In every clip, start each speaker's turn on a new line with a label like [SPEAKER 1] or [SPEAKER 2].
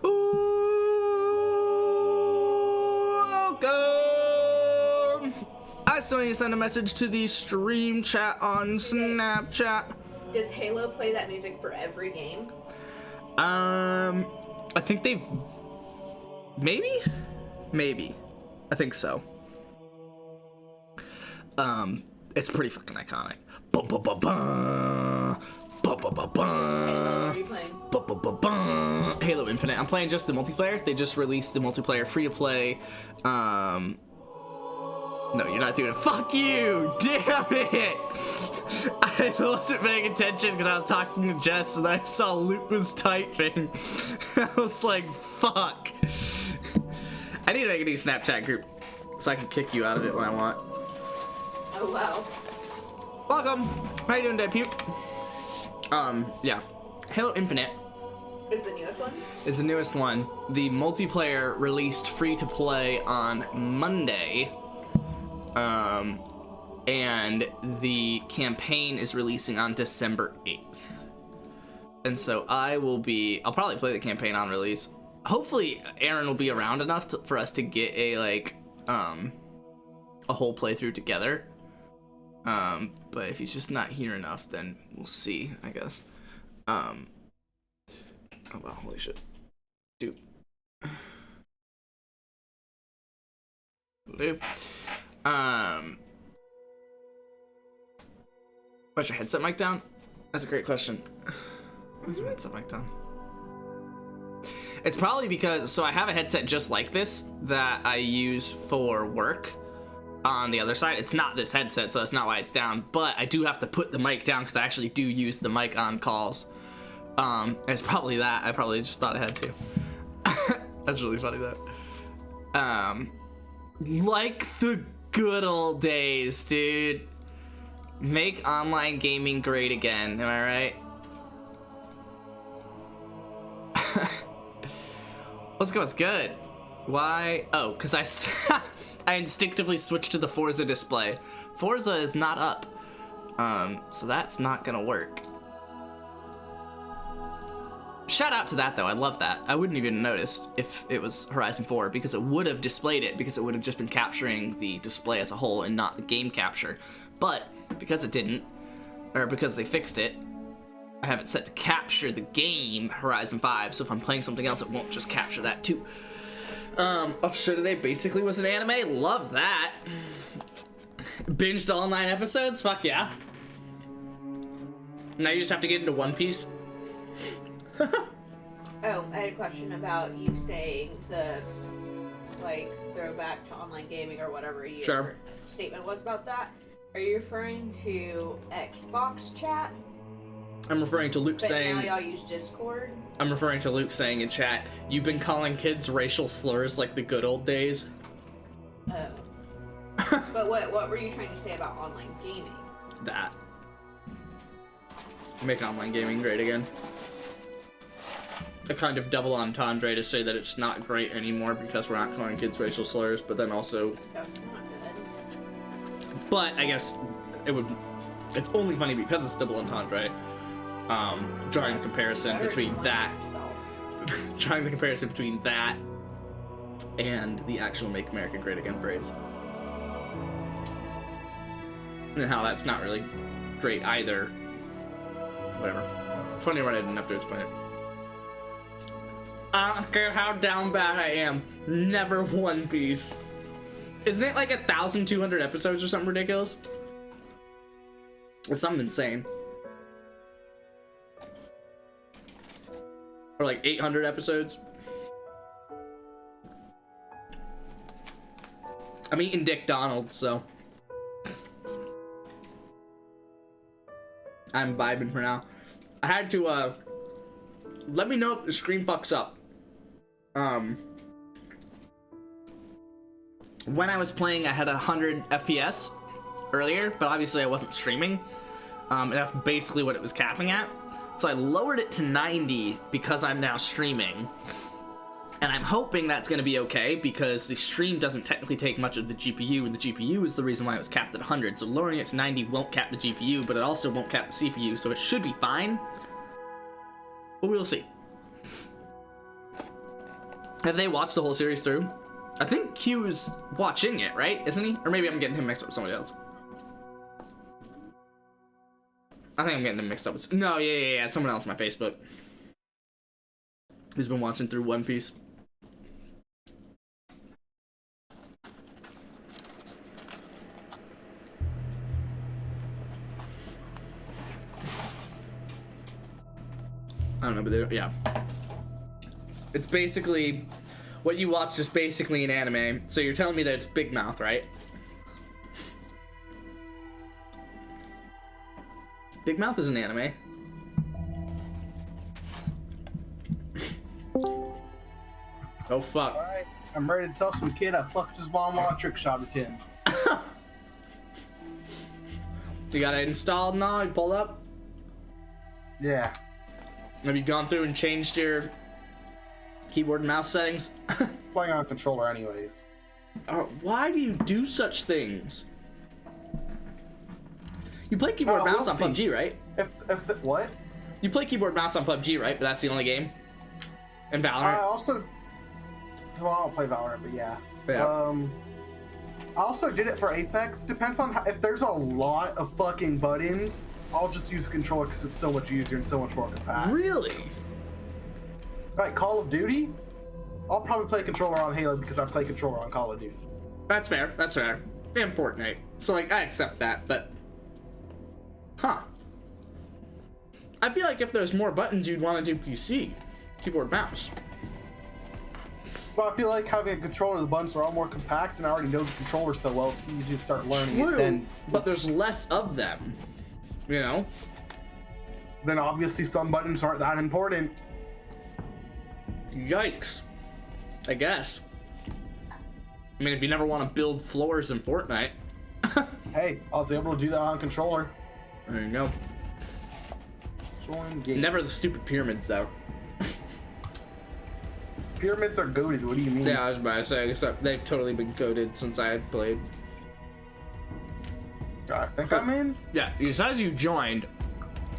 [SPEAKER 1] Welcome! I still need to send a message to the stream chat on Snapchat.
[SPEAKER 2] Does Halo play that music for every game?
[SPEAKER 1] I think they've... Maybe? I think so. It's pretty fucking iconic.
[SPEAKER 2] What are you playing?
[SPEAKER 1] Halo Infinite. I'm playing just the multiplayer. They just released the multiplayer free to play. No, you're not doing it. Fuck you! Damn it! I wasn't paying attention because I was talking to Jess and I saw Luke was typing. I was like, fuck. I need to make a new Snapchat group so I can kick you out of it when I want.
[SPEAKER 2] Oh, wow.
[SPEAKER 1] Welcome. How you doing, Depute? Yeah. Halo Infinite
[SPEAKER 2] Is the newest one?
[SPEAKER 1] is the newest one. The multiplayer released free to play on Monday. And the campaign is releasing on December 8th. And so I'll probably play the campaign on release. Hopefully Aaron will be around enough for us to get a whole playthrough together. But if he's just not here enough, then we'll see, I guess. Oh wow, holy shit. Dude. Why's your headset mic down? That's a great question. Why's your headset mic down? It's probably because, so I have a headset just like this that I use for work on the other side. It's not this headset, so that's not why it's down, but I do have to put the mic down because I actually do use the mic on calls. It's probably that. I probably just thought I had to. That's really funny though. Like the good old days, dude. Make online gaming great again, am I right? What's good? Why? Oh, because I instinctively switched to the Forza display. Forza is not up, so that's not gonna work. Shout out to that though, I love that. I wouldn't even noticed if it was Horizon 4 because it would have displayed it because it would have just been capturing the display as a whole and not the game capture. But because it didn't, or because they fixed it, I have it set to capture the game Horizon 5, so if I'm playing something else, it won't just capture that too. Show today basically was an anime. Love that. Binged all 9 episodes. Fuck yeah. Now you just have to get into One Piece.
[SPEAKER 2] Oh, I had a question about you saying the, throwback to online gaming or whatever your statement was about that. Are you referring to Xbox chat?
[SPEAKER 1] I'm referring to Luke
[SPEAKER 2] but
[SPEAKER 1] saying...
[SPEAKER 2] now y'all use Discord?
[SPEAKER 1] I'm referring to Luke saying in chat, you've been calling kids racial slurs like the good old days.
[SPEAKER 2] Oh. But what were you trying to say about online gaming?
[SPEAKER 1] That. Make online gaming great again. A kind of double entendre to say that it's not great anymore because we're not calling kids racial slurs, but then also...
[SPEAKER 2] That's not good.
[SPEAKER 1] But I guess it's only funny because it's double entendre. Drawing the comparison between that... Drawing the comparison between that and the actual Make America Great Again phrase. And how that's not really great either. Whatever. Funny when I didn't have to explain it. I don't care how down bad I am. Never One Piece. Isn't it like 1,200 episodes or something ridiculous? It's something insane. Or like 800 episodes. I'm eating Dick Donald, so I'm vibing for now. I had to, let me know if the screen fucks up. When I was playing, I had 100 FPS earlier, but obviously I wasn't streaming. And that's basically what it was capping at. So I lowered it to 90 because I'm now streaming. And I'm hoping that's going to be okay because the stream doesn't technically take much of the GPU, and the GPU is the reason why it was capped at 100. So lowering it to 90 won't cap the GPU, but it also won't cap the CPU, so it should be fine. But we'll see. Have they watched the whole series through? I think Q is watching it, right? Isn't he? Or maybe I'm getting him mixed up with somebody else. I think I'm getting him mixed up with... No, yeah. Someone else on my Facebook. Who's been watching through One Piece. I don't know, but yeah. It's basically... What you watch is basically an anime. So you're telling me that it's Big Mouth, right? Big Mouth is an anime. Oh, fuck.
[SPEAKER 3] Alright, I'm ready to tell some kid I fucked his mom while I trick shot at him.
[SPEAKER 1] You got it installed now? You pulled up?
[SPEAKER 3] Yeah.
[SPEAKER 1] Have you gone through and changed your keyboard and mouse settings?
[SPEAKER 3] Playing on a controller anyways.
[SPEAKER 1] Why do you do such things? You play keyboard mouse on PUBG, right?
[SPEAKER 3] What?
[SPEAKER 1] You play keyboard mouse on PUBG, right? But that's the only game? And Valorant?
[SPEAKER 3] I also... Well, I don't play Valorant, but yeah. I also did it for Apex. Depends on if there's a lot of fucking buttons, I'll just use a controller because it's so much easier and so much more compact.
[SPEAKER 1] Really?
[SPEAKER 3] Like Call of Duty, I'll probably play controller on Halo because I play controller on Call of Duty.
[SPEAKER 1] That's fair. That's fair. And Fortnite. So, like, I accept that, but... Huh. I feel like if there's more buttons, you'd want to do PC. Keyboard, mouse.
[SPEAKER 3] Well, I feel like having a controller, the buttons are all more compact, and I already know the controller so well, it's easy to start learning it. Then,
[SPEAKER 1] but there's less of them, you know?
[SPEAKER 3] Then obviously some buttons aren't that important.
[SPEAKER 1] Yikes. I guess. I mean, if you never want to build floors in Fortnite.
[SPEAKER 3] Hey, I was able to do that on controller.
[SPEAKER 1] There you go.
[SPEAKER 3] Join game.
[SPEAKER 1] Never the stupid pyramids, though.
[SPEAKER 3] Pyramids are goated, what do you mean?
[SPEAKER 1] Yeah, I was about to say, except they've totally been goated since I had played.
[SPEAKER 3] I think I'm in.
[SPEAKER 1] Yeah, it says you joined,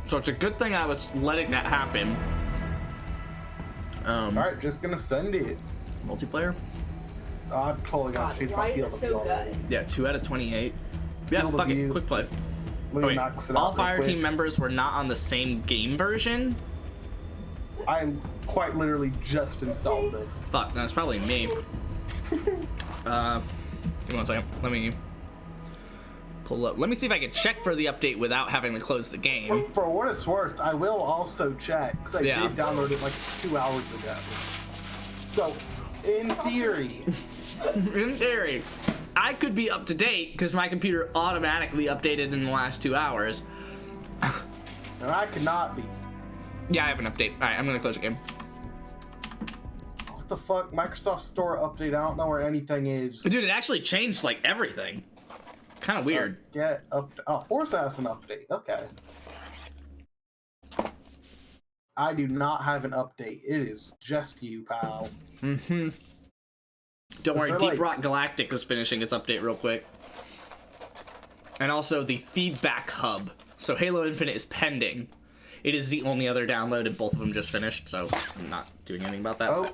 [SPEAKER 1] so it's a good thing I was letting that happen.
[SPEAKER 3] Alright, just gonna send it.
[SPEAKER 1] Multiplayer?
[SPEAKER 3] I'm totally gonna change my field of view already.
[SPEAKER 1] Yeah, 2 out of 28. Yeah,
[SPEAKER 3] Field of
[SPEAKER 1] fuck it,
[SPEAKER 3] view.
[SPEAKER 1] quick play.
[SPEAKER 3] Let me max it out
[SPEAKER 1] all
[SPEAKER 3] real
[SPEAKER 1] fire
[SPEAKER 3] quick.
[SPEAKER 1] team members were not on the same game version?
[SPEAKER 3] I quite literally just installed this.
[SPEAKER 1] Fuck, that's probably me. Give me 1 second. Let me pull up. Let me see if I can check for the update without having to close the game.
[SPEAKER 3] For what it's worth, I will also check, because I did download it like 2 hours ago. So, in theory...
[SPEAKER 1] In theory, I could be up to date, because my computer automatically updated in the last 2 hours.
[SPEAKER 3] And I cannot be.
[SPEAKER 1] Yeah, I have an update. Alright, I'm gonna close the game.
[SPEAKER 3] What the fuck? Microsoft Store update, I don't know where anything is.
[SPEAKER 1] Dude, it actually changed, like, everything. It's kind of weird.
[SPEAKER 3] Get up. Oh, Forza has an update. Okay. I do not have an update. It is just you, pal.
[SPEAKER 1] Mm-hmm. Don't worry, Deep Rock Galactic is finishing its update real quick. And also the feedback hub. So Halo Infinite is pending. It is the only other download, and both of them just finished, so I'm not doing anything about that.
[SPEAKER 3] Oh,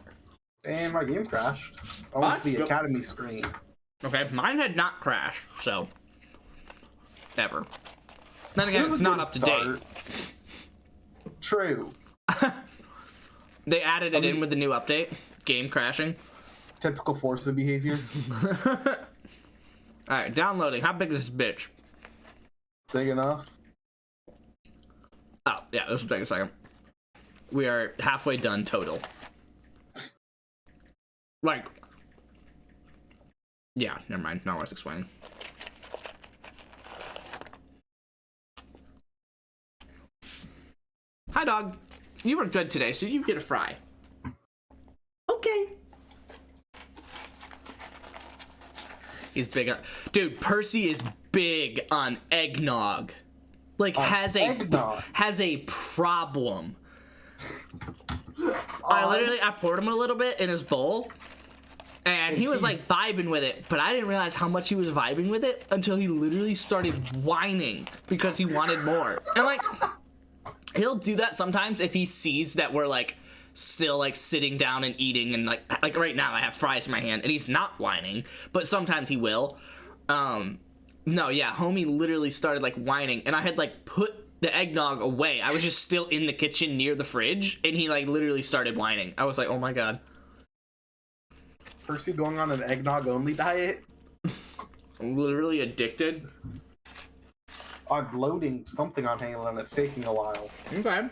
[SPEAKER 3] and my game crashed. I went to the Academy screen.
[SPEAKER 1] Okay, mine had not crashed, so... Ever. Then again, it's not up to date.
[SPEAKER 3] True.
[SPEAKER 1] They added it in with the new update. Game crashing.
[SPEAKER 3] Typical Forza behavior.
[SPEAKER 1] Alright, downloading. How big is this bitch?
[SPEAKER 3] Big enough.
[SPEAKER 1] Oh, yeah, this will take a second. We are halfway done total. Like... Yeah, never mind. Not worth explaining. Hi, dog. You were good today, so you get a fry. Okay. He's big on... Dude, Percy is big on eggnog. Like, has a problem. I poured him a little bit in his bowl, and he was, like, vibing with it, but I didn't realize how much he was vibing with it until he literally started whining because he wanted more. And, like... He'll do that sometimes if he sees that we're, like, still like sitting down and eating, and like right now I have fries in my hand and he's not whining, but sometimes he will. No, yeah, homie literally started like whining, and I had like put the eggnog away. I was just still in the kitchen near the fridge, and he like literally started whining. I was like, oh my god.
[SPEAKER 3] Percy going on an eggnog only diet?
[SPEAKER 1] I'm literally addicted.
[SPEAKER 3] I'm loading something on Halo and it's taking a while.
[SPEAKER 1] Okay.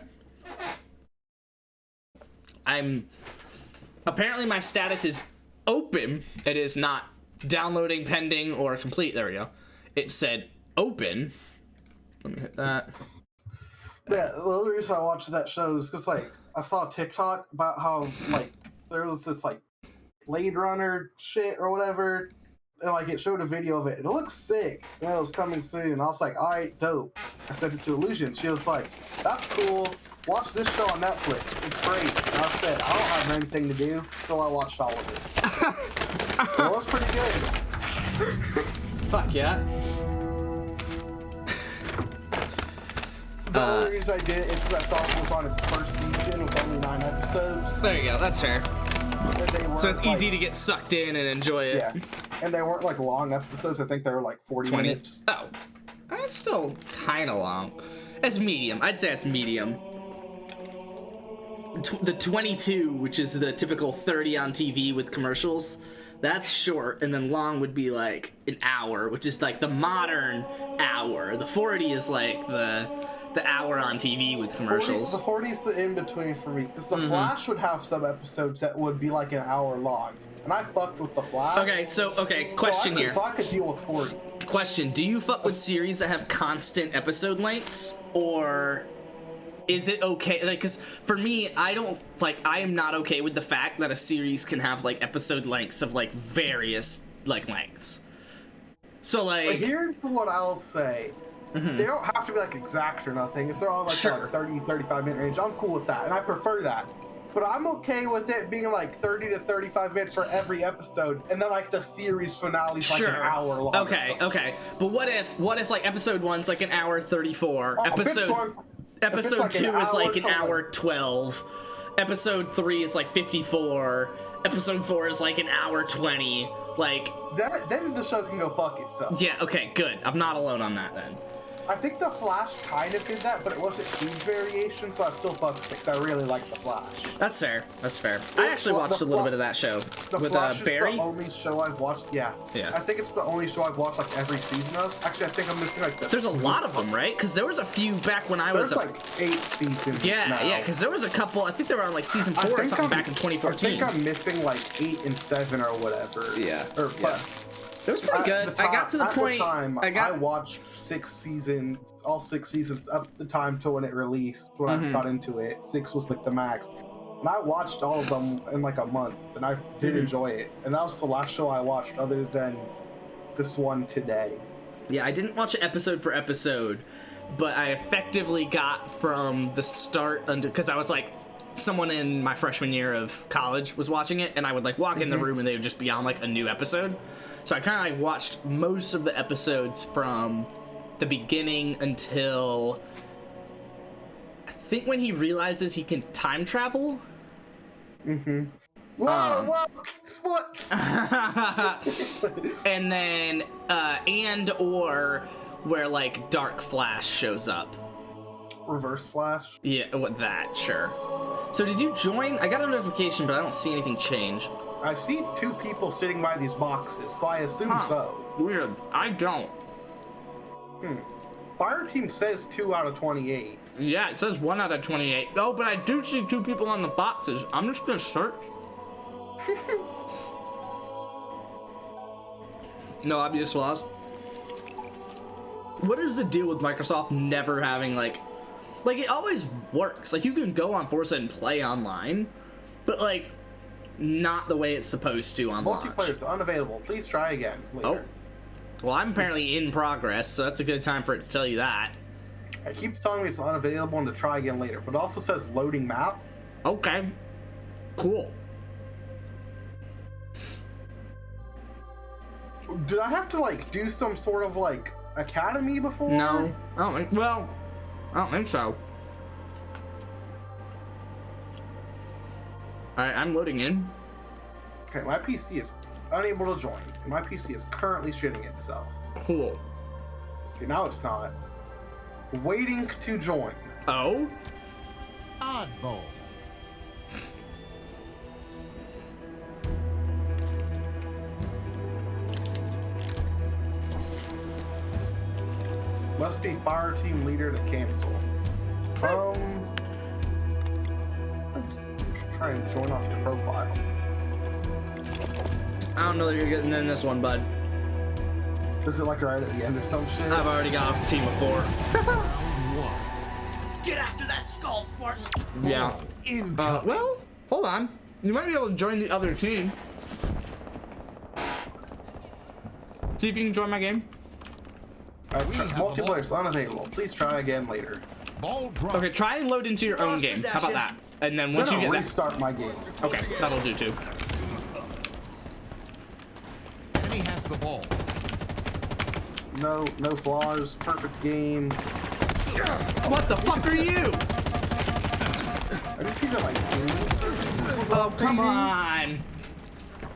[SPEAKER 1] Apparently my status is open. It is not downloading, pending, or complete. There we go. It said open. Let me hit that.
[SPEAKER 3] Yeah, the only reason I watched that show is because, like, I saw a TikTok about how, like, there was this, like, Blade Runner shit or whatever, and, like, it showed a video of it, and it looks sick, and it was coming soon. I was like, alright, dope. I sent it to Illusion. She was like, that's cool. Watch this show on Netflix. It's great. And I said, I don't have anything to do, so I watched all of it. So it was pretty good.
[SPEAKER 1] Fuck yeah.
[SPEAKER 3] The only reason I did it is because I saw it was on its first season with only 9 episodes.
[SPEAKER 1] There you go, that's fair. So it's easy
[SPEAKER 3] like,
[SPEAKER 1] to get sucked in and enjoy it.
[SPEAKER 3] Yeah, and they weren't like long episodes. I think they were like 40 minutes.
[SPEAKER 1] Oh, that's still kind of long. It's medium. I'd say it's medium. The 22, which is the typical 30 on TV with commercials, that's short, and then long would be like an hour, which is like the modern hour. The 40 is like the hour on TV with commercials.
[SPEAKER 3] The 40 is the in-between for me, because the Flash would have some episodes that would be like an hour long, and I fucked with the Flash.
[SPEAKER 1] Okay, question here.
[SPEAKER 3] So I could deal with 40.
[SPEAKER 1] Question, do you fuck with series that have constant episode lengths, or is it okay? Like, because for me, I am not okay with the fact that a series can have like episode lengths of like various like lengths. So like,
[SPEAKER 3] here's what I'll say. They don't have to be like exact or nothing. If they're all like, like 30, 35 minute range, I'm cool with that, and I prefer that. But I'm okay with it being like 30 to 35 minutes for every episode, and then like the series finale's like an hour long.
[SPEAKER 1] Okay. But what if like episode 1's like an hour 34, episode
[SPEAKER 3] like
[SPEAKER 1] 2 is like an hour 12, episode 3 is like 54, episode 4 is like an hour 20, like
[SPEAKER 3] then the show can go fuck itself.
[SPEAKER 1] Yeah, okay, good. I'm not alone on that then.
[SPEAKER 3] I think the Flash kind of did that, but it wasn't huge variation, so I still fucked with it because I really like the Flash.
[SPEAKER 1] That's fair. I actually watched a little bit of that show with
[SPEAKER 3] Flash
[SPEAKER 1] Barry.
[SPEAKER 3] Is the only show I've watched. Yeah. I think it's the only show I've watched like every season of. Actually, I think I'm missing like
[SPEAKER 1] There's a lot of them, right? Because there was a few back when I was.
[SPEAKER 3] There's like 8 seasons.
[SPEAKER 1] Yeah, because there was a couple. I think they were on like season 4 or something back in 2014.
[SPEAKER 3] I think I'm missing like 8 and 7 or whatever.
[SPEAKER 1] Yeah.
[SPEAKER 3] It
[SPEAKER 1] was pretty good. I got to the point.
[SPEAKER 3] I watched all 6 seasons up the time to when it released. When I got into it, 6 was like the max, and I watched all of them in like a month, and I did enjoy it. And that was the last show I watched, other than this one today. Yeah,
[SPEAKER 1] I didn't watch it episode for episode, but I effectively got from the start until, because I was like, someone in my freshman year of college was watching it, and I would like walk in the room and they would just be on like a new episode. So I kind of like watched most of the episodes from the beginning until I think when he realizes he can time travel.
[SPEAKER 3] What?
[SPEAKER 1] And then or where like Dark Flash shows up.
[SPEAKER 3] Reverse Flash?
[SPEAKER 1] Yeah, what that, sure. So did you join? I got a notification, but I don't see anything change.
[SPEAKER 3] I see 2 people sitting by these boxes, so I assume so.
[SPEAKER 1] Weird. I don't.
[SPEAKER 3] Fireteam says 2 out of 28.
[SPEAKER 1] Yeah, it says 1 out of 28. Oh, but I do see 2 people on the boxes. I'm just gonna search. No obvious flaws. What is the deal with Microsoft never having like it always works. Like you can go on Forza and play online, but like not the way it's supposed to on launch.
[SPEAKER 3] Multiplayer is unavailable. Please try again later.
[SPEAKER 1] Oh. Well, I'm apparently in progress, so that's a good time for it to tell you that.
[SPEAKER 3] It keeps telling me it's unavailable and to try again later, but it also says loading map.
[SPEAKER 1] Okay. Cool.
[SPEAKER 3] Did I have to like do some sort of like academy before?
[SPEAKER 1] No. I don't think so. Alright, I'm loading in.
[SPEAKER 3] Okay, my PC is unable to join. My PC is currently shitting itself.
[SPEAKER 1] Cool.
[SPEAKER 3] Okay, now it's not. Waiting to join.
[SPEAKER 1] Oh?
[SPEAKER 4] Oddball.
[SPEAKER 3] Must be fire team leader to cancel. Let's try and join off your profile.
[SPEAKER 1] I don't know that you're getting in this one, bud.
[SPEAKER 3] Is it like right at the end or some shit?
[SPEAKER 1] I've already got off the team before.
[SPEAKER 4] Let's get after that skull, Spartan.
[SPEAKER 1] Yeah.
[SPEAKER 4] Incoming.
[SPEAKER 1] Well, hold on. You might be able to join the other team. See if you can join my game.
[SPEAKER 3] Multiplayer is unavailable. Please try again later.
[SPEAKER 4] Ball drop.
[SPEAKER 1] Okay, try and load into your own game. How about that? And then once you get that,
[SPEAKER 3] restart my game.
[SPEAKER 1] okay, that'll do too.
[SPEAKER 4] Enemy has the ball.
[SPEAKER 3] No flaws. Perfect game.
[SPEAKER 1] What the fuck are you?
[SPEAKER 3] I didn't see that like game.
[SPEAKER 1] Oh, come on.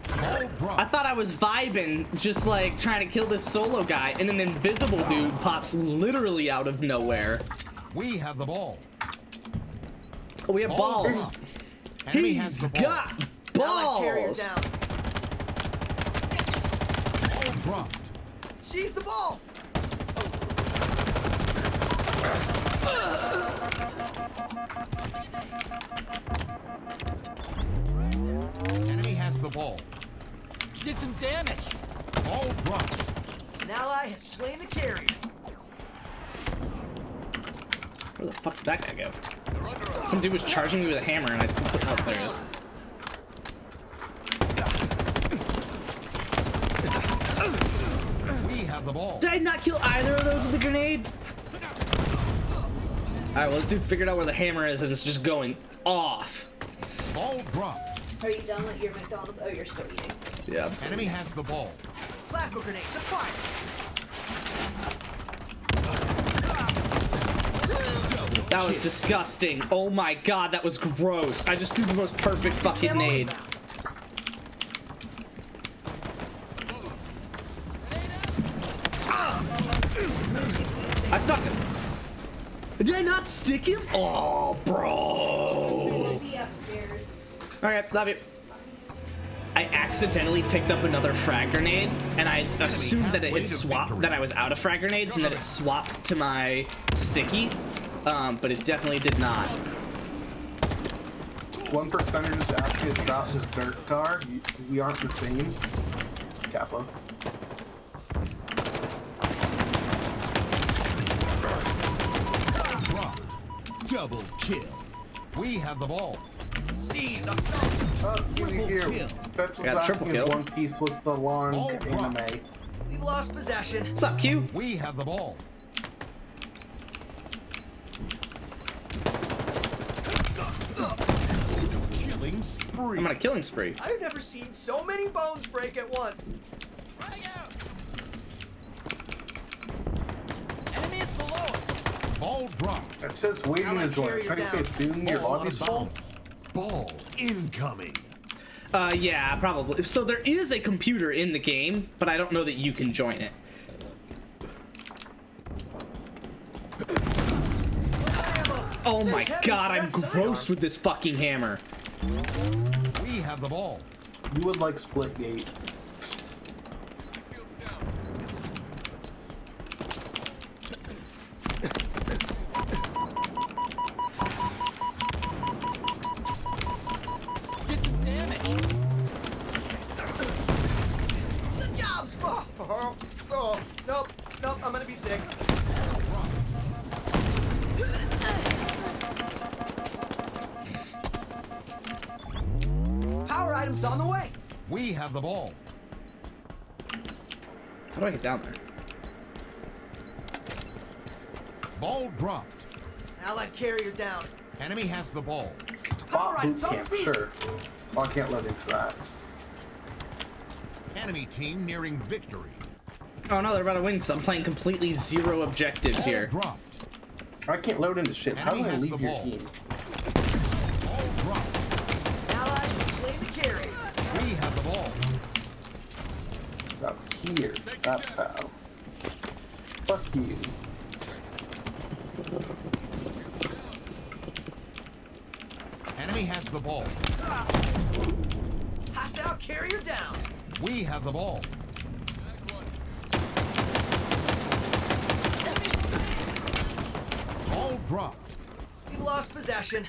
[SPEAKER 4] Ball drop.
[SPEAKER 1] I thought I was vibing, just like trying to kill this solo guy, and an invisible dude pops literally out of nowhere.
[SPEAKER 4] We have the ball.
[SPEAKER 1] Oh, we have
[SPEAKER 4] Ball
[SPEAKER 1] balls.
[SPEAKER 4] drop. Enemy has
[SPEAKER 1] He's
[SPEAKER 4] the ball.
[SPEAKER 1] got balls.
[SPEAKER 4] Ball dropped.
[SPEAKER 5] Seize the ball!
[SPEAKER 4] Enemy has the ball.
[SPEAKER 5] Did some damage.
[SPEAKER 4] Ball dropped.
[SPEAKER 5] An ally has slain the carrier.
[SPEAKER 1] Where the fuck did that guy go? Some dude was charging me with a hammer, and I put out there. He is.
[SPEAKER 4] We have the ball.
[SPEAKER 1] Did I not kill either of those with a grenade? Alright, well, this dude figured out where the hammer is, and it's just going off.
[SPEAKER 4] Ball dropped.
[SPEAKER 2] Are you done with your McDonald's? Oh, you're still eating.
[SPEAKER 1] Yeah, I'm
[SPEAKER 4] Enemy has the ball.
[SPEAKER 5] Plasma grenades, a fire!
[SPEAKER 1] That was disgusting. Oh my god, that was gross. I just threw the most perfect fucking
[SPEAKER 5] Camo
[SPEAKER 1] nade.
[SPEAKER 5] inbound.
[SPEAKER 1] I stuck him. Did I not stick him? Oh, bro.
[SPEAKER 2] Be upstairs.
[SPEAKER 1] Okay, love you. I accidentally picked up another frag grenade, and I assumed that it had swapped, that I was out of frag grenades, and that it swapped to my sticky, but it definitely did not.
[SPEAKER 3] 1%er just asked me about his dirt car. We aren't the same. Kappa.
[SPEAKER 4] Dropped. Double kill. We have the ball.
[SPEAKER 5] Seize the skull!
[SPEAKER 3] Kiwi here.
[SPEAKER 4] kill.
[SPEAKER 3] Fetch was
[SPEAKER 1] Got triple
[SPEAKER 3] asking if
[SPEAKER 1] kill.
[SPEAKER 3] One Piece was the long
[SPEAKER 4] Ball
[SPEAKER 3] anime.
[SPEAKER 4] drop.
[SPEAKER 5] We've lost possession.
[SPEAKER 1] What's up, Q?
[SPEAKER 4] We have the ball. Killing spree.
[SPEAKER 1] I'm on a killing spree.
[SPEAKER 5] I've never seen so many bones break at once. Enemy is below us.
[SPEAKER 4] Ball dropped.
[SPEAKER 3] It says waiting to
[SPEAKER 5] Allied
[SPEAKER 3] join.
[SPEAKER 5] carrier
[SPEAKER 3] Trying to
[SPEAKER 5] down.
[SPEAKER 3] say soon your
[SPEAKER 4] Ball out
[SPEAKER 3] lobby's
[SPEAKER 4] of
[SPEAKER 3] full.
[SPEAKER 4] bounds. Ball incoming.
[SPEAKER 1] Yeah, probably. So there is a computer in the game, but I don't know that you can join it. Oh my god, I'm gross with this fucking hammer.
[SPEAKER 4] We have the ball.
[SPEAKER 3] You would like Splitgate.
[SPEAKER 5] Did some damage. Good job, Spa. Oh, nope, I'm gonna be sick. Power items on the way.
[SPEAKER 4] We have the ball.
[SPEAKER 1] How do I get down there?
[SPEAKER 4] Ball dropped.
[SPEAKER 5] Allied carrier down.
[SPEAKER 4] Enemy has the ball.
[SPEAKER 5] Power
[SPEAKER 3] Bot
[SPEAKER 5] items
[SPEAKER 3] boot
[SPEAKER 5] on
[SPEAKER 3] camp,
[SPEAKER 5] feet.
[SPEAKER 3] sure. Oh, I can't let into that.
[SPEAKER 4] Enemy team nearing victory.
[SPEAKER 1] Oh no, they're about to win because I'm playing completely zero objectives
[SPEAKER 4] Ball
[SPEAKER 1] here.
[SPEAKER 4] dropped.
[SPEAKER 3] I can't load into shit. How do
[SPEAKER 4] Enemy
[SPEAKER 3] I
[SPEAKER 4] has
[SPEAKER 3] leave
[SPEAKER 4] the
[SPEAKER 3] your
[SPEAKER 4] ball.
[SPEAKER 3] team?
[SPEAKER 4] Ball dropped.
[SPEAKER 5] Allies
[SPEAKER 3] here. That's how. Fuck you.
[SPEAKER 4] Enemy has the ball.
[SPEAKER 5] Hostile carrier down.
[SPEAKER 4] We have the ball. Ball dropped.
[SPEAKER 5] We've lost possession.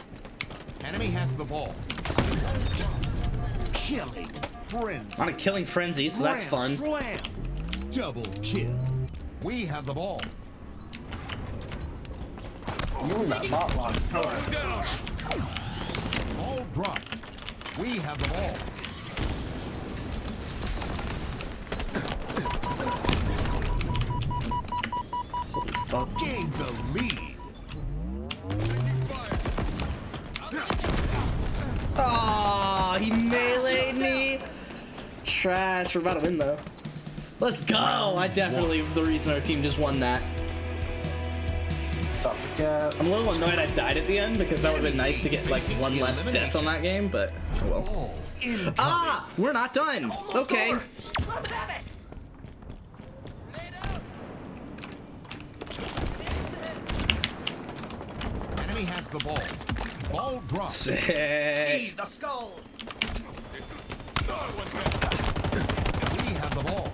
[SPEAKER 4] Enemy has the ball. Killing frenzy.
[SPEAKER 1] I'm on a killing frenzy, so that's fun.
[SPEAKER 4] Slam. Double kill. We have the ball.
[SPEAKER 3] You and that bot line.
[SPEAKER 4] Ball dropped. We have the ball.
[SPEAKER 1] Fuck.
[SPEAKER 4] Gain the lead.
[SPEAKER 1] Oh, he meleeed me. Trash. We're about to win though. Let's go. I definitely the reason our team just won that.
[SPEAKER 3] Stop the gap.
[SPEAKER 1] I'm a little annoyed I died at the end because that would have been nice to get like one less death on that game, but oh well.
[SPEAKER 4] Ball incoming.
[SPEAKER 1] Ah, we're not done.
[SPEAKER 5] Almost
[SPEAKER 1] Okay.
[SPEAKER 5] over. Let him have it.
[SPEAKER 4] Enemy has the ball. Ball dropped.
[SPEAKER 1] Sick.
[SPEAKER 5] Seize the skull.
[SPEAKER 4] We have the ball.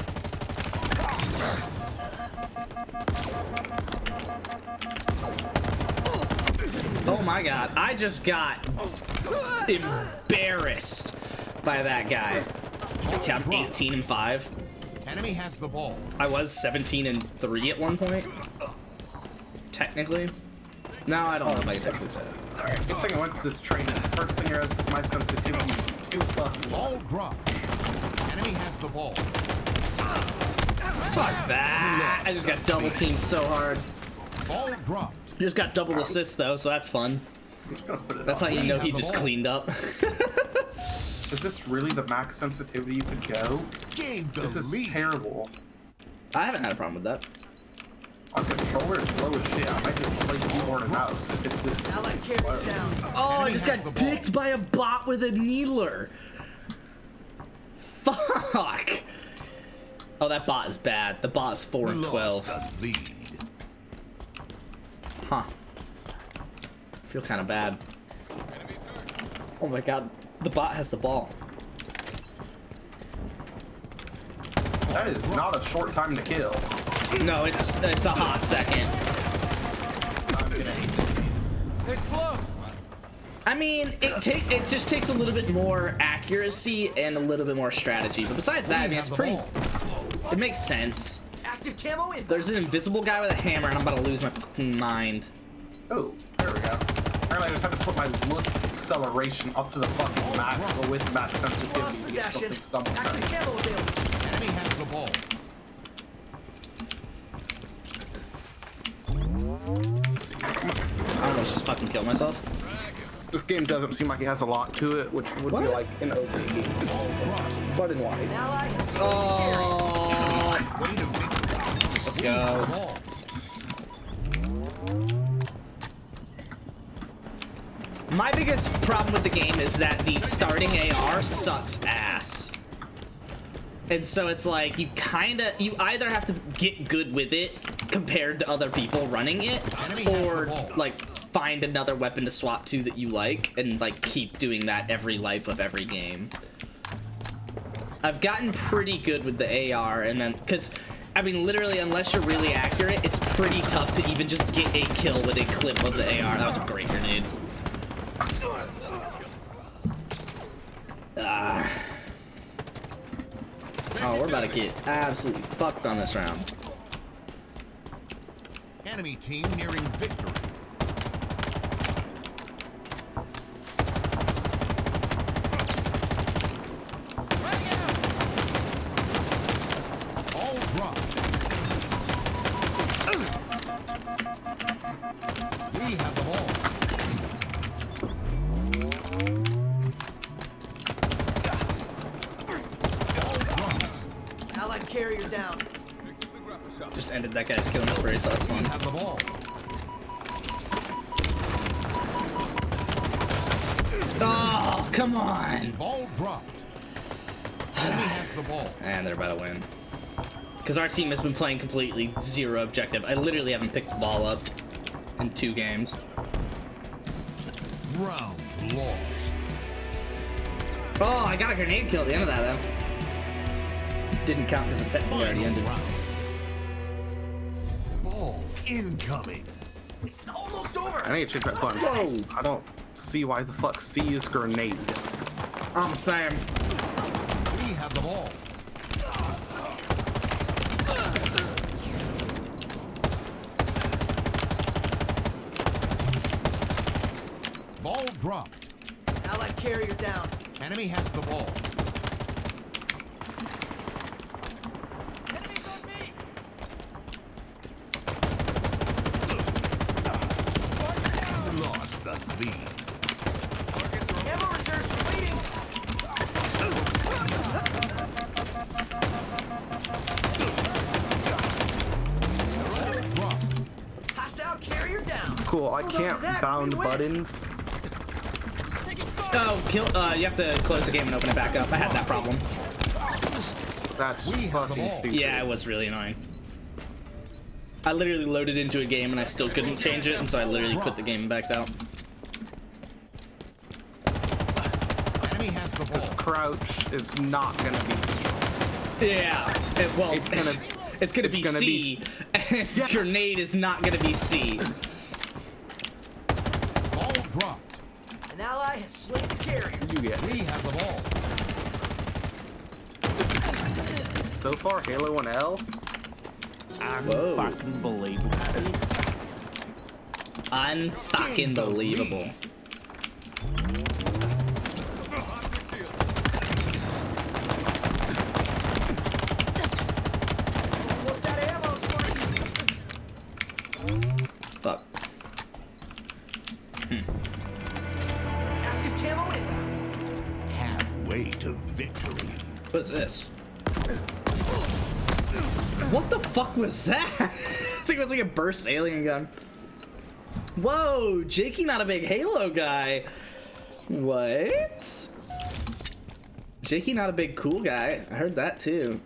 [SPEAKER 1] Oh my god, I just got embarrassed by that guy. Yeah, I'm 18 and 5.
[SPEAKER 4] Enemy has the ball.
[SPEAKER 1] I was 17 and 3 at one point. Technically. No, I don't know if I can technically say that.
[SPEAKER 3] Alright, good thing I went to this training. First thing I realized is my sensitivity is too fucking low.
[SPEAKER 4] Ball dropped. Enemy has the ball.
[SPEAKER 1] Fuck that. I just got double teamed so hard.
[SPEAKER 4] Ball dropped.
[SPEAKER 1] Just got double assists though, so that's fun.
[SPEAKER 3] I'm just gonna put it
[SPEAKER 1] That's how
[SPEAKER 3] on.
[SPEAKER 1] you know he
[SPEAKER 4] have the
[SPEAKER 1] just
[SPEAKER 4] ball.
[SPEAKER 1] cleaned up.
[SPEAKER 3] Is this really the max sensitivity you could go?
[SPEAKER 4] Gain the
[SPEAKER 3] This is
[SPEAKER 4] lead.
[SPEAKER 3] terrible.
[SPEAKER 1] I haven't had a problem with that.
[SPEAKER 3] My controller is slow as shit. I might just play keyboard and mouse if it's this
[SPEAKER 5] Allied
[SPEAKER 3] slow.
[SPEAKER 5] carrier down.
[SPEAKER 1] Oh, I
[SPEAKER 4] Enemy
[SPEAKER 1] just
[SPEAKER 4] has
[SPEAKER 1] got
[SPEAKER 4] the ball.
[SPEAKER 1] dicked by a bot with a needler. Fuck. Oh, that bot is bad. The bot is 4 and 12.
[SPEAKER 4] Lost the lead.
[SPEAKER 1] Huh. Feel kind of bad. Oh my god, the bot has the ball.
[SPEAKER 3] That is not a short time to kill.
[SPEAKER 1] No, it's a hot second.
[SPEAKER 3] I'm gonna hate this game.
[SPEAKER 5] They're close.
[SPEAKER 1] I mean, it just takes a little bit more accuracy and a little bit more strategy. But besides that, I mean, it's pretty. It makes sense.
[SPEAKER 5] Active camo in.
[SPEAKER 1] There's an invisible guy with a hammer, and I'm about to lose my fucking mind.
[SPEAKER 3] Oh, there we go. Apparently I just had to put my look acceleration up to the fucking max, so with max
[SPEAKER 5] Lost
[SPEAKER 3] sensitivity to get
[SPEAKER 5] possession.
[SPEAKER 3] something
[SPEAKER 5] Active
[SPEAKER 3] sometimes.
[SPEAKER 5] camo available.
[SPEAKER 4] Enemy has the ball.
[SPEAKER 1] I almost just fucking killed myself.
[SPEAKER 3] This game doesn't seem like it has a lot to it, which would be
[SPEAKER 1] What?
[SPEAKER 3] like an OP game. But in wise.
[SPEAKER 5] Ally has slain the carrier.
[SPEAKER 1] Oh,
[SPEAKER 4] Way to victory.
[SPEAKER 1] let's
[SPEAKER 4] We have the
[SPEAKER 1] go.
[SPEAKER 4] ball.
[SPEAKER 1] My biggest problem with the game is that the starting AR sucks ass. And so it's like you either have to get good with it compared to other people running it,
[SPEAKER 4] Enemy has the
[SPEAKER 1] or
[SPEAKER 4] ball.
[SPEAKER 1] like find another weapon to swap to that you like and like keep doing that every life of every game. I've gotten pretty good with the AR, and then because I mean literally unless you're really accurate, it's pretty tough to even just get a kill with a clip of the AR. That was a great grenade. Oh, we're about to get absolutely fucked on this round.
[SPEAKER 4] Enemy team nearing victory. Ball dropped. We have the ball. Ball dropped.
[SPEAKER 5] Allied carrier down.
[SPEAKER 1] Just ended that guy's killing spree, so that's
[SPEAKER 4] We
[SPEAKER 1] fun.
[SPEAKER 4] have the ball.
[SPEAKER 1] Oh, come on!
[SPEAKER 4] Ball dropped. Enemy has the ball.
[SPEAKER 1] And they're about to win. Because our team has been playing completely zero objective. I literally haven't picked the ball up in 2 games.
[SPEAKER 4] Round lost.
[SPEAKER 1] Oh, I got a grenade kill at the end of that, though. Didn't count because it technically already ended.
[SPEAKER 4] Round. Ball incoming.
[SPEAKER 5] It's almost over.
[SPEAKER 3] I need to check that button.
[SPEAKER 5] Whoa.
[SPEAKER 3] I don't see why the fuck C is grenade.
[SPEAKER 1] I'm saying.
[SPEAKER 4] We have the ball. Ball dropped.
[SPEAKER 5] Allied carrier down.
[SPEAKER 4] Enemy has the ball.
[SPEAKER 5] Enemies on me.
[SPEAKER 4] Lost the lead.
[SPEAKER 5] Ammo reserves depleting.
[SPEAKER 4] Ball dropped.
[SPEAKER 5] Hostile carrier down.
[SPEAKER 3] Cool, I
[SPEAKER 5] Hold on
[SPEAKER 3] can't
[SPEAKER 5] to that,
[SPEAKER 3] bound
[SPEAKER 5] we win.
[SPEAKER 3] buttons.
[SPEAKER 1] Oh, you have to close the game and open it back up. I had that problem.
[SPEAKER 3] That's
[SPEAKER 4] We have the
[SPEAKER 3] fucking
[SPEAKER 4] ball.
[SPEAKER 3] stupid.
[SPEAKER 1] Yeah, it was really annoying. I literally loaded into a game and I still couldn't change it, and so I literally quit the game and backed out.
[SPEAKER 4] Enemy has the
[SPEAKER 3] This
[SPEAKER 4] ball.
[SPEAKER 3] crouch is not gonna be.
[SPEAKER 1] Yeah, it's gonna
[SPEAKER 3] it's
[SPEAKER 1] be
[SPEAKER 3] gonna
[SPEAKER 1] C, and
[SPEAKER 3] Yes!
[SPEAKER 1] grenade is not gonna be C.
[SPEAKER 4] Ball dropped.
[SPEAKER 5] An ally has slain the carrier.
[SPEAKER 3] You get
[SPEAKER 4] We have the ball.
[SPEAKER 3] so far Halo and L.
[SPEAKER 1] Whoa.
[SPEAKER 6] Fucking believable.
[SPEAKER 1] Unfucking believable.
[SPEAKER 5] Almost out of ammo, Sparky.
[SPEAKER 1] Fuck.
[SPEAKER 5] Active camo inbound.
[SPEAKER 4] Halfway to victory.
[SPEAKER 1] What's this? What the fuck was that? I think it was like a burst alien gun. Whoa, Jakey not a big Halo guy. What? Jakey not a big cool guy. I heard that too.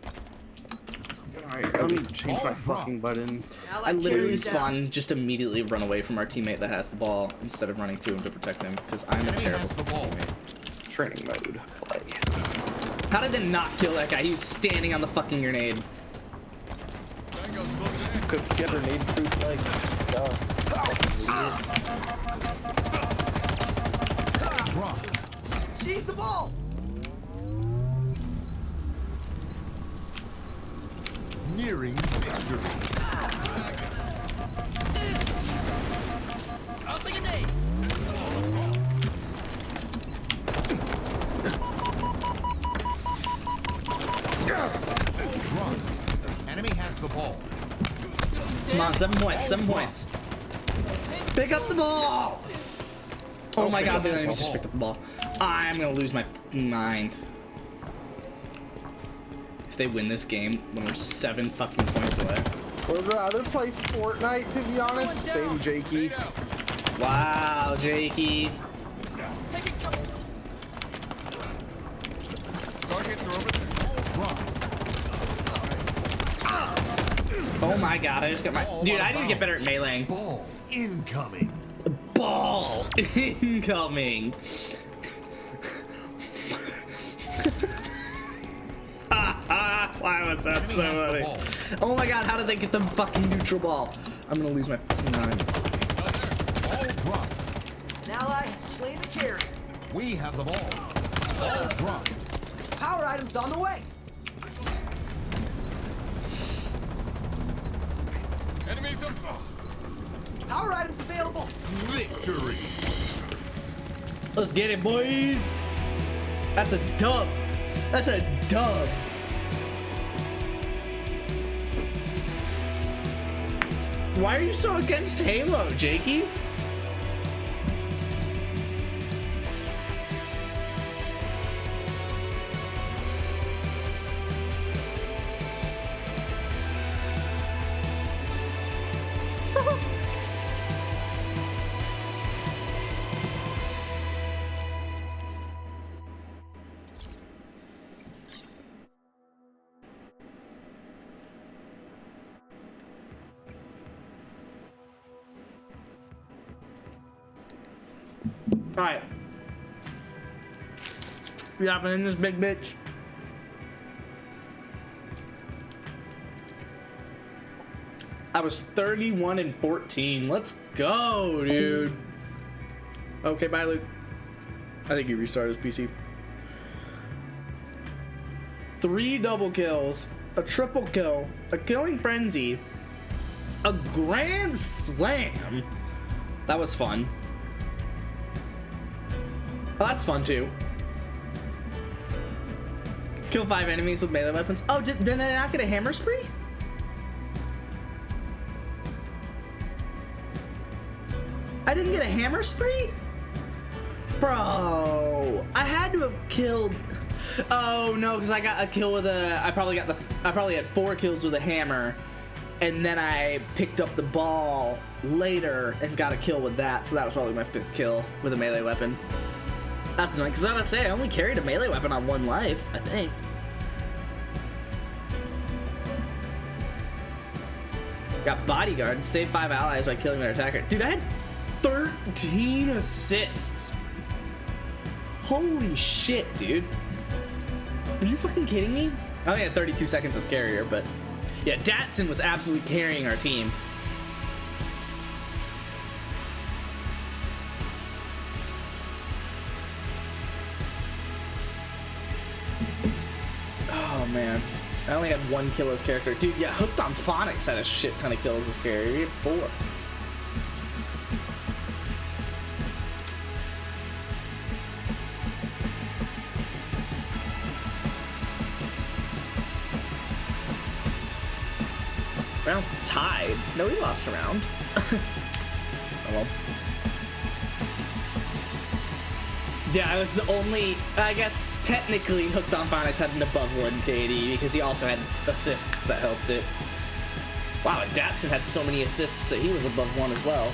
[SPEAKER 3] Alright, let me change my fucking buttons.
[SPEAKER 1] I
[SPEAKER 5] Allied
[SPEAKER 1] literally
[SPEAKER 5] carrier down.
[SPEAKER 1] spawn just immediately run away from our teammate that has the ball instead of running to him to protect him because I'm a
[SPEAKER 4] Enemy
[SPEAKER 1] terrible
[SPEAKER 4] has the ball.
[SPEAKER 1] teammate.
[SPEAKER 3] Training mode. Play.
[SPEAKER 1] How did they not kill that guy? He was standing on the fucking grenade.
[SPEAKER 3] Because get grenade proof like
[SPEAKER 4] Dropped.
[SPEAKER 5] Seize the ball.
[SPEAKER 4] Nearing victory.
[SPEAKER 5] I'll take a nade.
[SPEAKER 4] Run. Enemy has the ball.
[SPEAKER 1] Come on, 7 points, 7 points. Pick up the ball! Oh my god, the enemies just picked up the ball. I'm gonna lose my mind. If they win this game, when we're 7 fucking points away.
[SPEAKER 3] Would rather play Fortnite, to be honest. Same Jakey.
[SPEAKER 1] Wow, Jakey.
[SPEAKER 4] Run.
[SPEAKER 1] Oh my god, I just got my... Dude, I need to get better at meleeing.
[SPEAKER 4] Ball incoming.
[SPEAKER 1] Ball incoming. Why was that so
[SPEAKER 4] Enemy has the
[SPEAKER 1] funny?
[SPEAKER 4] ball.
[SPEAKER 1] Oh my god, how did they get the fucking neutral ball? I'm gonna lose my fucking mind.
[SPEAKER 4] Ball dropped.
[SPEAKER 5] An ally has slain the carrier.
[SPEAKER 4] We have the ball. Ball dropped.
[SPEAKER 5] Power items on the way.
[SPEAKER 7] Enemies up.
[SPEAKER 5] Power items available.
[SPEAKER 4] Victory.
[SPEAKER 1] Let's get it, boys. That's a dub. That's a dub. Why are you so against Halo, Jakey? All right. We hopping in this big bitch. I was 31-14. Let's go, dude. Okay, bye, Luke. I think he restarted his PC. 3 double kills, a triple kill, a killing frenzy, a grand slam. That was fun. Oh, that's fun too. Kill 5 enemies with melee weapons. Oh, did I not get a hammer spree? I didn't get a hammer spree? Bro, I had to have killed. Oh no, because I got a kill with a. I probably had 4 kills with a hammer, and then I picked up the ball later and got a kill with that. So that was probably my 5th kill with a melee weapon. That's annoying, because I was gonna say I only carried a melee weapon on 1 life, I think. Got bodyguard, save 5 allies by killing their attacker. Dude, I had 13 assists. Holy shit, dude. Are you fucking kidding me? I only had 32 seconds as carrier, but yeah, Datsun was absolutely carrying our team. Oh man, I only had 1 kill as character. Dude, yeah, Hooked on Phonics had a shit ton of kills as carrier. We had 4. Round's tied. No, we lost a round. Oh well. Yeah, I was the only, I guess, technically Hooked on Phonics had an above 1 KD because he also had assists that helped it. Wow, and Datsun had so many assists that he was above 1 as well.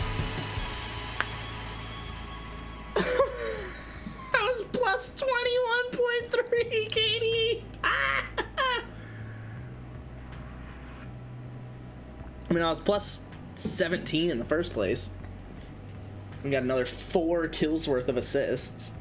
[SPEAKER 1] I was plus 21.3 KD. I mean, I was plus 17 in the first place. We got another 4 kills worth of assists.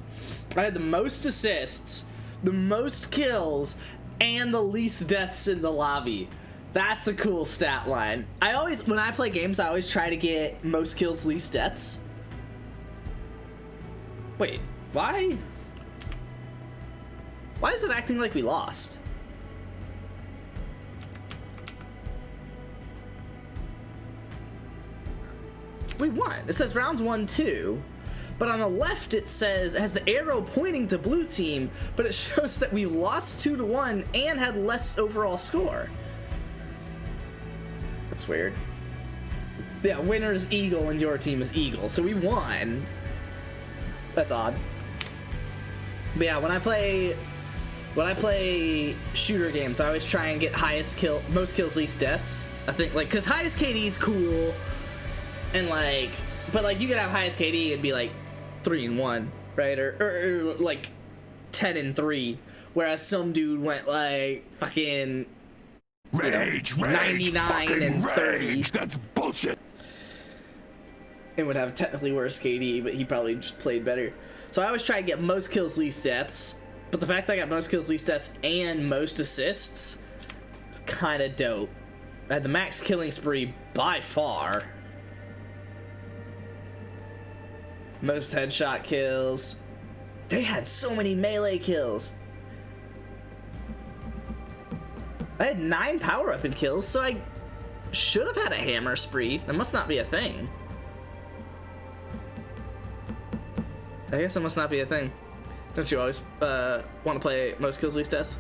[SPEAKER 1] I had the most assists, the most kills, and the least deaths in the lobby. That's a cool stat line. I always, when I play games, I always try to get most kills, least deaths. Wait, why? Why is it acting like we lost? We won. It says rounds 1-2, but on the left it says, it has the arrow pointing to blue team, but it shows that we lost 2-1 and had less overall score. That's weird. Yeah, winner is Eagle and your team is Eagle, so we won. That's odd. But yeah, when I play shooter games, I always try and get most kills, least deaths. I think, like, cause highest KD is cool. And like, but like you could have highest KD and be like 3-1, right? Or like 10-3, whereas some dude went like fucking
[SPEAKER 4] rage,
[SPEAKER 1] 99 and 30.
[SPEAKER 4] Rage. That's bullshit.
[SPEAKER 1] And would have technically worse KD, but he probably just played better. So I always try to get most kills, least deaths. But the fact that I got most kills, least deaths, and most assists is kind of dope. I had the max killing spree by far. Most headshot kills. They had so many melee kills. I had 9 power weapon kills, so I should have had a hammer spree. That must not be a thing. I guess it must not be a thing. Don't you always want to play most kills, least deaths?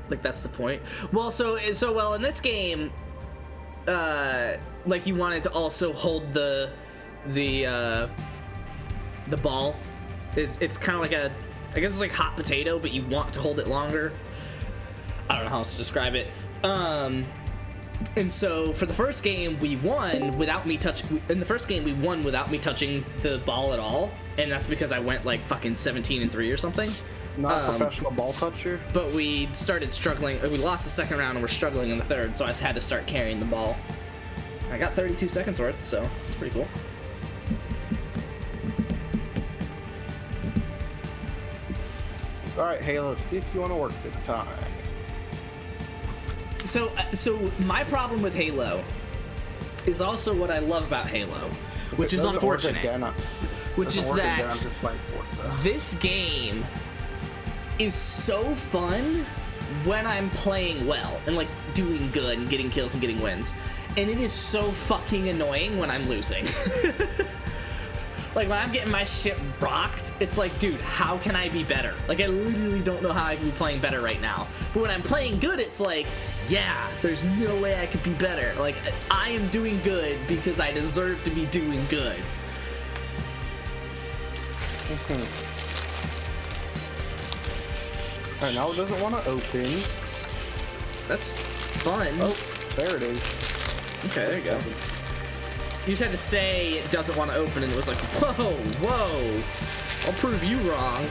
[SPEAKER 1] Like that's the point. Well, so well in this game, like you wanted to also hold the ball. It's kind of like I guess it's like hot potato, but you want to hold it longer. I don't know how else to describe it. And so for the first game we won without me touching. In the first game we won without me touching the ball at all, and that's because I went like fucking 17-3 or something.
[SPEAKER 3] Not a professional ball toucher. But
[SPEAKER 1] we started struggling. We lost the second round and we're struggling in the third, so I just had to start carrying the ball. I got 32 seconds worth, so it's pretty cool.
[SPEAKER 3] All right, Halo, let's see if you want to work this time.
[SPEAKER 1] So my problem with Halo is also what I love about Halo, which is unfortunate. Which is that this game is so fun when I'm playing well and like doing good and getting kills and getting wins, and it is so fucking annoying when I'm losing. Like when I'm getting my shit rocked, it's like, dude, how can I be better? Like I literally don't know how I can be playing better right now. But when I'm playing good, it's like, yeah, there's no way I could be better. Like I am doing good because I deserve to be doing good.
[SPEAKER 3] Alright, now it doesn't want to open.
[SPEAKER 1] That's fun.
[SPEAKER 3] Oh, there it is.
[SPEAKER 1] Okay, there you go. You just had to say it doesn't want to open, and it was like, whoa, I'll prove you wrong.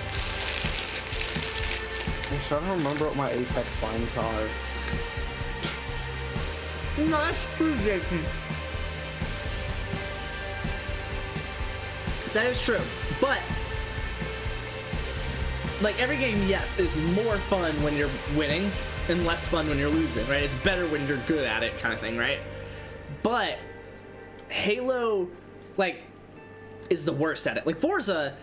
[SPEAKER 3] I'm trying to remember what my apex spines are.
[SPEAKER 1] No, that's true, Jason. That is true, but like every game, yes, is more fun when you're winning and less fun when you're losing, right? It's better when you're good at it, kind of thing, right? But Halo, like, is the worst at it. Like Forza,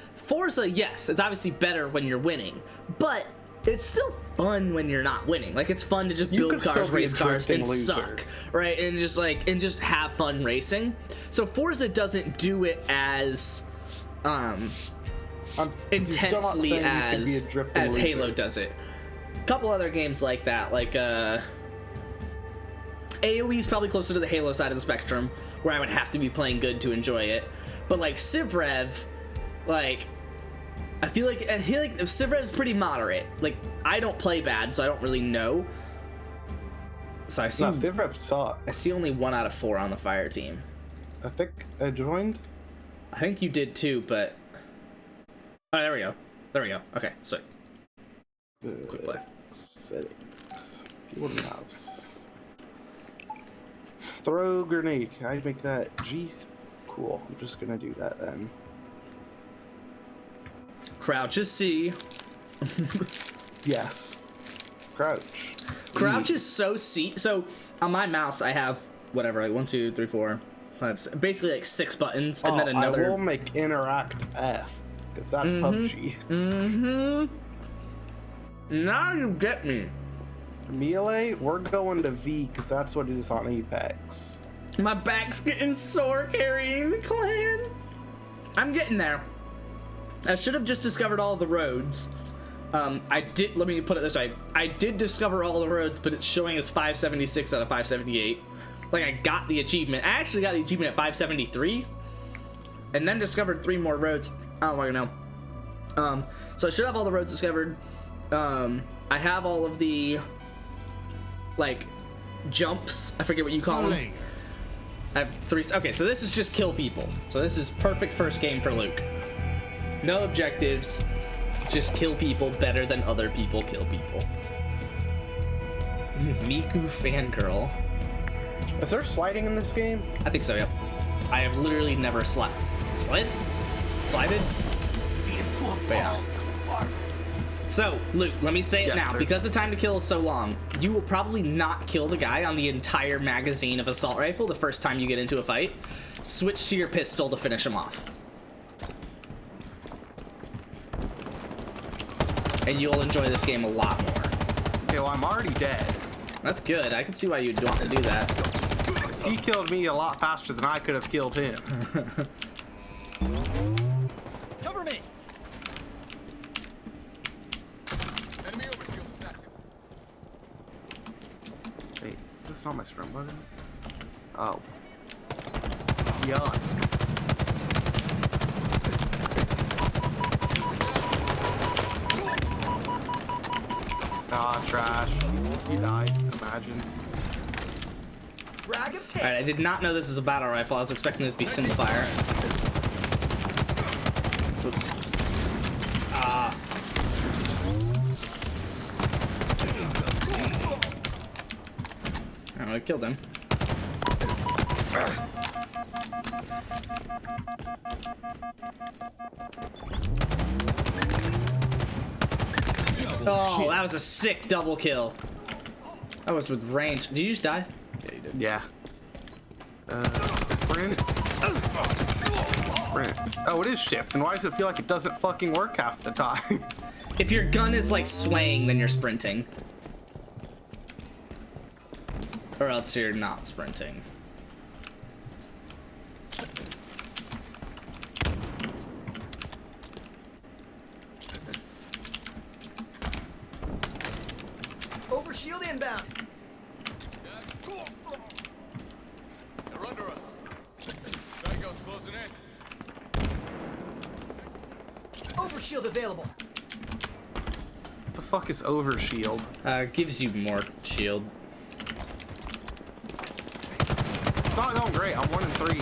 [SPEAKER 1] yes, it's obviously better when you're winning, but it's still fun when you're not winning. Like it's fun to just build cars, race cars, and suck, right? And just have fun racing. So Forza doesn't do it as intensely as Halo does it. A couple other games like that, like AoE is probably closer to the Halo side of the spectrum, where I would have to be playing good to enjoy it. But like Civ Rev, like I feel like Civ Rev is pretty moderate. Like I don't play bad, so I don't really know. So I see
[SPEAKER 3] Civ Rev sucks.
[SPEAKER 1] I see only 1 out of 4 on the fire team.
[SPEAKER 3] I think I joined.
[SPEAKER 1] I think you did too, but oh, there we go. Okay, sweet. Quick play.
[SPEAKER 3] Settings. Keyboard and mouse. Throw grenade. Can I make that G? Cool. I'm just gonna do that then.
[SPEAKER 1] Crouch is C.
[SPEAKER 3] Yes. Crouch. C.
[SPEAKER 1] Crouch is so C. So on my mouse, I have whatever, like 1, 2, 3, 4, 5, 6, basically like 6 buttons, and then another.
[SPEAKER 3] I will make interact F because that's PUBG.
[SPEAKER 1] Now you get me.
[SPEAKER 3] Melee, we're going to V because that's what it is on Apex.
[SPEAKER 1] My back's getting sore carrying the clan. I'm getting there. I should have just discovered all the roads. Let me put it this way. I did discover all the roads, but it's showing as 576 out of 578. Like I got the achievement. I actually got the achievement at 573. And then discovered 3 more roads. I don't fucking know. So I should have all the roads discovered. I have all of the like jumps. I forget what you call them. I have 3. Okay, so this is just kill people. So this is perfect first game for Luke. No objectives, just kill people better than other people kill people. Miku fangirl.
[SPEAKER 3] Is there sliding in this game?
[SPEAKER 1] I think so, yep. I have literally never slided? But yeah. So, Luke, let me say it now. Because the time to kill is so long, you will probably not kill the guy on the entire magazine of assault rifle the first time you get into a fight. Switch to your pistol to finish him off. And you'll enjoy this game a lot more.
[SPEAKER 3] Okay, well, I'm already dead.
[SPEAKER 1] That's good. I can see why you'd want to do that.
[SPEAKER 3] He killed me a lot faster than I could have killed him.
[SPEAKER 5] Cover me.
[SPEAKER 3] Wait, is this not my sprint button? Oh. Yuck. Ah, trash. He died, imagine.
[SPEAKER 1] Alright, I did not know this was a battle rifle. I was expecting it to be single fire. Oops. Ah. Oh, I killed him.
[SPEAKER 4] kill.
[SPEAKER 1] that was a sick double kill. That was with range. Did you just die? Yeah, you did.
[SPEAKER 3] Yeah. Sprint. Sprint. Oh, it is shift. And why does it feel like it doesn't fucking work half the time?
[SPEAKER 1] If your gun is like swaying, then you're sprinting. Or else you're not sprinting.
[SPEAKER 5] Over shield inbound.
[SPEAKER 6] They're under us. Tango's closing in.
[SPEAKER 5] Over shield available.
[SPEAKER 3] What the fuck is overshield?
[SPEAKER 1] Gives you more shield.
[SPEAKER 3] It's not going great. I'm 1 in 3.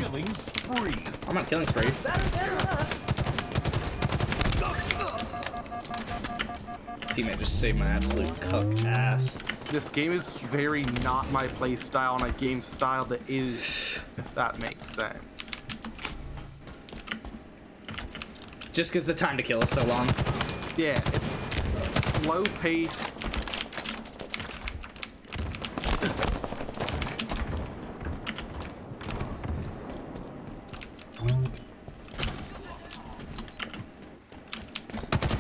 [SPEAKER 4] Killing spree.
[SPEAKER 1] I'm on killing spree.
[SPEAKER 5] Better than us.
[SPEAKER 1] Teammate just saved my absolute cuck ass.
[SPEAKER 3] This game is very not my play style, and a game style that is, if that makes sense.
[SPEAKER 1] Just because the time to kill is so long.
[SPEAKER 3] Yeah, it's slow paced.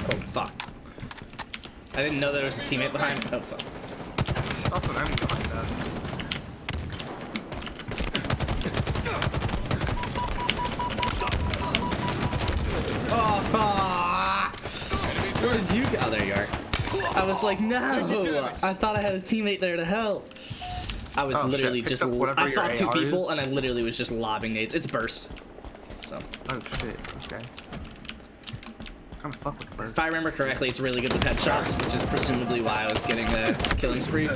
[SPEAKER 1] Oh, fuck. I didn't know there was a teammate behind. Oh, fuck.
[SPEAKER 3] That's an enemy behind us.
[SPEAKER 1] Where did you go? Oh, there you are. I was like, no. I thought I had a teammate there to help. I was literally
[SPEAKER 3] shit.
[SPEAKER 1] just.
[SPEAKER 3] Picked up whatever
[SPEAKER 1] I saw
[SPEAKER 3] your
[SPEAKER 1] two
[SPEAKER 3] AR
[SPEAKER 1] people
[SPEAKER 3] is.
[SPEAKER 1] and I literally was just lobbing nades. It's burst. So.
[SPEAKER 3] Oh shit, okay. Kind of fuck with birds.
[SPEAKER 1] If I remember correctly, it's really good with headshots, which is presumably why I was getting a killing spree.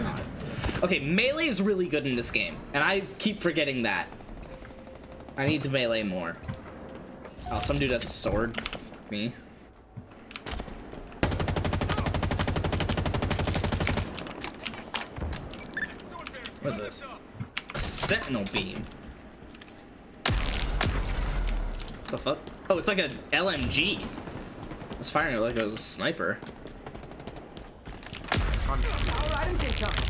[SPEAKER 1] Okay, melee is really good in this game, and I keep forgetting that. I need to melee more. Oh, some dude has a sword. Me. What is this? A sentinel beam. What the fuck? Oh, it's like a LMG. I was firing it like it was a sniper.
[SPEAKER 5] Power items incoming.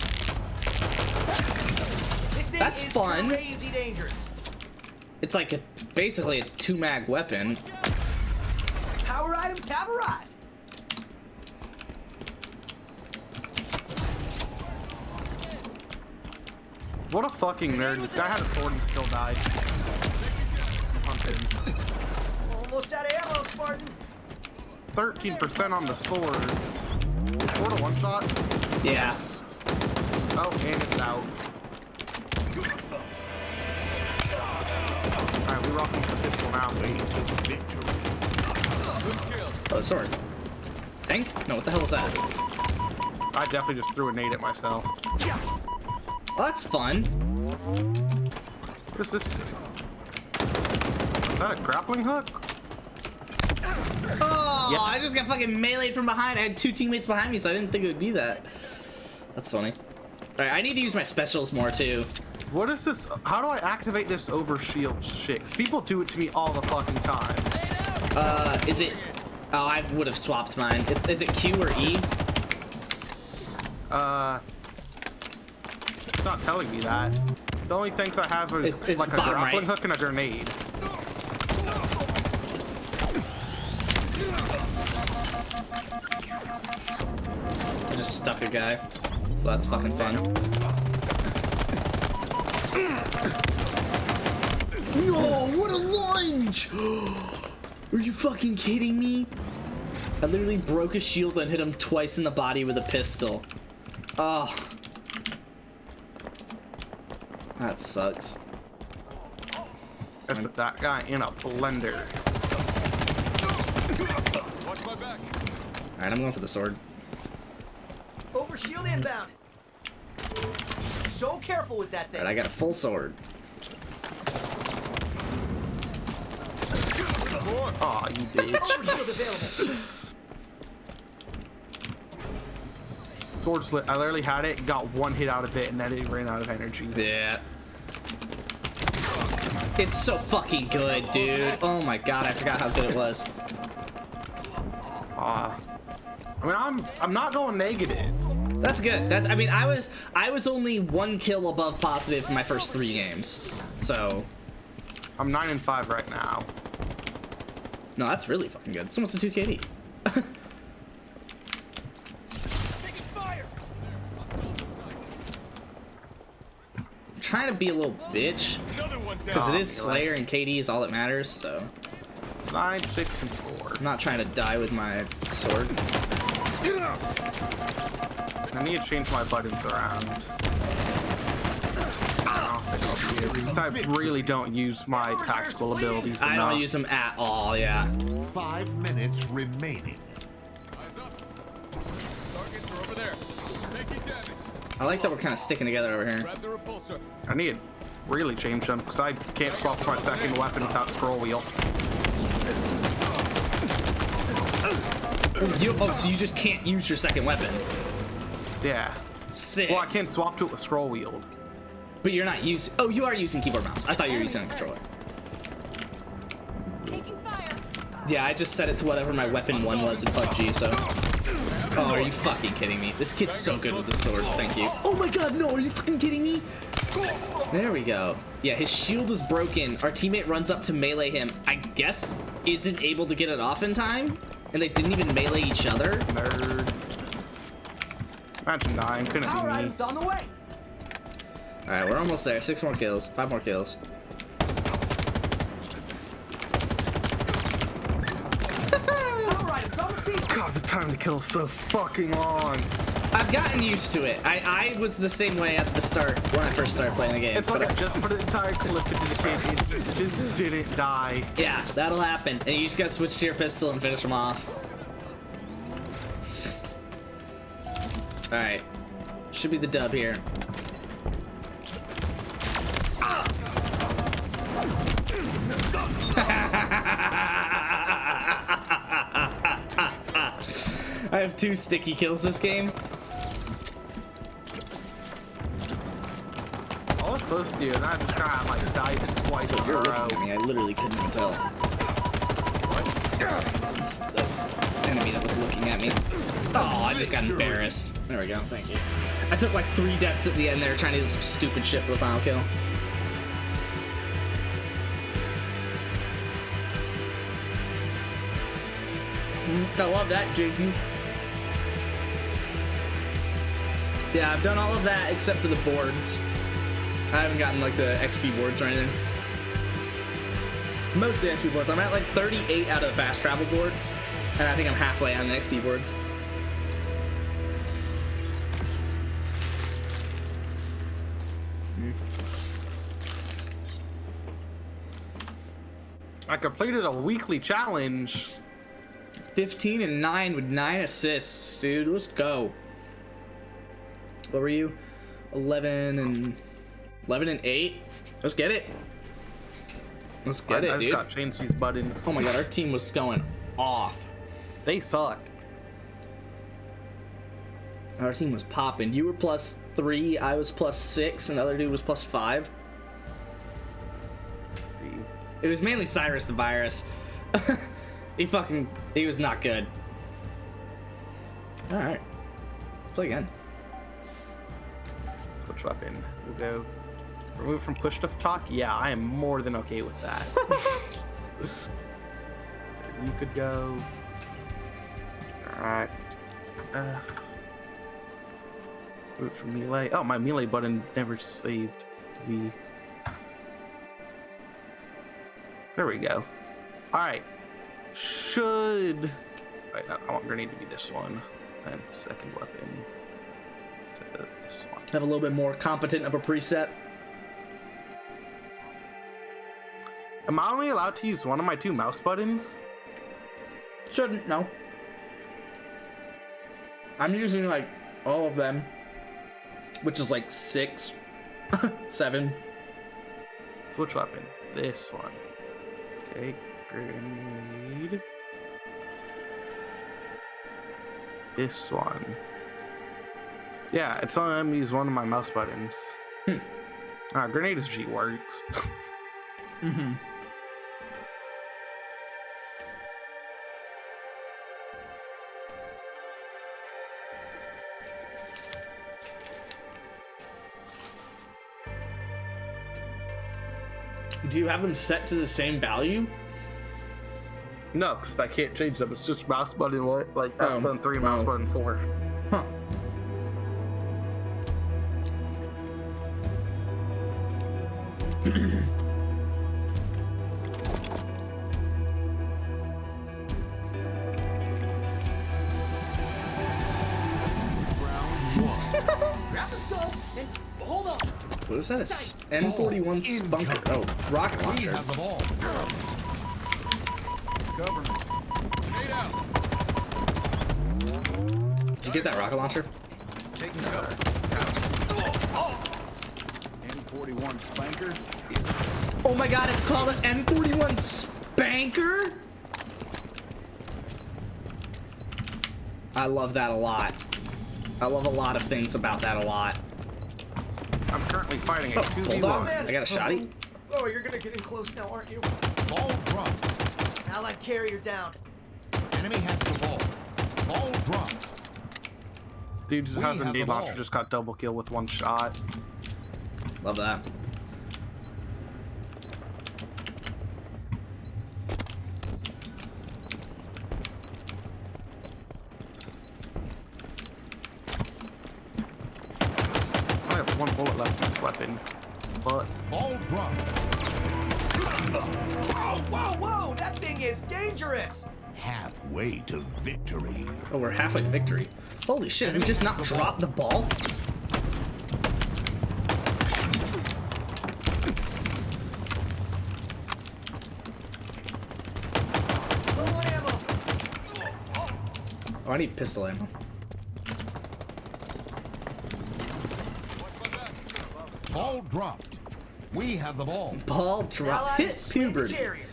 [SPEAKER 5] This thing
[SPEAKER 1] That's
[SPEAKER 5] is
[SPEAKER 1] fun.
[SPEAKER 5] crazy dangerous.
[SPEAKER 1] It's like basically a 2-mag weapon.
[SPEAKER 5] Power items have arrived.
[SPEAKER 3] What a fucking nerd. This guy had a sword and still died. Hunt him.
[SPEAKER 5] Almost out of ammo, Spartan.
[SPEAKER 3] 13% on the sword. Is sword a one shot?
[SPEAKER 1] Yeah.
[SPEAKER 3] Oh, and it's out. Alright, we rocking with the pistol now.
[SPEAKER 1] Oh, sword. Think? No, what the hell is that?
[SPEAKER 3] I definitely just threw a nade at myself.
[SPEAKER 1] Well, that's fun.
[SPEAKER 3] What is this? Is that a grappling hook?
[SPEAKER 1] Oh,
[SPEAKER 3] Yep.
[SPEAKER 1] I just got fucking meleeed from behind. I had two teammates behind me, so I didn't think it would be that. That's funny. Alright, I need to use my specials more, too.
[SPEAKER 3] What is this? How do I activate this overshield shit? 'Cause people do it to me all the fucking time.
[SPEAKER 1] Is it... Oh, I would have swapped mine. Is it Q or E?
[SPEAKER 3] It's not telling me that. The only things I have is
[SPEAKER 1] It's
[SPEAKER 3] like a
[SPEAKER 1] bottom
[SPEAKER 3] grappling
[SPEAKER 1] right.
[SPEAKER 3] hook and a grenade.
[SPEAKER 1] I just stuck a guy. So that's fucking fun. No, what a lunge! Are you fucking kidding me? I literally broke a shield and hit him twice in the body with a pistol. Oh. That sucks.
[SPEAKER 3] Just put that guy in a blender.
[SPEAKER 6] Watch my back.
[SPEAKER 1] Alright, I'm going for the sword.
[SPEAKER 5] Over shield inbound. So careful with that thing.
[SPEAKER 1] Alright, I got a full sword.
[SPEAKER 3] Aw, you bitch.
[SPEAKER 5] Over shield available.
[SPEAKER 3] Sword slit. I literally had it, got one hit out of it, and then it ran out of energy.
[SPEAKER 1] Yeah. It's so fucking good, dude. Oh my god, I forgot how good it was.
[SPEAKER 3] I mean, I'm not going negative.
[SPEAKER 1] That's good. I mean, I was only 1 kill above positive for my first 3 games. So
[SPEAKER 3] I'm 9-5 right now.
[SPEAKER 1] no, that's really fucking good. It's almost a 2 KD.
[SPEAKER 6] Taking fire.
[SPEAKER 1] I'm trying to be a little bitch
[SPEAKER 6] Another one down.
[SPEAKER 1] because it is Slayer and KD is all that matters. So
[SPEAKER 3] 9, 6, and 4.
[SPEAKER 1] I'm not trying to die with my sword.
[SPEAKER 3] I need to change my buttons around. I don't think I'll be able to, because I really don't use my tactical abilities enough.
[SPEAKER 1] I don't use them at all. Yeah.
[SPEAKER 4] 5 minutes remaining.
[SPEAKER 6] Eyes up. Targets are over there. Taking damage.
[SPEAKER 1] I like that we're kind of sticking together over here.
[SPEAKER 6] Grab the repulsor.
[SPEAKER 3] I need to really change them, because I can't swap to my second weapon without scroll wheel.
[SPEAKER 1] So you just can't use your second weapon.
[SPEAKER 3] Yeah.
[SPEAKER 1] Sick.
[SPEAKER 3] Well, I can't swap to it with scroll wheeled.
[SPEAKER 1] But you're not using. Oh, you are using keyboard mouse. I thought you were using a controller.
[SPEAKER 2] Taking fire.
[SPEAKER 1] Yeah, I just set it to whatever my weapon 1 was in PUBG. So. Oh, are you fucking kidding me? This kid's so good with the sword. Thank you. Oh my god, no! Are you fucking kidding me? There we go. Yeah, his shield was broken. Our teammate runs up to melee him. I guess isn't able to get it off in time, and they didn't even melee each other.
[SPEAKER 3] Nerd. Imagine dying. Couldn't
[SPEAKER 5] Power
[SPEAKER 3] be me.
[SPEAKER 5] items on the way.
[SPEAKER 1] All right, we're almost there. 6 more kills. 5 more kills.
[SPEAKER 5] Power items on the field.
[SPEAKER 3] God, the time to kill is so fucking long.
[SPEAKER 1] I've gotten used to it. I was the same way at the start when I first started playing the game.
[SPEAKER 3] It's like I just put the entire clip into the canteen. It just didn't die.
[SPEAKER 1] Yeah, that'll happen. And you just gotta switch to your pistol and finish them off. Alright. Should be the dub here. I have 2 sticky kills this game.
[SPEAKER 3] I was supposed to, and I just kind of like died twice in a
[SPEAKER 1] You're
[SPEAKER 3] row.
[SPEAKER 1] looking at me. I literally couldn't even tell. It's the enemy that was looking at me. Oh, I just got embarrassed. There we go. Thank you. I took like 3 deaths at the end there trying to do some stupid shit for the final kill. I love that, JP. Yeah, I've done all of that except for the boards. I haven't gotten like the XP boards or anything. Most of the XP boards. I'm at like 38 out of the fast travel boards, and I think I'm halfway on the XP boards.
[SPEAKER 3] I completed a weekly challenge.
[SPEAKER 1] 15 and 9 with 9 assists, dude. Let's go. What were you? 11 and 8. Let's get it. Let's get it,
[SPEAKER 3] I just
[SPEAKER 1] dude.
[SPEAKER 3] got to change these buttons.
[SPEAKER 1] Oh my god, our team was going off.
[SPEAKER 3] They suck.
[SPEAKER 1] Our team was popping. You were +3, I was +6, and the other dude was +5.
[SPEAKER 3] Let's see.
[SPEAKER 1] It was mainly Cyrus the Virus. He was not good. Alright. Play again.
[SPEAKER 3] Switch weapon. We'll go. Remove from push to talk? Yeah, I am more than okay with that. You could go. Alright. Move from melee. Oh, my melee button never saved. V. There we go. Alright. Should. Wait, no, I want grenade to be this one. And second weapon to this one.
[SPEAKER 1] Have a little bit more competent of a preset.
[SPEAKER 3] Am I only allowed to use one of my 2 mouse buttons?
[SPEAKER 1] Shouldn't, no. I'm using like all of them, which is like 6, 7.
[SPEAKER 3] Switch weapon. This one. Okay, grenade. This one. Yeah, it's only let me use one of my mouse buttons. Grenade is G works.
[SPEAKER 1] Mm-hmm. Do you have them set to the same value?
[SPEAKER 3] No, because I can't change them. It's just mouse button what? Like mouse button 3, mouse button 4.
[SPEAKER 1] Huh.
[SPEAKER 5] Grab the scope and hold up.
[SPEAKER 1] What is that? A M41 spunker? Oh, rocket
[SPEAKER 4] We
[SPEAKER 1] launcher.
[SPEAKER 4] have the ball.
[SPEAKER 6] Government. Grenade out.
[SPEAKER 1] Did you get that rocket launcher?
[SPEAKER 6] Taking cover. M41 Spanker.
[SPEAKER 1] Oh my god, it's called an M41 Spanker? I love that a lot. I love a lot of things about that a lot.
[SPEAKER 3] I'm currently fighting a
[SPEAKER 1] Hold on,
[SPEAKER 3] 2v1.
[SPEAKER 1] I got a shotty.
[SPEAKER 5] Oh, you're gonna get in close now, aren't you?
[SPEAKER 4] Ball dropped.
[SPEAKER 5] Allied carrier down.
[SPEAKER 4] Enemy has the ball. Ball dropped.
[SPEAKER 3] Dude just
[SPEAKER 4] We
[SPEAKER 3] has a
[SPEAKER 4] have the
[SPEAKER 3] nade launcher,
[SPEAKER 4] ball.
[SPEAKER 3] just got double kill with 1 shot.
[SPEAKER 1] Love that.
[SPEAKER 3] I have 1 bullet left in this weapon. But
[SPEAKER 4] Ball dropped.
[SPEAKER 5] Whoa, whoa, whoa! That thing is dangerous!
[SPEAKER 4] Halfway to victory.
[SPEAKER 1] Oh, we're halfway to victory. Holy shit, we just not dropped the ball?
[SPEAKER 5] Low on ammo.
[SPEAKER 1] Oh, I need pistol ammo.
[SPEAKER 4] Ball dropped. We have the ball.
[SPEAKER 1] Ball drop.
[SPEAKER 5] Allied
[SPEAKER 1] Hit
[SPEAKER 5] has slain the
[SPEAKER 1] puberty.
[SPEAKER 5] carrier.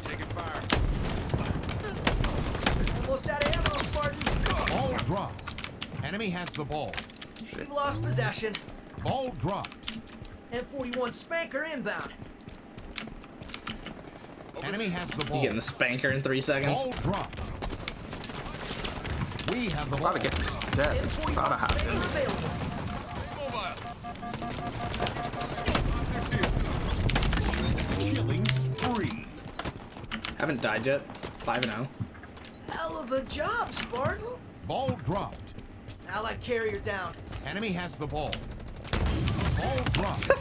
[SPEAKER 6] Taking fire.
[SPEAKER 5] Almost out of ammo, Spartan.
[SPEAKER 4] Ball dropped. Enemy has the ball.
[SPEAKER 5] We've lost possession.
[SPEAKER 4] Ball dropped.
[SPEAKER 5] M41 Spanker inbound.
[SPEAKER 4] Enemy has the
[SPEAKER 1] You
[SPEAKER 4] ball.
[SPEAKER 1] getting the spanker in 3 seconds?
[SPEAKER 4] Ball dropped. We have the
[SPEAKER 3] I'm
[SPEAKER 4] ball.
[SPEAKER 3] about to get this dead. It's
[SPEAKER 5] M41
[SPEAKER 3] not a
[SPEAKER 5] Spanker
[SPEAKER 3] happen.
[SPEAKER 5] available.
[SPEAKER 6] Mobile.
[SPEAKER 4] Killing spree.
[SPEAKER 1] Haven't died yet. 5-0.
[SPEAKER 5] Hell of a job, Spartan.
[SPEAKER 4] Ball dropped.
[SPEAKER 5] Allied carrier down.
[SPEAKER 4] Enemy has the ball. Ball dropped.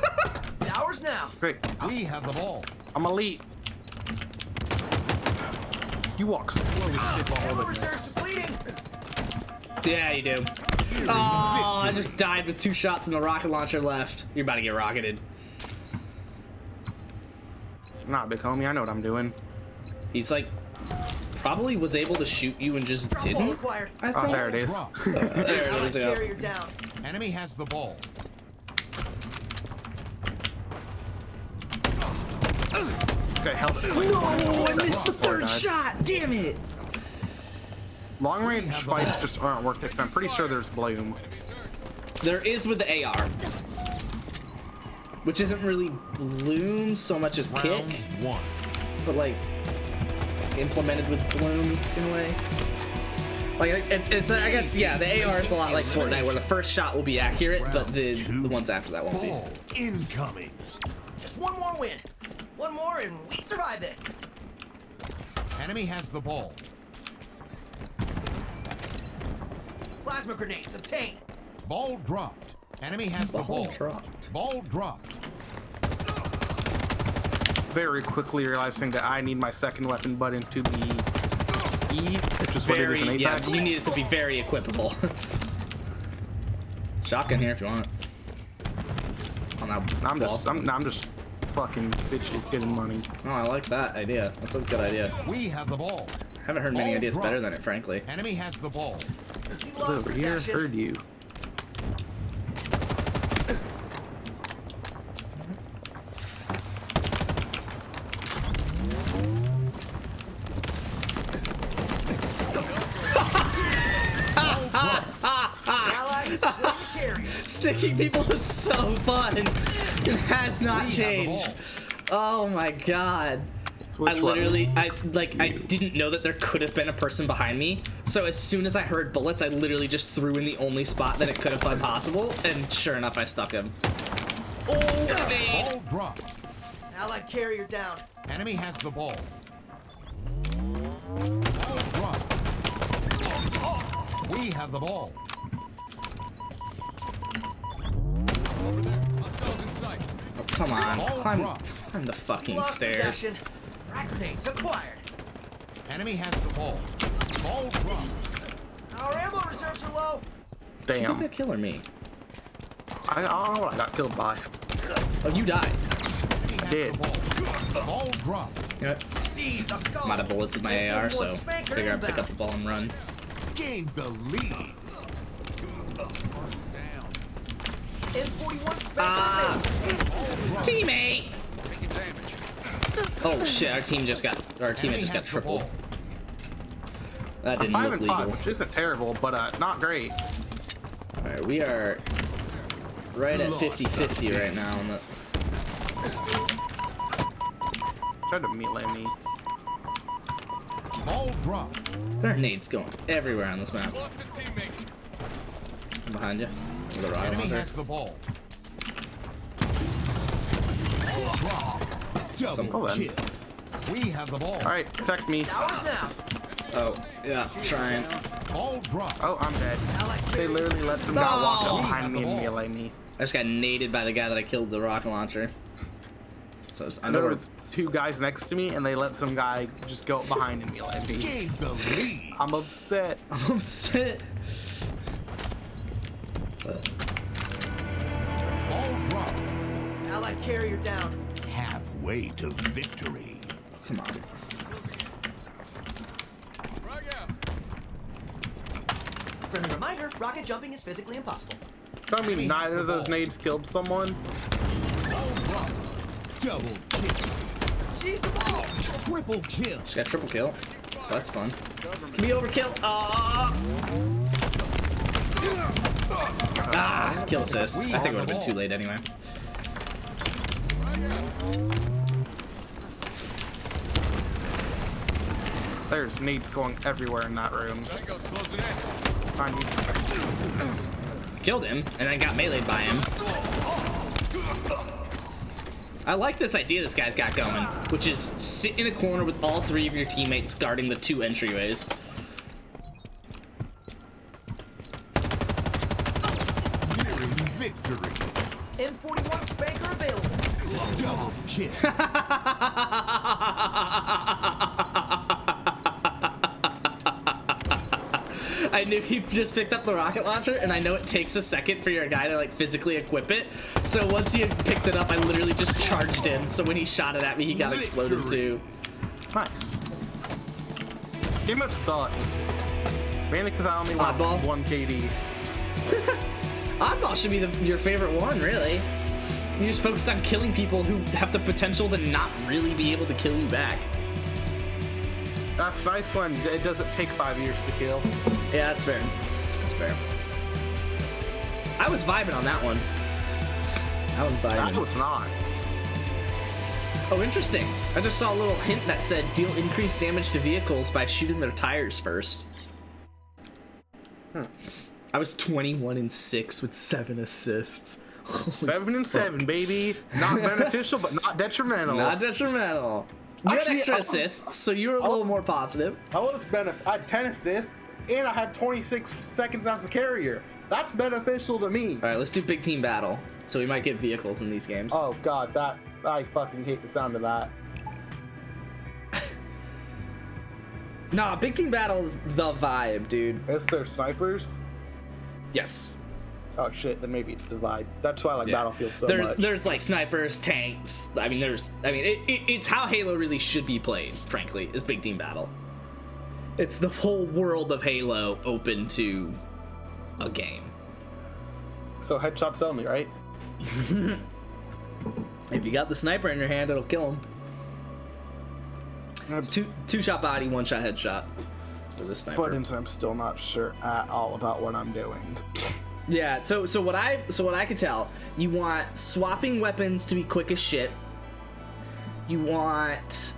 [SPEAKER 5] It's ours now.
[SPEAKER 3] Great.
[SPEAKER 4] We have the ball.
[SPEAKER 3] I'm elite. You walk slow as shit while
[SPEAKER 5] Ammo
[SPEAKER 3] holding
[SPEAKER 5] reserves
[SPEAKER 3] this.
[SPEAKER 5] depleting.
[SPEAKER 1] Yeah, you do. Oh, I just died with 2 shots and the rocket launcher left. You're about to get rocketed.
[SPEAKER 3] Nah, big homie, I know what I'm doing.
[SPEAKER 1] He's like, probably was able to shoot you and just
[SPEAKER 5] Drop ball
[SPEAKER 1] didn't.
[SPEAKER 5] acquired.
[SPEAKER 1] I
[SPEAKER 3] Oh,
[SPEAKER 1] think.
[SPEAKER 3] there it is.
[SPEAKER 4] Dropped.
[SPEAKER 1] There it
[SPEAKER 5] Allied
[SPEAKER 1] is. Yeah.
[SPEAKER 5] carrier down.
[SPEAKER 4] Enemy has the ball.
[SPEAKER 3] Okay, held it. Like,
[SPEAKER 1] No, I missed the
[SPEAKER 3] before I
[SPEAKER 1] 3rd
[SPEAKER 3] died.
[SPEAKER 1] shot. Damn it.
[SPEAKER 3] Long range fights just aren't worth it, because I'm pretty sure there's bloom.
[SPEAKER 1] There is with the AR, which isn't really bloom so much as kick,
[SPEAKER 4] Round one.
[SPEAKER 1] but like implemented with bloom in a way. Like it's I guess yeah, the AR is a lot like Fortnite, where the first shot will be accurate, but the ones after that won't be.
[SPEAKER 4] Ball incoming.
[SPEAKER 5] Just one more win. One more and we survive this.
[SPEAKER 4] Enemy has the ball.
[SPEAKER 5] Plasma grenades obtained.
[SPEAKER 4] Ball dropped. Enemy has the
[SPEAKER 1] Ball
[SPEAKER 4] ball.
[SPEAKER 1] dropped.
[SPEAKER 4] Ball dropped.
[SPEAKER 3] Very quickly realizing that I need my second weapon button to be E, which is what it is in
[SPEAKER 1] Yeah,
[SPEAKER 3] Apex.
[SPEAKER 1] you need it to be very equipable. Shotgun here if you want. On that wall.
[SPEAKER 3] I'm just fucking bitches getting money.
[SPEAKER 1] Oh, I like that idea. That's a good idea.
[SPEAKER 4] We have the ball.
[SPEAKER 1] Haven't heard many
[SPEAKER 4] Ball
[SPEAKER 1] ideas
[SPEAKER 4] dropped.
[SPEAKER 1] better than it, frankly.
[SPEAKER 4] Enemy has the ball.
[SPEAKER 5] We've
[SPEAKER 3] It's
[SPEAKER 5] lost
[SPEAKER 3] over here,
[SPEAKER 5] possession.
[SPEAKER 3] heard you.
[SPEAKER 5] Allied slain the carrier.
[SPEAKER 1] Sticking people is so fun. It has not
[SPEAKER 4] We have the
[SPEAKER 1] changed. Oh my god. I didn't know that there could have been a person behind me. So as soon as I heard bullets, I literally just threw in the only spot that it could have been possible, and sure enough, I stuck him. Oh,
[SPEAKER 4] Ball drop.
[SPEAKER 5] Allied carrier down.
[SPEAKER 4] Enemy has the ball. Ball drop. We have the ball.
[SPEAKER 6] Over there. Hostiles in sight.
[SPEAKER 1] Oh, come on.
[SPEAKER 4] Ball
[SPEAKER 1] Climb
[SPEAKER 4] drop.
[SPEAKER 1] the fucking
[SPEAKER 5] Lost
[SPEAKER 1] stairs.
[SPEAKER 5] possession. Frag grenades acquired.
[SPEAKER 4] Enemy has the ball. Ball drop.
[SPEAKER 5] Our ammo reserves are low.
[SPEAKER 1] Did
[SPEAKER 3] Damn.
[SPEAKER 1] that kill or me?
[SPEAKER 3] I don't know what I got killed by.
[SPEAKER 1] Oh, you died.
[SPEAKER 4] Enemy has
[SPEAKER 3] Did.
[SPEAKER 4] the ball. Ball drop.
[SPEAKER 1] You know what?
[SPEAKER 5] Seize the skull.
[SPEAKER 1] I'm out of bullets with my AR, so
[SPEAKER 5] Spanker
[SPEAKER 1] figure I'd pick up
[SPEAKER 5] inbound.
[SPEAKER 1] the ball and run.
[SPEAKER 4] Gained the lead.
[SPEAKER 5] M41 Spanker
[SPEAKER 1] Ah.
[SPEAKER 5] available.
[SPEAKER 1] Teammate!
[SPEAKER 6] Taking damage.
[SPEAKER 1] Oh shit, our teammate just got
[SPEAKER 4] Enemy
[SPEAKER 1] triple.
[SPEAKER 4] has the ball.
[SPEAKER 1] That
[SPEAKER 3] I'm
[SPEAKER 1] didn't
[SPEAKER 3] 5
[SPEAKER 1] look
[SPEAKER 3] and 5,
[SPEAKER 1] legal.
[SPEAKER 3] which isn't terrible, but not great.
[SPEAKER 1] Alright, we are right at 50-50 right now on the
[SPEAKER 3] Tried to melee me.
[SPEAKER 4] Ball drop.
[SPEAKER 1] there are nades going everywhere on this map.
[SPEAKER 6] Lost a teammate.
[SPEAKER 1] I'm behind you. With a rocket
[SPEAKER 4] Enemy
[SPEAKER 1] launcher.
[SPEAKER 4] has the ball. Ball drop. Double
[SPEAKER 3] Well then.
[SPEAKER 4] kill. We have the ball.
[SPEAKER 3] All right, protect me.
[SPEAKER 5] Ours now.
[SPEAKER 1] Oh, yeah, trying.
[SPEAKER 4] Ball drop.
[SPEAKER 3] Oh, I'm dead.
[SPEAKER 5] Allied
[SPEAKER 3] They
[SPEAKER 5] carrier.
[SPEAKER 3] literally let some guy walk
[SPEAKER 1] No.
[SPEAKER 3] up behind me and
[SPEAKER 4] We have the
[SPEAKER 3] melee me.
[SPEAKER 1] I just got naded by the guy that I killed with the rocket launcher. So I know
[SPEAKER 3] There
[SPEAKER 1] we're-
[SPEAKER 3] was 2 guys next to me, and they let some guy just go up behind and melee me.
[SPEAKER 4] Gained the lead.
[SPEAKER 3] I'm upset.
[SPEAKER 1] I'm upset.
[SPEAKER 4] Ball drop.
[SPEAKER 5] Allied carrier down.
[SPEAKER 4] Halfway to victory.
[SPEAKER 1] Come on.
[SPEAKER 6] Frag out.
[SPEAKER 5] Friendly reminder, rocket jumping is physically impossible.
[SPEAKER 3] I mean, neither of those nades killed someone.
[SPEAKER 4] Ball drop. Double kill.
[SPEAKER 5] Seize the ball.
[SPEAKER 4] Triple kill.
[SPEAKER 1] She got triple kill. So that's fun. Can be overkill. Ah, kill assist. I think it would have been too late anyway.
[SPEAKER 3] There's nades going everywhere in that room.
[SPEAKER 6] Tango's closing in.
[SPEAKER 3] Behind you.
[SPEAKER 1] Killed him, and then got meleeed by him. I like this idea this guy's got going, which is sit in a corner with all 3 of your teammates guarding the 2 entryways.
[SPEAKER 4] Nearing victory.
[SPEAKER 5] M41 Spanker available.
[SPEAKER 4] Double kill.
[SPEAKER 1] I knew he just picked up the rocket launcher, and I know it takes a second for your guy to like physically equip it. So once he had picked it up, I literally just charged him. So when he shot it at me, he got exploded too.
[SPEAKER 3] Nice. This game mode sucks. Mainly because I only want
[SPEAKER 1] Oddball?
[SPEAKER 3] 1 KD.
[SPEAKER 1] Oddball should be your favorite one, really. You just focus on killing people who have the potential to not really be able to kill you back.
[SPEAKER 3] That's nice when it doesn't take 5 years to kill.
[SPEAKER 1] Yeah, that's fair. That's fair. I was vibing on that one. I was
[SPEAKER 3] That
[SPEAKER 1] vibing.
[SPEAKER 3] was not.
[SPEAKER 1] Oh, interesting. I just saw a little hint that said deal increased damage to vehicles by shooting their tires first. I was 21-6 with 7 assists.
[SPEAKER 3] 7 and 7, baby. Not beneficial, but not detrimental.
[SPEAKER 1] Not detrimental. You had
[SPEAKER 3] Actually,
[SPEAKER 1] extra
[SPEAKER 3] I was-
[SPEAKER 1] assists, so you were a
[SPEAKER 3] I
[SPEAKER 1] little
[SPEAKER 3] was-
[SPEAKER 1] more positive.
[SPEAKER 3] I had 10 assists, and I had 26 seconds as a carrier. That's beneficial to me.
[SPEAKER 1] All right, let's do big team battle. So we might get vehicles in these games.
[SPEAKER 3] Oh god, I fucking hate the sound of that.
[SPEAKER 1] Nah, big team battle is the vibe, dude.
[SPEAKER 3] Is there snipers?
[SPEAKER 1] Yes.
[SPEAKER 3] Oh shit, then maybe it's Divide. That's why I like
[SPEAKER 1] Yeah.
[SPEAKER 3] Battlefield so
[SPEAKER 1] there's
[SPEAKER 3] much.
[SPEAKER 1] There's like snipers, tanks. It's how Halo really should be played, frankly, is big team battle. It's the whole world of Halo open to a game.
[SPEAKER 3] So headshots only, right?
[SPEAKER 1] If you got the sniper in your hand, it'll kill him. It's two shot body, 1 shot headshot for the sniper.
[SPEAKER 3] Buttons, I'm still not sure at all about what I'm doing.
[SPEAKER 1] Yeah, so what I could tell, you want swapping weapons to be quick as shit. You want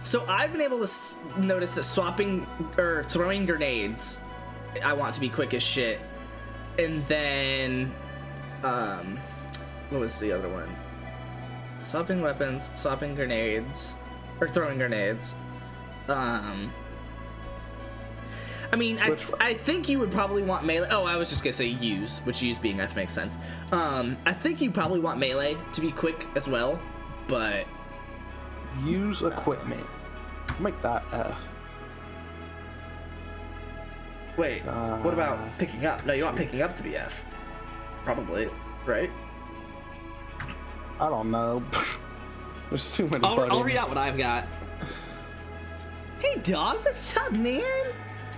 [SPEAKER 1] So I've been able to notice that swapping or throwing grenades, I want to be quick as shit. And then, what was the other one? Swapping weapons, swapping grenades, or throwing grenades. I mean, I think you would probably want melee. Oh, I was just gonna say use, which use being F makes sense. I think you probably want melee to be quick as well, but
[SPEAKER 3] use equipment. Make that F.
[SPEAKER 1] Wait, what about picking up? No, you want picking up to be F. Probably, right?
[SPEAKER 3] I don't know. There's too many buttons.
[SPEAKER 1] I'll read out what I've got. Hey, dog, what's up, man?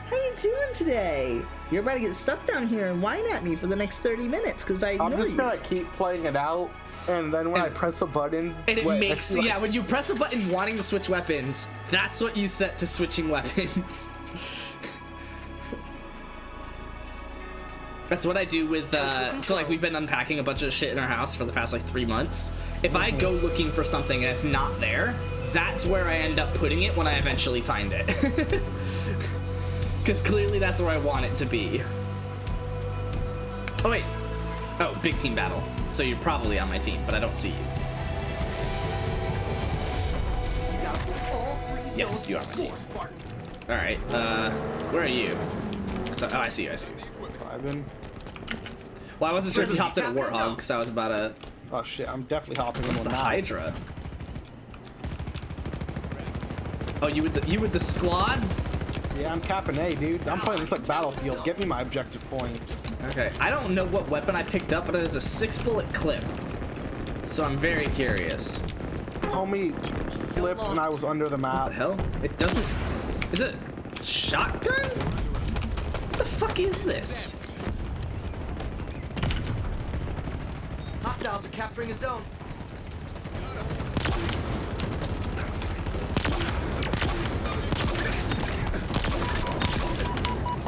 [SPEAKER 1] How you doing today? You're about to get stuck down here and whine at me for the next 30 minutes because I'm just
[SPEAKER 3] gonna keep playing it out, and then when I press a button,
[SPEAKER 1] and it makes when you press a button wanting to switch weapons, that's what you set to switching weapons. That's what I do with so like we've been unpacking a bunch of shit in our house for the past like 3 months. If I go looking for something and it's not there, that's where I end up putting it when I eventually find it. Because clearly that's where I want it to be. Oh, wait. Oh, big team battle. So you're probably on my team, but I don't see you. Yes, you are my team. Alright, where are you? Oh, I see you, Well, I wasn't sure if you hopped in a Warthog, because I was about to...
[SPEAKER 3] Oh shit, I'm definitely hopping in
[SPEAKER 1] What's
[SPEAKER 3] one
[SPEAKER 1] the
[SPEAKER 3] now.
[SPEAKER 1] Hydra? Oh, you with the squad?
[SPEAKER 3] Yeah, I'm capping A, dude. I'm playing this like Battlefield. Give me my objective points.
[SPEAKER 1] Okay, I don't know what weapon I picked up, but it is a 6-bullet clip. So I'm very curious.
[SPEAKER 3] Homie flipped and I was under the map.
[SPEAKER 1] What the hell? It doesn't... Is it a shotgun? What the fuck is this?
[SPEAKER 5] Hostiles are capturing a zone.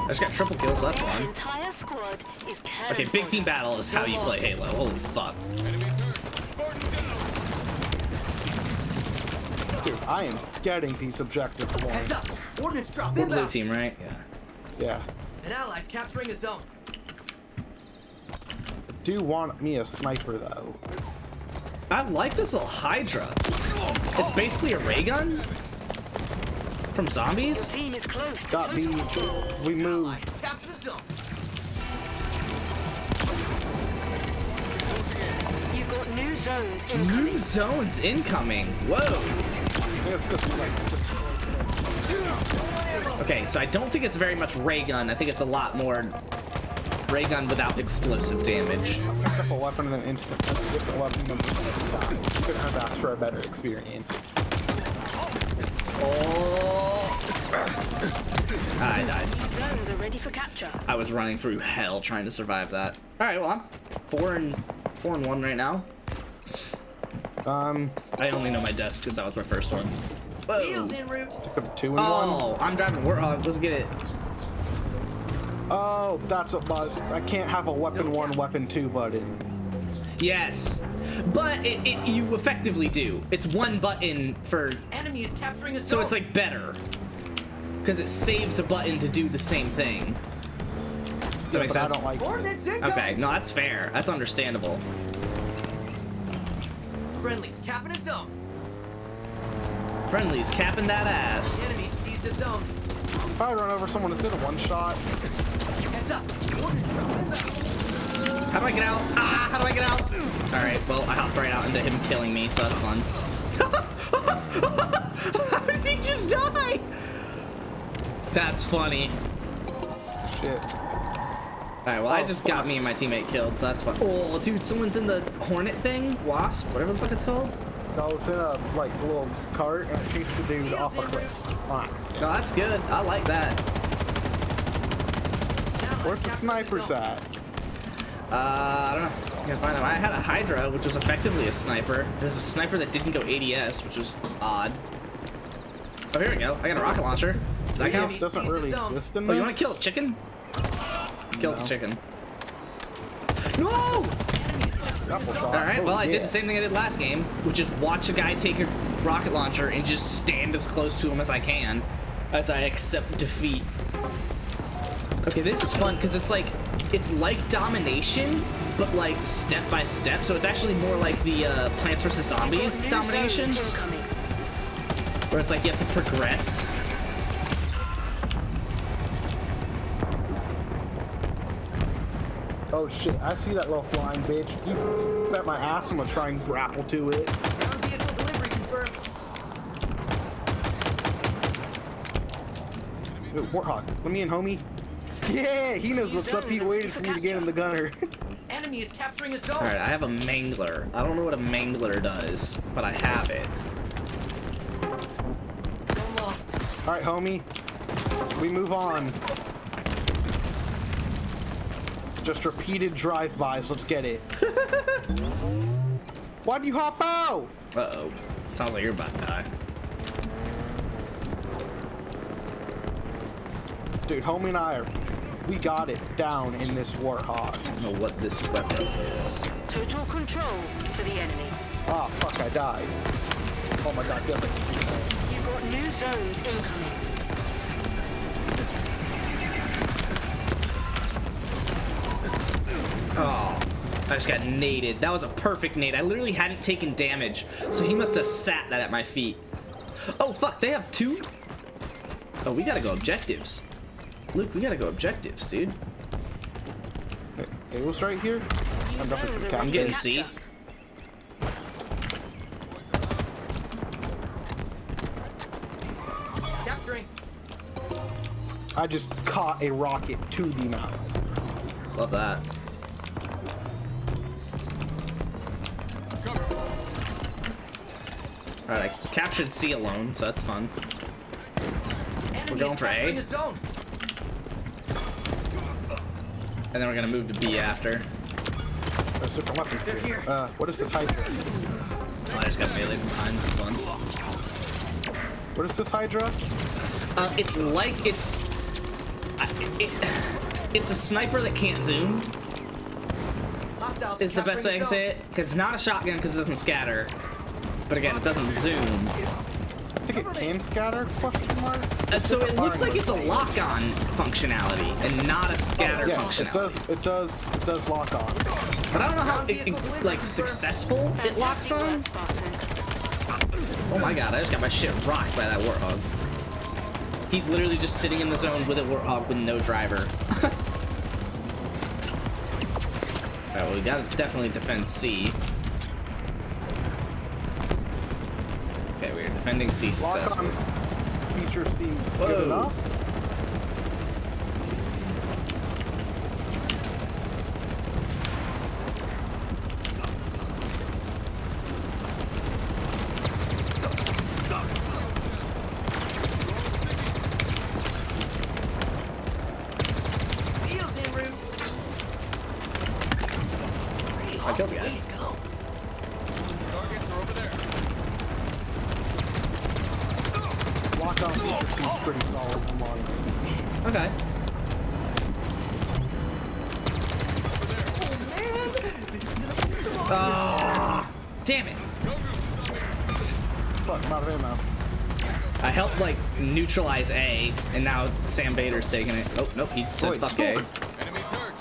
[SPEAKER 1] I just got triple kills, so that's fun.
[SPEAKER 7] Entire squad is
[SPEAKER 1] Okay, big team battle is how you play Halo. Holy fuck.
[SPEAKER 3] Dude, I am getting these objective
[SPEAKER 5] Heads
[SPEAKER 3] points.
[SPEAKER 5] up! Ordnance drop
[SPEAKER 1] We're
[SPEAKER 5] inbound.
[SPEAKER 1] blue team, right? Yeah.
[SPEAKER 3] Yeah.
[SPEAKER 5] An ally's capturing a zone.
[SPEAKER 3] I do want me a sniper though.
[SPEAKER 1] I like this little Hydra. It's basically a ray gun from zombies.
[SPEAKER 7] Team is close.
[SPEAKER 3] Got B. We move.
[SPEAKER 5] Allies capture the zone.
[SPEAKER 7] You got new zones incoming.
[SPEAKER 1] New zones incoming. Whoa.
[SPEAKER 3] Yeah, it's just like,
[SPEAKER 1] Okay, so I don't think it's very much ray gun. I think it's a lot more ray gun without explosive damage.
[SPEAKER 3] pick up a weapon and then instant. That's a different weapon than you could have asked for a better experience.
[SPEAKER 1] Oh. I died.
[SPEAKER 7] Zones are ready for capture.
[SPEAKER 1] I was running through hell trying to survive that. All right, well I'm 4 and 1 right now. I only know my deaths because that was my first one.
[SPEAKER 5] Wheels en route.
[SPEAKER 3] Pick up 2 and 1.
[SPEAKER 1] Oh, I'm driving Warthog. Let's get it.
[SPEAKER 3] Oh, that's a buzz. I can't have a weapon 1, weapon 2 button.
[SPEAKER 1] Yes, but you effectively do. It's one button for,
[SPEAKER 5] Enemy is capturing a zone.
[SPEAKER 1] so it's like better because it saves a button to do the same thing. Does that make
[SPEAKER 3] But
[SPEAKER 1] sense?
[SPEAKER 3] I don't like it.
[SPEAKER 5] Ordnance incoming.
[SPEAKER 1] Okay, no, that's fair. That's understandable.
[SPEAKER 5] Friendlies capping a zone.
[SPEAKER 1] Friendly's capping that ass.
[SPEAKER 5] Enemy sees the zone.
[SPEAKER 3] If I run over someone instead of one shot,
[SPEAKER 5] Heads up! Ordnance drop inbound.
[SPEAKER 1] How do I get out? Ah, how do I get out? All right, well, I hopped right out into him killing me, so that's fun. How did he just die? That's funny.
[SPEAKER 3] shit.
[SPEAKER 1] All right, well, I just got me and my teammate killed, so that's fun. Oh, dude, someone's in the Hornet thing, Wasp, whatever the fuck it's called.
[SPEAKER 3] I was in a like little cart and it chased a dude off a cliff on accident.
[SPEAKER 1] No, that's good. I like that.
[SPEAKER 3] Where's the snipers at?
[SPEAKER 1] I don't know. I can't find them. I had a Hydra, which was effectively a sniper. It was a sniper that didn't go ADS, which was odd. Oh, here we go. I got a rocket launcher. Does that count?
[SPEAKER 3] This doesn't really exist in
[SPEAKER 1] Oh,
[SPEAKER 3] this.
[SPEAKER 1] you want to kill a chicken? Kill the chicken. No!
[SPEAKER 3] Grapple shot.
[SPEAKER 1] All right,
[SPEAKER 3] Oh,
[SPEAKER 1] well, I
[SPEAKER 3] yeah.
[SPEAKER 1] did the same thing I did last game, which is watch a guy take a rocket launcher and just stand as close to him as I can as I accept defeat. Okay, this is fun because it's like domination, but like step by step. So it's actually more like the Plants vs. Zombies domination, where it's like you have to progress.
[SPEAKER 3] Oh shit, I see that little flying bitch. You bet my ass I'm gonna try and grapple to it.
[SPEAKER 5] Ground vehicle delivery confirmed.
[SPEAKER 3] Warthog, let me in, homie. Yeah, he knows what's up. He waited for me to get in the gunner.
[SPEAKER 5] Enemy is capturing a zone.
[SPEAKER 1] All right, I have a mangler. I don't know what a mangler does, but I have it.
[SPEAKER 5] Zone lost.
[SPEAKER 3] All right, homie. We move on. Just repeated drive-bys. Let's get it. Why'd you hop out?
[SPEAKER 1] Uh-oh. Sounds like you're about to die.
[SPEAKER 3] Dude, homie and I we got it down in this Warthog.
[SPEAKER 1] I don't know what this weapon is.
[SPEAKER 7] Total control for the enemy.
[SPEAKER 3] Oh, fuck, I died. Oh my god, good.
[SPEAKER 7] You've got new zones incoming.
[SPEAKER 1] Oh, I just got naded. That was a perfect nade. I literally hadn't taken damage, so he must have sat that at my feet. Oh, fuck, they have two? Oh, we gotta go objectives. Luke, we gotta go objectives, dude.
[SPEAKER 3] It was right here?
[SPEAKER 1] I'm getting C.
[SPEAKER 5] Capturing.
[SPEAKER 3] I just caught a rocket to the mouth.
[SPEAKER 1] Love that. Alright, I captured C alone, so that's fun.
[SPEAKER 5] Enemy
[SPEAKER 1] We're going
[SPEAKER 5] is
[SPEAKER 1] for A.
[SPEAKER 5] capturing a zone.
[SPEAKER 1] And then we're gonna move to B after.
[SPEAKER 3] There's different weapons
[SPEAKER 5] They're
[SPEAKER 3] here.
[SPEAKER 5] here.
[SPEAKER 3] What is this Hydra?
[SPEAKER 1] Oh, I just got melee from behind. That's fun.
[SPEAKER 3] What is this Hydra?
[SPEAKER 1] It's like it's a sniper that can't zoom.
[SPEAKER 5] Hostiles
[SPEAKER 1] Is the best way I
[SPEAKER 5] capturing
[SPEAKER 1] can
[SPEAKER 5] a
[SPEAKER 1] say
[SPEAKER 5] zone.
[SPEAKER 1] it, because it's not a shotgun because it doesn't scatter. But again, it doesn't zoom.
[SPEAKER 3] I think it can scatter, question mark?
[SPEAKER 1] So it looks like it's a lock-on functionality and not a scatter
[SPEAKER 3] Yeah,
[SPEAKER 1] functionality.
[SPEAKER 3] it does lock on.
[SPEAKER 1] But I don't know how like successful it locks on. Oh my god, I just got my shit rocked by that Warthog. He's literally just sitting in the zone with a Warthog with no driver. Alright, well, we gotta definitely defend C. Okay, we're defending C
[SPEAKER 3] Lock
[SPEAKER 1] successfully.
[SPEAKER 3] on feature seems
[SPEAKER 1] Whoa.
[SPEAKER 3] good enough.
[SPEAKER 5] Wheels en route.
[SPEAKER 1] I killed the guy.
[SPEAKER 5] Way to go.
[SPEAKER 6] Targets are over there.
[SPEAKER 3] Lock on feature seems pretty solid from long range.
[SPEAKER 1] Okay. Oh, damn it.
[SPEAKER 3] Fuck, I'm out of ammo.
[SPEAKER 1] I helped like neutralize A, and now Sam Bader's taking it. Oh, nope, he said
[SPEAKER 3] Wait,
[SPEAKER 1] fuck A.
[SPEAKER 3] sword.
[SPEAKER 6] Enemies hurt.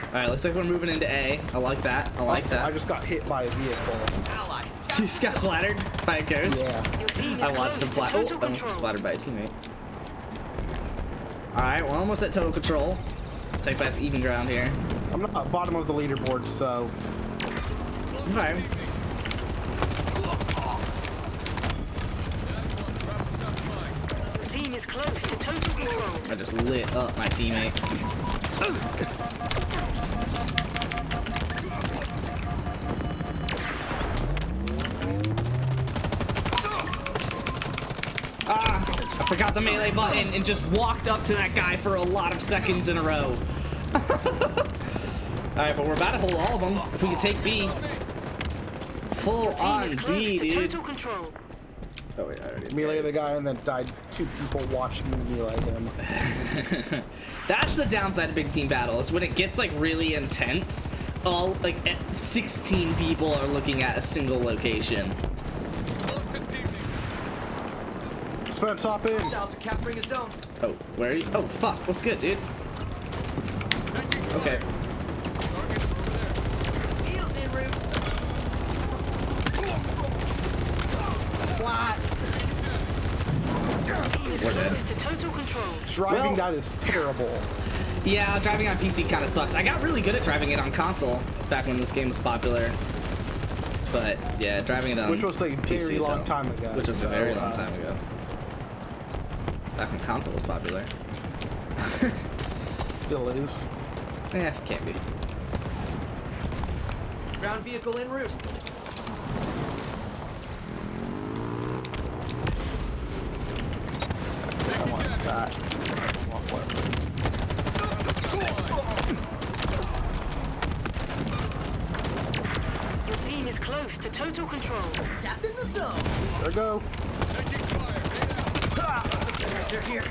[SPEAKER 1] Alright, looks like we're moving into A. I like that. I like
[SPEAKER 3] I
[SPEAKER 1] that.
[SPEAKER 3] just got hit by a vehicle.
[SPEAKER 5] Allies.
[SPEAKER 1] You just got splattered by a ghost?
[SPEAKER 3] Yeah.
[SPEAKER 7] Your team is
[SPEAKER 1] I watched him
[SPEAKER 7] close
[SPEAKER 1] fly.
[SPEAKER 7] to
[SPEAKER 1] Oh,
[SPEAKER 7] total
[SPEAKER 1] I almost got
[SPEAKER 7] control.
[SPEAKER 1] splattered by a teammate. Alright, we're almost at total control. Take that to even ground here.
[SPEAKER 3] I'm not at the bottom of the leaderboard, so
[SPEAKER 1] Okay.
[SPEAKER 7] Your team is close to total control.
[SPEAKER 1] I just lit up my teammate. Ah, I forgot the melee button and just walked up to that guy for a lot of seconds in a row. Alright, but we're about to hold all of them. If we can take B. Full
[SPEAKER 7] Your team
[SPEAKER 1] on
[SPEAKER 7] is close
[SPEAKER 1] B,
[SPEAKER 7] to
[SPEAKER 1] dude.
[SPEAKER 7] total control.
[SPEAKER 1] Oh, wait, I already
[SPEAKER 3] melee the guy and then died 2 people watching me melee him.
[SPEAKER 1] That's the downside of big team battle, is when it gets like really intense, all, like, 16 people are looking at a single location.
[SPEAKER 3] Spence, hop in.
[SPEAKER 5] Hostiles are capturing a zone.
[SPEAKER 1] Oh, where are you? Oh, fuck. What's good, dude? Okay.
[SPEAKER 5] Heels en route. Splat.
[SPEAKER 7] Team is
[SPEAKER 1] We're dead.
[SPEAKER 7] close to total control.
[SPEAKER 3] Driving that is terrible.
[SPEAKER 1] Yeah, driving on PC kind of sucks. I got really good at driving it on console back when this game was popular. But, yeah, driving it on
[SPEAKER 3] Which was a
[SPEAKER 1] PC
[SPEAKER 3] very
[SPEAKER 1] is
[SPEAKER 3] long
[SPEAKER 1] how-
[SPEAKER 3] time ago.
[SPEAKER 1] Which was a
[SPEAKER 3] so,
[SPEAKER 1] very long time ago. Back when console was popular.
[SPEAKER 3] Still is.
[SPEAKER 1] Yeah, can't be.
[SPEAKER 5] Ground vehicle en route.
[SPEAKER 3] I want that. Walk left.
[SPEAKER 7] Your team is close to total control.
[SPEAKER 5] Tap in the zone.
[SPEAKER 3] There we go.
[SPEAKER 5] They're here.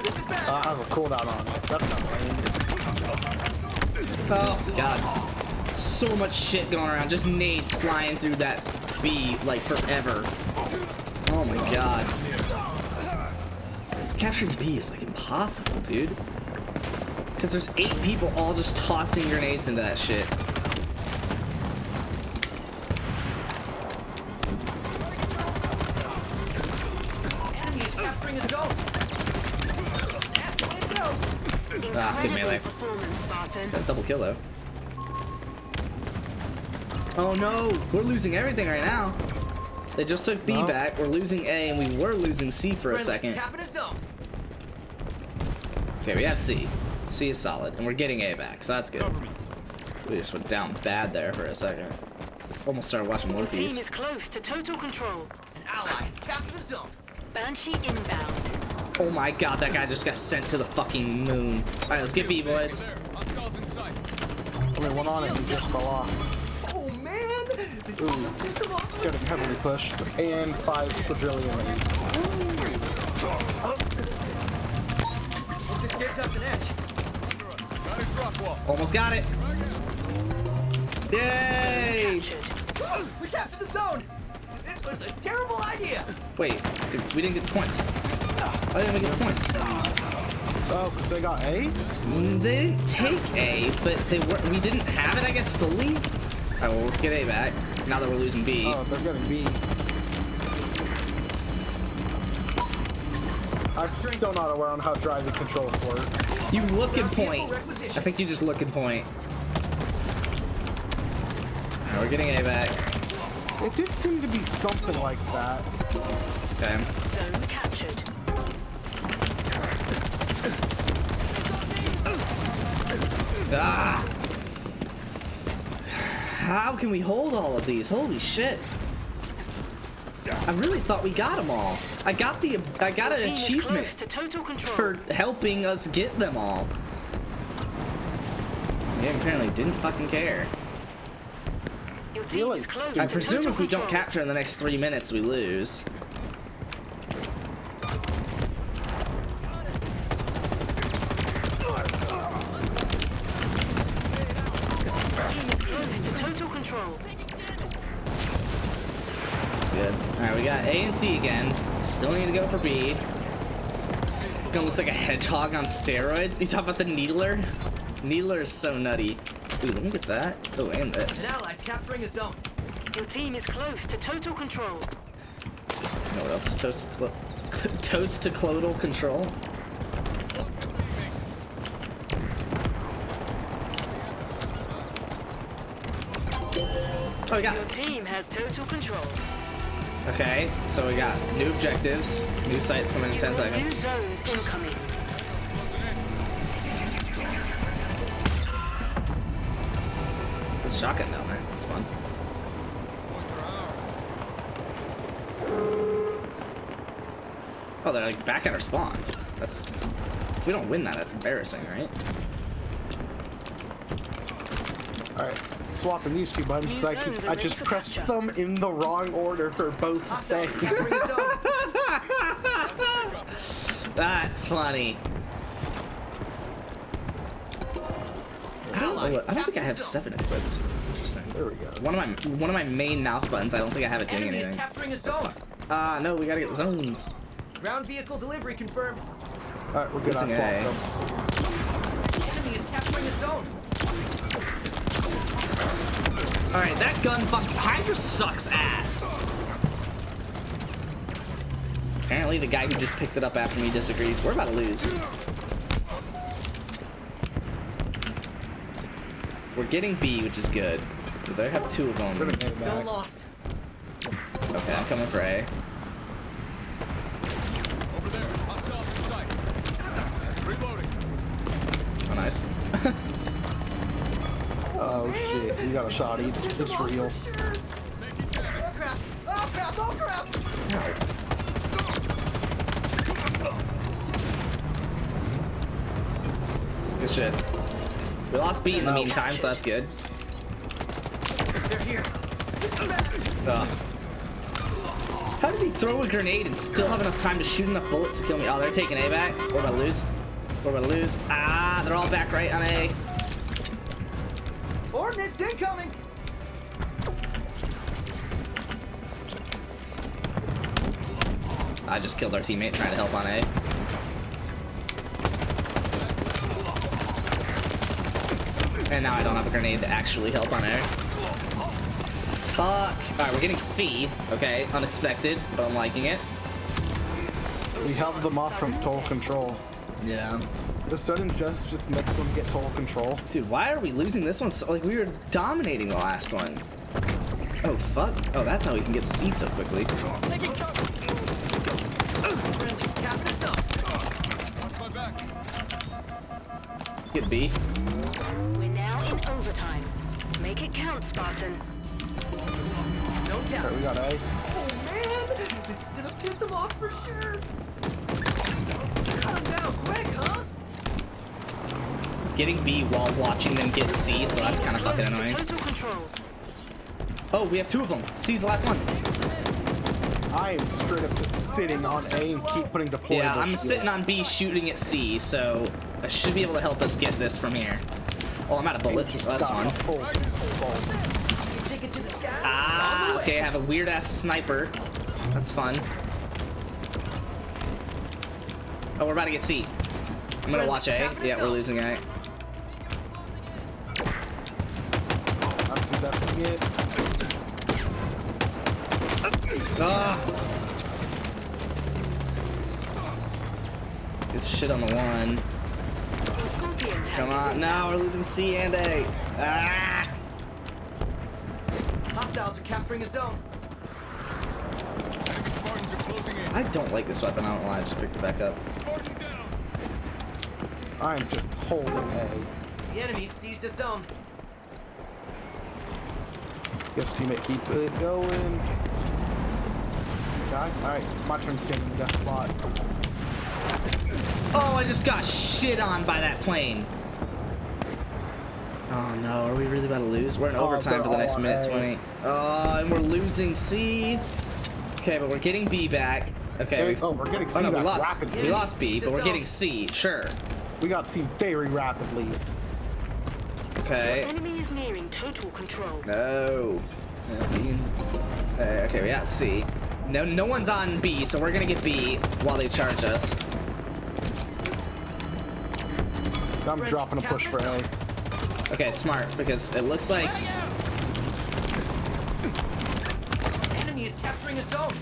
[SPEAKER 5] This is bad.
[SPEAKER 3] Has a cooldown on it. That's not lame.
[SPEAKER 1] Oh, God. So much shit going around. Just nades flying through that B, like, forever. Oh, my God. Capturing B is, like, impossible, dude. Because there's 8 people all just tossing grenades into that shit.
[SPEAKER 5] Enemy is capturing a zone. Ask the way to go.
[SPEAKER 1] Ah, good
[SPEAKER 7] Incredible
[SPEAKER 1] melee.
[SPEAKER 7] performance, Spartan.
[SPEAKER 1] Got a double kill, though. Oh, no. We're losing everything right now. They just took B
[SPEAKER 3] No.
[SPEAKER 1] back. We're losing A, and we were losing C for a
[SPEAKER 5] Friendly's
[SPEAKER 1] second.
[SPEAKER 5] capping a zone.
[SPEAKER 1] Okay, we have C. C is solid, and we're getting A back, so that's good. We just went down bad there for a second. Almost started watching One
[SPEAKER 7] Your team
[SPEAKER 1] Piece.
[SPEAKER 7] is close to total control.
[SPEAKER 5] An ally has captured a zone.
[SPEAKER 7] Banshee inbound.
[SPEAKER 1] Oh my God, that guy just got sent to the fucking moon. All right, let's get B, boys.
[SPEAKER 6] There. Hostiles in sight.
[SPEAKER 3] I mean, one on it, he just fell off.
[SPEAKER 5] Oh man! This is abysmal.
[SPEAKER 3] Getting heavily pushed. And 5 quadrillion.
[SPEAKER 5] This gives us an edge.
[SPEAKER 6] Under us. Got a drop wall.
[SPEAKER 1] Almost got it. Yay!
[SPEAKER 7] Captured.
[SPEAKER 5] We captured the zone. This was a terrible idea.
[SPEAKER 1] Wait, dude, we didn't get the points. Why didn't we get the points?
[SPEAKER 3] Oh, because they got A?
[SPEAKER 1] They didn't take A, but we didn't have it, I guess, fully. All right, well, let's get A back. Now that we're losing B.
[SPEAKER 3] Oh, they're getting B. I'm still not aware on how driving controls work.
[SPEAKER 1] You look and point. I think you just look and point. All right, we're getting A back.
[SPEAKER 3] It did seem to be something like that.
[SPEAKER 1] Okay.
[SPEAKER 7] Zone captured.
[SPEAKER 1] Ah! How can we hold all of these? Holy shit! I really thought we got them all. I got
[SPEAKER 7] Your
[SPEAKER 1] an
[SPEAKER 7] team is close
[SPEAKER 1] achievement
[SPEAKER 7] to total control.
[SPEAKER 1] for helping us get them all. They apparently didn't fucking care.
[SPEAKER 7] Your team
[SPEAKER 3] Really?
[SPEAKER 7] is close
[SPEAKER 1] I
[SPEAKER 7] to
[SPEAKER 1] presume
[SPEAKER 7] total
[SPEAKER 1] if we don't
[SPEAKER 7] control.
[SPEAKER 1] capture in the next 3 minutes, we lose.
[SPEAKER 7] Team is close to total control.
[SPEAKER 1] That's good. Alright, we got A and C again. Still need to go for B. Gonna looks like a hedgehog on steroids. You talk about the Needler? Needler is so nutty. Ooh, let me get that. Oh, and this.
[SPEAKER 5] An ally's capturing a zone.
[SPEAKER 7] Your team is close to total control.
[SPEAKER 1] You know what else is toast to clodal control? Oh, we got
[SPEAKER 7] Your team has total control.
[SPEAKER 1] Okay, so we got new objectives, new sites coming in 10
[SPEAKER 7] New
[SPEAKER 1] seconds.
[SPEAKER 7] zones incoming.
[SPEAKER 1] There's a shotgun down there. That's fun.
[SPEAKER 6] Points are ours.
[SPEAKER 1] Oh, they're like back at our spawn. That's. If we don't win that, that's embarrassing, right?
[SPEAKER 3] Alright, swapping these two buttons because I just pressed them in the wrong order for both
[SPEAKER 5] Hostiles
[SPEAKER 3] things.
[SPEAKER 5] capturing a zone.
[SPEAKER 1] That's funny.
[SPEAKER 5] Ally
[SPEAKER 1] I don't think I have 7 equipped. Interesting.
[SPEAKER 3] There we go.
[SPEAKER 1] One of my main mouse buttons, I don't think I have it doing
[SPEAKER 5] Enemy is
[SPEAKER 1] anything.
[SPEAKER 5] capturing a zone.
[SPEAKER 1] No, we gotta get zones.
[SPEAKER 5] Ground vehicle delivery confirmed.
[SPEAKER 3] All right, we're good on
[SPEAKER 1] Losing A.
[SPEAKER 3] swap.
[SPEAKER 5] Enemy is capturing a zone.
[SPEAKER 1] Alright, that gun Hydra sucks ass. Apparently the guy who just picked it up after me disagrees. We're about to lose. We're getting B, which is good. They have 2 of them.
[SPEAKER 5] Zone lost.
[SPEAKER 1] Okay, I'm coming for A.
[SPEAKER 6] Over there. Hostiles in sight. Reloading.
[SPEAKER 1] Oh, nice.
[SPEAKER 3] Oh shit, you got a shot. It's real.
[SPEAKER 6] Taking damage.
[SPEAKER 5] Oh crap! Oh crap! Oh crap!
[SPEAKER 1] Good shit. We lost B in the meantime, so that's good.
[SPEAKER 5] They're here.
[SPEAKER 1] How did he throw a grenade and still have enough time to shoot enough bullets to kill me? Oh, they're taking A back. We're about to lose. We're about to lose. Ah, they're all back right on A.
[SPEAKER 5] Ordnance incoming.
[SPEAKER 1] I just killed our teammate trying to help on A. And now I don't have a grenade to actually help on A. Fuck. Alright, we're getting C. Okay, unexpected, but I'm liking it.
[SPEAKER 3] We held them off from total control.
[SPEAKER 1] Yeah.
[SPEAKER 3] The sudden just makes them get total control.
[SPEAKER 1] Dude, why are we losing this one? So, like, we were dominating the last one. Oh, fuck. Oh, that's how we can get C so quickly.
[SPEAKER 5] Taking cover. Friendly's capturing a zone.
[SPEAKER 6] Watch my back.
[SPEAKER 1] Get B.
[SPEAKER 7] We're now in overtime. Make it count, Spartan.
[SPEAKER 5] Zone cap.
[SPEAKER 3] Alright, we got A.
[SPEAKER 5] Oh man, this is gonna piss him off for sure. Cut him down quick, huh?
[SPEAKER 1] Getting B while watching them get C, so that's kind of fucking
[SPEAKER 7] Close to
[SPEAKER 1] annoying.
[SPEAKER 7] total control.
[SPEAKER 1] Oh, we have 2 of them. C's the last one.
[SPEAKER 3] I am straight up just sitting on A and keep putting deployable
[SPEAKER 1] Yeah, I'm
[SPEAKER 3] shields.
[SPEAKER 1] sitting on B shooting at C, so I should be able to help us get this from here. Oh, I'm out of bullets, so that's fun.
[SPEAKER 5] Take it to the skies.
[SPEAKER 1] Ah, okay, I have a weird ass sniper. That's fun. Oh, we're about to get C. I'm gonna watch A. Yeah, we're losing A.
[SPEAKER 3] That's what we get.
[SPEAKER 1] Ah. Good shit on the one.
[SPEAKER 7] The Scorpion tank
[SPEAKER 1] Come
[SPEAKER 7] is
[SPEAKER 1] on,
[SPEAKER 7] in
[SPEAKER 1] no, we're losing C and A. Ah!
[SPEAKER 5] Hostiles are capturing a zone.
[SPEAKER 6] Enemy Spartans are closing in.
[SPEAKER 1] I don't like this weapon. I don't know why I just picked it back up.
[SPEAKER 6] Spartan down.
[SPEAKER 3] I'm just holding A.
[SPEAKER 5] The enemy seized a zone.
[SPEAKER 3] Yes, teammate, keep it going. Die. Alright, my turn to stand in the death spot.
[SPEAKER 1] Oh, I just got shit on by that plane. Oh no, are we really about to lose? We're in overtime for the next minute 20. Oh, and we're losing C. Okay, but we're getting B back. Okay.
[SPEAKER 3] We're getting C
[SPEAKER 1] no, we
[SPEAKER 3] back
[SPEAKER 1] lost.
[SPEAKER 3] rapidly.
[SPEAKER 1] We lost B, but we're getting C. Sure.
[SPEAKER 3] We got C very rapidly.
[SPEAKER 1] Okay.
[SPEAKER 7] Enemy is nearing total control.
[SPEAKER 1] No. Okay, we got C. No one's on B, so we're gonna get B while they charge us.
[SPEAKER 3] I'm dropping a push for A.
[SPEAKER 1] Okay, smart, because it looks like
[SPEAKER 5] Enemy is capturing a zone.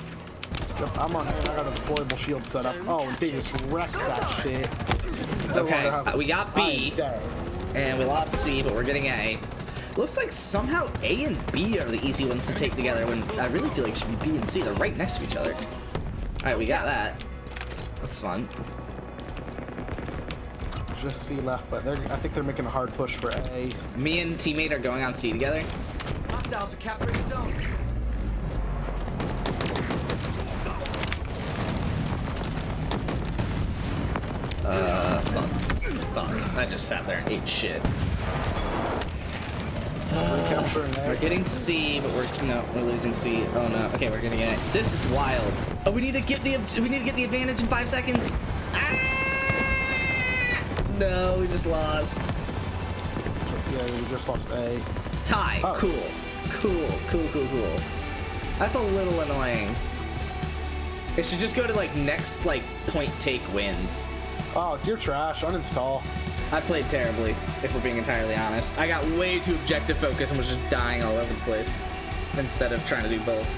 [SPEAKER 3] Yep, I'm on A. I got a deployable shield set up. Oh, and they just wrecked that shit.
[SPEAKER 1] okay, we got B.
[SPEAKER 3] I'm dead.
[SPEAKER 1] And we lost C, but we're getting A. Looks like somehow A and B are the easy ones to take together when I really feel like it should be B and C. They're right next to each other. Alright, we got that. That's fun.
[SPEAKER 3] Just C left, but I think they're making a hard push for A.
[SPEAKER 1] Me and teammate are going on C together.
[SPEAKER 5] Hostiles are capturing a zone.
[SPEAKER 1] Fuck. I just sat there and ate shit.
[SPEAKER 3] We're capturing A.
[SPEAKER 1] We're getting C, but we're losing C. Oh no. Okay, we're getting A. This is wild. Oh, we need to get the advantage in 5 seconds. Ah! No, we just lost.
[SPEAKER 3] Yeah, we just lost A.
[SPEAKER 1] Tie.
[SPEAKER 3] Oh.
[SPEAKER 1] Cool. That's a little annoying. It should just go to like next like point take wins.
[SPEAKER 3] Oh, you're trash. Uninstall.
[SPEAKER 1] I played terribly, if we're being entirely honest. I got way too objective focused and was just dying all over the place instead of trying to do both.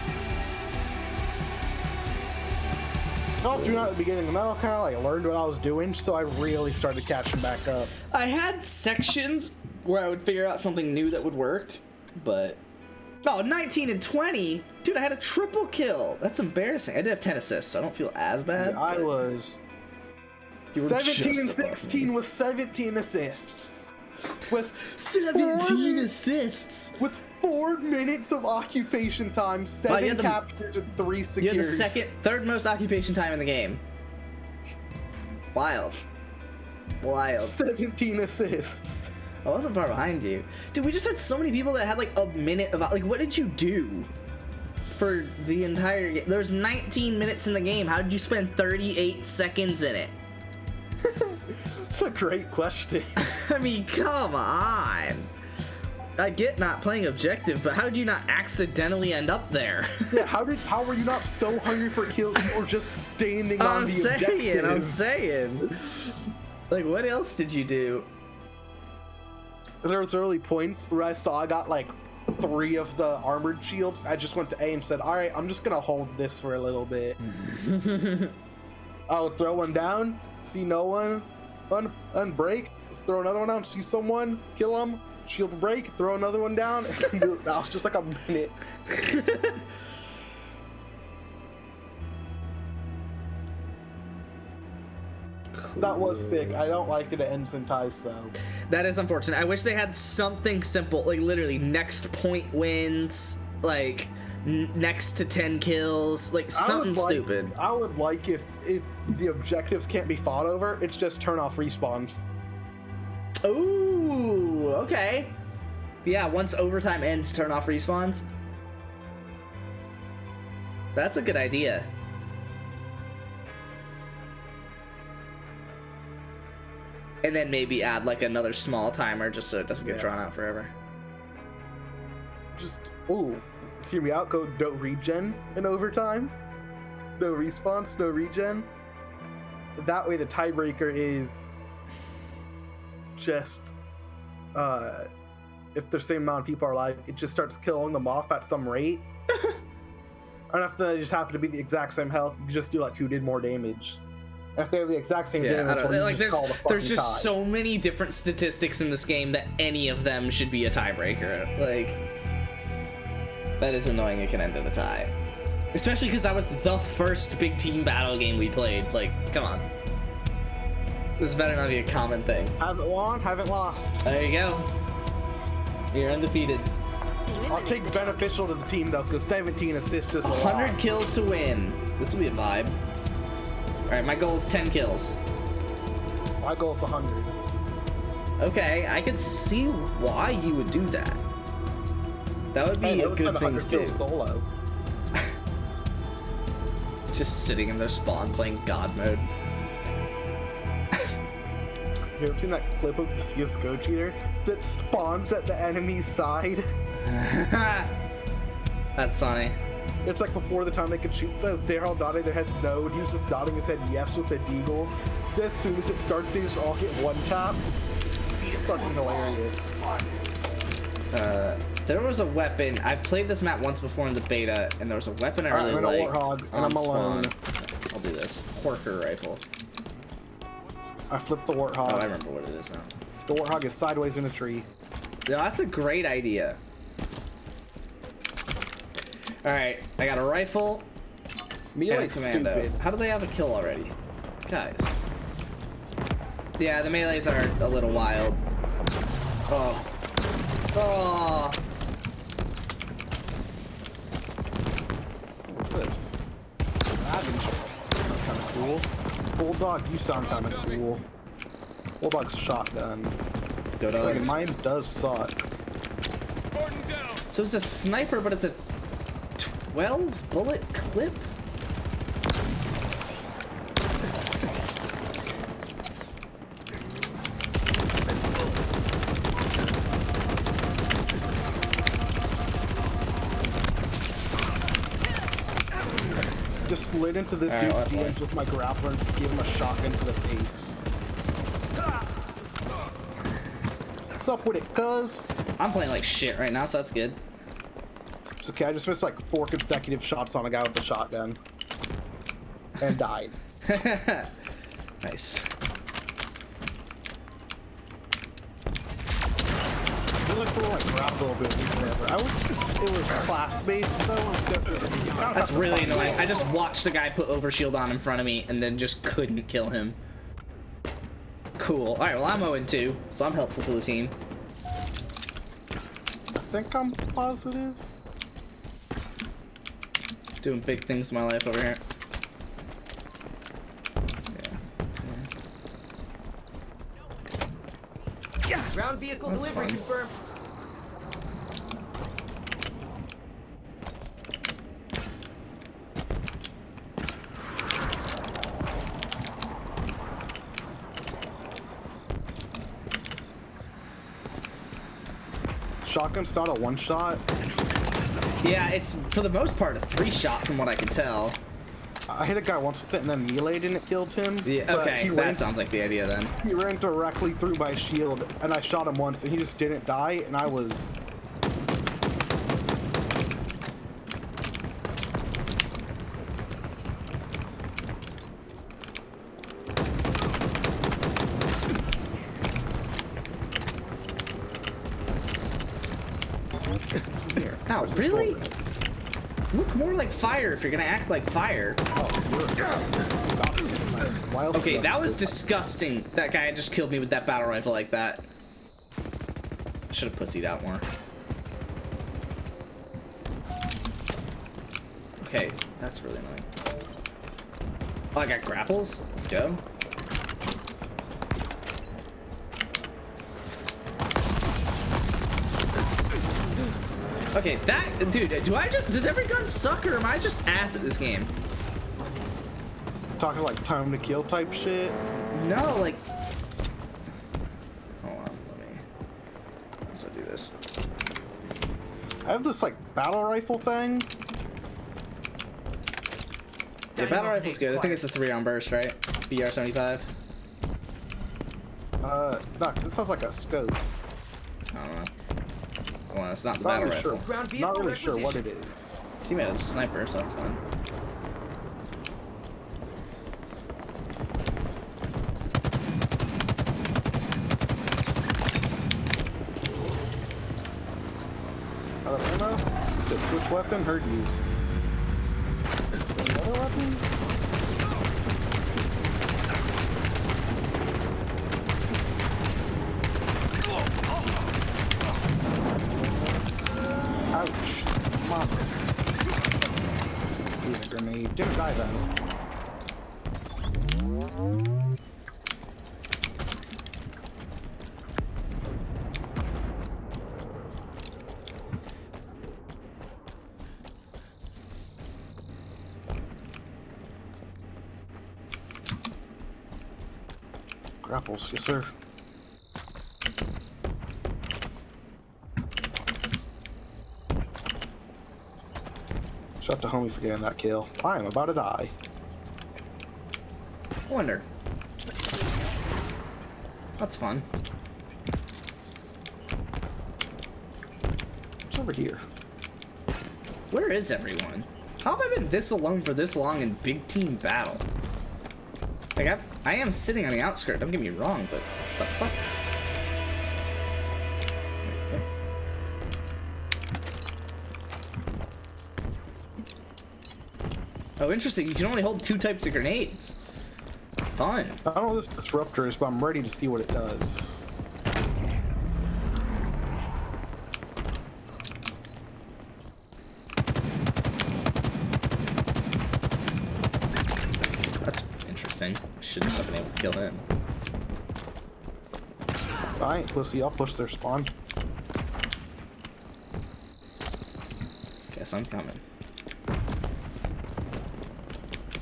[SPEAKER 3] I was doing that at the beginning, and then I kind of like learned what I was doing, so I really started catching back up.
[SPEAKER 1] I had sections where I would figure out something new that would work, but... Oh, 19 and 20? Dude, I had a triple kill. That's embarrassing. I did have 10 assists, so I don't feel as bad.
[SPEAKER 3] Yeah, I was...
[SPEAKER 1] You were
[SPEAKER 3] 17 and 16 with 17 assists. With
[SPEAKER 1] 17 assists!
[SPEAKER 3] With 4 minutes of occupation time, 7 captures, and 3 secures.
[SPEAKER 1] You're the third most occupation time in the game. Wild.
[SPEAKER 3] 17 assists.
[SPEAKER 1] I wasn't far behind you. Dude, we just had so many people that had like a minute of... Like, what did you do for the entire game? There's 19 minutes in the game. How did you spend 38 seconds in it?
[SPEAKER 3] That's a great question.
[SPEAKER 1] I mean, come on. I get not playing objective, but how did you not accidentally end up there?
[SPEAKER 3] Yeah, how were you not so hungry for kills you were just standing on the objective?
[SPEAKER 1] I'm saying. Like, what else did you do?
[SPEAKER 3] There was early points where I saw I got like 3 of the armored shields. I just went to A and said, all right, I'm just gonna hold this for a little bit. I would throw one down, see no one, unbreak, throw another one down, see someone, kill them, shield break, throw another one down. That was just like a minute. That was sick. I don't like that it ends in ties though.
[SPEAKER 1] That is unfortunate. I wish they had something simple, like literally next point wins, like next to 10 kills, like something stupid.
[SPEAKER 3] I would like if the objectives can't be fought over, it's just turn off respawns.
[SPEAKER 1] Ooh, okay. Yeah, once overtime ends, turn off respawns. That's a good idea. And then maybe add like another small timer just so it doesn't get drawn out forever.
[SPEAKER 3] Just, ooh, hear me out, go don't regen in overtime. No respawns, no regen. That way the tiebreaker is just, if the same amount of people are alive, it just starts killing them off at some rate. And if they just happen to be the exact same health, you just do like who did more damage. If they have the exact same damage,
[SPEAKER 1] like there's just so many different statistics in this game that any of them should be a tiebreaker. Like, that is annoying. It can end in a tie, especially because that was the first big team battle game we played. Like, come on, this better not be a common thing.
[SPEAKER 3] Haven't won, haven't lost.
[SPEAKER 1] There you go. You're undefeated.
[SPEAKER 3] I'll take beneficial to the team though, because 17 assists is a
[SPEAKER 1] 100
[SPEAKER 3] lot.
[SPEAKER 1] kills to win. This will be a vibe. Alright, my goal is 10 kills.
[SPEAKER 3] My goal is 100.
[SPEAKER 1] Okay, I could see why you would do that. That would be a good thing to do.
[SPEAKER 3] Solo.
[SPEAKER 1] Just sitting in their spawn playing God mode.
[SPEAKER 3] You ever seen that clip of the CSGO cheater that spawns at the enemy's side?
[SPEAKER 1] That's funny.
[SPEAKER 3] It's like before the time they could shoot, so they're all nodding their head no, and he's just nodding his head yes with the deagle. As soon as it starts, they just all get one tap. It's fucking hilarious.
[SPEAKER 1] There was a weapon. I've played this map once before in the beta, and there was a weapon I really liked.
[SPEAKER 3] I'm in a Warthog, and I'm alone.
[SPEAKER 1] I'll do this. Porker rifle.
[SPEAKER 3] I flipped the Warthog.
[SPEAKER 1] Oh, I remember what it is now.
[SPEAKER 3] The Warthog is sideways in a tree.
[SPEAKER 1] Yeah, that's a great idea. Alright, I got a rifle and a commando.
[SPEAKER 3] Stupid.
[SPEAKER 1] How do they have a kill already? Guys. Yeah, the melees are a little wild. Oh. Oh.
[SPEAKER 3] What's this? Kind of cool. Bulldog, you sound kind of cool. Bulldog's shotgun.
[SPEAKER 1] Go dogs.
[SPEAKER 3] Like, mine does suck.
[SPEAKER 1] So it's a sniper, but it's a 12 bullet clip?
[SPEAKER 3] slid into this dude's DMs with my grappler and gave him a shotgun to the face. What's up with it, cuz?
[SPEAKER 1] I'm playing like shit right now, so that's good.
[SPEAKER 3] It's okay, I just missed like 4 consecutive shots on a guy with a shotgun. And died.
[SPEAKER 1] Nice.
[SPEAKER 3] I like the little like grapple abilities or whatever. I wish it was class-based though.
[SPEAKER 1] That's really annoying. I just watched a guy put overshield on in front of me and then just couldn't kill him. Cool. Alright, well I'm 0-2, so I'm helpful to the team.
[SPEAKER 3] I think I'm positive.
[SPEAKER 1] Doing big things in my life over here.
[SPEAKER 5] Yeah. Ground vehicle
[SPEAKER 1] That's
[SPEAKER 5] delivery
[SPEAKER 1] fine.
[SPEAKER 5] confirmed.
[SPEAKER 3] Shotgun's not a one-shot.
[SPEAKER 1] Yeah, it's for the most part a 3-shot from what I can tell.
[SPEAKER 3] I hit a guy once with it and then meleeed and it killed him.
[SPEAKER 1] Yeah, okay, that sounds like the idea then.
[SPEAKER 3] He ran directly through my shield and I shot him once and he just didn't die and I was... Here.
[SPEAKER 1] Ow,
[SPEAKER 3] Where's this
[SPEAKER 1] really?
[SPEAKER 3] bullet?
[SPEAKER 1] Look more like fire if you're gonna act like fire. Okay, that was disgusting. That guy just killed me with that battle rifle like that. I should have pussied out more. Okay, that's really annoying. Oh, I got grapples? Let's go. Okay, that dude, does every gun suck or am I just ass at this game?
[SPEAKER 3] Talking like time to kill type shit.
[SPEAKER 1] No, like hold on, let's do this.
[SPEAKER 3] I have this like battle rifle thing.
[SPEAKER 1] Yeah, battle rifle's good. I think it's a 3-round burst, right? BR-75.
[SPEAKER 3] No, this sounds like a scope.
[SPEAKER 1] I don't know. Well, it's not the
[SPEAKER 3] Not
[SPEAKER 1] battle
[SPEAKER 3] really
[SPEAKER 1] rifle.
[SPEAKER 3] sure.
[SPEAKER 5] Ground vehicle
[SPEAKER 3] Not really sure what
[SPEAKER 5] requisition.
[SPEAKER 3] it is.
[SPEAKER 1] Teammate has a sniper, so that's fine.
[SPEAKER 3] Out of ammo? You said switch weapon? Heard you. Any other weapons? Ouch. Mom. Just threw a grenade. Didn't die though. Grapples, yes sir. Shout out to homie for getting that kill. I am about to die.
[SPEAKER 1] Wonder. That's fun.
[SPEAKER 3] What's over here?
[SPEAKER 1] Where is everyone? How have I been this alone for this long in big team battle? Like, I am sitting on the outskirt, don't get me wrong, but the fuck? Oh, interesting. You can only hold 2 types of grenades. Fun.
[SPEAKER 3] I don't know what this disruptor is, but I'm ready to see what it does.
[SPEAKER 1] That's interesting. Shouldn't have been able to kill him.
[SPEAKER 3] I ain't pussy, I'll push their spawn.
[SPEAKER 1] Guess I'm coming.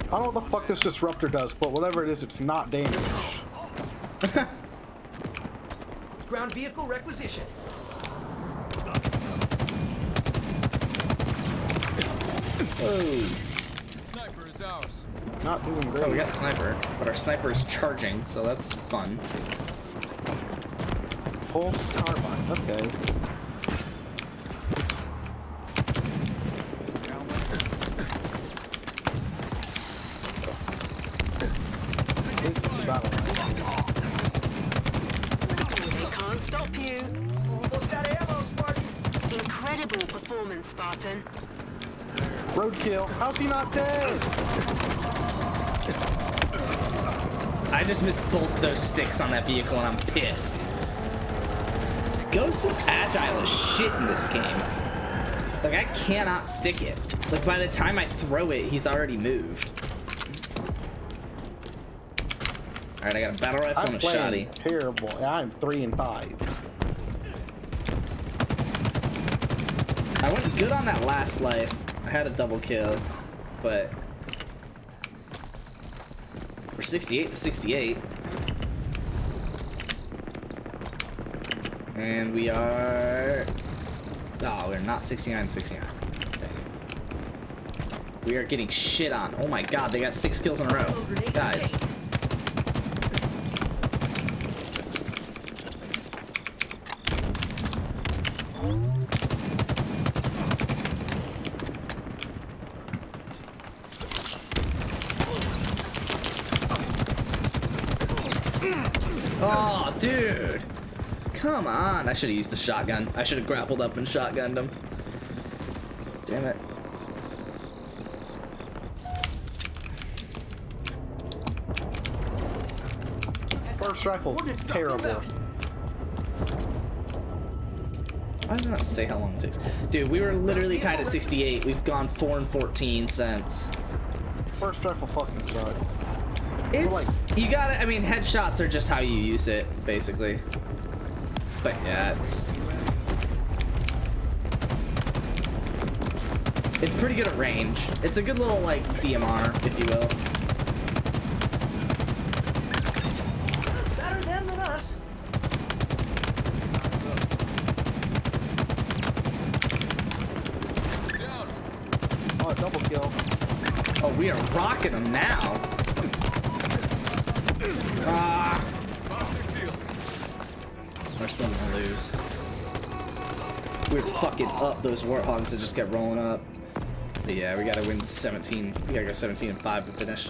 [SPEAKER 3] I don't know what the fuck this disruptor does, but whatever it is, it's not damage.
[SPEAKER 5] Ground vehicle requisition.
[SPEAKER 1] Oh.
[SPEAKER 6] Sniper is It's ours.
[SPEAKER 3] Not doing great.
[SPEAKER 1] Oh, we got the sniper, but our sniper is charging, so that's fun.
[SPEAKER 3] Whole Starbucks. Okay. This is the battle line.
[SPEAKER 7] They can't stop you.
[SPEAKER 5] Almost out of ammo, Spartan.
[SPEAKER 7] Incredible performance, Spartan.
[SPEAKER 3] Roadkill. How's he not dead?
[SPEAKER 1] I just missed both those sticks on that vehicle and I'm pissed. Ghost is agile as shit in this game. Like, I cannot stick it. Like, by the time I throw it, he's already moved. Alright, I got a battle rifle and a shoddy.
[SPEAKER 3] Terrible. I'm 3 and 5.
[SPEAKER 1] I went good on that last life. I had a double kill, but we're 68 to 68. And we are... Oh, we're not 69 to 69. Dang. We are getting shit on. Oh my god, they got 6 kills in a row. Guys. Oh, dude. Come on. I should have used the shotgun. I should have grappled up and shotgunned him. Damn it.
[SPEAKER 3] First rifle's terrible.
[SPEAKER 1] Why does it not say how long it takes? Dude, we were literally tied at 68. We've gone 4 and 14 since.
[SPEAKER 3] First rifle fucking sucks.
[SPEAKER 1] It's, you gotta, I mean, headshots are just how you use it, basically. But yeah, it's pretty good at range. It's a good little, like, DMR, if you will.
[SPEAKER 5] Better them than us.
[SPEAKER 6] Down.
[SPEAKER 3] Oh, double kill.
[SPEAKER 1] Oh, we are rocking them now. Ah.
[SPEAKER 6] Pop their shields.
[SPEAKER 1] We're still gonna lose. We're fucking up those warthogs that just kept rolling up. But yeah, we gotta win 17. We gotta go 17 and 5 to finish.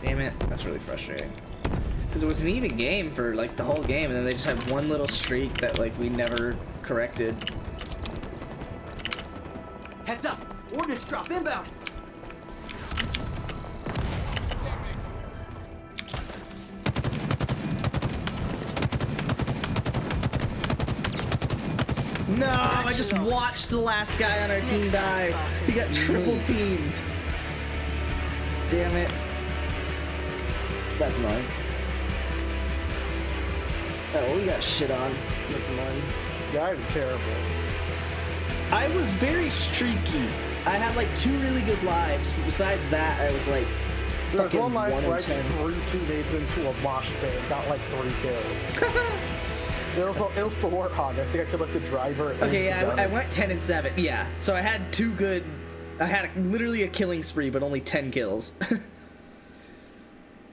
[SPEAKER 1] Damn it, that's really frustrating. Because it was an even game for like the whole game, and then they just had one little streak that like we never corrected.
[SPEAKER 5] Heads up. Ordnance drop inbound.
[SPEAKER 1] No, I just watched the last guy on our team die. He got triple teamed. Damn it. That's annoying. Oh, we got shit on. That's annoying.
[SPEAKER 3] Yeah, I'm terrible.
[SPEAKER 1] I was very streaky. I had like 2 really good lives, but besides that, I was like
[SPEAKER 3] There was
[SPEAKER 1] fucking
[SPEAKER 3] one life
[SPEAKER 1] 1
[SPEAKER 3] where I
[SPEAKER 1] in
[SPEAKER 3] just
[SPEAKER 1] 10.
[SPEAKER 3] threw teammates into a mosh pit and got like 3 kills. it was the Warthog. I think I killed like the driver. And
[SPEAKER 1] Okay, yeah,
[SPEAKER 3] the
[SPEAKER 1] I went 10 and 7. Yeah, so I had 2 good. I had literally a killing spree, but only 10 kills.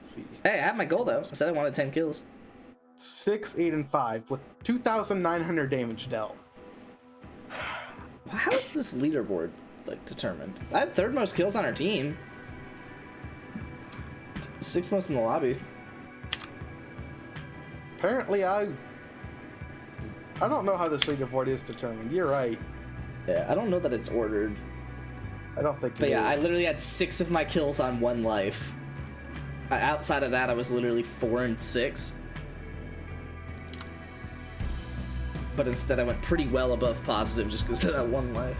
[SPEAKER 3] See.
[SPEAKER 1] Hey, I had my goal though. I said I wanted 10 kills.
[SPEAKER 3] 6, 8, and 5 with 2,900 damage dealt.
[SPEAKER 1] How is this leaderboard like determined? I had 3rd most kills on our team. 6th most in the lobby.
[SPEAKER 3] Apparently, I don't know how this leaderboard is determined. You're right.
[SPEAKER 1] Yeah, I don't know that it's ordered.
[SPEAKER 3] I don't think.
[SPEAKER 1] But
[SPEAKER 3] it
[SPEAKER 1] yeah, I
[SPEAKER 3] is.
[SPEAKER 1] literally had 6 of my kills on 1 life. Outside of that, I was literally 4 and 6. But instead, I went pretty well above positive just because of that 1 life.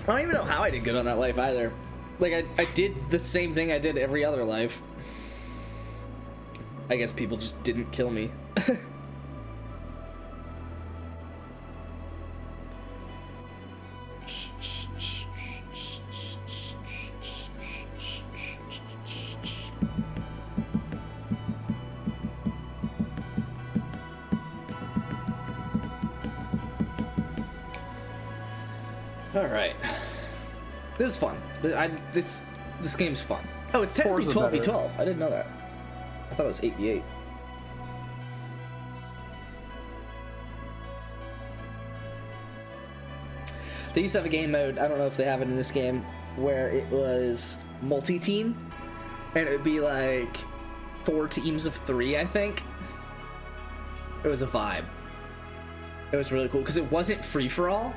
[SPEAKER 1] I don't even know how I did good on that life either. Like, I did the same thing I did every other life. I guess people just didn't kill me. All right. This is fun. This game's fun. Oh, it's technically 12v12. I didn't know that. I thought it was 8v8. They used to have a game mode, I don't know if they have it in this game, where it was multi-team, and it would be like 4 teams of 3, I think. It was a vibe. It was really cool, because it wasn't free-for-all,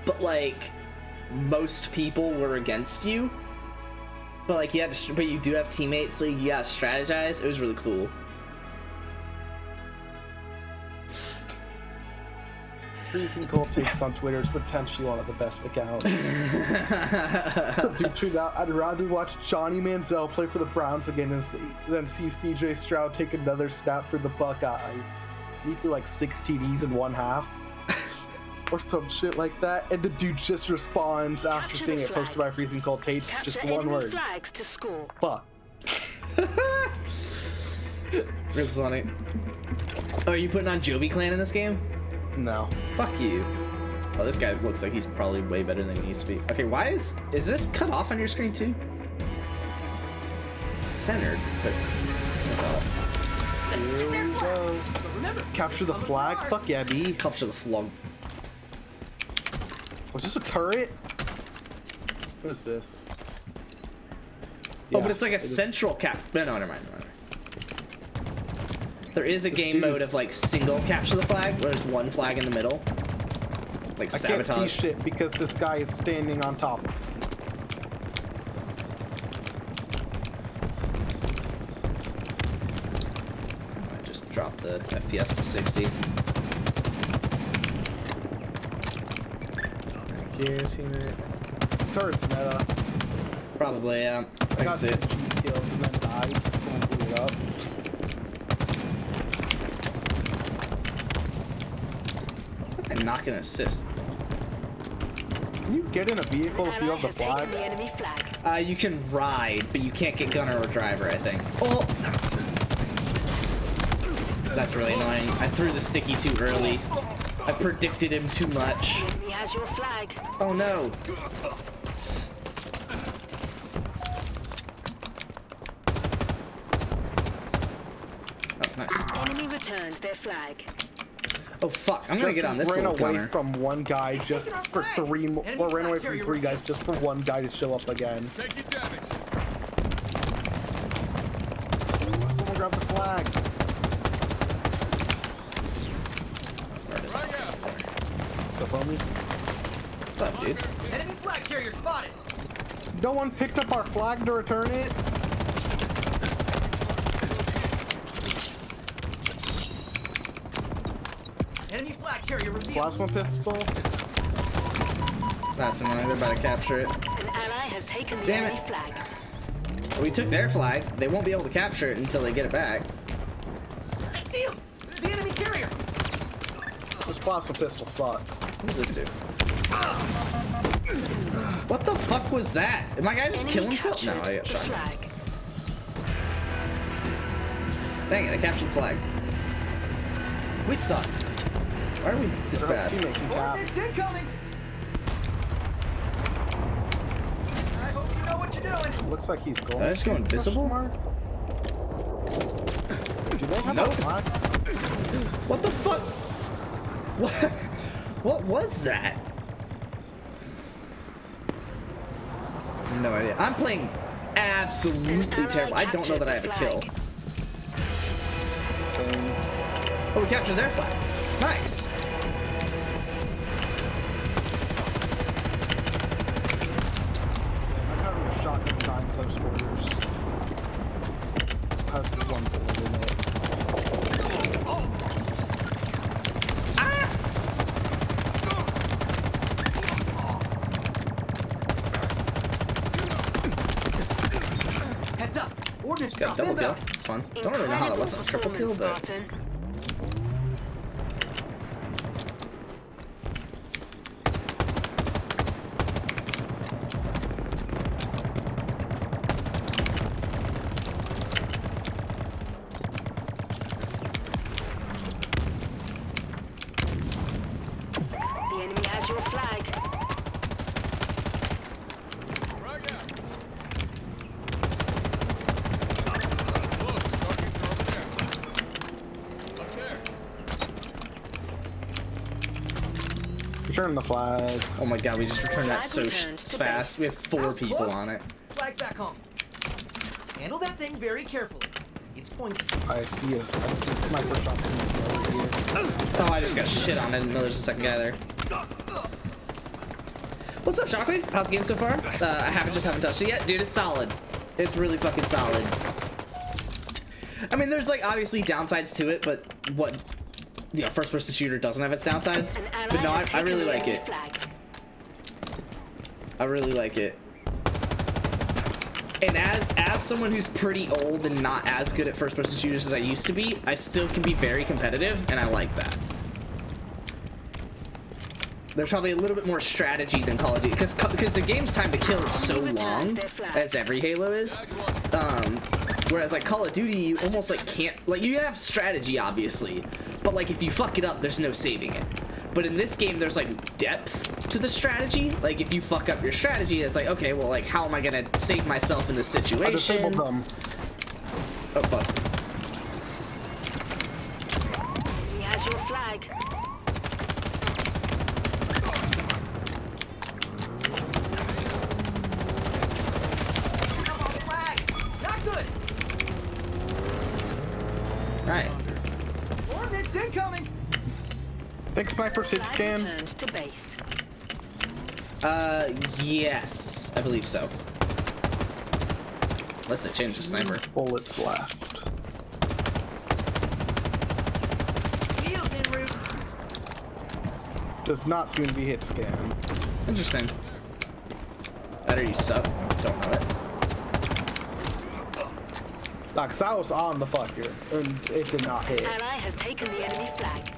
[SPEAKER 1] but like, most people were against you. But like, but you do have teammates, so you gotta strategize. It was really cool.
[SPEAKER 3] Freezing Cold Takes on Twitter is potentially one of the best accounts. Dude, I'd rather watch Johnny Manziel play for the Browns again than see CJ Stroud take another snap for the Buckeyes. He threw like 6 TDs in one half. Or some shit like that. And the dude just responds after seeing it posted by Freezing Cold Takes. Just one word.
[SPEAKER 7] Flags to score.
[SPEAKER 3] Fuck.
[SPEAKER 1] That's funny. Oh, are you putting on Jovi Clan in this game?
[SPEAKER 3] No.
[SPEAKER 1] Fuck you. Oh, this guy looks like he's probably way better than he needs to be. Okay, why is this cut off on your screen too? It's centered, but that's all.
[SPEAKER 3] Here we go. Capture the flag? Fuck yeah, B.
[SPEAKER 1] Capture the flag.
[SPEAKER 3] Was this a turret? What is this?
[SPEAKER 1] Oh, but it's like a central cap. No, never mind. There is a game mode of like single capture the flag, where there's one flag in the middle. Like sabotage.
[SPEAKER 3] I can't see shit because this guy is standing on top.
[SPEAKER 1] I just dropped the FPS to 60. Thank you, teammate.
[SPEAKER 3] Turret's meta.
[SPEAKER 1] Probably, yeah.
[SPEAKER 3] I got 2 kills and then died. Someone blew it up.
[SPEAKER 1] I'm not gonna assist.
[SPEAKER 3] Can you get in a vehicle if you have the flag?
[SPEAKER 7] The enemy flag.
[SPEAKER 1] You can ride, but you can't get gunner or driver, I think. Oh! That's really annoying. I threw the sticky too early. I predicted him too much.
[SPEAKER 7] The enemy has your flag.
[SPEAKER 1] Oh no. Oh, nice.
[SPEAKER 7] Enemy returned their flag.
[SPEAKER 1] Oh fuck, I'm gonna get on this little gunner.
[SPEAKER 3] Ran away from one guy just for 3 or ran away from 3 guys just for one guy to show up again.
[SPEAKER 6] Take your damage.
[SPEAKER 3] Someone grab the flag. What's up, homie?
[SPEAKER 1] What's up, dude?
[SPEAKER 5] Enemy flag carrier spotted.
[SPEAKER 3] No one picked up our flag to return it.
[SPEAKER 5] Enemy flag carrier revealed.
[SPEAKER 3] Plasma pistol.
[SPEAKER 1] That's annoying, they're about to capture it.
[SPEAKER 7] An ally has taken the
[SPEAKER 1] Damn
[SPEAKER 7] enemy
[SPEAKER 1] it.
[SPEAKER 7] flag.
[SPEAKER 1] We took their flag. They won't be able to capture it until they get it back.
[SPEAKER 5] I see him. The enemy carrier.
[SPEAKER 3] This plasma pistol sucks.
[SPEAKER 1] What does this do? What the fuck was that? Did my guy just kill himself? No, I got
[SPEAKER 7] the
[SPEAKER 1] shot.
[SPEAKER 7] flag.
[SPEAKER 1] Dang it, I captured the flag. We suck. Why are we this bad?
[SPEAKER 5] Ordnance incoming. I hope you know what you're doing.
[SPEAKER 3] Looks like he's going.
[SPEAKER 1] Did I just go invisible?
[SPEAKER 3] Do they have
[SPEAKER 1] Nope.
[SPEAKER 3] a flag?
[SPEAKER 1] What the fuck? What? What was that? No idea. I'm playing absolutely terrible. I don't know that I have a kill.
[SPEAKER 3] Same.
[SPEAKER 1] Oh, we captured their flag. Nice.
[SPEAKER 3] I'm having a shotgun guy in close quarters. Has 1 bullet in it.
[SPEAKER 5] Heads up. Ordnance
[SPEAKER 1] Got a
[SPEAKER 5] drop
[SPEAKER 1] double kill.
[SPEAKER 5] inbound.
[SPEAKER 1] It's fun. Don't really know how that wasn't a triple kill, but
[SPEAKER 7] Spartan. The enemy has your flag.
[SPEAKER 3] Return the flag.
[SPEAKER 1] Oh my god, we just returned that so fast. We have 4 people on it.
[SPEAKER 5] Flag's back home. Handle that thing very carefully. It's pointy.
[SPEAKER 3] I see a sniper shot over here.
[SPEAKER 1] Oh, I just got shit on. I didn't know there's a second guy there. What's up, Shockwave? How's the game so far? I haven't touched it yet. Dude, it's solid. It's really fucking solid. I mean, there's like obviously downsides to it, but what, you know, first-person shooter doesn't have its downsides. But no, I really like it. I really like it. And as someone who's pretty old and not as good at first-person shooters as I used to be, I still can be very competitive, and I like that. There's probably a little bit more strategy than Call of Duty, because the game's time to kill is so long, as every Halo is. Whereas like Call of Duty, you almost like can't, like you have strategy obviously, but like if you fuck it up, there's no saving it. But in this game, there's like depth to the strategy. Like if you fuck up your strategy, it's like, okay, well, like how am I gonna save myself in this situation?
[SPEAKER 3] I disabled them.
[SPEAKER 1] Oh fuck.
[SPEAKER 7] He has your flag.
[SPEAKER 5] Not good.
[SPEAKER 1] Right.
[SPEAKER 5] Ordnance incoming.
[SPEAKER 3] Think sniper 6 scan.
[SPEAKER 7] Returned to base.
[SPEAKER 1] Yes, I believe so. Unless it changed the sniper.
[SPEAKER 3] Bullets left.
[SPEAKER 5] Wheels en route.
[SPEAKER 3] Does not seem to be hit scan.
[SPEAKER 1] Interesting. That or you suck. Don't know it.
[SPEAKER 3] Nah, cause I was on the fucker and it did not hit.
[SPEAKER 7] Ally has taken the enemy flag.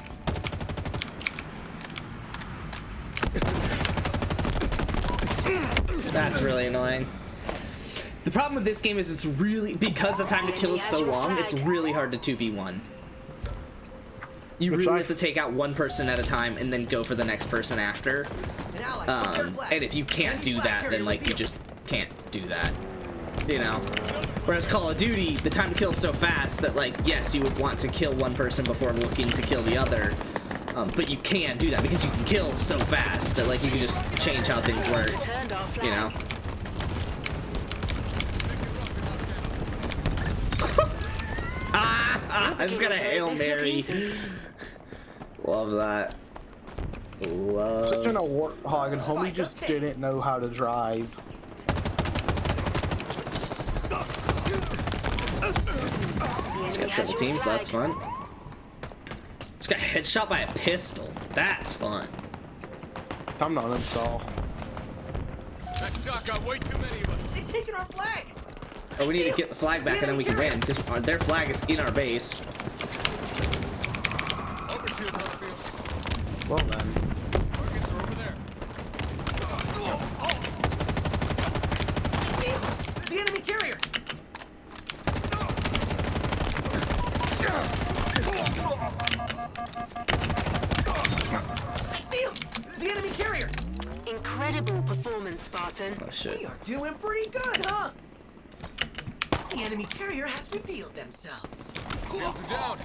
[SPEAKER 1] That's really annoying. The problem with this game is it's really, because the time to kill is so long, it's really hard to 2v1. You really have to take out one person at a time and then go for the next person after. And if you can't do that, then like you just can't do that. You know? Whereas Call of Duty, the time to kill is so fast that like, yes, you would want to kill one person before looking to kill the other. But you can't do that because you can kill so fast that like you can just change how things work, you know? I just got a Hail Mary. Love that.
[SPEAKER 3] Such an warthog, and homie just didn't know how to drive.
[SPEAKER 1] Just got triple teams, so that's fun. Just got headshot by a pistol. That's fun.
[SPEAKER 3] I'm not install.
[SPEAKER 6] That shot got way too many of us.
[SPEAKER 5] They've taken our flag.
[SPEAKER 1] Oh, we need to get the flag back and then we can win, because their flag is in our base.
[SPEAKER 6] Overshield on the field.
[SPEAKER 3] Well then.
[SPEAKER 6] Targets are over there.
[SPEAKER 5] See? The enemy carrier. I see him. The enemy carrier.
[SPEAKER 7] Incredible performance, Spartan.
[SPEAKER 1] Oh shit.
[SPEAKER 5] We are doing pretty good, huh? The enemy carrier has revealed themselves.
[SPEAKER 6] Shields are down.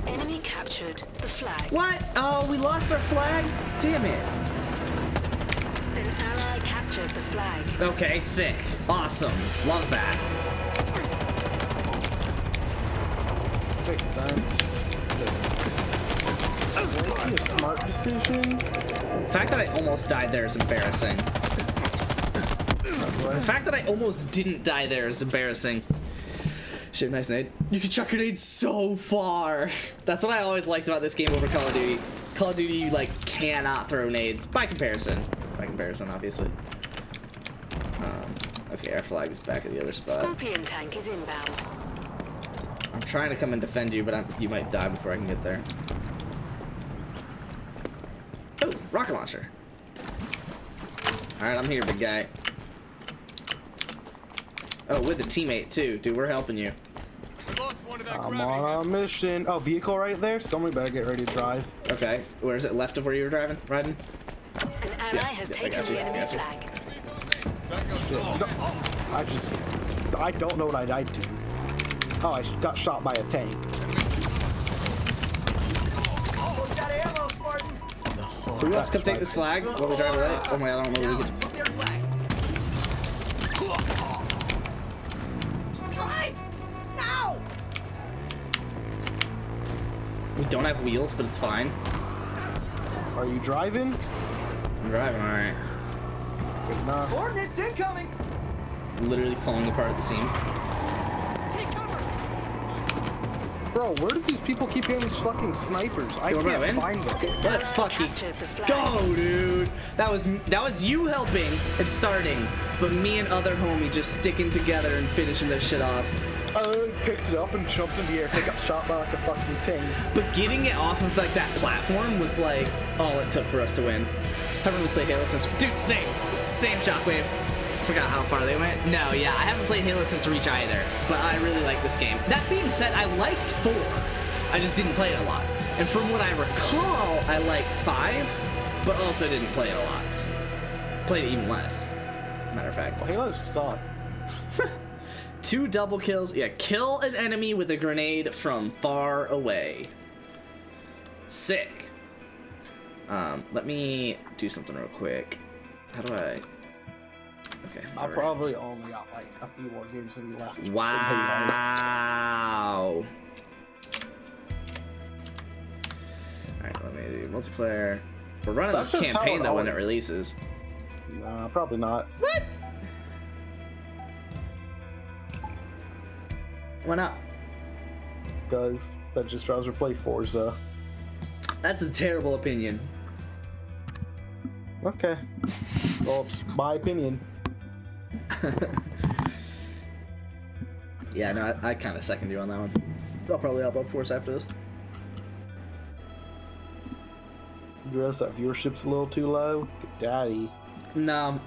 [SPEAKER 7] Enemy captured the flag.
[SPEAKER 1] What? Oh, we lost our flag? Damn it.
[SPEAKER 7] An ally captured the flag.
[SPEAKER 1] Okay, sick. Awesome. Love that.
[SPEAKER 3] Makes sense. Would be a smart decision.
[SPEAKER 1] The fact that I almost died there is embarrassing. The fact that I almost didn't die there is embarrassing. Shit, nice nade. You can chuck grenades so far. That's what I always liked about this game over Call of Duty. Call of Duty, you like cannot throw nades by comparison. By comparison, obviously. Okay, our flag is back at the other spot.
[SPEAKER 7] Scorpion tank is inbound.
[SPEAKER 1] I'm trying to come and defend you, but you might die before I can get there. Oh, rocket launcher. All right, I'm here, big guy. Oh, with a teammate too, dude. We're helping you.
[SPEAKER 6] Lost one of that
[SPEAKER 3] I'm
[SPEAKER 6] grabbing
[SPEAKER 3] on a mission. Oh, vehicle right there. Somebody better get ready to drive.
[SPEAKER 1] Okay, where is it? Left of where you were riding?
[SPEAKER 7] An ally has taken the enemy flag.
[SPEAKER 3] No, I don't know what I died to. Oh, I got shot by a tank.
[SPEAKER 5] Almost out of ammo, Spartan. The
[SPEAKER 8] Who wants to come take this flag while we drive away? Oh my god, I don't know what we can.
[SPEAKER 5] Took their flag. Drive! Now!
[SPEAKER 8] We don't have wheels, but it's fine.
[SPEAKER 3] Are you driving?
[SPEAKER 8] I'm driving, alright.
[SPEAKER 3] Good enough.
[SPEAKER 5] Coordinates incoming!
[SPEAKER 8] Literally falling apart at the seams.
[SPEAKER 5] Take cover!
[SPEAKER 3] Bro, where did these people keep getting these fucking snipers? I can't find them.
[SPEAKER 8] Let's fucking
[SPEAKER 7] Captured the flag.
[SPEAKER 8] go, dude. That was you helping and starting, but me and other homie just sticking together and finishing this shit off.
[SPEAKER 3] I picked it up and jumped in the air. I got shot by like a fucking tank.
[SPEAKER 8] But getting it off of like that platform was like all it took for us to win. Haven't really played Halo since. Dude, same Shockwave. Forgot how far they went. No, yeah, I haven't played Halo since Reach either, but I really like this game. That being said, I liked 4. I just didn't play it a lot. And from what I recall, I liked 5, but also didn't play it a lot. Played it even less, matter of fact.
[SPEAKER 3] Well, Halo sucked.
[SPEAKER 8] 2 double kills. Yeah, kill an enemy with a grenade from far away. Sick. Let me do something real quick. How do I... Okay.
[SPEAKER 3] I probably only got like a few more games to be left.
[SPEAKER 8] Wow. Alright, let me do multiplayer. We're running
[SPEAKER 3] That's
[SPEAKER 8] this
[SPEAKER 3] just how
[SPEAKER 8] campaign
[SPEAKER 3] it
[SPEAKER 8] though when it
[SPEAKER 3] always-
[SPEAKER 8] releases.
[SPEAKER 3] Nah, probably not.
[SPEAKER 8] What? Why not?
[SPEAKER 3] Because that just rather play Forza.
[SPEAKER 8] That's a terrible opinion.
[SPEAKER 3] Okay. Well, it's my opinion.
[SPEAKER 8] Yeah, no, I kind of second you on that one. I'll probably hop up Force after this.
[SPEAKER 3] You realize that viewership's a little too low? Good daddy.
[SPEAKER 8] No.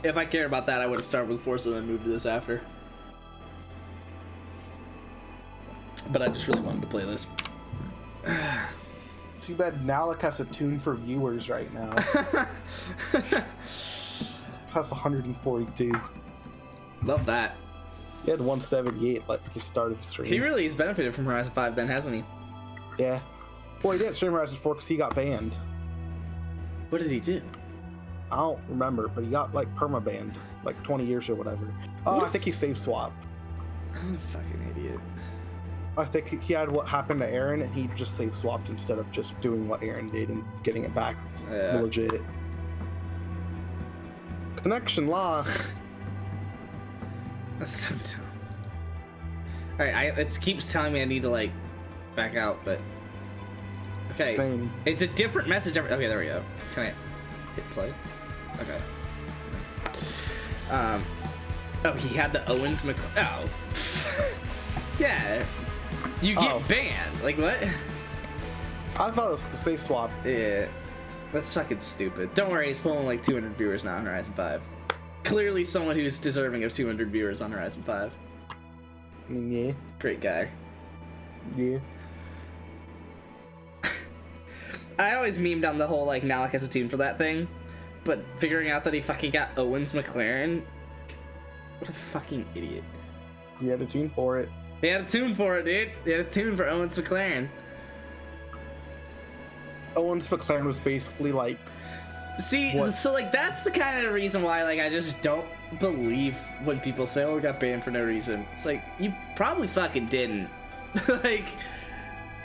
[SPEAKER 8] If I care about that, I would have started with Force and then moved to this after. But I just really wanted to play this.
[SPEAKER 3] Too bad Nalik has a tune for viewers right now. That's 142.
[SPEAKER 8] Love that.
[SPEAKER 3] He had 178 like at the start of the stream.
[SPEAKER 8] He really has benefited from Horizon 5 then, hasn't he?
[SPEAKER 3] Yeah. Well, he didn't stream Horizon 4 because he got banned.
[SPEAKER 8] What did he do?
[SPEAKER 3] I don't remember, but he got like perma-banned. Like 20 years or whatever. Oh, I think he save swapped.
[SPEAKER 8] I'm a fucking idiot.
[SPEAKER 3] I think he had what happened to Aaron and he just save swapped instead of just doing what Aaron did and getting it back legit. Connection lost.
[SPEAKER 8] That's so dumb. Alright, it keeps telling me I need to like back out, but okay.
[SPEAKER 3] Same.
[SPEAKER 8] It's a different message every... Okay, there we go. Can I hit play? Okay. Oh, he had the Owens Oh. Yeah. You get banned. Like, what?
[SPEAKER 3] I thought it was save swap.
[SPEAKER 8] Yeah. That's fucking stupid. Don't worry, he's pulling like 200 viewers now on Horizon 5. Clearly someone who's deserving of 200 viewers on Horizon 5.
[SPEAKER 3] I mean, yeah.
[SPEAKER 8] Great guy.
[SPEAKER 3] Yeah.
[SPEAKER 8] I always memed on the whole, like, Nalik has a tune for that thing. But figuring out that he fucking got Owens McLaren... What a fucking idiot.
[SPEAKER 3] He had a tune for it.
[SPEAKER 8] He had a tune for it, dude. He had a tune for Owens McLaren.
[SPEAKER 3] Owens McLaren was basically like...
[SPEAKER 8] See,
[SPEAKER 3] what?
[SPEAKER 8] So, like, that's the kind of reason why, like, I just don't believe when people say, oh, we got banned for no reason. It's like, you probably fucking didn't. Like,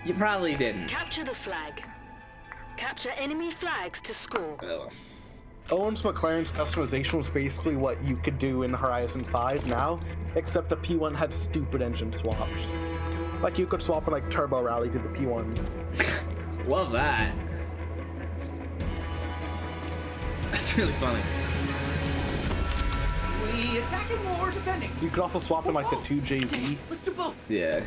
[SPEAKER 8] you probably didn't.
[SPEAKER 7] Capture the flag. Capture enemy flags to score.
[SPEAKER 8] Oh.
[SPEAKER 3] Owens McLaren's customization was basically what you could do in Horizon 5 now, except the P1 had stupid engine swaps. Like, you could swap like Turbo Rally to the P1.
[SPEAKER 8] Love that. That's really funny.
[SPEAKER 5] We attacking or defending?
[SPEAKER 3] You could also swap in like the 2JZ.
[SPEAKER 5] Let's do both.
[SPEAKER 8] Yeah.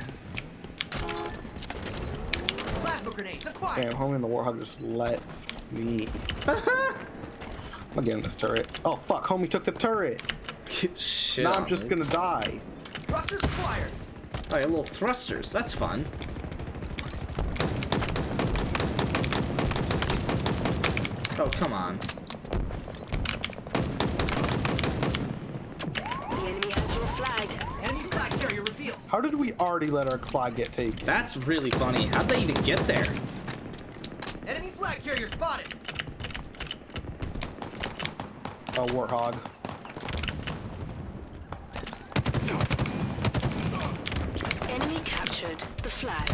[SPEAKER 5] Plasma grenades acquired.
[SPEAKER 3] Damn, homie in the Warhog just left me. I'm getting this turret. Oh fuck, homie took the turret.
[SPEAKER 8] Shit.
[SPEAKER 3] Now I'm just gonna die.
[SPEAKER 5] Thrusters acquired.
[SPEAKER 8] Oh, yeah, little thrusters. That's fun. Oh, come on.
[SPEAKER 7] The enemy has your flag.
[SPEAKER 5] Enemy flag carrier revealed.
[SPEAKER 3] How did we already let our flag get taken?
[SPEAKER 8] That's really funny. How'd they even get there?
[SPEAKER 5] Enemy flag carrier spotted.
[SPEAKER 3] Warthog.
[SPEAKER 7] Enemy captured the flag.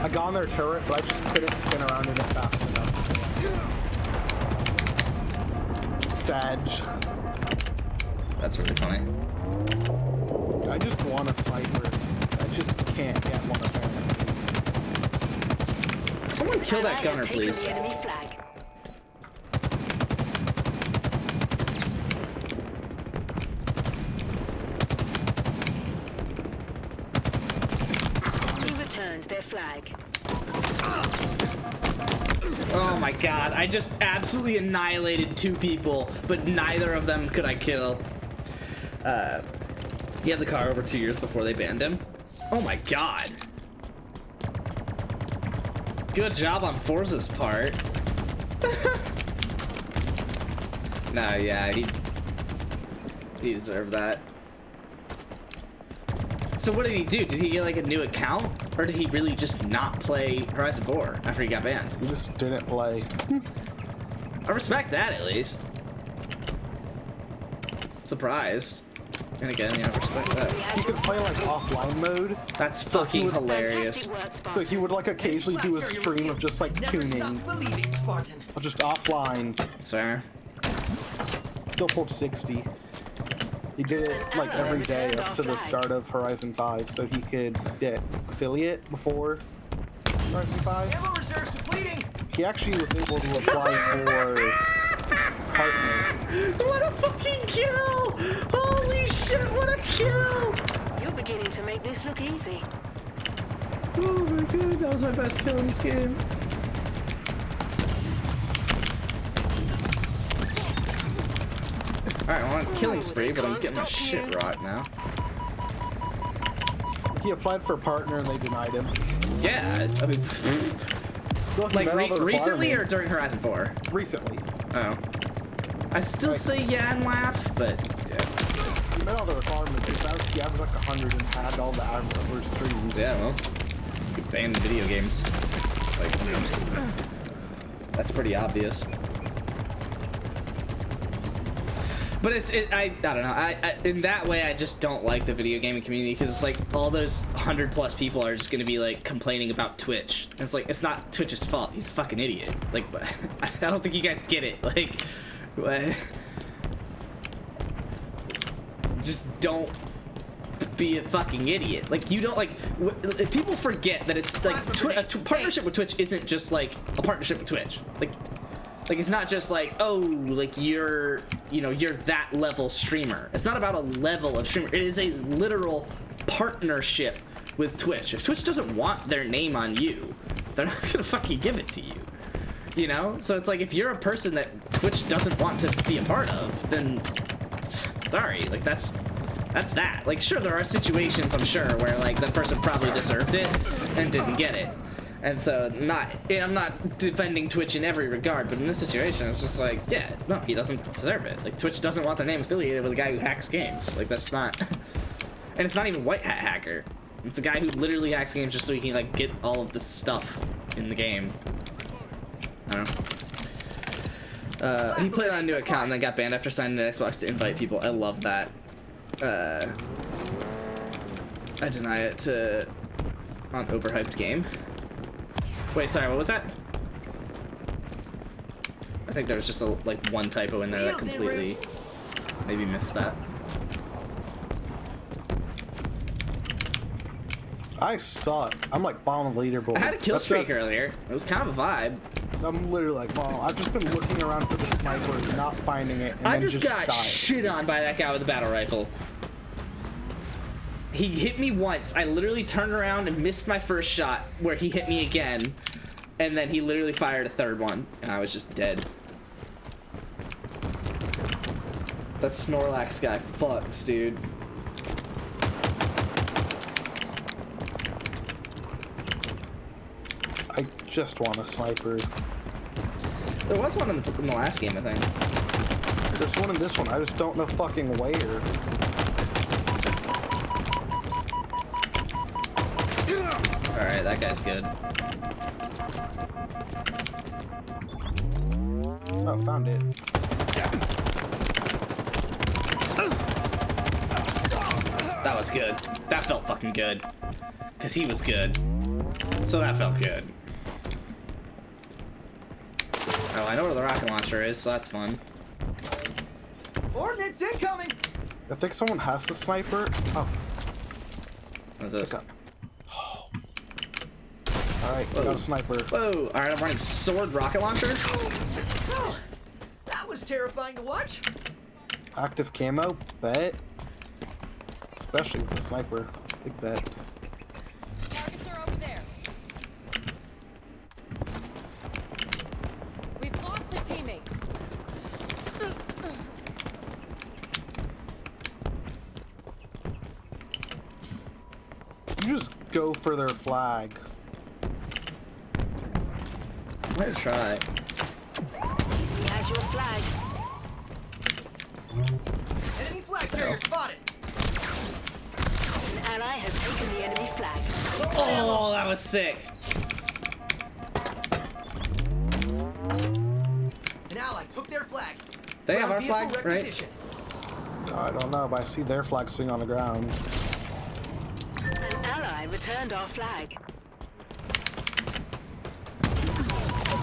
[SPEAKER 3] I got on their turret, but I just couldn't spin around in it fast enough. Sag.
[SPEAKER 8] That's really funny.
[SPEAKER 3] I just want a sniper. I just can't get one apparently.
[SPEAKER 8] Someone kill that
[SPEAKER 7] Allied has
[SPEAKER 8] gunner,
[SPEAKER 7] taken
[SPEAKER 8] please.
[SPEAKER 7] the enemy flag. He returned their flag.
[SPEAKER 8] Oh my god, I just absolutely annihilated 2 people, but neither of them could I kill. He had the car over 2 years before they banned him. Oh my god. Good job on Forza's part. No, yeah, he deserved that. So what did he do? Did he get like a new account? Or did he really just not play Horizon 4 after he got banned?
[SPEAKER 3] He just didn't play.
[SPEAKER 8] I respect that at least. Surprised. And again, yeah, I respect that.
[SPEAKER 3] He could play like offline mode.
[SPEAKER 8] That's
[SPEAKER 3] So he
[SPEAKER 8] fucking
[SPEAKER 3] would-
[SPEAKER 8] hilarious.
[SPEAKER 7] Fantastic work,
[SPEAKER 3] So
[SPEAKER 7] Spartan.
[SPEAKER 3] he would like occasionally do a
[SPEAKER 5] Blackberry
[SPEAKER 3] stream of just like
[SPEAKER 5] Never
[SPEAKER 3] tuning,
[SPEAKER 5] stop believing, Spartan.
[SPEAKER 3] or just offline.
[SPEAKER 8] Sir.
[SPEAKER 3] Still pulled 60. He did it like every day up to the start of Horizon 5, so he could get affiliate before Horizon 5.
[SPEAKER 5] Ammo reserves depleting.
[SPEAKER 3] He actually was able to apply for partner.
[SPEAKER 8] What a fucking kill! Holy shit, what a kill!
[SPEAKER 7] You're beginning to make this look easy.
[SPEAKER 8] Oh my god, that was my best kill in this game. Alright, well, I'm killing spree, but I'm getting my shit rocked now.
[SPEAKER 3] He applied for partner and they denied him.
[SPEAKER 8] Yeah, I mean,
[SPEAKER 3] Look, he
[SPEAKER 8] like
[SPEAKER 3] met all the
[SPEAKER 8] recently or
[SPEAKER 3] requirements.
[SPEAKER 8] during Horizon 4?
[SPEAKER 3] Recently.
[SPEAKER 8] Oh. I still say yeah and laugh, but yeah.
[SPEAKER 3] He met all the requirements. He averaged like 100 and had all the hours streamed.
[SPEAKER 8] Yeah, well, banned video games. Like, you know, that's pretty obvious. But I don't know. I in that way, I just don't like the video gaming community because it's like all those 100+ people are just gonna be like complaining about Twitch. And it's like it's not Twitch's fault. He's a fucking idiot. Like, I don't think you guys get it. Like, what? Just don't be a fucking idiot. Like, you don't like. People forget that it's like a partnership with Twitch isn't just like a partnership with Twitch. Like it's not just like, oh, like you're that level streamer. It's not about a level of streamer. It is a literal partnership with Twitch. If Twitch doesn't want their name on you, they're not gonna fucking give it to you. You know? So it's like if you're a person that Twitch doesn't want to be a part of, then sorry, like that's that. Like sure, there are situations I'm sure where like that person probably deserved it and didn't get it. And so I'm not defending Twitch in every regard, but in this situation, it's just like, yeah, no, he doesn't deserve it. Like, Twitch doesn't want their name affiliated with a guy who hacks games. Like, that's not... And it's not even white hat hacker. It's a guy who literally hacks games just so he can, like, get all of the stuff in the game. I don't know. He played on a new account and then got banned after signing an Xbox to invite people. I love that. I deny it to... on overhyped game. Wait, sorry, what was that? I think there was just like one typo in there that completely maybe missed that.
[SPEAKER 3] I suck. I'm like bottom of the leaderboard.
[SPEAKER 8] I had a kill
[SPEAKER 3] That's
[SPEAKER 8] streak
[SPEAKER 3] not-
[SPEAKER 8] earlier. It was kind of a vibe.
[SPEAKER 3] I'm literally like, well, I've just been looking around for the sniper, not finding it, and
[SPEAKER 8] I
[SPEAKER 3] then
[SPEAKER 8] just got
[SPEAKER 3] died.
[SPEAKER 8] shit on by that guy with the battle rifle. He hit me once. I literally turned around and missed my first shot where he hit me again. And then he literally fired a third one, and I was just dead. That Snorlax guy fucks, dude.
[SPEAKER 3] I just want a sniper.
[SPEAKER 8] There was one in the last game, I think.
[SPEAKER 3] There's one in this one. I just don't know fucking where.
[SPEAKER 8] Alright, that guy's good.
[SPEAKER 3] go. Found it.
[SPEAKER 8] That was good. That felt fucking good. Because he was good. So that felt good. Oh, I know where the rocket launcher is, so that's fun.
[SPEAKER 5] Ordnance incoming!
[SPEAKER 3] I think someone has the sniper. Oh.
[SPEAKER 8] What's this?
[SPEAKER 3] What's up? Alright, we got a sniper.
[SPEAKER 8] Whoa! Alright, I'm running sword rocket launcher.
[SPEAKER 5] Oh, that was terrifying to watch.
[SPEAKER 3] Active camo, bet. Especially with the sniper. Big bets.
[SPEAKER 9] Targets are over there. We've lost a teammate.
[SPEAKER 3] You just go for their flag.
[SPEAKER 8] Let's try.
[SPEAKER 7] He has your flag.
[SPEAKER 5] Enemy flag carrier spotted.
[SPEAKER 7] An ally has taken the enemy flag.
[SPEAKER 8] Oh, that was sick.
[SPEAKER 5] An ally took their flag.
[SPEAKER 8] They have our
[SPEAKER 5] Ground
[SPEAKER 8] flag,
[SPEAKER 5] vehicle
[SPEAKER 8] right?
[SPEAKER 5] requisition.
[SPEAKER 3] I don't know, but I see their flag sitting on the ground.
[SPEAKER 7] An ally returned our flag.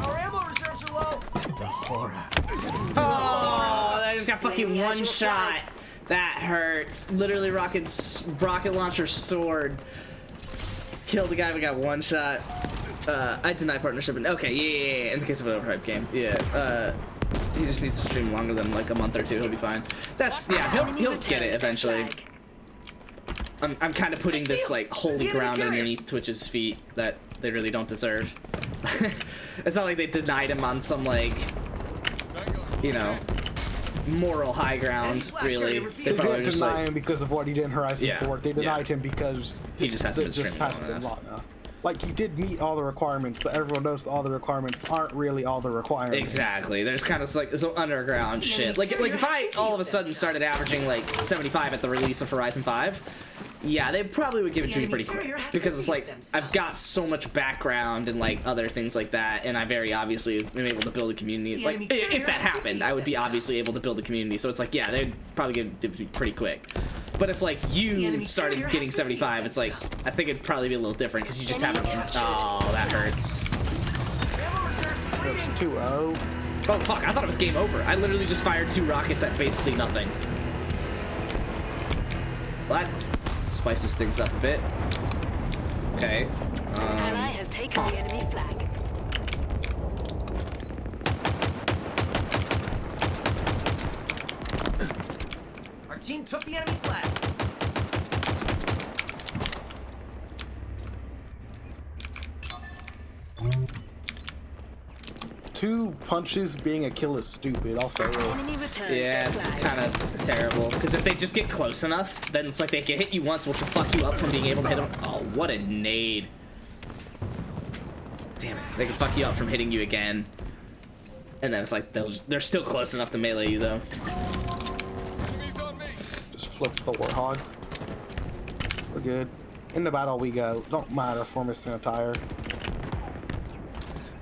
[SPEAKER 5] Our ammo reserves are low. The horror.
[SPEAKER 8] Oh, I just got fucking
[SPEAKER 7] Maybe I
[SPEAKER 8] one
[SPEAKER 7] should
[SPEAKER 8] shot.
[SPEAKER 7] flag.
[SPEAKER 8] That hurts. Literally rocket launcher sword. Killed the guy, we got one shot. I deny partnership. Okay, yeah. In the case of an overhyped game, yeah. He just needs to stream longer than like a month or two. He'll be fine. That's yeah. He'll get it eventually. I'm kind of putting this like holy ground underneath Twitch's feet that they really don't deserve. It's not like they denied him on some like, you know, moral high ground. Really,
[SPEAKER 3] They didn't deny him because of what he did in Horizon 4. They denied him because
[SPEAKER 8] he just hasn't
[SPEAKER 3] been long enough. Like, he did meet all the requirements, but everyone knows all the requirements aren't really all the requirements.
[SPEAKER 8] Exactly. There's kind of like some underground shit. Like if I all of a sudden started averaging like 75 at the release of Horizon 5, yeah, they probably would give it to me pretty quick, because it's like I've got so much background and like other things like that, and I very obviously am able to build a community. Like if that happened, I would be obviously able to build a community. So it's like, yeah, they'd probably give it to me pretty quick. But if like you started getting 75, it's like I think it'd probably be a little different because you just haven't. Oh, that hurts.
[SPEAKER 3] It's 2-0.
[SPEAKER 8] Oh fuck! I thought it was game over. I literally just fired 2 rockets at basically nothing. Well, that spices things up a bit. Okay.
[SPEAKER 7] Ally has taken the enemy flag.
[SPEAKER 5] Our team took the enemy flag.
[SPEAKER 3] Two punches being a kill is stupid, I'll say it.
[SPEAKER 7] Enemy returns
[SPEAKER 8] Yeah,
[SPEAKER 7] their
[SPEAKER 8] it's
[SPEAKER 7] flag.
[SPEAKER 8] kind of terrible. Because if they just get close enough, then it's like they can hit you once, which will fuck you up from being able to hit them. Oh, what a nade. Damn it. They can fuck you up from hitting you again. And then it's like they're still close enough to melee you, though.
[SPEAKER 6] Enemies on me.
[SPEAKER 3] Just flip the Warthog. We're good. In the battle we go. Don't matter if we're missing a tire.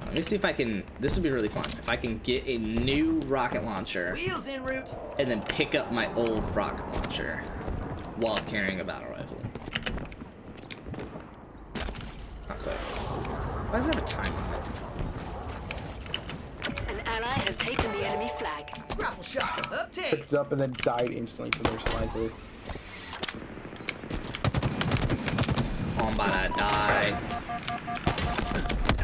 [SPEAKER 8] Let me see if I can. This would be really fun. If I can get a new rocket launcher
[SPEAKER 5] Wheels en route.
[SPEAKER 8] and then pick up my old rocket launcher while carrying a battle rifle. Not quite. Why does it have a time on it?
[SPEAKER 7] An ally has taken the enemy flag.
[SPEAKER 5] Grapple shot. Obtained.
[SPEAKER 3] Picked it up and then died instantly to their sniper.
[SPEAKER 8] Oh, I'm about to die.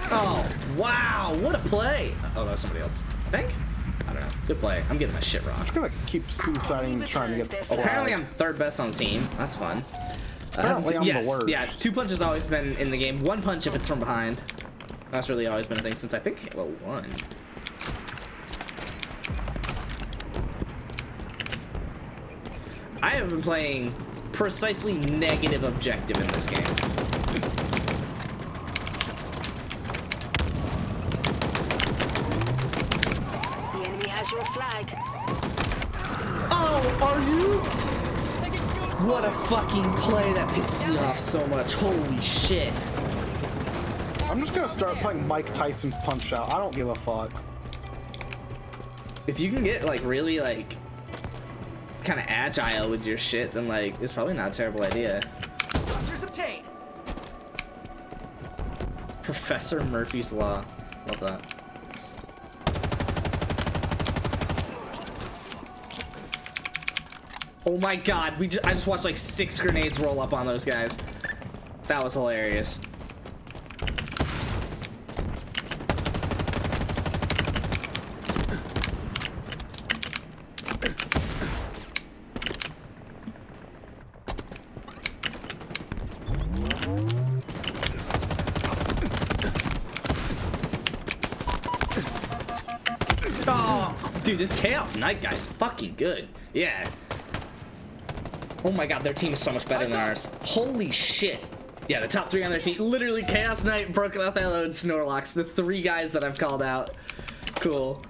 [SPEAKER 8] Oh, wow, what a play! Oh, that was somebody else. I think? I don't know. Good play. I'm getting my shit
[SPEAKER 3] I'm
[SPEAKER 8] rocked.
[SPEAKER 3] just gonna keep suiciding trying to get the flag.
[SPEAKER 8] Apparently I'm third best on the team. That's fun.
[SPEAKER 3] Apparently I'm the worst.
[SPEAKER 8] Yeah, 2 punches always been in the game. 1 punch if it's from behind. That's really always been a thing since I think Halo 1. I have been playing precisely negative objective in this game.
[SPEAKER 7] The enemy has your flag.
[SPEAKER 8] Oh, are you? What a fucking play. That pisses me off so much. Holy shit.
[SPEAKER 3] I'm just gonna start playing Mike Tyson's Punch Out. I don't give a fuck.
[SPEAKER 8] if you can get like really like kind of agile with your shit, then like it's probably not a terrible idea.
[SPEAKER 5] Clusters obtained.
[SPEAKER 8] Professor Murphy's Law. Love that. Oh my god, I just watched like 6 grenades roll up on those guys. That was hilarious. Oh, dude, this Chaos Knight guy's fucking good. Yeah. Oh my god, their team is so much better than ours. Holy shit. Yeah, the top 3 on their team. Literally, Chaos Knight, Broken Out Hello, and Snorlax. The 3 guys that I've called out. Cool.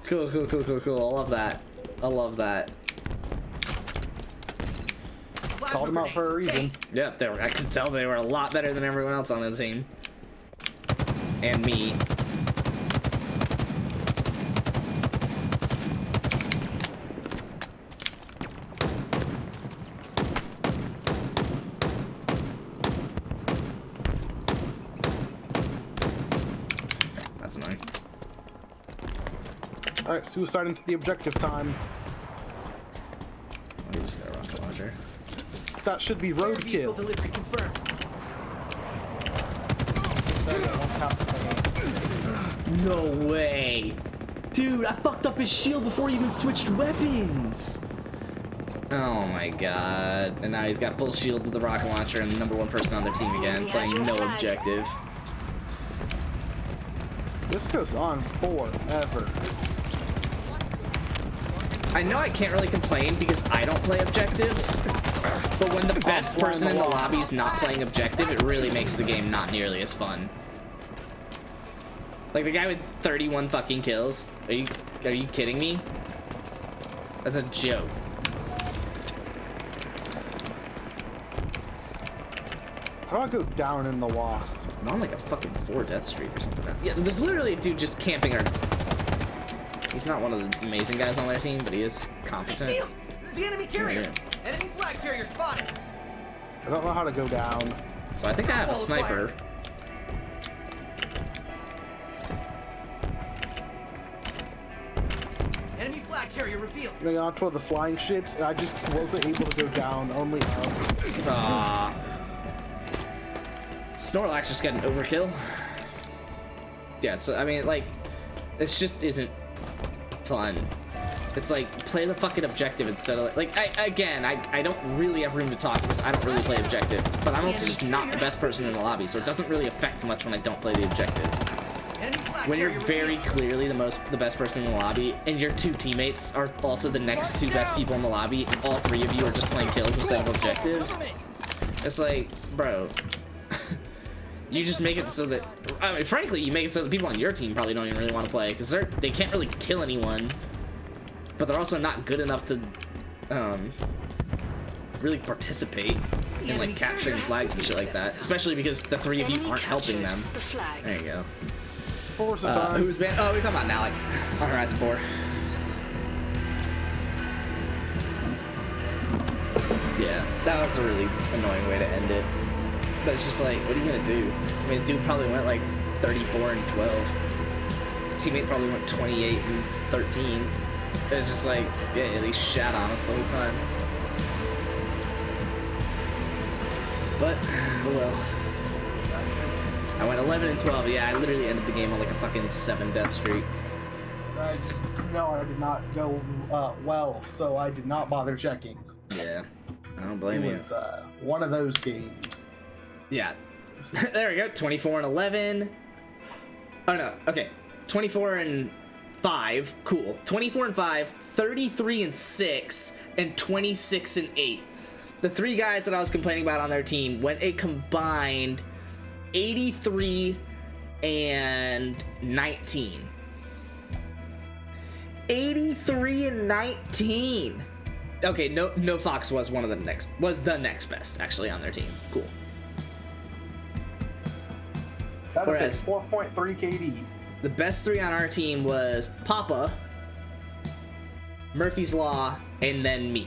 [SPEAKER 8] Cool, cool, cool, cool, cool. I love that. I love that.
[SPEAKER 3] Called them out for a reason.
[SPEAKER 8] Yeah, I could tell they were a lot better than everyone else on the team. And me. That's annoying.
[SPEAKER 3] Alright, suicide into the objective time.
[SPEAKER 8] We just got a rocket launcher.
[SPEAKER 3] That should be
[SPEAKER 5] Vehicle
[SPEAKER 3] roadkill.
[SPEAKER 5] delivery confirmed.
[SPEAKER 8] No way. Dude, I fucked up his shield before he even switched weapons. Oh my god. And now he's got full shield with the rocket launcher and the #1 person on their team again, playing no objective.
[SPEAKER 3] This goes on forever.
[SPEAKER 8] I know I can't really complain because I don't play objective, but when the best person in the lobby is not playing objective, it really makes the game not nearly as fun. Like the guy with 31 fucking kills. Are you kidding me? That's a joke.
[SPEAKER 3] How do I go down in the wasp?
[SPEAKER 8] I'm on like a fucking 4 death streak or something. Yeah, there's literally a dude just camping our... He's not one of the amazing guys on their team, but he is competent.
[SPEAKER 5] See him! The enemy carrier!
[SPEAKER 8] Yeah.
[SPEAKER 5] Enemy flag carrier spotted!
[SPEAKER 3] I don't know how to go down.
[SPEAKER 8] So I think I have a sniper.
[SPEAKER 5] Enemy flag carrier revealed!
[SPEAKER 3] Going on toward the flying ships, and I just wasn't able to go down, only up.
[SPEAKER 8] Ah. Snorlax just got an overkill. Yeah, so I mean, like, this just isn't fun. It's like, play the fucking objective instead of like I don't really have room to talk because I don't really play objective, but I'm also just not the best person in the lobby, so it doesn't really affect much when I don't play the objective. When you're very clearly the best person in the lobby, and your 2 teammates are also the next 2 best people in the lobby, and all 3 of you are just playing kills instead of objectives, it's like, bro, you just make it so that, I mean, frankly, you make it so that people on your team probably don't even really want to play, because they can't really kill anyone, but they're also not good enough to really participate in like capturing flags and shit like that, especially because the 3 of you aren't helping them. There you go. Who's been? Oh, we're talking about now, like on Horizon 4. Yeah, that was a really annoying way to end it. But it's just like, what are you gonna do? I mean, dude probably went like 34 and 12. His teammate probably went 28 and 13. It's just like, yeah, they shat on us the whole time. But, oh well. I went 11 and 12. Yeah, I literally ended the game on like a fucking 7 death streak.
[SPEAKER 3] No, I did not go well, so I did not bother checking.
[SPEAKER 8] Yeah, I don't blame you.
[SPEAKER 3] It was one of those games.
[SPEAKER 8] Yeah. There we go. 24 and 11. Oh no. Okay. 24 and 5. Cool. 24 and 5. 33 and 6. And 26 and 8. The 3 guys that I was complaining about on their team went a combined 83 and 19. 83 and 19. Okay, no Fox was the next best actually on their team. Cool.
[SPEAKER 3] That is a 4.3 KD.
[SPEAKER 8] The best 3 on our team was Papa, Murphy's Law, and then me.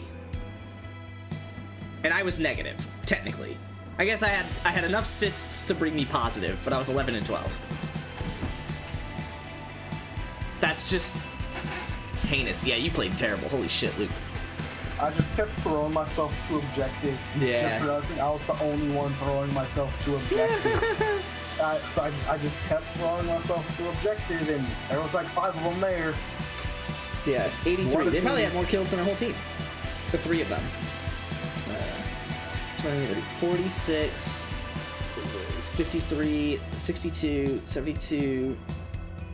[SPEAKER 8] And I was negative, technically. I guess I had enough cysts to bring me positive, but I was 11 and 12. That's just heinous. Yeah, you played terrible. Holy shit, Luke.
[SPEAKER 3] I just kept throwing myself to objective.
[SPEAKER 8] Yeah.
[SPEAKER 3] Just realizing I was the only one throwing myself to objective. So I just kept throwing myself to objective, and there was like 5 of them there.
[SPEAKER 8] Yeah, 83. They probably had more kills than our whole team. The 3 of them. 20, 30, 46, 53, 62, 72,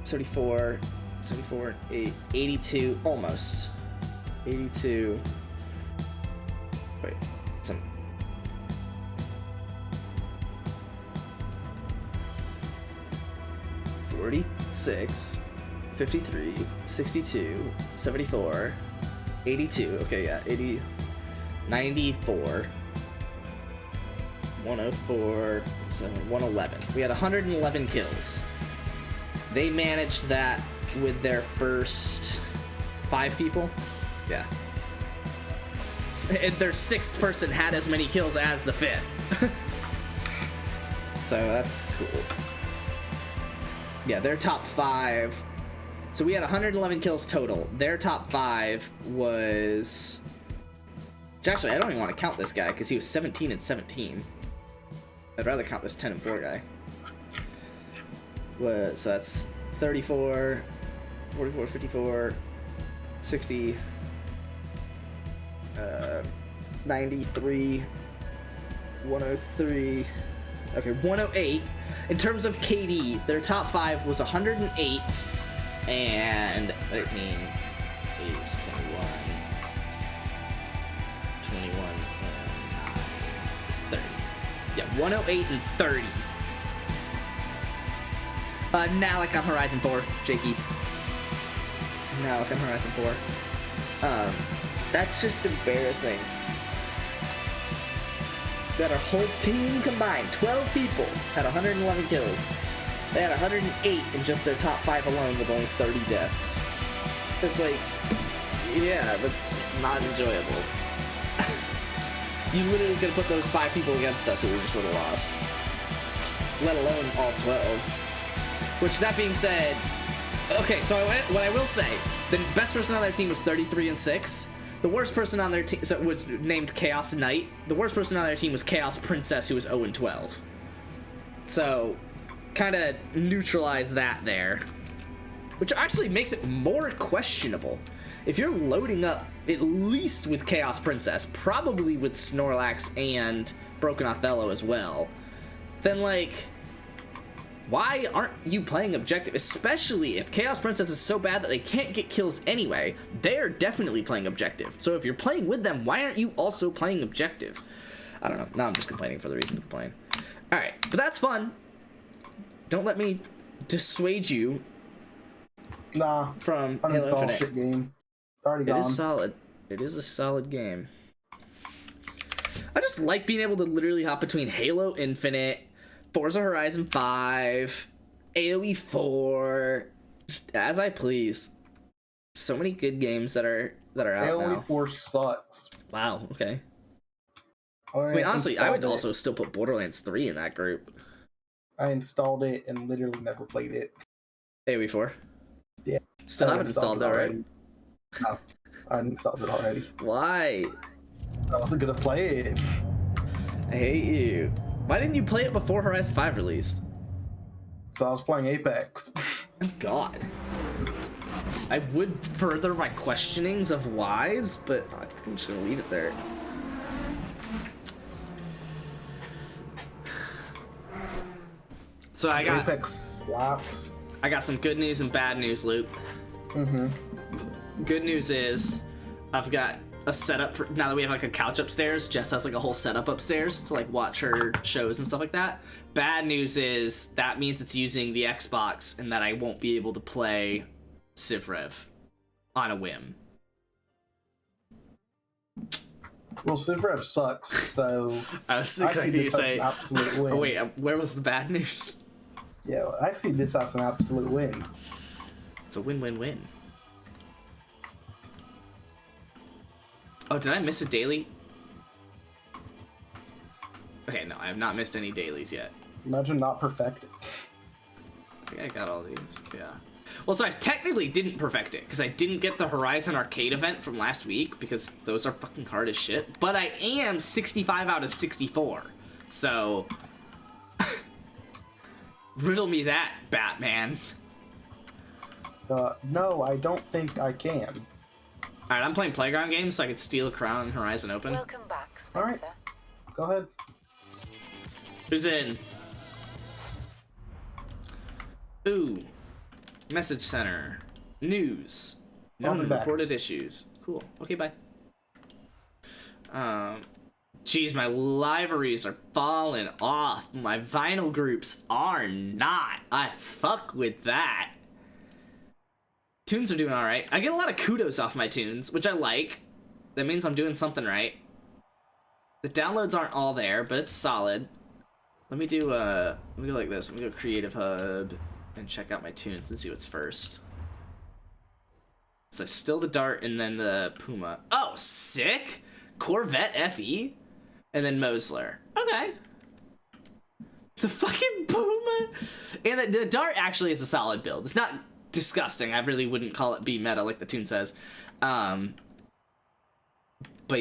[SPEAKER 8] 74, 74, 82, almost. 82. Wait, some. 46, 53, 62, 74, 82. Okay, yeah, 80, 94. 104, 111. We had 111 kills. They managed that with their first 5 people. Yeah. And their 6th person had as many kills as the 5th. So that's cool. Yeah, their top 5. So we had 111 kills total. Their top 5 was... Actually, I don't even want to count this guy because he was 17 and 17. I'd rather count this 10 and 4 guy. So that's 34, 44, 54, 60, 93, 103. Okay, 108. In terms of KD, their top 5 was 108 and 13, 8 is 21, 21 and 9 is 30. Yeah, 108 and 30. Now like on Horizon 4, Jakey. Now like on Horizon 4. That's just embarrassing. That our whole team combined, 12 people, had 111 kills. They had 108 in just their top 5 alone with only 30 deaths. It's like, yeah, that's not enjoyable. You literally could have put those 5 people against us and we just would have lost. Let alone all 12. Which, that being said, okay, so what I will say, the best person on their team was 33 and 6. The worst person on their team was named Chaos Knight. The worst person on their team was Chaos Princess, who was 0 and 12. So, kind of neutralize that there. Which actually makes it more questionable. If you're loading up at least with Chaos Princess, probably with Snorlax and Broken Othello as well, then like, why aren't you playing objective? Especially if Chaos Princess is so bad that they can't get kills anyway, they're definitely playing objective. So if you're playing with them, why aren't you also playing objective? I don't know. Now I'm just complaining for the reason to complain. Alright, but that's fun. Don't let me dissuade you from Halo Infinite.
[SPEAKER 3] Shit game. Already gone.
[SPEAKER 8] It is solid. It is a solid game. I just like being able to literally hop between Halo Infinite, Forza Horizon 5, AoE 4, just as I please. So many good games that are out
[SPEAKER 3] AoE
[SPEAKER 8] now.
[SPEAKER 3] 4 sucks.
[SPEAKER 8] Wow, okay. I mean, honestly, I would also still put Borderlands 3 in that group.
[SPEAKER 3] I installed it and literally never played it.
[SPEAKER 8] AoE 4?
[SPEAKER 3] Yeah.
[SPEAKER 8] Still haven't installed it already.
[SPEAKER 3] No, I installed it already.
[SPEAKER 8] Why?
[SPEAKER 3] I wasn't gonna play it.
[SPEAKER 8] I hate you. Why didn't you play it before Horizon 5 released?
[SPEAKER 3] So I was playing Apex.
[SPEAKER 8] God. I would further my questionings of whys, but I think I'm just gonna leave it there. So I got
[SPEAKER 3] Apex slaps.
[SPEAKER 8] I got some good news and bad news, Luke. Good news is I've got a setup for now that we have like a couch upstairs. Jess has like a whole setup upstairs to like watch her shows and stuff like that. Bad news is that means it's using the Xbox and that I won't be able to play Civ Rev on a whim.
[SPEAKER 3] Well, Civ Rev sucks, so
[SPEAKER 8] I was
[SPEAKER 3] I see
[SPEAKER 8] expecting you
[SPEAKER 3] this
[SPEAKER 8] to
[SPEAKER 3] as
[SPEAKER 8] say,
[SPEAKER 3] an absolute win.
[SPEAKER 8] oh wait, where was the bad news?
[SPEAKER 3] Yeah, I see this as an absolute win.
[SPEAKER 8] It's a win-win-win. Oh, did I miss a daily? Okay, no, I have not missed any dailies yet.
[SPEAKER 3] Imagine not perfected.
[SPEAKER 8] I think I got all these, yeah. Well, so I technically didn't perfect it, because I didn't get the Horizon Arcade event from last week, because those are fucking hard as shit. But I am 65 out of 64, so... Riddle me that, Batman.
[SPEAKER 3] No, I don't think I can.
[SPEAKER 8] Alright, I'm playing Playground games, so I can steal a crown in Horizon Open.
[SPEAKER 7] Welcome back, Spencer.
[SPEAKER 3] Alright, go ahead.
[SPEAKER 8] Who's in? Ooh. Message center. News.
[SPEAKER 3] I'll be back.
[SPEAKER 8] Reported issues. Cool. Okay, bye. Geez, my libraries are falling off. My vinyl groups are not. I fuck with that. Tunes are doing alright. I get a lot of kudos off my tunes, which I like. That means I'm doing something right. The downloads aren't all there, but it's solid. Let me do, let me go like this. Let me go Creative Hub and check out my tunes and see what's first. So still the Dart and then the Puma. Oh, sick! Corvette FE? And then Mosler. Okay. The fucking Puma! And the Dart actually is a solid build. It's not disgusting. I really wouldn't call it B meta like the tune says. But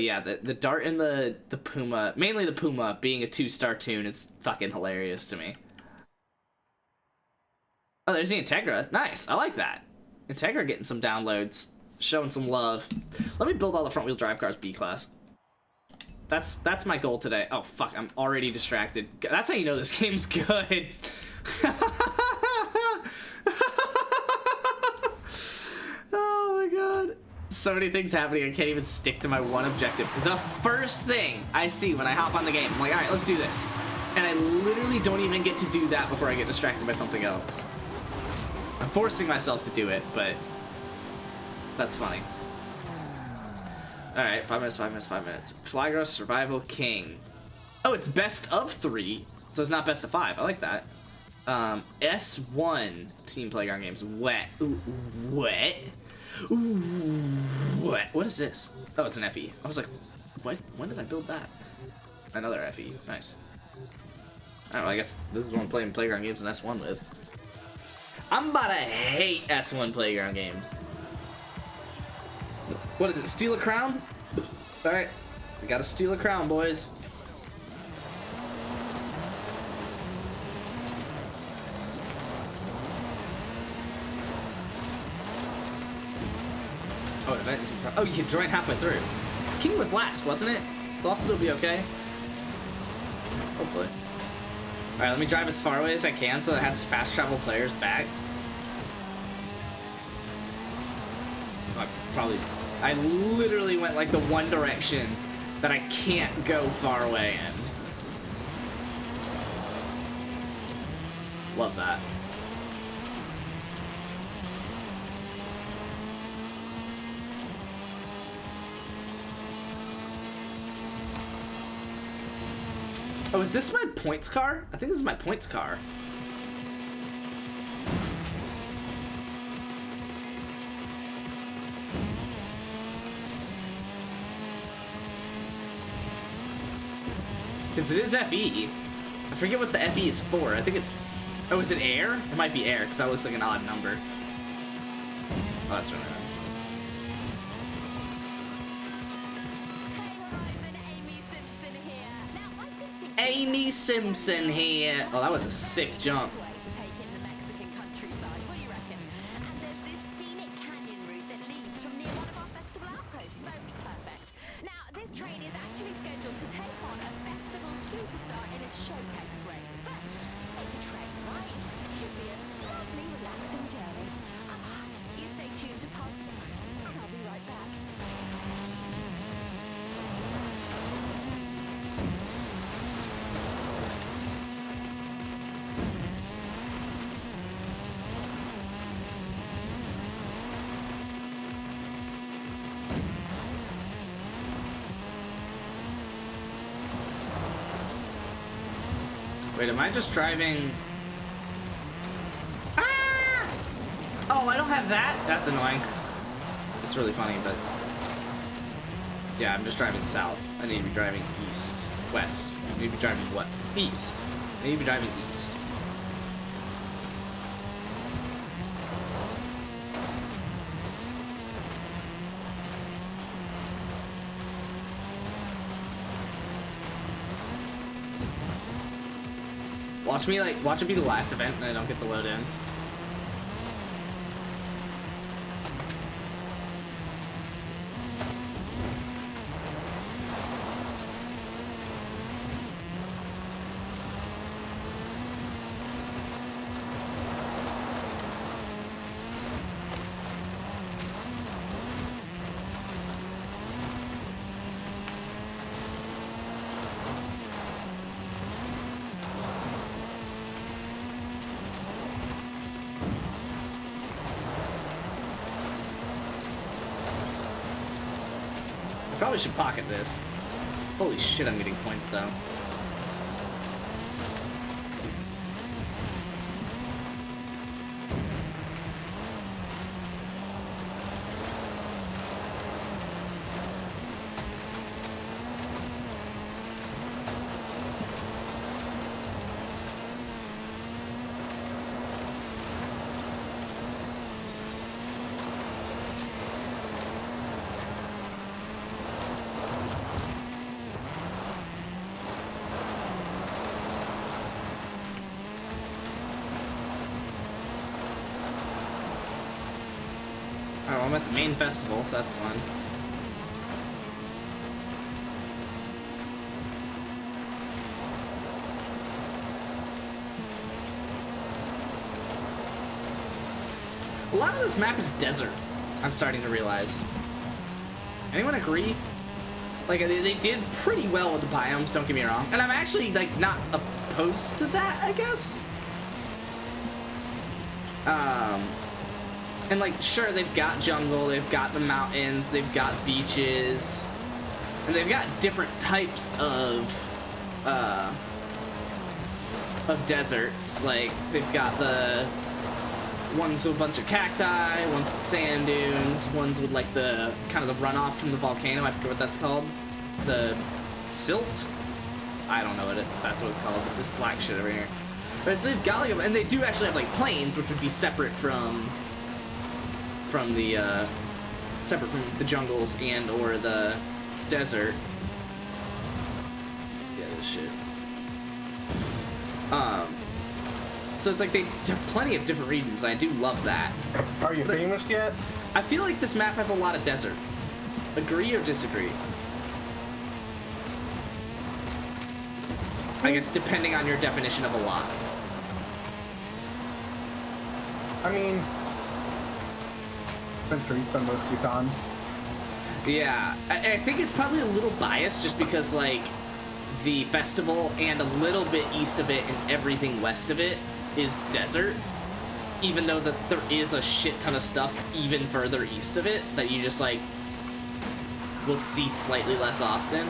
[SPEAKER 8] yeah, the Dart and the Puma, mainly the Puma, being a 2-star tune, is fucking hilarious to me. Oh, there's the Integra. Nice. I like that. Integra getting some downloads, showing some love. Let me build all the front-wheel drive cars B-class. That's my goal today. Oh, fuck. I'm already distracted. That's how you know this game's good. Oh, my God. So many things happening, I can't even stick to my one objective. The first thing I see when I hop on the game, I'm like, all right, let's do this. And I literally don't even get to do that before I get distracted by something else. I'm forcing myself to do it, but that's funny. All right, 5 minutes, 5 minutes, 5 minutes. Flygross Survival King. Oh, it's best of 3, so it's not best of 5. I like that. S1 Team Playground Games. Wet. Ooh, wet. Ooh, what? What is this? Oh, it's an FE. I was like, what? When did I build that? Another FE. Nice. I don't know, I guess this is what I'm playing Playground Games in S1 with. I'm about to hate S1 Playground Games. What is it? Steal a crown? Alright. We gotta steal a crown, boys. Oh, event is oh, you can join halfway through. King was last, wasn't it? So I'll still be okay. Hopefully. Alright, let me drive as far away as I can so it has fast travel players back. I literally went like the one direction that I can't go far away in. Love that. Oh, is this my points car? I think this is my points car. Because it is FE. I forget what the FE is for. I think it's... Oh, is it air? It might be air, because that looks like an odd number. Oh, that's really right. Amy Simpson here. Oh, that was a sick jump. Wait, am I just driving? Ah! Oh, I don't have that? That's annoying. It's really funny, but... Yeah, I'm just driving south. I need to be driving east. West. I need to be driving what? East. I need to be driving east. Watch it be the last event and I don't get to load in. Probably should pocket this. Holy shit, I'm getting points though. Oh, I'm at the main festival, so that's fun. A lot of this map is desert, I'm starting to realize. Anyone agree? Like, they did pretty well with the biomes, don't get me wrong. And I'm actually, like, not opposed to that, I guess. And like, sure, they've got jungle, they've got the mountains, they've got beaches, and they've got different types of deserts. Like, they've got the ones with a bunch of cacti, ones with sand dunes, ones with like the kind of the runoff from the volcano. I forget what that's called. The silt? I don't know that's what it's called. This black shit over here. But so they've got like, and they do actually have like plains, which would be separate from the jungles and or the desert. Yeah, this shit. So it's like they have plenty of different regions. I do love that.
[SPEAKER 3] Are you famous yet?
[SPEAKER 8] I feel like this map has a lot of desert. Agree or disagree? I guess depending on your definition of a lot.
[SPEAKER 3] I mean, Century's done most of Yukon.
[SPEAKER 8] Yeah, I think it's probably a little biased just because, like, the festival and a little bit east of it and everything west of it is desert. Even though that there is a shit ton of stuff even further east of it that you just, like, will see slightly less often.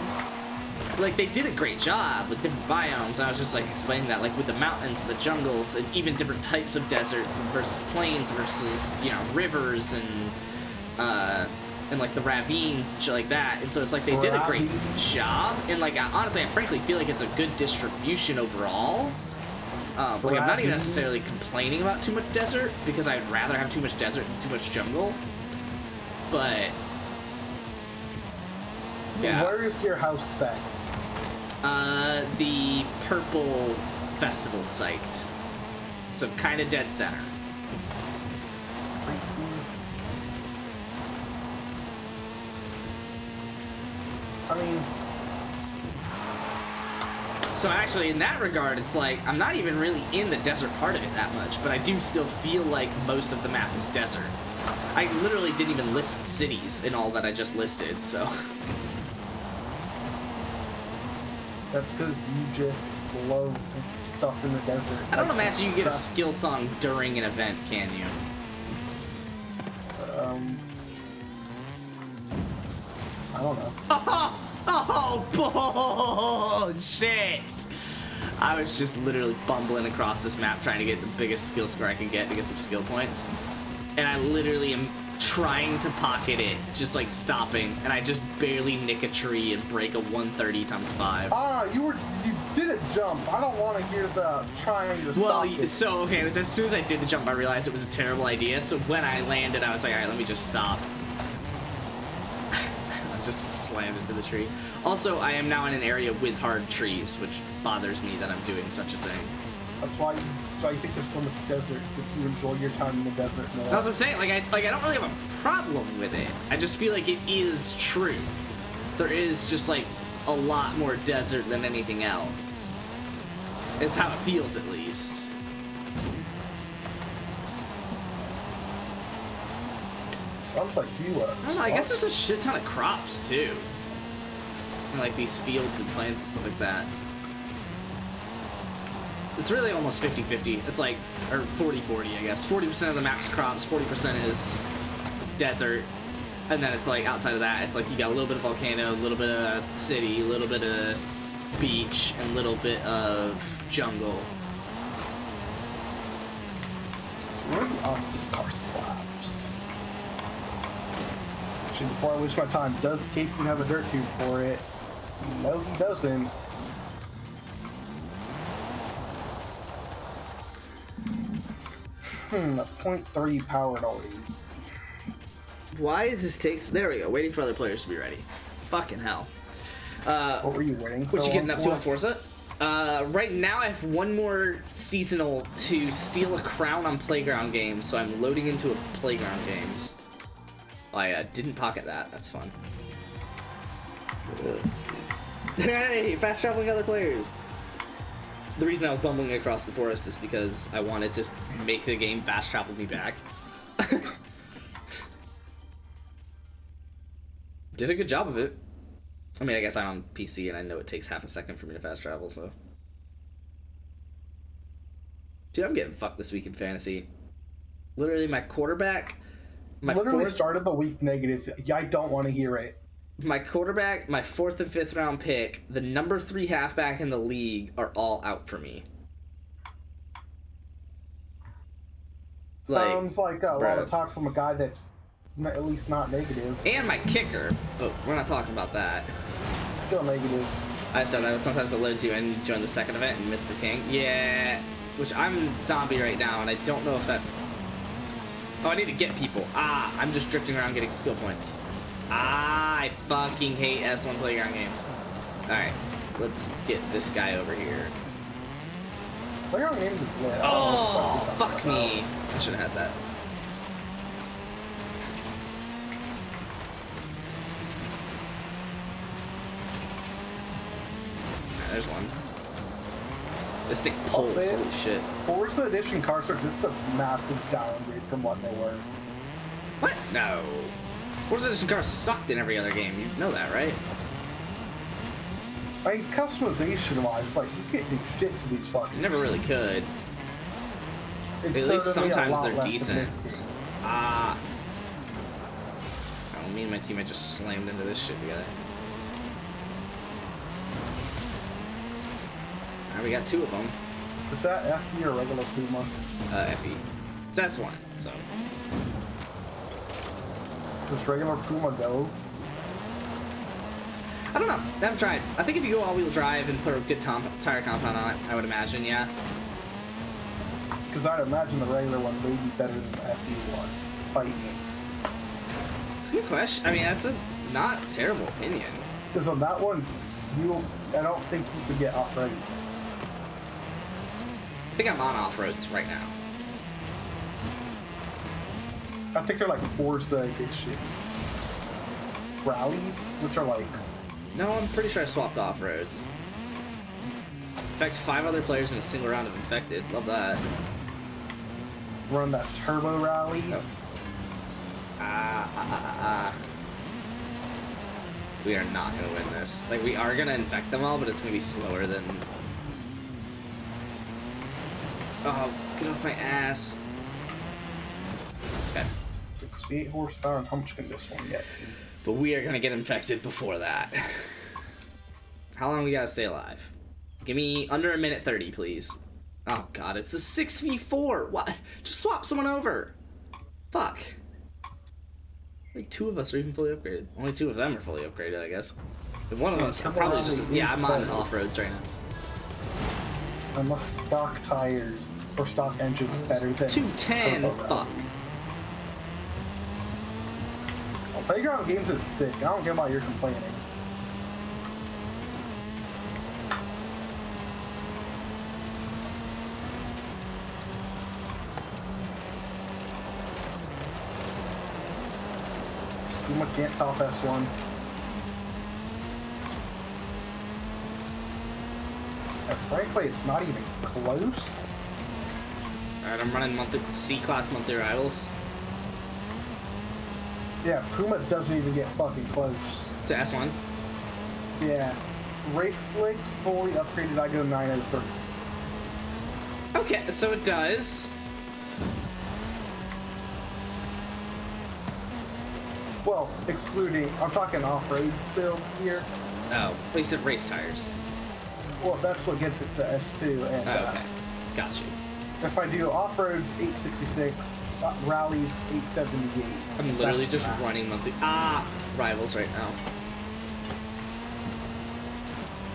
[SPEAKER 8] Like, they did a great job with different biomes. I was just, like, explaining that, like, with the mountains and the jungles and even different types of deserts versus plains versus, you know, rivers and like, the ravines and shit like that. And so it's like they did a great job. And, like, honestly, I frankly feel like it's a good distribution overall. Like, I'm not even necessarily complaining about too much desert because I'd rather have too much desert than too much jungle. But, yeah.
[SPEAKER 3] Where is your house set?
[SPEAKER 8] The purple festival site. So kind of dead center.
[SPEAKER 3] I mean...
[SPEAKER 8] So actually, in that regard, it's like, I'm not even really in the desert part of it that much, but I do still feel like most of the map is desert. I literally didn't even list cities in all that I just listed, so...
[SPEAKER 3] That's because you just love stuff in the desert.
[SPEAKER 8] I don't imagine you get a skill song during an event, can you?
[SPEAKER 3] I don't know.
[SPEAKER 8] Oh, bullshit! I was just literally bumbling across this map trying to get the biggest skill score I can get to get some skill points. And I literally am trying to pocket it, just like stopping, and I just barely nick a tree and break a 130 times 5.
[SPEAKER 3] You didn't jump. I don't want to hear the trying to stop it.
[SPEAKER 8] So okay, it was as soon as I did the jump, I realized it was a terrible idea. So when I landed, I was like, all right, let me just stop. I just slammed into the tree. Also, I am now in an area with hard trees, which bothers me that I'm doing such a thing.
[SPEAKER 3] That's why you think there's so much desert, because you enjoy your time in the desert more.
[SPEAKER 8] That's what I'm saying. I don't really have a problem with it. I just feel like it is true. There is just like a lot more desert than anything else. It's how it feels, at least.
[SPEAKER 3] Sounds like you.
[SPEAKER 8] I don't know. I guess there's a shit ton of crops too, and like these fields and plants and stuff like that. It's really almost 50-50. It's like, or 40-40, I guess. 40% of the map's crops, 40% is desert, and then it's like outside of that, it's like you got a little bit of volcano, a little bit of city, a little bit of beach, and a little bit of jungle.
[SPEAKER 3] Where are the Oxys car slaps? Actually, before I waste my time, does Captain have a dirt tube for it? No, he doesn't. A 0.3 powered already.
[SPEAKER 8] Why is this take? There we go. Waiting for other players to be ready. Fucking hell.
[SPEAKER 3] What were you waiting?
[SPEAKER 8] What you getting up to on Forza? Right now I have one more seasonal to steal a crown on Playground games, so I'm loading into a Playground games. I didn't pocket that. That's fun. Hey, fast traveling other players. The reason I was bumbling across the forest is because I wanted to make the game fast travel me back. Did a good job of it. I mean, I guess I'm on PC and I know it takes half a second for me to fast travel, so. Dude, I'm getting fucked this week in fantasy. Literally, my quarterback.
[SPEAKER 3] Literally started the week negative. I don't want to hear it.
[SPEAKER 8] My quarterback, my 4th and 5th round pick, the number 3 halfback in the league are all out for me.
[SPEAKER 3] Sounds like a lot of talk from a guy that's at least not negative.
[SPEAKER 8] And my kicker, but we're not talking about that.
[SPEAKER 3] Still negative.
[SPEAKER 8] I've done that. Sometimes it loads you and you join the second event and miss the king. Yeah, which I'm zombie right now, and I don't know if that's... Oh, I need to get people. I'm just drifting around getting skill points. I fucking hate S1 Playground games. Alright, let's get this guy over here.
[SPEAKER 3] Playground games is lit.
[SPEAKER 8] Oh, fuck me. I should have had that. There's one. This thing pulls, holy shit.
[SPEAKER 3] Forza Edition cars are just a massive downgrade from what they were.
[SPEAKER 8] What? No. Forza Edition cars sucked in every other game. You know that, right?
[SPEAKER 3] I mean, customization-wise, like, you can't do shit to these fuckers.
[SPEAKER 8] You never really could. At least sometimes they're decent. Oh, me and my teammate just slammed into this shit together. Alright, we got 2 of them.
[SPEAKER 3] Is that FE or regular Puma?
[SPEAKER 8] FE. It's S1, so.
[SPEAKER 3] Does regular Puma go?
[SPEAKER 8] I don't know. I haven't tried. I think if you go all-wheel drive and put a good tire compound on it, I would imagine, yeah.
[SPEAKER 3] Because I'd imagine the regular one may be better than the FE one. Fighting.
[SPEAKER 8] It's a good question. I mean, that's a not terrible opinion.
[SPEAKER 3] Because on that one, I don't think you could get off-road.
[SPEAKER 8] I think I'm on off-roads right now.
[SPEAKER 3] I think they're like Forza Edition rallies, which are like...
[SPEAKER 8] No, I'm pretty sure I swapped off-roads. Infect 5 other players in a single round of infected. Love that.
[SPEAKER 3] Run that turbo rally.
[SPEAKER 8] Oh. We are not gonna win this. Like, we are gonna infect them all, but it's gonna be slower than... Oh, get off my ass. Okay.
[SPEAKER 3] 68 horsepower, and how much can this one get?
[SPEAKER 8] But we are gonna get infected before that. How long we gotta stay alive? Give me under a minute 30, please. Oh god, it's a 6v4. What? Just swap someone over. Fuck. Like 2 of us are even fully upgraded. Only 2 of them are fully upgraded, I guess. And one of them's probably just... Yeah, I'm on off-roads right now.
[SPEAKER 3] Unless stock tires or stock engines better than...
[SPEAKER 8] 210! Fuck.
[SPEAKER 3] Well, Playground Games is sick. I don't get why you're complaining. Puma can't top S1. And frankly, it's not even close.
[SPEAKER 8] Alright, I'm running C-class monthly rivals.
[SPEAKER 3] Yeah, Puma doesn't even get fucking close.
[SPEAKER 8] To S1?
[SPEAKER 3] Yeah. Race Slicks fully upgraded, I go 903.
[SPEAKER 8] Okay, so it does.
[SPEAKER 3] Well, excluding, I'm talking off-road build here.
[SPEAKER 8] Oh, well, you said race tires.
[SPEAKER 3] Well, that's what gets it to S2. And,
[SPEAKER 8] Oh, okay. Got you.
[SPEAKER 3] If I do off-roads, 866, rallies, 878.
[SPEAKER 8] I'm literally just running monthly rivals right now.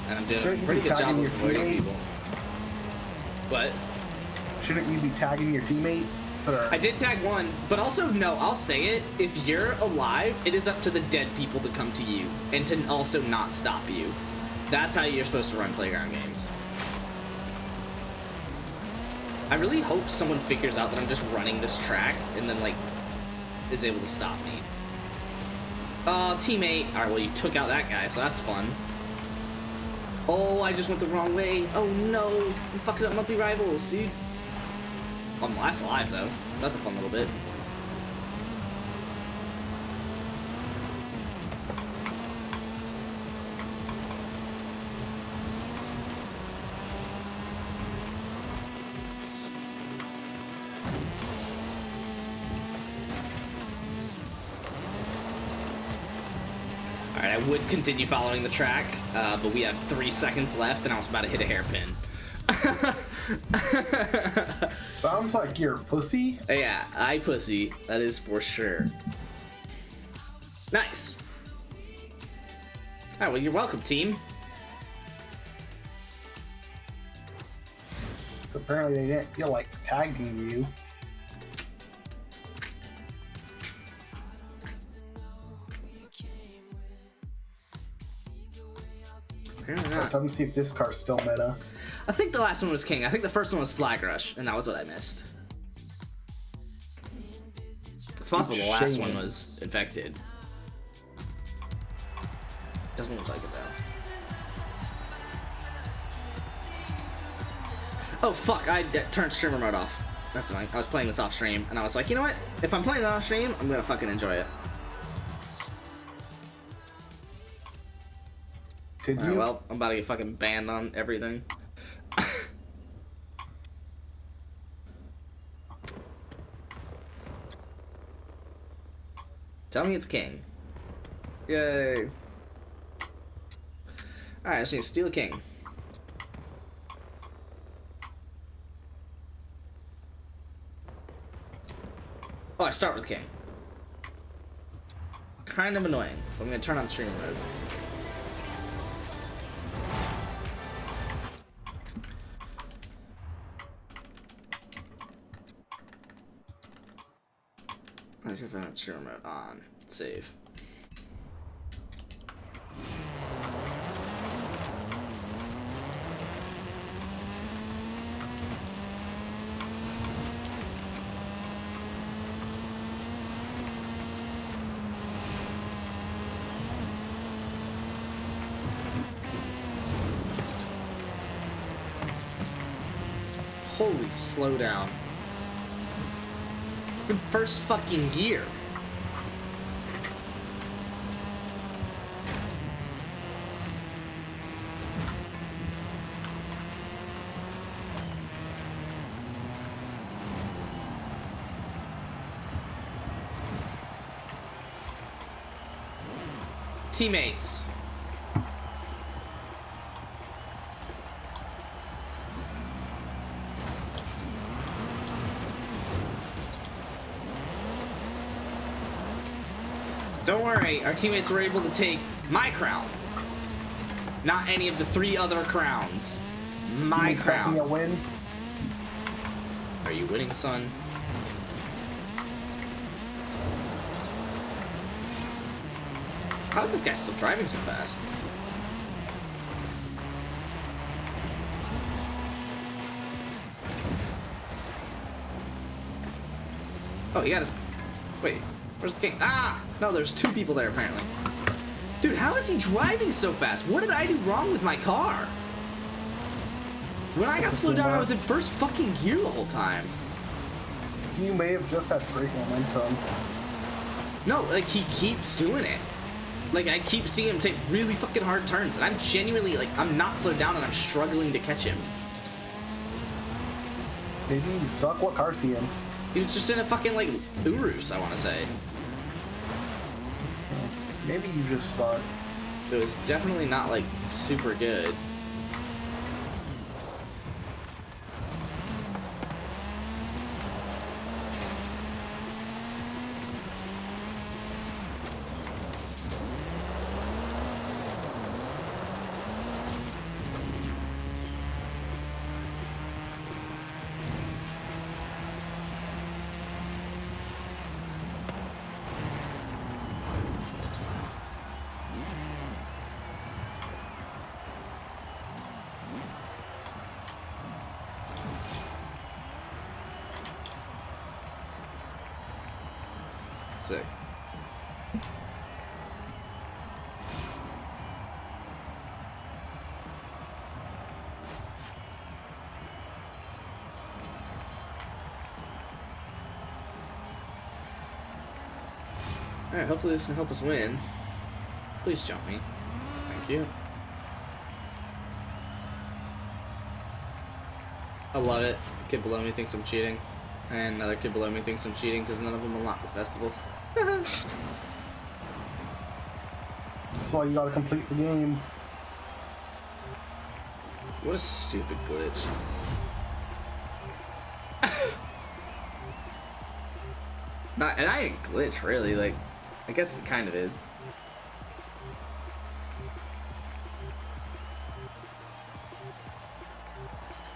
[SPEAKER 8] And I'm doing a pretty good job of avoiding people. What?
[SPEAKER 3] Shouldn't you be tagging your teammates?
[SPEAKER 8] I did tag one, but also, no, I'll say it. If you're alive, it is up to the dead people to come to you and to also not stop you. That's how you're supposed to run Playground games. I really hope someone figures out that I'm just running this track and then, like, is able to stop me. Teammate. Alright, well, you took out that guy, so that's fun. Oh, I just went the wrong way. Oh, no. I'm fucking up monthly rivals, dude. I'm last alive, though. So that's a fun little bit. Alright, I would continue following the track, but we have 3 seconds left, and I was about to hit a hairpin.
[SPEAKER 3] Sounds like you're a pussy.
[SPEAKER 8] Yeah, I pussy. That is for sure. Nice. Alright, well, you're welcome, team.
[SPEAKER 3] Apparently they didn't feel like tagging you. Let me see if this car's still meta.
[SPEAKER 8] I think the last one was King. I think the first one was Flag Rush, and that was what I missed. It's possible the last one was Infected. Doesn't look like it, though. Oh, fuck, I turned streamer mode off. That's annoying. I was playing this off stream, and I was like, you know what? If I'm playing it off stream, I'm gonna fucking enjoy it. Alright, well, I'm about to get fucking banned on everything. Tell me it's King. Yay. Alright, I just need to steal a King. Oh, I start with King. Kind of annoying. But I'm gonna turn on streamer mode. Microphone streamer mode on. Save. Holy slow down. Good first fucking gear. Teammates. Don't worry, our teammates were able to take my crown. Not any of the 3 other crowns. My crown.
[SPEAKER 3] A win?
[SPEAKER 8] Are you winning, son? How is this guy still driving so fast? Oh, he got us. Wait, where's the king? Ah! No, there's 2 people there apparently. Dude, how is he driving so fast? What did I do wrong with my car? When I got slowed down, I was in first fucking gear the whole time.
[SPEAKER 3] You may have just had great momentum.
[SPEAKER 8] No, like, he keeps doing it. Like, I keep seeing him take really fucking hard turns, and I'm genuinely, like, I'm not slowed down and I'm struggling to catch him.
[SPEAKER 3] Maybe you suck. What car's he in?
[SPEAKER 8] He was just in a fucking, like, Urus, I want to say.
[SPEAKER 3] Maybe you just suck.
[SPEAKER 8] It was definitely not, like, super good. Sick. Alright, hopefully this can help us win. Please jump me. Thank you. I love it. Kid below me thinks I'm cheating. And another kid below me thinks I'm cheating because none of them unlock the festival.
[SPEAKER 3] That's why you gotta complete the game.
[SPEAKER 8] What a stupid glitch. And I ain't glitch really, like, I guess it kind of is.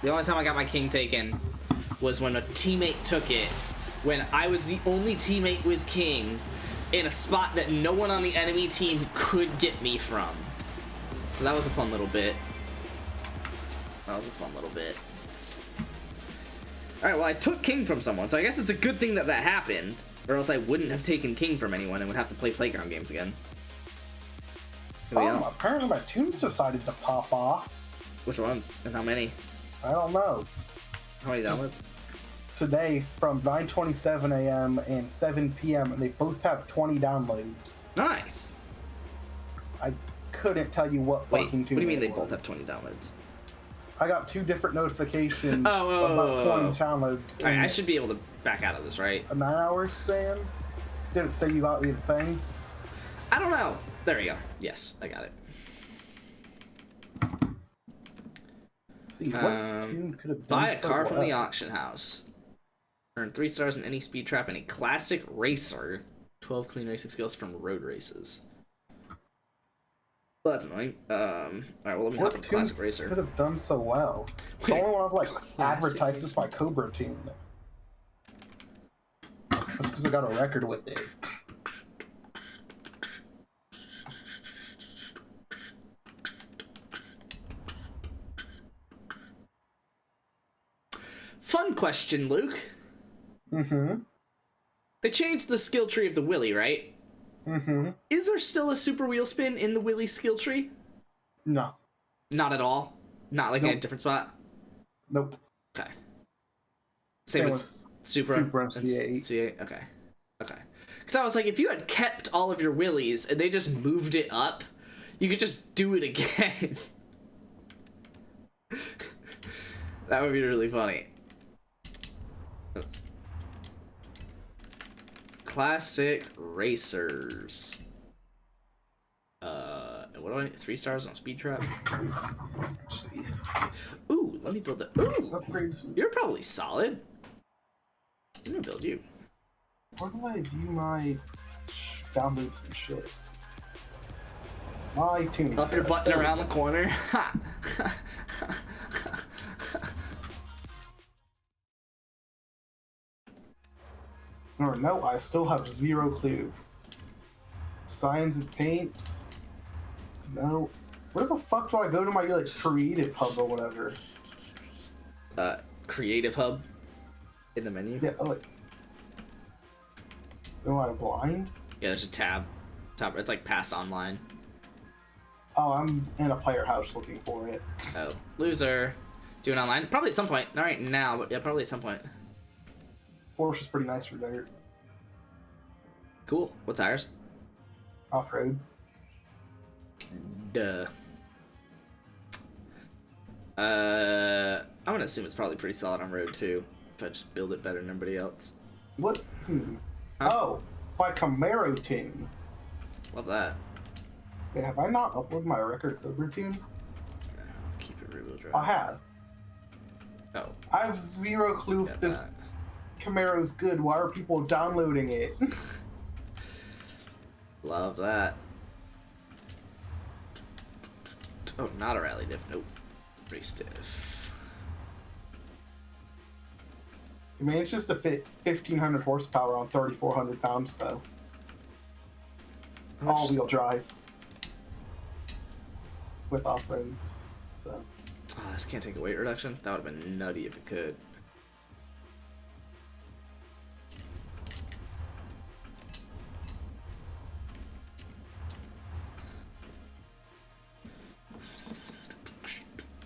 [SPEAKER 8] The only time I got my king taken was when a teammate took it, when I was the only teammate with king in a spot that no one on the enemy team could get me from. So that was a fun little bit. Alright, well, I took king from someone, so I guess it's a good thing that that happened, or else I wouldn't have taken king from anyone and would have to play playground games again.
[SPEAKER 3] Apparently my tunes decided to pop off.
[SPEAKER 8] Which ones? And how many?
[SPEAKER 3] I don't know.
[SPEAKER 8] How many downloads?
[SPEAKER 3] Today from 9:27 a.m. and 7 p.m. and they both have 20 downloads.
[SPEAKER 8] Nice.
[SPEAKER 3] I couldn't tell you what fucking tune.
[SPEAKER 8] What do you mean they
[SPEAKER 3] was.
[SPEAKER 8] both have 20 downloads?
[SPEAKER 3] I got 2 different notifications about 20 downloads.
[SPEAKER 8] Alright, I should be able to back out of this, right?
[SPEAKER 3] A 9-hour span? Did it say you got the thing?
[SPEAKER 8] I don't know. There we go. Yes, I got it.
[SPEAKER 3] See, what tune could have done
[SPEAKER 8] buy a
[SPEAKER 3] so
[SPEAKER 8] car from
[SPEAKER 3] well?
[SPEAKER 8] the auction house. Earn 3 stars in any speed trap and a classic racer. 12 clean racing skills from road races. Well, that's annoying. Alright, well, let me hop in classic racer.
[SPEAKER 3] Could have done so well. The only one I've like advertised is my Cobra tune. That's because I got a record with it.
[SPEAKER 8] Fun question, Luke.
[SPEAKER 3] Mm-hmm.
[SPEAKER 8] They changed the skill tree of the Willy, right?
[SPEAKER 3] Mm-hmm.
[SPEAKER 8] Is there still a super wheel spin in the Willy skill tree?
[SPEAKER 3] No.
[SPEAKER 8] Not at all? Not like in a different spot?
[SPEAKER 3] Nope.
[SPEAKER 8] Okay. Same with Supra
[SPEAKER 3] and C8.
[SPEAKER 8] C8? Okay. Okay. Because I was like, if you had kept all of your Willies and they just moved it up, you could just do it again. That would be really funny. Oops. Classic racers. What do I need? 3 stars on speed trap.
[SPEAKER 3] Let's see.
[SPEAKER 8] Ooh, let me build that. Ooh,
[SPEAKER 3] Upgrades.
[SPEAKER 8] you're probably solid. I'm gonna build you.
[SPEAKER 3] Where do I view my download some shit. My tuning.
[SPEAKER 8] Up your button around the corner. Ha!
[SPEAKER 3] Or no, I still have zero clue. Signs and paints. No. Where the fuck do I go to my like creative hub or whatever?
[SPEAKER 8] Creative hub in the menu.
[SPEAKER 3] Yeah, like. Am I blind?
[SPEAKER 8] Yeah, there's a tab. It's like past online.
[SPEAKER 3] Oh, I'm in a player house looking for it.
[SPEAKER 8] Oh, loser. Doing online? Probably at some point. Not right now, but yeah, probably at some point.
[SPEAKER 3] Porsche is pretty nice for dirt.
[SPEAKER 8] Cool. What tires?
[SPEAKER 3] Off-road.
[SPEAKER 8] Duh. I'm gonna assume it's probably pretty solid on road too. If I just build it better than everybody else.
[SPEAKER 3] What?
[SPEAKER 8] Huh?
[SPEAKER 3] Oh, my Camaro tune.
[SPEAKER 8] Love that.
[SPEAKER 3] Yeah, have I not uploaded my record Cobra tune?
[SPEAKER 8] Keep it rear-wheel drive.
[SPEAKER 3] I have.
[SPEAKER 8] Oh.
[SPEAKER 3] I have zero clue if this
[SPEAKER 8] that.
[SPEAKER 3] Camaro's good. Why are people downloading it?
[SPEAKER 8] Love that. Oh, not a rally diff. Nope. Race diff.
[SPEAKER 3] It manages to fit 1,500 horsepower on 3,400 pounds, though. All-wheel drive. With off-roads, so.
[SPEAKER 8] Oh, this can't take a weight reduction? That would have been nutty if it could.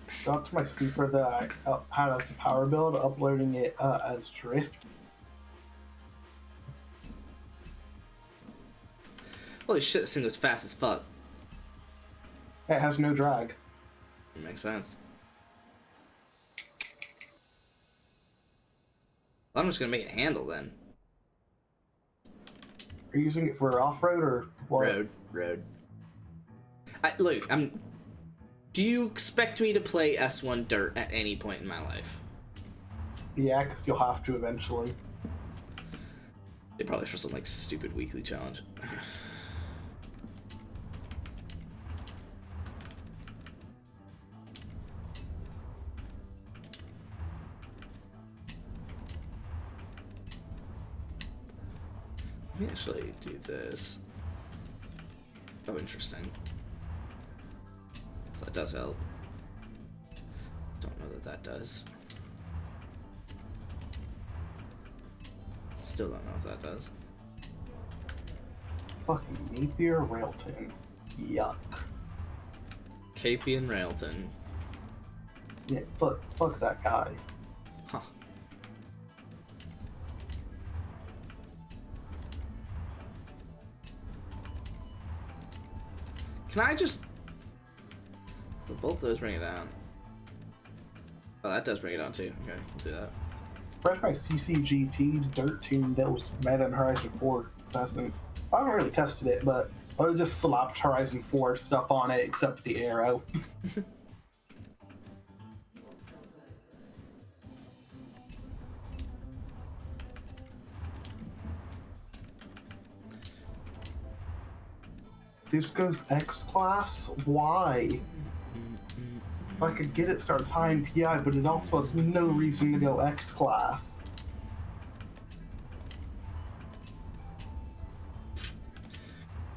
[SPEAKER 3] Shout out to my sleeper that I had as a power build, uploading it as drift.
[SPEAKER 8] Holy shit, this thing goes fast as fuck.
[SPEAKER 3] It has no drag.
[SPEAKER 8] It makes sense. I'm just gonna make it handle then.
[SPEAKER 3] Are you using it for off-road or what?
[SPEAKER 8] Road. Look, do you expect me to play S1 Dirt at any point in my life?
[SPEAKER 3] Yeah, because you'll have to eventually.
[SPEAKER 8] It probably for some like stupid weekly challenge. Let me actually do this. Oh, interesting. So that does help. Don't know that does. Still don't know if that does.
[SPEAKER 3] Fucking Napier Railton. Yuck.
[SPEAKER 8] KP and Railton.
[SPEAKER 3] Yeah, fuck that guy.
[SPEAKER 8] Huh. Can I just... Well, both those bring it down. Oh, that does bring it down too. Okay, we'll do that.
[SPEAKER 3] Fresh my CCGT dirt tune that was made in Horizon 4 testing. I haven't really tested it, but I just slapped Horizon 4 stuff on it except the arrow. This goes X class? Why? I could get it starts high in PI, but it also has no reason to go X class.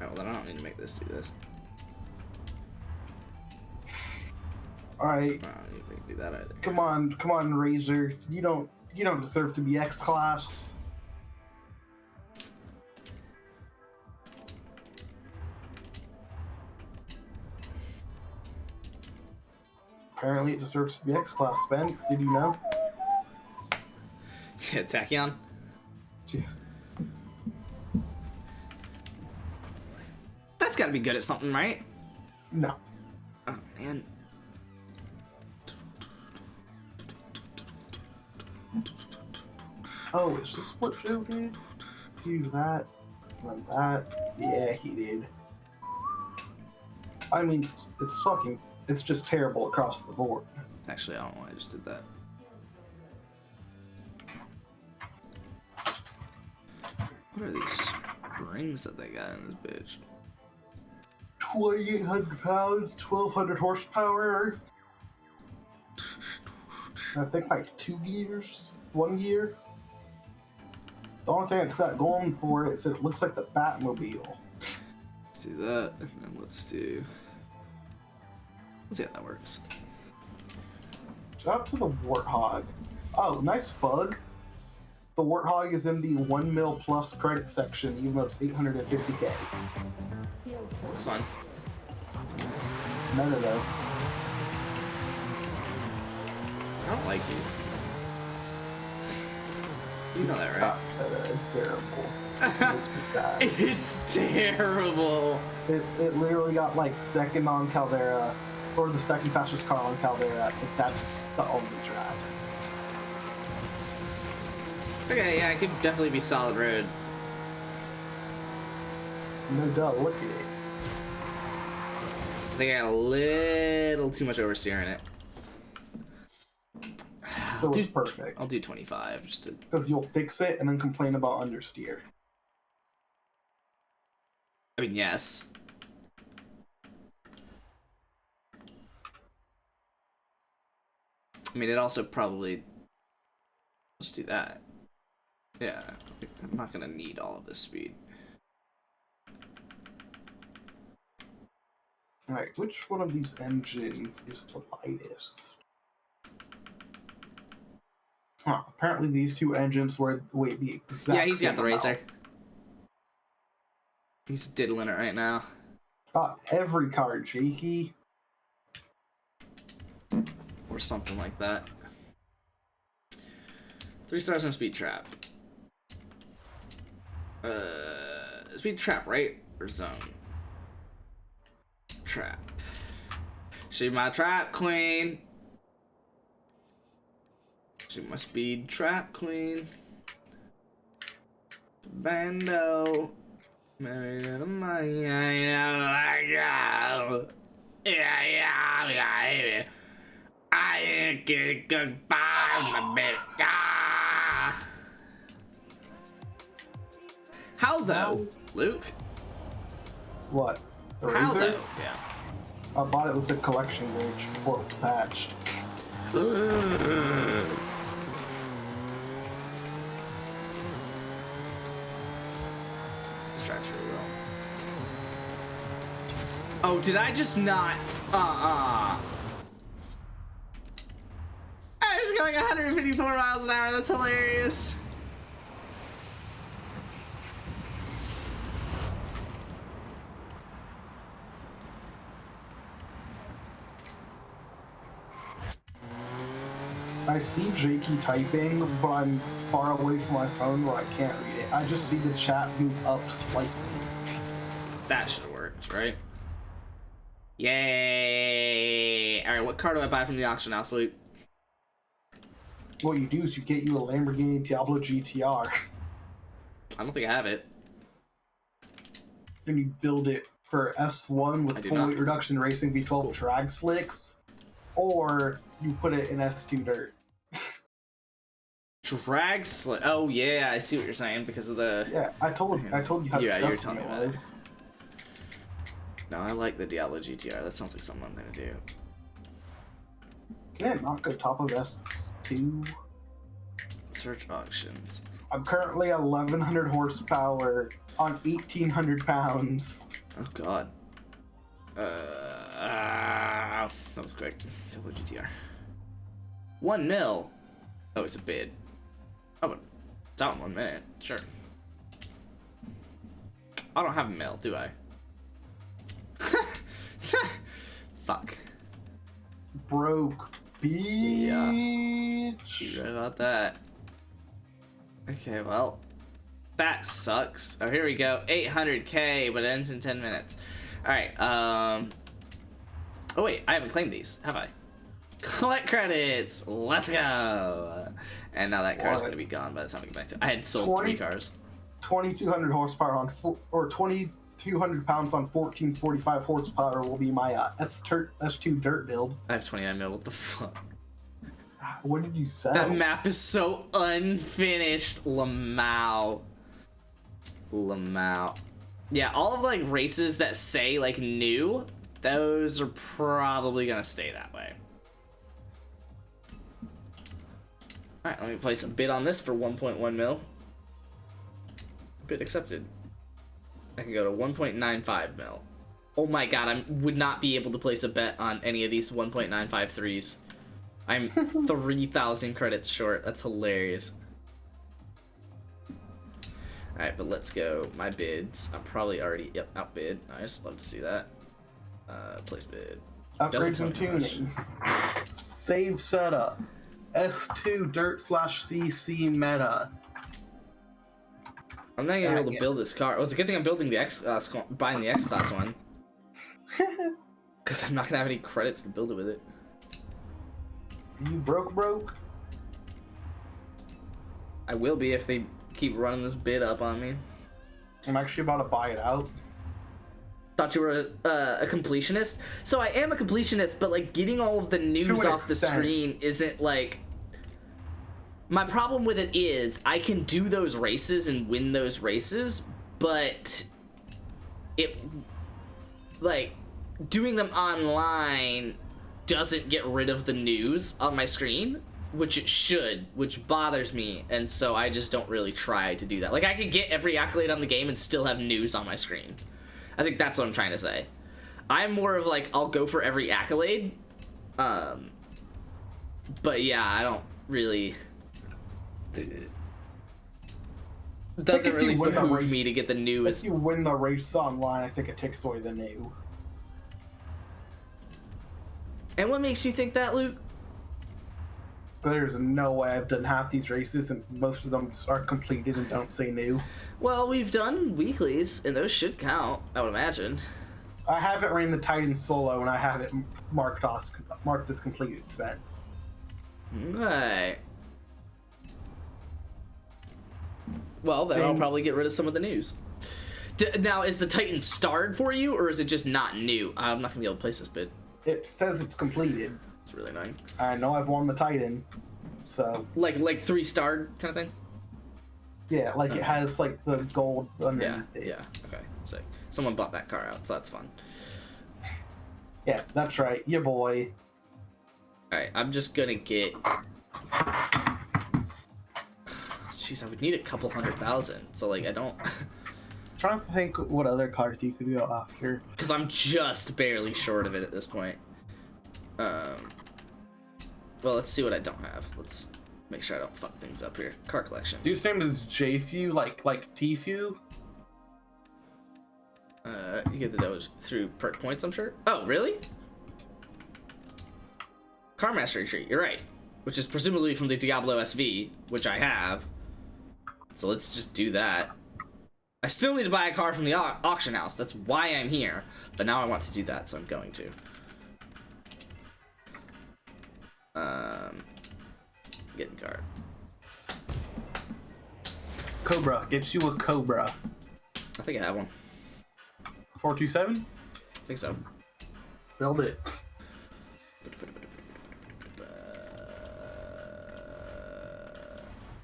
[SPEAKER 8] Alright, well then I don't need to make this do this.
[SPEAKER 3] Alright.
[SPEAKER 8] I don't need to make it do that either.
[SPEAKER 3] Come on, Razor. You don't deserve to be X class. Apparently it deserves to be X class, Spence. Did you know?
[SPEAKER 8] Yeah, Tachyon?
[SPEAKER 3] Yeah.
[SPEAKER 8] That's gotta be good at something, right?
[SPEAKER 3] No.
[SPEAKER 8] Oh, man.
[SPEAKER 3] Oh, is this what Joe did? Do that, then that. Yeah, he did. I mean, it's just terrible across the board.
[SPEAKER 8] Actually, I don't know why I just did that. What are these springs that they got in this bitch.
[SPEAKER 3] 2,800 pounds, 1,200 horsepower. I think like 2 gears, 1 gear. The only thing it's got going for it is it looks like the Batmobile.
[SPEAKER 8] Let's do that, and then let's see how that works.
[SPEAKER 3] Shout out to the Warthog. Oh, nice bug. The Warthog is in the 1 mil plus credit section, even though it's 850K.
[SPEAKER 8] That's fun.
[SPEAKER 3] No.
[SPEAKER 8] I don't like you. You know that, right?
[SPEAKER 3] It's terrible. It's bad.
[SPEAKER 8] It's terrible.
[SPEAKER 3] It literally got like second on Caldera, or the second fastest car on Caldera. Like, that's the only drive.
[SPEAKER 8] Okay, yeah, it could definitely be solid road.
[SPEAKER 3] No duh, look at it.
[SPEAKER 8] I think I got a little too much oversteer in it.
[SPEAKER 3] So it's perfect.
[SPEAKER 8] I'll do 25 just to.
[SPEAKER 3] Because you'll fix it and then complain about understeer.
[SPEAKER 8] I mean, yes. I mean, it also probably. Let's do that. Yeah, I'm not gonna need all of this speed.
[SPEAKER 3] Alright, which one of these engines is the lightest? Huh, apparently these two engines weigh the exact
[SPEAKER 8] Yeah, he's got the
[SPEAKER 3] same
[SPEAKER 8] racer.
[SPEAKER 3] amount.
[SPEAKER 8] He's diddling it right now.
[SPEAKER 3] Every car, Jakey.
[SPEAKER 8] Or something like that. 3 stars on speed trap. Speed trap, right? Or zone? Trap. She my trap queen. She my speed trap queen. Bando. Married to my yeah. I get goodbye, my baby. How though, Luke?
[SPEAKER 3] What? The
[SPEAKER 8] How
[SPEAKER 3] Razor?
[SPEAKER 8] though? Yeah.
[SPEAKER 3] I bought it with the collection gauge before it was patched.
[SPEAKER 8] This track's really well. Oh, did I just not? I just got like 154 miles an hour. That's hilarious.
[SPEAKER 3] I see Jakey typing, but I'm far away from my phone where I can't read it. I just see the chat move up slightly.
[SPEAKER 8] That should have worked, right? Yay! Alright, what car do I buy from the auction house, Luke?
[SPEAKER 3] What you do is you get you a Lamborghini Diablo GTR,
[SPEAKER 8] I don't think I have it.
[SPEAKER 3] and you build it for S1 with full weight reduction racing V12 drag slicks, or you put it in S2 dirt.
[SPEAKER 8] Drag slick. Oh yeah, I see what you're saying because of the.
[SPEAKER 3] Yeah, I told you how
[SPEAKER 8] Yeah, you're
[SPEAKER 3] disgusting
[SPEAKER 8] telling me
[SPEAKER 3] it
[SPEAKER 8] that.
[SPEAKER 3] was.
[SPEAKER 8] No, I like the Diablo GTR. That sounds like something I'm gonna do.
[SPEAKER 3] Can it not go top of S2?
[SPEAKER 8] Search auctions.
[SPEAKER 3] I'm currently at 1,100 horsepower on 1,800 pounds.
[SPEAKER 8] Oh god. That was quick. Diablo GTR. 1 mil. Oh, it's a bid. Oh, but it's out in 1 minute. Sure. I don't have a mail, do I? Fuck.
[SPEAKER 3] Broke bitch.
[SPEAKER 8] Yeah. You're right about that. Okay, well, that sucks. Oh, here we go. 800K, but it ends in 10 minutes. All right. Oh wait, I haven't claimed these, have I? Collect credits. Let's go. And now that car's gonna be gone by the time I get back to it. I had sold 3 cars.
[SPEAKER 3] 2,200 horsepower on 2,200 pounds on 1,445 horsepower will be my S2 dirt build.
[SPEAKER 8] I have 29 mil. What the fuck?
[SPEAKER 3] What did you say?
[SPEAKER 8] That map is so unfinished, Lamau. Lamau. Yeah, all of like races that say like new, those are probably gonna stay that way. Alright, let me place a bid on this for 1.1 mil. Bid accepted. I can go to 1.95 mil. Oh my god, I would not be able to place a bet on any of these 1.953s. I'm 3,000 credits short. That's hilarious. Alright, but let's go. My bids. I'm probably already outbid. Nice, love to see that. Place bid.
[SPEAKER 3] Upgrades and tuning. Save setup. S2 dirt/CC meta.
[SPEAKER 8] I'm not gonna be able to build this car. Well, it's a good thing I'm building the buying the X class one. Because I'm not gonna have any credits to build it with it.
[SPEAKER 3] You broke?
[SPEAKER 8] I will be if they keep running this bid up on me.
[SPEAKER 3] I'm actually about to buy it out.
[SPEAKER 8] Thought you were a completionist. So I am a completionist, but like getting all of the news off the screen isn't like. My problem with it is I can do those races and win those races, but it like doing them online doesn't get rid of the news on my screen, which it should, which bothers me, and so I just don't really try to do that. Like I could get every accolade on the game and still have news on my screen. I think that's what I'm trying to say. I'm more of like, I'll go for every accolade. But yeah, I don't really... It doesn't really behoove me to get the news.
[SPEAKER 3] If you win the race online, I think it takes away the new.
[SPEAKER 8] And what makes you think that, Luke?
[SPEAKER 3] There's no way I've done half these races and most of them are completed and don't say new.
[SPEAKER 8] Well, we've done weeklies, and those should count, I would imagine.
[SPEAKER 3] I haven't ran the Titan solo, and I have it marked as completed, Spence.
[SPEAKER 8] Right. Well, then I'll probably get rid of some of the news. Now, is the Titan starred for you, or is it just not new? I'm not going to be able to place this bid.
[SPEAKER 3] It says it's completed.
[SPEAKER 8] It's really annoying.
[SPEAKER 3] I know I've won the Titan, so...
[SPEAKER 8] Like 3-starred kind of thing?
[SPEAKER 3] Yeah, like it has like the gold underneath it.
[SPEAKER 8] Yeah, okay, sick. Someone bought that car out, so that's fun.
[SPEAKER 3] Yeah, that's right, your boy.
[SPEAKER 8] Alright, I'm just gonna get... Jeez, I would need a couple 100,000, so like, I don't...
[SPEAKER 3] Trying to think what other cars you could go after.
[SPEAKER 8] Because I'm just barely short of it at this point. Well, let's see what I don't have. Let's make sure I don't fuck things up here. Car collection.
[SPEAKER 3] Dude's name is J-Few, like T-Few.
[SPEAKER 8] You get those through perk points, I'm sure. Oh, really? Car mastery tree, you're right. Which is presumably from the Diablo SV, which I have. So let's just do that. I still need to buy a car from the auction house. That's why I'm here. But now I want to do that, so I'm going to. Getting car.
[SPEAKER 3] Cobra, get you a Cobra.
[SPEAKER 8] I think I have one.
[SPEAKER 3] 427?
[SPEAKER 8] I think so.
[SPEAKER 3] Build it.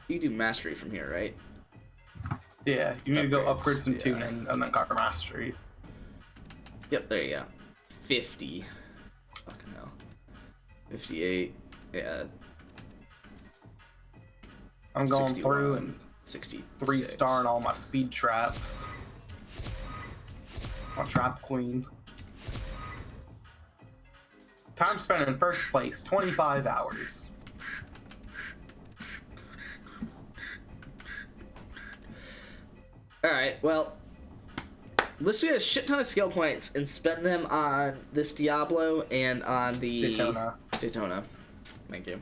[SPEAKER 8] You do mastery from here, right?
[SPEAKER 3] Yeah, you need to go upgrades and tuning, and then car mastery.
[SPEAKER 8] Yep, there you go. 50. Fucking hell. 58. Yeah.
[SPEAKER 3] I'm going through and
[SPEAKER 8] 60.
[SPEAKER 3] 3-starring all my speed traps. My trap queen. Time spent in first place, 25 hours.
[SPEAKER 8] Alright, well, let's get a shit ton of skill points and spend them on this Diablo and on the Daytona. Thank you.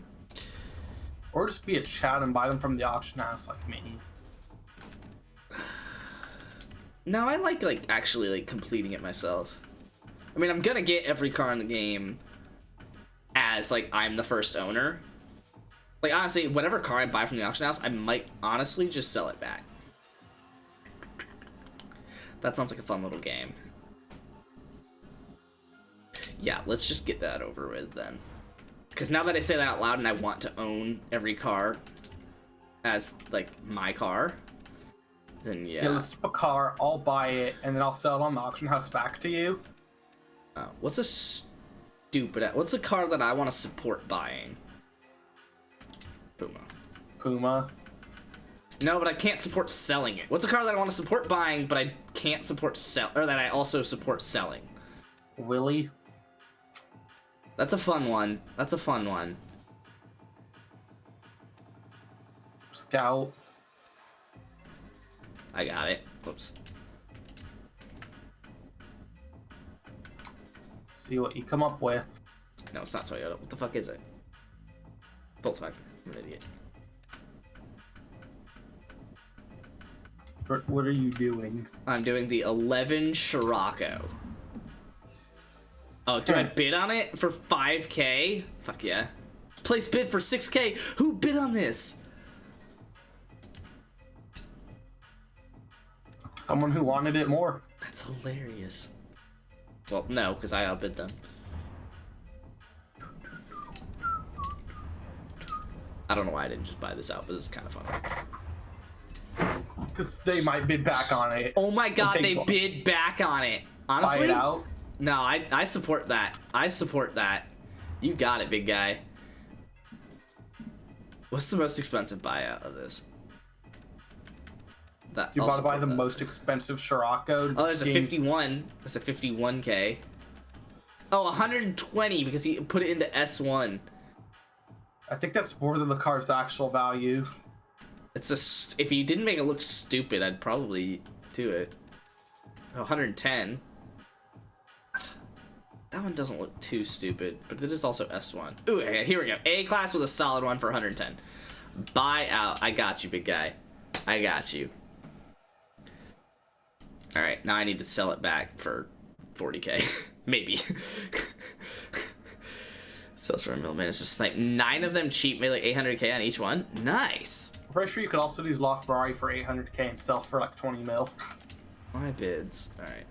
[SPEAKER 3] Or just be a chat and buy them from the auction house like me.
[SPEAKER 8] No, I like actually completing it myself. I mean, I'm gonna get every car in the game as like I'm the first owner. Like honestly, whatever car I buy from the auction house, I might honestly just sell it back. That sounds like a fun little game. Yeah, let's just get that over with then. Because now that I say that out loud and I want to own every car as, like, my car,
[SPEAKER 1] Then
[SPEAKER 3] Yeah, list up a car, I'll buy it, and then I'll sell it on the auction house back to you.
[SPEAKER 1] What's what's a car that I want to support buying?
[SPEAKER 3] Puma.
[SPEAKER 1] No, but I can't support selling it. What's a car that I want to support buying, but I can't support or that I also support selling?
[SPEAKER 3] Willie.
[SPEAKER 1] That's a fun one.
[SPEAKER 3] Scout.
[SPEAKER 1] I got it. Whoops.
[SPEAKER 3] See what you come up with.
[SPEAKER 1] No, it's not Toyota. What the fuck is it? Volkswagen. I'm an idiot.
[SPEAKER 3] What are you doing?
[SPEAKER 1] I'm doing the 11 Scirocco. Oh, do I bid on it for 5K? Fuck yeah. Place bid for 6K. Who bid on this?
[SPEAKER 3] Someone who wanted it more.
[SPEAKER 1] That's hilarious. Well, no, because I outbid them. I don't know why I didn't just buy this out, but this is kind of funny.
[SPEAKER 3] Because they might bid back on it.
[SPEAKER 1] Oh my god, they bid back on it. Honestly?
[SPEAKER 3] Buy it out?
[SPEAKER 1] No, I support that. I support that. You got it, big guy. What's the most expensive buyout of this?
[SPEAKER 3] You want to buy the most expensive Scirocco?
[SPEAKER 1] Oh, there's a 51. That's a 51K. Oh, 120 because he put it into S1.
[SPEAKER 3] I think that's more than the car's actual value.
[SPEAKER 1] It's if you didn't make it look stupid, I'd probably do it. 110. That one doesn't look too stupid, but it is also S1. Ooh, okay, here we go. A class with a solid one for 110. Buy out. I got you, big guy. I got you. All right, now I need to sell it back for 40K, maybe. Sells for a million. It's just like 9 of them cheap, made like 800K on each one. Nice.
[SPEAKER 3] I'm pretty sure you could also do LaFerrari for 800K and sell for like 20 mil.
[SPEAKER 1] My bids. All right,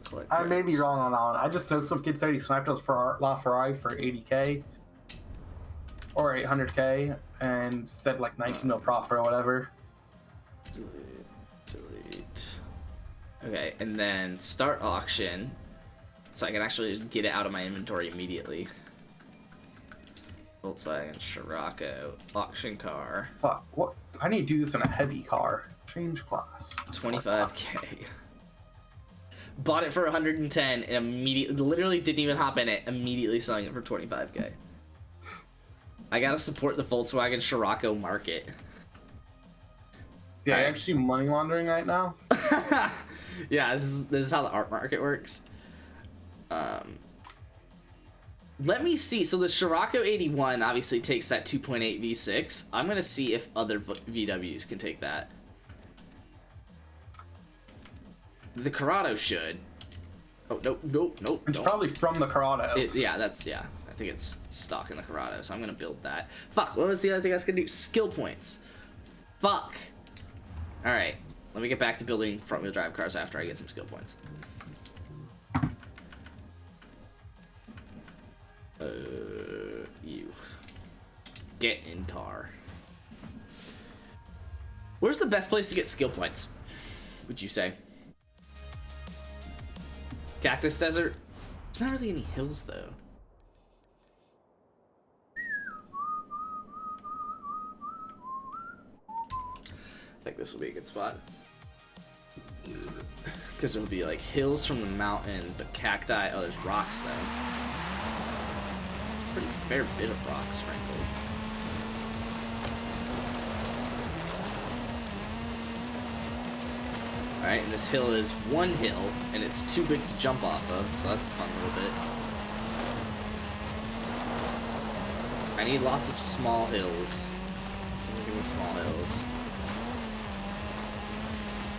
[SPEAKER 1] collect.
[SPEAKER 3] I may be wrong on that one. I just know some kid said he sniped us for LaFerrari for 80K or 800K and said like 19 mil profit or whatever.
[SPEAKER 1] Delete. Okay, and then start auction, so I can actually just get it out of my inventory immediately. Volkswagen Scirocco auction car.
[SPEAKER 3] Fuck, what? I need to do this in a heavy car. Change class.
[SPEAKER 1] 25K. Bought it for 110 and immediately, literally didn't even hop in it, immediately selling it for 25K. I gotta support the Volkswagen Scirocco market.
[SPEAKER 3] Yeah, actually money laundering right now.
[SPEAKER 1] Yeah, this is how the art market works. Let me see. So the Scirocco 81 obviously takes that 2.8 V6. I'm gonna see if other VWs can take that. The Corrado should. Oh, nope.
[SPEAKER 3] It's probably from the Corrado.
[SPEAKER 1] Yeah. I think it's stock in the Corrado, so I'm gonna build that. Fuck, what was the other thing I was gonna do? Skill points. Fuck. Alright, let me get back to building front-wheel drive cars after I get some skill points. You. Get in car. Where's the best place to get skill points, would you say? Cactus Desert? There's not really any hills, though. I think this will be a good spot. Because there'll be like hills from the mountain, but cacti. Oh, there's rocks though. Pretty fair bit of rocks, frankly. Alright, and this hill is one hill, and it's too big to jump off of, so that's a fun little bit. I need lots of small hills. Let's see if we can do small hills.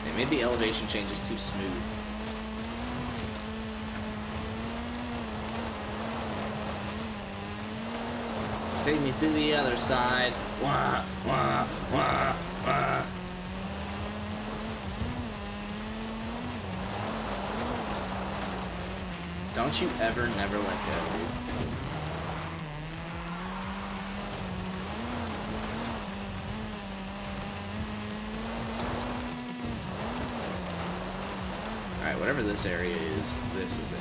[SPEAKER 1] They made the elevation changes too smooth. Take me to the other side. Wah, wah, wah, wah. Don't you ever never let go, dude.
[SPEAKER 8] Alright, whatever this area is, this is it.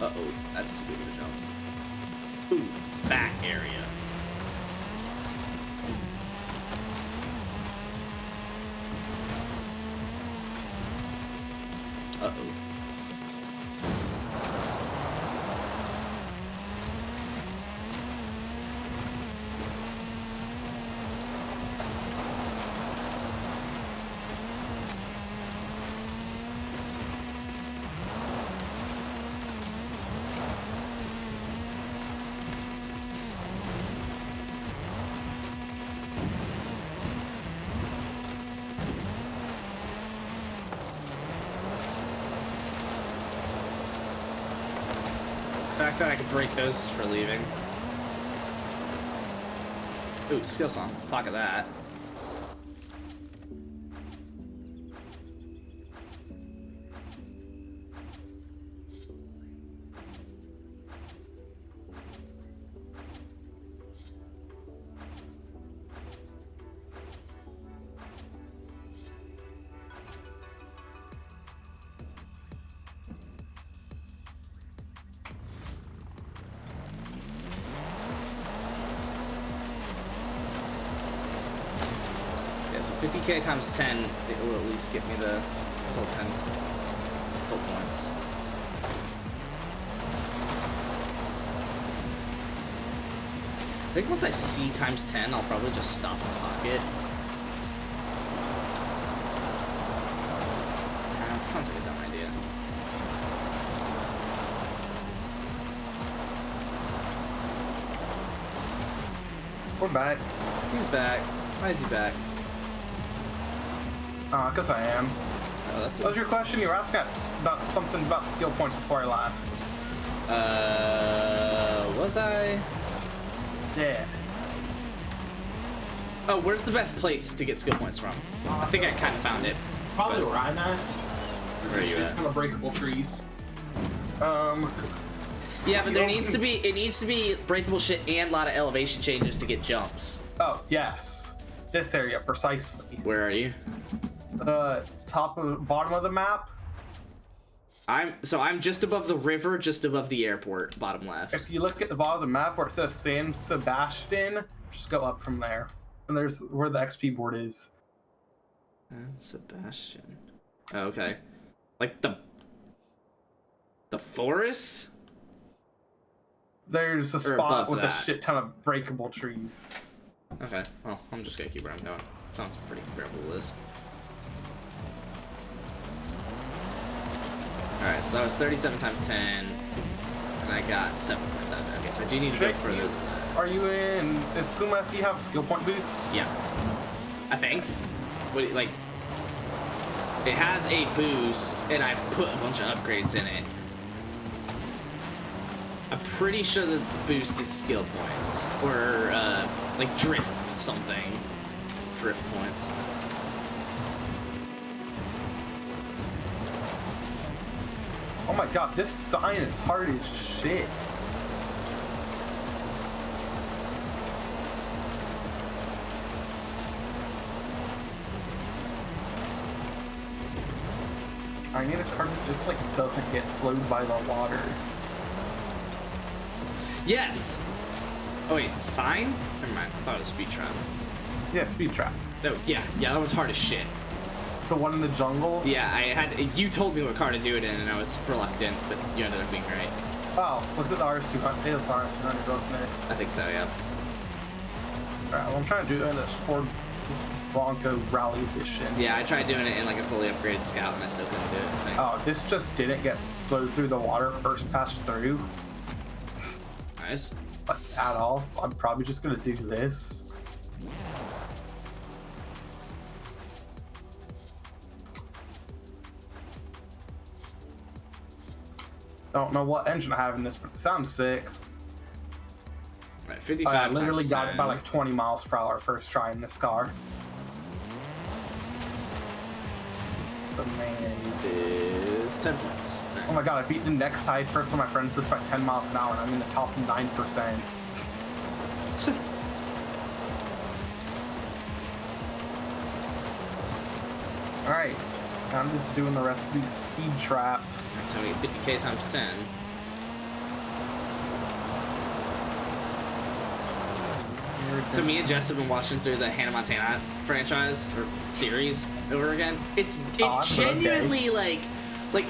[SPEAKER 8] Uh-oh, that's too big of a jump. Ooh, back area. Uh-oh. The fact that I could break those for leaving. Ooh, skill song. Let's pocket that. So 50k times 10, it will at least give me the full 10 full points. I think once I see times 10, I'll probably just stop the pocket. That sounds like a dumb idea.
[SPEAKER 3] We're back.
[SPEAKER 8] He's back. Why is he back?
[SPEAKER 3] Cause I am.
[SPEAKER 8] Oh, that's
[SPEAKER 3] What was your question? You were asking us about something about skill points before I left.
[SPEAKER 8] Was I?
[SPEAKER 3] Yeah.
[SPEAKER 8] Oh, where's the best place to get skill points from? I think I kind of found it.
[SPEAKER 10] Probably
[SPEAKER 8] but-
[SPEAKER 10] where I'm at.
[SPEAKER 8] Where are you at?
[SPEAKER 10] Kind of breakable trees.
[SPEAKER 8] Yeah, but there needs to be, it needs to be breakable shit and a lot of elevation changes to get jumps.
[SPEAKER 3] Oh, yes. This area, precisely.
[SPEAKER 8] Where are you?
[SPEAKER 3] Bottom of the map.
[SPEAKER 8] I'm just above the river, just above the airport, bottom left.
[SPEAKER 3] If you look at the bottom of the map where it says San Sebastian, just go up from there. And there's where the XP board is.
[SPEAKER 8] San Sebastian. Oh, okay. Like the forest?
[SPEAKER 3] There's a
[SPEAKER 8] Or
[SPEAKER 3] spot
[SPEAKER 8] above
[SPEAKER 3] with
[SPEAKER 8] that.
[SPEAKER 3] a shit ton of breakable trees.
[SPEAKER 8] Okay, well, I'm just gonna keep where I'm going. Sounds pretty comparable to this. Alright, so that was 37 times 10, and I got 7 points out of that. Okay, so I do need to go further than that.
[SPEAKER 3] Are you in... Is Kuma, do you have skill point boost?
[SPEAKER 8] Yeah. I think. What, like... It has a boost, and I've put a bunch of upgrades in it. I'm pretty sure the boost is skill points. Or, like, drift something. Drift points.
[SPEAKER 3] Oh my god, this sign is hard as shit. I need a car that just like doesn't get slowed by the water.
[SPEAKER 8] Yes! Oh wait, sign? Never mind, I thought it was speed trap.
[SPEAKER 3] Yeah, speed trap.
[SPEAKER 8] Oh, yeah, that one's hard as shit.
[SPEAKER 3] The one in the jungle?
[SPEAKER 8] Yeah, you told me what car to do it in, and I was reluctant, but you ended up being right.
[SPEAKER 3] Oh, was it the RS200? It was the RS200, wasn't it?
[SPEAKER 8] I think so, yeah.
[SPEAKER 3] Alright, well, I'm trying to do it in this Ford Bronco Rally Edition.
[SPEAKER 8] Yeah, I tried doing it in like a fully upgraded Scout, and I still couldn't do it, I think.
[SPEAKER 3] Oh, this just didn't get slowed through the water first pass through.
[SPEAKER 8] Nice.
[SPEAKER 3] Like, at all, so I'm probably just gonna do this. Don't know what engine I have in this, but it sounds sick.
[SPEAKER 8] Right, 55
[SPEAKER 3] I literally
[SPEAKER 8] times
[SPEAKER 3] got
[SPEAKER 8] 10.
[SPEAKER 3] it by like 20 miles per hour first try in this car. The maze
[SPEAKER 8] is 10 points. Right.
[SPEAKER 3] Oh my god, I beat the next highest person of my friends just by 10 miles an hour, and I'm in the top 9%. Alright, I'm just doing the rest of these speed traps.
[SPEAKER 8] I mean, 50k times 10. So me and Jess have been watching through the Hannah Montana franchise or series over again. It genuinely like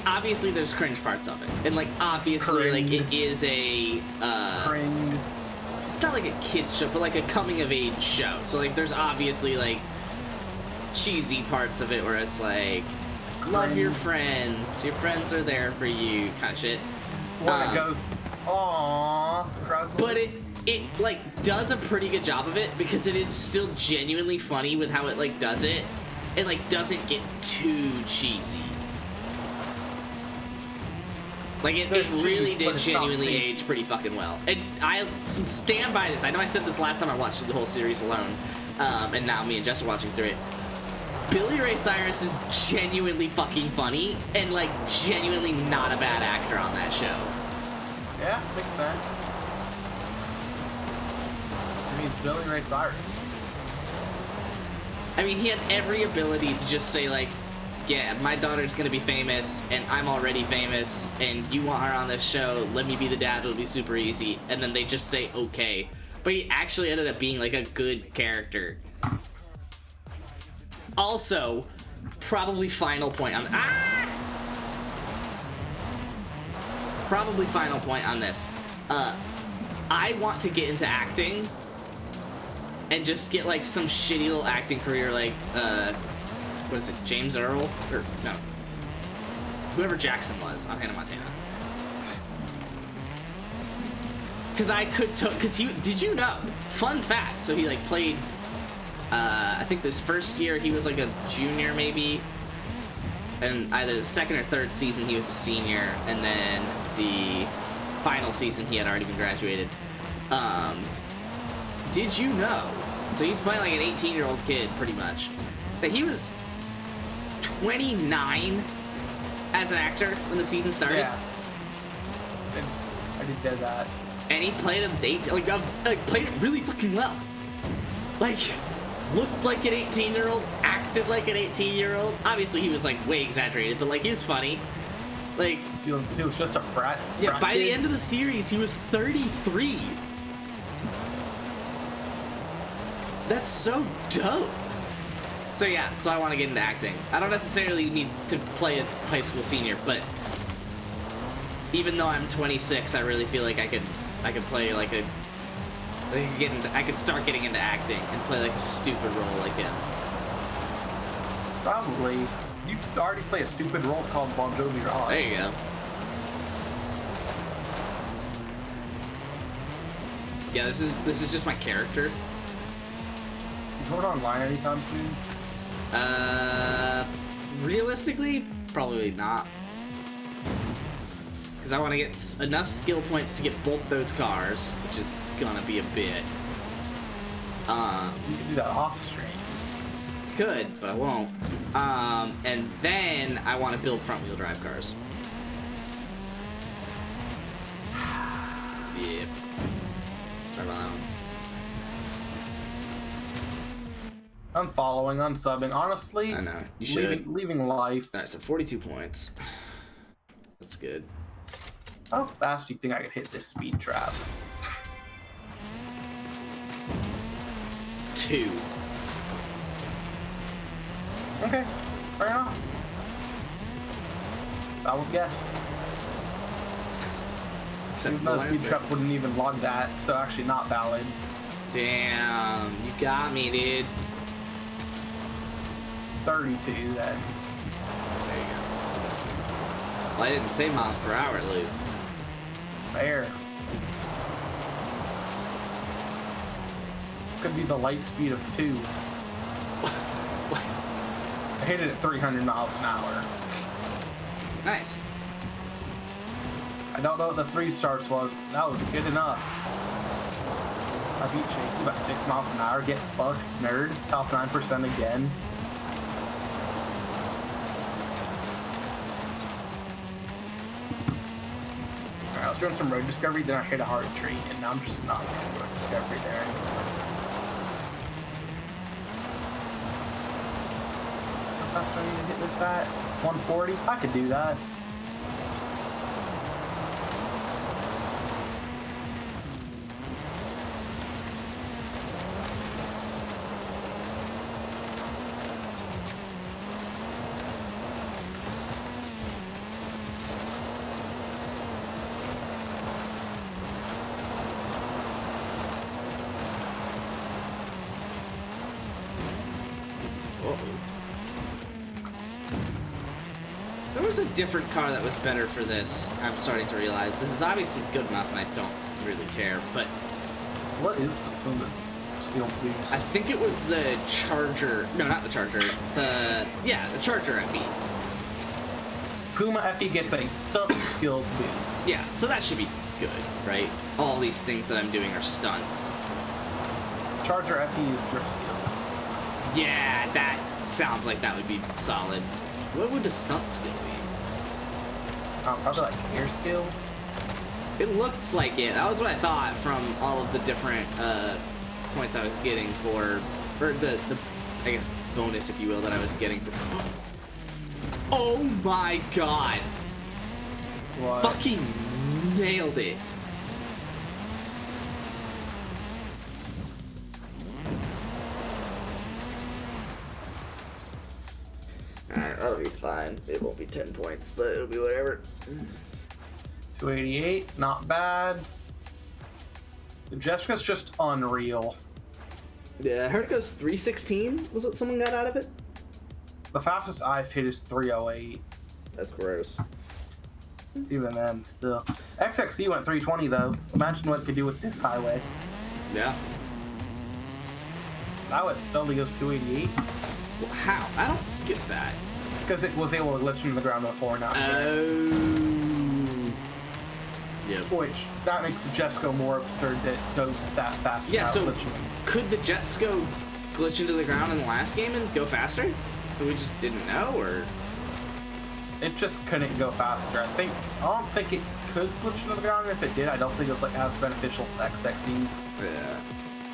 [SPEAKER 8] obviously there's cringe parts of it, and like obviously like it is a
[SPEAKER 3] Cringe.
[SPEAKER 8] it's not like a kids show, but like a coming of age show. So like there's obviously like cheesy parts of it where it's like love your friends are there for you kind of shit.
[SPEAKER 3] When it goes, aww,
[SPEAKER 8] but it like does a pretty good job of it because it is still genuinely funny with how it like does it. It like doesn't get too cheesy. Like it really did genuinely age pretty fucking well. And I stand by this. I know I said this last time I watched the whole series alone, and now me and Jess are watching through it. Billy Ray Cyrus is genuinely fucking funny and like genuinely not a bad actor on that show.
[SPEAKER 3] Yeah, makes sense. I mean, Billy Ray Cyrus.
[SPEAKER 8] I mean, he had every ability to just say like, yeah, my daughter's gonna be famous and I'm already famous and you want her on this show, let me be the dad, it'll be super easy. And then they just say okay. But he actually ended up being like a good character. Also, probably final point on probably final point on this. I want to get into acting and just get like some shitty little acting career like what is it, James Earl? Or no, whoever Jackson was on Hannah Montana. Because I could, because he, did you know? Fun fact, so he like played, I think this first year he was like a junior maybe, and either the second or third season he was a senior, and then the final season he had already been graduated. Did you know? So he's playing like an 18-year-old kid pretty much. That he was 29 as an actor when the season started.
[SPEAKER 3] Yeah. I did that.
[SPEAKER 8] And he played it played it really fucking well. Like, looked like an 18-year-old, acted like an 18-year-old. Obviously, he was like way exaggerated, but like he was funny. Like,
[SPEAKER 3] he was just a frat.
[SPEAKER 8] Yeah, by
[SPEAKER 3] kid.
[SPEAKER 8] the end of the series, he was 33. That's so dope. So yeah, so I want to get into acting. I don't necessarily need to play a high school senior, but even though I'm 26, I really feel like I could play like I could start getting into acting and play like a stupid role like him.
[SPEAKER 3] Probably. You already play a stupid role called Bon Jovi Rock.
[SPEAKER 8] There you go. Yeah, this is just my character.
[SPEAKER 3] You going online anytime soon?
[SPEAKER 8] Realistically, probably not. Because I want to get enough skill points to get both those cars, which is gonna be a bit.
[SPEAKER 3] You can do that off stream.
[SPEAKER 8] Could, but I won't. And then I want to build front wheel drive cars. Yep. Sorry about that one.
[SPEAKER 3] Unfollowing, unsubbing. Honestly,
[SPEAKER 8] I know. You should.
[SPEAKER 3] Leaving life.
[SPEAKER 8] Alright, so 42 points. That's good.
[SPEAKER 3] How fast do you think I could hit this speed trap?
[SPEAKER 8] 2.
[SPEAKER 3] Okay, fair enough. I would guess.
[SPEAKER 8] Except
[SPEAKER 3] no speed trap wouldn't even log that, so actually not valid.
[SPEAKER 8] Damn, you got me, dude.
[SPEAKER 3] 32 then.
[SPEAKER 8] There you go. Well, I didn't say miles per hour, Luke.
[SPEAKER 3] Fair. Could be the light speed of 2. I hit it at 300 miles an hour.
[SPEAKER 8] Nice.
[SPEAKER 3] I don't know what the 3 stars was, but that was good enough. I beat Shaky by 6 miles an hour. Get fucked, nerd. Top 9% again. I was doing some road discovery, then I hit a hard tree, and now I'm just not doing road discovery there anymore. fast do I need to hit this at? 140? I could do that.
[SPEAKER 8] There was a different car that was better for this. I'm starting to realize this is obviously good enough, and I don't really care. But
[SPEAKER 3] So what is the Puma's skill boost?
[SPEAKER 8] I think it was the Charger. No, not the Charger. The Charger FE.
[SPEAKER 3] Puma FE gets a stunt skills boost.
[SPEAKER 8] Yeah, so that should be good, right? All these things that I'm doing are stunts.
[SPEAKER 3] Charger FE is drift skills.
[SPEAKER 8] Yeah, that sounds like that would be solid. What would the stunt skill be?
[SPEAKER 3] Probably like air skills.
[SPEAKER 8] It looks like it. That was what I thought from all of the different points I was getting for, or the I guess bonus, if you will, that I was getting for. Oh my god!
[SPEAKER 3] What?
[SPEAKER 8] Fucking nailed it. Alright, that'll be fine. It won't be 10 points, but it'll be whatever.
[SPEAKER 3] 288, not bad. Jessica's just unreal.
[SPEAKER 8] Yeah, I heard it goes 316 was what someone got out of it.
[SPEAKER 3] The fastest I've hit is 308.
[SPEAKER 8] That's gross.
[SPEAKER 3] Even then, still. XXC went 320 though. Imagine what it could do with this highway.
[SPEAKER 8] Yeah.
[SPEAKER 3] That would only goes 288.
[SPEAKER 8] Well, how? I don't get that.
[SPEAKER 3] Because it was able to glitch into the ground before now.
[SPEAKER 8] Oh. Yep.
[SPEAKER 3] Which, that makes the Jessica more absurd that it goes that fast.
[SPEAKER 8] Yeah, so
[SPEAKER 3] glitching.
[SPEAKER 8] could the Jets go glitch into the ground in the last game and go faster? But we just didn't know, or?
[SPEAKER 3] It just couldn't go faster. I don't think it could glitch into the ground. If it did, I don't think it was like as beneficial as XXE's.
[SPEAKER 8] Yeah.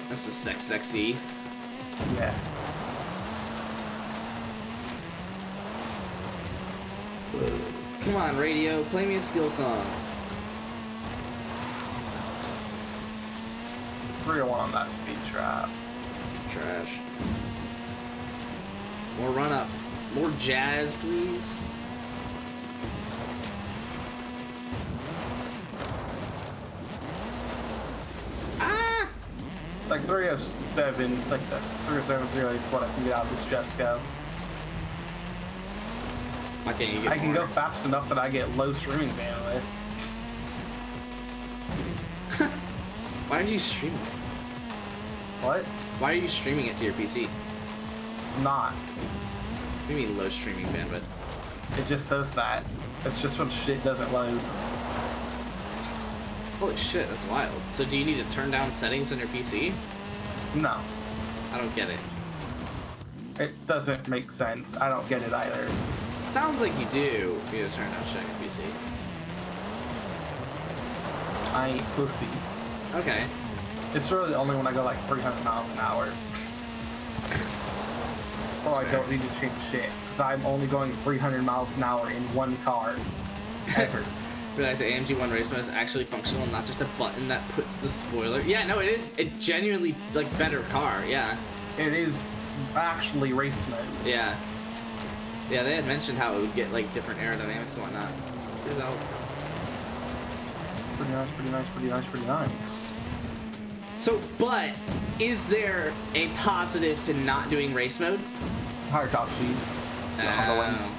[SPEAKER 8] This is sexy.
[SPEAKER 3] Yeah.
[SPEAKER 8] Come on, radio, play me a skill song.
[SPEAKER 3] 301 on that speed trap.
[SPEAKER 8] Trash. More run up. More jazz, please. Ah!
[SPEAKER 3] Like 307, it's like the 307, 308 is what I can get out of this Jesco.
[SPEAKER 8] Why can't you get
[SPEAKER 3] I can
[SPEAKER 8] more?
[SPEAKER 3] go fast enough that I get low streaming bandwidth.
[SPEAKER 8] Why are you streaming it?
[SPEAKER 3] What?
[SPEAKER 8] Why are you streaming it to your PC?
[SPEAKER 3] Not.
[SPEAKER 8] What do you mean low streaming bandwidth?
[SPEAKER 3] It just says that. It's just when shit doesn't load.
[SPEAKER 8] Holy shit, that's wild. So do you need to turn down settings on your PC?
[SPEAKER 3] No.
[SPEAKER 8] I don't get it.
[SPEAKER 3] It doesn't make sense. I don't get it either.
[SPEAKER 8] It sounds like you do. You need to turn down shit on your PC.
[SPEAKER 3] I ain't pussy.
[SPEAKER 8] Okay.
[SPEAKER 3] It's really only when I go like 300 miles an hour. So I don't need to change shit. Because I'm only going 300 miles an hour in one car. Ever.
[SPEAKER 8] Realize the AMG 1 race mode is actually functional and not just a button that puts the spoiler. Yeah, no, it is a genuinely like better car. Yeah.
[SPEAKER 3] It is actually race mode.
[SPEAKER 8] Yeah. Yeah, they had mentioned how it would get like different aerodynamics and whatnot. Pretty dope.
[SPEAKER 3] Pretty nice, pretty nice, pretty nice, pretty nice.
[SPEAKER 8] So, but is there a positive to not doing race mode?
[SPEAKER 3] Higher top speed.
[SPEAKER 8] Oh.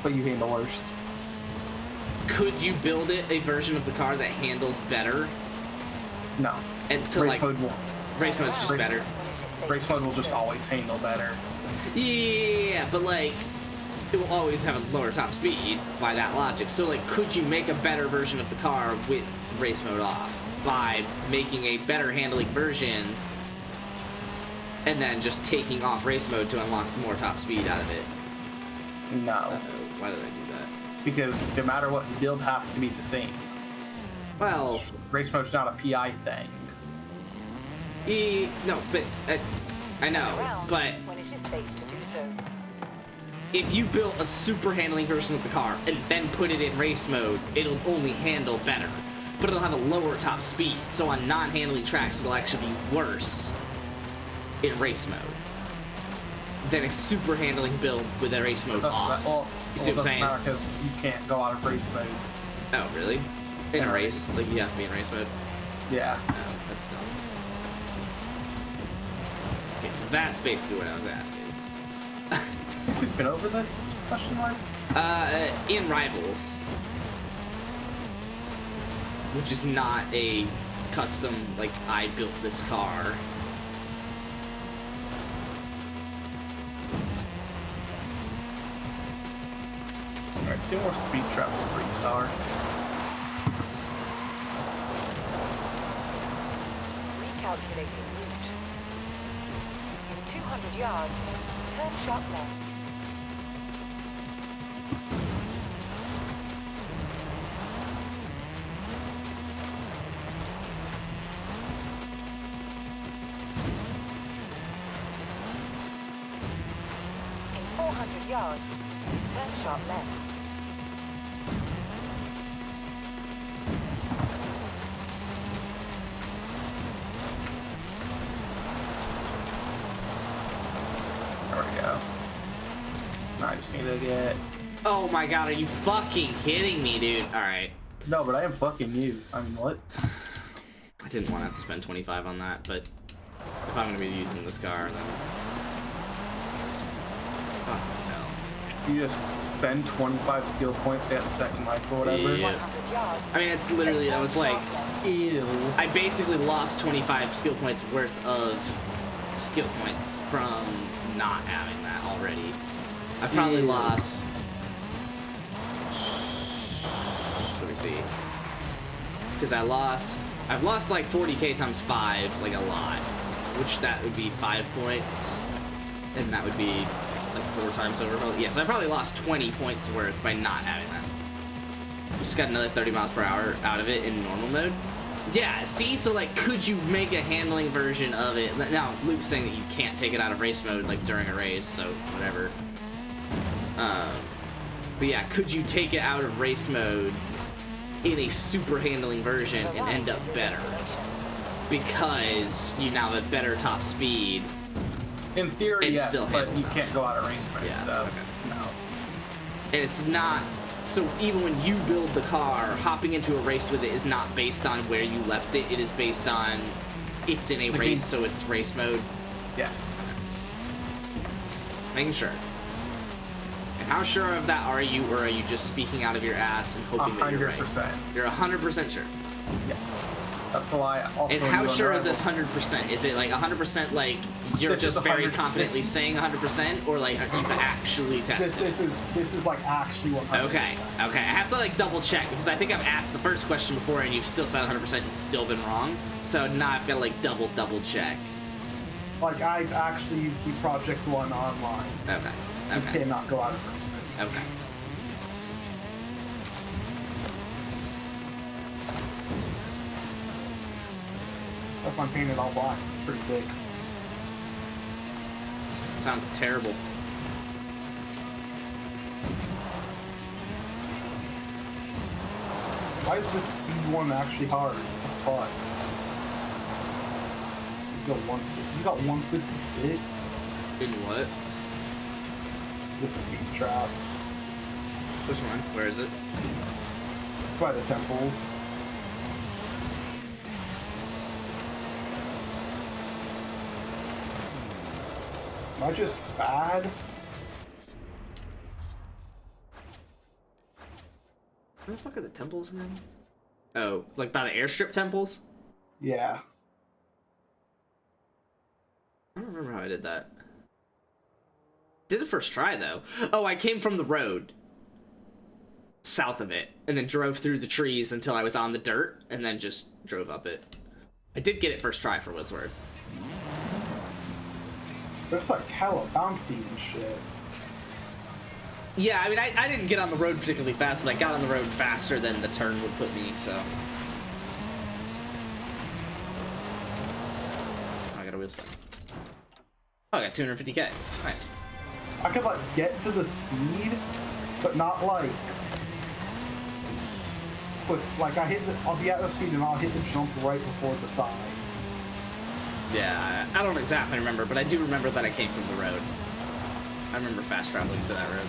[SPEAKER 3] But you handle worse.
[SPEAKER 8] Could you build it a version of the car that handles better?
[SPEAKER 3] No.
[SPEAKER 8] And to
[SPEAKER 3] Race
[SPEAKER 8] like
[SPEAKER 3] mode won't.
[SPEAKER 8] race mode's just
[SPEAKER 3] Race-
[SPEAKER 8] better.
[SPEAKER 3] Race mode will just always handle better.
[SPEAKER 8] Yeah, but like it will always have a lower top speed by that logic. So like, could you make a better version of the car with race mode off by making a better handling version and then just taking off race mode to unlock more top speed out of it?
[SPEAKER 3] No.
[SPEAKER 8] Uh-oh, why did I do that?
[SPEAKER 3] Because no matter what you build has to be the same.
[SPEAKER 8] Well,
[SPEAKER 3] Race mode's not a PI thing.
[SPEAKER 8] no, but I know, but
[SPEAKER 7] when it is safe to do so.
[SPEAKER 8] if you built a super handling version of the car and then put it in race mode, it'll only handle better. But it'll have a lower top speed, so on non-handling tracks, it'll actually be worse in race mode than a super handling build with a race mode off. You see what I'm saying?
[SPEAKER 3] Because you can't go out of race mode.
[SPEAKER 8] Oh, really? In a race? Like, you have to be in race mode?
[SPEAKER 3] Yeah.
[SPEAKER 8] Oh, that's dumb. Okay, so that's basically what I was asking.
[SPEAKER 3] We've been over this question mark?
[SPEAKER 8] In Rivals. Which is not a custom, like, I built this car.
[SPEAKER 3] Alright, 2 more speed traps, 3-star.
[SPEAKER 7] Recalculating route. In 200 yards, turn sharp left. In 400 yards, turn sharp left.
[SPEAKER 3] There we go. I just need to get...
[SPEAKER 8] Oh my god, are you fucking kidding me, dude? Alright.
[SPEAKER 3] No, but I am fucking you. I mean, what?
[SPEAKER 8] I didn't want to have to spend 25 on that, but if I'm going to be using this car, then... Oh, no.
[SPEAKER 3] You just spend 25 skill points to get the second life or whatever?
[SPEAKER 8] Yeah. I mean, it's literally, I was like...
[SPEAKER 3] Ew.
[SPEAKER 8] I basically lost 25 skill points worth of skill points from not having that already. I probably lost... Let me see. Because I've lost like 40k times 5, like a lot. Which that would be 5 points. And that would be like 4 times over. Yeah, so I probably lost 20 points worth by not having that. Just got another 30 miles per hour out of it in normal mode. Yeah, see? So like, could you make a handling version of it? Now, Luke's saying that you can't take it out of race mode like during a race, so whatever. But yeah, could you take it out of race mode in a super handling version and end up better? Because you now have a better top speed.
[SPEAKER 3] In theory, yes,
[SPEAKER 8] still
[SPEAKER 3] but you can't go out of race mode,
[SPEAKER 8] Yeah,
[SPEAKER 3] so
[SPEAKER 8] okay.
[SPEAKER 3] no.
[SPEAKER 8] And it's not... So even when you build the car, hopping into a race with it is not based on where you left it. It is based on it's in a race, so it's race mode.
[SPEAKER 3] Yes.
[SPEAKER 8] Making sure. And how sure of that are you, or are you just speaking out of your ass and hoping that you're right?
[SPEAKER 3] 100%.
[SPEAKER 8] You're 100% sure.
[SPEAKER 3] Yes. That's why I also...
[SPEAKER 8] And how sure is this 100%? Is it like 100% like you're
[SPEAKER 3] This is
[SPEAKER 8] just very
[SPEAKER 3] 100
[SPEAKER 8] confidently saying 100%, or like you've actually tested?
[SPEAKER 3] This is like actually 100%.
[SPEAKER 8] Okay, I have to like double check because I think I've asked the first question before and you've still said 100% and still been wrong. So now I've got to like double check.
[SPEAKER 3] Like I've actually used the Project 1 online.
[SPEAKER 8] Okay.
[SPEAKER 3] You cannot go out of race mode.
[SPEAKER 8] Okay.
[SPEAKER 3] If I'm painted all black, it's pretty sick.
[SPEAKER 8] Sounds terrible.
[SPEAKER 3] Why is this speed one actually hard? What the fuck? You got 166?
[SPEAKER 8] In what?
[SPEAKER 3] The speed trap.
[SPEAKER 8] Which one? Where is it?
[SPEAKER 3] It's by the temples. Am I just bad?
[SPEAKER 8] Where the fuck are the temples again? Oh, like by the airstrip temples?
[SPEAKER 3] Yeah.
[SPEAKER 8] I don't remember how I did that. Did it first try though. Oh, I came from the road south of it and then drove through the trees until I was on the dirt and then just drove up it. I did get it first try for what it's worth.
[SPEAKER 3] But it's like hella bouncy and shit.
[SPEAKER 8] Yeah, I mean, I didn't get on the road particularly fast, but I got on the road faster than the turn would put me, so. Oh, I got a wheel spin. Oh, I got 250k. Nice.
[SPEAKER 3] I could like get to the speed, but not like. But like I'll be at the speed and I'll hit the jump right before the side.
[SPEAKER 8] Yeah, I don't exactly remember, but I do remember that I came from the road. I remember fast traveling to that road.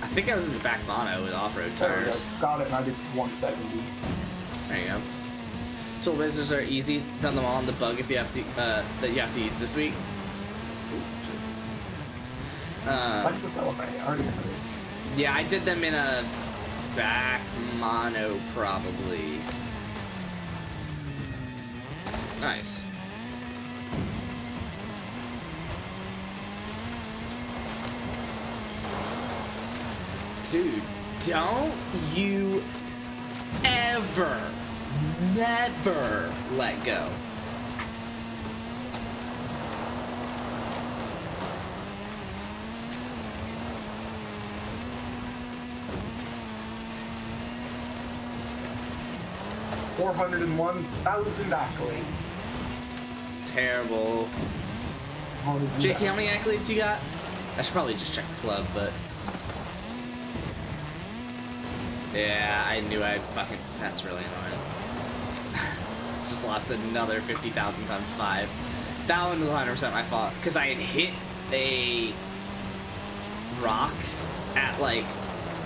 [SPEAKER 8] I think I was in the back mono with off-road tires.
[SPEAKER 3] Got it, and I did 170.
[SPEAKER 8] There you go. Tool lasers are easy. Done them all on the bug if you have to that you have to use this week.
[SPEAKER 3] Lexus LFA, I already have it.
[SPEAKER 8] Yeah, I did them in a back mono probably. Nice. Dude, don't you ever, never let go.
[SPEAKER 3] $401,000 accolades.
[SPEAKER 8] Terrible. Jakey, how many accolades you got? I should probably just check the club, but... Yeah, I knew I'd fucking... That's really annoying. Just lost another 50,000 times 5. That one was 100% my fault, because I had hit a rock at, like,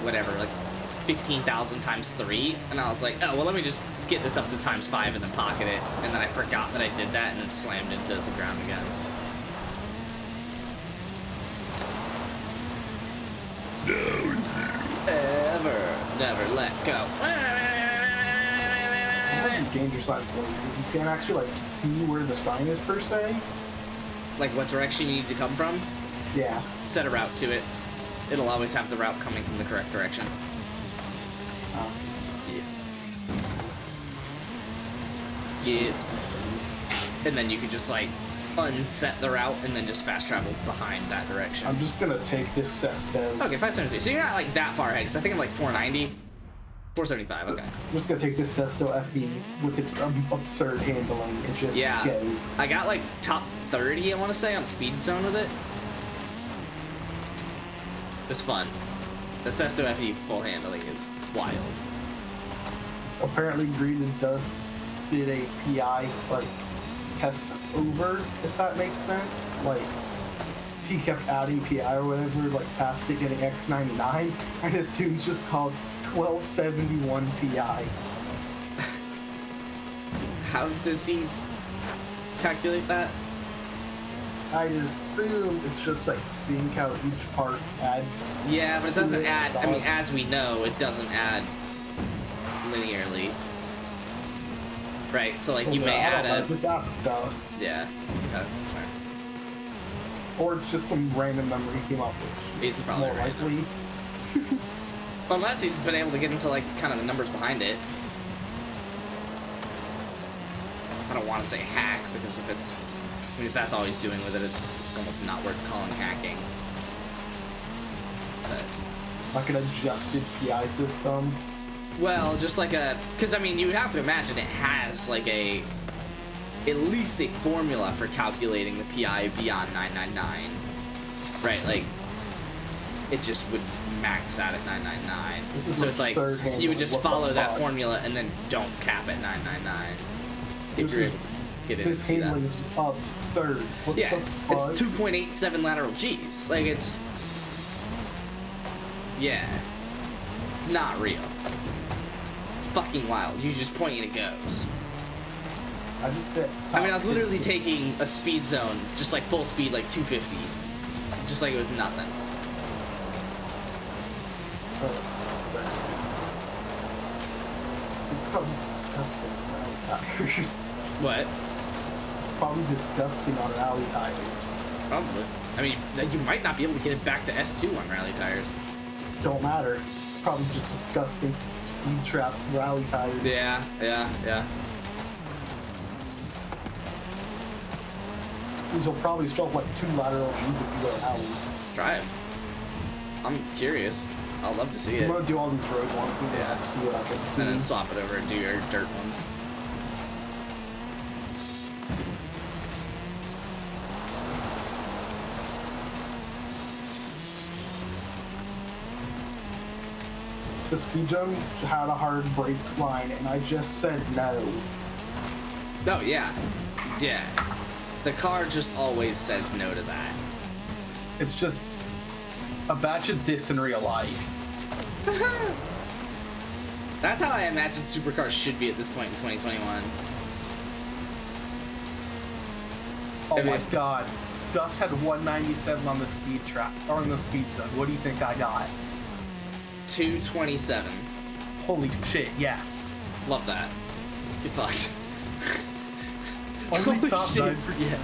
[SPEAKER 8] whatever, like 15,000 times 3, and I was like, oh, well, let me just get this up to times 5 and then pocket it, and then I forgot that I did that and then slammed into the ground again. Ever, never let go.
[SPEAKER 3] Danger signs though, because you can't actually like see where the sign is per se.
[SPEAKER 8] Like what direction you need to come from?
[SPEAKER 3] Yeah.
[SPEAKER 8] Set a route to it. It'll always have the route coming from the correct direction.
[SPEAKER 3] Oh.
[SPEAKER 8] Yeah. And then you could just like unset the route and then just fast travel behind that direction.
[SPEAKER 3] I'm just gonna take this Sesto.
[SPEAKER 8] Okay, 573. So you're not like that far ahead, because I think I'm like 490. 475, okay.
[SPEAKER 3] I'm just gonna take this Sesto FE with its absurd handling and just go.
[SPEAKER 8] I got like top 30, I want to say, on speed zone with it. It was fun. The Sesto FE full handling is wild.
[SPEAKER 3] Apparently Greeded did a PI like test over, if that makes sense. Like he kept adding PI or whatever, like past it getting X99, and his tune's just called 1271 PI.
[SPEAKER 8] How does he calculate that?
[SPEAKER 3] I assume it's just like seeing how each part adds.
[SPEAKER 8] Yeah, but it doesn't add. I mean, as we know, it doesn't add linearly. Right, so like you may add a...
[SPEAKER 3] Just ask us.
[SPEAKER 8] Yeah, okay, that's fair.
[SPEAKER 3] Or it's just some random number he came up with.
[SPEAKER 8] It's probably
[SPEAKER 3] more
[SPEAKER 8] random.
[SPEAKER 3] likely.
[SPEAKER 8] Well, unless he's been able to get into like kind of the numbers behind it. I don't want to say hack, because if it's... I mean, if that's all he's doing with it, it's almost not worth calling hacking. But...
[SPEAKER 3] Like an adjusted PI system.
[SPEAKER 8] Well, just like a... Because, I mean, you have to imagine it has, like, a... At least a formula for calculating the PI beyond 999. Right, like... It just would max out at 999. So it's like, you would just follow that formula and then don't cap at 999. If you're able to get in and see that.
[SPEAKER 3] This handling is absurd. What
[SPEAKER 8] Yeah,
[SPEAKER 3] the fuck?
[SPEAKER 8] it's 2.87 lateral Gs. Like, it's... Yeah. It's not real. It's fucking wild. You just point and it goes.
[SPEAKER 3] I just said...
[SPEAKER 8] I mean, I was literally taking a speed zone, just like full speed, like 250. Just like it was nothing.
[SPEAKER 3] Probably disgusting on rally tires.
[SPEAKER 8] What?
[SPEAKER 3] Probably disgusting on rally tires.
[SPEAKER 8] Probably. I mean, you might not be able to get it back to S2 on rally tires.
[SPEAKER 3] Don't matter. Probably just disgusting speed trap rally tires.
[SPEAKER 8] Yeah.
[SPEAKER 3] These will probably still have like 2 lateral Gs if you go rallies.
[SPEAKER 8] Try it. I'm curious. I'll love to see it.
[SPEAKER 3] I'm gonna do all these road ones and see what I can do.
[SPEAKER 8] And then swap it over and do your dirt ones.
[SPEAKER 3] the speed zone had a hard brake line, and I just said no.
[SPEAKER 8] Oh, yeah. Yeah. The car just always says no to that.
[SPEAKER 3] It's just a batch of this in real life.
[SPEAKER 8] That's how I imagine supercars should be at this point in 2021.
[SPEAKER 3] Oh my god. Dust had 197 on the speed trap, or in the speed zone. What do you think I got?
[SPEAKER 8] 227.
[SPEAKER 3] Holy shit, yeah.
[SPEAKER 8] Love that. Get fucked.
[SPEAKER 3] Only
[SPEAKER 8] Holy
[SPEAKER 3] top
[SPEAKER 8] shit.
[SPEAKER 3] 9.
[SPEAKER 8] Yeah.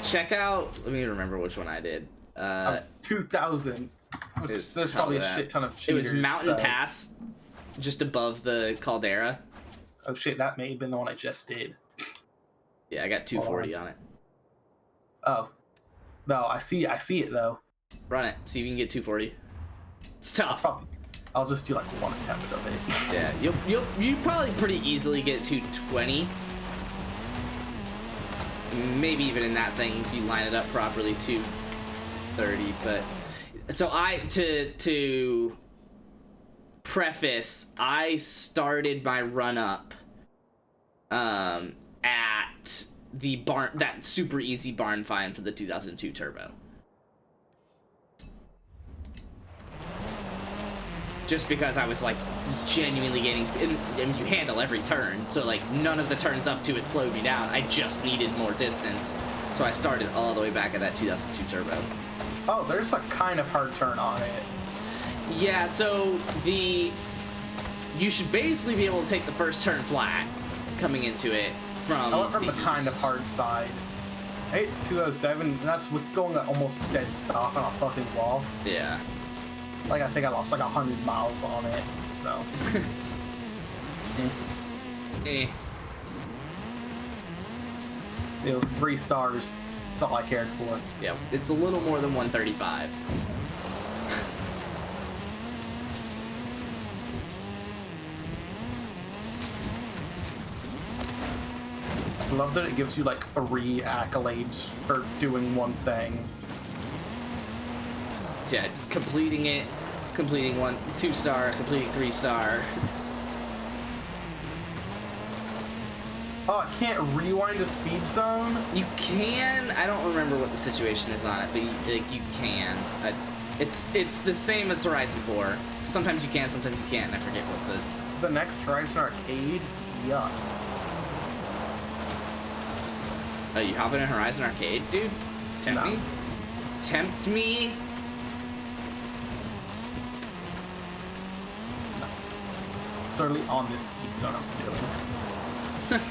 [SPEAKER 8] Check out, let me remember which one I did.
[SPEAKER 3] 2,000. There's probably a shit ton of cheaters.
[SPEAKER 8] It was Mountain Pass, just above the Caldera.
[SPEAKER 3] Oh shit, that may have been the one I just did.
[SPEAKER 8] Yeah, I got 240 on it.
[SPEAKER 3] Oh. No, I see it though.
[SPEAKER 8] Run it, see if you can get 240. It's tough.
[SPEAKER 3] I'll just do like one attempt of it.
[SPEAKER 8] Yeah, you probably pretty easily get 220. Maybe even in that thing if you line it up properly, 230. But so to preface, I started my run up at the barn, that super easy barn find for the 2002 Turbo. Just because I was like genuinely gaining speed, and you handle every turn, so like none of the turns up to it slowed me down. I just needed more distance, so I started all the way back at that 2002 Turbo.
[SPEAKER 3] Oh, there's a kind of hard turn on it.
[SPEAKER 8] Yeah, so you should basically be able to take the first turn flat coming into it from
[SPEAKER 3] I went from the
[SPEAKER 8] east.
[SPEAKER 3] kind of hard side. I hit 207, and that's with going at almost dead stop on a fucking wall.
[SPEAKER 8] Yeah.
[SPEAKER 3] Like, I think I lost like 100 miles on it, so.
[SPEAKER 8] Eh.
[SPEAKER 3] You know, 3 stars. That's all I cared for.
[SPEAKER 8] Yeah, it's a little more than 135.
[SPEAKER 3] I love that it gives you like 3 accolades for doing one thing.
[SPEAKER 8] Yeah, completing it, completing 2-star, completing 3-star.
[SPEAKER 3] Oh, I can't rewind a speed zone?
[SPEAKER 8] You can. I don't remember what the situation is on it, but you can. It's the same as Horizon 4. Sometimes you can, sometimes you can't. I forget what
[SPEAKER 3] the next Horizon Arcade? Yuck.
[SPEAKER 8] Oh, you hopping in Horizon Arcade, dude? Tempt me? Tempt me?
[SPEAKER 3] Certainly on this speed zone I'm doing.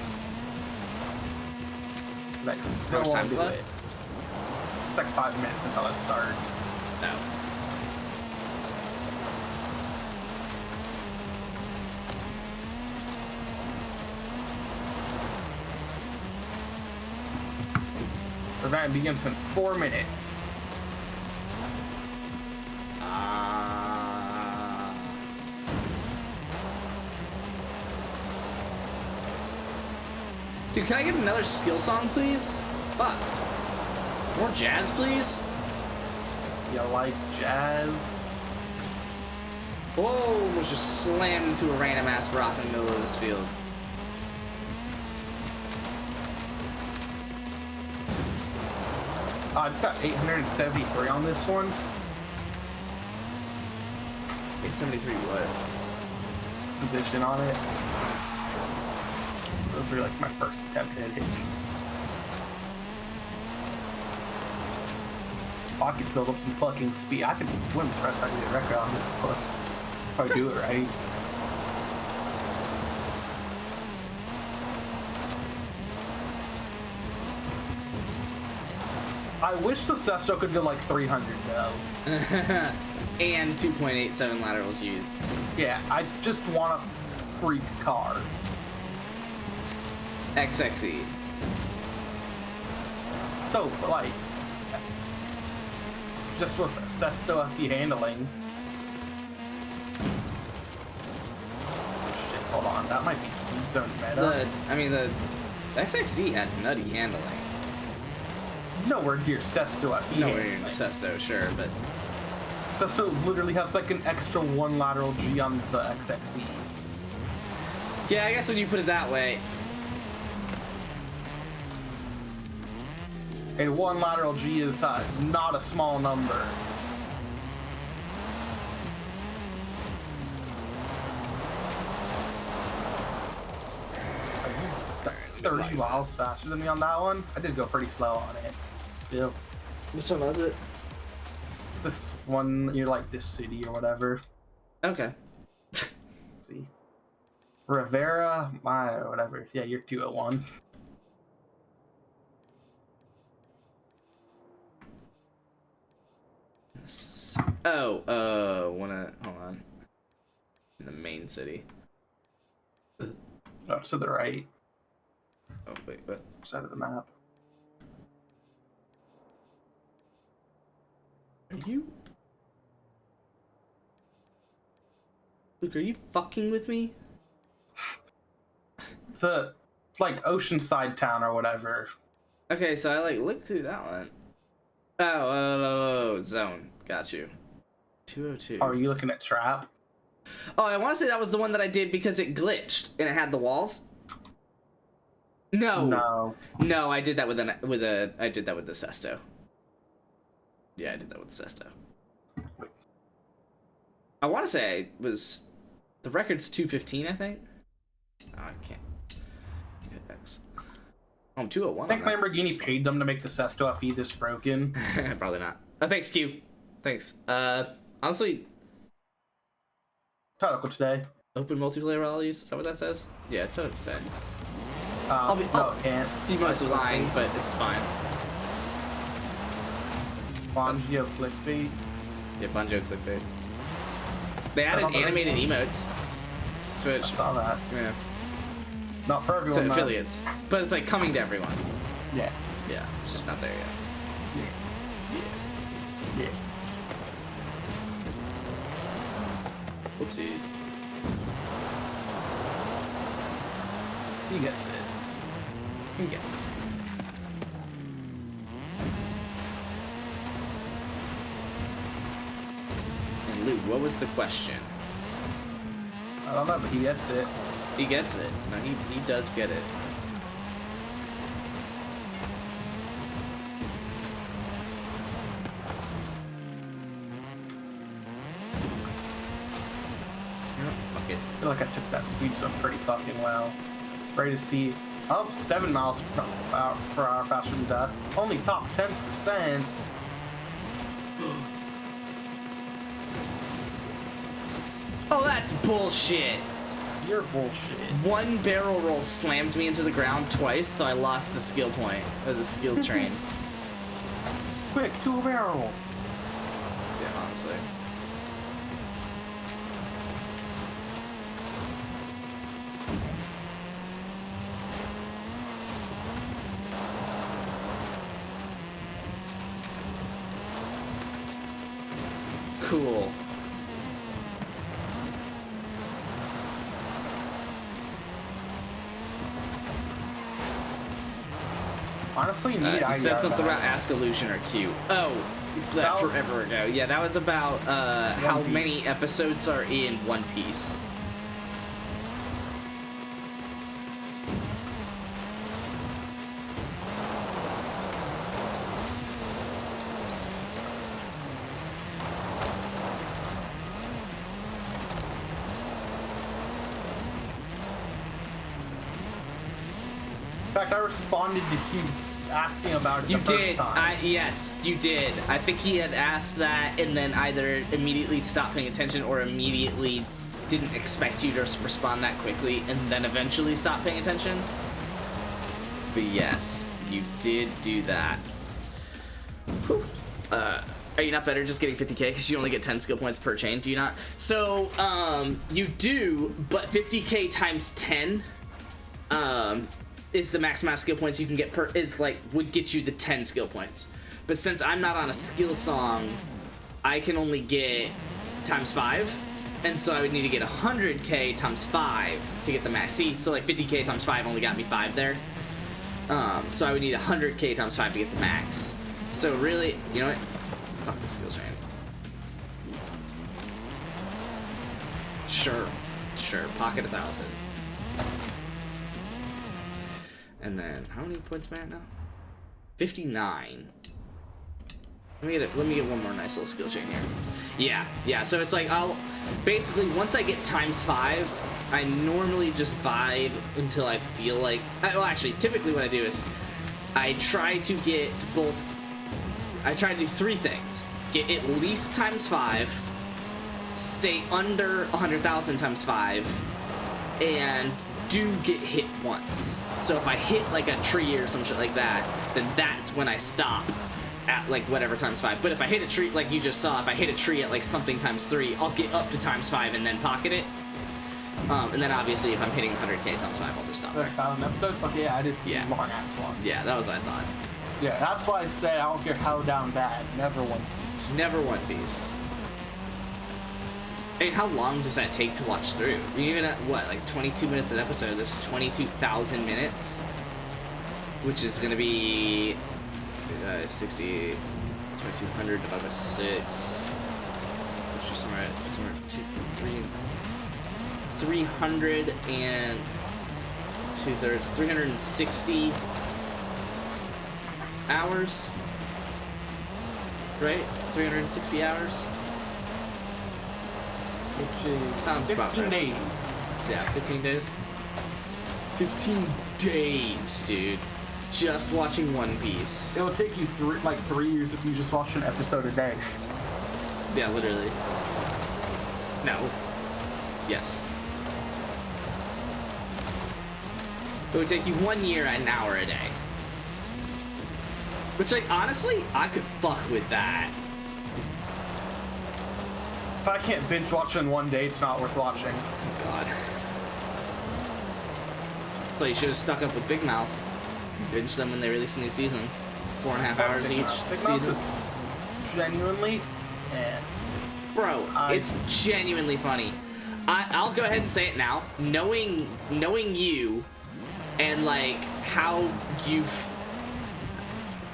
[SPEAKER 3] Next,
[SPEAKER 8] How much time's
[SPEAKER 3] do
[SPEAKER 8] left?
[SPEAKER 3] it. It's like 5 minutes until it starts.
[SPEAKER 8] No.
[SPEAKER 3] The event begins in 4 minutes.
[SPEAKER 8] Dude, can I get another skill song, please? Fuck. More jazz, please?
[SPEAKER 3] You like jazz?
[SPEAKER 8] Whoa, almost just slammed into a random ass rock in the middle of this field.
[SPEAKER 3] I just got 873 on this one.
[SPEAKER 8] 873 what?
[SPEAKER 3] Position on it. Those were like my first attempt at it. I could build up some fucking speed. I could win this rest. I could get a record on this stuff. If I do it right. I wish the Sesto could go like 300 though.
[SPEAKER 8] And 2.87 laterals used.
[SPEAKER 3] Yeah, I just want a freak car.
[SPEAKER 8] XXE.
[SPEAKER 3] So, like, just with Sesto FE handling. Shit, hold on, that might be speed zone meta.
[SPEAKER 8] The XXE had nutty handling.
[SPEAKER 3] Nowhere near Sesto FE.
[SPEAKER 8] Nowhere near Sesto, sure, but
[SPEAKER 3] Sesto literally has like an extra 1 lateral G on the XXC.
[SPEAKER 8] Yeah, I guess when you put it that way.
[SPEAKER 3] And 1 lateral G is not a small number. 30 miles faster than me on that one. I did go pretty slow on it. Still.
[SPEAKER 8] Which one was it?
[SPEAKER 3] It's this one, you're like this city or whatever.
[SPEAKER 8] Okay.
[SPEAKER 3] Let's see. Rivera, or whatever. Yeah, you're 201.
[SPEAKER 8] Oh, hold on. In the main city.
[SPEAKER 3] Oh, to the right.
[SPEAKER 8] Oh, wait, what?
[SPEAKER 3] Side of the map.
[SPEAKER 8] Are you? Luke, are you fucking with me?
[SPEAKER 3] The, like, Oceanside town or whatever.
[SPEAKER 8] Okay, so I, like, looked through that one. Oh, zone. Got you. 202.
[SPEAKER 3] Oh, are you looking at Trap?
[SPEAKER 8] Oh, I want to say that was the one that I did because it glitched and it had the walls. No, I did that with I did that with the Sesto. Yeah, I did that with the Sesto. I want to say the record's 215, I think. Oh, I can't. I'm 201.
[SPEAKER 3] I think Lamborghini paid them to make the Sesto FE this broken.
[SPEAKER 8] Probably not. Oh, thanks, Q. Thanks. Honestly,
[SPEAKER 3] Title today.
[SPEAKER 8] open multiplayer rallies. Is that what that says? Yeah, Title today.
[SPEAKER 3] I'll can't.
[SPEAKER 8] Be mostly lying, but it's fine.
[SPEAKER 3] Bongio clickbait.
[SPEAKER 8] Yeah, Bunjo clickbait. They added animated emotes. Twitch.
[SPEAKER 3] I saw that.
[SPEAKER 8] Yeah.
[SPEAKER 3] Not for everyone.
[SPEAKER 8] To affiliates, but it's like coming to everyone.
[SPEAKER 3] Yeah.
[SPEAKER 8] Yeah, it's just not there yet.
[SPEAKER 3] Yeah.
[SPEAKER 8] Oopsies.
[SPEAKER 3] He gets it.
[SPEAKER 8] He gets it. And Luke, what was the question?
[SPEAKER 3] I don't know, but he gets it.
[SPEAKER 8] He gets it. No, he does get it. Fuck it.
[SPEAKER 3] I feel like I took that speed zone pretty fucking well. Ready to see up 7 miles per hour faster than dust. Only top 10%.
[SPEAKER 8] Oh, that's bullshit.
[SPEAKER 3] You're bullshit.
[SPEAKER 8] One barrel roll slammed me into the ground twice, so I lost the skill point, or the skill train.
[SPEAKER 3] Quick, to a barrel.
[SPEAKER 8] Yeah, honestly. Cool.
[SPEAKER 3] Honestly, you need
[SPEAKER 8] you said something
[SPEAKER 3] back.
[SPEAKER 8] about Ask Illusion or Q. Oh, that
[SPEAKER 3] was
[SPEAKER 8] forever ago. Yeah, that was about how many episodes are in One Piece.
[SPEAKER 3] In fact, I responded to Hugh asking about it
[SPEAKER 8] You
[SPEAKER 3] the first
[SPEAKER 8] did.
[SPEAKER 3] time.
[SPEAKER 8] Yes, you did. I think he had asked that and then either immediately stopped paying attention or immediately didn't expect you to respond that quickly and then eventually stopped paying attention. But yes, you did do that. Whew. Are you not better just getting 50k because you only get 10 skill points per chain? Do you not? So, you do, but 50k times 10, is the max amount of skill points you can get per. It's like would get you the 10 skill points. But since I'm not on a skill song, I can only get times 5, and so I would need to get 100k times 5 to get the max. See, so like 50k times 5 only got me 5 there. So I would need 100k times 5 to get the max. So really, you know what? Fuck the skill chain. Sure. Pocket 1,000. And then how many points am I at now? 59. Let me get one more nice little skill chain here. Yeah. So it's like I'll basically once I get × 5, I normally just vibe until I feel like. Well, actually, typically what I do is I try to get both. I try to do 3 things: get at least × 5, stay under 100,000 × 5, and do get hit once. So if I hit like a tree or some shit like that, then that's when I stop at like whatever × 5. But if I hit a tree, like you just saw, if I hit a tree at like something × 3, I'll get up to × 5 and then pocket it. And then obviously if I'm hitting 100k × 5, I'll just stop there.
[SPEAKER 3] 1,000 episodes? But yeah, I just
[SPEAKER 8] Yeah.
[SPEAKER 3] long ass one.
[SPEAKER 8] Yeah, that was what I thought.
[SPEAKER 3] Yeah, that's why I said I don't care how down bad, never One Piece.
[SPEAKER 8] Never One Piece. Hey, how long does that take to watch through? You're even at what, like 22 minutes an episode? This is 22,000 minutes, which is gonna be 60, 2,200 divided by 6, which is somewhere 300 and 2/3, 360 hours, right? 360 hours.
[SPEAKER 3] Which is
[SPEAKER 8] Sounds about
[SPEAKER 3] 15
[SPEAKER 8] right.
[SPEAKER 3] days.
[SPEAKER 8] Yeah, 15 days. 15 days, dude. Just watching One Piece.
[SPEAKER 3] It'll take you 3 years if you just watch an episode a day.
[SPEAKER 8] Yeah, literally. No. Yes. It would take you 1 year and an hour a day. Which, like, honestly, I could fuck with that.
[SPEAKER 3] If I can't binge watch in 1 day, it's not worth watching.
[SPEAKER 8] God. So you should have stuck up with Big Mouth. Binge them when they release a new season. 4.5 hours
[SPEAKER 3] Big
[SPEAKER 8] each
[SPEAKER 3] Mouth. Big
[SPEAKER 8] season.
[SPEAKER 3] Mouth is genuinely,
[SPEAKER 8] Bro, it's genuinely funny. I'll go ahead and say it now. Knowing you, and like how you've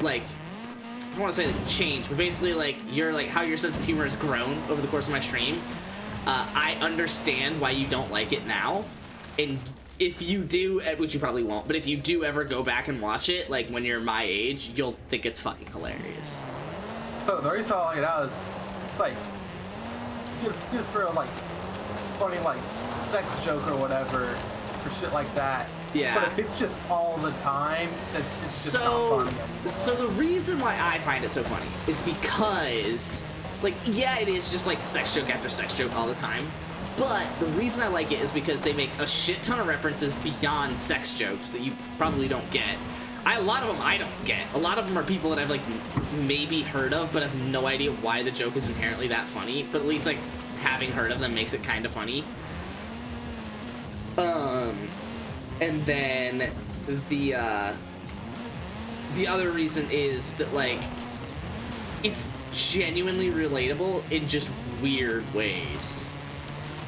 [SPEAKER 8] like, I don't want to say like changed, but basically like how your sense of humor has grown over the course of my stream. I understand why you don't like it now, and if you do, which you probably won't, but if you do ever go back and watch it, like when you're my age, you'll think it's fucking hilarious.
[SPEAKER 3] So the reason I like it out is it's like good for a like funny like sex joke or whatever, or shit like that.
[SPEAKER 8] Yeah.
[SPEAKER 3] But if it's just all the time, then it's just not funny anymore.
[SPEAKER 8] So the reason why I find it so funny is because, like, yeah, it is just like sex joke after sex joke all the time. But the reason I like it is because they make a shit ton of references beyond sex jokes that you probably don't get. A lot of them I don't get. A lot of them are people that I've like maybe heard of, but have no idea why the joke is inherently that funny. But at least like having heard of them makes it kind of funny. And then the other reason is that like it's genuinely relatable in just weird ways.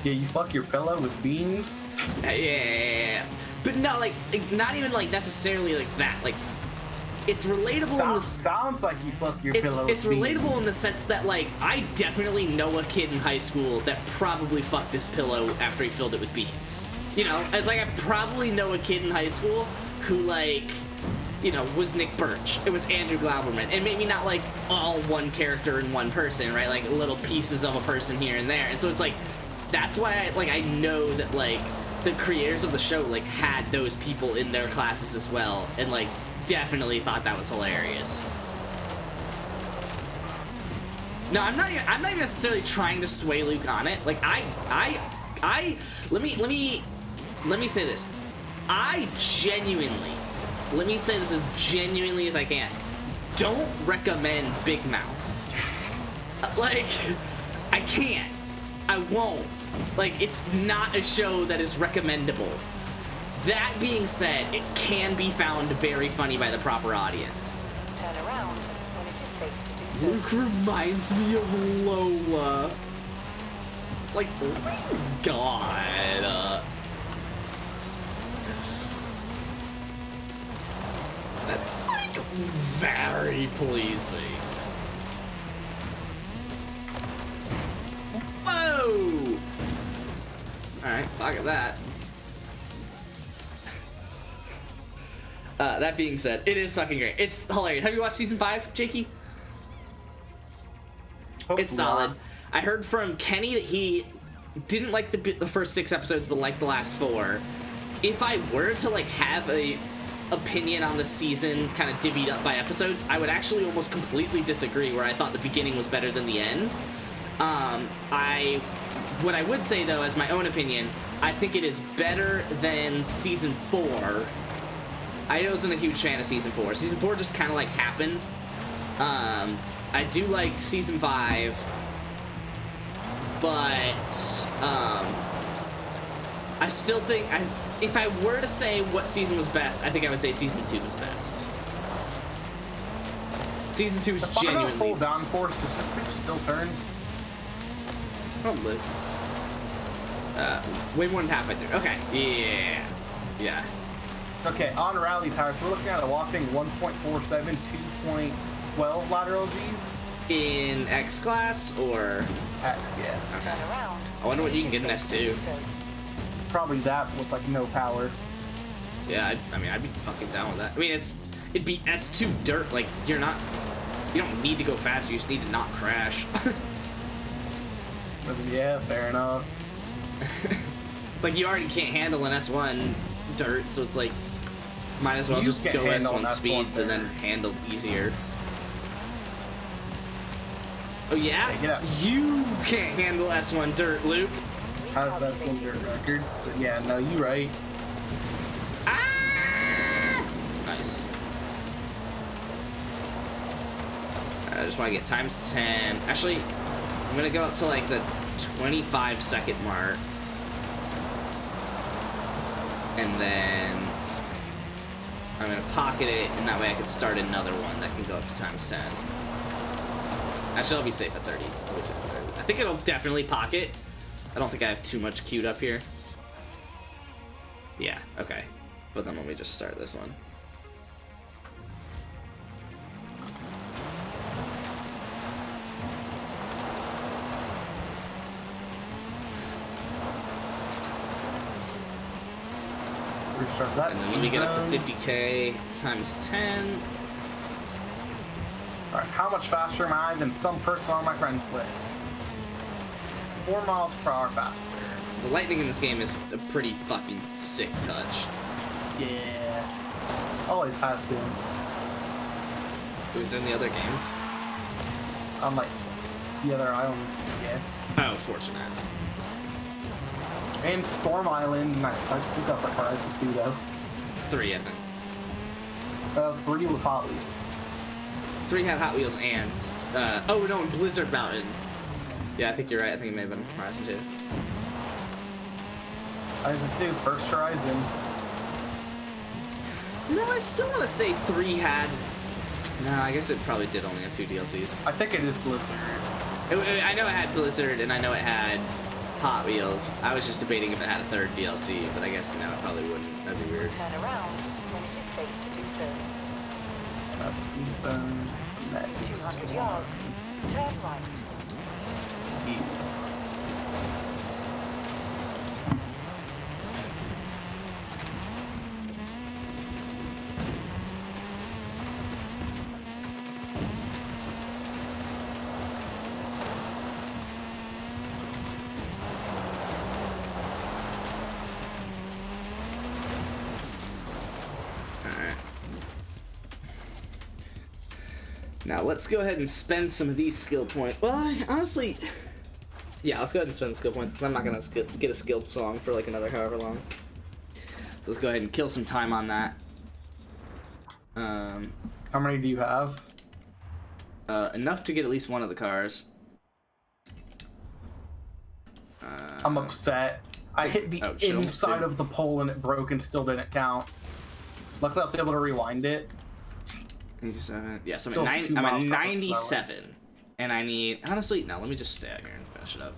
[SPEAKER 3] Yeah, you fuck your pillow with beans?
[SPEAKER 8] Yeah. But no, like not even like necessarily like that. Like it's relatable in the
[SPEAKER 3] sounds like you fuck your pillow with
[SPEAKER 8] it's
[SPEAKER 3] beans.
[SPEAKER 8] relatable in the sense that like I definitely know a kid in high school that probably fucked his pillow after he filled it with beans. You know, it's like I probably know a kid in high school who like, you know, was Nick Birch. It was Andrew Glauberman. And maybe not like all one character in one person, right? Like little pieces of a person here and there. And so it's like that's why I know that like the creators of the show like had those people in their classes as well, and like definitely thought that was hilarious. No, I'm not even necessarily trying to sway Luke on it. Like let me say this. I genuinely, let me say this as genuinely as I can, don't recommend Big Mouth. Like, I can't. I won't. Like, it's not a show that is recommendable. That being said, it can be found very funny by the proper audience.
[SPEAKER 7] Turn around when it is safe to do so.
[SPEAKER 8] Luke reminds me of Lola. Like, oh my god. That's like very pleasing. Whoa! Fuck at that. That being said, it is fucking great. It's hilarious. Have you watched season 5, Jakey? It's solid.
[SPEAKER 3] Not.
[SPEAKER 8] I heard from Kenny that he didn't like the first 6 episodes, but liked the last 4. If I were to like have a opinion on the season kind of divvied up by episodes, I would actually almost completely disagree, where I thought the beginning was better than the end. What I would say though, as my own opinion, I think it is better than season 4. I wasn't a huge fan of season 4. Season 4 just kind of like happened. I do like season 5, but I still think if I were to say what season was best, I think I would say season 2 was best. Season 2 is genuinely.
[SPEAKER 3] Full downforce, does this bitch still turn?
[SPEAKER 8] Probably. Way more than halfway through. Okay. Yeah. Yeah.
[SPEAKER 3] Okay, on rally tires, we're looking at a whopping 1.47, 2.12 lateral Gs.
[SPEAKER 8] In X class or
[SPEAKER 3] X, yeah.
[SPEAKER 8] Okay. I wonder what you can get in S2.
[SPEAKER 3] Probably that with like no power.
[SPEAKER 8] Yeah, I mean, I'd be fucking down with that. I mean, it'd be S2 dirt. Like you don't need to go fast. You just need to not crash.
[SPEAKER 3] Yeah, fair enough.
[SPEAKER 8] It's like you already can't handle an S1 dirt, so it's like might as well
[SPEAKER 3] You
[SPEAKER 8] just
[SPEAKER 3] can't
[SPEAKER 8] go
[SPEAKER 3] handle
[SPEAKER 8] S1
[SPEAKER 3] an S1
[SPEAKER 8] speeds and then
[SPEAKER 3] dirt.
[SPEAKER 8] handle easier. Oh yeah?
[SPEAKER 3] Hey, get out.
[SPEAKER 8] You can't handle S1 dirt, Luke.
[SPEAKER 3] How's S1 dirt record? But yeah, no, you right.
[SPEAKER 8] Ah! Nice. I just want to get times 10. Actually, I'm gonna go up to like the 25-second mark. And then I'm gonna pocket it, and that way I can start another one that can go up to times 10. Actually, I'll be safe at 30. I'll be safe at 30. I think it'll definitely pocket. I don't think I have too much queued up here. Yeah, okay. But then let me just start this one.
[SPEAKER 3] Restart that.
[SPEAKER 8] And then when we get up to 50k times 10.
[SPEAKER 3] Alright, how much faster am I than some person on my friends list? 4 miles per hour faster.
[SPEAKER 8] The lightning in this game is a pretty fucking sick touch.
[SPEAKER 3] Yeah. Always has been.
[SPEAKER 8] Who's in the other games?
[SPEAKER 3] On like the other islands, yeah.
[SPEAKER 8] Oh, fortunate.
[SPEAKER 3] And Storm Island, and I think that's like Horizon 2 though.
[SPEAKER 8] 3, I think.
[SPEAKER 3] 3 was Hot Wheels.
[SPEAKER 8] 3 had Hot Wheels and oh no, Blizzard Mountain. Yeah, I think you're right. I think it may have been Horizon 2.
[SPEAKER 3] Horizon 2, first Horizon.
[SPEAKER 8] No, I still want to say 3 had. No, I guess it probably did only have 2 DLCs.
[SPEAKER 3] I think it is Blizzard.
[SPEAKER 8] I know it had Blizzard and I know it had Hot Wheels. I was just debating if it had a 3rd DLC, but I guess no, it probably wouldn't. That'd be weird.
[SPEAKER 7] Turn around when it is safe to do so.
[SPEAKER 3] Speed zone, some that
[SPEAKER 7] 200 yards. Turn right.
[SPEAKER 8] Now let's go ahead and spend some of these skill points. Well, honestly, yeah, let's go ahead and spend skill points because I'm not gonna get a skill song for like another however long. So let's go ahead and kill some time on that.
[SPEAKER 3] How many do you have?
[SPEAKER 8] Enough to get at least one of the cars.
[SPEAKER 3] I'm upset. I hit the inside of the pole and it broke and still didn't count. Luckily I was able to rewind it.
[SPEAKER 8] 87. Yeah, so
[SPEAKER 3] Still
[SPEAKER 8] I'm
[SPEAKER 3] 2
[SPEAKER 8] at
[SPEAKER 3] miles per hour
[SPEAKER 8] 97. And I need, honestly, no, let me just stay out here and finish it up.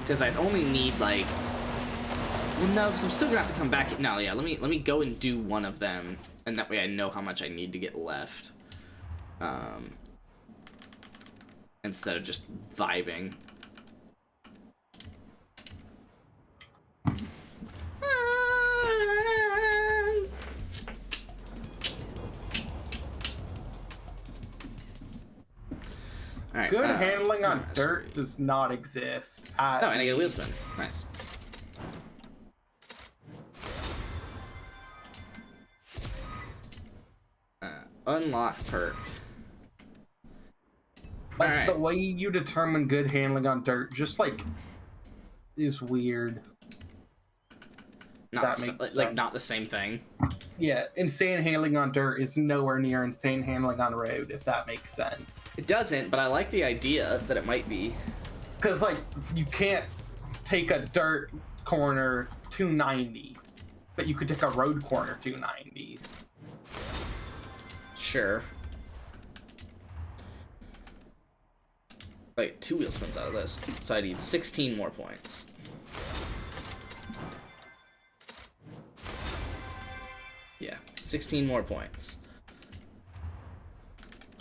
[SPEAKER 8] Because I'd only need like, well no, because I'm still gonna have to come back. No, yeah, let me go and do one of them, and that way I know how much I need to get left. Instead of just vibing.
[SPEAKER 3] Good handling on dirt does not exist.
[SPEAKER 8] Oh, and I get a wheel spin. Nice. Unlock perk.
[SPEAKER 3] Like the way you determine good handling on dirt, just like is weird.
[SPEAKER 8] Not not the same thing.
[SPEAKER 3] Yeah, insane handling on dirt is nowhere near insane handling on road, if that makes sense.
[SPEAKER 8] It doesn't, but I like the idea that it might be.
[SPEAKER 3] Because like you can't take a dirt corner 290, but you could take a road corner 290.
[SPEAKER 8] Sure. Wait, 2 wheel spins out of this. So I need 16 more points. Yeah, 16 more points.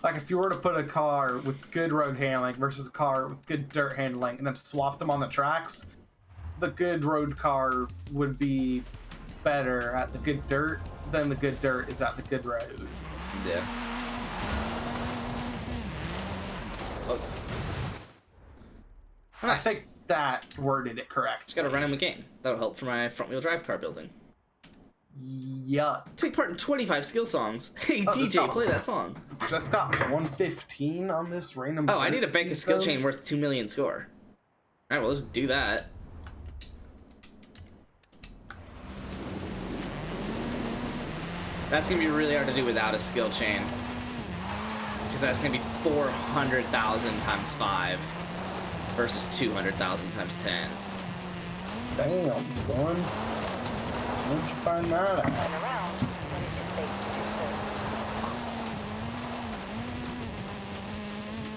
[SPEAKER 3] Like if you were to put a car with good road handling versus a car with good dirt handling and then swap them on the tracks, the good road car would be better at the good dirt than the good dirt is at the good road.
[SPEAKER 8] Yeah. Oh. Nice.
[SPEAKER 3] I think that worded it correct.
[SPEAKER 8] Just gotta run in the game. That'll help for my front wheel drive car building.
[SPEAKER 3] Yeah.
[SPEAKER 8] Take part in 25 skill songs. Hey, DJ, play that song.
[SPEAKER 3] Just got 115 on this random.
[SPEAKER 8] Oh, I need to bank a skill chain worth 2 million score. Alright, well, let's do that. That's gonna be really hard to do without a skill chain. Because that's gonna be 400,000 times 5 versus 200,000 times 10.
[SPEAKER 3] Damn, son. Where'd you find that at?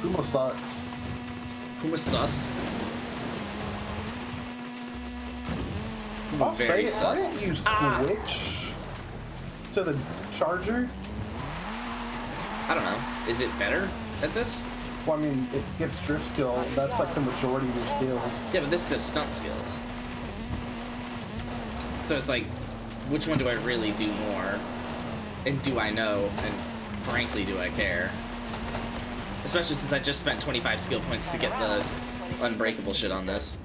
[SPEAKER 3] Puma sucks.
[SPEAKER 8] Puma sus.
[SPEAKER 3] I'll
[SPEAKER 8] Very
[SPEAKER 3] say, why
[SPEAKER 8] sus.
[SPEAKER 3] didn't you switch to the Charger?
[SPEAKER 8] I don't know. Is it better at this?
[SPEAKER 3] Well, I mean, it gets drift skill. That's like the majority of your skills.
[SPEAKER 8] Yeah, but this does stunt skills. So it's like, which one do I really do more? And do I know? And frankly, do I care? Especially since I just spent 25 skill points to get the unbreakable shit on this.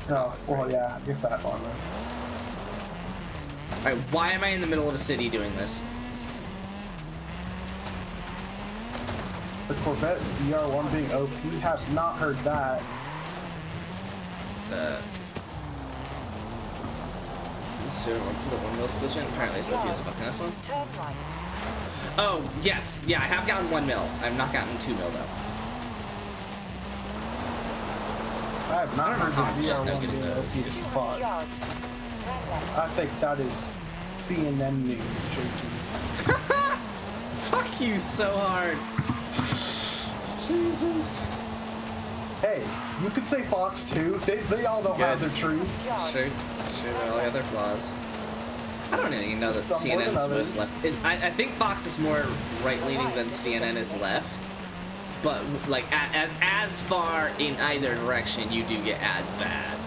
[SPEAKER 3] Oh, well, yeah, I guess that on there.
[SPEAKER 8] Alright, why am I in the middle of a city doing this?
[SPEAKER 3] The Corvette CR1 being OP, have not heard that.
[SPEAKER 8] So, the one mil skill chain? Apparently it's OP as fucking this one. Oh, yes. Yeah, I have gotten 1 mil. I have not gotten 2 mil, though.
[SPEAKER 3] I have not heard
[SPEAKER 8] I'm
[SPEAKER 3] the
[SPEAKER 8] just now
[SPEAKER 3] CR1
[SPEAKER 8] getting
[SPEAKER 3] being
[SPEAKER 8] those.
[SPEAKER 3] OP as fuck. I think that is CNN news, JT.
[SPEAKER 8] Fuck you so hard. Jesus.
[SPEAKER 3] Hey, you could say Fox too. They all don't have their truths.
[SPEAKER 8] It's true. It's true. They all have their flaws. I don't even know that
[SPEAKER 3] Some more than
[SPEAKER 8] CNN's
[SPEAKER 3] others.
[SPEAKER 8] most left. I think Fox is more right-leaning than CNN is left. But, like, as far in either direction, you do get as bad.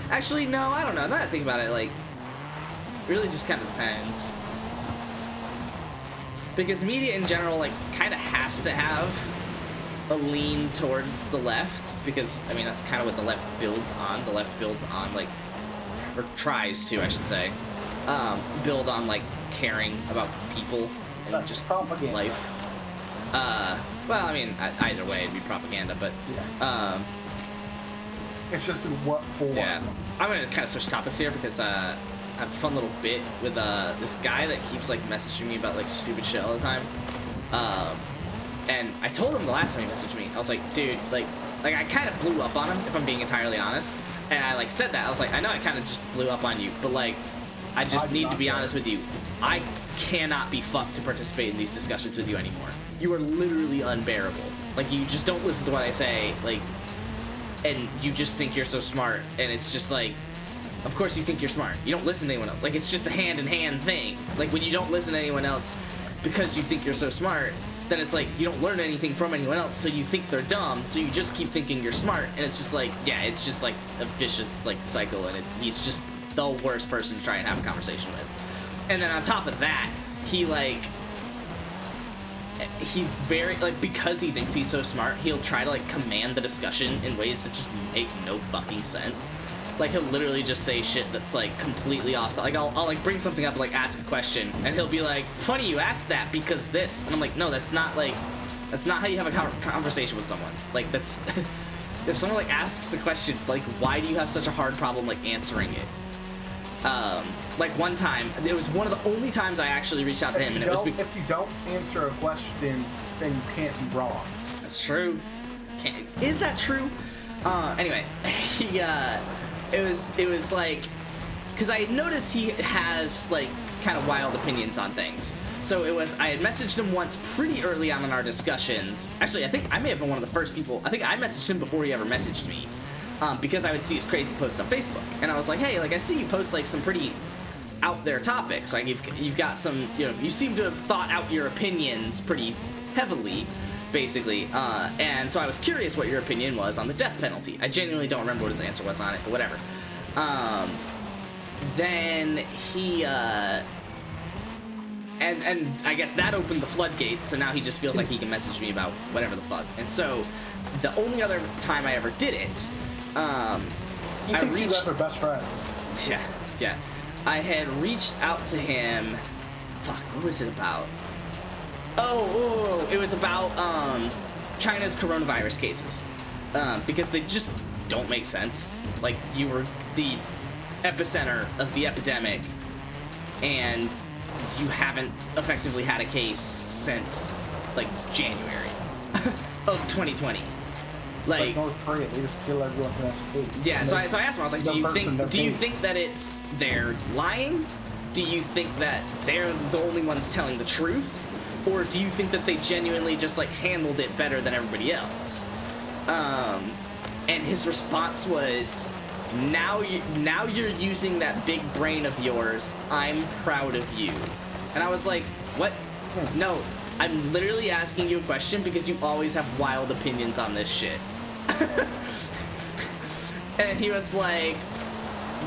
[SPEAKER 8] Actually, no, I don't know. Now that I think about it, like, really just kind of depends. Because media in general, like, kind of has to have a lean towards the left. Because, I mean, that's kind of what the left builds on. The left builds on, like, or tries to, I should say, build on, like, caring about people and
[SPEAKER 3] That's
[SPEAKER 8] just
[SPEAKER 3] propaganda.
[SPEAKER 8] life. Well, I mean, either way, it'd be propaganda, but,
[SPEAKER 3] It's just in what form.
[SPEAKER 8] yeah. I'm gonna kind of switch topics here because, I have a fun little bit with, this guy that keeps, like, messaging me about, like, stupid shit all the time. And I told him the last time he messaged me, I was like, dude, like I kind of blew up on him, if I'm being entirely honest. And I, like, said that. I was like, I know I kind of just blew up on you, but, like, I just need to be honest with you. I cannot be fucked to participate in these discussions with you anymore. You are literally unbearable. Like, you just don't listen to what I say, like, and you just think you're so smart, and it's just like, of course you think you're smart. You don't listen to anyone else. Like, it's just a hand-in-hand thing. Like, when you don't listen to anyone else because you think you're so smart, then it's like, you don't learn anything from anyone else, so you think they're dumb, so you just keep thinking you're smart, and it's just like, yeah, it's just like a vicious, like, cycle, and he's just the worst person to try and have a conversation with. And then on top of that, he, like, he very, like, because he thinks he's so smart, he'll try to, like, command the discussion in ways that just make no fucking sense. Like, he'll literally just say shit that's, like, completely off. Like, I'll like, bring something up and, like, ask a question, and he'll be like, funny you asked that because this. And I'm like, no, that's not, like, that's not how you have a conversation with someone. Like, that's... if someone, like, asks a question, like, why do you have such a hard problem, like, answering it? Like, one time, it was one of the only times I actually reached out to him, and it was...
[SPEAKER 3] If you don't answer a question, then you can't be wrong.
[SPEAKER 8] That's true. Is that true? Anyway, he, it was like, because I had noticed he has, like, kind of wild opinions on things. So it was, I had messaged him once pretty early on in our discussions. Actually, I think I may have been one of the first people. I think I messaged him before he ever messaged me, because I would see his crazy posts on Facebook. And I was like, hey, like, I see you post, like, some pretty out there topics. Like, you've got some, you know, you seem to have thought out your opinions pretty heavily, basically. And so I was curious what your opinion was on the death penalty. I genuinely don't remember what his answer was on it, but whatever. Then he, and I guess that opened the floodgates, so now he just feels like he can message me about whatever the fuck. And so, the only other time I ever did it, I reached...
[SPEAKER 3] You guys are best friends.
[SPEAKER 8] Yeah. I had reached out to him... Fuck, what was it about? Oh, it was about, China's coronavirus cases. Because they just don't make sense. Like, you were the epicenter of the epidemic, and you haven't effectively had a case since, like, January of 2020. Like
[SPEAKER 3] North Korea, they just kill everyone who has a case.
[SPEAKER 8] Yeah, so I asked him, I was like, do you think that it's they're lying? Do you think that they're the only ones telling the truth? Or do you think that they genuinely just, like, handled it better than everybody else? And his response was, now you're using that big brain of yours. I'm proud of you. And I was like, what? No, I'm literally asking you a question because you always have wild opinions on this shit. And he was like,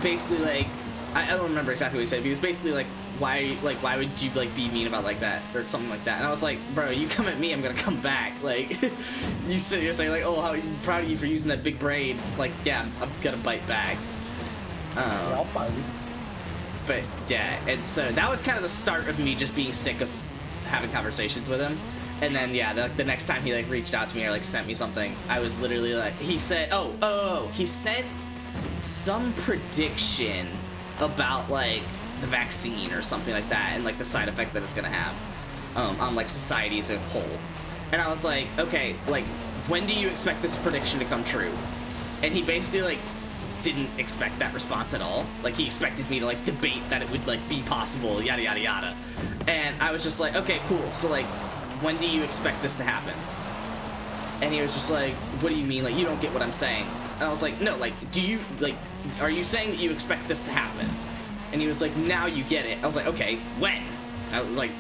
[SPEAKER 8] basically, like, I don't remember exactly what he said, but he was basically like, why would you, like, be mean about, like, that, or something like that. And I was like, bro, you come at me, I'm gonna come back. Like, you're saying, like, oh, how proud of you for using that big brain. Like, yeah, I'm gonna bite back.
[SPEAKER 3] Yeah, I'll bite you.
[SPEAKER 8] But yeah, and so that was kind of the start of me just being sick of having conversations with him. And then, yeah, the next time he, like, reached out to me or, like, sent me something, I was literally like, he said, he sent some prediction about, like, the vaccine or something like that, and, like, the side effect that it's gonna have on, like, society as a whole. And I was like, okay, like, when do you expect this prediction to come true? And he basically, like, didn't expect that response at all. Like, he expected me to, like, debate that it would, like, be possible, yada yada yada. And I was just like, okay, cool, so, like, when do you expect this to happen? And he was just like, what do you mean? Like, you don't get what I'm saying. And I was like, no, like, are you saying that you expect this to happen? And he was like, now you get it. I was like, okay, when? I was like,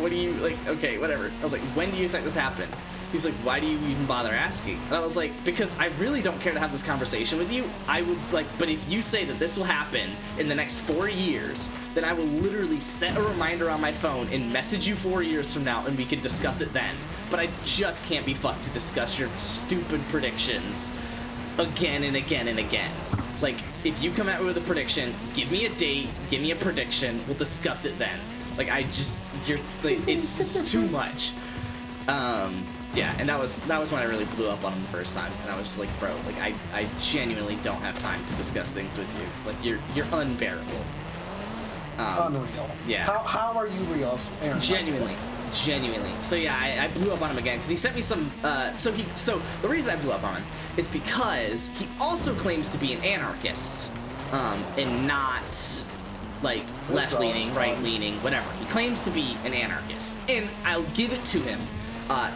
[SPEAKER 8] what do you, like, okay, whatever. I was like, when do you expect this to happen? He's like, why do you even bother asking? And I was like, because I really don't care to have this conversation with you. I would, like, but if you say that this will happen in the next 4 years, then I will literally set a reminder on my phone and message you 4 years from now, and we can discuss it then. But I just can't be fucked to discuss your stupid predictions again and again and again. Like, if you come out with a prediction, give me a date, give me a prediction, we'll discuss it then. Like, it's just too much. Yeah, and that was when I really blew up on him the first time, and I was just like, bro, like, I genuinely don't have time to discuss things with you. Like, you're unbearable.
[SPEAKER 3] Unreal.
[SPEAKER 8] Yeah.
[SPEAKER 3] How are you real? Aaron,
[SPEAKER 8] Genuinely. So yeah, I blew up on him again because he sent me some. So the reason I blew up on him is because he also claims to be an anarchist, and not, like, left-leaning, right-leaning, whatever. He claims to be an anarchist, and I'll give it to him.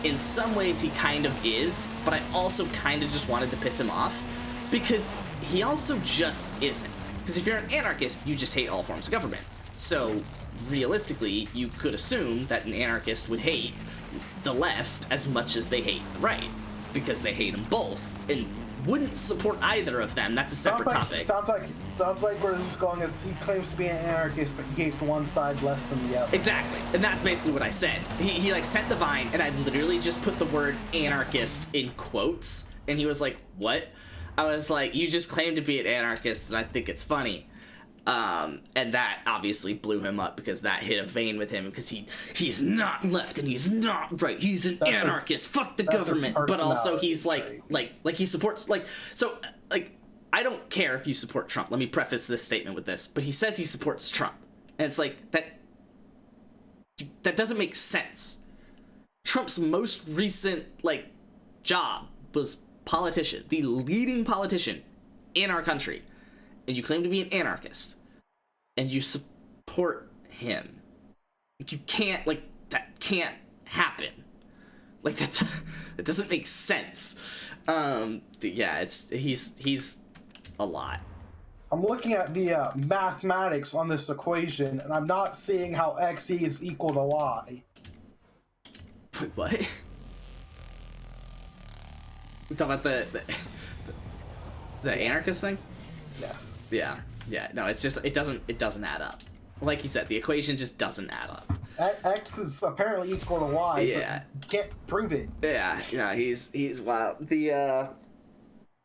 [SPEAKER 8] In some ways, he kind of is, but I also kind of just wanted to piss him off because he also just isn't. Because if you're an anarchist, you just hate all forms of government. So realistically, you could assume that an anarchist would hate the left as much as they hate the right, because they hate them both in wouldn't support either of them. That's a separate topic.
[SPEAKER 3] Sounds like where he's going is he claims to be an anarchist, but he hates one side less than the other.
[SPEAKER 8] Exactly, and that's basically what I said. He like sent the Vine, and I literally just put the word anarchist in quotes, and he was like, "What?" I was like, "You just claim to be an anarchist, and I think it's funny." And that obviously blew him up because that hit a vein with him because he's not left and he's not right. He's an anarchist. Fuck the government. But also he's like he supports so I don't care if you support Trump. Let me preface this statement with this. But he says he supports Trump. And it's like that doesn't make sense. Trump's most recent job was politician, the leading politician in our country. And you claim to be an anarchist, and you support him. You can't, that can't happen. That doesn't make sense. Yeah, he's a lot.
[SPEAKER 3] I'm looking at the mathematics on this equation, and I'm not seeing how XE is equal to Y.
[SPEAKER 8] Wait, what? You talking about the anarchist thing?
[SPEAKER 3] Yes.
[SPEAKER 8] Yeah, no, it's just, it doesn't add up. Like you said, the equation just doesn't add up.
[SPEAKER 3] X is apparently equal to Y,
[SPEAKER 8] yeah.
[SPEAKER 3] But you can't prove it.
[SPEAKER 8] Yeah, he's wild.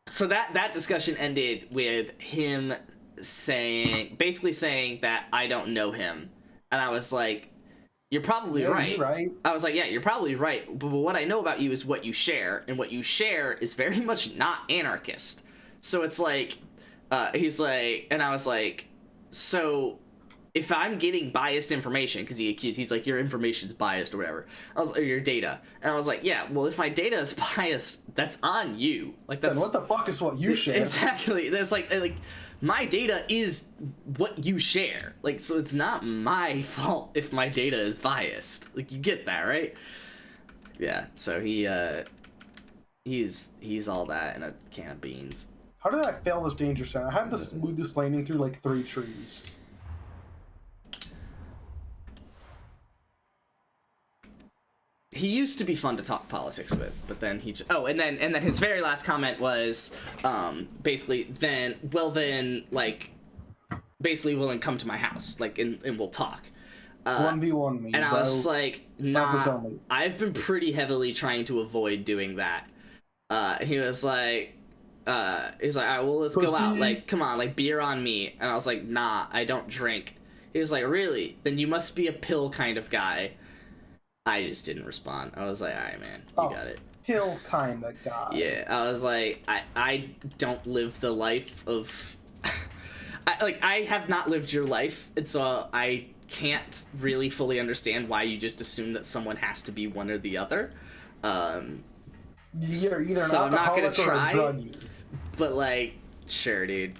[SPEAKER 8] So that discussion ended with him basically saying that I don't know him. And I was like, you're probably right.
[SPEAKER 3] You're right.
[SPEAKER 8] I was like, yeah, you're probably right. But what I know about you is what you share, and what you share is very much not anarchist. So it's like, he's like, and I was like, so if I'm getting biased information, because he's like, your information's biased or whatever, or your data, and I was like, yeah, well, if my data is biased, that's on you. That's
[SPEAKER 3] then what the fuck is what you share?
[SPEAKER 8] Exactly. That's like my data is what you share. So it's not my fault if my data is biased. You get that, right? Yeah. So he's all that in a can of beans.
[SPEAKER 3] How did I fail this danger zone? I had to smooth this landing through 3 trees.
[SPEAKER 8] He used to be fun to talk politics with, but then he and then his very last comment was basically come to my house and we'll talk.
[SPEAKER 3] 1v1 me.
[SPEAKER 8] And I was like, nah, I've been pretty heavily trying to avoid doing that. He was like, all right, well, let's go out. Come on, beer on me. And I was like, nah, I don't drink. He was like, really? Then you must be a pill kind of guy. I just didn't respond. I was like, all right, man, you got it.
[SPEAKER 3] Pill kind of guy.
[SPEAKER 8] Yeah, I was like, I don't live the life of... I have not lived your life, and so I can't really fully understand why you just assume that someone has to be one or the other.
[SPEAKER 3] You're either
[SPEAKER 8] so
[SPEAKER 3] an alcoholic or a druggie.
[SPEAKER 8] But sure, dude,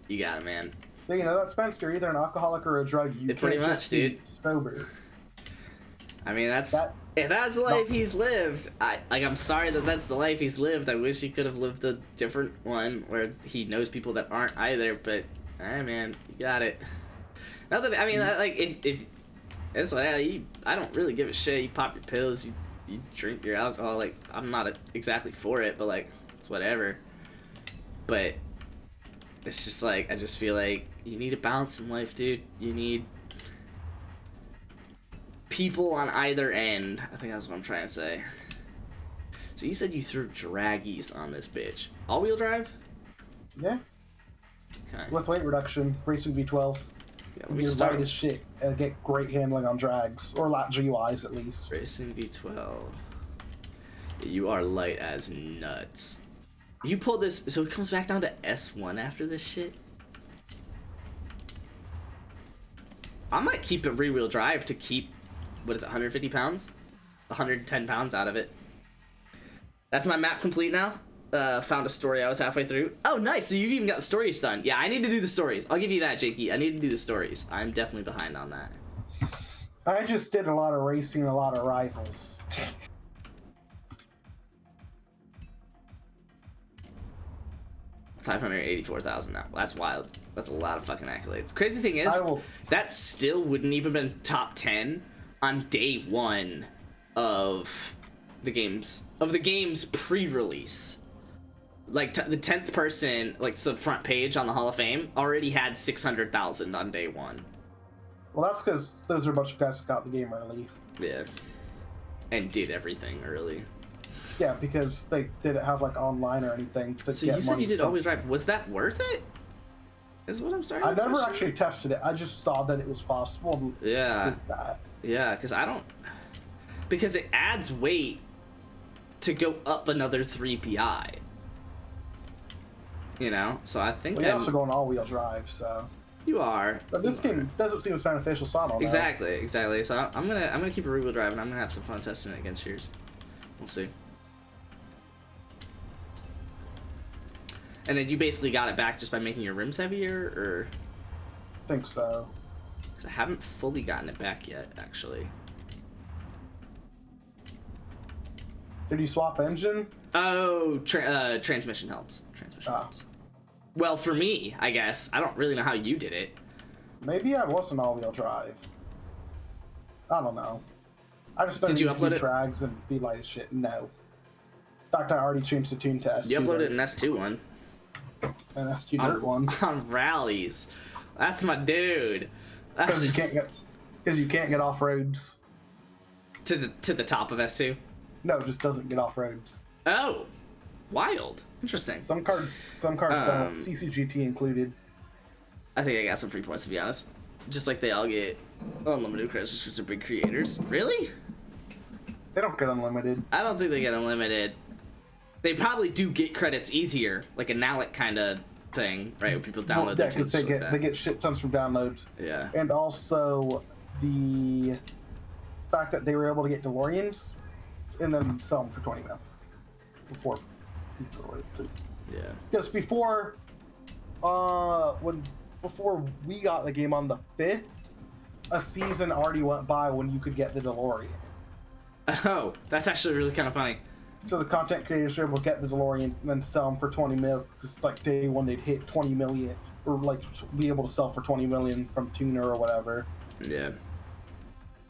[SPEAKER 8] you got it, man.
[SPEAKER 3] Yeah, you know that, Spencer. You're either an alcoholic or a druggie. You
[SPEAKER 8] pretty
[SPEAKER 3] can't
[SPEAKER 8] much,
[SPEAKER 3] just
[SPEAKER 8] dude.
[SPEAKER 3] be sober.
[SPEAKER 8] I mean, if that's the life he's lived, I'm sorry that that's the life he's lived. I wish he could have lived a different one where he knows people that aren't either. But all right, man, you got it. Not that if that's what I don't really give a shit. You pop your pills, you drink your alcohol. I'm not exactly for it, but it's whatever. But it's just I just feel like you need a balance in life, dude. You need people on either end. I think that's what I'm trying to say. So you said you threw draggies on this bitch. All-wheel drive?
[SPEAKER 3] Yeah.
[SPEAKER 8] Okay.
[SPEAKER 3] With weight reduction, racing V12.
[SPEAKER 8] Yeah, let me
[SPEAKER 3] You're
[SPEAKER 8] start.
[SPEAKER 3] light as shit and get great handling on drags, or lat GUIs at least.
[SPEAKER 8] Racing V12. You are light as nuts. You pulled this, so it comes back down to S1 after this shit? I might keep it rear-wheel drive to keep, 150 pounds? 110 pounds out of it. That's my map complete now. Found a story I was halfway through. Oh, nice, so you've even got the stories done. Yeah, I need to do the stories. I'll give you that, Jakey. I need to do the stories. I'm definitely behind on that.
[SPEAKER 3] I just did a lot of racing and a lot of rifles.
[SPEAKER 8] $584,000 now. That's wild. That's a lot of fucking accolades. Crazy thing is, that still wouldn't even been top 10 on day 1 of the game's pre-release. like the 10th person, like the front page on the Hall of Fame, already had 600,000 on day one.
[SPEAKER 3] Well, that's because those are a bunch of guys who got the game early.
[SPEAKER 8] Yeah. And did everything early.
[SPEAKER 3] Yeah, because they didn't have like online or anything. To
[SPEAKER 8] So
[SPEAKER 3] get
[SPEAKER 8] you said
[SPEAKER 3] money
[SPEAKER 8] you did
[SPEAKER 3] from.
[SPEAKER 8] all-wheel drive. Was that worth it? Is what I'm starting
[SPEAKER 3] I
[SPEAKER 8] to
[SPEAKER 3] never
[SPEAKER 8] question.
[SPEAKER 3] actually tested it. I just saw that it was possible. And
[SPEAKER 8] Yeah.
[SPEAKER 3] did that.
[SPEAKER 8] Yeah, because it adds weight to go up another 3 PI. You know? So I think
[SPEAKER 3] Well, you're also going all-wheel drive, so.
[SPEAKER 8] You are.
[SPEAKER 3] But this game doesn't seem as beneficial, so I don't know.
[SPEAKER 8] Exactly. So I'm gonna keep a rear-wheel drive, and I'm gonna have some fun testing it against yours. We'll see. And then you basically got it back just by making your rims heavier, or?
[SPEAKER 3] I think so.
[SPEAKER 8] Because I haven't fully gotten it back yet, actually.
[SPEAKER 3] Did you swap engine?
[SPEAKER 8] Oh, transmission helps. Transmission helps. Well, for me, I guess. I don't really know how you did it.
[SPEAKER 3] Maybe I wasn't all-wheel drive. I don't know. I just spent
[SPEAKER 8] Did you upload it?
[SPEAKER 3] drags and be light as shit. No. In fact, I already changed the tune to S2.
[SPEAKER 8] You uploaded an S2 one.
[SPEAKER 3] An S2 dirt one.
[SPEAKER 8] On rallies. That's my dude.
[SPEAKER 3] Because you can't get off roads.
[SPEAKER 8] To the top of S2?
[SPEAKER 3] No, it just doesn't get off roads.
[SPEAKER 8] Oh, wild. Interesting.
[SPEAKER 3] Some cards don't. CCGT included.
[SPEAKER 8] I think I got some free points, to be honest. Just like they all get unlimited credits just because they're big creators. Really?
[SPEAKER 3] They don't get unlimited.
[SPEAKER 8] I don't think they get unlimited. They probably do get credits easier, like a Nalic kind of thing, right? When people download their
[SPEAKER 3] because they get shit tons from downloads.
[SPEAKER 8] Yeah.
[SPEAKER 3] And also the fact that they were able to get DeLoreans and then sell them for 20 mil before.
[SPEAKER 8] Yeah.
[SPEAKER 3] Because before we got the game on the 5th, a season already went by when you could get the DeLorean.
[SPEAKER 8] Oh, that's actually really kind of funny.
[SPEAKER 3] So the content creators were able to get the DeLoreans and then sell them for 20 mil, because like day one they'd hit 20 million, or like be able to sell for 20 million from tuner or whatever.
[SPEAKER 8] Yeah.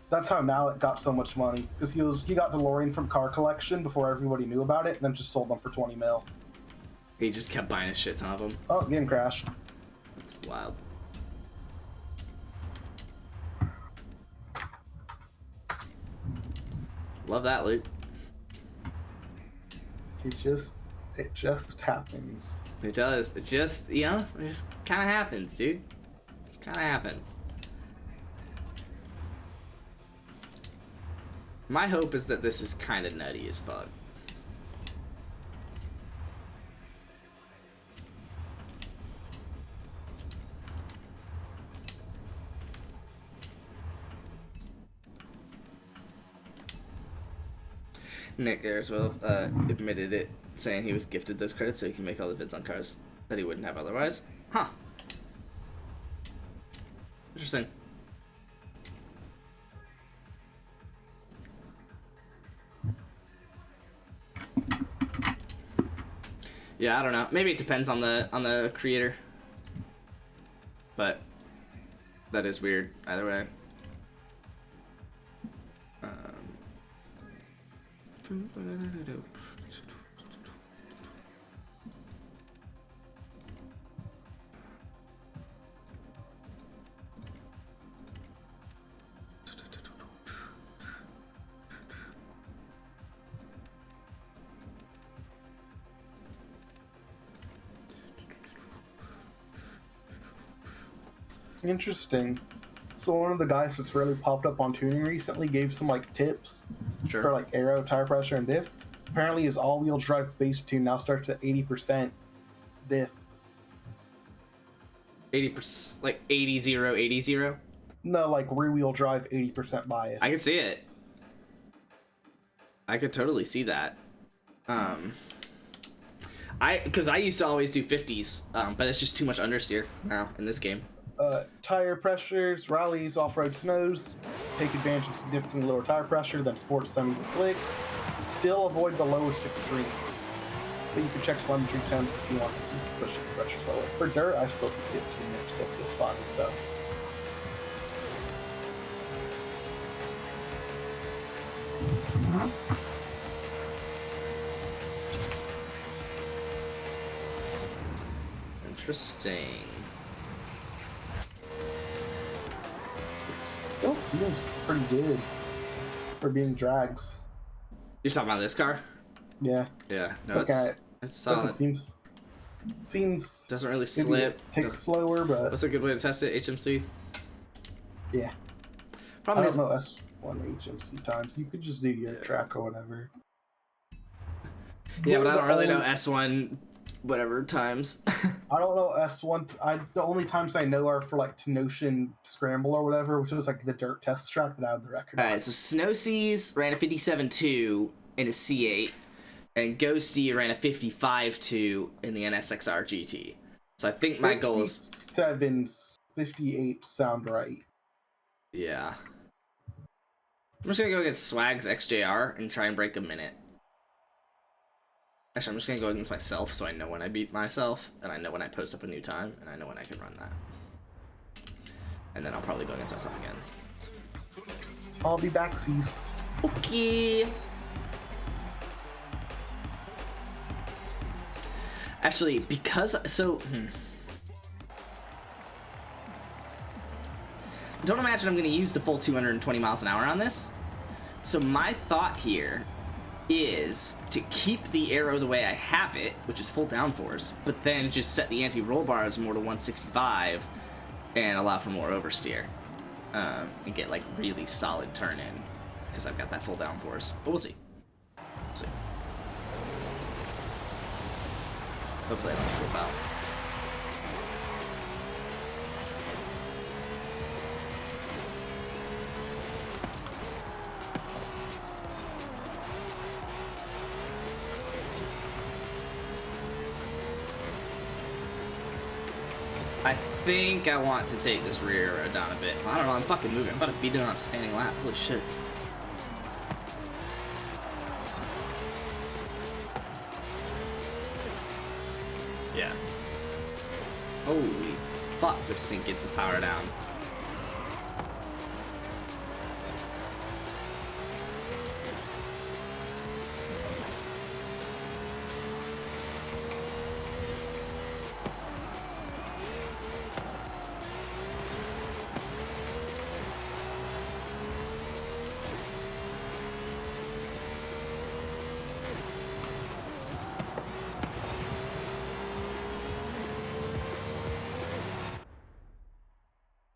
[SPEAKER 3] That's how Mallet got so much money, because he got DeLorean from Car Collection before everybody knew about it, and then just sold them for 20 mil.
[SPEAKER 8] He just kept buying a shit ton of them.
[SPEAKER 3] Oh, game crashed.
[SPEAKER 8] That's wild. Love that, Luke.
[SPEAKER 3] It just happens.
[SPEAKER 8] It does. It just, it just kind of happens, dude. It just kind of happens. My hope is that this is kind of nutty as fuck. Nick Ayerswell admitted it, saying he was gifted those credits so he can make all the vids on cars that he wouldn't have otherwise. Huh. Interesting. Yeah, I don't know. Maybe it depends on the creator. But that is weird either way.
[SPEAKER 3] Interesting. So one of the guys that's really popped up on tuning recently gave some like tips for like aero, tire pressure, and diffs. Apparently his all-wheel drive base tune now starts at 80% diff.
[SPEAKER 8] 80%, like 80-0, 80-0?
[SPEAKER 3] No, like rear-wheel drive 80% bias.
[SPEAKER 8] I can see it. I could totally see that. Because I used to always do 50s, but it's just too much understeer now in this game.
[SPEAKER 3] Tire pressures, rallies, off-road snows, take advantage of significantly lower tire pressure than sports, semis, and slicks. Still avoid the lowest extremes. But you can check telemetry temps if you want to push the pressure lower. For dirt, I still do 15 minutes diff just fine, so.
[SPEAKER 8] Interesting.
[SPEAKER 3] Still seems pretty good for being drags.
[SPEAKER 8] You're talking about this car?
[SPEAKER 3] Yeah.
[SPEAKER 8] Yeah. No,
[SPEAKER 3] Look at it.
[SPEAKER 8] it's solid.
[SPEAKER 3] Seems
[SPEAKER 8] Doesn't really slip.
[SPEAKER 3] Takes slower, but
[SPEAKER 8] what's a good way to test it? HMC.
[SPEAKER 3] Yeah.
[SPEAKER 8] Problem is,
[SPEAKER 3] I don't know S1 HMC times. You could just do your track or whatever.
[SPEAKER 8] Yeah, but I don't really know S1 whatever times.
[SPEAKER 3] I don't know S1. The only times I know are for like Tenosian Scramble or whatever, which was like the dirt test track that I had the record.
[SPEAKER 8] Alright, so Snow Seas ran a 57.2 in a C8, and Ghosty ran a 55.2 in the NSXR GT. So I think my goal is
[SPEAKER 3] 58 sound right.
[SPEAKER 8] Yeah. I'm just gonna go against Swag's XJR and try and break a minute. Actually, I'm just gonna go against myself so I know when I beat myself, and I know when I post up a new time, and I know when I can run that. And then I'll probably go against myself again.
[SPEAKER 3] I'll be back, C's.
[SPEAKER 8] Okay. Actually, because don't imagine I'm going to use the full 220 miles an hour on this. So my thought here is to keep the arrow the way I have it, which is full downforce, but then just set the anti-roll bars more to 165 and allow for more oversteer. And get like really solid turn in because I've got that full downforce. But we'll see. Let's see. Hopefully I don't slip out. I think I want to take this rear road down a bit. I don't know, I'm fucking moving. I'm about to be doing a standing lap. Holy shit. Yeah. Holy fuck, this thing gets the power down.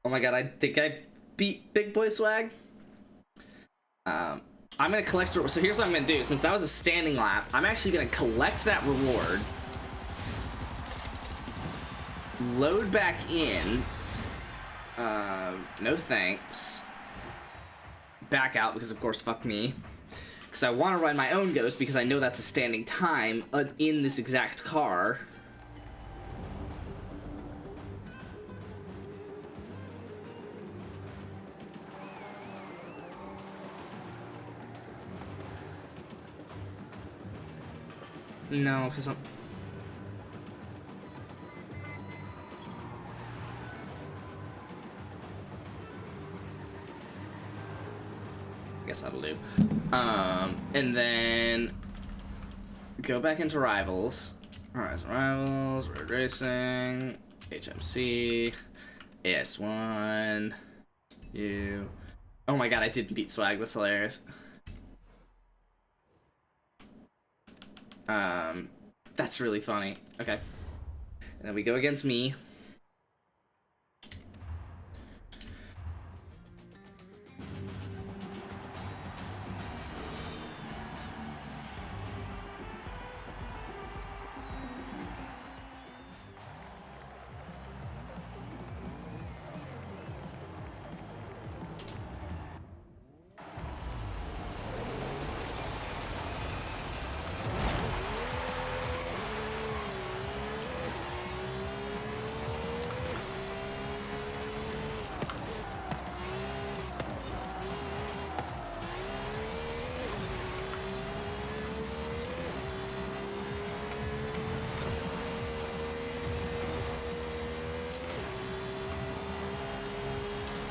[SPEAKER 8] Oh my god, I think I beat Big Boy Swag. I'm gonna collect, so here's what I'm gonna do. Since that was a standing lap, I'm actually gonna collect that reward, load back in, no thanks, back out because of course fuck me, because I want to run my own ghost because I know that's a standing time in this exact car. No, because I'm... I guess that'll do. And then... go back into Rivals. Horizon Rivals, Road Racing, HMC, AS1, you... Oh my god, I didn't beat Swag, that's hilarious. That's really funny. Okay. And then we go against me.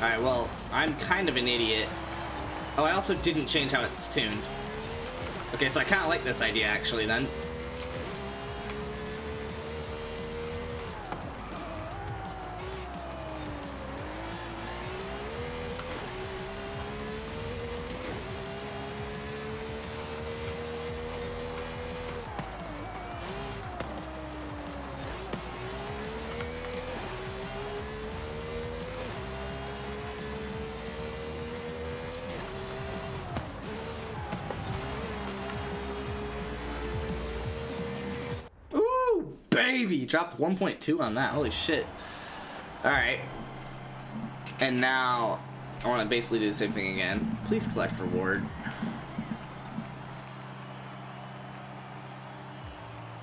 [SPEAKER 8] Alright, well, I'm kind of an idiot. Oh, I also didn't change how it's tuned. Okay, so I kind of like this idea, actually, then. gravy. Dropped 1.2 on that. Holy shit. Alright. And now I want to basically do the same thing again. Please collect reward.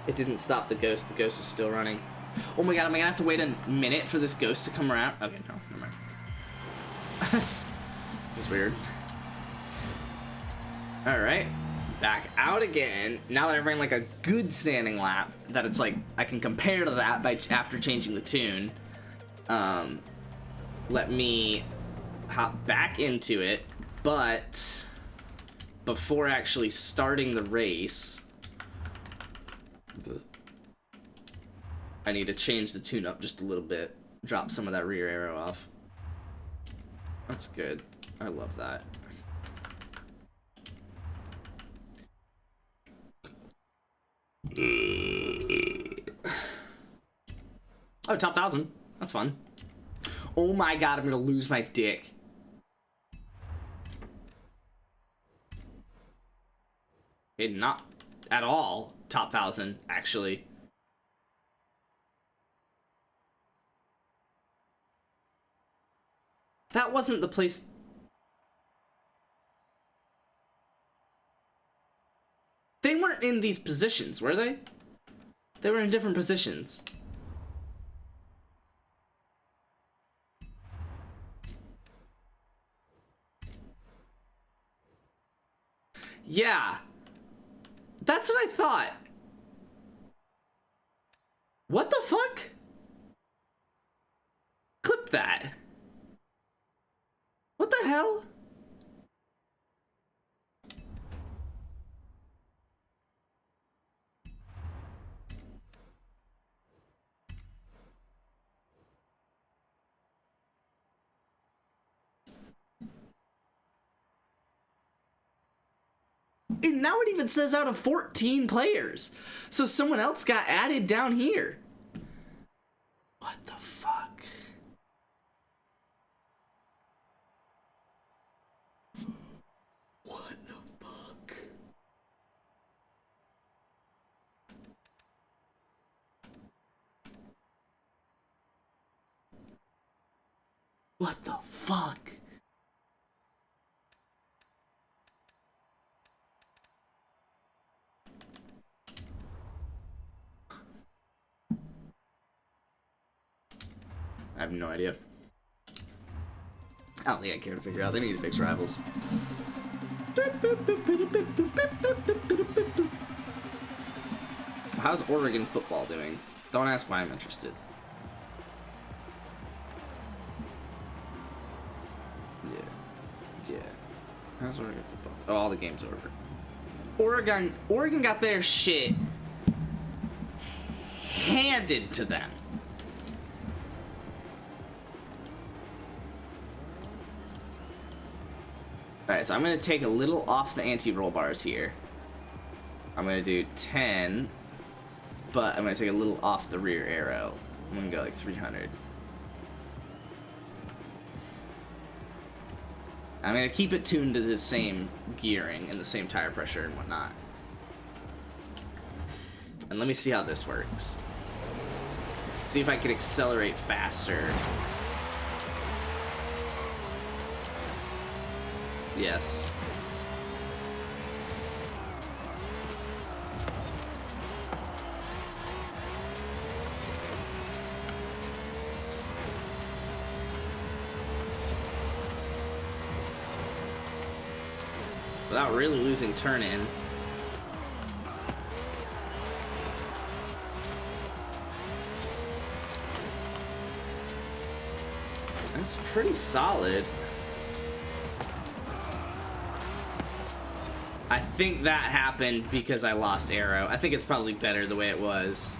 [SPEAKER 8] It didn't stop the ghost. The ghost is still running. Oh my god, am I gonna have to wait a minute for this ghost to come around? Okay, no, never mind. It's weird. Alright. Back out again. Now that I've ran like a good standing lap, that it's like I can compare to that by after changing the tune. Let me hop back into it, but before actually starting the race, I need to change the tune up just a little bit. Drop some of that rear arrow off. That's good. I love that. Oh, top 1,000. That's fun. Oh my god, I'm gonna lose my dick. It not at all top 1,000, actually. That wasn't the place. They weren't in these positions, were they? They were in different positions. Yeah. That's what I thought. What the fuck? Clip that. What the hell? And now it even says out of 14 players. So someone else got added down here. What the fuck? What the fuck? What the fuck? I have no idea. I don't think I care to figure out. They need to fix rivals. How's Oregon football doing? Don't ask why I'm interested. Yeah. How's Oregon football? Oh, all the games are over. Oregon got their shit handed to them. Alright, so I'm going to take a little off the anti-roll bars here. I'm going to do 10, but I'm going to take a little off the rear arrow. I'm going to go like 300. I'm going to keep it tuned to the same gearing and the same tire pressure and whatnot. And let me see how this works. See if I can accelerate faster. Yes. Without really losing turn in. That's pretty solid. I think that happened because I lost arrow. I think it's probably better the way it was.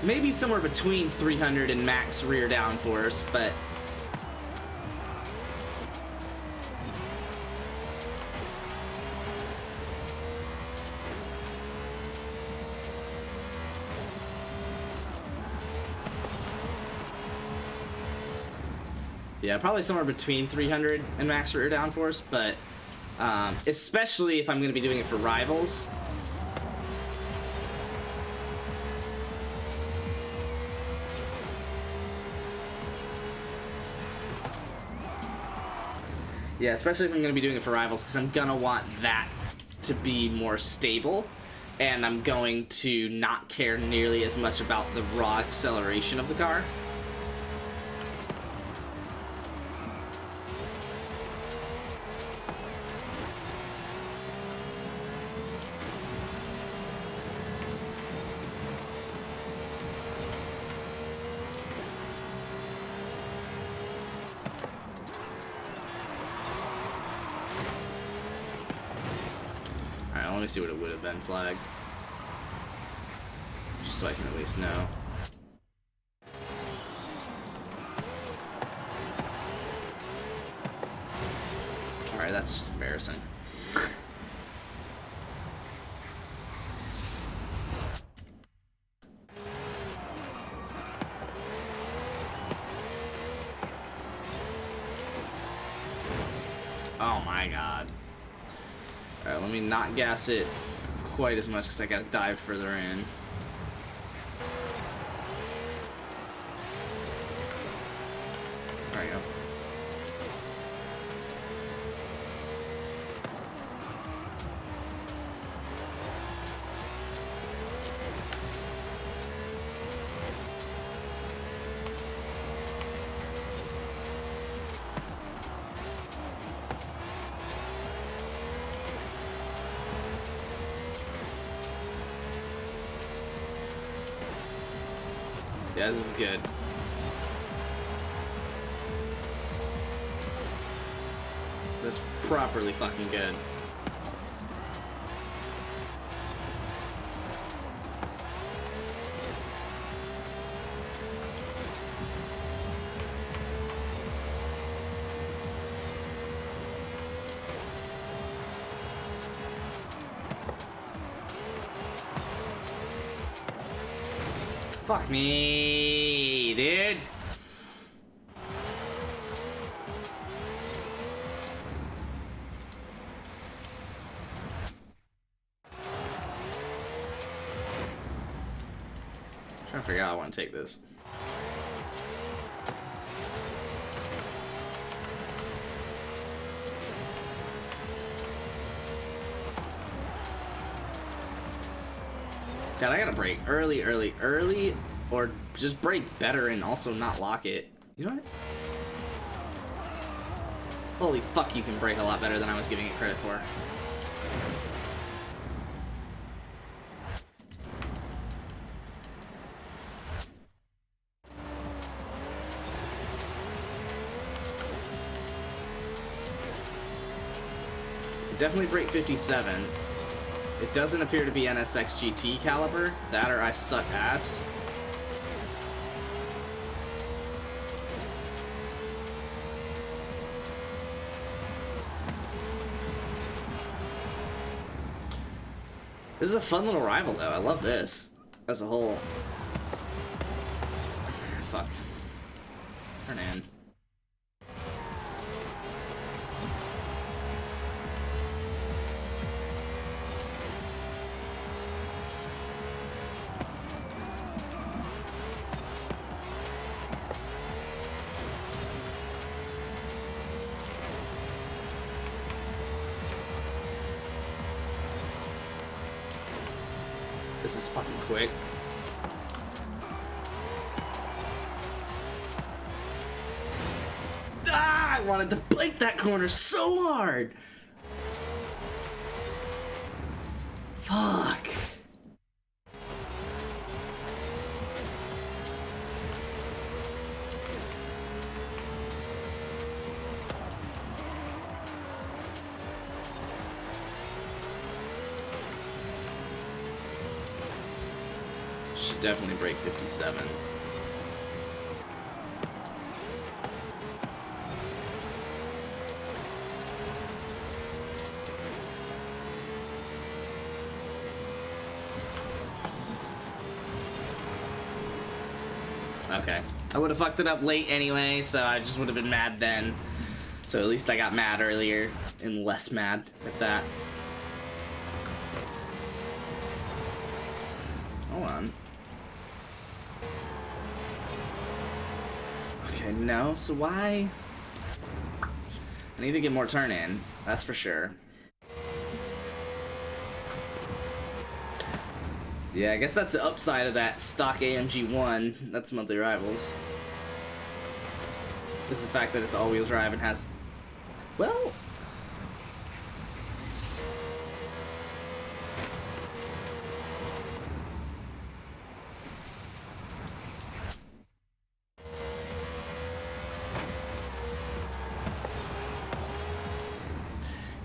[SPEAKER 8] Maybe somewhere between 300 and max rear downforce, but Yeah, probably somewhere between 300 and max rear downforce, but especially if I'm going to be doing it for rivals. Yeah, especially if I'm going to be doing it for rivals, because I'm going to want that to be more stable, and I'm going to not care nearly as much about the raw acceleration of the car. Let me see what it would have been flagged. Just so I can at least know. Alright, that's just embarrassing. Oh my god. Alright, let me not gas it quite as much because I gotta dive further in. There we go. Yeah, this is good. This is properly fucking good. Fuck me, dude. Trying to figure out how I want to take this. God, I gotta brake early, or just brake better and also not lock it. You know what? Holy fuck, you can brake a lot better than I was giving it credit for. Definitely brake 57. It doesn't appear to be NSX GT caliber. That or I suck ass. This is a fun little rival though. I love this as a whole. Fuck. Turn in. This is fucking quick. Ah, I wanted to blink that corner so hard. Fuck. Should definitely break 57. Okay. I would have fucked it up late anyway, so I just would have been mad then. So at least I got mad earlier and less mad at that. Hold on. Okay, no, so why? I need to get more turn in, that's for sure. Yeah, I guess that's the upside of that stock AMG 1. That's monthly rivals. Is the fact that it's all-wheel drive and has... Well...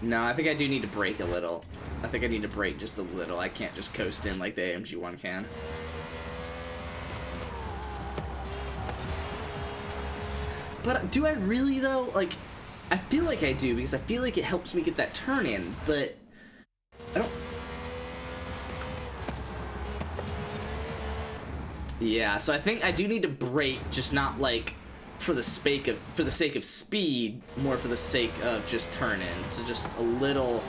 [SPEAKER 8] No, I think I do need to brake a little. I think I need to brake just a little. I can't just coast in like the AMG 1 can. But do I really though? Like, I feel like I do because I feel like it helps me get that turn in, but I don't. Yeah, so I think I do need to brake, just not like for the sake of speed, more for the sake of just turn in. So just a little.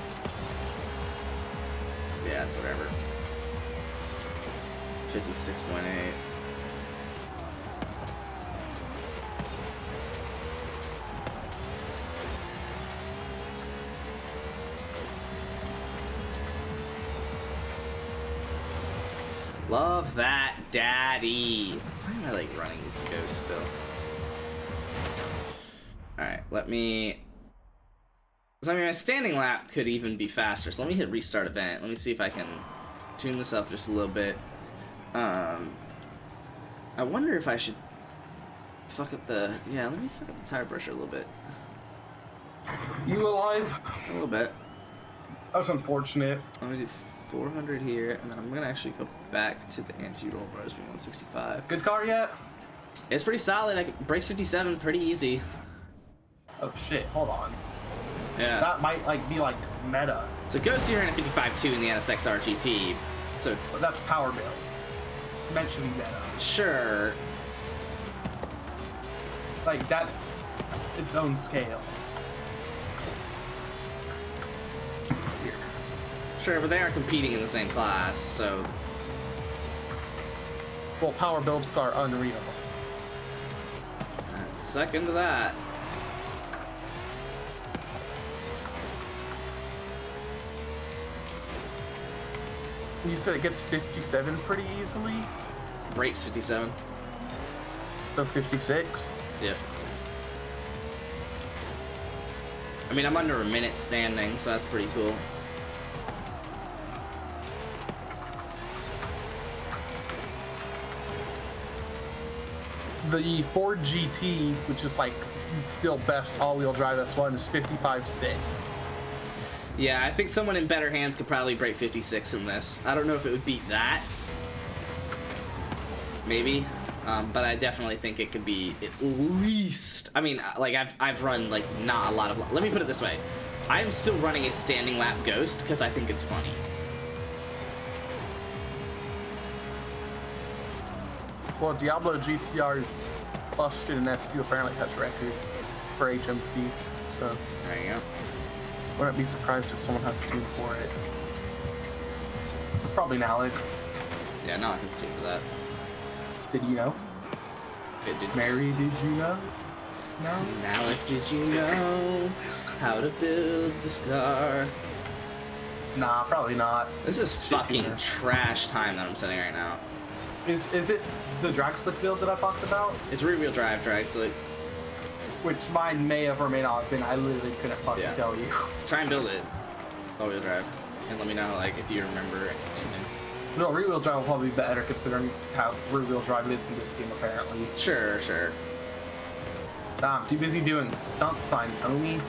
[SPEAKER 8] Yeah, it's whatever. 56.8. Love that, daddy. Why am I like running these ghosts still? Alright, let me... So, I mean, my standing lap could even be faster, so let me hit restart event. Let me see if I can tune this up just a little bit. I wonder if I should fuck up the... Yeah, let me fuck up the tire pressure a little bit.
[SPEAKER 3] You alive?
[SPEAKER 8] A little bit.
[SPEAKER 3] That's unfortunate.
[SPEAKER 8] Let me do 400 here, and then I'm gonna actually go back to the anti-roll bar, 165.
[SPEAKER 3] Good car yet?
[SPEAKER 8] It's pretty solid. Brakes 57, pretty easy.
[SPEAKER 3] Oh shit, hold on.
[SPEAKER 8] Yeah.
[SPEAKER 3] That might like be like meta.
[SPEAKER 8] So Ghost here in a 55.2 in the NSX RGT. So it's...
[SPEAKER 3] But that's power build. Mentioning meta.
[SPEAKER 8] Sure.
[SPEAKER 3] Like that's its own scale.
[SPEAKER 8] Here. Sure, but they are competing in the same class, so...
[SPEAKER 3] Well, power builds are unreal.
[SPEAKER 8] Second to that.
[SPEAKER 3] You said it gets 57 pretty easily?
[SPEAKER 8] Brakes 57.
[SPEAKER 3] Still 56?
[SPEAKER 8] Yep. I mean, I'm under a minute standing, so that's pretty cool.
[SPEAKER 3] The Ford GT, which is like still best all-wheel drive S1, is 55.6.
[SPEAKER 8] Yeah, I think someone in better hands could probably break 56 in this. I don't know if it would beat that. Maybe. But I definitely think it could be at least... I mean, like, I've run, like, not a lot of... Let me put it this way. I'm still running a standing lap Ghost because I think it's funny.
[SPEAKER 3] Well, Diablo GTR is busted and S2 apparently has record for HMC, so...
[SPEAKER 8] There you go.
[SPEAKER 3] Wouldn't be surprised if someone has a tune for it. Probably Nalik.
[SPEAKER 8] Yeah, not his tune for that.
[SPEAKER 3] Did you know?
[SPEAKER 8] It did.
[SPEAKER 3] Mary, did you know? No?
[SPEAKER 8] Malik, did you know how to build this car?
[SPEAKER 3] Nah, probably not.
[SPEAKER 8] This is fucking trash time that I'm setting right now.
[SPEAKER 3] Is it the drag slick build that I talked about?
[SPEAKER 8] It's rear-wheel drive drag slick.
[SPEAKER 3] Which mine may have or may not have been. I literally couldn't fucking tell you.
[SPEAKER 8] Try and build it. All-wheel drive. And let me know, like, if you remember anything.
[SPEAKER 3] No, rear-wheel drive will probably be better considering how rear-wheel drive is in this game, apparently.
[SPEAKER 8] Sure, sure.
[SPEAKER 3] I'm too busy doing stunt signs, homie.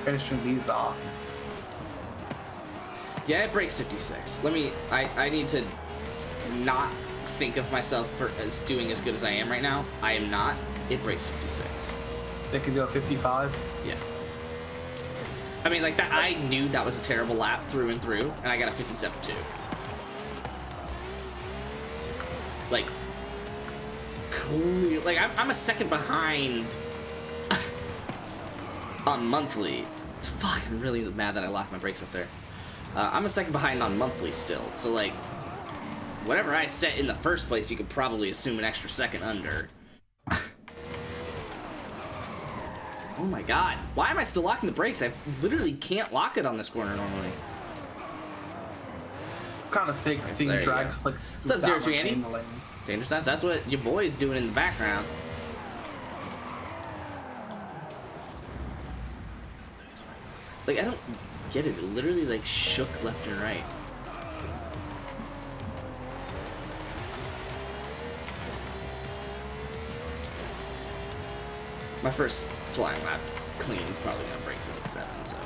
[SPEAKER 3] Finishing these off.
[SPEAKER 8] Yeah, it breaks 56. Let me... I need to not think of myself as doing as good as I am right now. I am not. It breaks 56.
[SPEAKER 3] They could go 55?
[SPEAKER 8] Yeah. I mean, like, that. I knew that was a terrible lap through and through, and I got a 57 too. like clear. Like I'm a second behind on monthly. Fuck, I'm really mad that I locked my brakes up there. I'm a second behind on monthly still, so like whatever I set in the first place, you could probably assume an extra second under. Oh my god, why am I still locking the brakes? I literally can't lock it on this corner normally.
[SPEAKER 3] It's kind of sick seeing drags like.
[SPEAKER 8] What's up, 03 Andy? Dangerous Dance, that's what your boy's doing in the background. Like, I don't get it. It literally, like, shook left and right. My first flying lap clean is probably gonna break 57, so.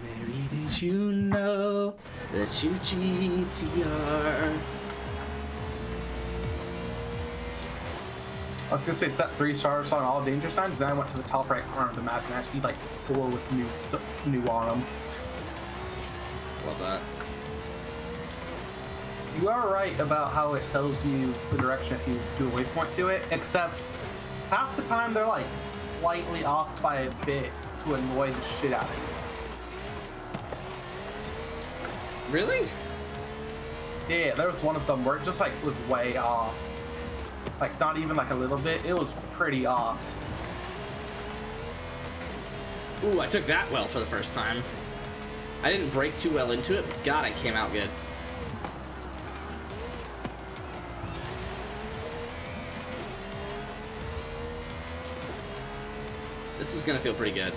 [SPEAKER 8] Mary, did you know that you GTR?
[SPEAKER 3] I was gonna say set 3 stars on all danger signs, then I went to the top right corner of the map and I see like 4 with new on them.
[SPEAKER 8] Love that.
[SPEAKER 3] You are right about how it tells you the direction if you do a waypoint to it, except half the time they're like slightly off by a bit to annoy the shit out of you.
[SPEAKER 8] Really?
[SPEAKER 3] Yeah, there was one of them where it just like was way off. Like, not even like a little bit, it was pretty off.
[SPEAKER 8] Ooh, I took that well for the first time. I didn't break too well into it, but God, I came out good. This is gonna feel pretty good.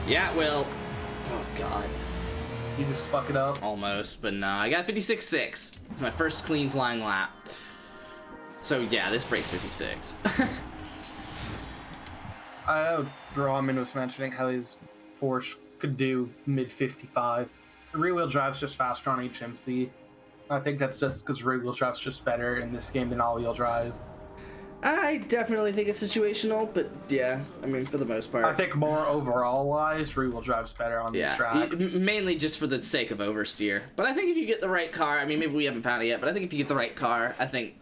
[SPEAKER 8] Yeah, well, oh God.
[SPEAKER 3] You just fuck it up?
[SPEAKER 8] Almost, but no, I got 56.6. It's my first clean flying lap. So yeah, this breaks 56.
[SPEAKER 3] I know Drawman was mentioning how his Porsche could do mid 55. Rear-wheel drive's just faster on HMC. I think that's just because rear-wheel drive's just better in this game than all-wheel drive.
[SPEAKER 8] I definitely think it's situational, but yeah, I mean, for the most part.
[SPEAKER 3] I think more overall-wise, rear-wheel drive's better on these tracks.
[SPEAKER 8] Mainly just for the sake of oversteer. But I think if you get the right car, I mean, maybe we haven't found it yet, but I think if you get the right car, I think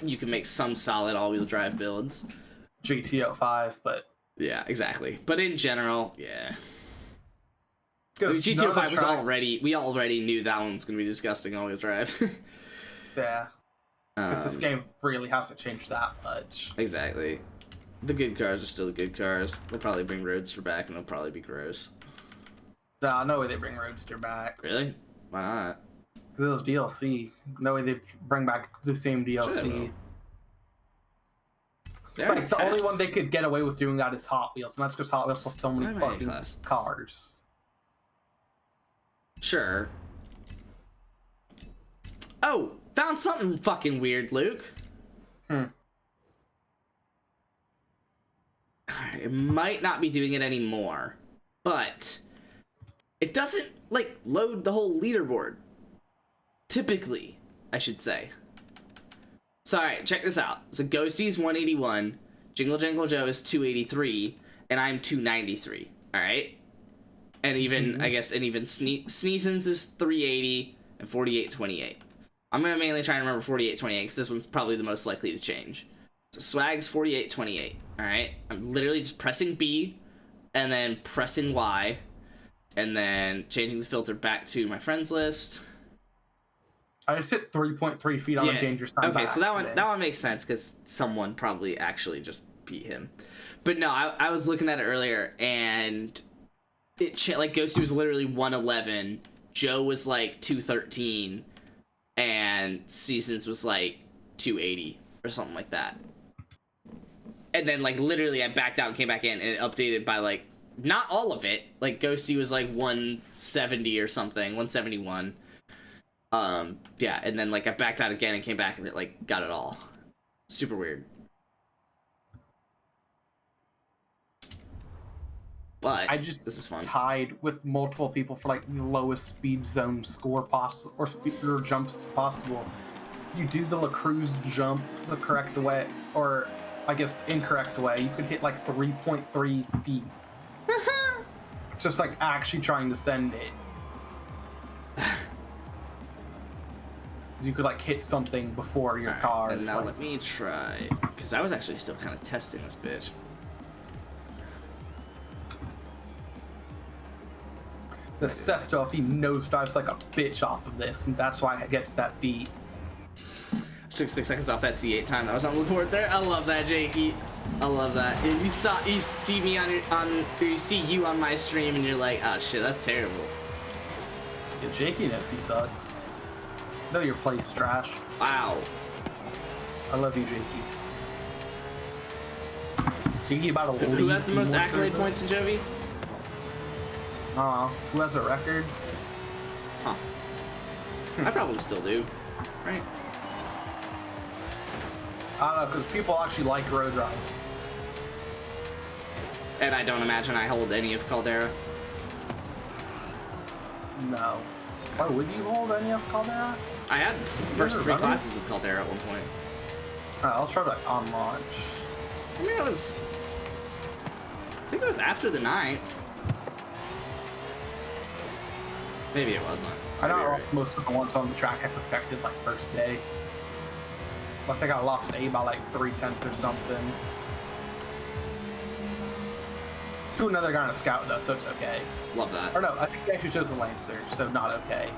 [SPEAKER 8] you can make some solid all-wheel drive builds.
[SPEAKER 3] GT05, but...
[SPEAKER 8] Yeah, exactly. But in general, yeah.
[SPEAKER 3] GT05
[SPEAKER 8] was we already knew that one was going to be disgusting all-wheel drive.
[SPEAKER 3] Yeah. Because this game really hasn't changed that much.
[SPEAKER 8] Exactly. The good cars are still the good cars. They'll probably bring Roadster back, and it'll probably be gross.
[SPEAKER 3] Nah, no way they bring Roadster back.
[SPEAKER 8] Really? Why not?
[SPEAKER 3] Because it was DLC. No way they bring back the same DLC.
[SPEAKER 8] Sure,
[SPEAKER 3] like, the only one they could get away with doing that is Hot Wheels, and that's because Hot Wheels has so many fucking cars.
[SPEAKER 8] Sure. Oh! Found something fucking weird, Luke. It might not be doing it anymore, but it doesn't, like, load the whole leaderboard. Typically, I should say. So, alright, check this out. So, Ghosty's 181, Jingle Jangle Joe is 283, and I'm 293, alright? And even, I guess, Sneason's is 380 and 4828. I'm going to mainly try and remember 4828 because this one's probably the most likely to change. So Swag's 4828, alright? I'm literally just pressing B and then pressing Y and then changing the filter back to my friends list.
[SPEAKER 3] I just hit 3.3 feet on the danger sign.
[SPEAKER 8] Okay, so that one makes sense because someone probably actually just beat him. But no, I was looking at it earlier and like Ghosty was literally 111, Joe was like 213. And Seasons was like 280 or something like that. And then like literally I backed out and came back in and it updated by like not all of it. Like Ghosty was like 170 or something, 171. Yeah, and then like I backed out again and came back and it like got it all. Super weird. But
[SPEAKER 3] I just
[SPEAKER 8] this is fun.
[SPEAKER 3] Tied with multiple people for like the lowest speed zone score possible or speed or jumps possible you do the LaCruz jump the correct way, or I guess the incorrect way, you could hit like 3.3 feet. Just like actually trying to send it. You could like hit something before your car.
[SPEAKER 8] And now let me try, because I was actually still kind of testing this bitch.
[SPEAKER 3] The Sesto, if he nosedives like a bitch off of this, and that's why it gets that feat.
[SPEAKER 8] Took 6 seconds off that C8 time that was on the board there. I love that, Jakey. I love that. You see me you see you on my stream, and you're like, oh shit, that's terrible.
[SPEAKER 3] Yeah, Jakey knows he sucks. No, your play's trash.
[SPEAKER 8] Wow.
[SPEAKER 3] I love you, Jakey. Jakey about to lead.
[SPEAKER 8] Who has the most accolade points in Jovi?
[SPEAKER 3] Who has a record?
[SPEAKER 8] Huh. I probably still do. Right?
[SPEAKER 3] I don't know, because people actually like road riders.
[SPEAKER 8] And I don't imagine I hold any of Caldera.
[SPEAKER 3] No. Why would you hold any of Caldera?
[SPEAKER 8] I had the first 3 classes of Caldera at one point.
[SPEAKER 3] I was probably like on launch.
[SPEAKER 8] I mean, I think it was after the 9th. Maybe it wasn't.
[SPEAKER 3] I know most of the ones on the track I perfected like first day. I think I lost an A by like 3/10 or something. To another guy on a scout though, so it's okay.
[SPEAKER 8] Love that.
[SPEAKER 3] Or no, I think he actually chose a Lancer, so not okay.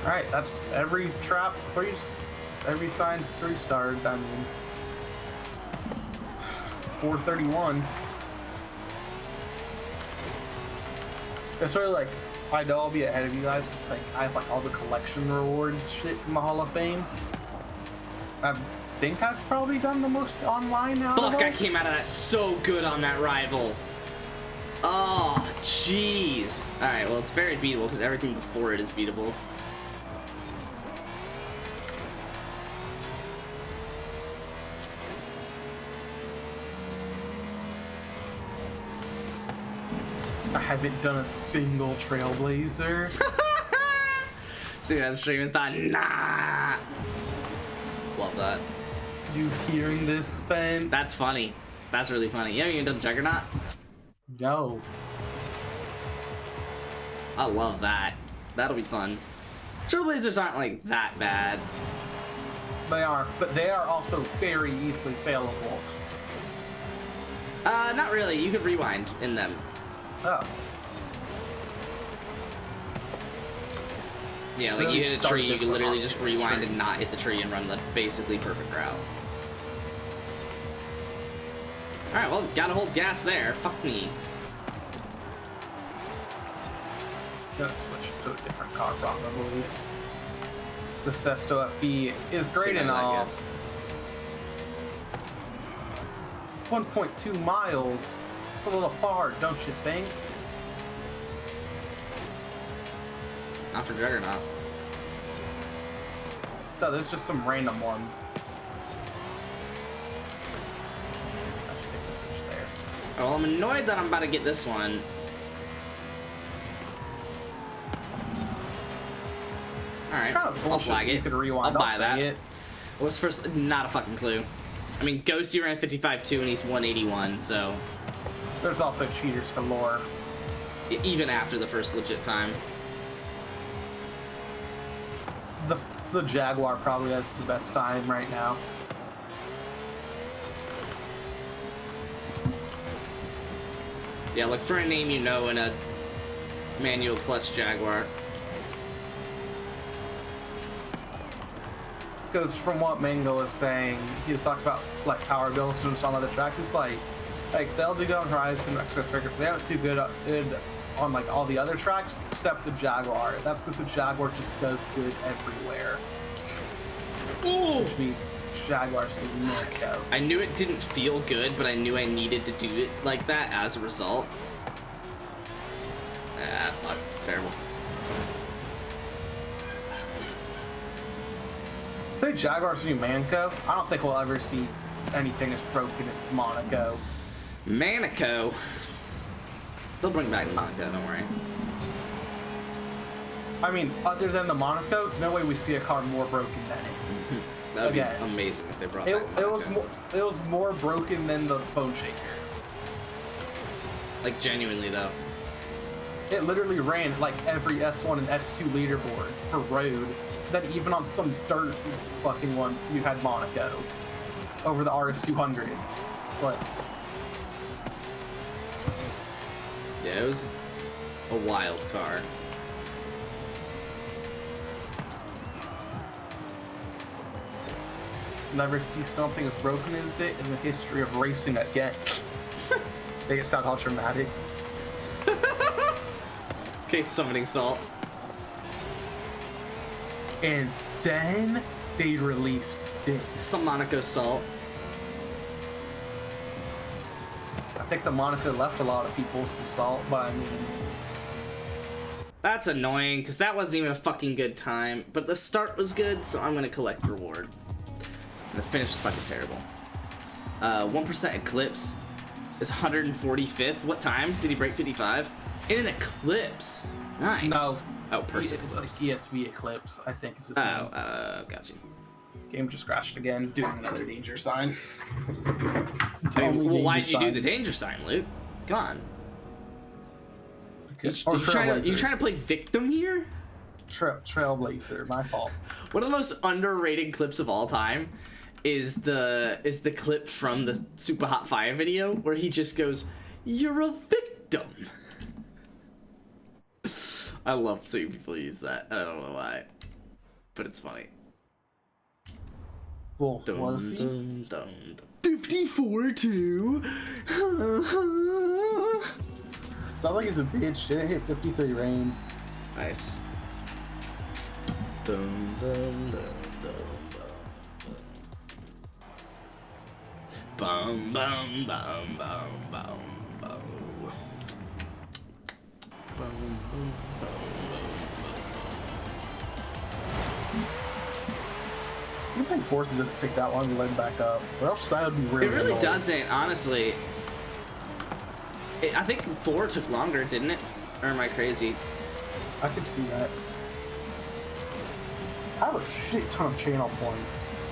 [SPEAKER 3] Alright, that's every trap, every sign 3-star done. 431. It's sort of like, I know I'll be ahead of you guys because like I have like all the collection reward shit from the Hall of Fame. I think I've probably done the most online now.
[SPEAKER 8] Fuck, I came out of that so good on that rival. Oh, jeez. Alright, well, it's very beatable because everything before it is beatable.
[SPEAKER 3] I haven't done a single Trailblazer.
[SPEAKER 8] So you guys stream and thought, nah. Love that.
[SPEAKER 3] You hearing this, Spence?
[SPEAKER 8] That's funny. That's really funny. You haven't even done Juggernaut?
[SPEAKER 3] No.
[SPEAKER 8] I love that. That'll be fun. Trailblazers aren't like that bad.
[SPEAKER 3] They aren't, but they are also very easily failable.
[SPEAKER 8] Not really. You could rewind in them.
[SPEAKER 3] Oh.
[SPEAKER 8] Yeah, like you hit a tree, you can literally just rewind and not hit the tree and run the basically perfect route. Alright, well, gotta hold gas there. Fuck me.
[SPEAKER 3] Gonna switch to a different car probably. The Sesto FE is great and all. 1.2 miles. It's a little far, don't you think?
[SPEAKER 8] Not for Juggernaut.
[SPEAKER 3] No, there's just some random one.
[SPEAKER 8] Oh, well, I'm annoyed that I'm about to get this one. Alright, I'll flag it.
[SPEAKER 3] You could rewind.
[SPEAKER 8] I'll buy that. It was first, not a fucking clue. I mean, Ghosty ran 55.2 and he's 181, so.
[SPEAKER 3] There's also cheaters galore.
[SPEAKER 8] Even after the first legit time.
[SPEAKER 3] The Jaguar probably has the best time right now.
[SPEAKER 8] Yeah, look for a name you know in a manual clutch Jaguar.
[SPEAKER 3] Because from what Mango was saying, he's talked about like power builds and some other tracks. It's like they'll do good on Horizon Express Record, but they don't do good on like all the other tracks except the Jaguar. That's because the Jaguar just does good everywhere. Ooh. Which means Jaguars do not go.
[SPEAKER 8] I knew it didn't feel good, but I knew I needed to do it like that as a result. Ah, fuck. Terrible.
[SPEAKER 3] Say Jaguars do Manco. I don't think we'll ever see anything as broken as Monaco.
[SPEAKER 8] Monaco. They'll bring back the Monaco, don't worry.
[SPEAKER 3] I mean, other than the Monaco, no way we see a car more broken than it.
[SPEAKER 8] That would be
[SPEAKER 3] Again,
[SPEAKER 8] amazing if they brought back the Monaco.
[SPEAKER 3] It was more broken than the Bone Shaker.
[SPEAKER 8] Like, genuinely, though.
[SPEAKER 3] It literally ran like every S1 and S2 leaderboard for road. Then even on some dirt fucking ones, you had Monaco over the RS200. But
[SPEAKER 8] yeah, it was a wild car.
[SPEAKER 3] never see something as broken as it in the history of racing again. Make it sound all dramatic.
[SPEAKER 8] Okay, summoning salt.
[SPEAKER 3] And then they released this.
[SPEAKER 8] Some Monaco salt.
[SPEAKER 3] I think the Monaco left a lot of people some salt, but I mean...
[SPEAKER 8] That's annoying, because that wasn't even a fucking good time. But the start was good, so I'm gonna collect reward. And the finish was fucking terrible. 1% Eclipse is 145th. What time did he break 55? In an Eclipse. Nice.
[SPEAKER 3] No.
[SPEAKER 8] Oh, person
[SPEAKER 3] It's like
[SPEAKER 8] Eclipse.
[SPEAKER 3] ESV Eclipse, I think is his
[SPEAKER 8] Oh,
[SPEAKER 3] name.
[SPEAKER 8] got you.
[SPEAKER 3] Game just crashed again, doing another danger sign.
[SPEAKER 8] I mean, well, why did you do the danger sign, Luke? Come on. You trying to play victim here?
[SPEAKER 3] Trailblazer, my fault.
[SPEAKER 8] One of the most underrated clips of all time is the clip from the Super Hot Fire video where he just goes, "You're a victim." I love seeing people use that. I don't know why, but it's funny.
[SPEAKER 3] Well, was he?
[SPEAKER 8] 54-2.
[SPEAKER 3] Sounds like he's a bitch. Didn't hit 53 rain.
[SPEAKER 8] Nice. Bum bum bum bum bum bum.
[SPEAKER 3] I think Forza doesn't take that long to load back up. Or else that would be really
[SPEAKER 8] It really
[SPEAKER 3] annoying.
[SPEAKER 8] doesn't, honestly. I think 4 took longer, didn't it? Or am I crazy?
[SPEAKER 3] I could see that. I have a shit ton of channel points.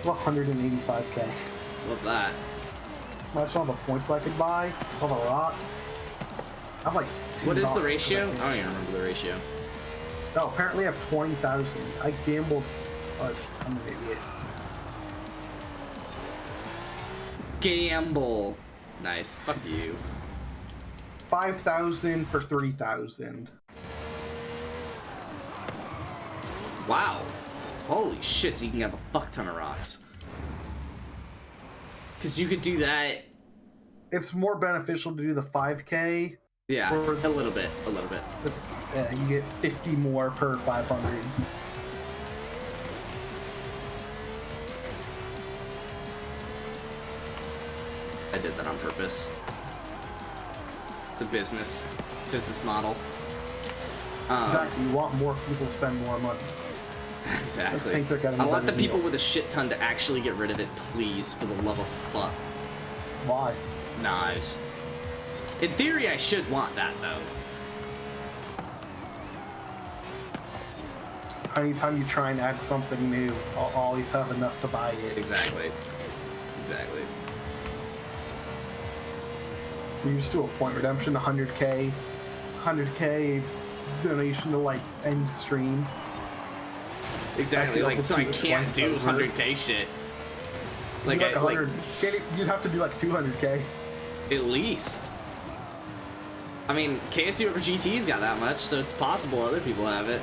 [SPEAKER 3] 185k.
[SPEAKER 8] Love that.
[SPEAKER 3] Imagine all the points I could buy. All the rocks. I have like
[SPEAKER 8] What is the
[SPEAKER 3] $2
[SPEAKER 8] ratio?
[SPEAKER 3] for that
[SPEAKER 8] I don't even remember the ratio.
[SPEAKER 3] Oh, apparently I have 20,000. I gambled. I'm an idiot.
[SPEAKER 8] Gamble. Nice. Fuck you.
[SPEAKER 3] 5,000 for 3,000.
[SPEAKER 8] Wow. Holy shit, so you can have a fuck ton of rocks. Because you could do that.
[SPEAKER 3] It's more beneficial to do the 5k.
[SPEAKER 8] Yeah,
[SPEAKER 3] Or-
[SPEAKER 8] a little bit. A little bit.
[SPEAKER 3] You get 50 more per 500.
[SPEAKER 8] I did that on purpose. It's a business model.
[SPEAKER 3] Exactly. You want more people to spend more money.
[SPEAKER 8] Exactly.
[SPEAKER 3] I think they're getting
[SPEAKER 8] I
[SPEAKER 3] a
[SPEAKER 8] want the
[SPEAKER 3] better
[SPEAKER 8] people
[SPEAKER 3] deal.
[SPEAKER 8] with a shit ton to actually get rid of it, please, for the love of fuck.
[SPEAKER 3] Why?
[SPEAKER 8] Nah, I just... In theory, I should want that, though.
[SPEAKER 3] Anytime you try and add something new, I'll always have enough to buy it.
[SPEAKER 8] Exactly. Exactly.
[SPEAKER 3] You just do a point redemption, 100k donation to like end stream.
[SPEAKER 8] Exactly,
[SPEAKER 3] Like,
[SPEAKER 8] like, so I
[SPEAKER 3] do it
[SPEAKER 8] can't
[SPEAKER 3] twice
[SPEAKER 8] do
[SPEAKER 3] over.
[SPEAKER 8] 100k shit.
[SPEAKER 3] Like,
[SPEAKER 8] Like,
[SPEAKER 3] 100. You'd have to do like 200k.
[SPEAKER 8] at least. I mean, KSU over GT's got that much, so it's possible other people have it.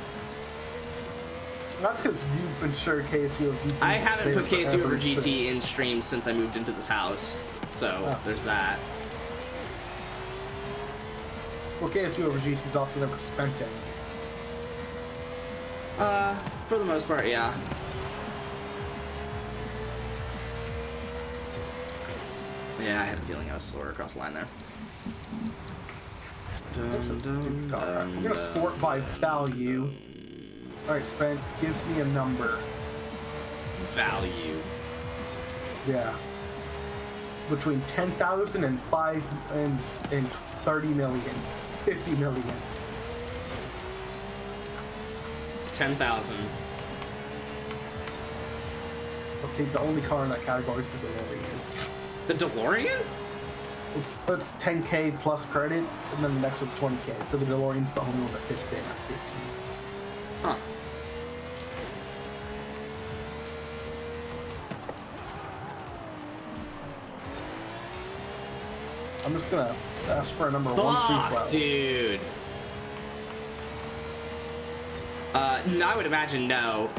[SPEAKER 3] That's because you've ensured KSU over GT.
[SPEAKER 8] I haven't put
[SPEAKER 3] stay
[SPEAKER 8] KSU over
[SPEAKER 3] forever.
[SPEAKER 8] GT in stream since I moved into this house, so
[SPEAKER 3] Oh.
[SPEAKER 8] there's that.
[SPEAKER 3] Well, KSU over GT is also never spent any.
[SPEAKER 8] For the most part, yeah. Yeah, I had a feeling I was slower across the line there.
[SPEAKER 3] There's a stupid car. We're gonna sort by value. Alright, Spence, give me a number.
[SPEAKER 8] Value.
[SPEAKER 3] Yeah. between 10,000 and 30 million, 50 million.
[SPEAKER 8] 10,000.
[SPEAKER 3] Okay, the only car in that category is the DeLorean.
[SPEAKER 8] The DeLorean?
[SPEAKER 3] It's 10K plus credits, and then the next one's 20K. So the DeLorean's the only one that fits in at 15.
[SPEAKER 8] Huh.
[SPEAKER 3] I'm just gonna ask for a number
[SPEAKER 8] Fuck,
[SPEAKER 3] 1 through 12.
[SPEAKER 8] dude. No, I would imagine no.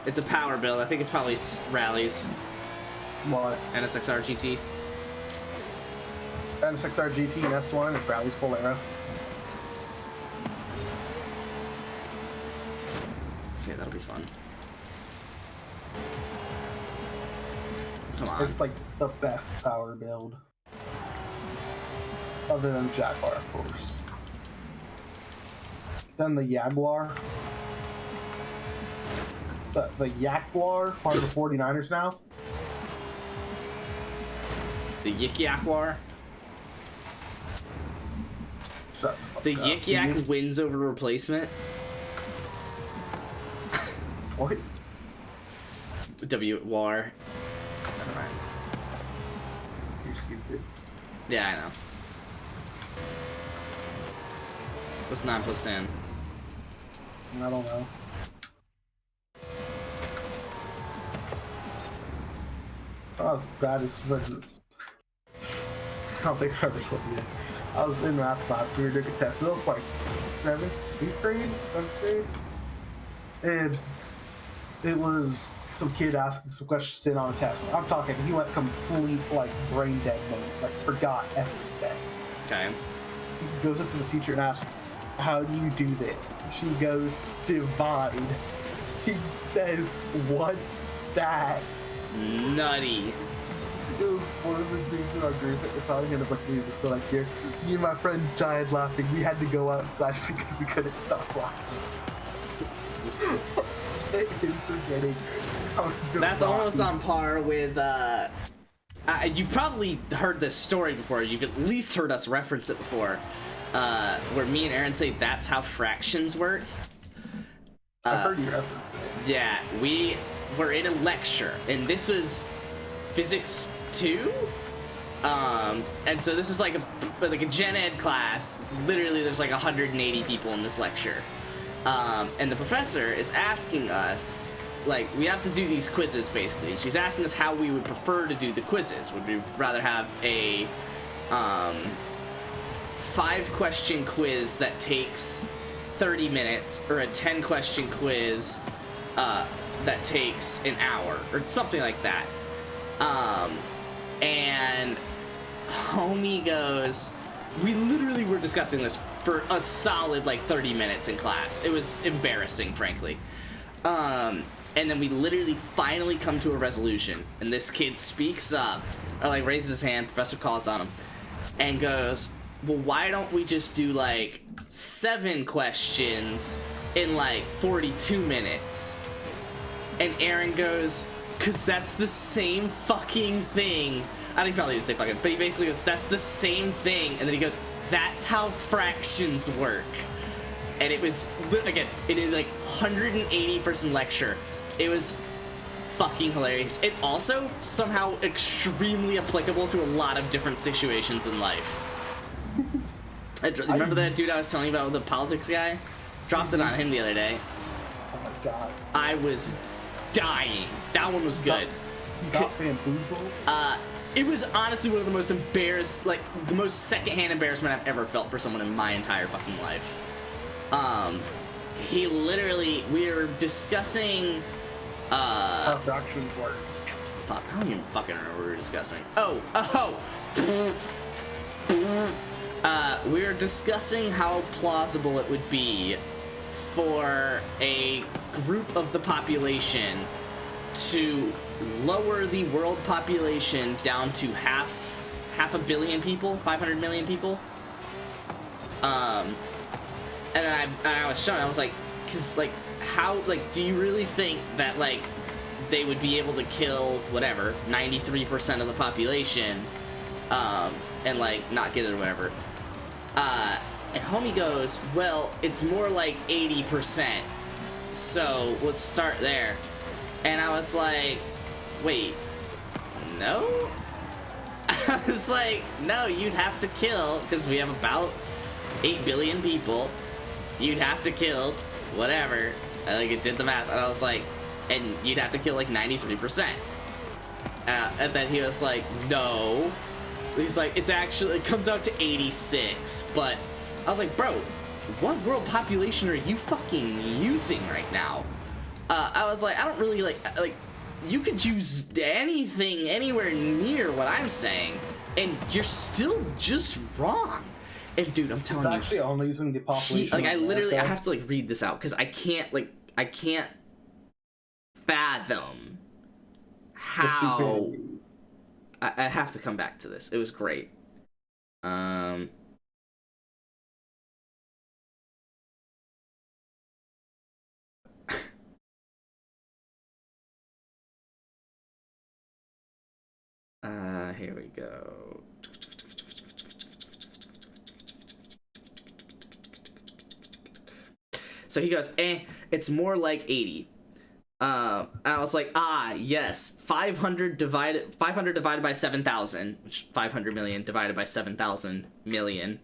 [SPEAKER 8] It's a power build. I think it's probably rallies.
[SPEAKER 3] What?
[SPEAKER 8] NSXR GT.
[SPEAKER 3] NSXR GT and S1, it's rallies full arrow.
[SPEAKER 8] Okay, that'll be fun. Come on.
[SPEAKER 3] It's like the best power build. Other than Jaguar, of course. Then the Jaguar. The Jaguar, part of the 49ers now.
[SPEAKER 8] The Yik Yak War.
[SPEAKER 3] Shut
[SPEAKER 8] The
[SPEAKER 3] fuck up.
[SPEAKER 8] Yik Yak wins over replacement.
[SPEAKER 3] What?
[SPEAKER 8] W War. Never mind.
[SPEAKER 3] You're stupid.
[SPEAKER 8] Yeah, I know. What's 9 plus 10?
[SPEAKER 3] I don't know. Not as bad as I don't think I ever told you that. I was in math class, we were doing a test. It was like 7th, 8th grade, 7th grade. And it was some kid asking some questions on a test. I'm talking, he went complete, like, brain dead mode, like, forgot everything.
[SPEAKER 8] Okay.
[SPEAKER 3] He goes up to the teacher and asks, how do you do this? She goes, divide. He says, what's that?
[SPEAKER 8] Nutty.
[SPEAKER 3] It was one of the things in our group at the time, and I'm like, leave this go next year. Me and my friend died laughing. We had to go outside because we couldn't stop laughing. It is forgetting.
[SPEAKER 8] That's almost on par with, you've probably heard this story before. You've at least heard us reference it before. Where me and Aaron say that's how fractions work.
[SPEAKER 3] I've heard you reference it.
[SPEAKER 8] Yeah, we were in a lecture, and this was physics 2. And so this is like a gen ed class. Literally, there's like 180 people in this lecture. And the professor is asking us, like, we have to do these quizzes, basically. She's asking us how we would prefer to do the quizzes. Would we rather have a 5-question quiz that takes 30 minutes, or a 10-question quiz that takes an hour, or something like that? And homie goes, we literally were discussing this for a solid, like, 30 minutes in class. It was embarrassing, frankly. And then we literally finally come to a resolution, and this kid speaks up, or, like, raises his hand, professor calls on him, and goes, well, why don't we just do, like, 7 questions in, like, 42 minutes? And Aaron goes, because that's the same fucking thing. I think he probably didn't say fucking, but he basically goes, that's the same thing. And then he goes, that's how fractions work. And it was, again, it is like 180-person lecture. It was fucking hilarious. It also somehow extremely applicable to a lot of different situations in life. Remember that dude I was telling you about, the politics guy? Dropped it on him the other day.
[SPEAKER 3] Oh my god.
[SPEAKER 8] I was dying. That one was good.
[SPEAKER 3] You got bamboozled?
[SPEAKER 8] It was honestly one of the most the most secondhand embarrassment I've ever felt for someone in my entire fucking life. He literally, we were discussing,
[SPEAKER 3] how fractions work.
[SPEAKER 8] Fuck, I don't even fucking remember what we were discussing. We were discussing how plausible it would be for a group of the population to lower the world population down to half a billion people, 500 million people. And I was showing, I was like, cause like, how, like, do you really think that, like, they would be able to kill, whatever, 93% of the population and like not get it or whatever. And homie goes, well, it's more like 80%. So let's start there. And I was like, wait, no? I was like, no, you'd have to kill, because we have about 8 billion people. You'd have to kill whatever. I like it did the math, and I was like, and you'd have to kill like 93%. And then he was like, no. He's like, it comes out to 86, but I was like, bro, what world population are you fucking using right now? I was like, I don't really like, you could use anything anywhere near what I'm saying, and you're still just wrong. And dude, I'm telling you,
[SPEAKER 3] it's actually only using the population.
[SPEAKER 8] I literally, I have to like read this out because I can't fathom how. I have to come back to this. It was great. Here we go. So he goes, it's more like 80. I was like, yes, 500 divided by 7,000, which 500 million divided by 7,000 million.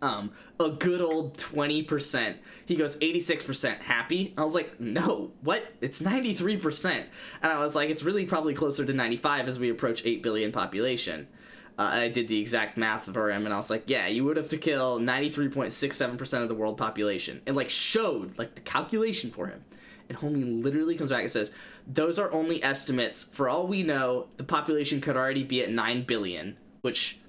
[SPEAKER 8] A good old 20%. He goes, 86%. Happy? I was like, no, what? It's 93%. And I was like, it's really probably closer to 95 as we approach 8 billion population. I did the exact math for him, and I was like, yeah, you would have to kill 93.67% of the world population. And like showed like the calculation for him. And homie literally comes back and says, those are only estimates. For all we know, the population could already be at 9 billion, which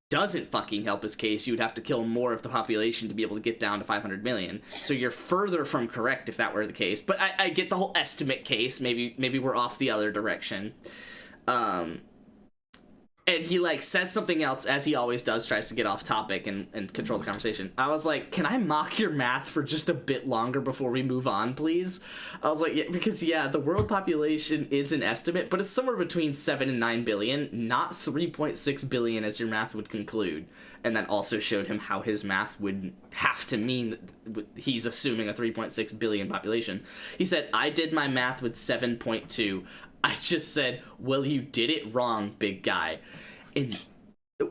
[SPEAKER 8] doesn't fucking help his case. You would have to kill more of the population to be able to get down to 500 million. So you're further from correct if that were the case. But I get the whole estimate case. Maybe we're off the other direction. And he like says something else, as he always does, tries to get off topic and control the conversation. I was like, can I mock your math for just a bit longer before we move on, please? I was like, yeah, because yeah, the world population is an estimate, but it's somewhere between 7 and 9 billion, not 3.6 billion as your math would conclude. And that also showed him how his math would have to mean that he's assuming a 3.6 billion population. He said, I did my math with 7.2. I just said, well, you did it wrong, big guy. And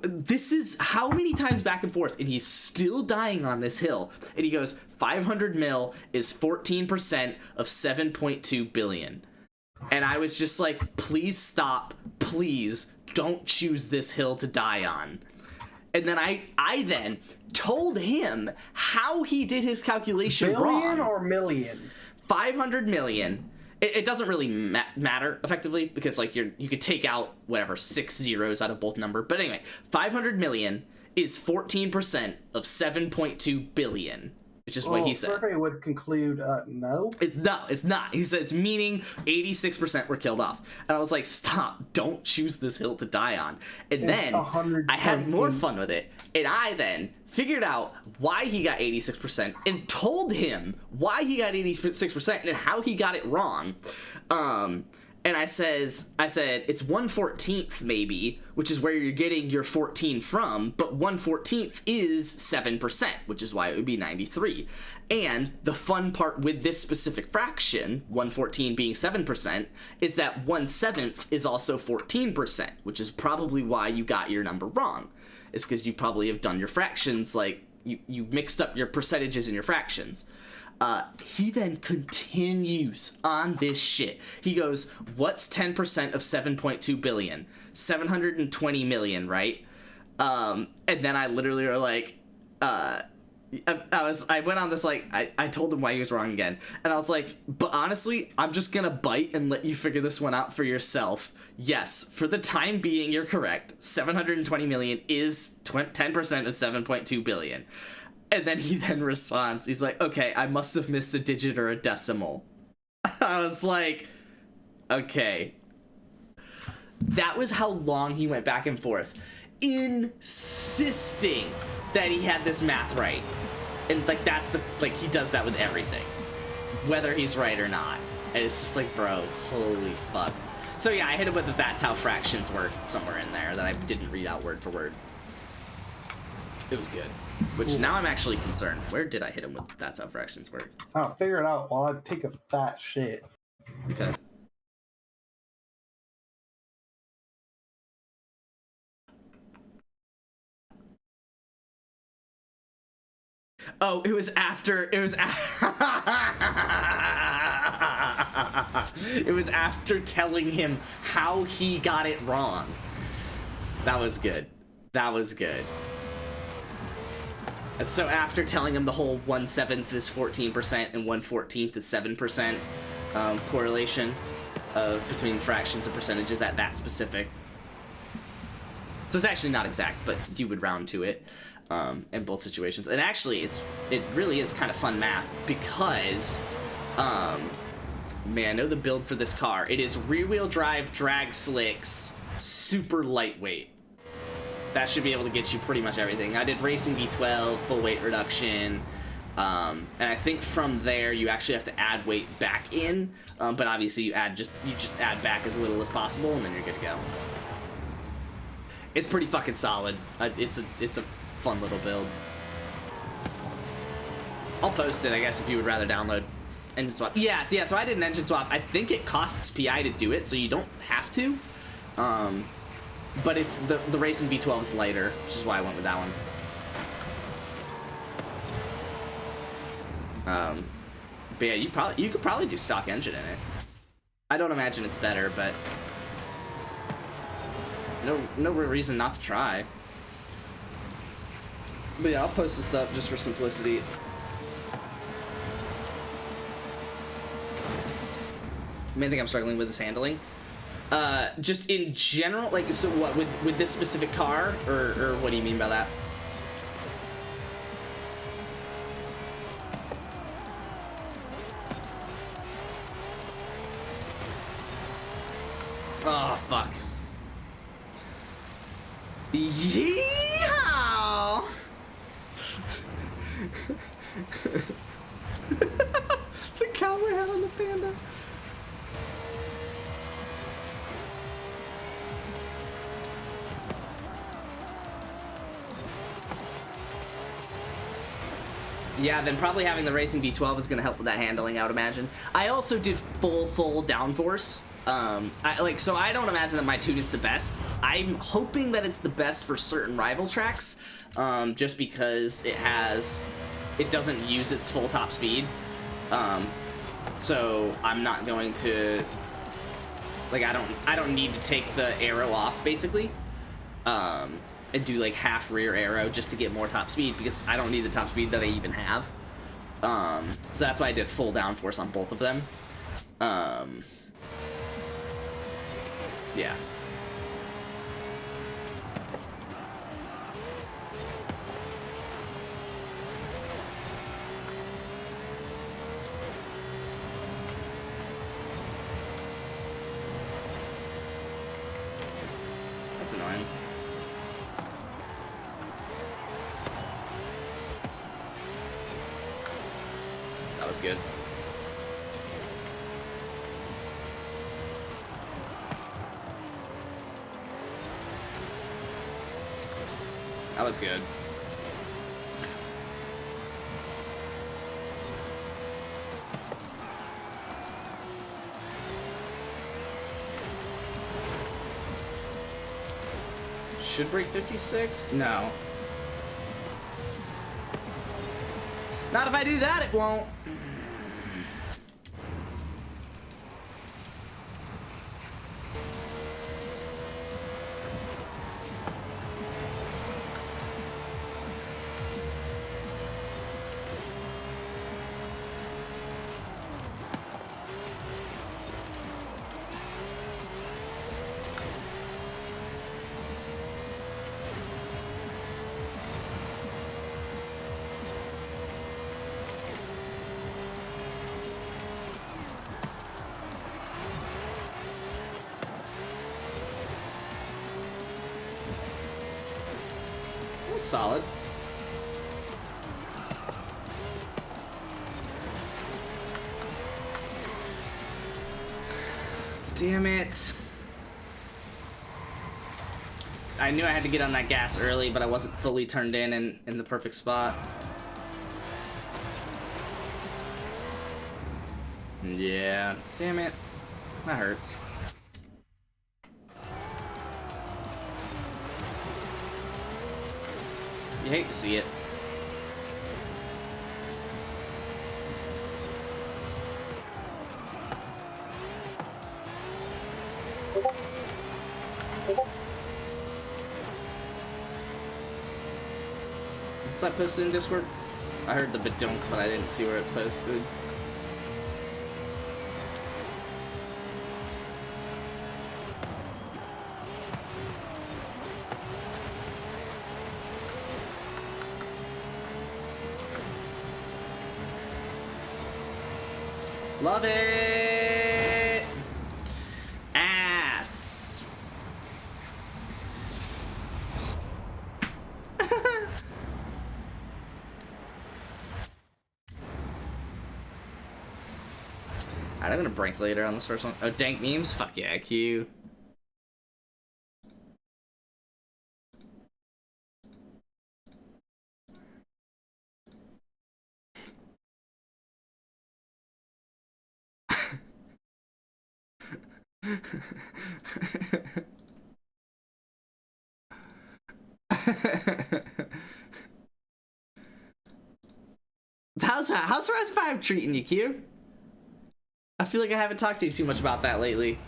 [SPEAKER 8] this is how many times back and forth, and he's still dying on this hill. And he goes, 500 mil is 14% of 7.2 billion. And I was just like, please stop. Please don't choose this hill to die on. And then I then told him how he did his calculation wrong.
[SPEAKER 3] Billion or million?
[SPEAKER 8] 500 million. It doesn't really matter effectively because like you could take out whatever 6 zeros out of both number. But anyway, 500 million is 14% of 7.2 billion, which is what he said.
[SPEAKER 3] Survey would conclude no.
[SPEAKER 8] It's not. He said it's meaning 86% were killed off. And I was like, stop! Don't choose this hill to die on. And
[SPEAKER 3] it's
[SPEAKER 8] then I had more fun with it, and I then figured out why he got 86% and told him why he got 86% and how he got it wrong. And I said it's 1/14 maybe, which is where you're getting your 14 from, but 1/14 is 7%, which is why it would be 93. And the fun part with this specific fraction, 1/14 being 7%, is that 1/7 is also 14%, which is probably why you got your number wrong. It's because you probably have done your fractions, like, you mixed up your percentages and your fractions. He then continues on this shit. He goes, what's 10% of 7.2 billion? 720 million, right? And then I literally were like, I went on this, like, I told him why he was wrong again. And I was like, but honestly, I'm just gonna bite and let you figure this one out for yourself. Yes, for the time being, you're correct. 720 million is 10% of 7.2 billion. And then he then responds, he's like, okay, I must have missed a digit or a decimal. I was like, okay. That was how long he went back and forth, insisting that he had this math right. And like he does that with everything, whether he's right or not. And it's just like, bro, holy fuck. So yeah, I hit him with the "that's how fractions work" somewhere in there that I didn't read out word for word. It was good. Which now I'm actually concerned. Where did I hit him with "that's how fractions work"?
[SPEAKER 3] I'll figure it out while I take a fat shit.
[SPEAKER 8] Okay. Oh, it was after. It was after telling him how he got it wrong. That was good. That was good. So after telling him the whole 1/7 is 14% and 1/14 is 7% correlation between fractions and percentages at that specific. So it's actually not exact, but you would round to it in both situations. And actually, it really is kind of fun math because, man, I know the build for this car. It is rear-wheel drive, drag slicks, super lightweight. That should be able to get you pretty much everything. I did racing V12, full weight reduction, and I think from there you actually have to add weight back in, but obviously you just add back as little as possible, and then you're good to go. It's pretty fucking solid. It's a fun little build. I'll post it, I guess, if you would rather download engine swap. Yeah. So I did an engine swap. I think it costs PI to do it, so you don't have to. But it's the racing V12 is lighter, which is why I went with that one. But yeah, you could probably do stock engine in it. I don't imagine it's better, but no real reason not to try. But yeah, I'll post this up just for simplicity. Main thing I'm struggling with is handling. Just in general, like, so what, with this specific car, or what do you mean by that? Oh, fuck. Yeehaw! The cowboy hat on the panda. Yeah, then probably having the racing V12 is going to help with that handling, I would imagine. I also did full downforce. So I don't imagine that my tune is the best. I'm hoping that it's the best for certain rival tracks, just because it doesn't use its full top speed. So I'm not going to, like, I don't need to take the arrow off, basically. And do like half rear arrow just to get more top speed, because I don't need the top speed that I even have. So that's why I did full downforce on both of them. Yeah. That's annoying. That was good. That was good. Should break 56? No. Not if I do that, it won't. Solid. Damn it. I knew I had to get on that gas early, but I wasn't fully turned in the perfect spot. Yeah, damn it. That hurts. You hate to see it. What's that posted in Discord? I heard the badunk, but I didn't see where it's posted. Love it! Ass! Alright, I'm gonna break later on this first one. Oh, dank memes? Fuck yeah, Q. How's Horizon 5 treating you, Q? I feel like I haven't talked to you too much about that lately.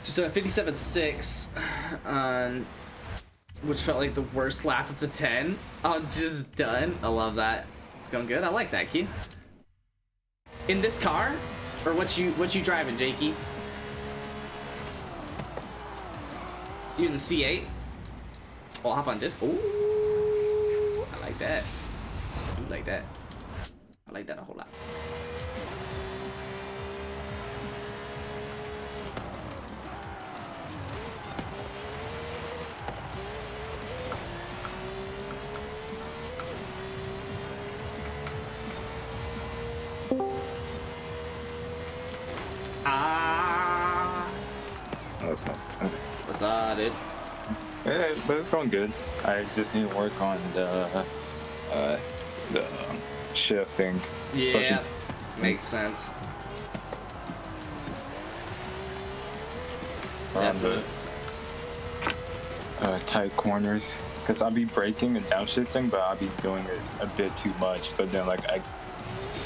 [SPEAKER 8] Just a 57.6 on, which felt like the worst lap of the 10 on just done. I love that. It's going good. I like that, Q. In this car, or what you driving, Jakey? You in the C8? Oh, I'll hop on disc. Ooh, I like that. I like that. I like that a whole lot.
[SPEAKER 10] That's not okay.
[SPEAKER 8] What's up, dude?
[SPEAKER 10] Yeah, but it's going good. I just need to work on the shifting.
[SPEAKER 8] Yeah, makes sense. Definitely makes sense.
[SPEAKER 10] Tight corners, because I'll be braking and downshifting, but I'll be doing it a bit too much. So then, like, I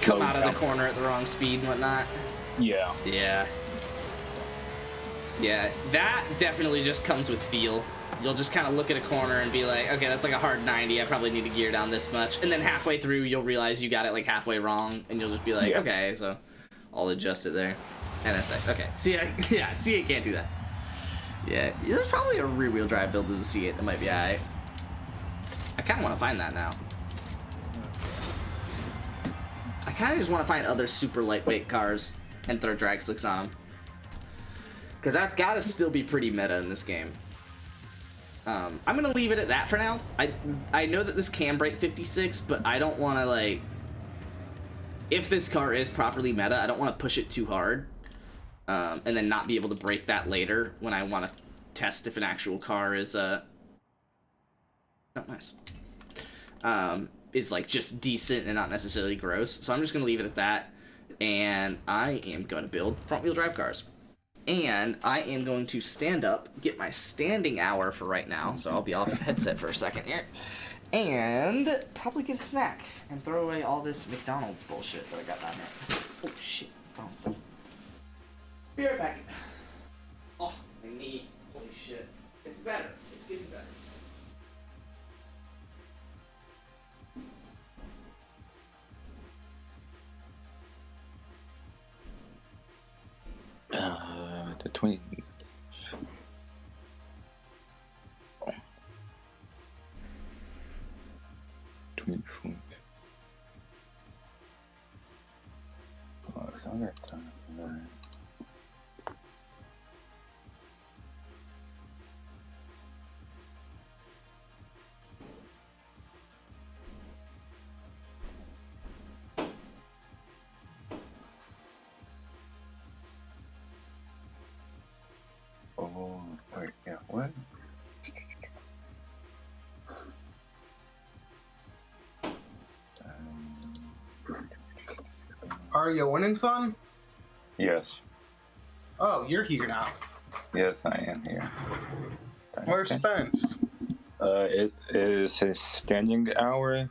[SPEAKER 8] come out of the corner at the wrong speed and whatnot.
[SPEAKER 10] Yeah.
[SPEAKER 8] Yeah. Yeah, that definitely just comes with feel. You'll just kind of look at a corner and be like, okay, that's like a hard 90. I probably need to gear down this much. And then halfway through, you'll realize you got it like halfway wrong, and you'll just be like, okay, so I'll adjust it there. NSX, okay. C8, yeah, C8 can't do that. Yeah, there's probably a rear-wheel drive build of the C8 that might be alright. I kind of want to find that now. I kind of just want to find other super lightweight cars and throw drag slicks on them. Because that's got to still be pretty meta in this game. I'm going to leave it at that for now. I know that this can break 56, but I don't want to, like... If this car is properly meta, I don't want to push it too hard. And then not be able to break that later when I want to test if an actual car is, oh, nice. Is, like, just decent and not necessarily gross. So I'm just going to leave it at that. And I am going to build front-wheel drive cars. And I am going to stand up, get my standing hour for right now, so I'll be off headset for a second here, and probably get a snack and throw away all this McDonald's bullshit that I got down here. Oh shit, McDonald's stuff. Be right back. Oh, my knee. Holy shit. It's better. It's getting better.
[SPEAKER 10] The 20. Oh. 24. Oh, so I got time.
[SPEAKER 3] Are you winning, son?
[SPEAKER 10] Yes.
[SPEAKER 3] Oh, you're here now.
[SPEAKER 10] Yes, I am here.
[SPEAKER 3] Where's Spence?
[SPEAKER 10] It is his standing hour,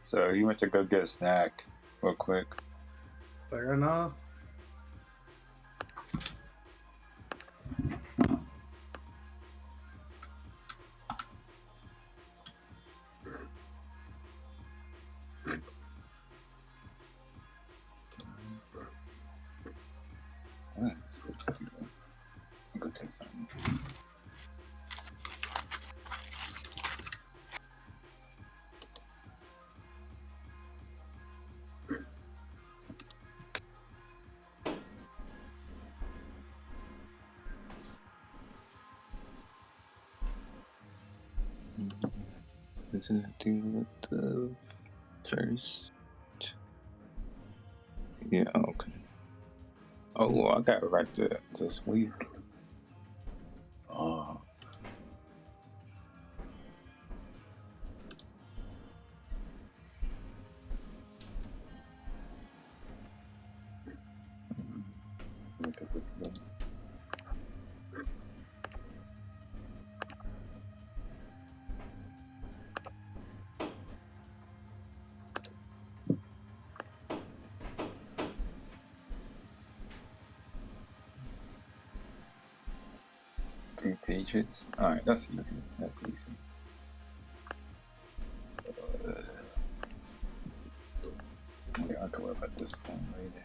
[SPEAKER 10] so he went to go get a snack real quick.
[SPEAKER 3] Fair enough.
[SPEAKER 10] Let's do that. Go take something. 'Cause anything with the first. Yeah, okay. Oh, well, I got it right there this week. Oh. Look at this one. Three pages. Alright, that's easy. That's easy. Yeah, I can worry about this one later.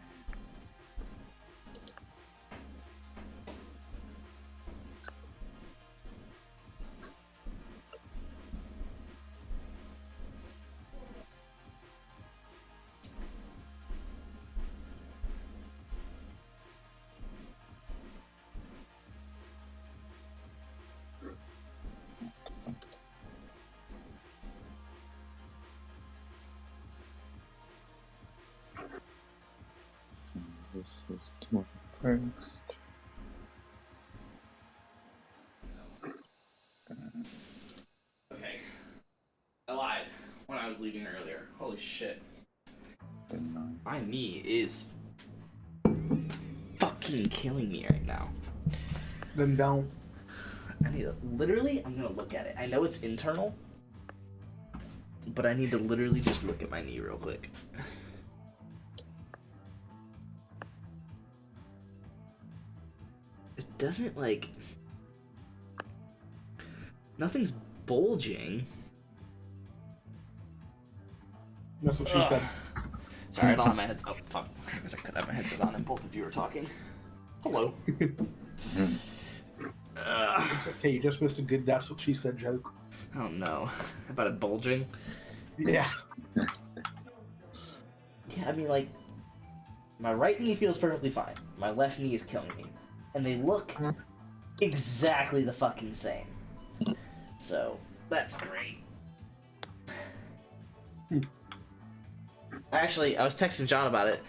[SPEAKER 10] This was 21st.
[SPEAKER 1] Okay. I lied when I was leaving earlier. Holy shit. My knee is fucking killing me right now.
[SPEAKER 3] Then don't.
[SPEAKER 1] I need to literally, I'm gonna look at it. I know it's internal, but I need to literally just look at my knee real quick. It doesn't like, nothing's bulging.
[SPEAKER 3] That's what she said.
[SPEAKER 1] Sorry, I don't have my headset. Oh, fuck. I guess I could have my headset on and both of you were talking. Hello.
[SPEAKER 3] It's okay, you just missed a good "that's what she said" joke.
[SPEAKER 1] Oh no. About it bulging?
[SPEAKER 3] Yeah.
[SPEAKER 1] Yeah, I mean, like, my right knee feels perfectly fine. My left knee is killing me. And they look exactly the fucking same. So, that's great. Actually, I was texting John about it,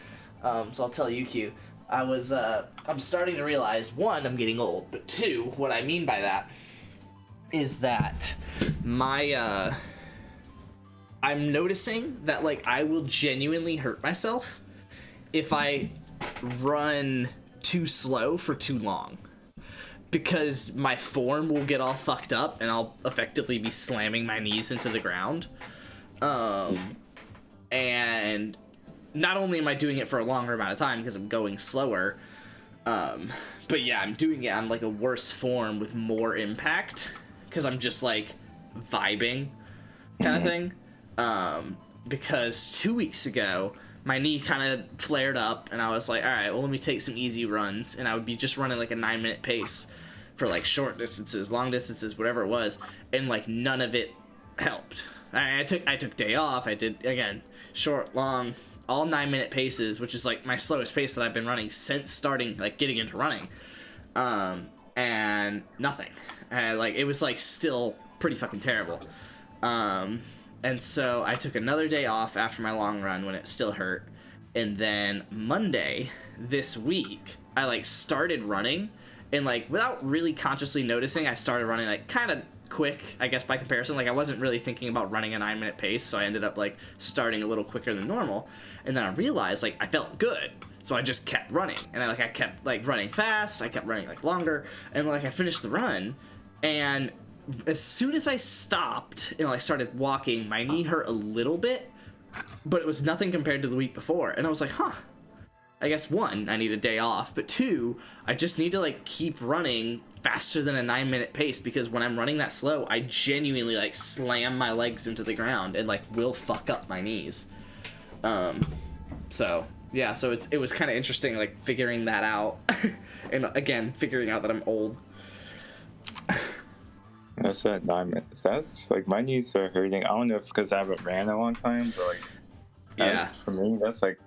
[SPEAKER 1] so I'll tell you, Q. I'm starting to realize, one, I'm getting old, but two, what I mean by that is that I'm noticing that, like, I will genuinely hurt myself if I run too slow for too long. Because my form will get all fucked up and I'll effectively be slamming my knees into the ground. And not only am I doing it for a longer amount of time because I'm going slower, but yeah, I'm doing it on like a worse form with more impact because I'm just like vibing kind of thing. Because 2 weeks ago, my knee kind of flared up and I was like, all right, well, let me take some easy runs. And I would be just running like a 9-minute pace for like short distances, long distances, whatever it was. And like none of it helped. I took day off. I did, again, short, long, all 9-minute paces, which is like my slowest pace that I've been running since starting, like getting into running. And nothing. Like it was like still pretty fucking terrible. And so I took another day off after my long run when it still hurt. And then Monday this week, I like started running and like without really consciously noticing, I started running like kind of
[SPEAKER 8] quick, I guess, by comparison. Like, I wasn't really thinking about running a 9-minute pace, so I ended up, like, starting a little quicker than normal. And then I realized, like, I felt good, so I just kept running. And I kept, like, running fast, I kept running, like, longer, and, like, I finished the run, and as soon as I stopped and, like, started walking, my knee hurt a little bit, but it was nothing compared to the week before. And I was like, huh. I guess, 1, I need a day off, but 2, I just need to, like, keep running faster than a 9-minute pace, because when I'm running that slow, I genuinely, like, slam my legs into the ground and, like, will fuck up my knees. So, yeah, so it was kind of interesting, like, figuring that out. And, again, figuring out that I'm old.
[SPEAKER 10] That's at 9 minutes. That's, like, my knees are hurting. I don't know if because I haven't ran in a long time, but, like,
[SPEAKER 8] yeah.
[SPEAKER 10] For me, that's, like,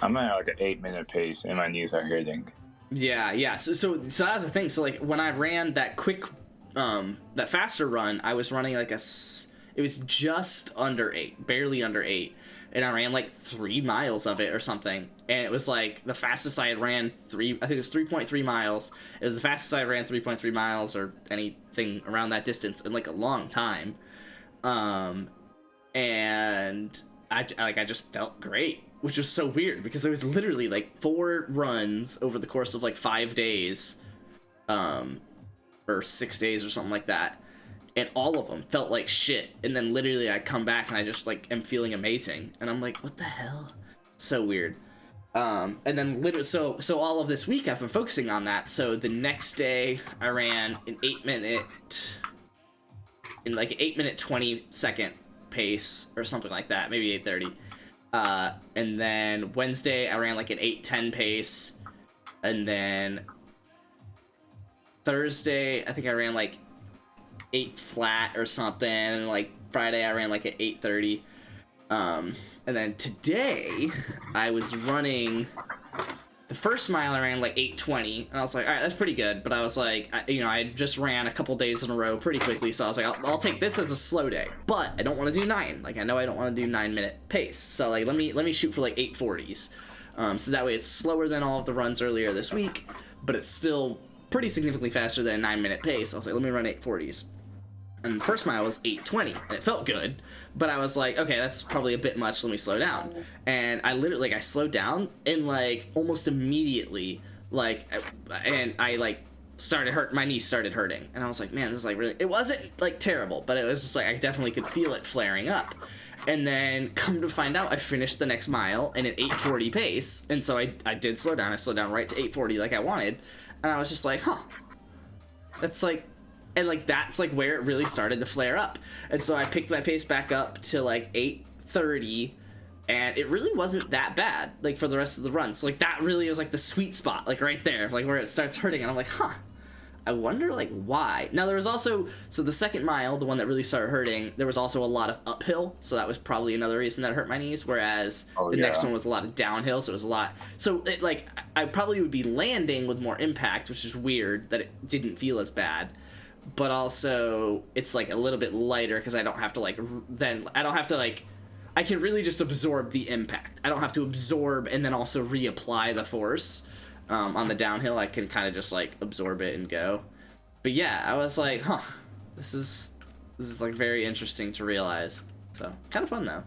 [SPEAKER 10] I'm at, like, an 8-minute pace, and my knees are hurting.
[SPEAKER 8] Yeah. So that was the thing. So, like, when I ran that quick, that faster run, I was running, like, it was just under 8, barely under 8. And I ran, like, 3 miles of it or something. And it was, like, the fastest I had ran I think it was 3.3 miles. It was the fastest I ran 3.3 miles or anything around that distance in, like, a long time. And I just felt great, which was so weird because it was literally, like, 4 runs over the course of, like, 5 days, or 6 days or something like that. And all of them felt like shit. And then literally I come back and I just, like, am feeling amazing. And I'm like, what the hell? So weird. And then literally, so all of this week I've been focusing on that. So the next day I ran an 8-minute 20-second pace or something like that. Maybe 8:30. And then Wednesday I ran, like, an 8:10 pace. And then Thursday I think I ran, like, 8 flat or something, and, like, Friday I ran, like, at 8:30. And then today I was running the first mile. I ran, like, 8:20, and I was like, all right, that's pretty good. But I was like, I just ran a couple days in a row pretty quickly, so I was like, I'll take this as a slow day, but I don't want to do 9. Like, I know I don't want to do 9-minute pace, so, like, let me shoot for, like, 8:40s. So that way it's slower than all of the runs earlier this week, but it's still pretty significantly faster than a 9-minute pace. I was like, let me run 8:40s. And the first mile was 8:20, and it felt good, but I was like, okay, that's probably a bit much, let me slow down. And I literally, like, I slowed down, and, like, almost immediately, like, and I, like, my knee started hurting, and I was like, man, this is, like, really, it wasn't, like, terrible, but it was just, like, I definitely could feel it flaring up. And then, come to find out, I finished the next mile in an 8:40 pace, and so I did slow down. I slowed down right to 8:40 like I wanted, and I was just like, huh, that's, like, and, like, that's, like, where it really started to flare up. And so I picked my pace back up to, like, 8:30, and it really wasn't that bad, like, for the rest of the run. So, like, that really was, like, the sweet spot, like, right there, like, where it starts hurting. And I'm like, huh, I wonder, like, why. Now, there was also, so the second mile, the one that really started hurting, there was also a lot of uphill, so that was probably another reason that it hurt my knees, whereas next one was a lot of downhill, so it was a lot. So, it, like, I probably would be landing with more impact, which is weird that it didn't feel as bad. But also, it's, like, a little bit lighter because I don't have to, like, I can really just absorb the impact. I don't have to absorb and then also reapply the force. On the downhill, I can kind of just, like, absorb it and go. But yeah, I was like, huh, this is like, very interesting to realize. So, kind of fun, though.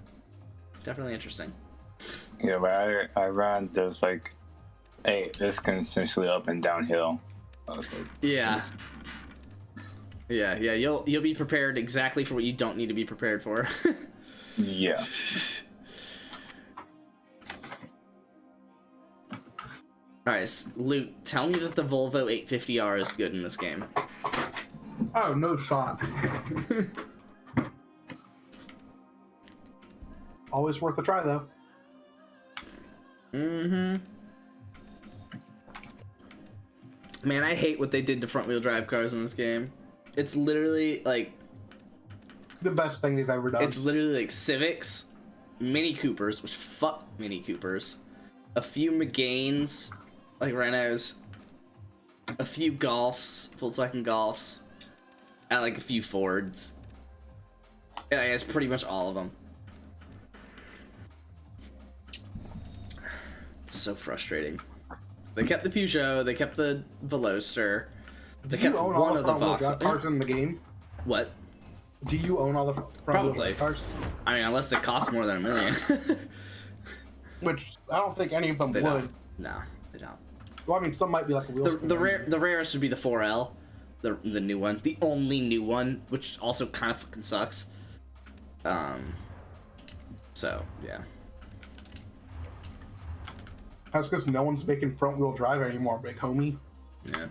[SPEAKER 8] Definitely interesting.
[SPEAKER 10] Yeah, but I ran just, like, this consistently up and downhill. I was like,
[SPEAKER 8] yeah. Yeah, you'll be prepared exactly for what you don't need to be prepared for.
[SPEAKER 10] Yeah.
[SPEAKER 8] Alright, Luke, tell me that the Volvo 850R is good in this game.
[SPEAKER 3] Oh, no shot. Always worth a try, though.
[SPEAKER 8] Mm-hmm. Man, I hate what they did to front-wheel drive cars in this game. It's literally, like,
[SPEAKER 3] the best thing they've ever done.
[SPEAKER 8] It's literally, like, Civics, Mini Coopers, which fuck Mini Coopers, a few Meganes, like Renaults, a few Golfs, Volkswagen Golfs, and, like, a few Fords. Yeah, I guess pretty much all of them. It's so frustrating. They kept the Peugeot, they kept the Veloster, they kept one of the Vauxhall
[SPEAKER 3] cars in the game.
[SPEAKER 8] What?
[SPEAKER 3] Do you own all the front-wheel drive cars?
[SPEAKER 8] I mean, unless they cost more than $1 million.
[SPEAKER 3] Which I don't think any of them would.
[SPEAKER 8] Don't. No, they don't.
[SPEAKER 3] Well, I mean, some might be like a wheel spin.
[SPEAKER 8] The rarest would be the 4L, the new one, the only new one, which also kind of fucking sucks. So yeah.
[SPEAKER 3] That's because no one's making front-wheel drive anymore, big homie.
[SPEAKER 8] Yeah.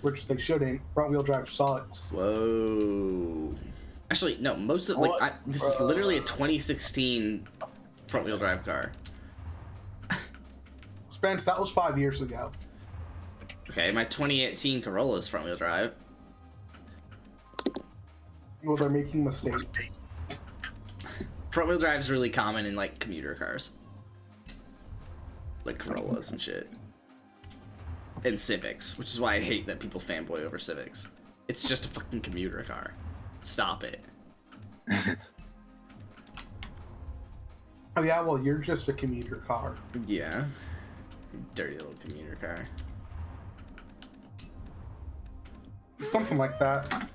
[SPEAKER 3] Which they shouldn't. Front-wheel drive sucks.
[SPEAKER 8] Whoa. Actually, no. Most of this is literally a 2016 front-wheel drive car.
[SPEAKER 3] Spence, that was 5 years ago.
[SPEAKER 8] Okay, my 2018 Corolla is front-wheel drive.
[SPEAKER 3] Well, they're making mistakes.
[SPEAKER 8] Front-wheel drive is really common in like commuter cars, like Corollas and shit, and Civics, which is why I hate that people fanboy over Civics. It's just a fucking commuter car. Stop it.
[SPEAKER 3] Oh yeah, well you're just a commuter car.
[SPEAKER 8] Yeah, dirty little commuter car.
[SPEAKER 3] Something like that.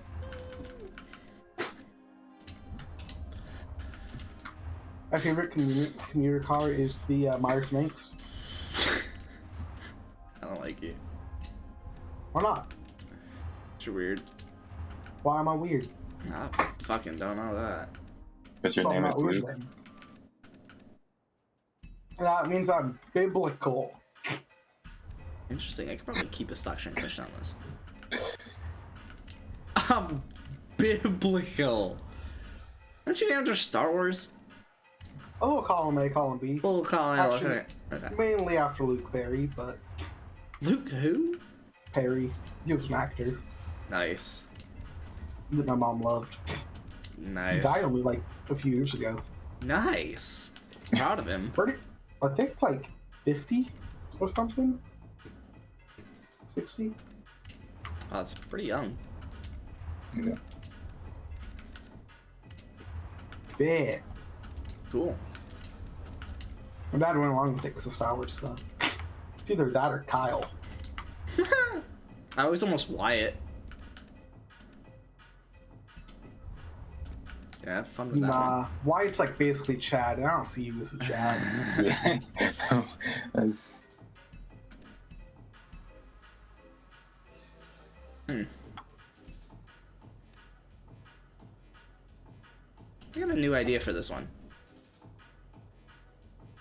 [SPEAKER 3] My favorite commuter car is the Myers Manx.
[SPEAKER 8] I don't like it.
[SPEAKER 3] Why not?
[SPEAKER 8] You're weird.
[SPEAKER 3] Why am I weird?
[SPEAKER 8] I fucking don't know that.
[SPEAKER 10] But your
[SPEAKER 3] So I'm
[SPEAKER 10] name is
[SPEAKER 3] not weird
[SPEAKER 10] Luke.
[SPEAKER 3] then. That means I'm biblical.
[SPEAKER 8] Interesting. I could probably keep a stock transmission on this. I'm biblical. Aren't you named after Star Wars?
[SPEAKER 3] Oh, column A, column B.
[SPEAKER 8] Oh, Colin.
[SPEAKER 3] Actually,
[SPEAKER 8] Okay.
[SPEAKER 3] mainly after Luke Perry, but
[SPEAKER 8] Luke who?
[SPEAKER 3] Perry, he was an actor
[SPEAKER 8] Nice.
[SPEAKER 3] that my mom loved. He
[SPEAKER 8] Nice.
[SPEAKER 3] died only like a few years ago.
[SPEAKER 8] Nice. Proud of him.
[SPEAKER 3] I think like 50 or something. 60.
[SPEAKER 8] Oh, that's pretty young.
[SPEAKER 10] Yeah.
[SPEAKER 3] Yeah.
[SPEAKER 8] Cool.
[SPEAKER 3] My dad went along with it because of Star Wars stuff. It's either that or Kyle.
[SPEAKER 8] I was almost Wyatt. Yeah, have fun with that
[SPEAKER 3] Nah, Wyatt's like basically Chad, and I don't see you as a Chad.
[SPEAKER 10] Yeah. That's...
[SPEAKER 8] one. I got a new idea for this one.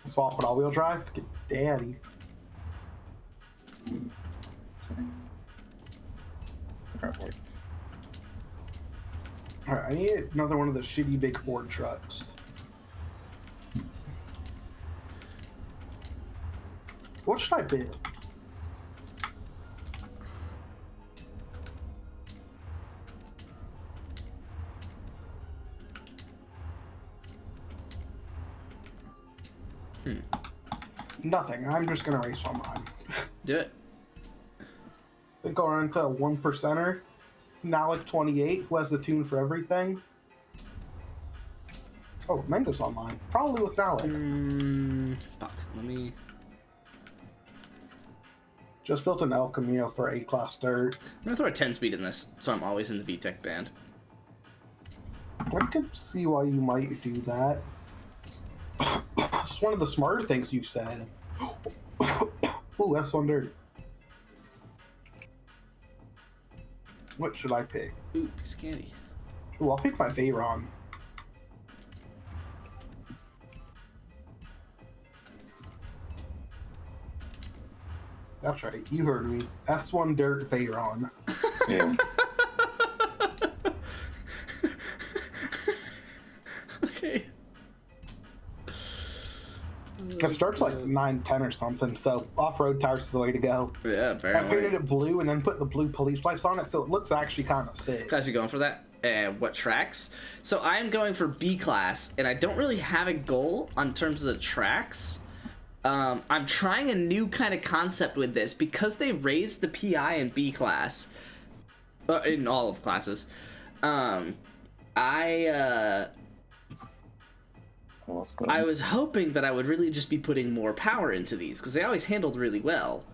[SPEAKER 3] Swap it all-wheel drive? Get daddy. Alright, I need another one of the shitty big Ford trucks. What should I build? Nothing. I'm just gonna race on mine.
[SPEAKER 8] Do it.
[SPEAKER 3] I think I'll run into a 1%er. Nalik 28, who has the tune for everything. Oh, Mango's online. Probably with Nalik.
[SPEAKER 8] Fuck. Let me.
[SPEAKER 3] Just built an El Camino for A-Class Dirt.
[SPEAKER 8] I'm gonna throw a 10-speed in this, so I'm always in the VTEC band.
[SPEAKER 3] I could see why you might do that. It's one of the smarter things you've said. Ooh, S1 Dirt. What should I pick?
[SPEAKER 8] Ooh, piece of candy.
[SPEAKER 3] Ooh, I'll pick my Veyron. That's right, you heard me. S1 Dirt Veyron.
[SPEAKER 10] Yeah.
[SPEAKER 8] Okay.
[SPEAKER 3] It starts like 9:10 or something, so off-road tires is the way to go.
[SPEAKER 8] Yeah,
[SPEAKER 3] I
[SPEAKER 8] apparently.
[SPEAKER 3] painted it blue and then put the blue police lights on it, so it looks actually kind of sick.
[SPEAKER 8] Class, you going for that? And what tracks? So I'm going for B class, and I don't really have a goal on terms of the tracks. I'm trying a new kind of concept with this because they raised the PI in B class, in all of classes. I was hoping that I would really just be putting more power into these because they always handled really well,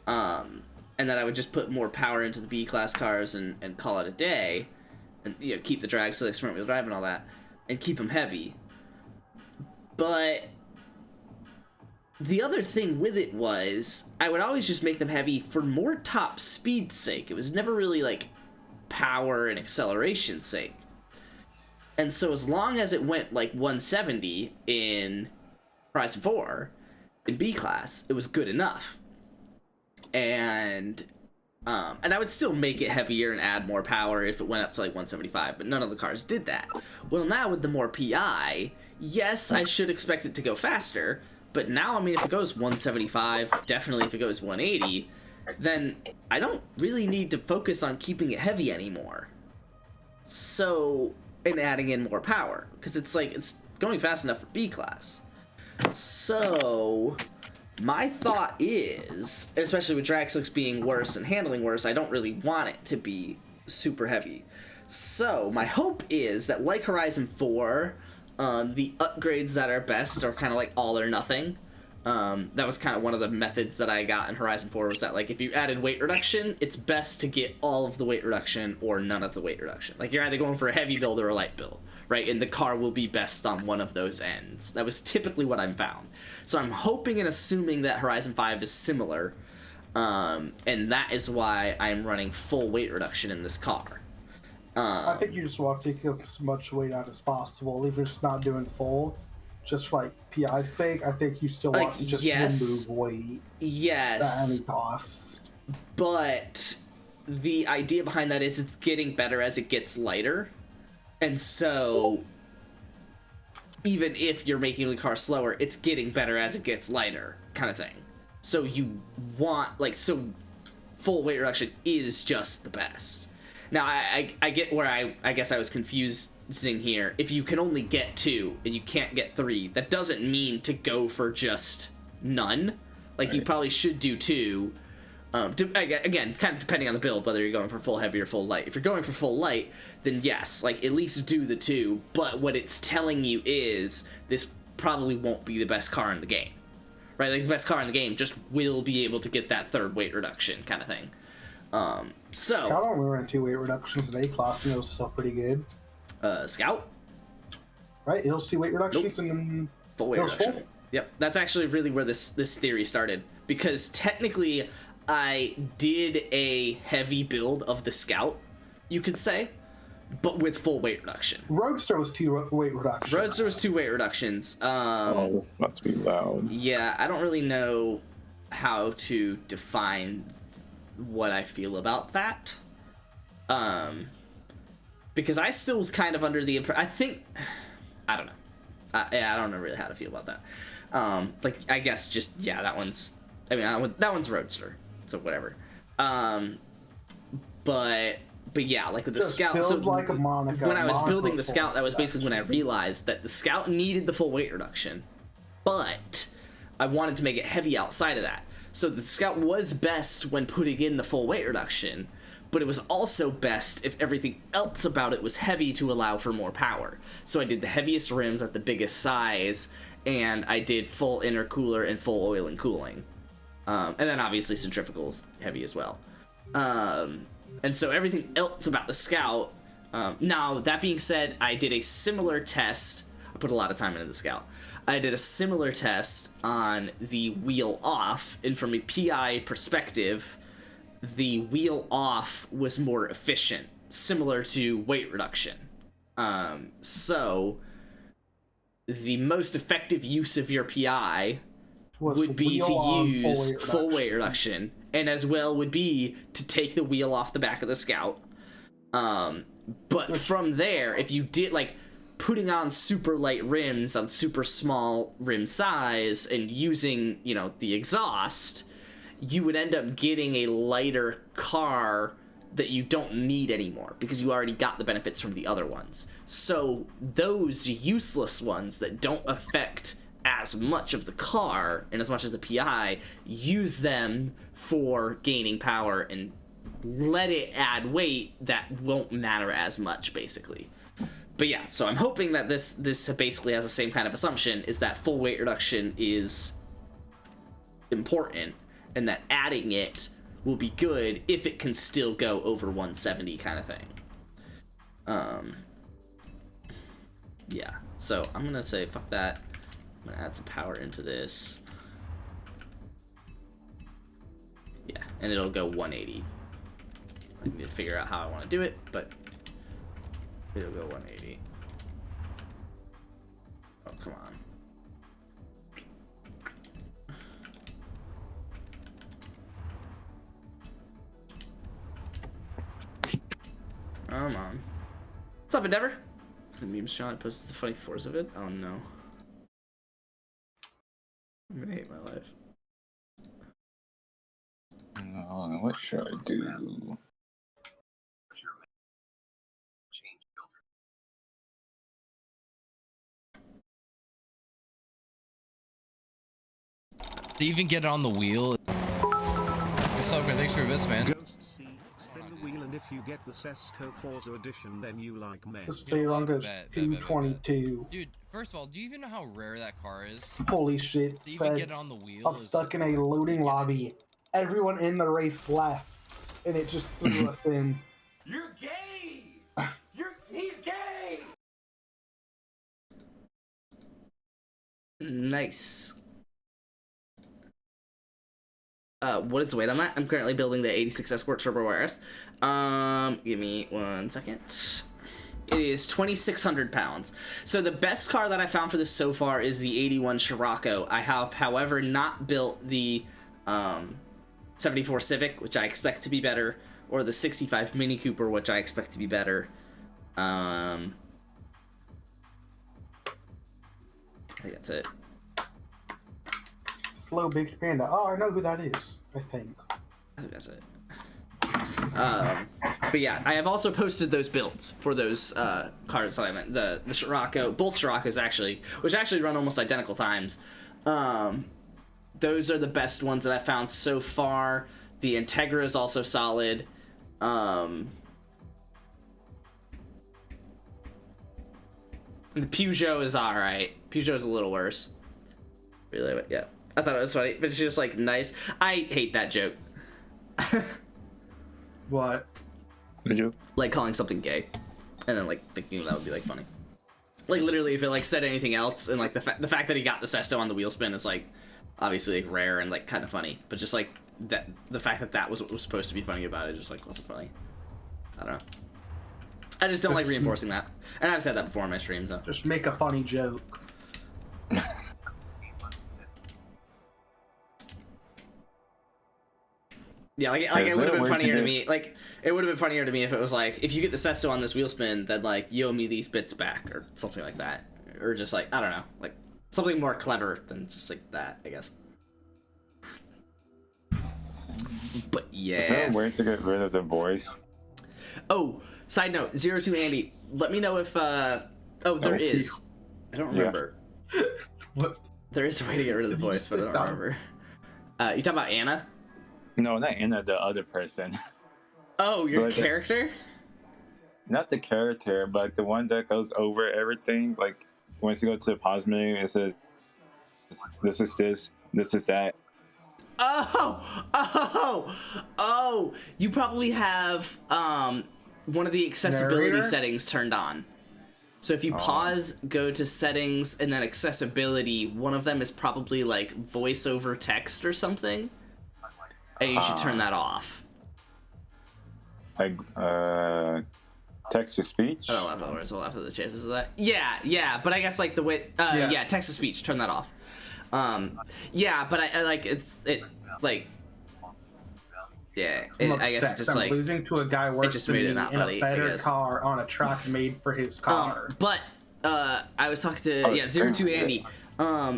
[SPEAKER 8] and that I would just put more power into the B class cars and call it a day. and keep the drag slicks, front wheel drive, and all that, and keep them heavy. But the other thing with it was I would always just make them heavy for more top speed's sake. It was never really like power and acceleration sake. And so as long as it went like 170 in Horizon 4 in B class, it was good enough. And I would still make it heavier and add more power if it went up to like 175, but none of the cars did that. Well, now with the more PI, yes, I should expect it to go faster, but now, I mean, if it goes 175, definitely if it goes 180, then I don't really need to focus on keeping it heavy anymore. So, and adding in more power, because it's like, it's going fast enough for B class. So, my thought is, especially with drag slicks being worse and handling worse, I don't really want it to be super heavy. So, my hope is that like Horizon 4, the upgrades that are best are kind of like all or nothing. That was kind of one of the methods that I got in Horizon 4, was that like if you added weight reduction, it's best to get all of the weight reduction or none of the weight reduction. Like you're either going for a heavy build or a light build, right? And the car will be best on one of those ends. That was typically what I'm found. So I'm hoping and assuming that Horizon 5 is similar, and that is why I'm running full weight reduction in this car.
[SPEAKER 3] I think you just want to take as much weight out as possible, even if it's not doing full. Just for like PI's sake, I think you still want to just remove weight.
[SPEAKER 8] Yes.
[SPEAKER 3] At any cost.
[SPEAKER 8] But the idea behind that is it's getting better as it gets lighter. And so even if you're making the car slower, it's getting better as it gets lighter, kind of thing. So you want, like, so full weight reduction is just the best. Now, I get where I guess I was confusing here. If you can only get 2 and you can't get 3, that doesn't mean to go for just none. Like, you probably should do 2. Again, kind of depending on the build, whether you're going for full heavy or full light. If you're going for full light, then yes, like, at least do the 2. But what it's telling you is this probably won't be the best car in the game. Right? Like, the best car in the game just will be able to get that 3rd weight reduction kind of thing.
[SPEAKER 3] Scout only ran 2 weight reductions in A class, and it was still pretty good.
[SPEAKER 8] Scout?
[SPEAKER 3] Right, it was 2 weight reductions and
[SPEAKER 8] full weight reduction. Full. Yep, that's actually really where this theory started, because technically I did a heavy build of the Scout, you could say, but with full weight reduction.
[SPEAKER 3] Roadster was 2 weight reductions.
[SPEAKER 8] Roadster was 2 weight reductions.
[SPEAKER 10] Oh, this must be loud.
[SPEAKER 8] Yeah, I don't really know how to define what I feel about that, because I still was kind of under the impression, I don't know, I don't know really how to feel about that. Like, I guess just, yeah, that one's Roadster, so whatever. But yeah, like with the
[SPEAKER 3] just
[SPEAKER 8] Scout, so
[SPEAKER 3] like a Monica.
[SPEAKER 8] When I was building the Scout, that was basically when I realized that the Scout needed the full weight reduction, but I wanted to make it heavy outside of that. So the Scout was best when putting in the full weight reduction, but it was also best if everything else about it was heavy to allow for more power. So I did the heaviest rims at the biggest size, and I did full intercooler and full oil and cooling. And then obviously centrifugals heavy as well. And so everything else about the Scout, now that being said, I did a similar test. I put a lot of time into the Scout. I did a similar test on the wheel off, and from a PI perspective, the wheel off was more efficient, similar to weight reduction. So the most effective use of your PI would be to use full weight reduction, and as well would be to take the wheel off the back of the Scout. But from there, if you did, like, putting on super light rims on super small rim size and using, you know, the exhaust, you would end up getting a lighter car that you don't need anymore because you already got the benefits from the other ones. So those useless ones that don't affect as much of the car and as much as the PI, use them for gaining power and let it add weight that won't matter as much, basically. But yeah, so I'm hoping that this basically has the same kind of assumption, is that full weight reduction is important, and that adding it will be good if it can still go over 170 kind of thing. Yeah, so I'm gonna say fuck that. I'm gonna add some power into this. Yeah, and it'll go 180. I need to figure out how I want to do it, but it'll go 180. Oh, come on. Come on. What's up, Endeavor? The memes channel posts the funny force of it. Oh no. I'm gonna hate my life.
[SPEAKER 10] What should I do?
[SPEAKER 11] To even get it on the wheel. What's up, thanks for this, man.
[SPEAKER 12] Spin the wheel, and if you get the Sesto Forza edition, then you like me.
[SPEAKER 3] This Veyron goes 222.
[SPEAKER 11] Dude, first of all, do you even know how rare that car is?
[SPEAKER 3] Holy shit,
[SPEAKER 11] to even get it on the wheel.
[SPEAKER 3] I was stuck in a loading lobby. Everyone in the race left, and it just threw us in.
[SPEAKER 5] You're gay! He's gay!
[SPEAKER 8] Nice. What is the weight on that? I'm currently building the 86 Escort Turbo RS. Give me 1 second. It is 2,600 pounds. So the best car that I found for this so far is the 81 Scirocco. I have, however, not built the 74 Civic, which I expect to be better, or the 65 Mini Cooper, which I expect to be better. I think that's it.
[SPEAKER 3] Slow Baked Panda. Oh, I know who that is, I think.
[SPEAKER 8] I think that's it. But yeah, I have also posted those builds for those cars that I meant. The Scirocco, both Sciroccos actually, which actually run almost identical times. Those are the best ones that I found so far. The Integra is also solid. The Peugeot is alright. Peugeot's a little worse. Really, yeah. I thought it was funny, but it's just like nice. I hate that joke.
[SPEAKER 3] What?
[SPEAKER 10] The joke?
[SPEAKER 8] Like calling something gay, and then like thinking that would be like funny. Like literally, if it like said anything else, and like the fact that he got the Sesto on the wheel spin is like obviously like rare and like kind of funny, but just like that the fact that that was what was supposed to be funny about it just like wasn't funny. I don't know. I just don't like reinforcing that, and I've said that before in my streams. So.
[SPEAKER 3] Just make a funny joke.
[SPEAKER 8] Yeah, like it would have been funnier to me. Like it would have been funnier to me if it was like, if you get the Sesto on this wheel spin, then like you owe me these bits back or something like that, or just like I don't know, like something more clever than just like that, I guess. But yeah.
[SPEAKER 10] Is there a way to get rid of the voice?
[SPEAKER 8] Oh, side note, 02 Andy, let me know if there is. I don't remember.
[SPEAKER 3] Yeah. What?
[SPEAKER 8] There is a way to get rid of the voice, but I don't remember. You talking about Anna?
[SPEAKER 10] No, not Anna, the other person.
[SPEAKER 8] Oh, your character?
[SPEAKER 10] Not the character, but the one that goes over everything. Like, once you go to the pause menu, it says, this is this, this is that.
[SPEAKER 8] Oh! You probably have one of the accessibility settings turned on. So if you pause, go to settings, and then accessibility, one of them is probably like voice over text or something. And you should turn that off.
[SPEAKER 10] Like, text to speech?
[SPEAKER 8] Oh, I'll have the chances of that. Yeah, but I guess like the way, text to speech, turn that off. Yeah, but I like, I guess it's just
[SPEAKER 3] I'm
[SPEAKER 8] like
[SPEAKER 3] losing to a guy worse than me in
[SPEAKER 8] funny,
[SPEAKER 3] a better car on a track made for his car.
[SPEAKER 8] But I was talking to 02 Andy.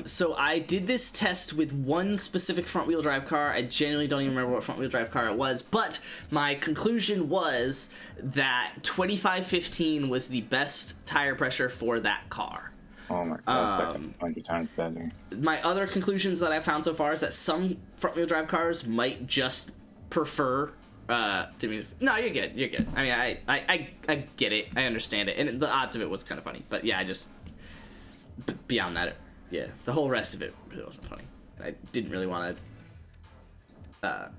[SPEAKER 8] So I did this test with one specific front-wheel drive car. I genuinely don't even remember what front-wheel drive car it was, but my conclusion was that 2515 was the best tire pressure for that car.
[SPEAKER 10] Oh my god, that's like 100 times better.
[SPEAKER 8] My other conclusions that I found so far is that some front-wheel drive cars might just prefer no, you're good. I mean, I get it. I understand it. And the odds of it was kind of funny. But yeah, I just beyond that, the whole rest of it really wasn't funny. I didn't really want to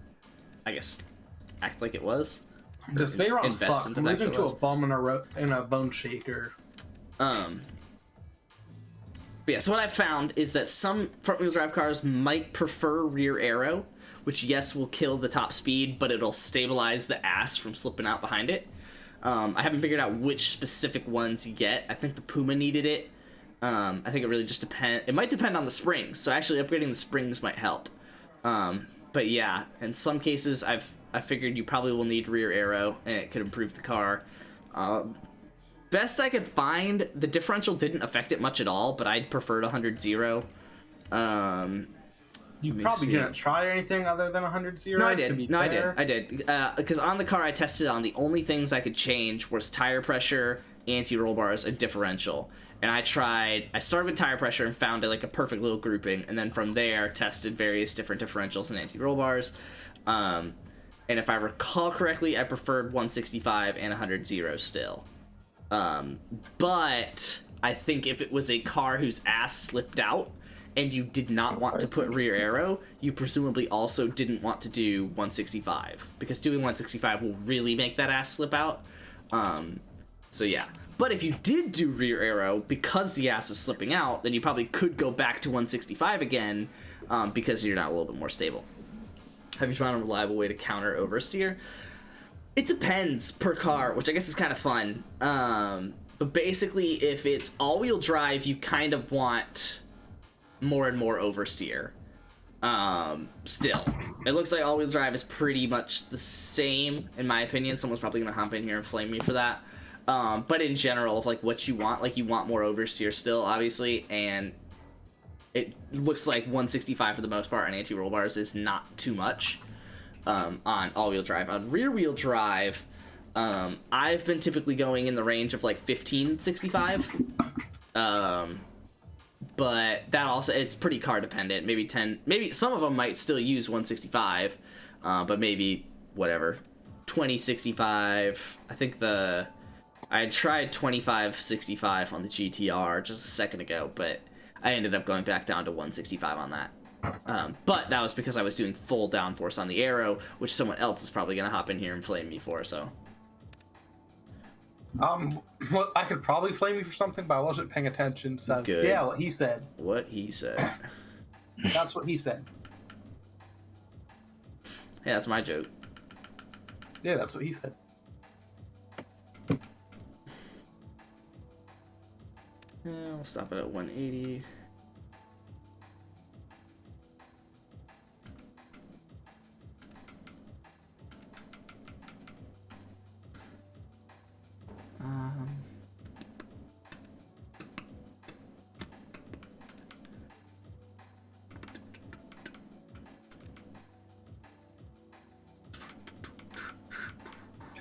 [SPEAKER 8] I guess act like it was.
[SPEAKER 3] This Veyron
[SPEAKER 1] invest
[SPEAKER 3] sucks.
[SPEAKER 1] into
[SPEAKER 3] I'm
[SPEAKER 1] that
[SPEAKER 3] losing to a
[SPEAKER 1] class.
[SPEAKER 3] bum in a bone shaker.
[SPEAKER 1] But yeah, so what I found is that some front-wheel drive cars might prefer rear aero, which yes will kill the top speed, but it'll stabilize the ass from slipping out behind it. I haven't figured out which specific ones yet. I think the Puma needed it. I think it really just depends. It might depend on the springs, so actually upgrading the springs might help. But yeah, in some cases I figured you probably will need rear aero, and it could improve the car. Best I could find, the differential didn't affect it much at all, but I'd preferred 100-0.
[SPEAKER 3] You probably didn't try anything other than 100-0.
[SPEAKER 1] No, I did. I did. Because on the car I tested on, the only things I could change was tire pressure, anti-roll bars, and differential. And I started with tire pressure and found like a perfect little grouping, and then from there tested various different differentials and anti-roll bars. And if I recall correctly, I preferred 165 and 100-0 still. But I think if it was a car whose ass slipped out and you did not want to put rear aero, you presumably also didn't want to do 165, because doing 165 will really make that ass slip out. So yeah. But if you did do rear aero because the ass was slipping out, then you probably could go back to 165 again, because you're now a little bit more stable. Have you found a reliable way to counter oversteer? It depends per car, which I guess is kind of fun. But basically, if it's all-wheel drive, you kind of want more and more oversteer. Still, it looks like all-wheel drive is pretty much the same, in my opinion. Someone's probably gonna hop in here and flame me for that. But in general, if like what you want, like you want more oversteer still, obviously, and it looks like 165 for the most part on anti-roll bars is not too much on all-wheel drive. On rear-wheel drive, I've been typically going in the range of like 1565. But that also, it's pretty car dependent. Maybe 10, maybe some of them might still use 165, but maybe whatever, 2065. I think I had tried 2565 on the GTR just a second ago, but I ended up going back down to 165 on that. But that was because I was doing full downforce on the aero, which someone else is probably gonna hop in here and flame me for. So.
[SPEAKER 3] Well, I could probably flame you for something, but I wasn't paying attention. So
[SPEAKER 1] good.
[SPEAKER 3] Yeah, what he said.
[SPEAKER 1] What he said.
[SPEAKER 3] That's what he said.
[SPEAKER 1] Yeah, that's my joke.
[SPEAKER 3] Yeah, that's what he said.
[SPEAKER 1] Yeah, we'll stop it at 180.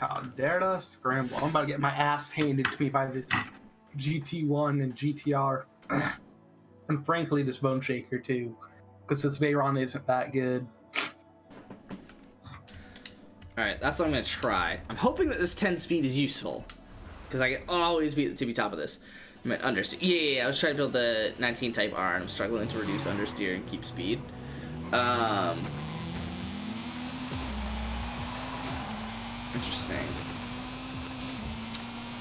[SPEAKER 3] How dare to scramble. I'm about to get my ass handed to me by this GT1 and GTR. And frankly, this Bone Shaker too. Because this Veyron isn't that good.
[SPEAKER 1] Alright, that's what I'm going to try. I'm hoping that this 10 speed is useful, because I can always be at the tippy top of this. I mean, understeer. Yeah, I was trying to build the 19 Type R, and I'm struggling to reduce understeer and keep speed. Interesting.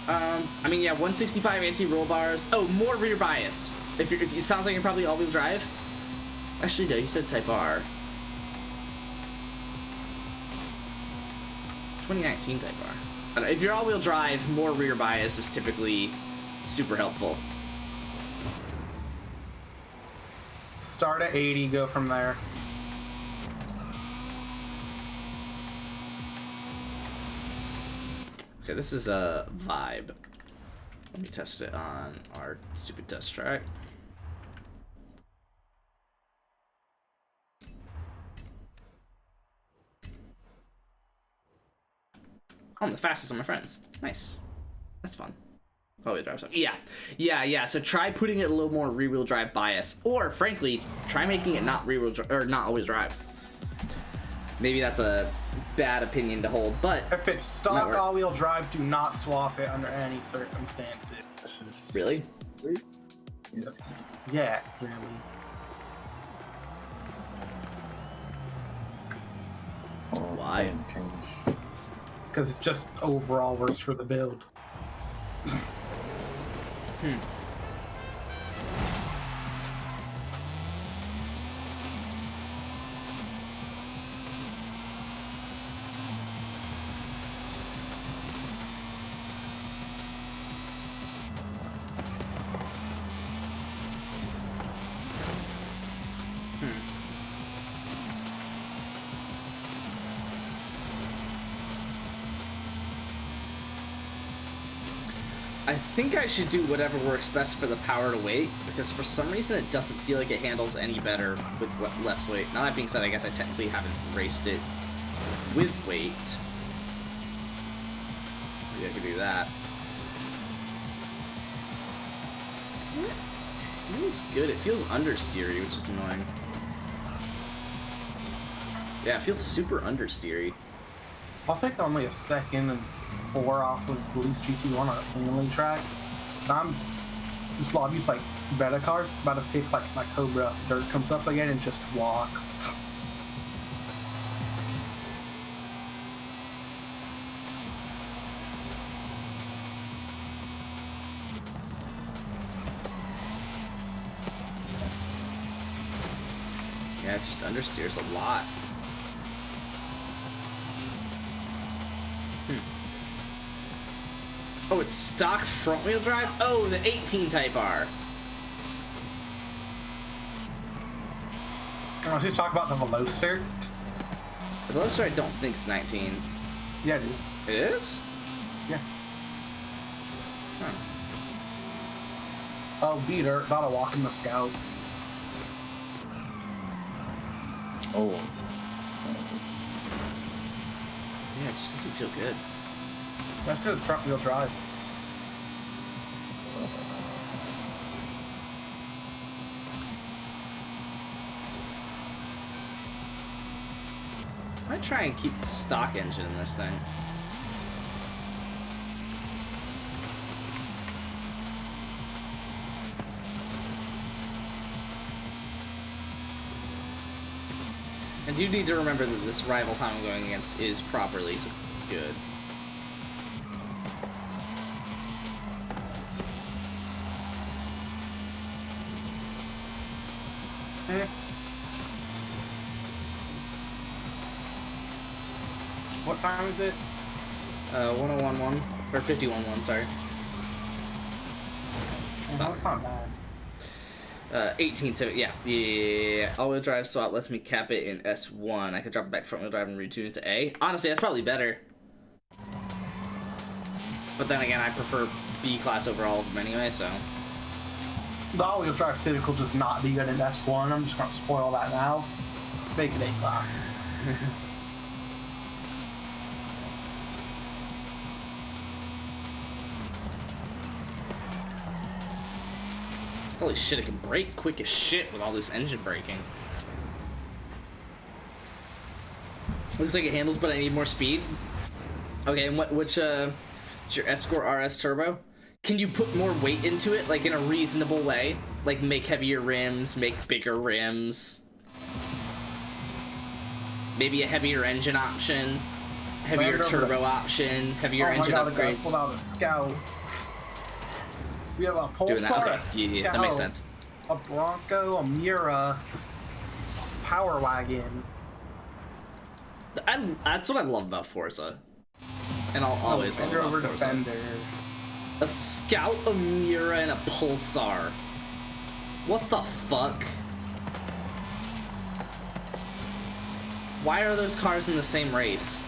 [SPEAKER 1] I mean, yeah, 165 anti-roll bars. Oh, more rear bias. It sounds like you're probably all-wheel drive. Actually, no, you said Type R. 2019 Type R. I don't know, if you're all-wheel drive, more rear bias is typically super helpful.
[SPEAKER 3] Start at 80, go from there.
[SPEAKER 1] Okay, this is a vibe. Let me test it on our stupid test track. Oh, I'm the fastest of my friends. Nice. That's fun. All-wheel drive stuff. Yeah. So try putting it a little more rear-wheel drive bias, or frankly, try making it not rear-wheel or not all-wheel drive. Maybe that's a bad opinion to hold, but
[SPEAKER 3] if it's stock all-wheel drive, do not swap it under any circumstances.
[SPEAKER 1] Really?
[SPEAKER 3] Yeah, really.
[SPEAKER 1] Why?
[SPEAKER 3] because it's just overall worse for the build.
[SPEAKER 8] I think I should do whatever works best for the power to weight, because for some reason it doesn't feel like it handles any better with less weight. Now that being said, I guess I technically haven't raced it with weight. Maybe I could do that. It feels good. It feels understeery, which is annoying. Yeah, it feels super understeery.
[SPEAKER 3] I'll take only a second and 4 off of Police GT1 on a handling track. I'm just Lobbies like beta cars, about to pick like my Cobra if dirt comes up again and just walk.
[SPEAKER 8] Yeah, it just understeers a lot. Oh, it's stock front-wheel drive? Oh, the 18 Type R.
[SPEAKER 3] Let's just talk about the Veloster.
[SPEAKER 8] The Veloster I don't think is 19.
[SPEAKER 3] Yeah, it is.
[SPEAKER 8] It is?
[SPEAKER 3] Yeah.
[SPEAKER 8] Huh.
[SPEAKER 3] Oh, beater, about to walk in the Scout.
[SPEAKER 10] Oh.
[SPEAKER 8] Yeah, it just doesn't feel good.
[SPEAKER 3] That's good front wheel drive.
[SPEAKER 8] I might try and keep the stock engine in this thing. And you need to remember that this rival time I'm going against is properly good.
[SPEAKER 3] What time is it?
[SPEAKER 8] 1011 or 511, sorry.
[SPEAKER 3] Oh, that's not bad.
[SPEAKER 8] 1870, yeah. All-wheel drive swap lets me cap it in S1. I could drop it back to front-wheel drive and retune it to A. Honestly, that's probably better. But then again, I prefer B-class over all of them anyway, so.
[SPEAKER 3] The all-wheel drive Civic will just not be good in S1. I'm just gonna spoil that now. Make it A-class.
[SPEAKER 8] Holy shit, it can brake quick as shit with all this engine braking. Looks like it handles, but I need more speed. Okay, and which, it's your Escort RS Turbo? Can you put more weight into it, like in a reasonable way? Like make heavier rims, make bigger rims? Maybe a heavier engine option? Heavier turbo option? Heavier engine upgrades?
[SPEAKER 3] Pull out a Scout. We have a Pulsar,
[SPEAKER 8] okay. Yeah, that makes sense.
[SPEAKER 3] A Bronco, a Miura, Power Wagon.
[SPEAKER 8] That's what I love about Forza. And I'll always love about Forza.
[SPEAKER 3] Defender.
[SPEAKER 8] A Scout, a Miura, and a Pulsar. What the fuck? Why are those cars in the same race?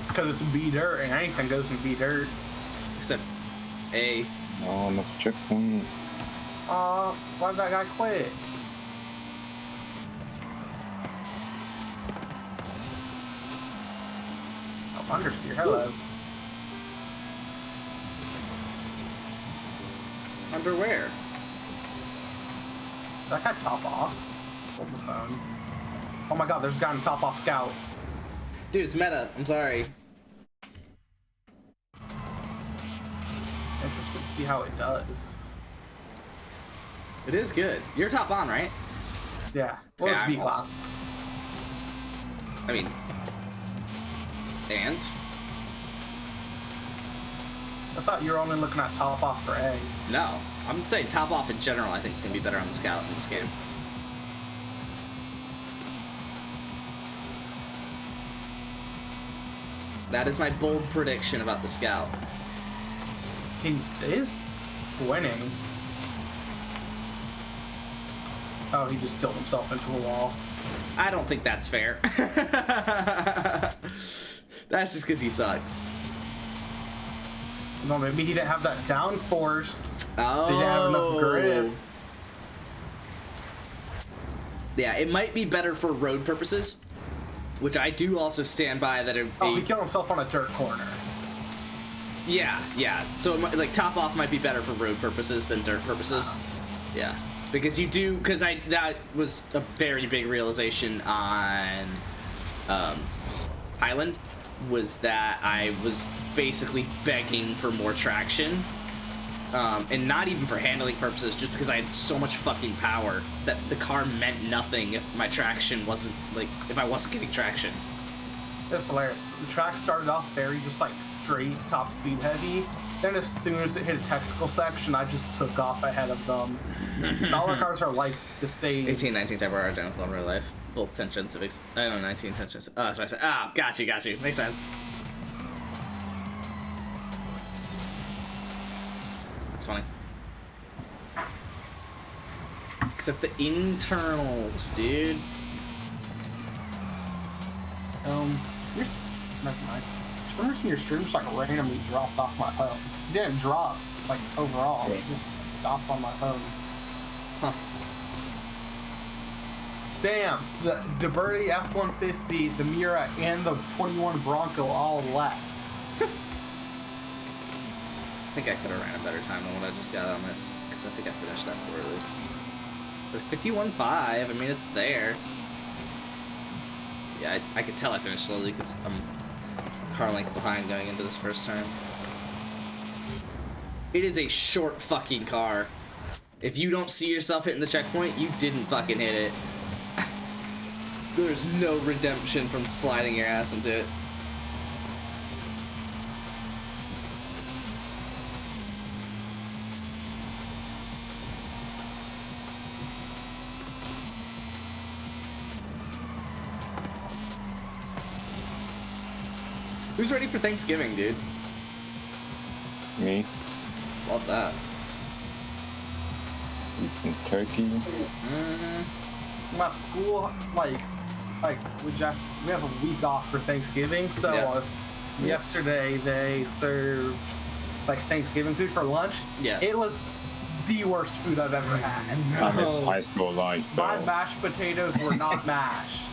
[SPEAKER 3] Because it's B-dirt, and anything goes in B-dirt.
[SPEAKER 8] Except A.
[SPEAKER 10] Oh, that's a checkpoint.
[SPEAKER 3] Why'd that guy quit? Oh, understeer, hello.
[SPEAKER 8] Underwear.
[SPEAKER 3] Is that guy top off? Hold the phone. Oh my god, there's a guy in the top off Scout.
[SPEAKER 8] Dude, it's meta. I'm sorry.
[SPEAKER 3] Interested to see how it does.
[SPEAKER 8] It is good. You're top on, right?
[SPEAKER 3] Yeah. Well,
[SPEAKER 8] Okay,
[SPEAKER 3] it's B class.
[SPEAKER 8] I mean, And?
[SPEAKER 3] I thought you were only looking at top off for A.
[SPEAKER 8] No. I'm saying top off in general, I think is going to be better on the Scout in this game. That is my bold prediction about the Scout.
[SPEAKER 3] He is winning. Oh, he just killed himself into a wall.
[SPEAKER 8] I don't think that's fair. That's just because he sucks.
[SPEAKER 3] No, maybe he didn't have that downforce.
[SPEAKER 8] Oh.
[SPEAKER 3] So he didn't have enough grip.
[SPEAKER 8] Yeah, it might be better for road purposes, which I do also stand by that.
[SPEAKER 3] Oh, he killed himself on a dirt corner.
[SPEAKER 8] Yeah, yeah. So like top off might be better for road purposes than dirt purposes. Yeah, because you do that was a very big realization on Highland, was that I was basically begging for more traction, and not even for handling purposes, just because I had so much fucking power that the car meant nothing if my traction wasn't if I wasn't getting traction.
[SPEAKER 3] That's hilarious. The track started off very just like straight top speed heavy. Then as soon as it hit a technical section, I just took off ahead of them. All our cars are like the same.
[SPEAKER 8] 18, 19 type are identical in real life. Both tension civics. I don't know, 19 tension. Oh, that's what I said. Ah, got you. Makes sense. That's funny. Except the internals, dude.
[SPEAKER 3] Never mind. For some reason, your stream just like randomly dropped off my phone. It didn't drop like overall. It just dropped on my phone.
[SPEAKER 8] Huh.
[SPEAKER 3] Damn, the DeBerti F-150, the Mira, and the 21 Bronco all left.
[SPEAKER 8] I think I could have ran a better time than what I just got on this, because I think I finished that poorly. But 51.5, I mean, it's there. Yeah, I could tell I finished slowly because I'm car length behind going into this first turn. It is a short fucking car. If you don't see yourself hitting the checkpoint, you didn't fucking hit it. There's no redemption from sliding your ass into it. Who's ready for Thanksgiving, dude?
[SPEAKER 10] Me.
[SPEAKER 8] Love that.
[SPEAKER 10] Eat some turkey.
[SPEAKER 3] My school, like we have a week off for Thanksgiving, so yesterday they served like Thanksgiving food for lunch.
[SPEAKER 8] Yeah.
[SPEAKER 3] It was the worst food I've ever had.
[SPEAKER 10] I miss high school lunch. So.
[SPEAKER 3] My mashed potatoes were not mashed.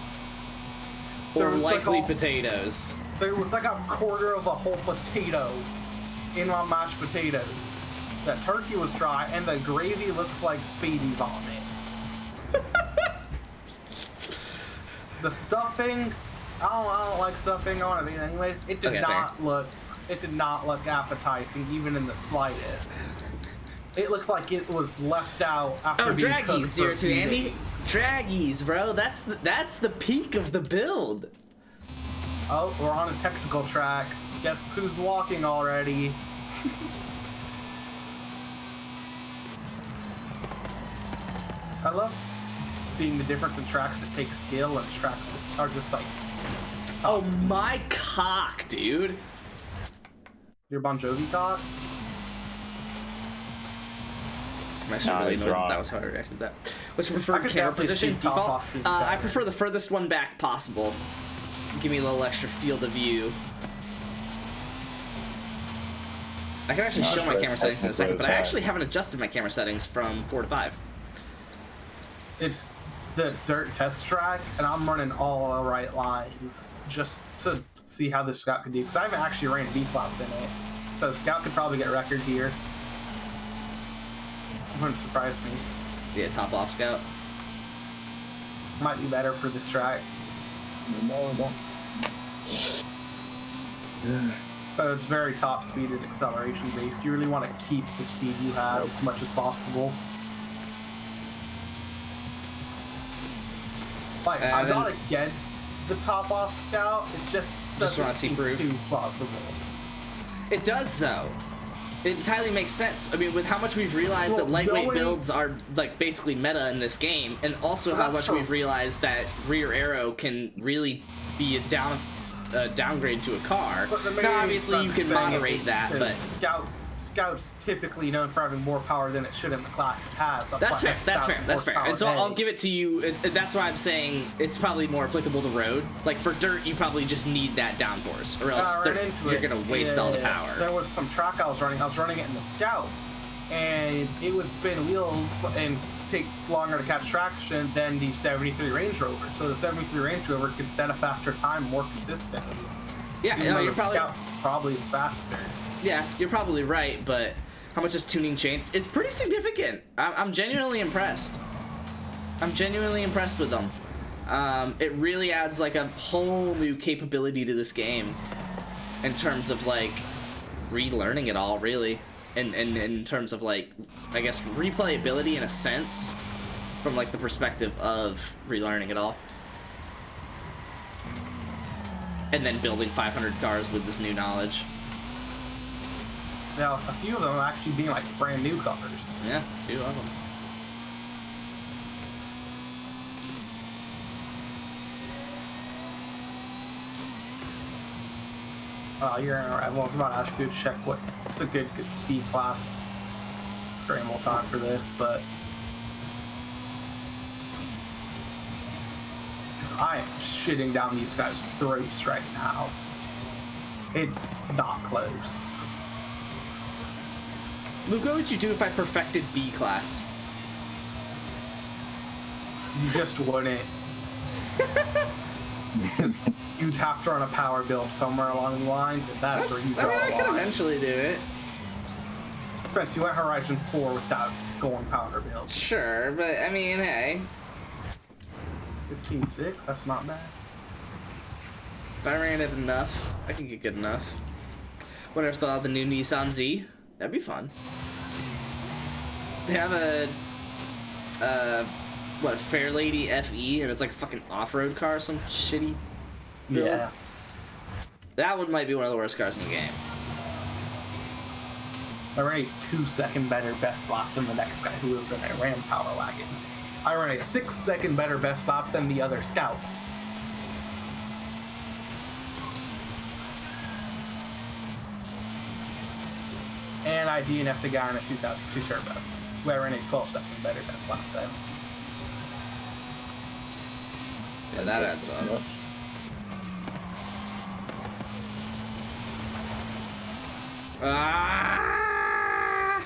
[SPEAKER 8] Or likely potatoes.
[SPEAKER 3] There was like a quarter of a whole potato in my mashed potatoes. That turkey was dry, and the gravy looked like baby vomit. The stuffing, I don't like stuffing on it anyways. It did not look appetizing, even in the slightest. It looked like it was left out after being cooked
[SPEAKER 8] Draggies,
[SPEAKER 3] for
[SPEAKER 8] 0 to Andy. Draggies, bro. That's the peak of the build.
[SPEAKER 3] Oh, we're on a technical track. Guess who's walking already? I love seeing the difference in tracks that take skill and tracks that are just like...
[SPEAKER 8] Oh, my cock, dude.
[SPEAKER 3] Your Bon Jovi cock?
[SPEAKER 8] I'm actually really annoyed that was how I reacted to that. What's your preferred camera position? Default? I prefer the furthest one back possible. Give me a little extra field of view. I can actually show my camera settings in a second, but I actually haven't adjusted my camera settings from 4 to 5.
[SPEAKER 3] It's the dirt test track, and I'm running all the right lines just to see how the Scout could do, because I haven't actually ran B class in it. So Scout could probably get record here. It wouldn't surprise me.
[SPEAKER 8] Yeah, top off Scout.
[SPEAKER 3] Might be better for this track.
[SPEAKER 10] No, don't.
[SPEAKER 3] But it's very top speed and acceleration based. You really want to keep the speed you have as much as possible. Like, I'm not against the top off Scout. It's just
[SPEAKER 8] Just want to see proof.
[SPEAKER 3] Too possible.
[SPEAKER 8] It does though. It entirely makes sense. I mean, with how much we've realized that lightweight builds are like basically meta in this game, and also how much we've realized that rear arrow can really be a downgrade to a car. Now, obviously, you can moderate that, but
[SPEAKER 3] Scout's typically known for having more power than it should in the class it has.
[SPEAKER 8] That's fair. And so I'll give it to you. That's why I'm saying it's probably more applicable to road. Like for dirt, you probably just need that downforce, or else you're gonna waste all the power.
[SPEAKER 3] There was some track I was running it in the Scout, and it would spin wheels and take longer to catch traction than the 73 Range Rover. So the 73 Range Rover can set a faster time more consistently.
[SPEAKER 8] Yeah, you're
[SPEAKER 3] probably is faster.
[SPEAKER 8] Yeah, you're probably right, but how much has tuning changed? It's pretty significant. I'm genuinely impressed. I'm genuinely impressed with them. It really adds like a whole new capability to this game in terms of like relearning it all, really. And in terms of like, I guess, replayability in a sense from like the perspective of relearning it all. And then building 500 cars with this new knowledge.
[SPEAKER 3] Now, a few of them actually being like brand new cars.
[SPEAKER 8] Yeah, a few of them.
[SPEAKER 3] You're in alright. Well, I was about to ask you to check what. It's a good B class scramble time for this, but. Because I am shitting down these guys' throats right now. It's not close.
[SPEAKER 8] Luke, what would you do if I perfected B class?
[SPEAKER 3] You just wouldn't. You'd have to run a power build somewhere along the lines, and that's where you draw the line.
[SPEAKER 8] I can eventually do it.
[SPEAKER 3] Spence, you went Horizon 4 without going power builds.
[SPEAKER 8] Sure, but I mean, hey.
[SPEAKER 3] 15.6, that's not bad.
[SPEAKER 8] If I ran it enough, I can get good enough. What if the new Nissan Z? That'd be fun. They have a Fairlady FE, and it's like a fucking off-road car, some shitty build.
[SPEAKER 3] Yeah.
[SPEAKER 8] That one might be one of the worst cars in the game.
[SPEAKER 3] I ran a 2-second better best lap than the next guy who was in a Ram Power Wagon. I ran a 6-second better best lap than the other Scout. And I DNF'd a guy in a 2002 Turbo, where I ran a 12-second better best lap than.
[SPEAKER 8] Yeah, that adds up.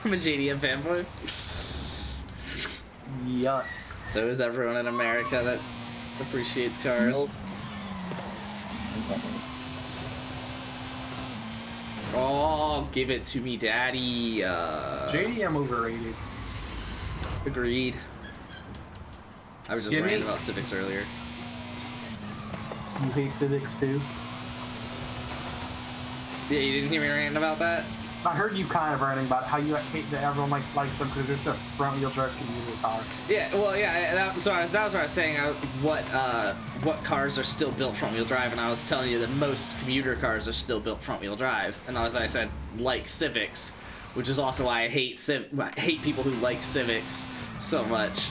[SPEAKER 8] I'm a JDM fanboy.
[SPEAKER 3] Yuck.
[SPEAKER 8] So is everyone in America that appreciates cars.
[SPEAKER 10] Nope.
[SPEAKER 8] Oh, give it to me, daddy.
[SPEAKER 3] JDM overrated.
[SPEAKER 8] Agreed. I was just ranting about Civics earlier.
[SPEAKER 3] You hate Civics too?
[SPEAKER 8] Yeah, you didn't hear me ranting about that?
[SPEAKER 3] I heard you kind of ranting about how you hate that everyone likes them because they're just a front-wheel drive commuter car.
[SPEAKER 8] Yeah, well, yeah. That was what I was saying. What cars are still built front-wheel drive, and I was telling you that most commuter cars are still built front-wheel drive. And as I said, like Civics, which is also why I hate people who like Civics so much,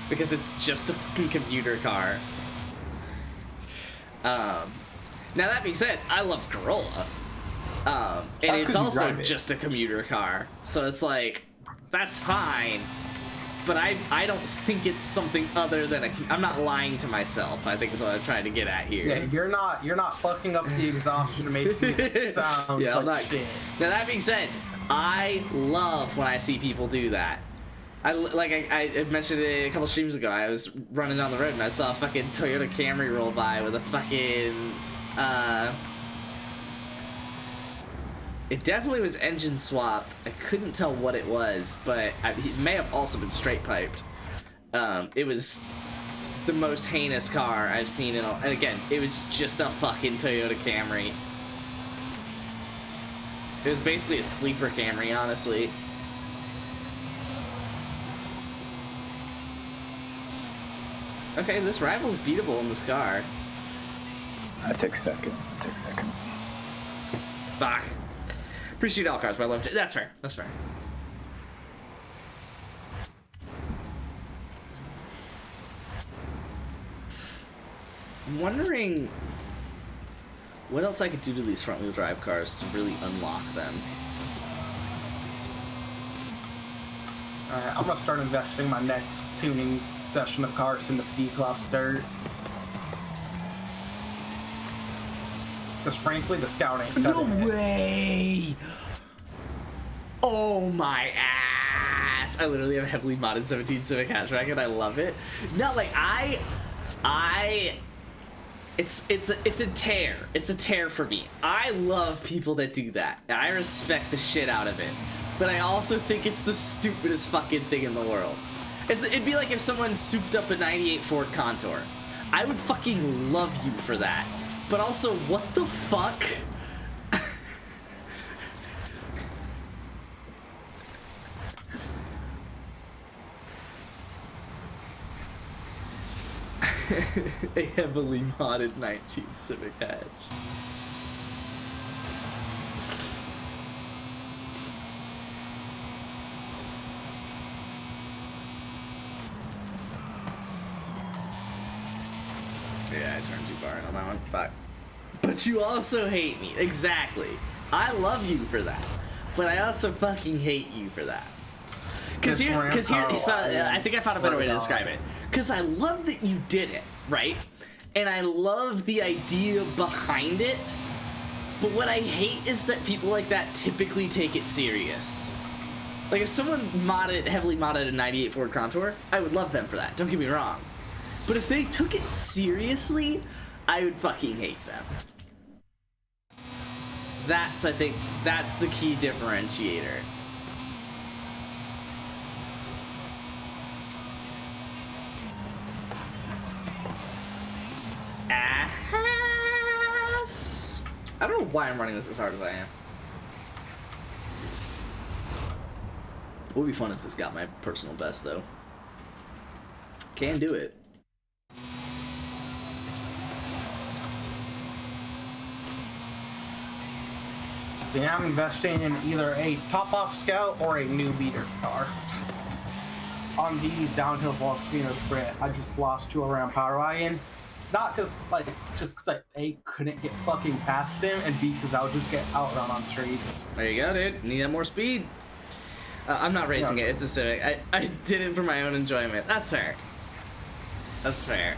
[SPEAKER 8] because it's just a fucking commuter car. Now that being said, I love Corolla. And it's also just a commuter car, so it's like, that's fine, but I don't think it's something other than I'm not lying to myself, I think is what I'm trying to get at here.
[SPEAKER 3] Yeah, you're not fucking up the exhaust to make it sound
[SPEAKER 8] yeah,
[SPEAKER 3] like shit.
[SPEAKER 8] Now that being said, I love when I see people do that. I mentioned it a couple streams ago. I was running down the road and I saw a fucking Toyota Camry roll by with a fucking, it definitely was engine swapped. I couldn't tell what it was, but it may have also been straight piped. It was the most heinous car I've seen in and again, it was just a fucking Toyota Camry. It was basically a sleeper Camry, honestly. Okay, this rival's beatable in this car.
[SPEAKER 10] I take second.
[SPEAKER 8] Fuck. Appreciate all cars, but I love it. That's fair. That's fair. I'm wondering what else I could do to these front-wheel drive cars to really unlock them.
[SPEAKER 3] I'm gonna start investing my next tuning session of cars into B-class dirt. Because frankly, the Scout ain't cutting it.
[SPEAKER 8] Way! Oh my ass! I literally have a heavily modded 17 Civic hatchback and I love it. No, like it's a tear. It's a tear for me. I love people that do that. I respect the shit out of it. But I also think it's the stupidest fucking thing in the world. It'd be like if someone souped up a 98 Ford Contour. I would fucking love you for that. But also, what the fuck? A heavily modded 19 Civic hatch. Yeah, I turned too far in on that one. Fuck. But you also hate me. Exactly. I love you for that. But I also fucking hate you for that. Because I think I found a better way to describe it. Because I love that you did it, right? And I love the idea behind it. But what I hate is that people like that typically take it serious. Like if someone heavily modded a 98 Ford Contour, I would love them for that. Don't get me wrong. But if they took it seriously, I would fucking hate them. I think, that's the key differentiator. Ass. I don't know why I'm running this as hard as I am. It would be fun if this got my personal best, though. Can do it.
[SPEAKER 3] Yeah, I'm investing in either a top-off Scout or a new beater car. On the downhill volcano sprint, I just lost to a round power wagon. Not just because I A, couldn't get fucking past him, and B, because I would just get outrun on streets.
[SPEAKER 8] There you go, dude. Need that more speed. I'm not racing it. It's a Civic. I did it for my own enjoyment. That's fair. That's fair.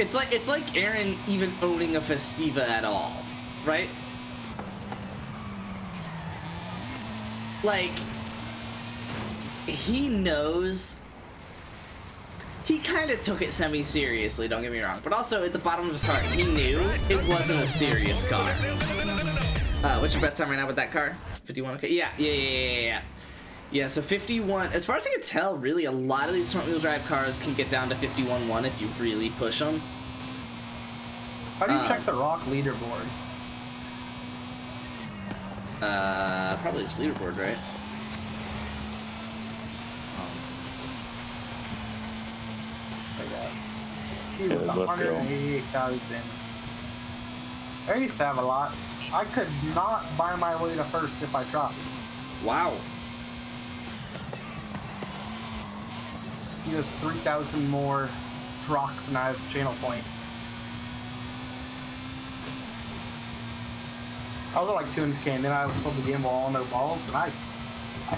[SPEAKER 8] It's like Aaron even owning a Festiva at all, right? Like, he knows. He kind of took it semi-seriously, don't get me wrong. But also, at the bottom of his heart, he knew it wasn't a serious car. What's your best time right now with that car? 51? Okay. Yeah. Yeah, so 51, as far as I can tell, really, a lot of these front-wheel drive cars can get down to 51.1 if you really push them.
[SPEAKER 3] How do you check the Rock leaderboard?
[SPEAKER 8] Probably just leaderboard, right?
[SPEAKER 3] She was 188,000. I used to have a lot. I could not buy my way to first if I tried.
[SPEAKER 8] Wow.
[SPEAKER 3] He has 3,000 more rocks than I have channel points. I was at like 200k and then I was told to gamble all no balls, and I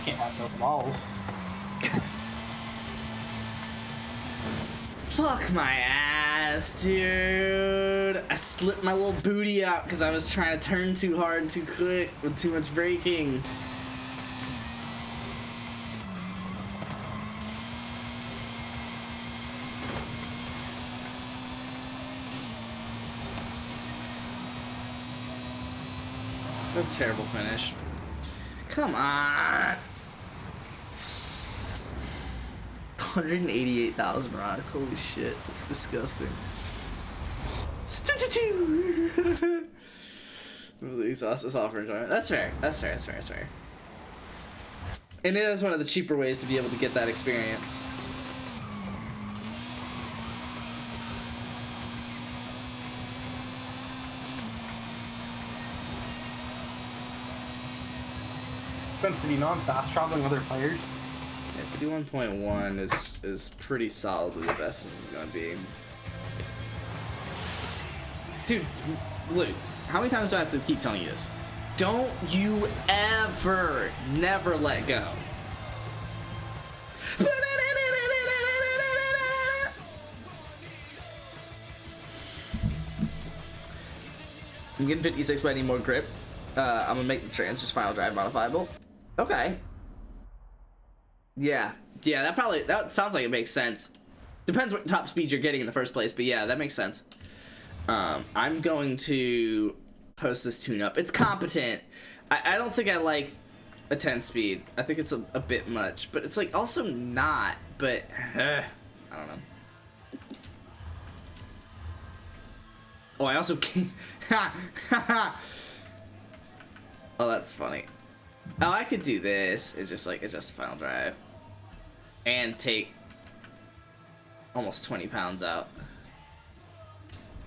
[SPEAKER 3] can't have no balls.
[SPEAKER 8] Fuck my ass, dude. I slipped my little booty out because I was trying to turn too hard too quick with too much braking. A terrible finish. Come on. 188,000 rocks. Holy shit. That's disgusting. Exhaust is all for enjoyment. That's fair. That's fair. And it is one of the cheaper ways to be able to get that experience.
[SPEAKER 3] Tends to be non-fast traveling other players.
[SPEAKER 8] Yeah, 51.1 is pretty solidly the best this is gonna be. Dude, Luke, how many times do I have to keep telling you this? Don't you ever, never let go. I'm getting 56, but I need more grip. I'm gonna make the trans just final drive modifiable. Okay. Yeah, that sounds like it makes sense. Depends what top speed you're getting in the first place, but yeah, that makes sense. I'm going to post this tune up. It's competent. I don't think I like a 10 speed. I think it's a bit much, but it's like also not, but I don't know. Oh, I also can't. Oh, that's funny. Oh, I could do this. It's just like adjust the final drive and take almost 20 pounds out.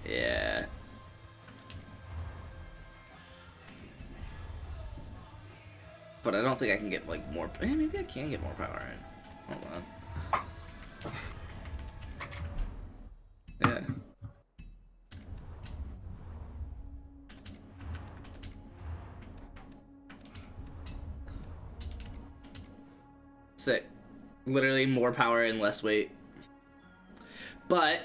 [SPEAKER 8] Yeah. But I don't think I can get like more. Maybe I can get more power in. Hold on. Yeah. Sick. Literally more power and less weight. But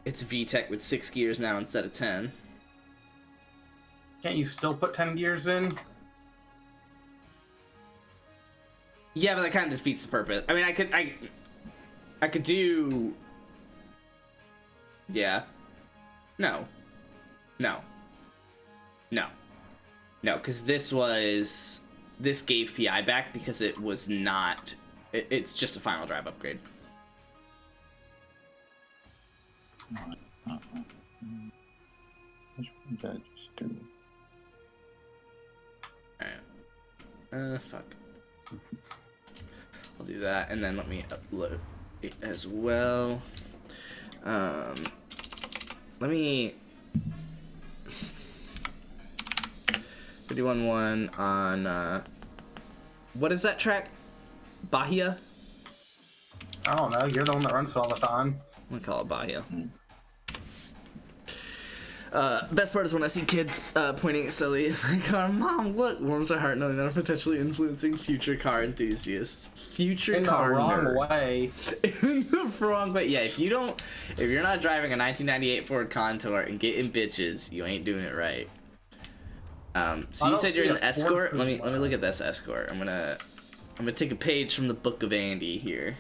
[SPEAKER 8] it's VTEC with 6 gears now instead of 10.
[SPEAKER 3] Can't you still put 10 gears in?
[SPEAKER 8] Yeah, but that kind of defeats the purpose. I mean, I could do. Yeah. No, because this gave PI back because it was not. It's just a final drive upgrade.
[SPEAKER 10] Which one did I just do?
[SPEAKER 8] Alright. Fuck. I'll do that, and then let me upload it as well. Let me 51.1 on what is that track? Bahia?
[SPEAKER 3] I don't know. You're the one that runs it all the time.
[SPEAKER 8] I'm gonna call it Bahia. Best part is when I see kids pointing at Sully in my car. Mom, look! Warms my heart knowing that I'm potentially influencing future car enthusiasts. Future car nerds.
[SPEAKER 3] In the wrong way.
[SPEAKER 8] In the wrong way. Yeah, if you're not driving a 1998 Ford Contour and getting bitches, you ain't doing it right. So you said you're in the Escort. Let me look at this Escort. I'm gonna take a page from the Book of Andy here.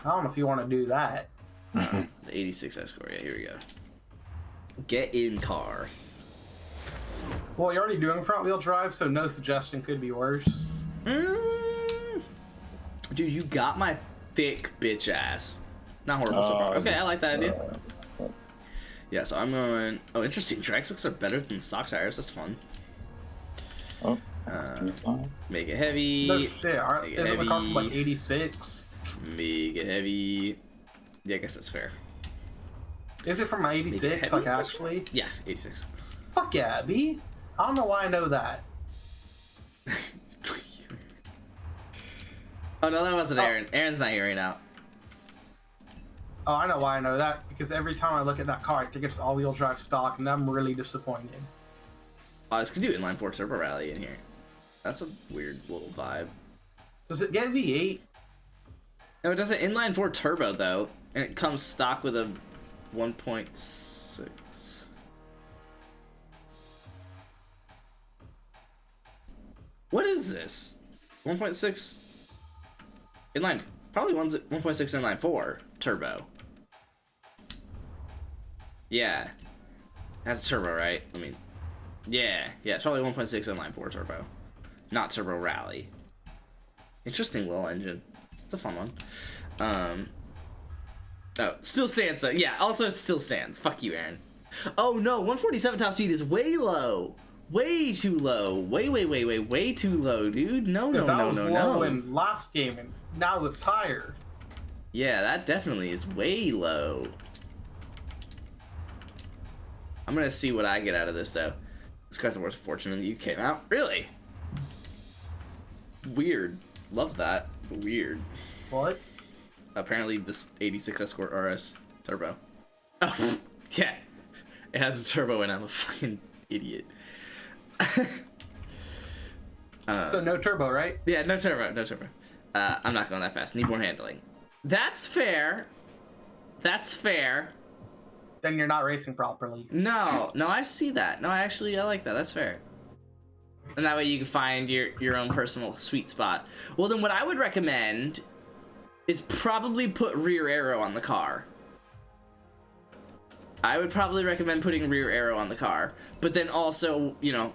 [SPEAKER 3] I don't know if you want to do that.
[SPEAKER 8] The 86 Escort. Yeah, here we go. Get in car.
[SPEAKER 3] Well, you're already doing front wheel drive, so no suggestion could be worse.
[SPEAKER 8] Dude, you got my thick bitch ass. Not horrible so far. Okay, I like that idea. Yeah, so I'm going. Oh, interesting. Drag slicks are better than stock tires. That's fun.
[SPEAKER 10] Oh, that's
[SPEAKER 8] make it heavy.
[SPEAKER 3] No shit. Isn't the car from like 86?
[SPEAKER 8] Make it heavy. Yeah, I guess that's fair.
[SPEAKER 3] Is it from 86? Like actually?
[SPEAKER 8] Yeah, 86.
[SPEAKER 3] Fuck yeah, B. I don't know why I know that.
[SPEAKER 8] Oh no, that wasn't Aaron. Aaron's not here right now.
[SPEAKER 3] Oh, I know why I know that. Because every time I look at that car, I think it's all-wheel drive stock, and I'm really disappointed.
[SPEAKER 8] Oh, this could do inline 4 turbo rally in here. That's a weird little vibe.
[SPEAKER 3] Does it get V8?
[SPEAKER 8] No, it doesn't inline 4 turbo though, and it comes stock with a 1.6. What is this? 1.6 inline, probably 1.6 inline 4 turbo. Yeah, that's turbo, right? I mean, yeah, it's probably 1.6 inline 4 turbo, not turbo rally. Interesting little engine. It's a fun one. Oh, still stands though. Yeah, also still stands. Fuck you, Aaron. Oh no, 147 top speed is way low. Way too low. Way too low, dude. No.
[SPEAKER 3] That was low in last game, and now it's higher.
[SPEAKER 8] Yeah, that definitely is way low. I'm gonna see what I get out of this, though. This car's worth a fortune in the UK now. Really? Weird. Love that. But weird.
[SPEAKER 3] What?
[SPEAKER 8] Apparently, this 86 Escort RS turbo. Oh, yeah. It has a turbo, and I'm a fucking idiot.
[SPEAKER 3] So no turbo, right?
[SPEAKER 8] Yeah, no turbo. I'm not going that fast. Need more handling. That's fair.
[SPEAKER 3] Then you're not racing properly.
[SPEAKER 8] No, I see that. No, I like that. That's fair. And that way you can find your own personal sweet spot. Well, then what I would recommend is probably put rear aero on the car. I would probably recommend putting rear aero on the car. But then also, you know,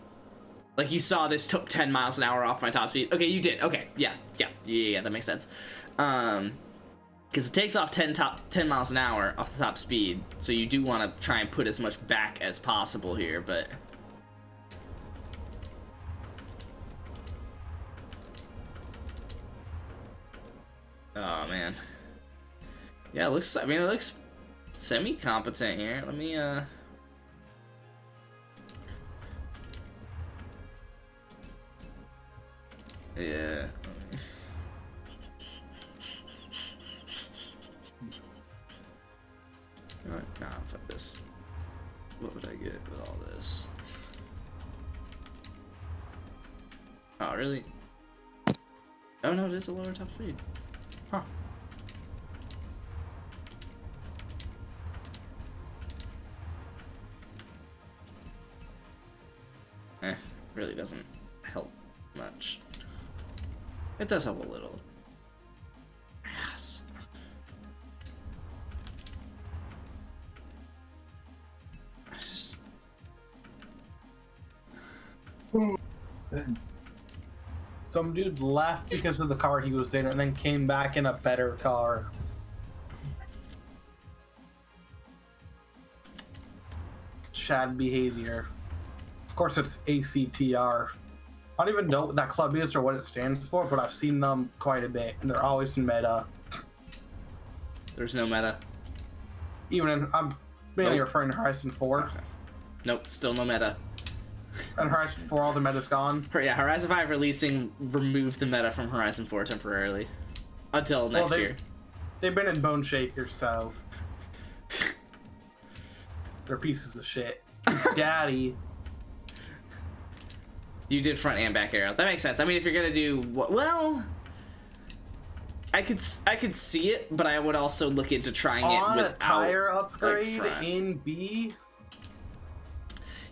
[SPEAKER 8] like you saw this took 10 miles an hour off my top speed. Okay, you did. Okay, yeah, that makes sense. Because it takes off 10 miles an hour off the top speed. So you do want to try and put as much back as possible here, but... Oh, man. Yeah, it looks semi-competent here. Let me, yeah. Alright, nah, fuck this. What would I get with all this? Oh, really? Oh, no, it is a lower top speed. Huh. Really doesn't help much. It does help a little. Yes. I just...
[SPEAKER 3] Some dude left because of the car he was in and then came back in a better car. Chad behavior. Of course, it's ACTR. I don't even know what that club is or what it stands for, but I've seen them quite a bit, and they're always in meta.
[SPEAKER 8] There's no meta.
[SPEAKER 3] I'm mainly referring to Horizon 4.
[SPEAKER 8] Okay. Nope, still no meta.
[SPEAKER 3] And Horizon 4, all the meta's gone.
[SPEAKER 8] Yeah, Horizon 5 releasing removed the meta from Horizon 4 temporarily. Until next year.
[SPEAKER 3] They've been in Bone Shaker, so... They're pieces of shit. Daddy.
[SPEAKER 8] You did front and back aero. That makes sense. I mean, if you're gonna do... Well... I could see it, but I would also look into trying it without...
[SPEAKER 3] a tire upgrade
[SPEAKER 8] front.
[SPEAKER 3] in B?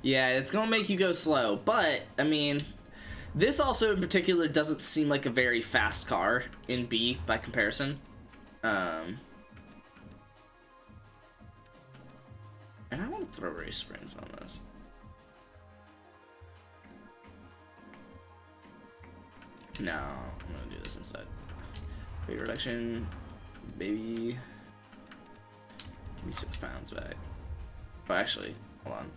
[SPEAKER 8] Yeah, it's gonna make you go slow, but, I mean... This also, in particular, doesn't seem like a very fast car in B, by comparison. And I want to throw race springs on this. No, I'm gonna do this instead. Weight reduction, baby. Give me 6 pounds back. Oh, actually, hold on.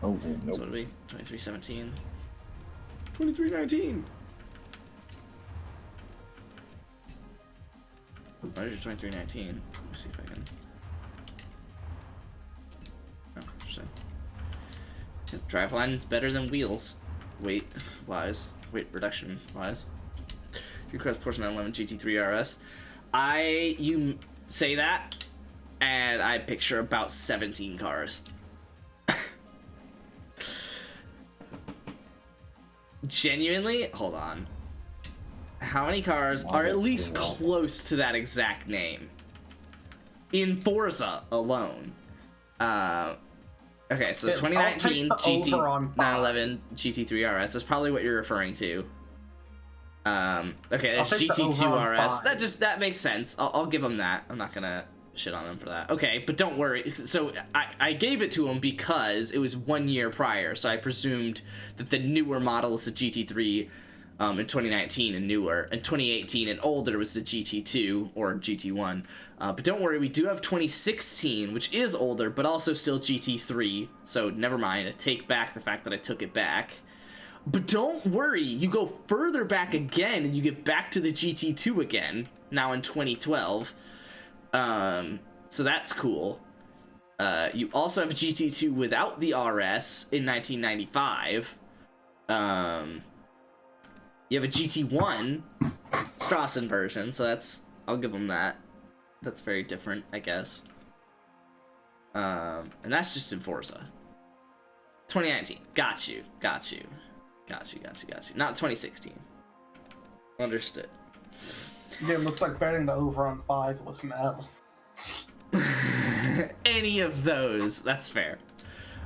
[SPEAKER 10] Oh, nope.
[SPEAKER 8] So what do we? 2317. 2319. Where's your 2319? Let me see if I can. Oh, interesting. Driveline is better than wheels. Weight reduction wise. Request portion on 11 GT3 RS. You say that, and I picture about 17 cars. Genuinely, hold on. How many cars are at least close to that exact name? In Forza alone. Okay, so 2019 GT 911 GT3 RS. That's probably what you're referring to. Okay, there's GT2 RS. That makes sense. I'll give them that. I'm not gonna shit on them for that. Okay, but don't worry. So I gave it to him because it was 1 year prior, so I presumed that the newer model is the GT3 In 2019 and newer. In 2018 and older was the GT2 or GT1. But don't worry, we do have 2016, which is older, but also still GT3. So never mind, I take back the fact that I took it back. But don't worry, you go further back again and you get back to the GT2 again, now in 2012. So that's cool. You also have a GT2 without the RS in 1995. You have a GT1 Strassen version, so that's, I'll give them that. That's very different, I guess. And that's just in Forza. 2019. Got you. Not 2016. Understood.
[SPEAKER 3] Yeah, it looks like betting the over on 5 was an L.
[SPEAKER 8] Any of those. That's fair.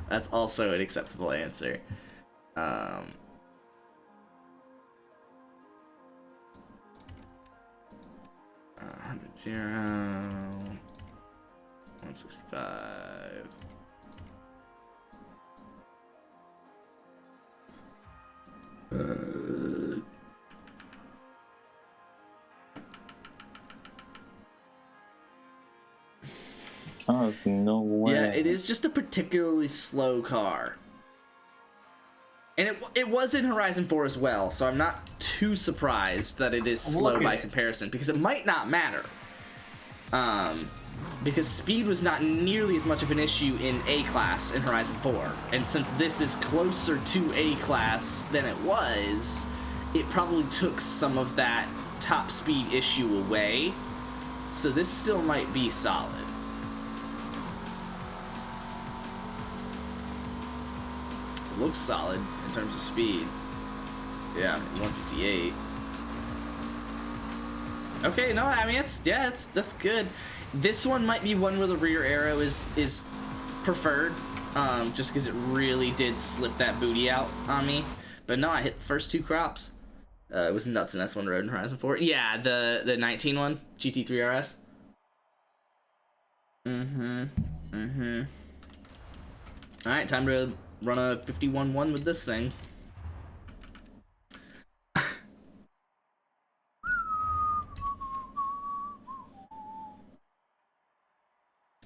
[SPEAKER 8] That's also an acceptable answer. 100, 165.
[SPEAKER 10] Oh, there's no way.
[SPEAKER 8] Yeah, it is just a particularly slow car. And it was in Horizon 4 as well, so I'm not too surprised that it is slow by comparison, because it might not matter. Because speed was not nearly as much of an issue in A-Class in Horizon 4. And since this is closer to A-Class than it was, it probably took some of that top speed issue away. So this still might be solid. It looks solid in terms of speed. Yeah, 158. Okay, no, I mean that's good. This one might be one where the rear arrow is preferred, just because it really did slip that booty out on me. But no, I hit the first 2 crops. It was nuts in S1 Road in Horizon 4. Yeah, the 19 one, GT3 RS. All right, time to run a 51-1 with this thing.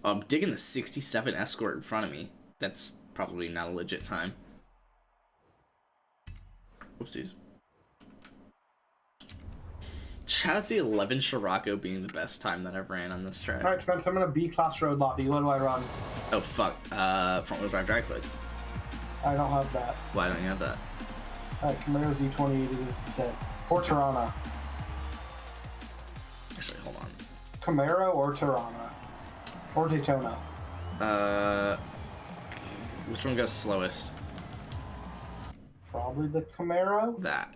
[SPEAKER 8] I'm digging the 67 Escort in front of me. That's probably not a legit time. Oopsies. Shout out to the 11 Scirocco being the best time that I've ran on this track.
[SPEAKER 3] Alright, Spence, I'm in a B-class road lobby. What do I run?
[SPEAKER 8] Oh, fuck. Front wheel drive drag slicks.
[SPEAKER 3] I don't have that.
[SPEAKER 8] Why don't you have that?
[SPEAKER 3] Alright, Camaro Z28 it is said. Or Tirana.
[SPEAKER 8] Actually, hold on.
[SPEAKER 3] Camaro or Tirana? Or Daytona?
[SPEAKER 8] Which one goes slowest?
[SPEAKER 3] Probably the Camaro?
[SPEAKER 8] That.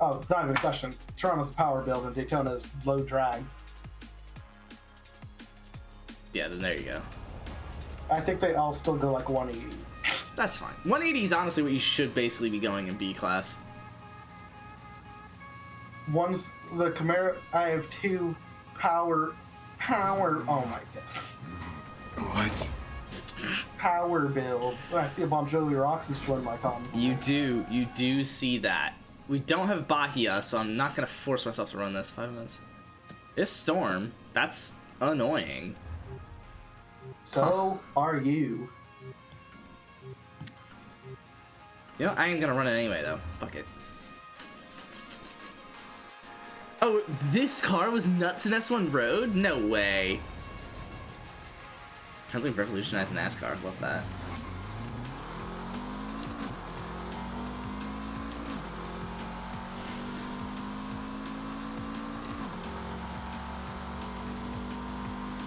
[SPEAKER 3] Oh, it's not even a question. Tirana's power build and Daytona's low drag.
[SPEAKER 8] Yeah, then there you go.
[SPEAKER 3] I think they all still go like 180.
[SPEAKER 8] That's fine. 180 is honestly what you should basically be going in B-Class.
[SPEAKER 3] One's the Camaro. I have 2 power. Oh my god.
[SPEAKER 10] What?
[SPEAKER 3] Power builds. And I see a Bon Jovi Roxas join my comment.
[SPEAKER 8] You do see that. We don't have Bahia, so I'm not gonna force myself to run this. 5 minutes. It's Storm. That's annoying.
[SPEAKER 3] So are you.
[SPEAKER 8] You know, I ain't gonna run it anyway, though. Fuck it. Oh, this car was nuts in S1 Road? No way. I can't believe revolutionized NASCAR. Love that.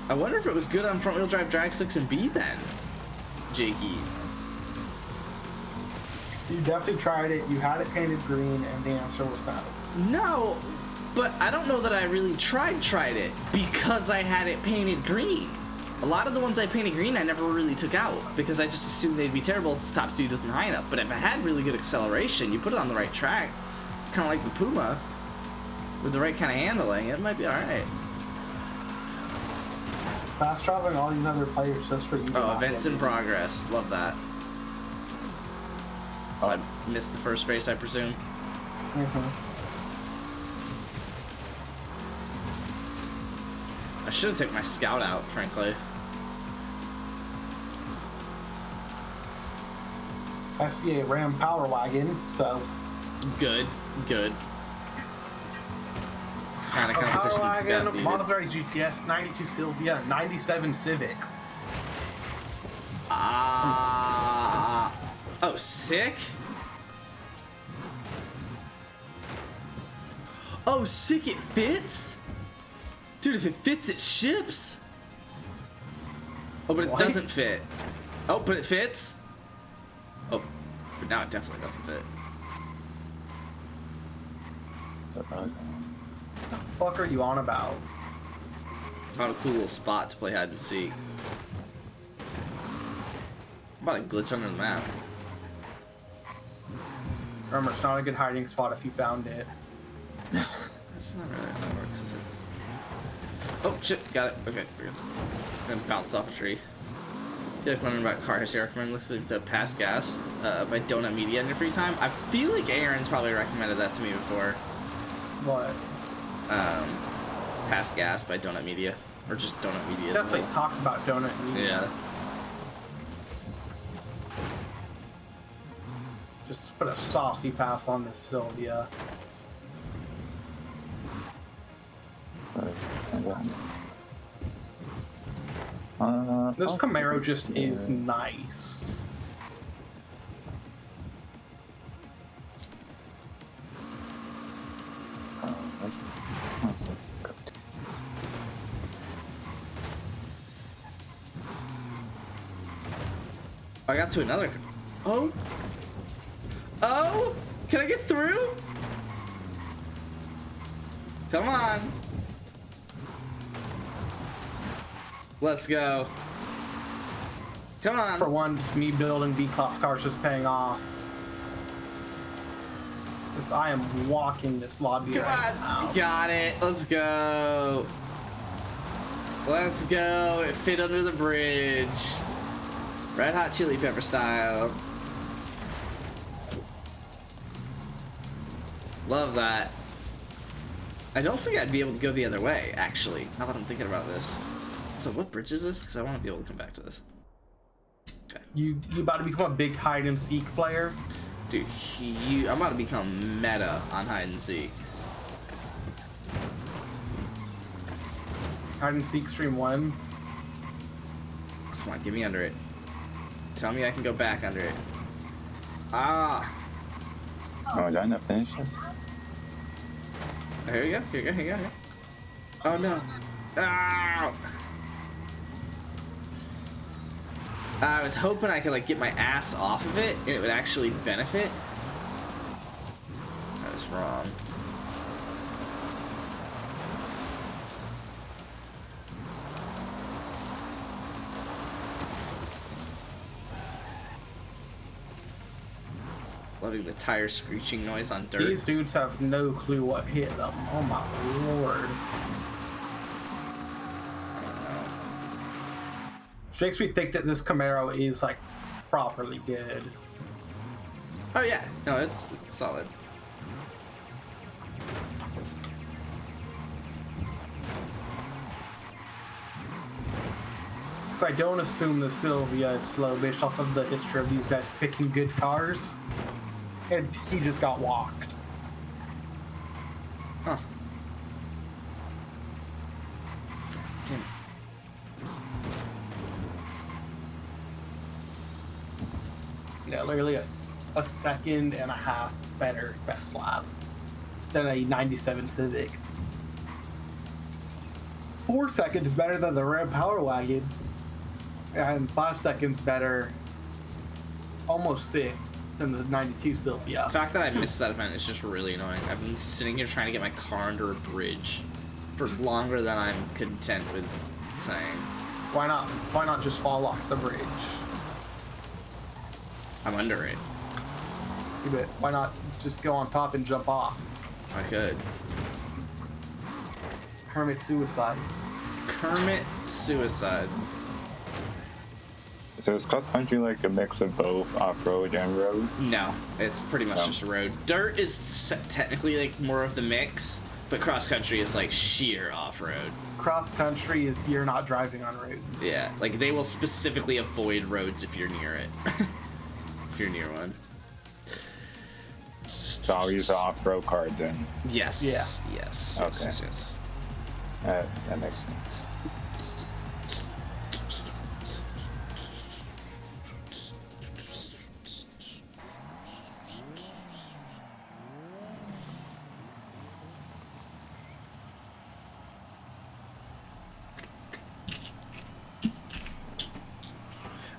[SPEAKER 8] I wonder if it was good on front-wheel drive drag 6 and B then, Jakey.
[SPEAKER 3] You definitely tried it. You had it painted green, and the answer was no.
[SPEAKER 8] No, but I don't know that I really tried it because I had it painted green. A lot of the ones I painted green I never really took out because I just assumed they'd be terrible since top speed wasn't high enough. But if it had really good acceleration, you put it on the right track, kind of like the Puma, with the right kind of handling, it might be alright.
[SPEAKER 3] Fast traveling all these other players just for you.
[SPEAKER 8] Oh, events in progress. Love that. So I missed the first race, I presume. I should have taken my scout out, frankly.
[SPEAKER 3] I see a Ram Power Wagon, so.
[SPEAKER 8] Good. Kind of competition
[SPEAKER 3] Power
[SPEAKER 8] scout
[SPEAKER 3] Wagon,
[SPEAKER 8] needed.
[SPEAKER 3] Maserati GTS, 92 Sylvia, 97 Civic.
[SPEAKER 8] Oh, sick. Oh, sick, it fits? Dude, if it fits, it ships. Oh, but it doesn't fit. Oh, but it fits. Oh, but now it definitely doesn't fit.
[SPEAKER 3] What the fuck are you on about?
[SPEAKER 8] Found a cool little spot to play hide and seek. I'm about to glitch under the map.
[SPEAKER 3] Remember, it's not a good hiding spot if you found it.
[SPEAKER 8] That's not really how that works, is it? Oh, shit, got it. Okay, we're good. Then bounced off a tree. If you like learning about car history, I recommend listening to Pass Gas by Donut Media in your free time. I feel like Aaron's probably recommended that to me before.
[SPEAKER 3] What?
[SPEAKER 8] Pass Gas by Donut Media. Or just Donut Media.
[SPEAKER 3] Definitely talked about Donut Media.
[SPEAKER 8] Yeah.
[SPEAKER 3] Just put a saucy pass on this Sylvia. This Camaro just is nice.
[SPEAKER 8] I got to another. Oh! Oh! Can I get through? Come on. Let's go. Come on.
[SPEAKER 3] For once, me building B-Class cars is paying off. Because I am walking this lobby right now.
[SPEAKER 8] Got it. Let's go. Let's go. It fit under the bridge. Red Hot Chili Pepper style. Love that. I don't think I'd be able to go the other way, actually, now that I'm thinking about this. So what bridge is this? Because I want to be able to come back to this. Okay.
[SPEAKER 3] You about to become a big hide and seek player?
[SPEAKER 8] Dude, I'm about to become meta on hide and seek.
[SPEAKER 3] Hide and seek stream 1.
[SPEAKER 8] Come on, get me under it. Tell me I can go back under it. Ah!
[SPEAKER 10] Oh, did I not finish this?
[SPEAKER 8] Here we go, here we go, here we go. Oh no. Ah! I was hoping I could like get my ass off of it and it would actually benefit. I was wrong. Loving the tire screeching noise on dirt.
[SPEAKER 3] These dudes have no clue what hit them. Oh my lord. Which makes me think that this Camaro is like properly good.
[SPEAKER 8] Oh yeah, no, it's solid.
[SPEAKER 3] So I don't assume the Sylvia is slow based off of the history of these guys picking good cars. And he just got walked.
[SPEAKER 8] Huh. Damn it.
[SPEAKER 3] Yeah, literally a second and a half better best lap than a 97 Civic. 4 seconds better than the Ram Power Wagon. And 5 seconds better, almost 6, than the 92 Sylvia.
[SPEAKER 8] The fact that I missed that event is just really annoying. I've been sitting here trying to get my car under a bridge for longer than I'm content with saying.
[SPEAKER 3] Why not? Why not just fall off the bridge?
[SPEAKER 8] I'm under it.
[SPEAKER 3] But why not just go on top and jump off?
[SPEAKER 8] I could.
[SPEAKER 3] Hermit suicide.
[SPEAKER 8] Kermit suicide.
[SPEAKER 10] So is cross country like a mix of both off-road and road?
[SPEAKER 8] No, it's pretty much just road. Dirt is technically like more of the mix, but cross country is like sheer off-road.
[SPEAKER 3] Cross country is you're not driving on roads.
[SPEAKER 8] Yeah, like they will specifically avoid roads if you're near it. If you're near one.
[SPEAKER 10] So I'll use an off-road card then.
[SPEAKER 8] Yes.
[SPEAKER 3] Yeah.
[SPEAKER 8] Yes.
[SPEAKER 10] Okay.
[SPEAKER 8] Yes.
[SPEAKER 10] That makes sense.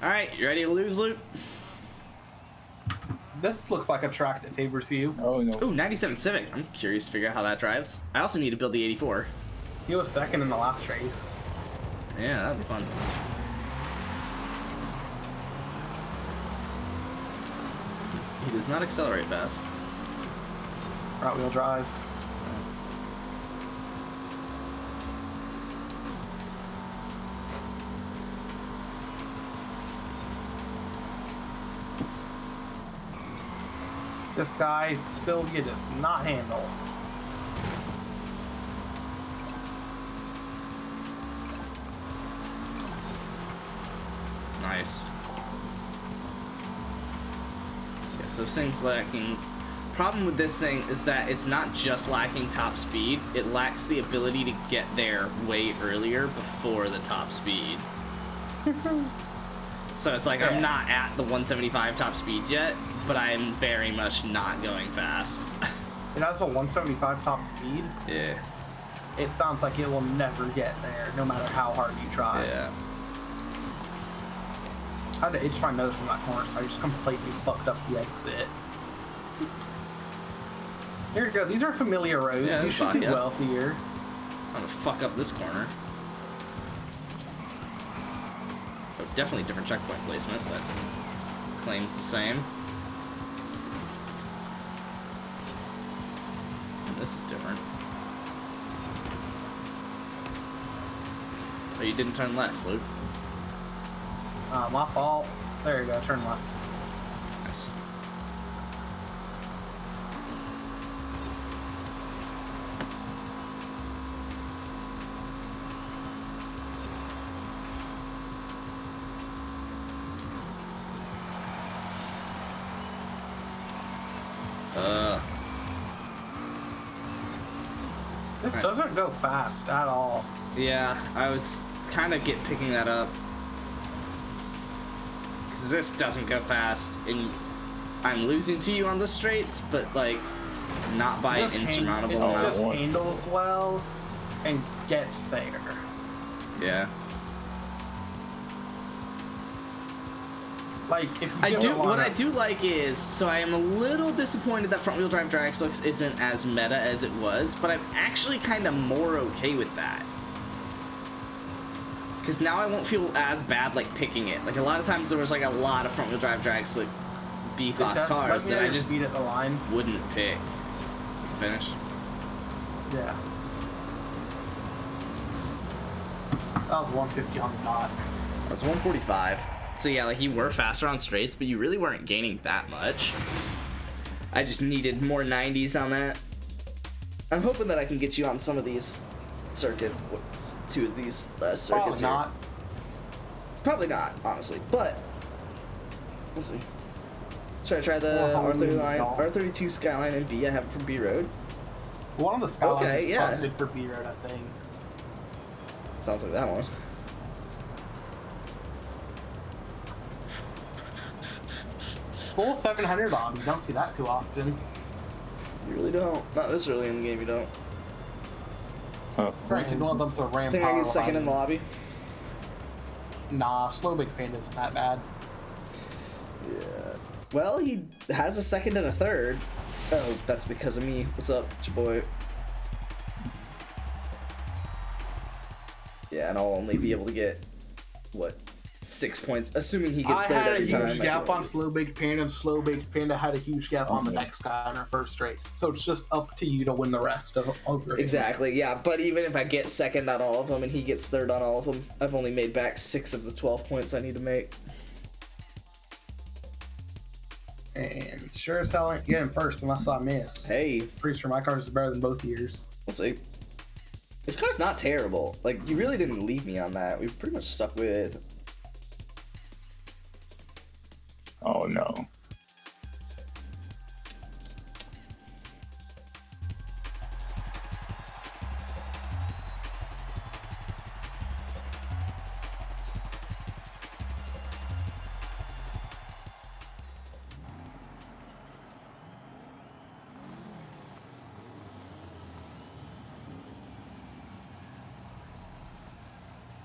[SPEAKER 8] All right, you ready to lose, Luke?
[SPEAKER 3] This looks like a track that favors you.
[SPEAKER 10] Oh no.
[SPEAKER 8] Ooh, 97 Civic. I'm curious to figure out how that drives. I also need to build the 84.
[SPEAKER 3] He was second in the last race.
[SPEAKER 8] Yeah, that'd be fun. He does not accelerate fast.
[SPEAKER 3] Right wheel drive. This guy, Sylvia, does not handle.
[SPEAKER 8] Nice. Yes, this thing's lacking. Problem with this thing is that it's not just lacking top speed, it lacks the ability to get there way earlier before the top speed. So it's like I'm not at the 175 top speed yet, but I am very much not going fast.
[SPEAKER 3] It has a 175 top speed.
[SPEAKER 8] Yeah.
[SPEAKER 3] It sounds like it will never get there, no matter how hard you try.
[SPEAKER 8] Yeah.
[SPEAKER 3] I had to itch my nose in that corner, so I just completely fucked up the exit. Here you go. These are familiar roads.
[SPEAKER 8] Yeah,
[SPEAKER 3] you should do
[SPEAKER 8] yeah.
[SPEAKER 3] well here.
[SPEAKER 8] I'm gonna fuck up this corner. Oh, definitely different checkpoint placement, but claims the same. And this is different. Oh, you didn't turn left, Luke.
[SPEAKER 3] My fault. There you go. Turn left.
[SPEAKER 8] Yes.
[SPEAKER 3] This doesn't go fast at all.
[SPEAKER 8] Yeah, I was kind of picking that up. Because this doesn't go fast, and I'm losing to you on the straights, but like, not by an insurmountable amount.
[SPEAKER 3] It just handles well and gets there.
[SPEAKER 8] Yeah.
[SPEAKER 3] Like, if you
[SPEAKER 8] what I do like is, so I am a little disappointed that front wheel drive drag slicks isn't as meta as it was, but I'm actually kind of more okay with that. Because now I won't feel as bad like picking it. Like a lot of times there was like a lot of front wheel drive drag slick B-class cars that I just
[SPEAKER 3] beat at the line.
[SPEAKER 8] Wouldn't pick. Finish.
[SPEAKER 3] Yeah. That was 150 on the dot.
[SPEAKER 8] That was 145. So yeah, like you were faster on straights, but you really weren't gaining that much. I just needed more 90s on that. I'm hoping that I can get you on some of these circuits, two of these circuits.
[SPEAKER 3] Probably not.
[SPEAKER 8] Here. Probably not, honestly, but we'll see. Should I try the R32 Skyline and B? I have it for B Road.
[SPEAKER 3] One of the Skylines is busted for B Road, I think.
[SPEAKER 8] Sounds like that one.
[SPEAKER 3] Full 700 on. You don't see that too often.
[SPEAKER 8] You really don't. Not this early in the game, you don't.
[SPEAKER 10] Oh.
[SPEAKER 3] Right, you want them to ram.
[SPEAKER 8] I think I get second in the lobby.
[SPEAKER 3] Nah, Slow Big Fan isn't that bad.
[SPEAKER 8] Yeah. Well, he has a second and a third. Oh, that's because of me. What's up, your boy? Yeah, and I'll only be able to get, what, 6 points, assuming he gets third every time.
[SPEAKER 3] I had a huge gap on Slow Baked Panda, and Slow Baked Panda had a huge gap on the next guy in our first race. So it's just up to you to win the rest of it.
[SPEAKER 8] Exactly, yeah. But even if I get second on all of them and he gets third on all of them, I've only made back 6 of the 12 points I need to make.
[SPEAKER 3] And sure as hell ain't getting first unless I miss.
[SPEAKER 8] Hey.
[SPEAKER 3] Pretty sure my cars is better than both yours.
[SPEAKER 8] We'll see. This car's not terrible. Like, you really didn't leave me on that. We pretty much stuck with...
[SPEAKER 10] Oh no.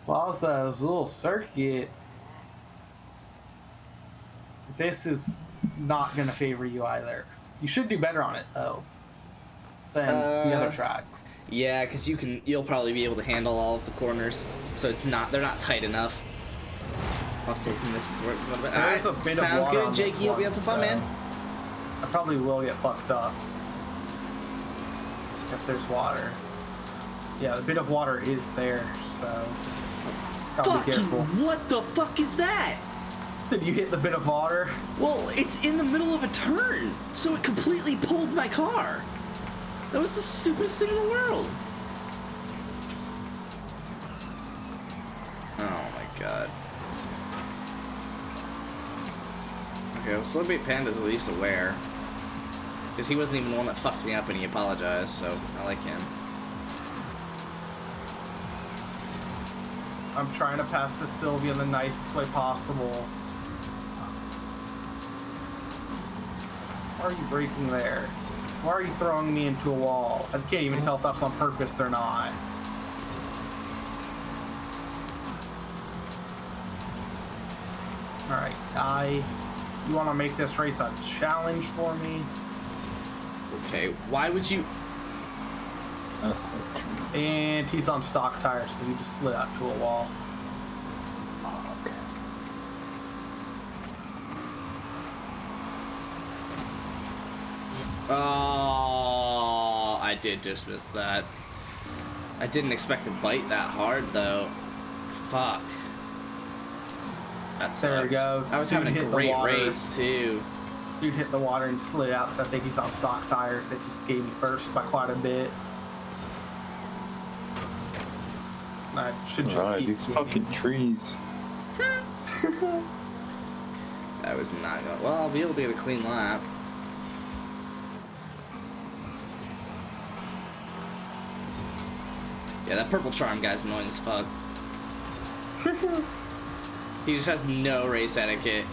[SPEAKER 3] Plaza's little circuit. This is not going to favor you either. You should do better on it though than the other track.
[SPEAKER 8] Yeah, because you'll probably be able to handle all of the corners, so they're not tight enough. I'll take this to work a little bit.
[SPEAKER 3] There's a bit
[SPEAKER 8] Sounds
[SPEAKER 3] of water
[SPEAKER 8] good, Jakey. You'll be on some fun, man.
[SPEAKER 3] I probably will get fucked up if there's water. Yeah, the bit of water is there, so gotta be careful.
[SPEAKER 8] What the fuck is that?
[SPEAKER 3] Did you hit the bit of water?
[SPEAKER 8] Well, it's in the middle of a turn, so it completely pulled my car. That was the stupidest thing in the world. Oh my god. Okay, well, Slowbait Panda's at least aware. Because he wasn't even the one that fucked me up and he apologized, so I like him.
[SPEAKER 3] I'm trying to pass this Sylvia in the nicest way possible. Why are you braking there? Why are you throwing me into a wall? I can't even tell if that's on purpose or not. Alright, you want to make this race a challenge for me?
[SPEAKER 8] Okay, why would you...
[SPEAKER 3] And he's on stock tires, so he just slid out to a wall.
[SPEAKER 8] Oh, I did just miss that. I didn't expect to bite that hard, though. Fuck. That sucks.
[SPEAKER 3] There we go.
[SPEAKER 8] I was having a great race, too.
[SPEAKER 3] Dude hit the water and slid out, so I think he's on stock tires. They just gave me first by quite a bit. I should just keep
[SPEAKER 10] these fucking trees.
[SPEAKER 8] That was not good. Well, I'll be able to get a clean lap. Yeah, that purple charm guy's annoying as fuck. He just has no race etiquette.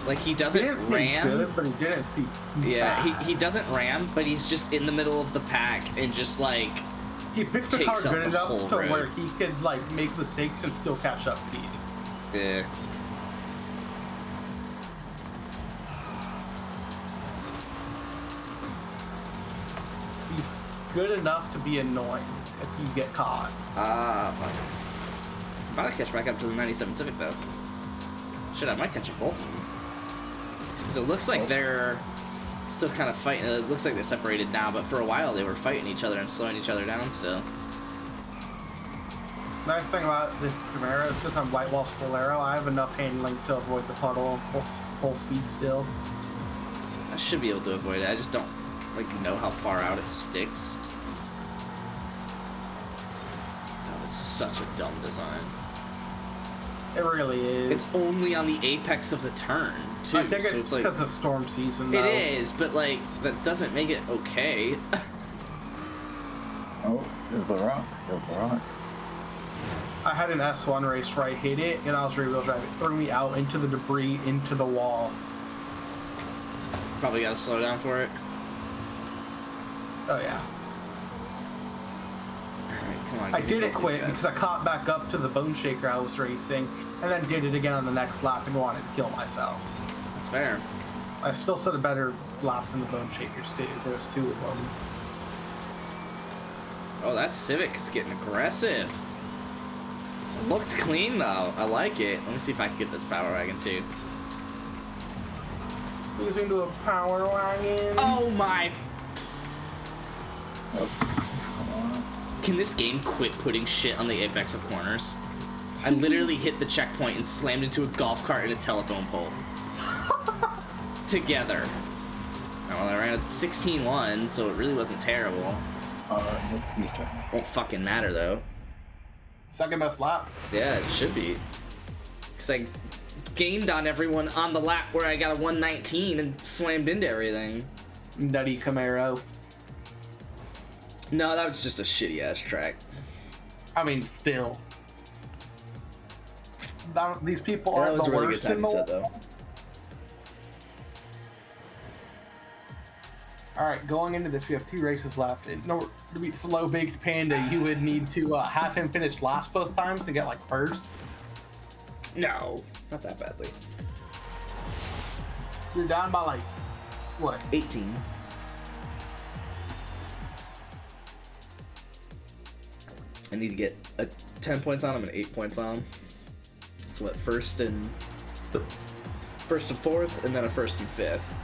[SPEAKER 8] Like, he doesn't ram.
[SPEAKER 3] Good, but he didn't see.
[SPEAKER 8] Yeah, he doesn't ram, but he's just in the middle of the pack and just like
[SPEAKER 3] he picks the car good enough to where he could like make mistakes and still catch up to you.
[SPEAKER 8] Yeah.
[SPEAKER 3] He's good enough to be annoying if you get caught.
[SPEAKER 8] Fuck. I'm about to catch back up to the 97 Civic though. Shit, I might catch up both of them. Because it looks like they're still kind of fighting. It looks like they're separated now, but for a while they were fighting each other and slowing each other down still.
[SPEAKER 3] Nice thing about this Camaro is because I'm White Walls Bolero, I have enough handling to avoid the puddle full speed still.
[SPEAKER 8] I should be able to avoid it. I just don't like know how far out it sticks. That was such a dumb design.
[SPEAKER 3] It really is.
[SPEAKER 8] It's only on the apex of the turn, too.
[SPEAKER 3] I think it's
[SPEAKER 8] like,
[SPEAKER 3] because of storm season, though.
[SPEAKER 8] It is, but, like, that doesn't make it okay.
[SPEAKER 10] Oh, there's the rocks. There's the rocks.
[SPEAKER 3] I had an S1 race where I hit it, and I was rear-wheel drive. It threw me out into the debris, into the wall.
[SPEAKER 8] Probably gotta slow down for it.
[SPEAKER 3] Oh, yeah.
[SPEAKER 8] Come on,
[SPEAKER 3] I didn't quit because I caught back up to the Bone Shaker I was racing, and then did it again on the next lap and wanted to kill myself.
[SPEAKER 8] That's fair.
[SPEAKER 3] I still set a better lap than the Bone Shakers did. There's two of them.
[SPEAKER 8] Oh, that Civic is getting aggressive. It looked clean though. I like it. Let me see if I can get this Power Wagon too.
[SPEAKER 3] He's into a Power Wagon.
[SPEAKER 8] Oh my! Can this game quit putting shit on the apex of corners? I literally hit the checkpoint and slammed into a golf cart and a telephone pole. together. Well, I ran a 16-1, so it really wasn't terrible. Won't fucking matter though.
[SPEAKER 3] Second best lap.
[SPEAKER 8] Yeah, it should be. Because I gained on everyone on the lap where I got a 119 and slammed into everything.
[SPEAKER 3] Nutty Camaro.
[SPEAKER 8] No, that was just a shitty ass track.
[SPEAKER 3] I mean, still. These people are the worst in the world. Alright, going into this, we have 2 races left. In order to beat Slow Baked Panda, you would need to have him finish last both times to get, like, first.
[SPEAKER 8] No, not that badly.
[SPEAKER 3] You're down by, like, what?
[SPEAKER 8] 18. I need to get a 10 points on him and 8 points on him. So what, first and fourth, and then a first and fifth.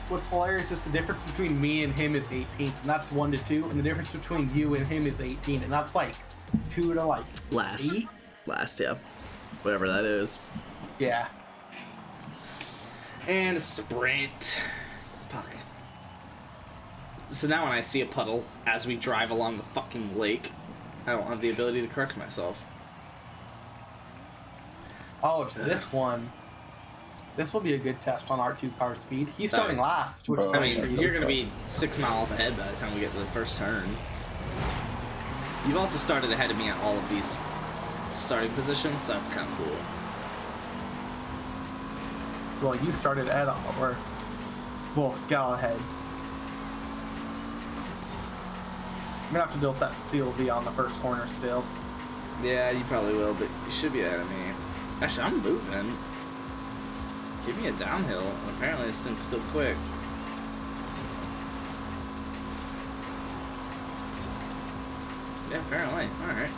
[SPEAKER 3] What's hilarious is the difference between me and him is 18, and that's 1 to 2, and the difference between you and him is 18, and that's like 2 to like
[SPEAKER 8] last.
[SPEAKER 3] 8?
[SPEAKER 8] Last, yeah. Whatever that is.
[SPEAKER 3] Yeah.
[SPEAKER 8] And a sprint. Fuck. So now when I see a puddle as we drive along the fucking lake, I don't have the ability to correct myself.
[SPEAKER 3] Oh, it's this one. This will be a good test on our 2 car speed. He's starting last, which is
[SPEAKER 8] you're going to be 6 miles ahead by the time we get to the first turn. You've also started ahead of me on all of these starting positions, so that's kind of cool.
[SPEAKER 3] Well, you started ahead or well, go ahead. I'm gonna have to build that steel V on the first corner still.
[SPEAKER 8] Yeah, you probably will, but you should be ahead of me. Actually, I'm moving. Give me a downhill. Apparently, this thing's still quick. Yeah, apparently. Alright.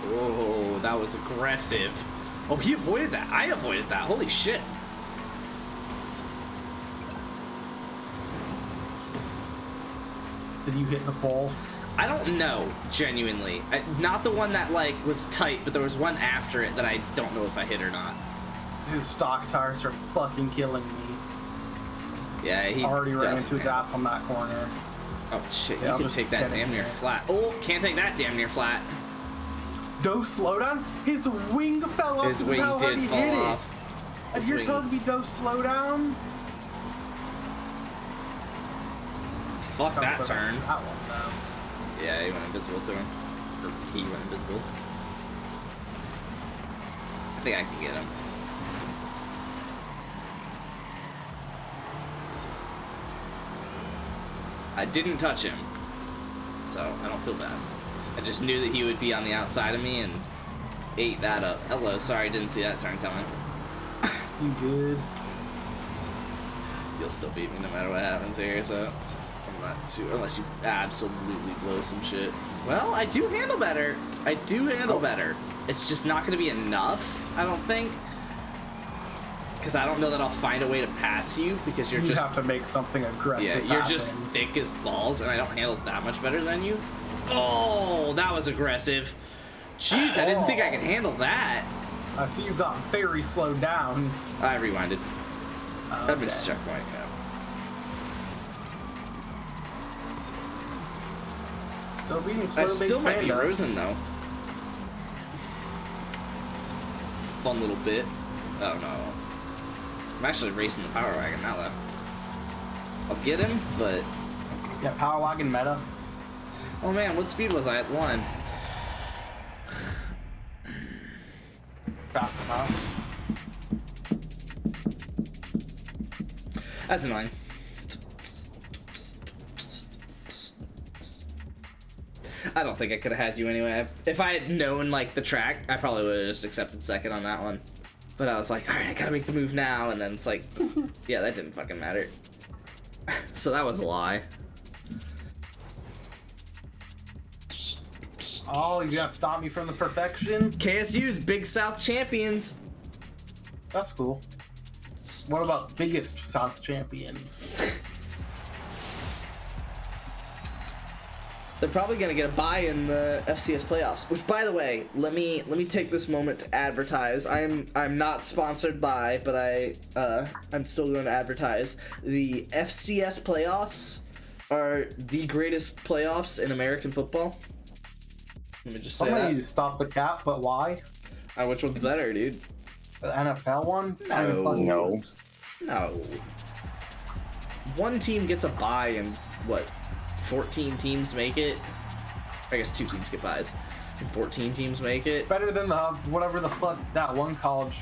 [SPEAKER 8] Whoa, that was aggressive. Oh, he avoided that. I avoided that. Holy shit.
[SPEAKER 3] Did you hit the pole?
[SPEAKER 8] I don't know, genuinely. Not the one that, like, was tight, but there was one after it that I don't know if I hit or not.
[SPEAKER 3] His stock tires are fucking killing me.
[SPEAKER 8] Yeah, he
[SPEAKER 3] already ran into his ass on that corner.
[SPEAKER 8] Oh, shit, you can take that damn near flat. Oh, can't take that damn near flat.
[SPEAKER 3] No slowdown? His wing fell off.
[SPEAKER 8] His wing did fall off.
[SPEAKER 3] And you're telling me no slowdown?
[SPEAKER 8] Fuck that turn.
[SPEAKER 3] That one, though.
[SPEAKER 8] Yeah, he went invisible to him. Or he went invisible. I think I can get him. I didn't touch him, so I don't feel bad. I just knew that he would be on the outside of me and ate that up. Hello, sorry, didn't see that turn coming.
[SPEAKER 3] You good?
[SPEAKER 8] You'll still beat me no matter what happens here, so I'm not too, unless you absolutely blow some shit. Well, I do handle better. I do handle better. It's just not going to be enough, I don't think. Because I don't know that I'll find a way to pass you, because you
[SPEAKER 3] have to make something aggressive.
[SPEAKER 8] Yeah, you're just thick as balls, and I don't handle that much better than you. Oh, that was aggressive. Jeez, I didn't think I could handle that.
[SPEAKER 3] I see you got very slowed down.
[SPEAKER 8] I rewinded.
[SPEAKER 3] Okay.
[SPEAKER 8] I missed a checkpoint. I still might be Rosen though. Fun little bit. Oh no. I'm actually racing the Power Wagon now though. I'll get him, but...
[SPEAKER 3] Yeah, Power Wagon meta.
[SPEAKER 8] Oh man, what speed was I at 1?
[SPEAKER 3] Fast enough.
[SPEAKER 8] That's annoying. I don't think I could have had you anyway. If I had known, like, the track, I probably would have just accepted second on that one. But I was like, alright, I gotta make the move now, and then it's like, yeah, that didn't fucking matter. So that was a lie.
[SPEAKER 3] Oh, you gotta stop me from the perfection?
[SPEAKER 8] KSU's Big South champions.
[SPEAKER 3] That's cool. What about biggest South champions?
[SPEAKER 8] They're probably gonna get a bye in the FCS playoffs. Which, by the way, let me take this moment to advertise. I'm not sponsored by, but I'm still going to advertise. The FCS playoffs are the greatest playoffs in American football. Let me just say
[SPEAKER 3] Somebody
[SPEAKER 8] that.
[SPEAKER 3] need to stop the cap, but why?
[SPEAKER 8] Which one's better, dude?
[SPEAKER 3] The NFL one?
[SPEAKER 8] No. One team gets a bye and what? 14 teams make it? I guess 2 teams get byes. And 14 teams make it.
[SPEAKER 3] Better than the whatever the fuck that one college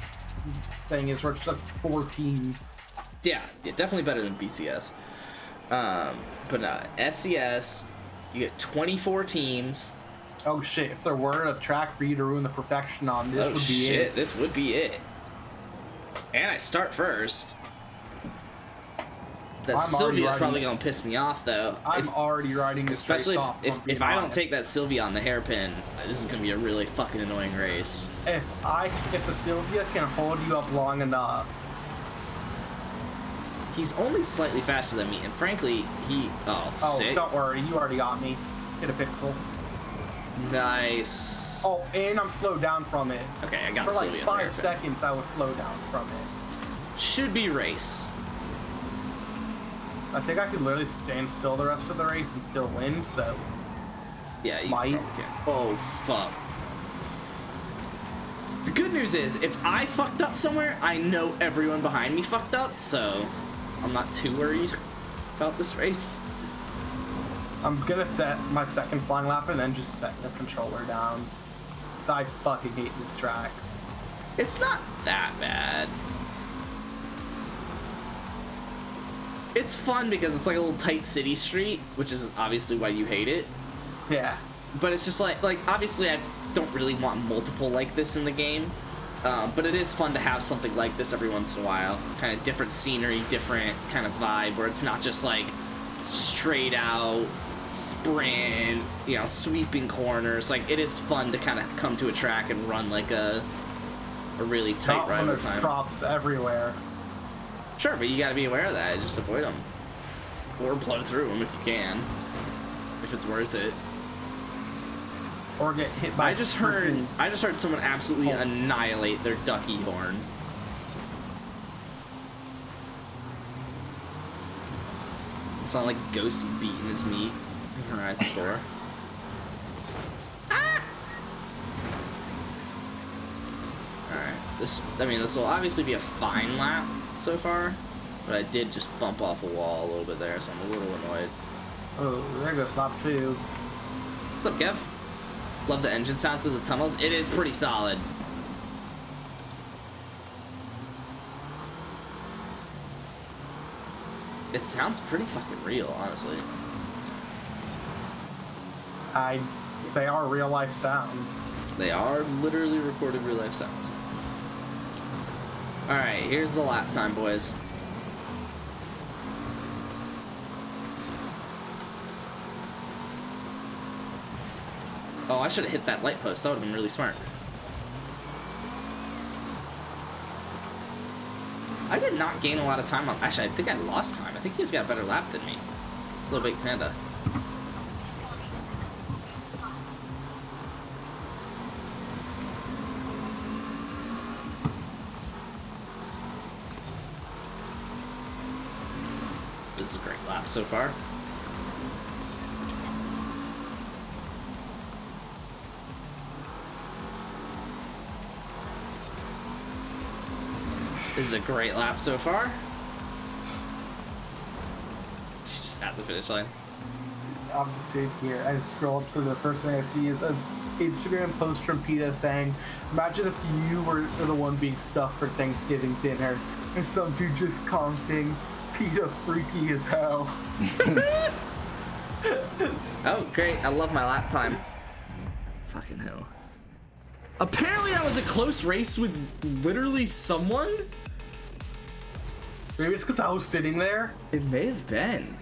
[SPEAKER 3] thing is where it's just 4 teams.
[SPEAKER 8] Yeah, definitely better than BCS. But no, FCS, you get 24 teams.
[SPEAKER 3] Oh shit, if there were a track for you to ruin the perfection on, this would be it.
[SPEAKER 8] This would be it. And I start first. That Sylvia's probably gonna piss me off though.
[SPEAKER 3] I'm already riding this race
[SPEAKER 8] especially
[SPEAKER 3] off.
[SPEAKER 8] if I don't take that Sylvia on the hairpin, this is gonna be a really fucking annoying race.
[SPEAKER 3] If the Sylvia can hold you up long enough.
[SPEAKER 8] He's only slightly faster than me, and frankly, sick.
[SPEAKER 3] Don't worry, you already got me. Hit a pixel.
[SPEAKER 8] Nice.
[SPEAKER 3] Oh, and I'm slowed down from it.
[SPEAKER 8] Okay, I got
[SPEAKER 3] for like
[SPEAKER 8] Sylvia
[SPEAKER 3] 5 seconds. I was slowed down from it.
[SPEAKER 8] Should be race.
[SPEAKER 3] I think I could literally stand still the rest of the race and still win, so...
[SPEAKER 8] Yeah, you
[SPEAKER 3] might.
[SPEAKER 8] Can. Oh, fuck. The good news is, if I fucked up somewhere, I know everyone behind me fucked up, so I'm not too worried about this race.
[SPEAKER 3] I'm gonna set my second flying lap and then just set the controller down. So I fucking hate this track.
[SPEAKER 8] It's not that bad. It's fun because it's like a little tight city street, which is obviously why you hate it.
[SPEAKER 3] Yeah.
[SPEAKER 8] But it's just like obviously I don't really want multiple like this in the game. But it is fun to have something like this every once in a while. Kind of different scenery, different kind of vibe, where it's not just like straight out sprint, sweeping corners. Like, it is fun to kind of come to a track and run like a really tight ride.
[SPEAKER 3] There's props everywhere.
[SPEAKER 8] Sure, but you gotta be aware of that. Just avoid them. Or blow through them if you can. If it's worth it.
[SPEAKER 3] Or get hit by
[SPEAKER 8] I just heard someone absolutely annihilate their ducky horn. It sounded like Ghosty beating his meat in Horizon 4. Alright. This will obviously be a fine lap so far, but I did just bump off a wall a little bit there, so I'm a little annoyed.
[SPEAKER 3] Oh, there goes lap 2.
[SPEAKER 8] What's up, Kev? Love the engine sounds of the tunnels. It is pretty solid. It sounds pretty fucking real, honestly.
[SPEAKER 3] They are real life sounds.
[SPEAKER 8] They are literally recorded real life sounds. Alright, here's the lap time, boys. Oh, I should have hit that light post. That would have been really smart. I did not gain a lot of time on... Actually, I think I lost time. I think he's got a better lap than me. It's Little Big Panda. This is a great lap so far. This is a great lap so far. She's just at the finish line.
[SPEAKER 3] I'm just sitting here. I scrolled to the first thing I see is an Instagram post from PETA saying, "Imagine if you were the one being stuffed for Thanksgiving dinner, and some dude just commenting, PETA freaky as hell."
[SPEAKER 8] Oh, great. I love my lap time. Fucking hell. Apparently that was a close race with literally someone?
[SPEAKER 3] Maybe it's because I was sitting there.
[SPEAKER 8] It may have been.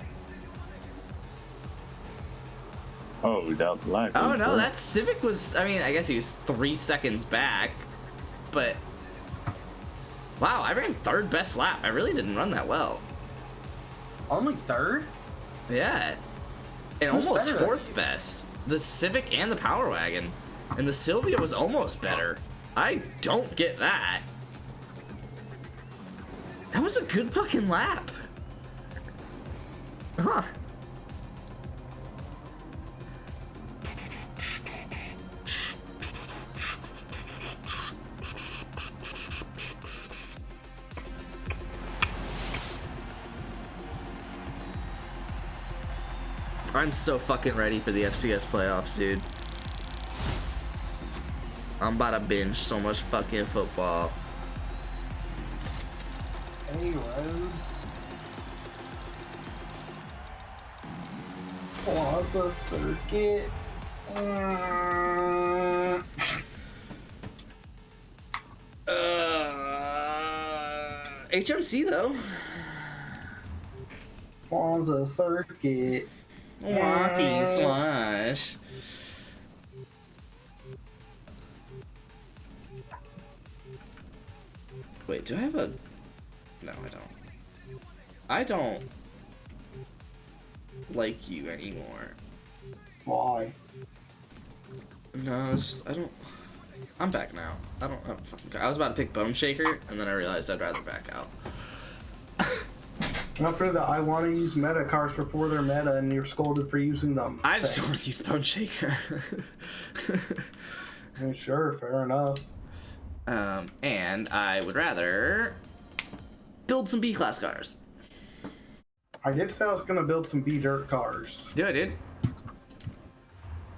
[SPEAKER 10] Oh, that black.
[SPEAKER 8] Oh no, that Civic was, I guess he was 3 seconds back, but wow, I ran third best lap. I really didn't run that well.
[SPEAKER 3] Only third?
[SPEAKER 8] Yeah. and almost 4th best. The Civic and the Power Wagon. And the Sylvia was almost better. I don't get that. That was a good fucking lap. Huh. I'm so fucking ready for the FCS playoffs, dude. I'm about to binge so much fucking football.
[SPEAKER 3] Hey, road. Plaza Circuit.
[SPEAKER 8] HMC though.
[SPEAKER 3] Plaza Circuit.
[SPEAKER 8] Walking slash. Wait, do I have a... No, I don't. I don't like you anymore.
[SPEAKER 3] Why?
[SPEAKER 8] No, it's just, I don't... I'm back now. I don't fucking care. I was about to pick Bone Shaker, and then I realized I'd rather back out.
[SPEAKER 3] After that, I want to use meta cards before they're meta, and you're scolded for using them.
[SPEAKER 8] I just want to use Bone Shaker.
[SPEAKER 3] Sure, fair enough.
[SPEAKER 8] And I would rather build some B-class cars.
[SPEAKER 3] I did say I was going to build some B-dirt cars.
[SPEAKER 8] Yeah, I did.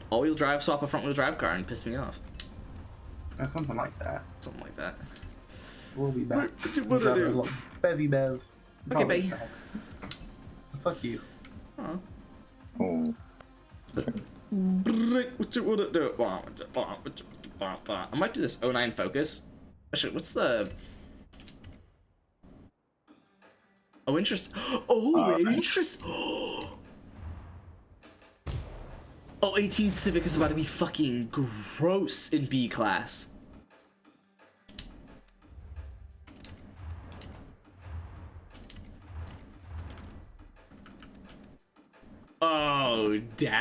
[SPEAKER 8] All-wheel drive, swap a front-wheel drive car, and piss me off.
[SPEAKER 3] Something like that.
[SPEAKER 8] Something like that.
[SPEAKER 3] We'll be back.
[SPEAKER 8] What do I do?
[SPEAKER 3] Bevy Bev.
[SPEAKER 8] Okay, babe.
[SPEAKER 3] Fuck you.
[SPEAKER 8] Oh.
[SPEAKER 10] Oh.
[SPEAKER 8] What you wanna do? I might do this 09 Focus. Actually, what's the... Oh, interest. Oh, interest. Oh, 18 Civic is about to be fucking gross in B class. Oh, daddy.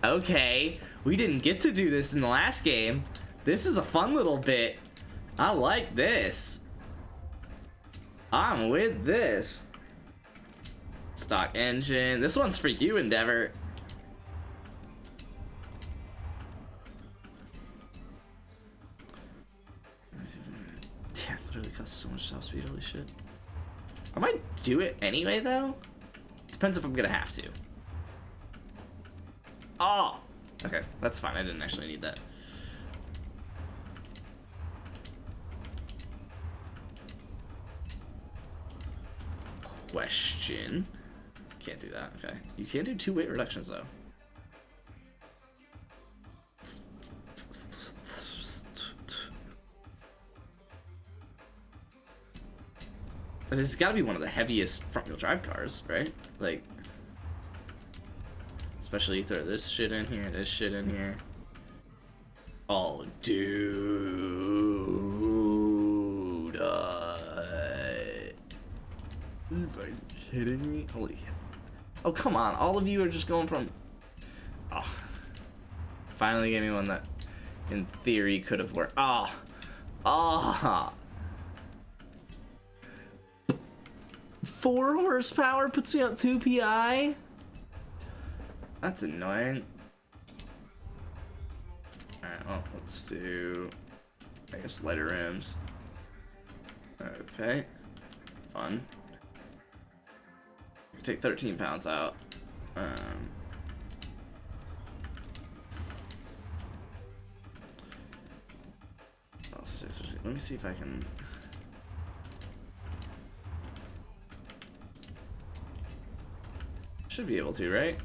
[SPEAKER 8] Okay, we didn't get to do this in the last game. This is a fun little bit. I like this. I'm with this. Stock engine. This one's for you, Endeavor. Damn, literally costs so much top speed. Holy shit. I might do it anyway, though. Depends if I'm gonna have to. Oh! Okay, that's fine. I didn't actually need that. Question. Can't do that. Okay. You can do 2 weight reductions, though. This has got to be one of the heaviest front-wheel drive cars, right? Like, especially you throw this shit in here, this shit in here. Oh, dude. Are you kidding me? Holy. Oh, come on. All of you are just going from... Oh. Finally gave me one that, in theory, could have worked. Oh. Oh. 4 horsepower puts me out 2 PI? That's annoying. Alright, well, let's do, I guess, lighter rims. Okay. Fun. Take 13 pounds out. Let me see if I can... Should be able to, right?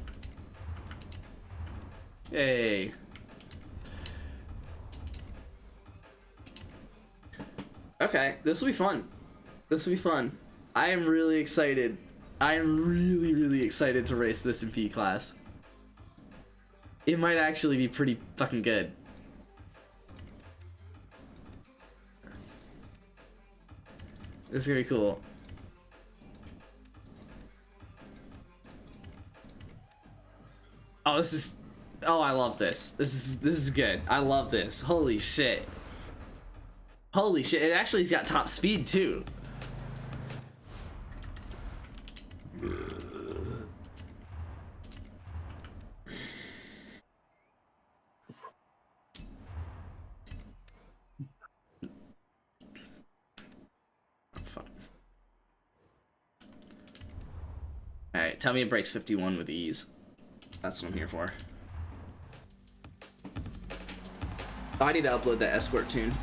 [SPEAKER 8] Yay. Okay, this will be fun. This will be fun. I am really excited. I am really, really excited to race this in P class. It might actually be pretty fucking good. This is gonna be cool. Oh, this is... Oh, I love this. This is good. I love this. Holy shit. Holy shit. It actually's got top speed, too. Fuck. Alright, tell me it breaks 51 with ease. That's what I'm here for. Oh, I need to upload that escort tune.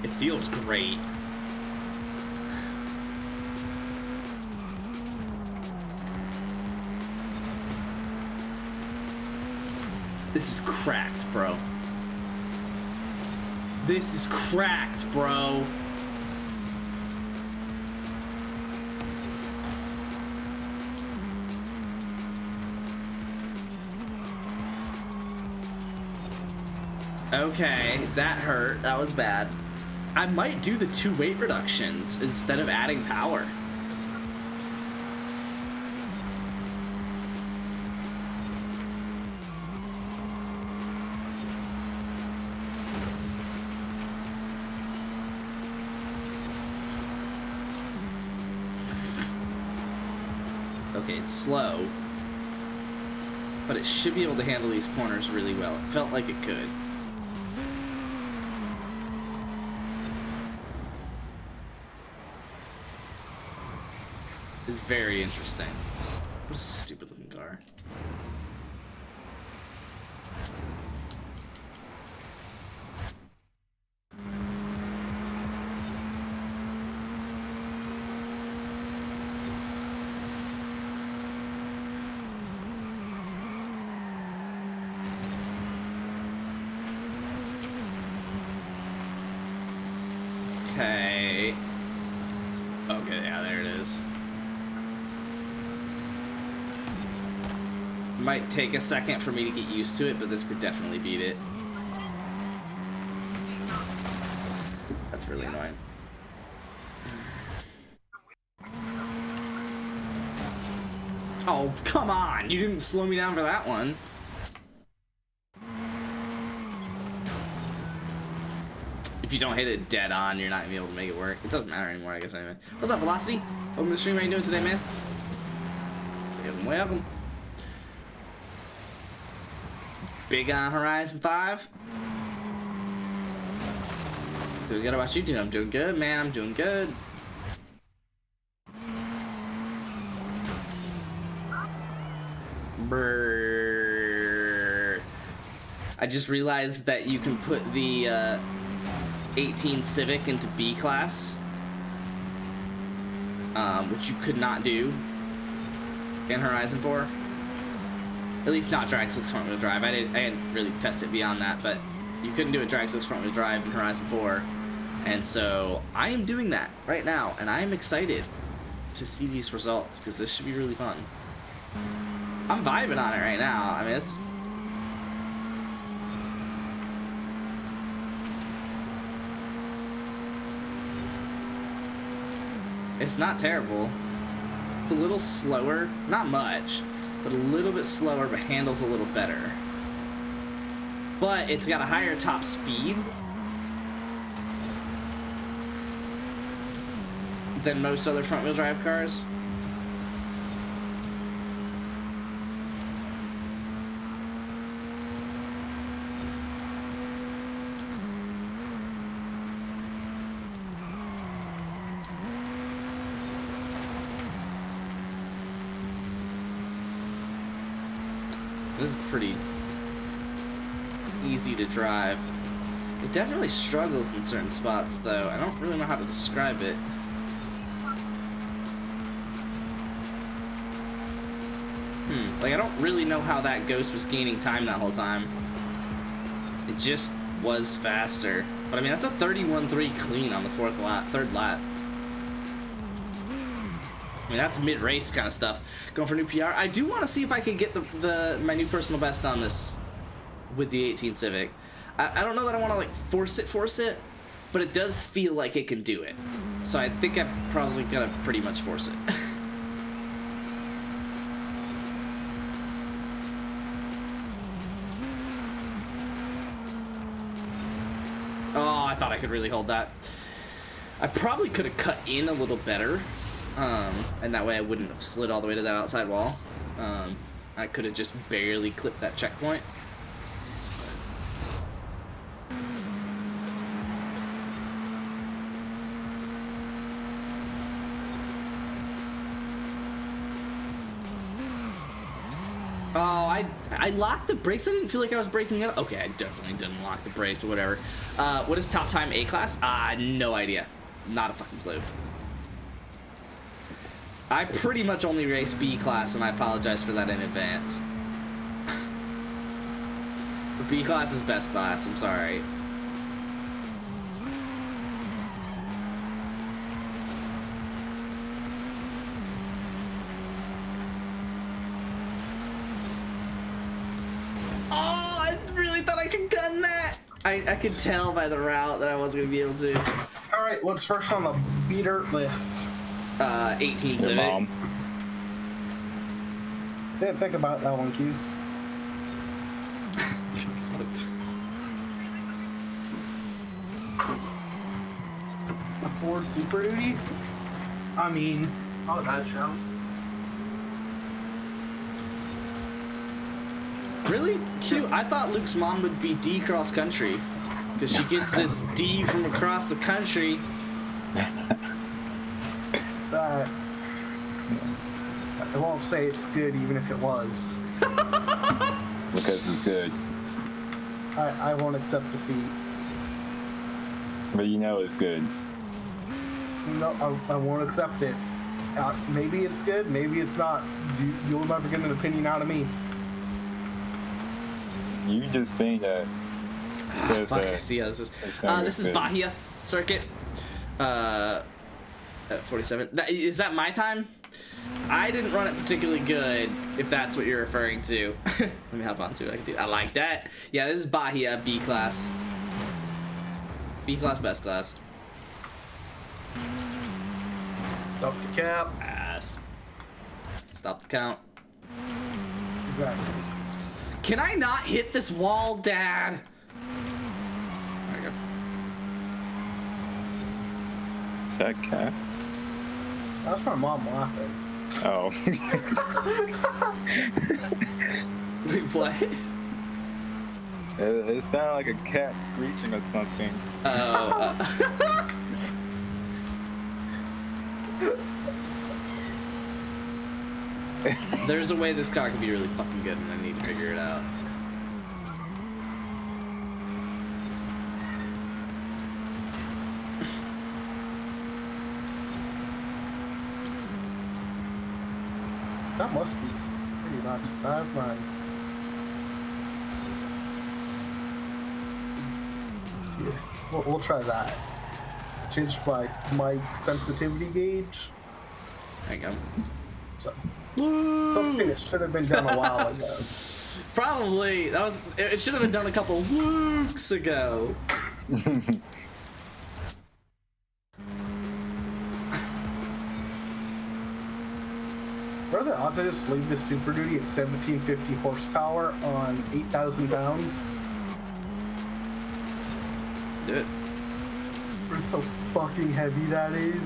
[SPEAKER 8] It feels great. This is cracked, bro. This is cracked, bro. Okay, that hurt. That was bad. I might do the 2 weight reductions instead of adding power. Okay, it's slow, but it should be able to handle these corners really well. It felt like it could. Is very interesting. What a stupid looking car. Okay. Okay, yeah, there it is. Might take a second for me to get used to it, but this could definitely beat it. That's really annoying. Oh, come on! You didn't slow me down for that one. If you don't hit it dead on, you're not gonna be able to make it work. It doesn't matter anymore, I guess, anyway. What's up, Velocity? Welcome to the stream. How you doing today, man? Welcome. Big on Horizon 5. So we got about you doing. I'm doing good, man. I'm doing good. Brrr. I just realized that you can put the 18 Civic into B class, which you could not do in Horizon 4. At least not drag 6 front wheel drive. I didn't really test it beyond that, but you couldn't do a drag 6 front wheel drive in Horizon 4. And so I am doing that right now, and I am excited to see these results because this should be really fun. I'm vibing on it right now. I mean, it's not terrible. It's a little slower, not much, but a little bit slower, but handles a little better. But it's got a higher top speed than most other front-wheel drive cars. This is pretty easy to drive. It definitely struggles in certain spots, though. I don't really know how to describe it. Like, I don't really know how that ghost was gaining time that whole time. It just was faster. But I mean, that's a 31.3 clean on the third lap. I mean, that's mid-race kind of stuff. Going for new PR. I do want to see if I can get my new personal best on this with the 18 Civic. I don't know that I want to like force it, but it does feel like it can do it. So I think I'm probably gonna pretty much force it. Oh, I thought I could really hold that. I probably could have cut in a little better, and that way I wouldn't have slid all the way to that outside wall. I could have just barely clipped that checkpoint. Oh, I locked the brakes. I didn't feel like I was braking it. Okay, I definitely didn't lock the brakes or whatever. What is top time A-class? No idea. Not a fucking clue. I pretty much only race B-class, and I apologize for that in advance. B-class is best class. I'm sorry. I could tell by the route that I wasn't gonna be able to.
[SPEAKER 3] All right, what's first on the beater list?
[SPEAKER 8] 18 Civic.
[SPEAKER 3] Didn't think about that one, Q. A Ford Super Duty? I mean, not a bad show.
[SPEAKER 8] Really? Cute. I thought Luke's mom would be D cross country because she gets this D from across the country.
[SPEAKER 3] I won't say it's good even if it was.
[SPEAKER 10] Because it's good.
[SPEAKER 3] I won't accept defeat.
[SPEAKER 10] But you know it's good.
[SPEAKER 3] No, I won't accept it. Maybe it's good, maybe it's not. You'll never get an opinion out of me.
[SPEAKER 10] You just saying that.
[SPEAKER 8] Fuck, I see how this is. This is Bahia circuit. At 47. Is that my time? I didn't run it particularly good, if that's what you're referring to. Let me hop on, see what I can do. I like that. Yeah, this is Bahia, B class. B class, best class.
[SPEAKER 3] Stop the cap.
[SPEAKER 8] Ass. Stop the count.
[SPEAKER 3] Exactly.
[SPEAKER 8] Can I not hit this wall, Dad? There we go.
[SPEAKER 10] Is that cat?
[SPEAKER 3] That's my mom laughing.
[SPEAKER 10] Oh.
[SPEAKER 8] Wait, what?
[SPEAKER 10] It sounded like a cat screeching or something.
[SPEAKER 8] Oh. There's a way this car can be really fucking good, and I need to figure it out.
[SPEAKER 3] That must be pretty loud. Just I have mine. Here, we'll try that. Change my mic sensitivity gauge.
[SPEAKER 8] There you go.
[SPEAKER 3] So, something that should have been done a while ago.
[SPEAKER 8] Probably. It should have been done a couple weeks ago.
[SPEAKER 3] What are the odds I just leave this Super Duty at 1750 horsepower on 8,000 pounds?
[SPEAKER 8] Do it.
[SPEAKER 3] For so fucking heavy that is.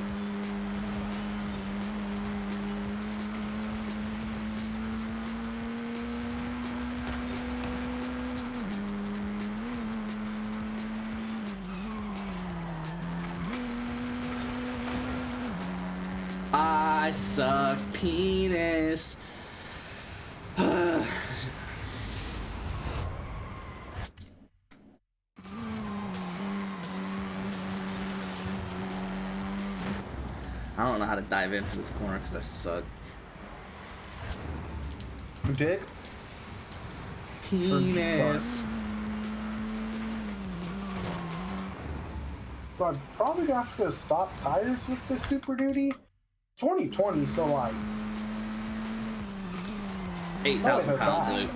[SPEAKER 8] I suck penis. I don't know how to dive into this corner because I suck.
[SPEAKER 3] You did?
[SPEAKER 8] Penis.
[SPEAKER 3] So I'm probably gonna have to go stock tires with this Super Duty. 2020, so like...
[SPEAKER 8] It's 8,000 pounds, Luke.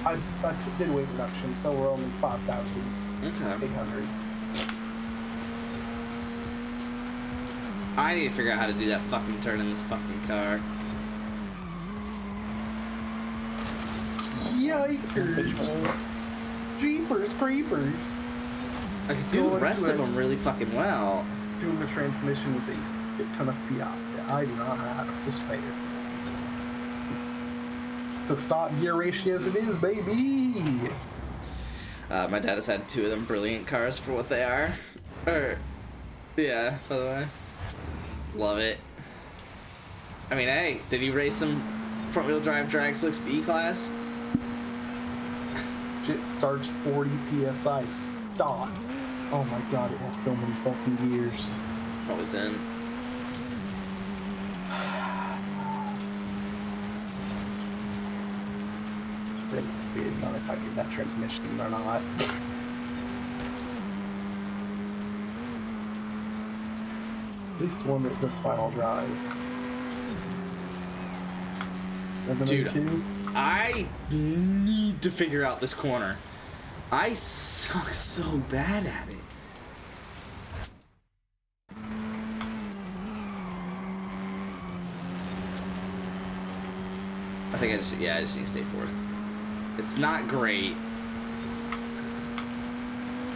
[SPEAKER 3] I did weight reduction, so we're only 5,800.
[SPEAKER 8] Okay. I need to figure out how to do that fucking turn in this fucking car.
[SPEAKER 3] Yikers! Jeepers creepers!
[SPEAKER 8] I can do the rest of them really fucking well.
[SPEAKER 3] Doing the transmission is a ton of PI that I do not have to spare. So stock gear ratios it is, baby!
[SPEAKER 8] My dad has had 2 of them brilliant cars for what they are. Yeah, by the way. Love it. I mean, hey, did he race some front-wheel drive drag slicks B class?
[SPEAKER 3] Shit starts 40 PSI stock. Oh my god, it had so many fucking gears.
[SPEAKER 8] Probably 10.
[SPEAKER 3] Really weird, not if I get that transmission or not. At least one that does final drive.
[SPEAKER 8] Dude, I need to figure out this corner. I suck so bad at it. I think I just need to stay 4th. It's not great.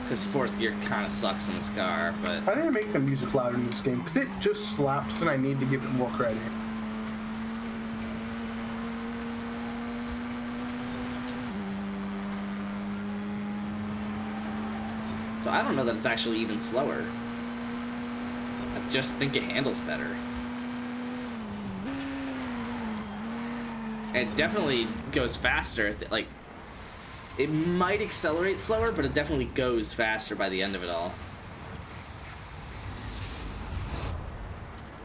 [SPEAKER 8] Because 4th gear kind of sucks in this car, but...
[SPEAKER 3] I need to make the music louder in this game, because it just slaps and I need to give it more credit.
[SPEAKER 8] So I don't know that it's actually even slower. I just think it handles better. And it definitely goes faster. Like, it might accelerate slower, but it definitely goes faster by the end of it all.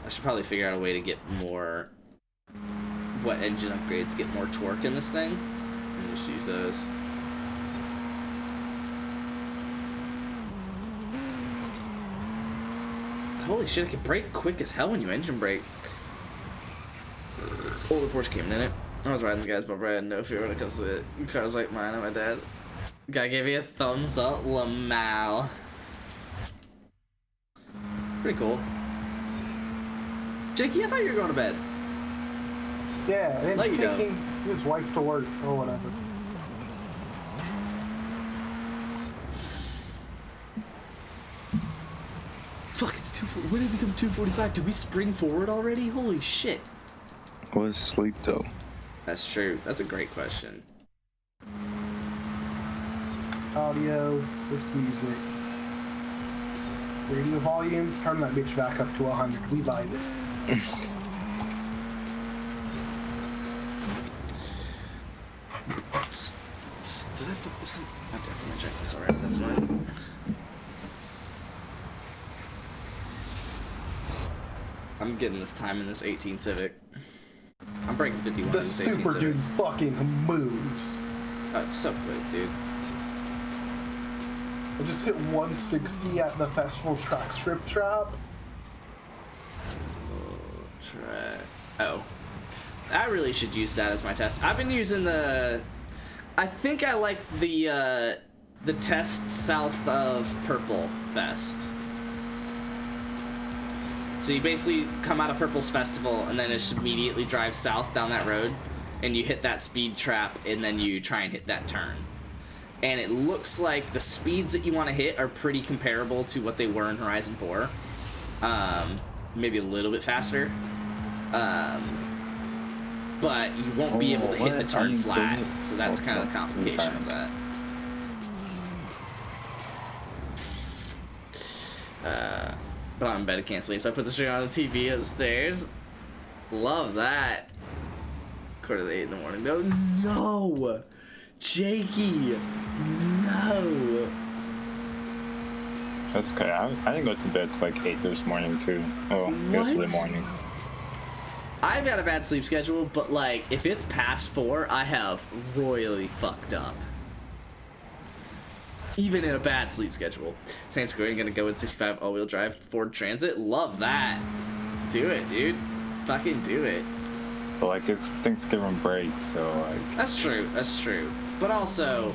[SPEAKER 8] I should probably figure out a way to get more... what engine upgrades get more torque in this thing. And just use those. Holy shit, it can brake quick as hell when you engine brake. Oh, the Porsche came in it. I was riding the guys, but I had no fear when it comes to cars like mine and my dad. Guy gave me a thumbs up, Lamau. Pretty cool. Jakey, I thought you were going to bed.
[SPEAKER 3] Yeah, and taking his wife to work or whatever.
[SPEAKER 8] Fuck, it's 2. When did it become 2:45? Did we spring forward already? Holy shit.
[SPEAKER 10] What is sleep though?
[SPEAKER 8] That's true. That's a great question.
[SPEAKER 3] Audio, this music. Radio volume, turn that bitch back up to 100. We vibe it.
[SPEAKER 8] Did I fuck this up? I definitely checked this already. That's fine. I'm getting this time in this 18 Civic. I'm breaking 51
[SPEAKER 3] The
[SPEAKER 8] in this 18
[SPEAKER 3] Super
[SPEAKER 8] Civic.
[SPEAKER 3] Dude fucking moves.
[SPEAKER 8] Oh, it's so quick, dude.
[SPEAKER 3] I just hit 160 at the festival track strip trap.
[SPEAKER 8] Oh. I really should use that as my test. I've been using the... I think I like the test south of Purple best. So you basically come out of Purple's festival and then just immediately drive south down that road and you hit that speed trap and then you try and hit that turn. And it looks like the speeds that you want to hit are pretty comparable to what they were in Horizon 4. Maybe a little bit faster. But you won't be able to hit the turn flat, so that's kind of the complication of that. But I'm in bed, I can't sleep, so I put the stream on the TV upstairs. Love that. 7:45 in the morning. No! Jakey! No!
[SPEAKER 10] That's okay. I didn't go to bed till like 8 this morning too. Oh, yesterday morning.
[SPEAKER 8] I've got a bad sleep schedule, but like, if it's past 4, I have royally fucked up. even in a bad sleep schedule. Saints Square gonna go with 65 all-wheel drive Ford Transit. Love that. Do it, dude. Fucking do it.
[SPEAKER 10] But like it's Thanksgiving break, so like.
[SPEAKER 8] That's true. That's true. But also,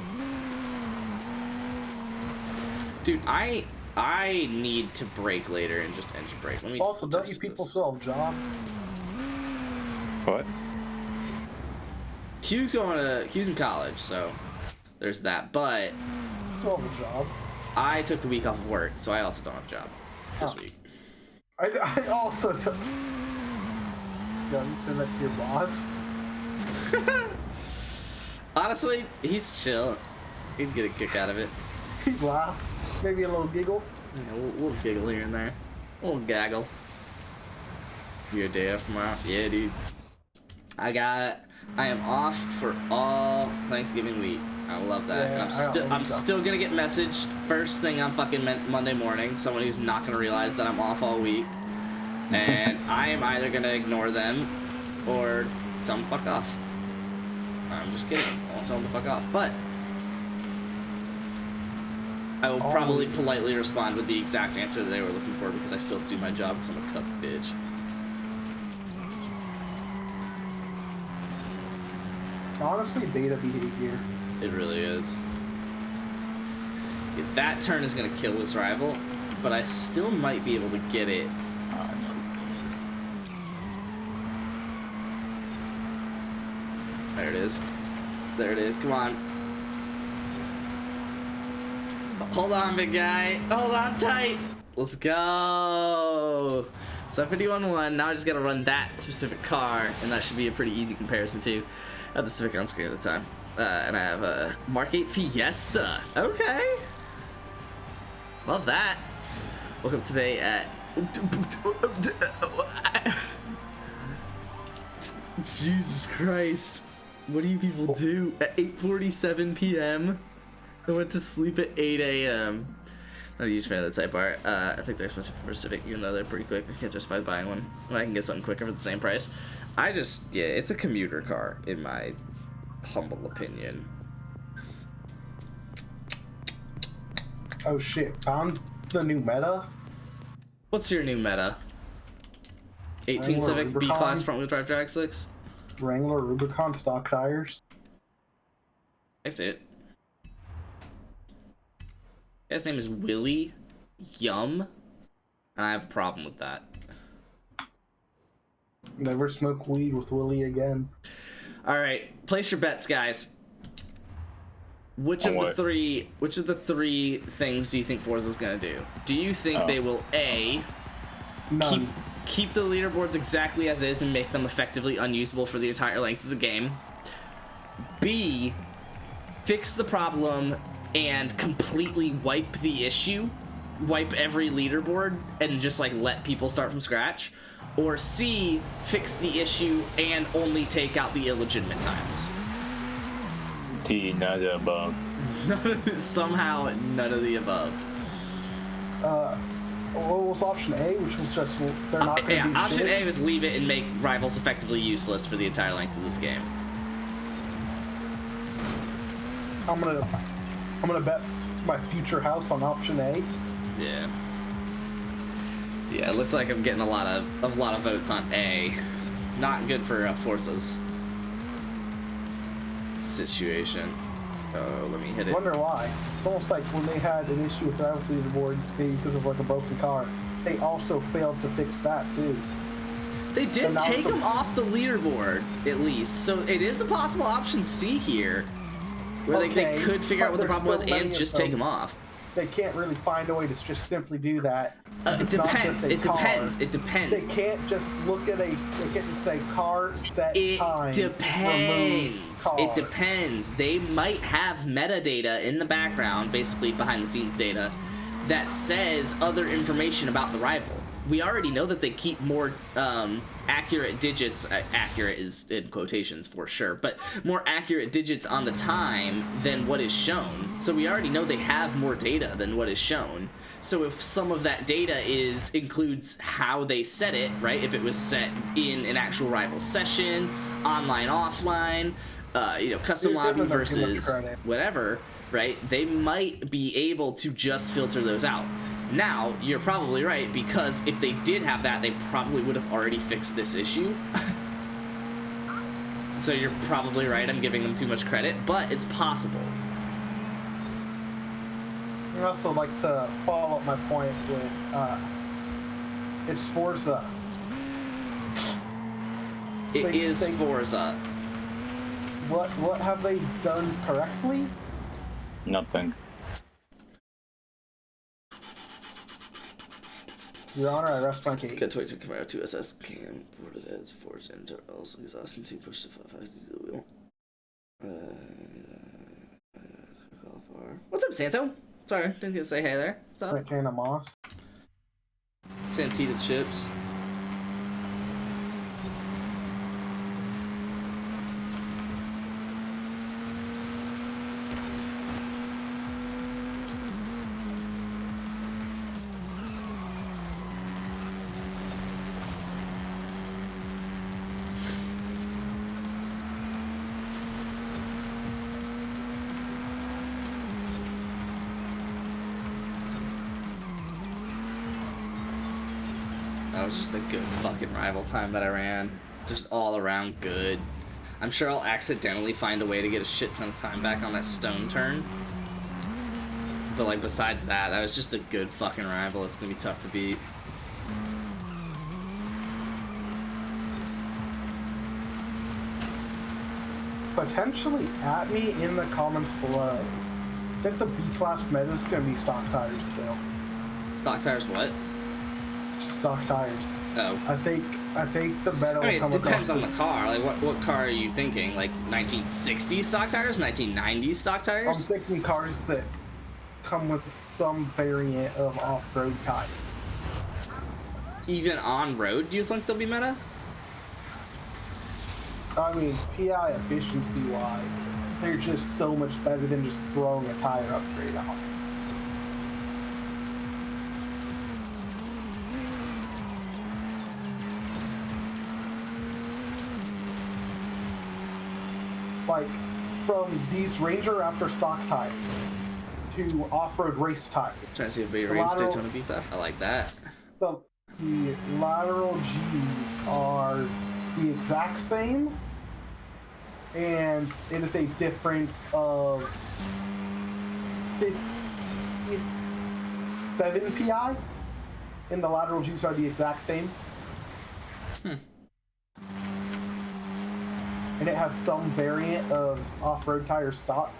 [SPEAKER 8] dude, I need to brake later and just engine brake. Let me.
[SPEAKER 3] Also, don't you people still have a job?
[SPEAKER 10] What?
[SPEAKER 8] Q's in college, so there's that. But
[SPEAKER 3] Still have a job.
[SPEAKER 8] I took the week off of work, so I also don't have a job this week.
[SPEAKER 3] I also took. Yeah, you send that to your boss.
[SPEAKER 8] Honestly, he's chill. He'd get a kick out of it.
[SPEAKER 3] He'd laugh. Maybe a little giggle.
[SPEAKER 8] Yeah, we'll giggle here and there. A little gaggle. Your day off tomorrow? Yeah, dude. I am off for all Thanksgiving week. I love that.
[SPEAKER 3] Yeah,
[SPEAKER 8] and I'm still gonna get messaged first thing on fucking Monday morning. Someone who's not gonna realize that I'm off all week. And I am either gonna ignore them or tell them to fuck off. I'm just kidding. I won't tell them to fuck off. But I will probably politely respond with the exact answer that they were looking for because I still do my job because I'm a cut bitch.
[SPEAKER 3] Honestly, beta behavior.
[SPEAKER 8] It really is. Yeah, that turn is gonna kill this rival, but I still might be able to get it. There it is. There it is. Come on. Hold on, big guy. Hold on tight. Let's go. So 51-1. Now I just gotta run that specific car, and that should be a pretty easy comparison too. I have the Civic on screen at the time, and I have a Mark 8 Fiesta. Okay. Love that. Woke up today at. Jesus Christ. What do you people do? At 8:47 p.m. I went to sleep at 8 a.m. Not a huge fan of the Type R. I think they're expensive for a Civic, even though they're pretty quick. I can't justify buying one when I can get something quicker for the same price. Yeah, it's a commuter car, in my humble opinion.
[SPEAKER 3] Oh shit, found the new meta?
[SPEAKER 8] What's your new meta? 18 Civic, B-Class front-wheel drive drag slicks?
[SPEAKER 3] Wrangler Rubicon stock tires.
[SPEAKER 8] I see it. His name is Willie Yum, and I have a problem with that.
[SPEAKER 3] Never smoke weed with Willie again.
[SPEAKER 8] All right, place your bets, guys. Which of the three things do you think Forza's gonna do? Do you think they will keep the leaderboards exactly as is and make them effectively unusable for the entire length of the game? B, fix the problem and completely wipe the issue, wipe every leaderboard and just like let people start from scratch? Or C, fix the issue and only take out the illegitimate times?
[SPEAKER 10] T, none of the above.
[SPEAKER 8] Somehow none of the above.
[SPEAKER 3] What was option A, which was just they're not going to do
[SPEAKER 8] option
[SPEAKER 3] shit?
[SPEAKER 8] A was leave it and make rivals effectively useless for the entire length of this game.
[SPEAKER 3] I'm gonna bet my future house on option A.
[SPEAKER 8] Yeah. Yeah, it looks like I'm getting a lot of votes on A. Not good for Forza's situation. Oh, let me hit it.
[SPEAKER 3] I wonder why. It's almost like when they had an issue with rivals leaderboards because of like a broken car, they also failed to fix that too.
[SPEAKER 8] They did take them off the leaderboard, at least. So it is a possible option C here, where they could figure out what the problem was and just take them off.
[SPEAKER 3] They can't really find a way to just simply do that.
[SPEAKER 8] It depends. It depends.
[SPEAKER 3] They can't just look at they can't just say car set time.
[SPEAKER 8] It depends. It depends. They might have metadata in the background, basically behind the scenes data, that says other information about the rival. We already know that they keep more accurate digits. Accurate is in quotations for sure, but more accurate digits on the time than what is shown. So we already know they have more data than what is shown. So if some of that data includes how they set it, right? If it was set in an actual rival session, online, offline, custom lobby versus whatever, right? They might be able to just filter those out. Now, you're probably right, because if they did have that, they probably would have already fixed this issue. So you're probably right, I'm giving them too much credit, but it's possible.
[SPEAKER 3] I'd also like to follow up my point with, it's Forza.
[SPEAKER 8] It is Forza.
[SPEAKER 3] What have they done correctly?
[SPEAKER 10] Nothing.
[SPEAKER 3] Your Honor, I rest my case.
[SPEAKER 8] Got 22 Camaro 2SS cam ported as Forza internals, exhaust and 2 push to 5 to the wheel. What's up, Santo? Sorry, didn't get to say hey there. What's up?
[SPEAKER 3] Tana Moss.
[SPEAKER 8] Santita chips. That was just a good fucking rival time that I ran. Just all around good. I'm sure I'll accidentally find a way to get a shit ton of time back on that stone turn. But like besides that, that was just a good fucking rival. It's gonna be tough to beat.
[SPEAKER 3] Potentially at me in the comments below. I think the B-class meta is gonna be stock tires still.
[SPEAKER 8] Stock tires what?
[SPEAKER 3] Stock tires.
[SPEAKER 8] Oh.
[SPEAKER 3] I think the meta will come
[SPEAKER 8] it depends
[SPEAKER 3] across
[SPEAKER 8] on the car. Like what car are you thinking? Like 1960s stock tires? 1990s stock tires?
[SPEAKER 3] I'm thinking cars that come with some variant of off-road tires.
[SPEAKER 8] Even on road, do you think they'll be meta?
[SPEAKER 3] I mean, PI efficiency-wise, they're just so much better than just throwing a tire upgrade on. Like, from these Ranger Raptor stock tires to off-road race tires.
[SPEAKER 8] Trying to see if we rates Daytona B-Class. I like that.
[SPEAKER 3] The lateral G's are the exact same, and it is a difference of 57 PI, and the lateral G's are the exact same. And it has some variant of off-road tire stock.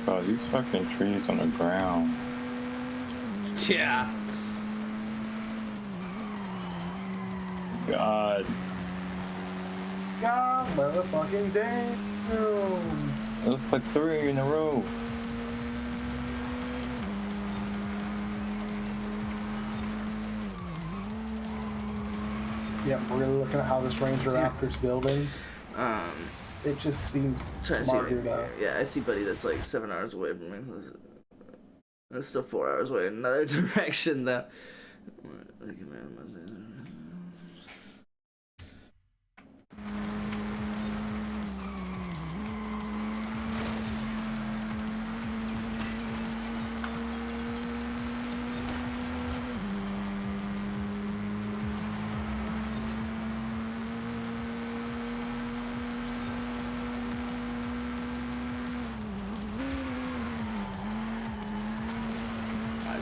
[SPEAKER 10] Oh, these fucking trees on the ground.
[SPEAKER 8] Yeah.
[SPEAKER 10] God.
[SPEAKER 3] God motherfucking damn.
[SPEAKER 10] It's like 3 in a row.
[SPEAKER 3] Yeah, I'm really looking at how this Ranger Raptor's building. It just seems smarter to...
[SPEAKER 8] Yeah, I see Buddy that's like 7 hours away from me. It's still 4 hours away in another direction though.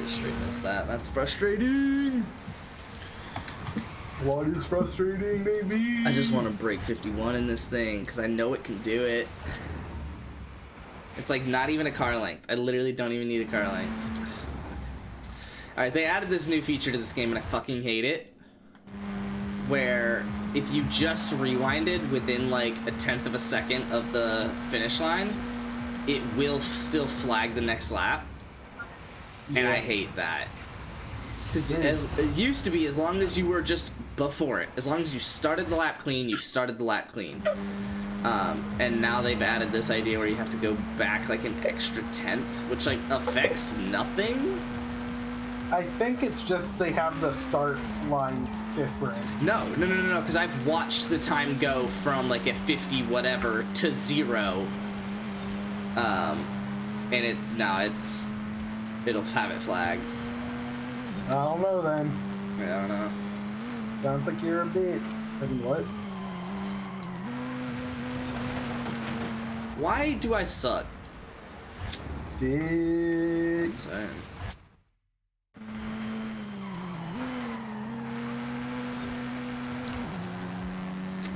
[SPEAKER 8] Straight missed that. That's frustrating.
[SPEAKER 3] What is frustrating, baby?
[SPEAKER 8] I just want to break 51 in this thing because I know it can do it. It's like not even a car length. I literally don't even need a car length. Alright, they added this new feature to this game and I fucking hate it. Where if you just rewinded within like a 1/10 of a second of the finish line, it will still flag the next lap. And I hate that. Because it used to be, as long as you were just before it, as long as you started the lap clean, you started the lap clean. And now they've added this idea where you have to go back like an extra 1/10, which like affects nothing.
[SPEAKER 3] I think it's just they have the start lines different.
[SPEAKER 8] No, because I've watched the time go from like a 50 whatever to 0. And it'll have it flagged.
[SPEAKER 3] I don't know then.
[SPEAKER 8] Yeah, I don't know.
[SPEAKER 3] Sounds like you're a bit. And what?
[SPEAKER 8] Why do I suck?
[SPEAKER 3] Dick.
[SPEAKER 8] I'm sorry.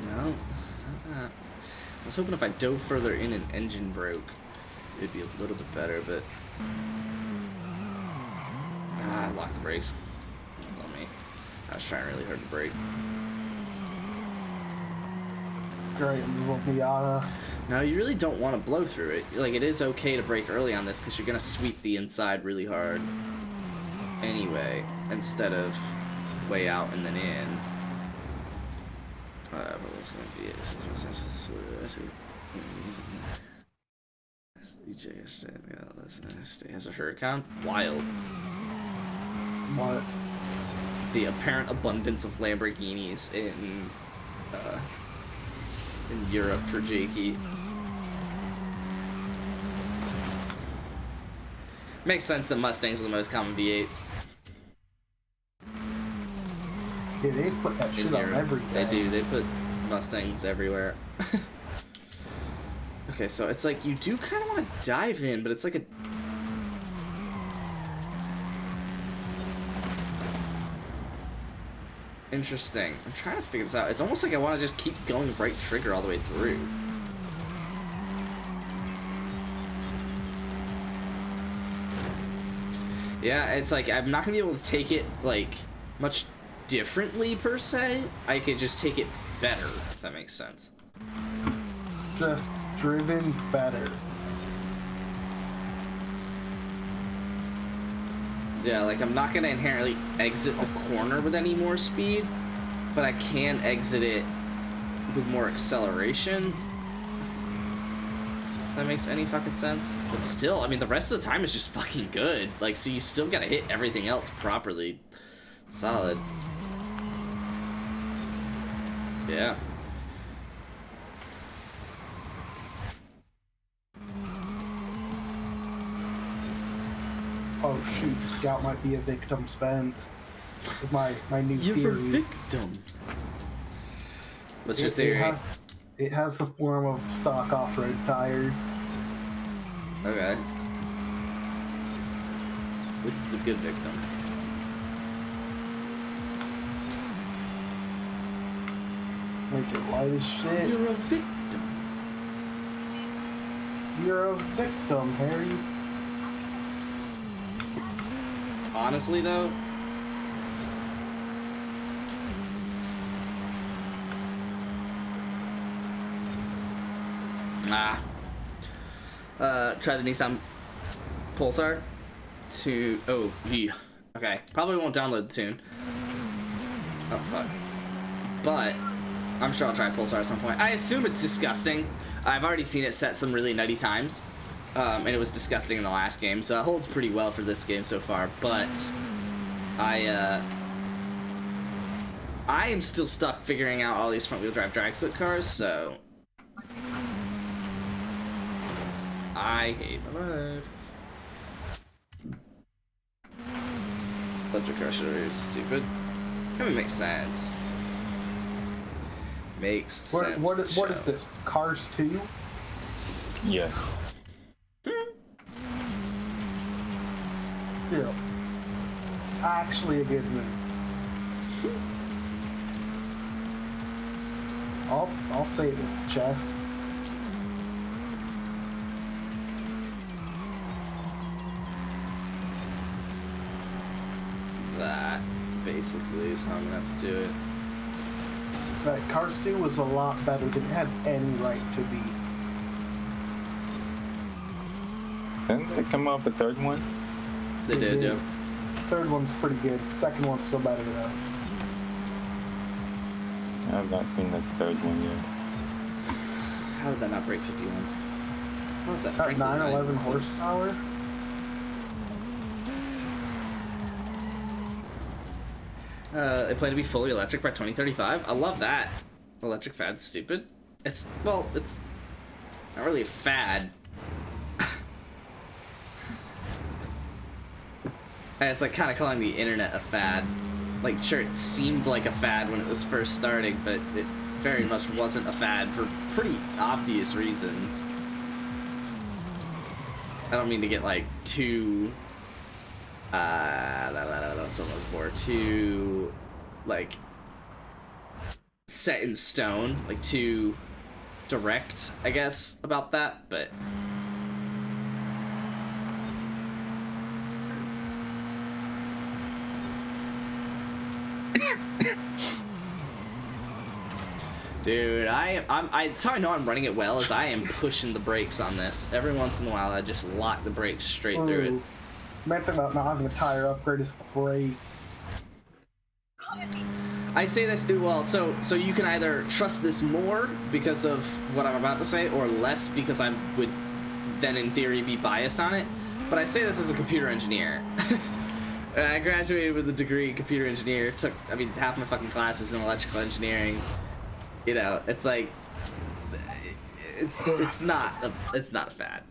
[SPEAKER 8] No, not that. I was hoping if I dove further in and engine broke, it'd be a little bit better, but... I locked the brakes. That's on me. I was trying really hard to brake.
[SPEAKER 3] Great, little Miata.
[SPEAKER 8] No, you really don't want to blow through it. Like, it is okay to brake early on this because you're going to sweep the inside really hard anyway, instead of way out and then in. Has a Huracan? Wild.
[SPEAKER 3] What?
[SPEAKER 8] The apparent abundance of Lamborghinis in Europe for Jakey. Makes sense that Mustangs are the most common V8s.
[SPEAKER 3] Yeah, they put that shit on everything.
[SPEAKER 8] They do. They put Mustangs everywhere. Okay, so it's like you do kind of want to dive in, but it's like a... Interesting. I'm trying to figure this out. It's almost like I want to just keep going right trigger all the way through. Yeah, it's like I'm not gonna be able to take it like much differently per se. I could just take it better, if that makes sense.
[SPEAKER 3] Just driven better.
[SPEAKER 8] Yeah, like I'm not gonna inherently exit the corner with any more speed, but I can exit it with more acceleration. If that makes any fucking sense. But still, I mean, the rest of the time is just fucking good. Like, so you still gotta hit everything else properly. Solid. Yeah.
[SPEAKER 3] Oh shoot, Scout might be a victim, Spence. With my new theory.
[SPEAKER 8] You're a victim. What's your theory?
[SPEAKER 3] It has the form of stock off-road tires.
[SPEAKER 8] Okay. At least it's a good victim.
[SPEAKER 3] Make it light as shit.
[SPEAKER 8] You're a victim.
[SPEAKER 3] You're a victim, Harry.
[SPEAKER 8] Honestly, though, try the Nissan Pulsar to... Oh, yeah. Okay. Probably won't download the tune. Oh, fuck. But I'm sure I'll try Pulsar at some point. I assume it's disgusting. I've already seen it set some really nutty times. And it was disgusting in the last game, so it holds pretty well for this game so far, but I am still stuck figuring out all these front-wheel drive drag slip cars, so I hate my life. Electric car should have it's stupid. That would make sense. Makes sense.
[SPEAKER 3] What is this? Cars 2?
[SPEAKER 10] Yes.
[SPEAKER 3] Still, actually a good movie. I'll say it with chest.
[SPEAKER 8] That basically is how I'm gonna have to do it.
[SPEAKER 3] That Cars 2 was a lot better than it had any right to be.
[SPEAKER 10] Didn't they come up with the third one?
[SPEAKER 8] They did, yeah.
[SPEAKER 3] Third one's pretty good. Second one's still better though.
[SPEAKER 10] I have not seen the third one yet.
[SPEAKER 8] How did that not break 51? How was that?
[SPEAKER 3] 911 horsepower?
[SPEAKER 8] They plan to be fully electric by 2035. I love that. Electric fad's stupid. It's not really a fad. It's like kind of calling the internet a fad. Like, sure, it seemed like a fad when it was first starting, but it very much wasn't a fad for pretty obvious reasons. I don't mean to get like too that's what I'm looking for. Too like set in stone, like too direct, I guess, about that, but dude, that's how I know I'm running it well, is I am pushing the brakes on this. Every once in a while, I just lock the brakes straight through it.
[SPEAKER 3] Main thing about not having a tire upgrade is the brake.
[SPEAKER 8] I say this, well, so you can either trust this more because of what I'm about to say, or less because I would then, in theory, be biased on it. But I say this as a computer engineer. I graduated with a degree in computer engineer. Took, I mean, half my fucking classes in electrical engineering. You know, it's like, it's not a fad.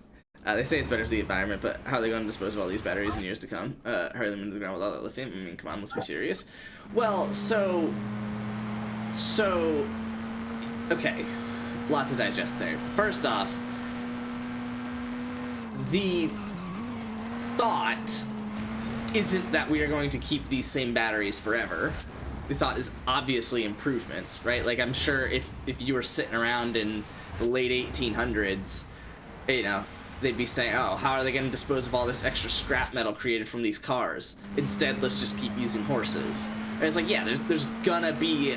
[SPEAKER 8] They say it's better for the environment, but how are they going to dispose of all these batteries in years to come? Hurry them into the ground with all that lithium? I mean, come on, let's be serious. Well, so, okay, lot to digest there. First off, the thought isn't that we are going to keep these same batteries forever. The thought is obviously improvements, right? Like, I'm sure if you were sitting around in the late 1800s, you know, they'd be saying, oh, how are they going to dispose of all this extra scrap metal created from these cars? Instead, let's just keep using horses. And it's like, yeah, there's gonna be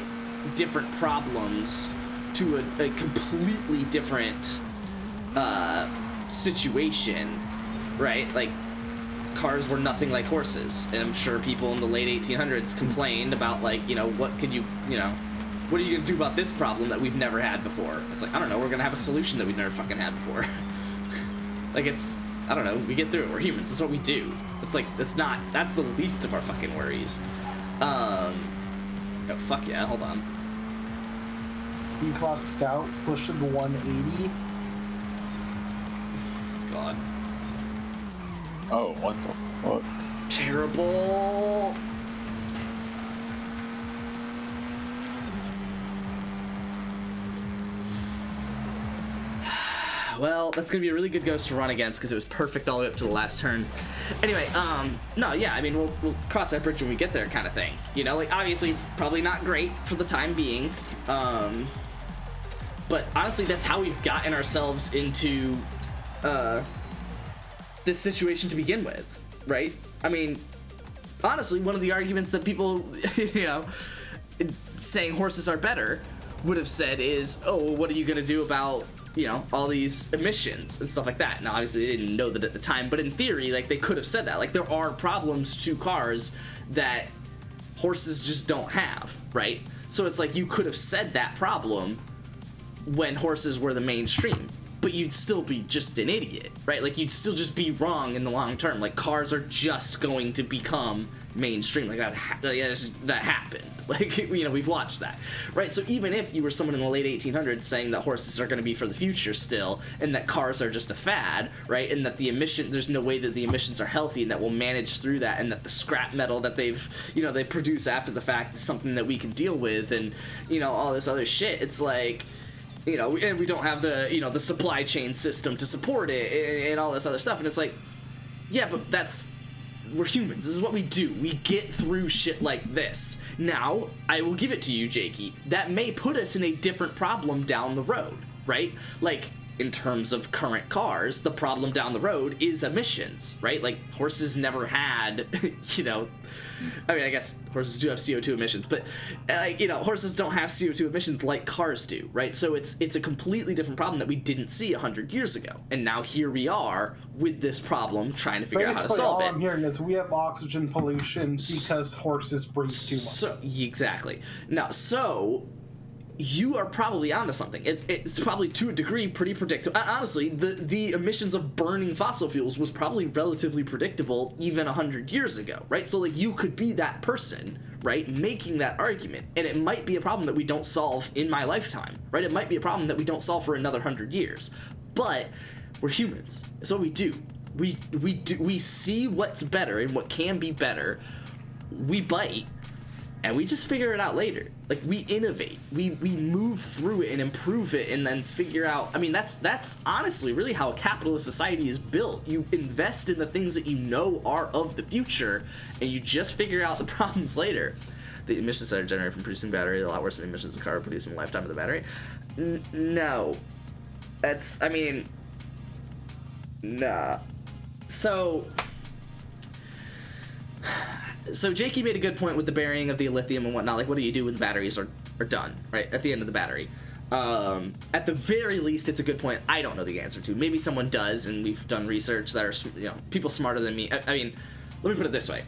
[SPEAKER 8] different problems to a completely different situation, right? Like, cars were nothing like horses, and I'm sure people in the late 1800s complained about, like, you know, what are you gonna do about this problem that we've never had before? It's like, I don't know, we're gonna have a solution that we've never fucking had before. Like, I don't know, we get through it, we're humans, that's what we do. It's like, that's the least of our fucking worries. Oh, fuck yeah, hold on.
[SPEAKER 3] B-Class Scout pushing the 180.
[SPEAKER 8] God.
[SPEAKER 10] Oh, what the fuck?
[SPEAKER 8] Terrible. Well, that's gonna be a really good ghost to run against because it was perfect all the way up to the last turn. Anyway, no, yeah, I mean, we'll cross that bridge when we get there, kind of thing. You know, like, obviously it's probably not great for the time being, but honestly, that's how we've gotten ourselves into this situation to begin with, right? I mean, honestly, one of the arguments that people, you know, saying horses are better would have said is, oh, well, what are you gonna do about, you know, all these emissions and stuff like that? Now, obviously, they didn't know that at the time, but in theory, like, they could have said that. Like, there are problems to cars that horses just don't have, right? So it's like, you could have said that problem when horses were the mainstream, but you'd still be just an idiot, right? Like, you'd still just be wrong in the long term. Like, cars are just going to become mainstream. Like, that happened. Like, you know, we've watched that, right? So even if you were someone in the late 1800s saying that horses are going to be for the future still, and that cars are just a fad, right? And that there's no way that the emissions are healthy, and that we'll manage through that, and that the scrap metal that they produce after the fact is something that we can deal with, and, you know, all this other shit. It's like, you know, and we don't have the, you know, the supply chain system to support it, and all this other stuff. And it's like, yeah, but we're humans. This is what we do. We get through shit like this. Now, I will give it to you, Jakey. That may put us in a different problem down the road, right? Like, in terms of current cars, the problem down the road is emissions, right? Like, horses never had, you know, I mean, I guess horses do have CO2 emissions, but, you know, horses don't have CO2 emissions like cars do, right? So it's a completely different problem that we didn't see 100 years ago. And now here we are with this problem trying to figure out how to solve it.
[SPEAKER 3] All I'm hearing is we have oxygen pollution because horses breathe too much.
[SPEAKER 8] So, exactly. Now, so, you are probably onto something. It's probably to a degree pretty predictable. Honestly, the emissions of burning fossil fuels was probably relatively predictable even 100 years ago, right? So like you could be that person, right, making that argument, and it might be a problem that we don't solve in my lifetime, right? It might be a problem that we don't solve for another 100 years, but we're humans. It's what we do. We see what's better and what can be better. We bite. And we just figure it out later. Like, we innovate. We move through it and improve it and then figure out... I mean, that's honestly really how a capitalist society is built. You invest in the things that you know are of the future, and you just figure out the problems later. The emissions that are generated from producing battery are a lot worse than the emissions the car produced in the lifetime of the battery. No. That's... I mean... Nah. So Jakey made a good point with the burying of the lithium and whatnot. Like, what do you do when the batteries are done, right? At the end of the battery. At the very least, it's a good point I don't know the answer to. Maybe someone does, and we've done research that are, you know, people smarter than me. I mean, let me put it this way.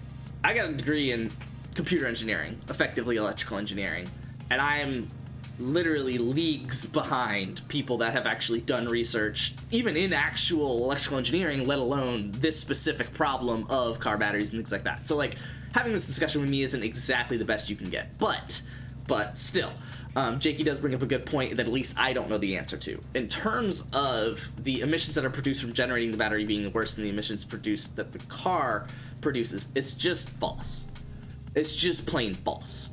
[SPEAKER 8] I got a degree in computer engineering, effectively electrical engineering, and I'm literally leagues behind people that have actually done research, even in actual electrical engineering, let alone this specific problem of car batteries and things like that. So, like, having this discussion with me isn't exactly the best you can get, but still, Jakey does bring up a good point that at least I don't know the answer to. In terms of the emissions that are produced from generating the battery being worse than the emissions produced that the car produces, it's just false. It's just plain false.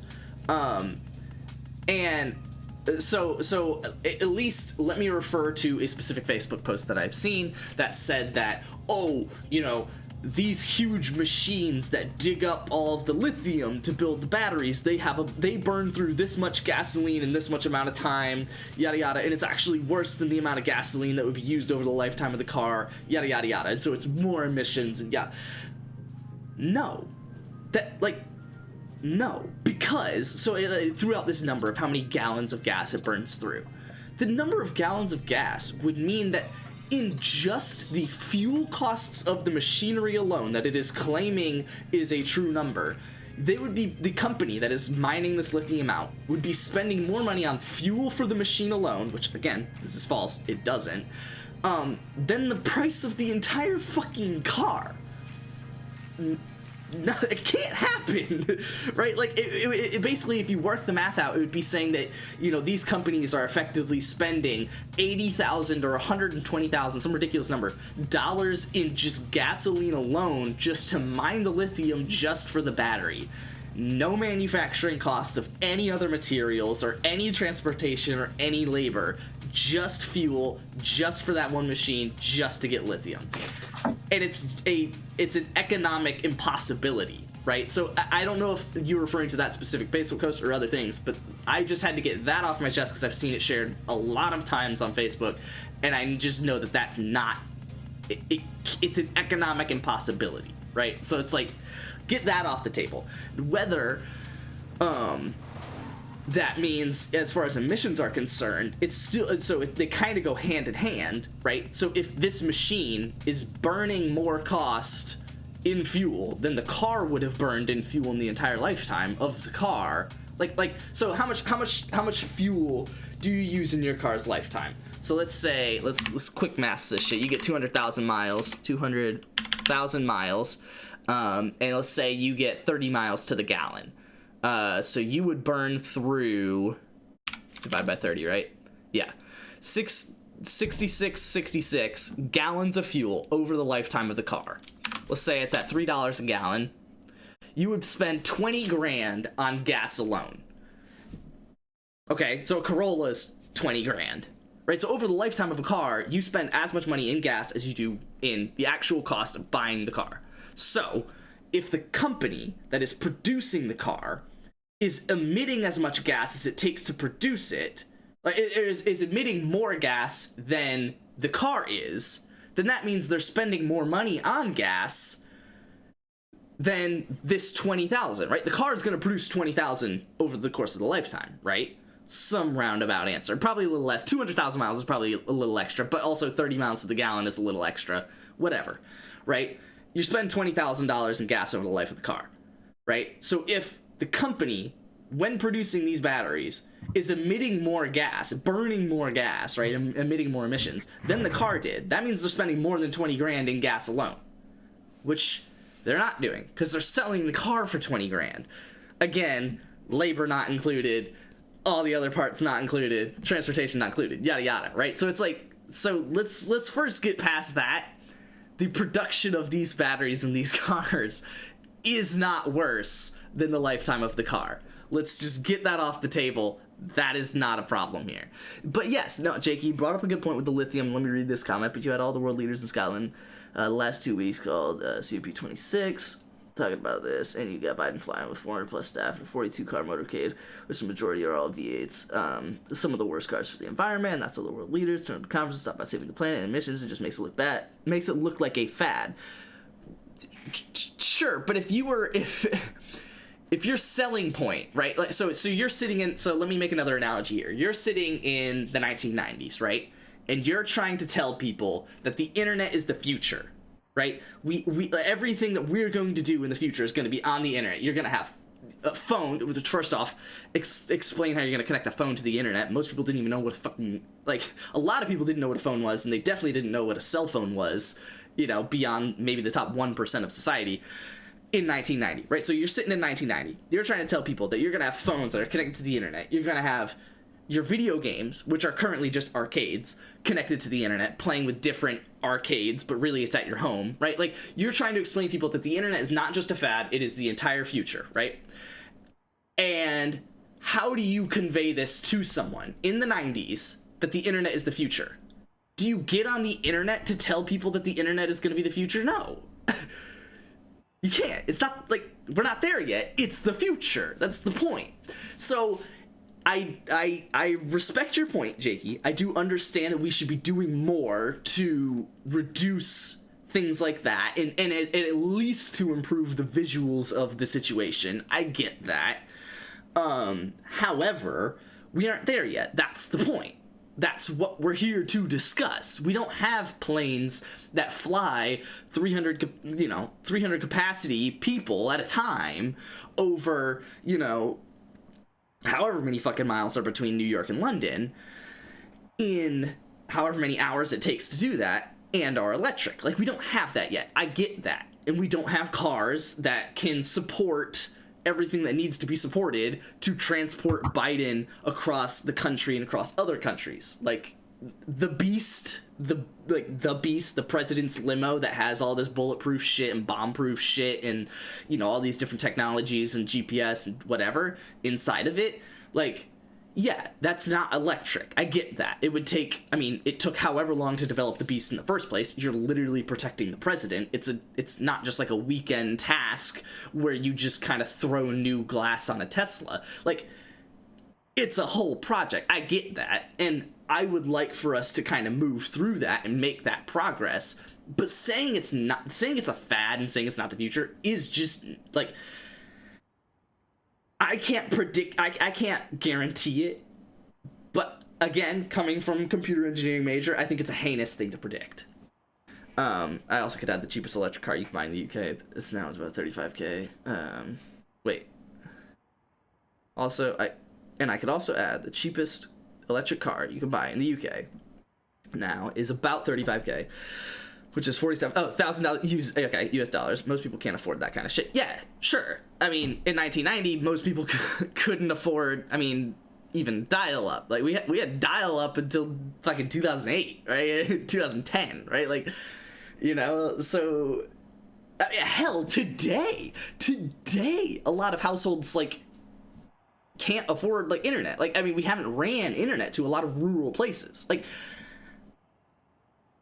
[SPEAKER 8] And so at least let me refer to a specific Facebook post that I've seen that said that, oh, you know, these huge machines that dig up all of the lithium to build the batteries, they burn through this much gasoline in this much amount of time, yada yada, and it's actually worse than the amount of gasoline that would be used over the lifetime of the car, yada yada yada, and so it's more emissions and yada. No. No, because, so throughout this number of how many gallons of gas it burns through, the number of gallons of gas would mean that in just the fuel costs of the machinery alone that it is claiming is a true number, they would be, the company that is mining this lithium out would be spending more money on fuel for the machine alone, which again, this is false, it doesn't, than the price of the entire fucking car. No, it can't happen, right? Like, it basically, if you work the math out, it would be saying that, you know, these companies are effectively spending $80,000 or $120,000, some ridiculous number, dollars in just gasoline alone just to mine the lithium just for the battery. No manufacturing costs of any other materials or any transportation or any labor, just fuel, just for that one machine, just to get lithium. And it's an economic impossibility, right? So I don't know if you're referring to that specific Facebook post or other things, but I just had to get that off my chest because I've seen it shared a lot of times on Facebook, and I just know that that's not, it's an economic impossibility, right? So it's like, get that off the table. Whether that means, as far as emissions are concerned, it's still, so they kind of go hand in hand, right? So if this machine is burning more cost in fuel than the car would have burned in fuel in the entire lifetime of the car, like so how much fuel do you use in your car's lifetime? So let's say, let's quick maths this shit. You get 200,000 miles, and let's say you get 30 miles to the gallon. So you would burn through, divide by 30, right? Yeah. 66 gallons of fuel over the lifetime of the car. Let's say it's at $3 a gallon. You would spend 20 grand on gas alone. Okay, so a Corolla is 20 grand, right? So over the lifetime of a car, you spend as much money in gas as you do in the actual cost of buying the car. So if the company that is producing the car is emitting as much gas as it takes to produce it, like is emitting more gas than the car is, then that means they're spending more money on gas than this 20,000, right? The car is going to produce 20,000 over the course of the lifetime, right? Some roundabout answer. Probably a little less. 200,000 miles is probably a little extra, but also 30 miles to the gallon is a little extra. Whatever, right? You spend $20,000 in gas over the life of the car, right? So if the company when producing these batteries, is emitting more gas, burning more gas, right? Emitting more emissions than the car did. That means they're spending more than 20 grand in gas alone, which they're not doing because they're selling the car for 20 grand. Again, labor not included, all the other parts not included, transportation not included, yada yada, right? So it's like, so let's first get past that. The production of these batteries in these cars is not worse than the lifetime of the car. Let's just get that off the table. That is not a problem here. But yes, no, Jake, you brought up a good point with the lithium. Let me read this comment. But you had all the world leaders in Scotland the last 2 weeks called COP26 talking about this, and you got Biden flying with 400 plus staff and a 42 car motorcade, which the majority are all V8s. Some of the worst cars for the environment, and that's all the world leaders turn to conference, stop by saving the planet and emissions. It just makes it look bad, makes it look like a fad. Sure, but if your selling point, right? Like so you're sitting in. So let me make another analogy here. You're sitting in the 1990s, right? And you're trying to tell people that the internet is the future, right? We everything that we're going to do in the future is going to be on the internet. You're going to have a phone. First off, explain how you're going to connect a phone to the internet. Most people didn't even know what a lot of people didn't know what a phone was, and they definitely didn't know what a cell phone was. Beyond maybe the top 1% of society. In 1990, right? So you're sitting in 1990. You're trying to tell people that you're going to have phones that are connected to the internet. You're going to have your video games, which are currently just arcades, connected to the internet, playing with different arcades, but really it's at your home, right? Like, you're trying to explain to people that the internet is not just a fad, it is the entire future, right? And how do you convey this to someone in the 90s that the internet is the future? Do you get on the internet to tell people that the internet is going to be the future? No. You can't. It's not like we're not there yet. It's the future. That's the point. So I respect your point, Jakey. I do understand that we should be doing more to reduce things like that and at least to improve the visuals of the situation. I get that. However, we aren't there yet. That's the point. That's what we're here to discuss. We don't have planes that fly 300 capacity people at a time over, however many fucking miles are between New York and London in however many hours it takes to do that and are electric. Like, we don't have that yet. I get that. And we don't have cars that can support everything that needs to be supported to transport Biden across the country and across other countries. Like the beast, the president's limo that has all this bulletproof shit and bomb-proof shit and, all these different technologies and GPS and whatever inside of it. Like, yeah, that's not electric. I get that. It took however long to develop the beast in the first place. You're literally protecting the president. It's not just like a weekend task where you just kind of throw new glass on a Tesla. Like, it's a whole project. I get that. And I would like for us to kind of move through that and make that progress. But saying it's a fad and saying it's not the future is just like, I can't predict, I can't guarantee it, but again, coming from a computer engineering major, I think it's a heinous thing to predict. I also could add the cheapest electric car you can buy in the UK. It's about 35k. I could also add the cheapest electric car you can buy in the UK now is about 35k. Which is $1,000 US dollars. Most people can't afford that kind of shit. Yeah, sure. In 1990, most people couldn't afford, even dial-up. Like, we had dial-up until fucking 2008, right? 2010, right? Like, so... hell, today, a lot of households, like, can't afford, like, internet. Like, we haven't ran internet to a lot of rural places. Like,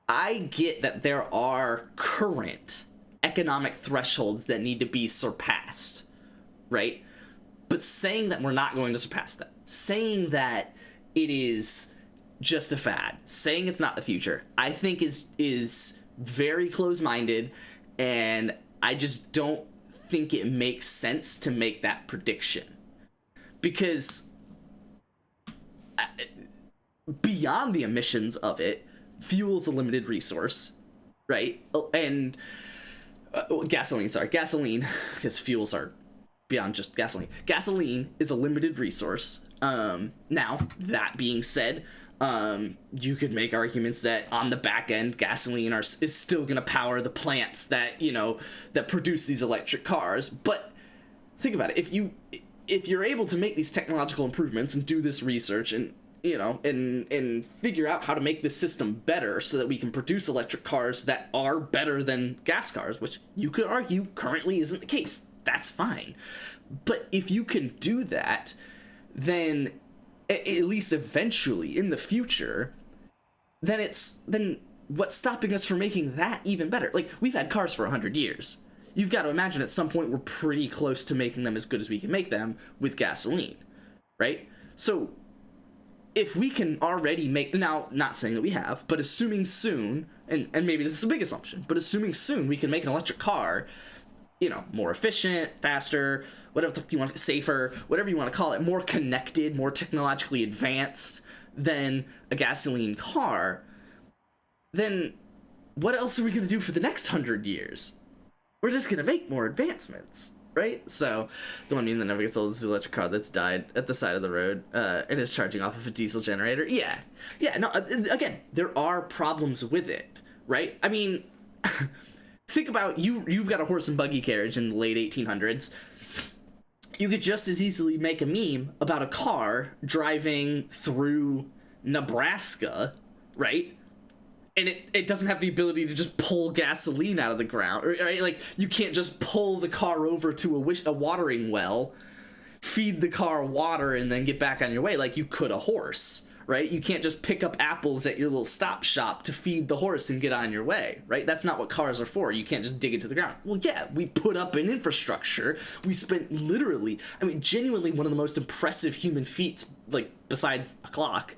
[SPEAKER 8] I get that there are current economic thresholds that need to be surpassed, right? But saying that we're not going to surpass that, saying that it is just a fad, saying it's not the future, I think is very close-minded, and I just don't think it makes sense to make that prediction. Because beyond the emissions of it, fuel's a limited resource, right? And gasoline, because fuels are beyond just gasoline. Gasoline is a limited resource. Now, that being said, you could make arguments that on the back end, gasoline is still going to power the plants that, you know, that produce these electric cars. But think about it. If you're able to make these technological improvements and do this research and, you know, and figure out how to make this system better so that we can produce electric cars that are better than gas cars, which you could argue currently isn't the case. That's fine. But if you can do that, then at least eventually in the future, then what's stopping us from making that even better? Like, we've had cars for 100 years. You've got to imagine at some point we're pretty close to making them as good as we can make them with gasoline, right? So if we can already make, now, not saying that we have, but assuming soon, and maybe this is a big assumption, but assuming soon we can make an electric car, you know, more efficient, faster, whatever you want, safer, whatever you want to call it, more connected, more technologically advanced than a gasoline car, then what else are we going to do for the next 100 years? We're just going to make more advancements, right? So the one meme that never gets old is the electric car that's died at the side of the road and is charging off of a diesel generator. Yeah, no, again, there are problems with it, right? I mean, think about you've got a horse and buggy carriage in the late 1800s. You could just as easily make a meme about a car driving through Nebraska, right? And it doesn't have the ability to just pull gasoline out of the ground, right? Like, you can't just pull the car over to a watering well, feed the car water, and then get back on your way like you could a horse, right? You can't just pick up apples at your little stop shop to feed the horse and get on your way, right? That's not what cars are for. You can't just dig into the ground. Well, yeah, we put up an infrastructure. We spent literally, I mean, genuinely one of the most impressive human feats, like, besides a clock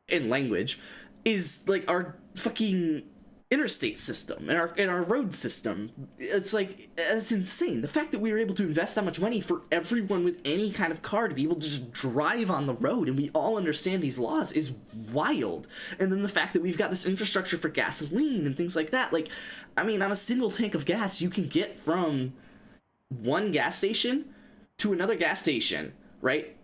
[SPEAKER 8] in language, is, like, our fucking interstate system and our road system. It's like, it's insane. The fact that we were able to invest that much money for everyone with any kind of car to be able to just drive on the road, and we all understand these laws, is wild. And then the fact that we've got this infrastructure for gasoline and things like that, like, I mean, on a single tank of gas, you can get from one gas station to another gas station, right?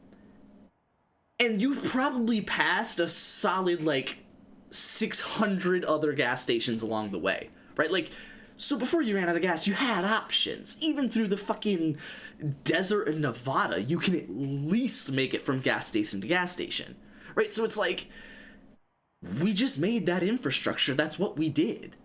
[SPEAKER 8] And you've probably passed a solid, like, 600 other gas stations along the way, right? Like, so before you ran out of gas, you had options. Even through the fucking desert in Nevada, you can at least make it from gas station to gas station, right? So it's like, we just made that infrastructure. That's what we did.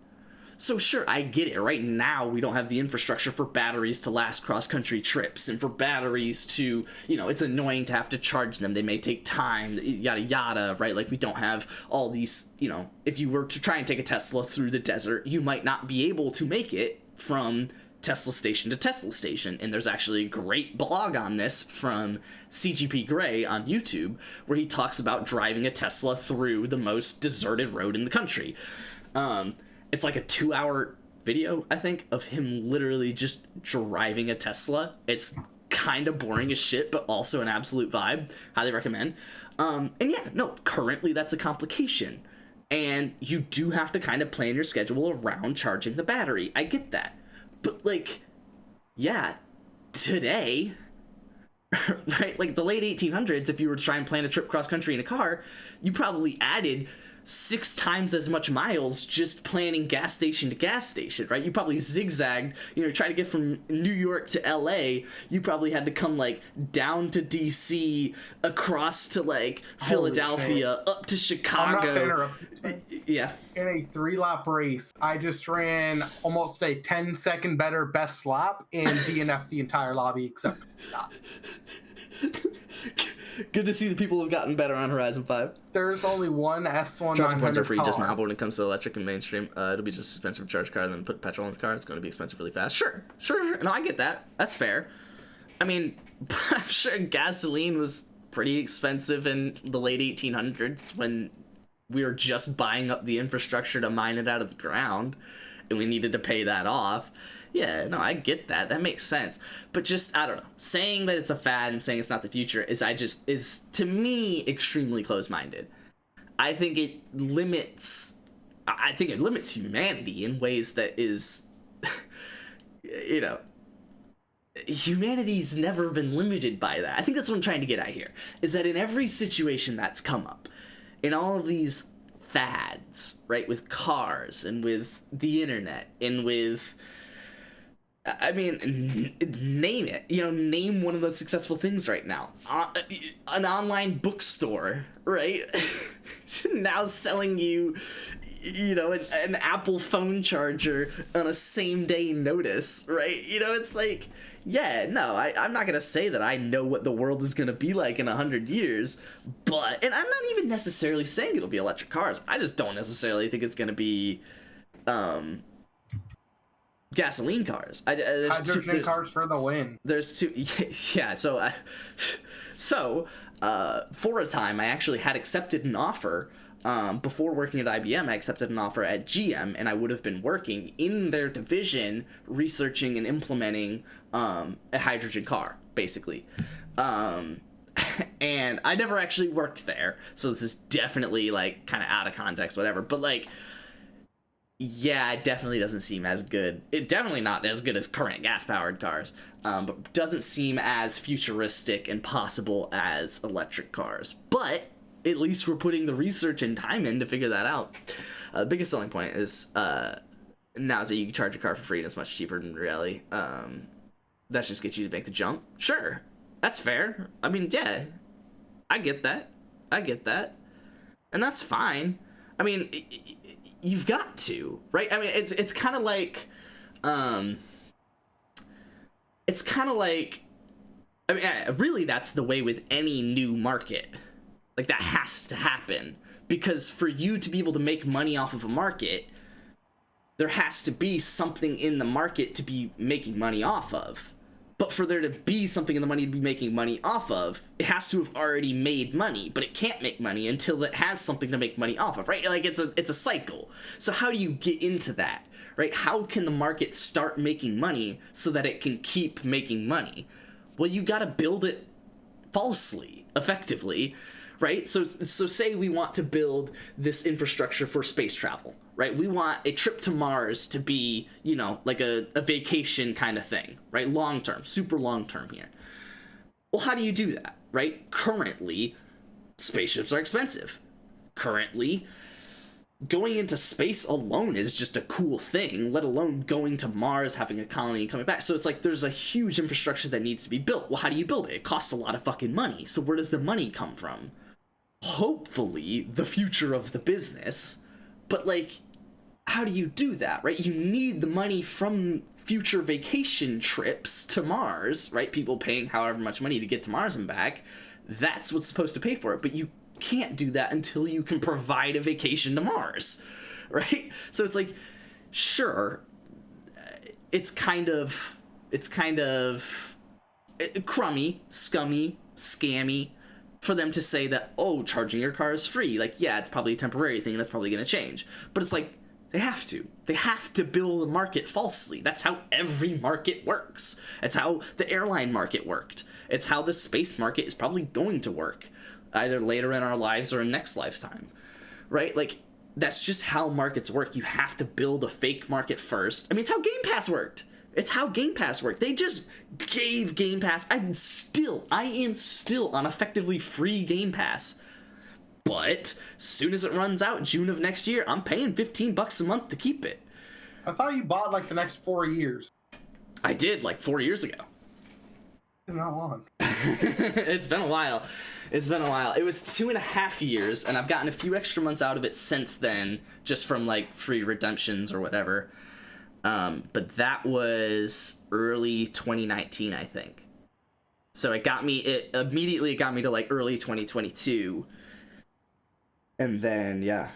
[SPEAKER 8] So sure, I get it. Right now, we don't have the infrastructure for batteries to last cross-country trips, and for batteries to, you know, it's annoying to have to charge them. They may take time, yada yada, right? Like, we don't have all these, you know, if you were to try and take a Tesla through the desert, you might not be able to make it from Tesla station to Tesla station. And there's actually a great blog on this from CGP Grey on YouTube, where he talks about driving a Tesla through the most deserted road in the country. It's like a 2-hour video, I think, of him literally just driving a Tesla. It's kind of boring as shit, but also an absolute vibe. Highly recommend. And yeah, no, currently that's a complication. And you do have to kind of plan your schedule around charging the battery. I get that. But, like, yeah, today, right, like the late 1800s, if you were to try and plan a trip cross-country in a car, you probably added 6 times as much miles just planning gas station to gas station, right? You probably zigzagged, you know, try to get from New York to LA, you probably had to come, like, down to DC, across to, like, Philadelphia, up to Chicago.
[SPEAKER 3] I'm not to interrupt you.
[SPEAKER 8] Yeah.
[SPEAKER 3] In a 3-lap race, I just ran almost a 10-second better best lap and DNF'd the entire lobby except not.
[SPEAKER 8] Good to see the people have gotten better on Horizon 5.
[SPEAKER 3] There's only one S1
[SPEAKER 8] Charging points are free
[SPEAKER 3] car.
[SPEAKER 8] just now, but when it comes to electric and mainstream, it'll be just as expensive to charge a car than put petrol in the car. It's going to be expensive really fast. Sure. No, I get that. That's fair. I mean, I'm sure gasoline was pretty expensive in the late 1800s when we were just buying up the infrastructure to mine it out of the ground, and we needed to pay that off. Yeah, no, I get that. That makes sense. But just, I don't know. Saying that it's a fad and saying it's not the future is to me, extremely close-minded. I think it limits humanity in ways that is, you know, humanity's never been limited by that. I think that's what I'm trying to get at here, is that in every situation that's come up, in all of these fads, right, with cars and with the internet and with, I mean, name it, name one of the successful things right now. An online bookstore, right? Now selling you, an Apple phone charger on a same day notice, right? It's like, yeah, no, I'm not going to say that I know what the world is going to be like in 100 years, but, and I'm not even necessarily saying it'll be electric cars. I just don't necessarily think it's going to be, gasoline cars.
[SPEAKER 3] Hydrogen cars for the win.
[SPEAKER 8] There's two, yeah, so for a time, I actually had accepted an offer. Before working at IBM, I accepted an offer at GM, and I would have been working in their division, researching and implementing a hydrogen car, basically. And I never actually worked there, so this is definitely, like, kind of out of context, whatever. But, like, yeah, it definitely doesn't seem as good. It definitely not as good as current gas-powered cars, but doesn't seem as futuristic and possible as electric cars. But at least we're putting the research and time in to figure that out. The biggest selling point is now is that you can charge your car for free and it's much cheaper than reality. That just gets you to make the jump. Sure, that's fair. I mean, yeah, I get that. And that's fine. I mean, you've got to, right? I mean, it's kind of like, I mean, really that's the way with any new market. Like, that has to happen, because for you to be able to make money off of a market, there has to be something in the market to be making money off of. But for there to be something in the money to be making money off of, it has to have already made money, but it can't make money until it has something to make money off of, right? Like, it's a cycle. So how do you get into that, right? How can the market start making money so that it can keep making money? Well, you gotta build it falsely, effectively, right? So say we want to build this infrastructure for space travel, right? We want a trip to Mars to be, like a vacation kind of thing, right? Long term, super long term here. Well, how do you do that, right? Currently, spaceships are expensive. Currently, going into space alone is just a cool thing, let alone going to Mars, having a colony, and coming back. So it's like there's a huge infrastructure that needs to be built. Well, how do you build it? It costs a lot of fucking money. So where does the money come from? Hopefully, the future of the business. But, like, how do you do that, right? You need the money from future vacation trips to Mars, right? People paying however much money to get to Mars and back. That's what's supposed to pay for it. But you can't do that until you can provide a vacation to Mars, right? So it's like, sure, it's kind of crummy, scummy, scammy for them to say that, oh, charging your car is free. Like, yeah, it's probably a temporary thing, and that's probably going to change. But it's like, they have to build a market falsely. That's how every market works. It's how the airline market worked. It's how the space market is probably going to work, either later in our lives or in next lifetime, right? Like, that's just how markets work. You have to build a fake market first. I mean, it's how Game Pass worked. They just gave Game Pass. I am still on effectively free Game Pass. But soon as it runs out, June of next year, I'm paying $15 a month to keep it.
[SPEAKER 3] I thought you bought, like, the next 4 years.
[SPEAKER 8] I did, like, 4 years ago.
[SPEAKER 3] Not long.
[SPEAKER 8] It's been a while. It was 2.5 years, and I've gotten a few extra months out of it since then, just from, like, free redemptions or whatever. But that was early 2019, I think. So it immediately got me to, like, early 2022. And then, yeah.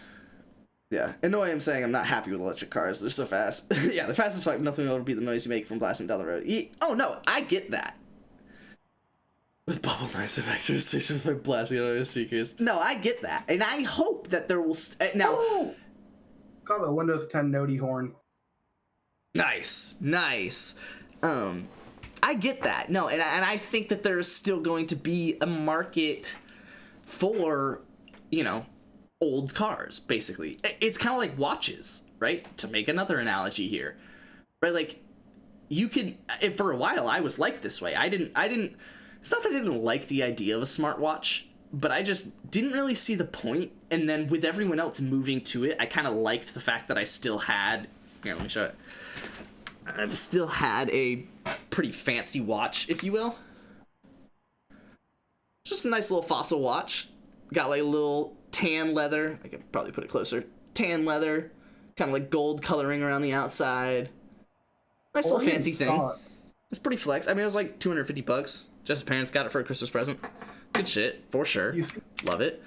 [SPEAKER 8] And no, I am saying I'm not happy with electric cars. They're so fast. Yeah, the fastest fight, nothing will ever beat the noise you make from blasting down the road. Oh, no, I get that. With bubble noise effectors, by blasting out his speakers. No, I get that. And I hope that there will... now...
[SPEAKER 3] Oh! Call the Windows 10 Nody horn.
[SPEAKER 8] Nice. I get that. No, and I think that there's still going to be a market for, old cars, basically. It's kind of like watches, right? To make another analogy here, right? Like, you can, and for a while I was like this way. I didn't, it's not that I didn't like the idea of a smartwatch, but I just didn't really see the point. And then with everyone else moving to it, I kind of liked the fact that I still had, here, let me show it. I've still had a pretty fancy watch, if you will. Just a nice little Fossil watch. Got like a little tan leather. I could probably put it closer. Tan leather, kind of like gold coloring around the outside. Nice little fancy thing. It's pretty flex. I mean, it was like $250. Jess's parents got it for a Christmas present. Good shit, for sure. Love it.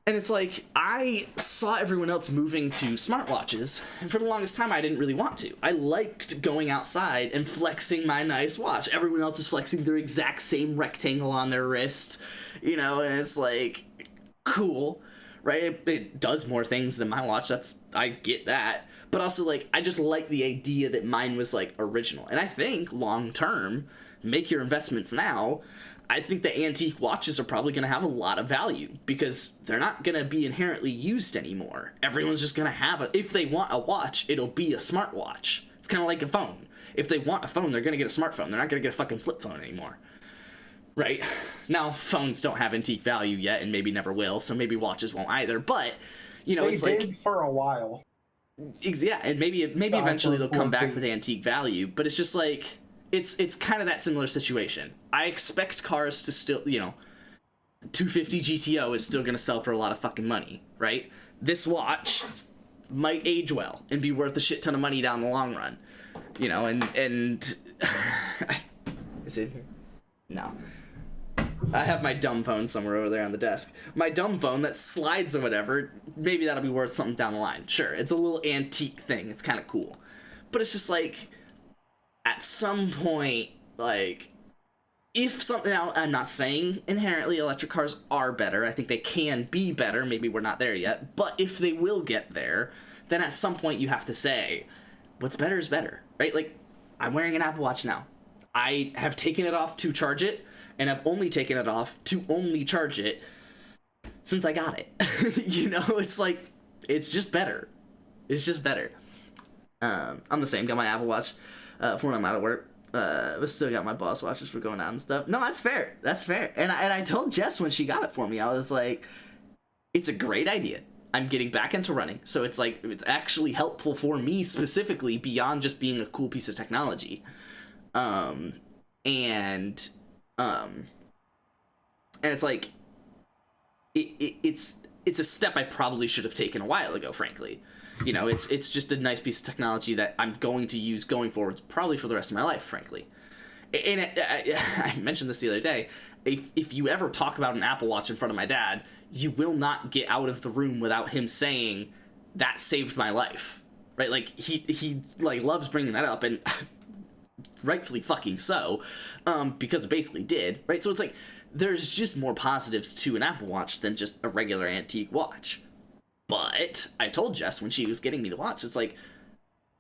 [SPEAKER 8] And it's like, I saw everyone else moving to smartwatches, and for the longest time, I didn't really want to. I liked going outside and flexing my nice watch. Everyone else is flexing their exact same rectangle on their wrist, you know, and it's like, cool, right? It does more things than my watch. I get that. But also, like, I just like the idea that mine was, like, original. And I think, long term, make your investments now, I think the antique watches are probably going to have a lot of value because they're not going to be inherently used anymore. Everyone's just going to have if they want a watch, it'll be a smartwatch. It's kind of like a phone. If they want a phone, they're going to get a smartphone. They're not going to get a fucking flip phone anymore. Right? Now, phones don't have antique value yet and maybe never will, so maybe watches won't either. But, you know, it's like... They did
[SPEAKER 3] for a while.
[SPEAKER 8] Yeah, and maybe eventually they'll come back with antique value, but it's just like... It's kind of that similar situation. I expect cars to still, you know, 250 GTO is still going to sell for a lot of fucking money, right? This watch might age well and be worth a shit ton of money down the long run, you know, and is it here? No. I have my dumb phone somewhere over there on the desk. My dumb phone that slides or whatever, maybe that'll be worth something down the line. Sure, it's a little antique thing. It's kind of cool. But it's just like... At some point, like, if something... Now, I'm not saying inherently electric cars are better. I think they can be better. Maybe we're not there yet. But if they will get there, then at some point you have to say, what's better is better, right? Like, I'm wearing an Apple Watch now. I have taken it off to charge it, and I've only taken it off to only charge it since I got it. You know, it's like, it's just better. It's just better. I'm the same. Got my Apple Watch. For when I'm out of work, but still got my boss watches for going out and stuff. No, that's fair. That's fair. And I told Jess when she got it for me, I was like, it's a great idea. I'm getting back into running, so it's like it's actually helpful for me specifically beyond just being a cool piece of technology. And it's like it's a step I probably should have taken a while ago, frankly. You know, it's just a nice piece of technology that I'm going to use going forwards probably for the rest of my life, frankly. And I mentioned this the other day. If you ever talk about an Apple Watch in front of my dad, you will not get out of the room without him saying, that saved my life, right? Like, he like loves bringing that up, and rightfully fucking so, because it basically did, right? So it's like, there's just more positives to an Apple Watch than just a regular antique watch. But I told Jess when she was getting me the watch, it's like,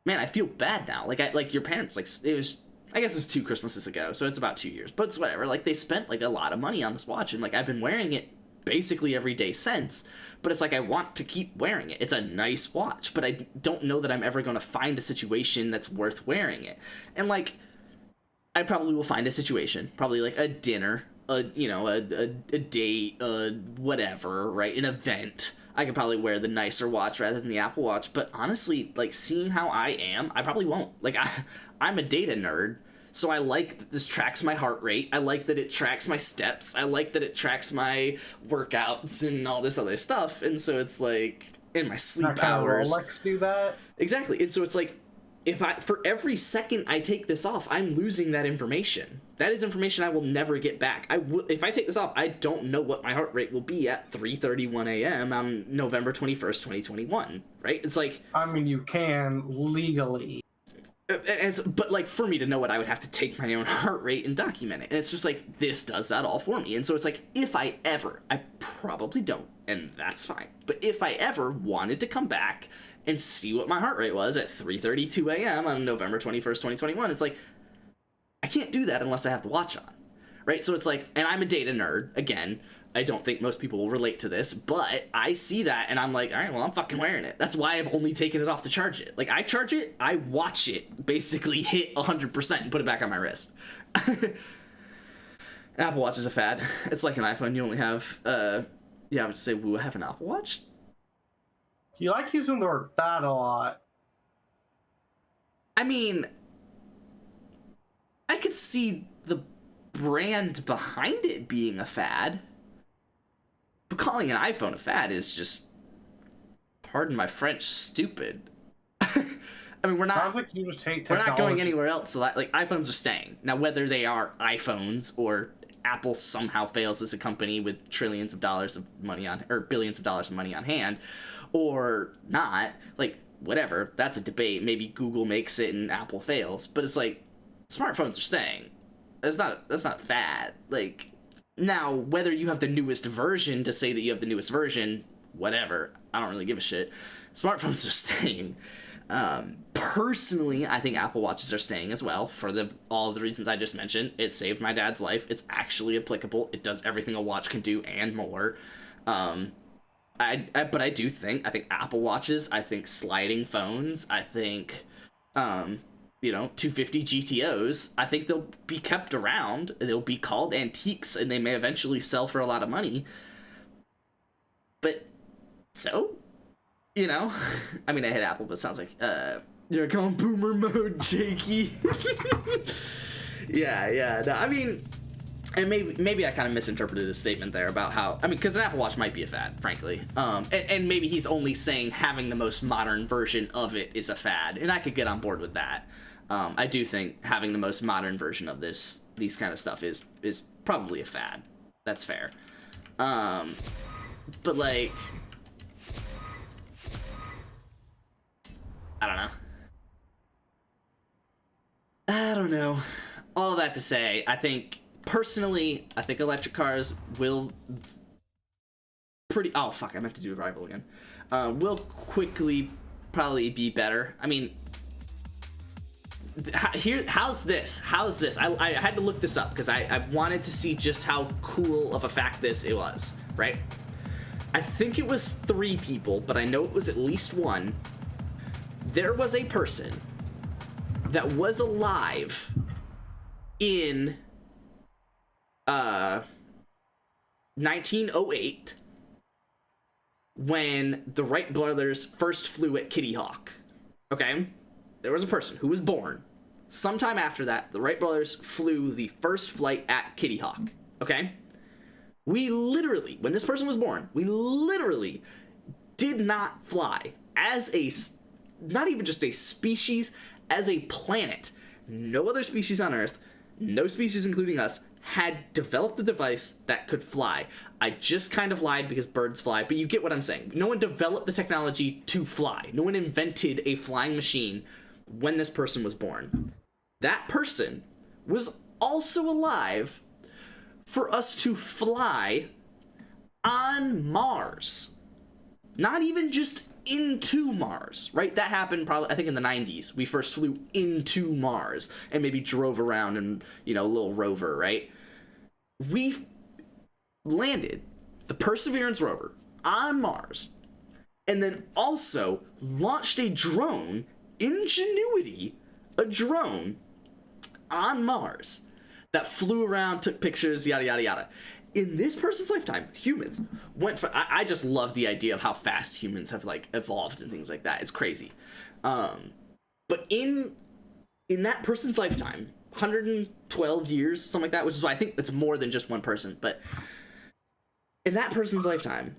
[SPEAKER 8] man, I feel bad now. Like your parents, like, it was, I guess it was 2 Christmases ago, so it's about 2 years. But it's whatever. Like, they spent like a lot of money on this watch, and like I've been wearing it basically every day since. But it's like I want to keep wearing it. It's a nice watch, but I don't know that I'm ever going to find a situation that's worth wearing it. And like, I probably will find a situation, probably like a dinner, a date, whatever, right? An event. I could probably wear the nicer watch rather than the Apple Watch, but honestly, like, seeing how I am, I probably won't. Like, I'm a data nerd, so I like that this tracks my heart rate. I like that it tracks my steps. I like that it tracks my workouts and all this other stuff, and so it's like, in my sleep hours.
[SPEAKER 3] Rolex do that?
[SPEAKER 8] Exactly, and so it's like, for every second I take this off, I'm losing that information. That is information I will never get back. If I take this off, I don't know what my heart rate will be at 3:31 a.m. on November 21st, 2021, right? It's like...
[SPEAKER 3] I mean, you can legally.
[SPEAKER 8] But, like, for me to know it, I would have to take my own heart rate and document it. And it's just like, this does that all for me. And so it's like, if I probably don't, and that's fine. But if I ever wanted to come back and see what my heart rate was at 3:32 a.m. on November 21st, 2021, it's like, I can't do that unless I have the watch on, right? So it's like, and I'm a data nerd, again, I don't think most people will relate to this, but I see that and I'm like, all right, well, I'm fucking wearing it. That's why I've only taken it off to charge it. Like, I charge it, I watch it basically hit 100% and put it back on my wrist. Apple Watch is a fad. It's like an iPhone. You only have, yeah, I would say, woo, I have an Apple Watch?
[SPEAKER 3] You like using the word fad a lot.
[SPEAKER 8] I mean, I could see the brand behind it being a fad. But calling an iPhone a fad is just, pardon my French, stupid. I mean, we're not going anywhere else. So like, iPhones are staying. Now, whether they are iPhones or Apple somehow fails as a company with trillions of dollars of money on, or billions of dollars of money on hand, or not, like, whatever, that's a debate. Maybe Google makes it and Apple fails. But it's like, smartphones are staying. That's not fad. Like, now, whether you have the newest version to say that you have the newest version, whatever, I don't really give a shit. Smartphones are staying. Personally, I think Apple Watches are staying as well for all of the reasons I just mentioned. It saved my dad's life. It's actually applicable. It does everything a watch can do and more. But I think Apple Watches, I think sliding phones, I think, 250 GTOs, I think they'll be kept around. They'll be called antiques and they may eventually sell for a lot of money. But, so? I mean, I hate Apple, but it sounds like, you're going boomer mode, Jakey. Yeah. No, I mean, and maybe I kind of misinterpreted his statement there about how, I mean, because an Apple Watch might be a fad, frankly. And maybe he's only saying having the most modern version of it is a fad, and I could get on board with that. I do think having the most modern version of these kind of stuff is probably a fad. That's fair. But like, I don't know. All that to say, I think electric cars will oh fuck, I meant to do Arrival again. Will quickly probably be better. I mean, how's this? I had to look this up because I wanted to see just how cool of a fact it was, right? I think it was 3 people, but I know it was at least 1. There was a person that was alive in 1908 when the Wright brothers first flew at Kitty Hawk. Okay? There was a person who was born. Sometime after that, the Wright brothers flew the first flight at Kitty Hawk. Okay? We literally, when this person was born, we literally did not fly as not even just a species, as a planet. No other species on Earth, no species including us, had developed a device that could fly. I just kind of lied because birds fly, but you get what I'm saying. No one developed the technology to fly. No one invented a flying machine when this person was born. That person was also alive for us to fly on Mars. Not even just into Mars, right? That happened probably, I think, in the 90s. We first flew into Mars and maybe drove around in, a little rover, right? We landed the Perseverance rover on Mars and then also launched a drone, Ingenuity, a drone on Mars that flew around, took pictures, yada, yada, yada. In this person's lifetime, humans went for, I just love the idea of how fast humans have evolved and things like that. It's crazy. But in that person's lifetime, 112 years, something like that, which is why I think it's more than just one person, but in that person's lifetime,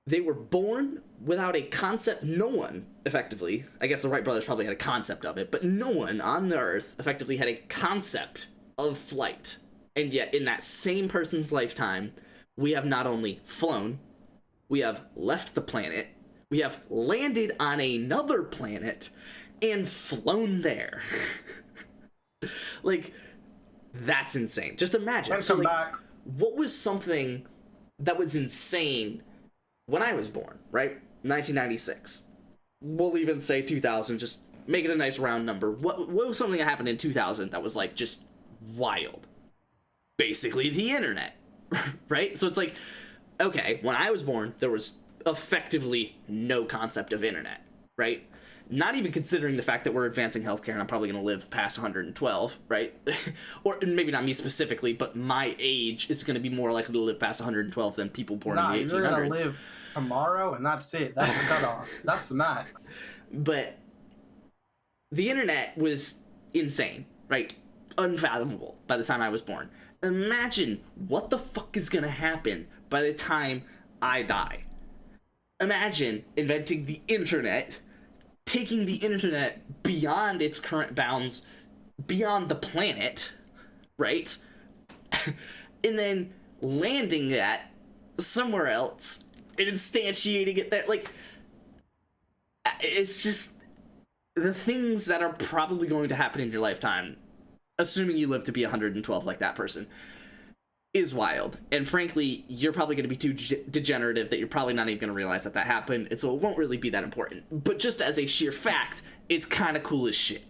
[SPEAKER 8] they were born without a concept. No one, effectively, I guess the Wright brothers probably had a concept of it, but no one on the Earth effectively had a concept of flight. And yet, in that same person's lifetime, we have not only flown, we have left the planet, we have landed on another planet, and flown there. That's insane. Just imagine. So, what was something that was insane when I was born, right? 1996. We'll even say 2000, just make it a nice round number. What was something that happened in 2000 that was, just wild? Basically the internet. right? So it's like, okay, when I was born, there was effectively no concept of internet, right? Not even considering the fact that we're advancing healthcare and I'm probably going to live past 112, right? Or maybe not me specifically, but my age is going to be more likely to live past 112 than people born in the 1800s.
[SPEAKER 3] You're going to live tomorrow and that's it. That's the cutoff. That's the max.
[SPEAKER 8] But the internet was insane, right? Unfathomable by the time I was born. Imagine what the fuck is going to happen by the time I die. Imagine inventing the internet, taking the internet beyond its current bounds, beyond the planet, right? And then landing that somewhere else and instantiating it there. Like, it's just the things that are probably going to happen in your lifetime, assuming you live to be 112 like that person, is wild. And frankly, you're probably going to be too degenerative that you're probably not even going to realize that happened, and so it won't really be that important. But just as a sheer fact, it's kind of cool as shit.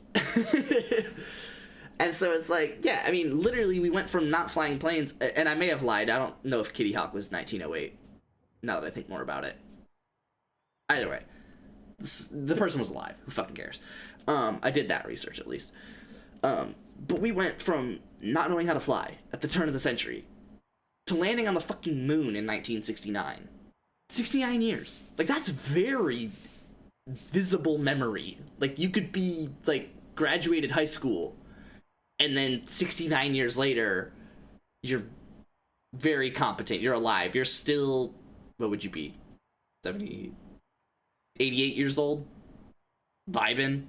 [SPEAKER 8] And so it's like, yeah, I mean, literally we went from not flying planes, and I may have lied, I don't know if Kitty Hawk was 1908, now that I think more about it. Either way, the person was alive. Who fucking cares? I did that research, at least. But we went from not knowing how to fly at the turn of the century to landing on the fucking moon in 1969. 69 years. Like, that's very visible memory. Like, you could be, like, graduated high school, and then 69 years later, you're very competent. You're alive. You're still, what would you be? 70, 88 years old? Vibing?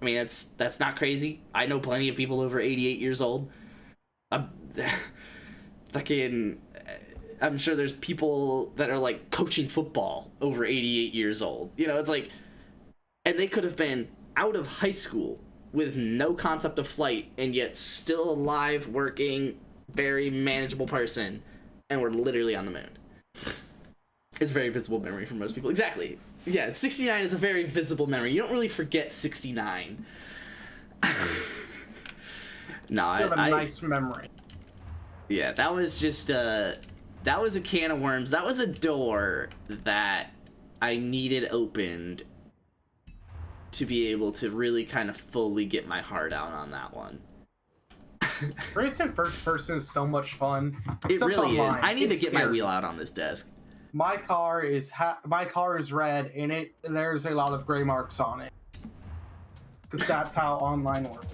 [SPEAKER 8] I mean, that's not crazy. I know plenty of people over 88 years old. I'm sure there's people that are, like, coaching football over 88 years old. You know, it's like, and they could have been out of high school with no concept of flight and yet still alive, working, very manageable person, and we're literally on the moon. It's a very visible memory for most people. Exactly. Yeah, 69 is a very visible memory. You don't really forget 69. No,
[SPEAKER 3] you have a nice memory.
[SPEAKER 8] Yeah, that was just that was a can of worms. That was a door that I needed opened to be able to really kind of fully get my heart out on that one.
[SPEAKER 3] Racing first person is so much fun.
[SPEAKER 8] It really is. I need to get my wheel out on this desk.
[SPEAKER 3] My car is red, and there's a lot of gray marks on it. Because that's how online works.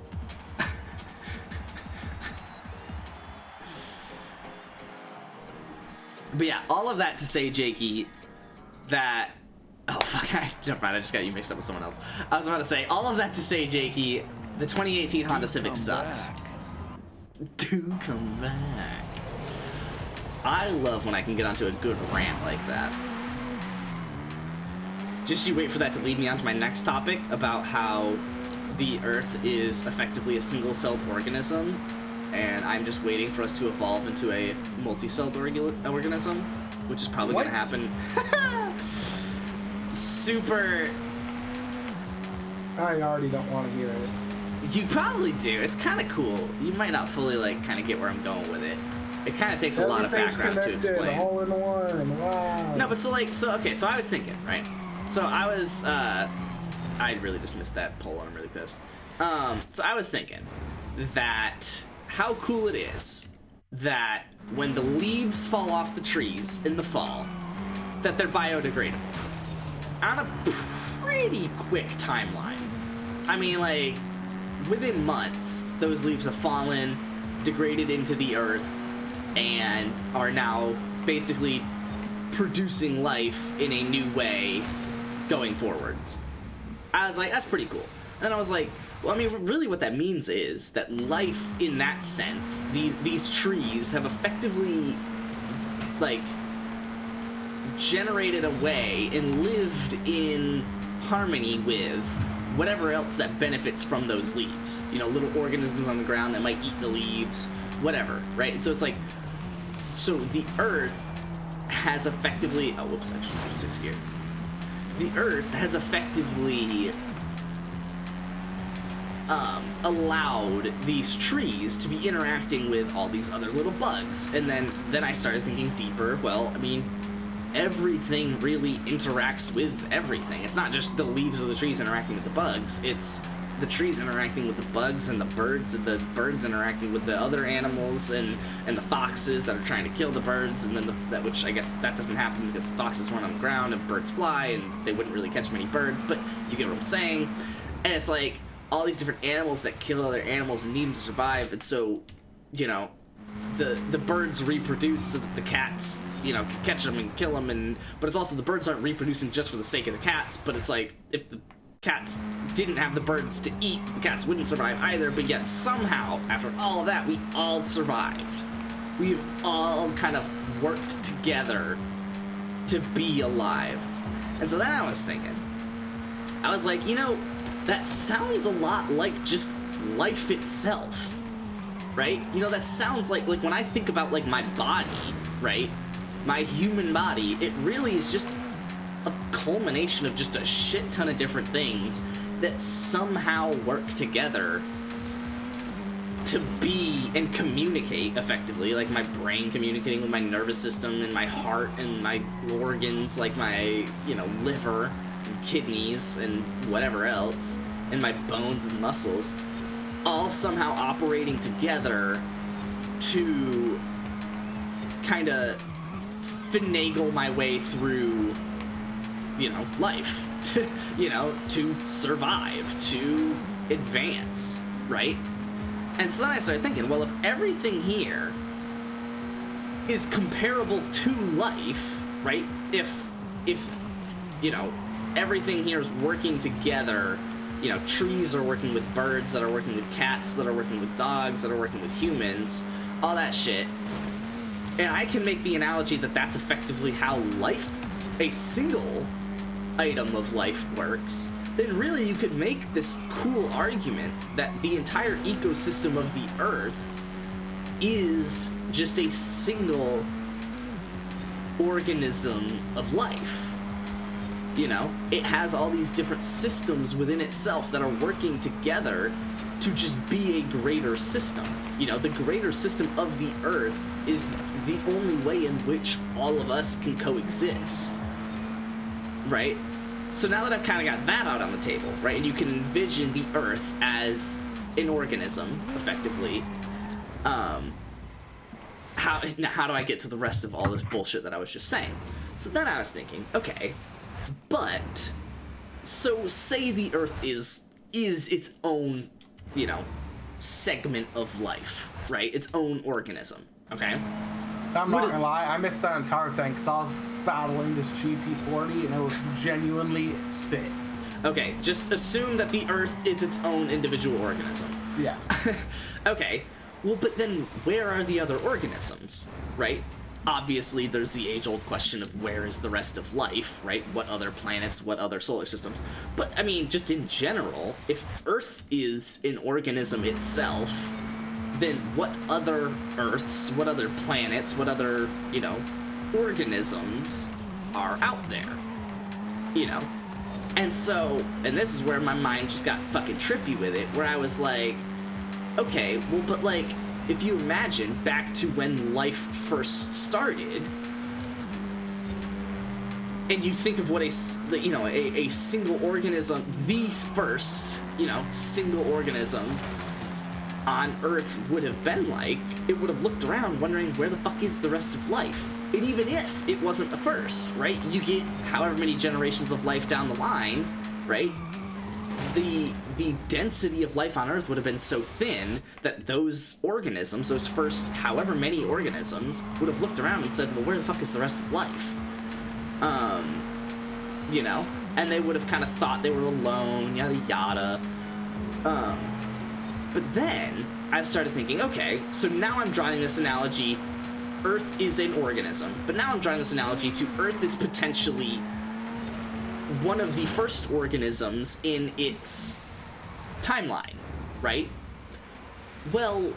[SPEAKER 8] But yeah, all of that to say, Jakey, that... Oh, fuck, never mind, I just got you mixed up with someone else. I was about to say, all of that to say, Jakey, the 2018 Honda Civic sucks. Do come back. I love when I can get onto a good rant like that. Just you wait for that to lead me on to my next topic about how the Earth is effectively a single-celled organism, and I'm just waiting for us to evolve into a multi-celled organism, which is probably going to happen. Super...
[SPEAKER 3] I already don't want to hear it.
[SPEAKER 8] You probably do. It's kind of cool. You might not fully, like, kind of get where I'm going with it. It kind of takes a lot of background to explain.
[SPEAKER 3] All in one. Wow.
[SPEAKER 8] No, but so I was thinking, right? So I was, I really just missed that poll and I'm really pissed. So I was thinking that how cool it is that when the leaves fall off the trees in the fall, that they're biodegradable. On a pretty quick timeline. I mean, like, within months, those leaves have fallen, degraded into the earth, and are now basically producing life in a new way going forwards. I was like, that's pretty cool. And then I was like, well, I mean, really what that means is that life in that sense, these trees have effectively, like, generated a way and lived in harmony with whatever else that benefits from those leaves. You know, little organisms on the ground that might eat the leaves, whatever, right? So it's like, so the Earth has effectively, oh, whoops, actually, I'm 6 gear. The Earth has effectively allowed these trees to be interacting with all these other little bugs. And then I started thinking deeper. Well, I mean, everything really interacts with everything. It's not just the leaves of the trees interacting with the bugs. It's the trees interacting with the bugs and the birds interacting with the other animals and the foxes that are trying to kill the birds, and then which I guess that doesn't happen because foxes run on the ground and birds fly and they wouldn't really catch many birds, but you get what I'm saying. And it's like all these different animals that kill other animals and need them to survive, and so, you know, the birds reproduce so that the cats, you know, can catch them and kill them, but it's also the birds aren't reproducing just for the sake of the cats, but it's like if the cats didn't have the birds to eat, the cats wouldn't survive either, but yet somehow, after all of that, we all survived. We've all kind of worked together to be alive. And so then I was thinking, I was like, you know, that sounds a lot like just life itself, right? You know, that sounds like when I think about, like, my body, right? My human body, it really is just a culmination of just a shit ton of different things that somehow work together to be and communicate effectively, like my brain communicating with my nervous system and my heart and my organs, like my, you know, liver and kidneys and whatever else, and my bones and muscles, all somehow operating together to kind of finagle my way through, you know, life, to, you know, to survive, to advance, right? And so then I started thinking, well, if everything here is comparable to life, right? If you know, everything here is working together, you know, trees are working with birds that are working with cats that are working with dogs that are working with humans, all that shit. And I can make the analogy that that's effectively how life, a single item of life, works, then really you could make this cool argument that the entire ecosystem of the Earth is just a single organism of life. You know, it has all these different systems within itself that are working together to just be a greater system. You know, the greater system of the Earth is the only way in which all of us can coexist. Right? So now that I've kind of got that out on the table, right, and you can envision the Earth as an organism, effectively, how do I get to the rest of all this bullshit that I was just saying? So then I was thinking, okay, but, so say the Earth is its own, you know, segment of life, right, its own organism, okay?
[SPEAKER 3] I'm not gonna lie, I missed that entire thing because I was battling this GT40 and it was genuinely sick.
[SPEAKER 8] Okay, just assume that the Earth is its own individual organism.
[SPEAKER 3] Yes.
[SPEAKER 8] Okay, well, but then where are the other organisms, right? Obviously, there's the age-old question of where is the rest of life, right? What other planets, what other solar systems? But, I mean, just in general, if Earth is an organism itself, then what other Earths, what other planets, what other, you know, organisms are out there? You know? And so, and this is where my mind just got fucking trippy with it, where I was like, okay, well, but like, if you imagine back to when life first started, and you think of what a single organism, the first, you know, single organism on Earth would have been like, it would have looked around wondering where the fuck is the rest of life. And even if it wasn't the first, right, you get however many generations of life down the line, right, the density of life on Earth would have been so thin that those organisms, those first however many organisms, would have looked around and said, well, where the fuck is the rest of life? You know, and they would have kind of thought they were alone, yada yada. But then I started thinking, okay, so now I'm drawing this analogy, Earth is an organism, but now I'm drawing this analogy to Earth is potentially one of the first organisms in its timeline, right? Well,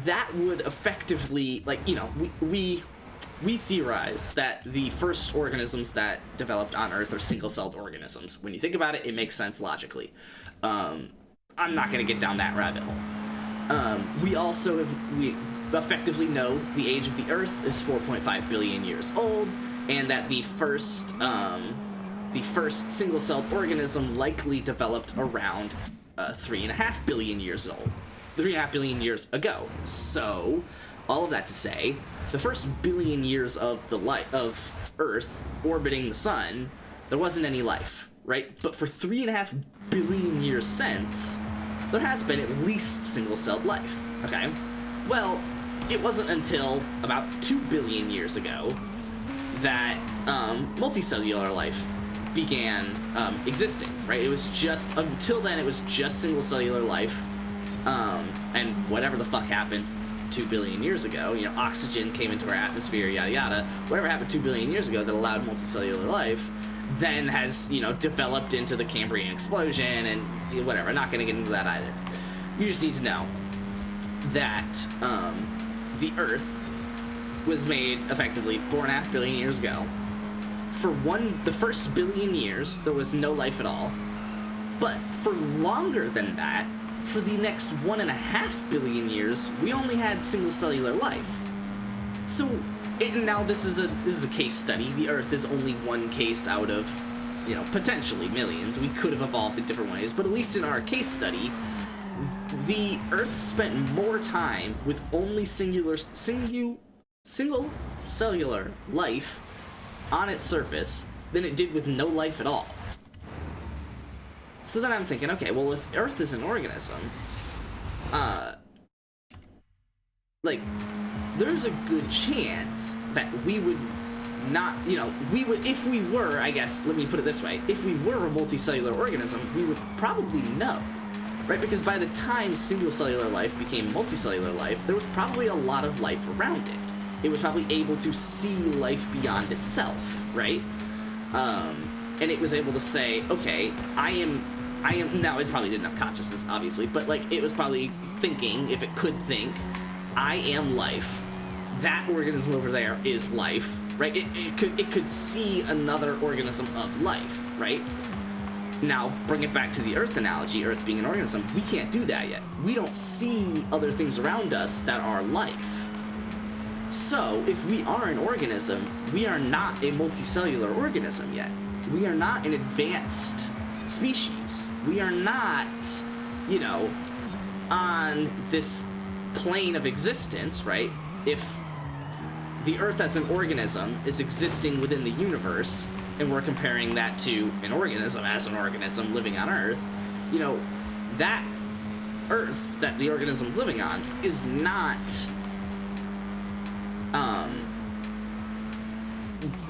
[SPEAKER 8] that would effectively, like, you know, we we theorize that the first organisms that developed on Earth are single-celled organisms. When you think about it, it makes sense logically. I'm not going to get down that rabbit hole. We effectively know the age of the Earth is 4.5 billion years old, and that the first single-celled organism likely developed around 3.5 billion years old. 3.5 billion years ago. So, all of that to say, the first billion years of of Earth orbiting the sun, there wasn't any life, right? But for 3.5 billion years since, there has been at least single-celled life, okay? Well, it wasn't until about 2 billion years ago that multicellular life began existing, right? It was just, until then, it was just single-cellular life, and whatever the fuck happened 2 billion years ago, you know, oxygen came into our atmosphere, yada yada, whatever happened 2 billion years ago that allowed multicellular life, then has, you know, developed into the Cambrian explosion and whatever. I'm not going to get into that either. You just need to know that the Earth was made effectively 4.5 billion years ago. For the first billion years, there was no life at all. But for longer than that, for the next 1.5 billion years, we only had single-cellular life. So, now this is a case study. The Earth is only one case out of, you know, potentially millions. We could have evolved in different ways, but at least in our case study, the Earth spent more time with only single-cellular life on its surface than it did with no life at all. So then I'm thinking, okay, well, if Earth is an organism, there's a good chance that we would not, you know, if we were, I guess, let me put it this way, if we were a multicellular organism, we would probably know, right? Because by the time single-cellular life became multicellular life, there was probably a lot of life around it. It was probably able to see life beyond itself, right? And it was able to say, okay, I am, now it probably didn't have consciousness, obviously, but like, it was probably thinking, if it could think, I am life, that organism over there is life, right? It could see another organism of life, right? Now, bring it back to the Earth analogy, Earth being an organism, we can't do that yet. We don't see other things around us that are life. So, if we are an organism, we are not a multicellular organism yet. We are not an advanced species. We are not, you know, on this plane of existence, right? If the Earth as an organism is existing within the universe, and we're comparing that to an organism as an organism living on Earth, you know, that Earth that the organism's living on is not,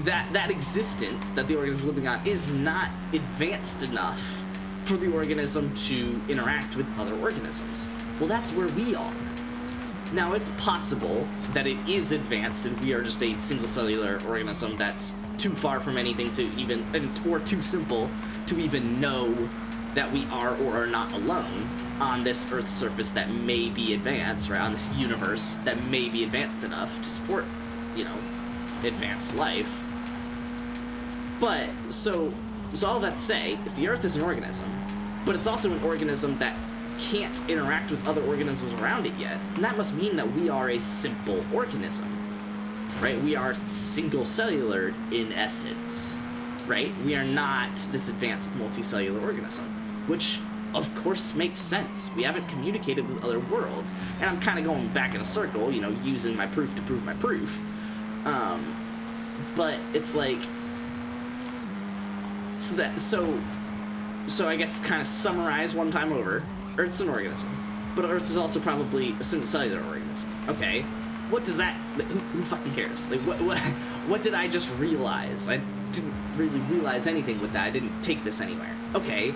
[SPEAKER 8] that existence that the organism is living on is not advanced enough for the organism to interact with other organisms. Well, that's where we are. Now, it's possible that it is advanced and we are just a single-cellular organism that's too far from anything to even, or too simple to even know that we are or are not alone on this Earth's surface that may be advanced, right, on this universe that may be advanced enough to support, you know, advanced life. But, so all that to say, if the Earth is an organism, but it's also an organism that can't interact with other organisms around it yet, and that must mean that we are a simple organism, right? We are single-cellular in essence, right? We are not this advanced multicellular organism, which of course makes sense. We haven't communicated with other worlds, and I'm kind of going back in a circle, you know, using my proof to prove my proof. But it's like, so I guess kind of summarize one time over, Earth's an organism, but Earth is also probably a single-cellular organism. Okay, what does that, who fucking cares? Like, what did I just realize? I didn't really realize anything with that. I didn't take this anywhere. Okay,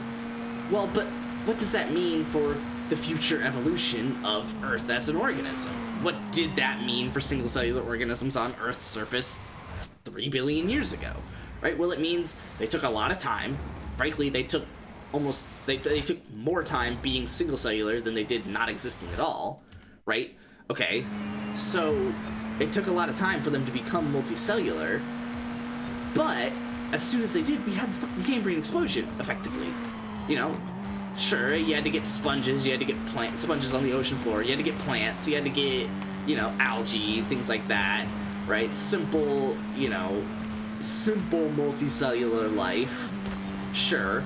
[SPEAKER 8] well, but what does that mean for the future evolution of Earth as an organism? What did that mean for single-cellular organisms on Earth's surface 3 billion years ago, right? Well, it means they took a lot of time. Frankly, they took more time being single-cellular than they did not existing at all, right? Okay, so It took a lot of time for them to become multicellular, but as soon as they did, we had the fucking Cambrian explosion, effectively. You know, sure, you had to get sponges, you had to get sponges on the ocean floor, you had to get plants, you had to get, you know, algae, things like that, right? Simple, you know, simple multicellular life, sure,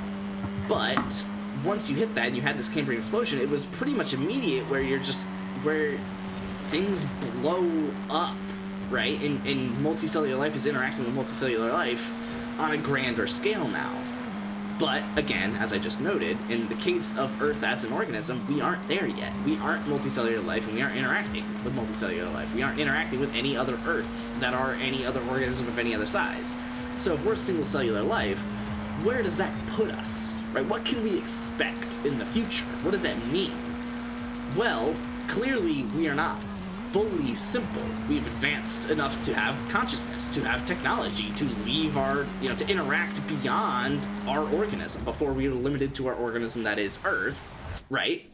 [SPEAKER 8] but once you hit that and you had this Cambrian explosion, it was pretty much immediate where things blow up, right? And multicellular life is interacting with multicellular life on a grander scale now. But again, as I just noted, in the case of Earth as an organism, we aren't there yet. We aren't multicellular life, and we aren't interacting with multicellular life. We aren't interacting with any other Earths that are any other organism of any other size. So if we're single cellular life, where does that put us, right? What can we expect in the future? What does that mean? Well, clearly we are not fully simple. We've advanced enough to have consciousness, to have technology, to leave our, you know, to interact beyond our organism. Before we were limited to our organism that is Earth, right?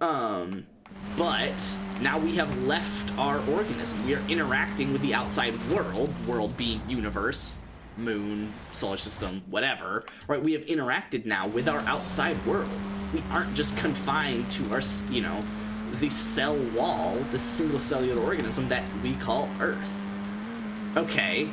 [SPEAKER 8] But now we have left our organism. We are interacting with the outside world being universe, moon, solar system, whatever, right? We have interacted now with our outside world. We aren't just confined to our, you know, the cell wall, the single cellular organism that we call Earth. Okay,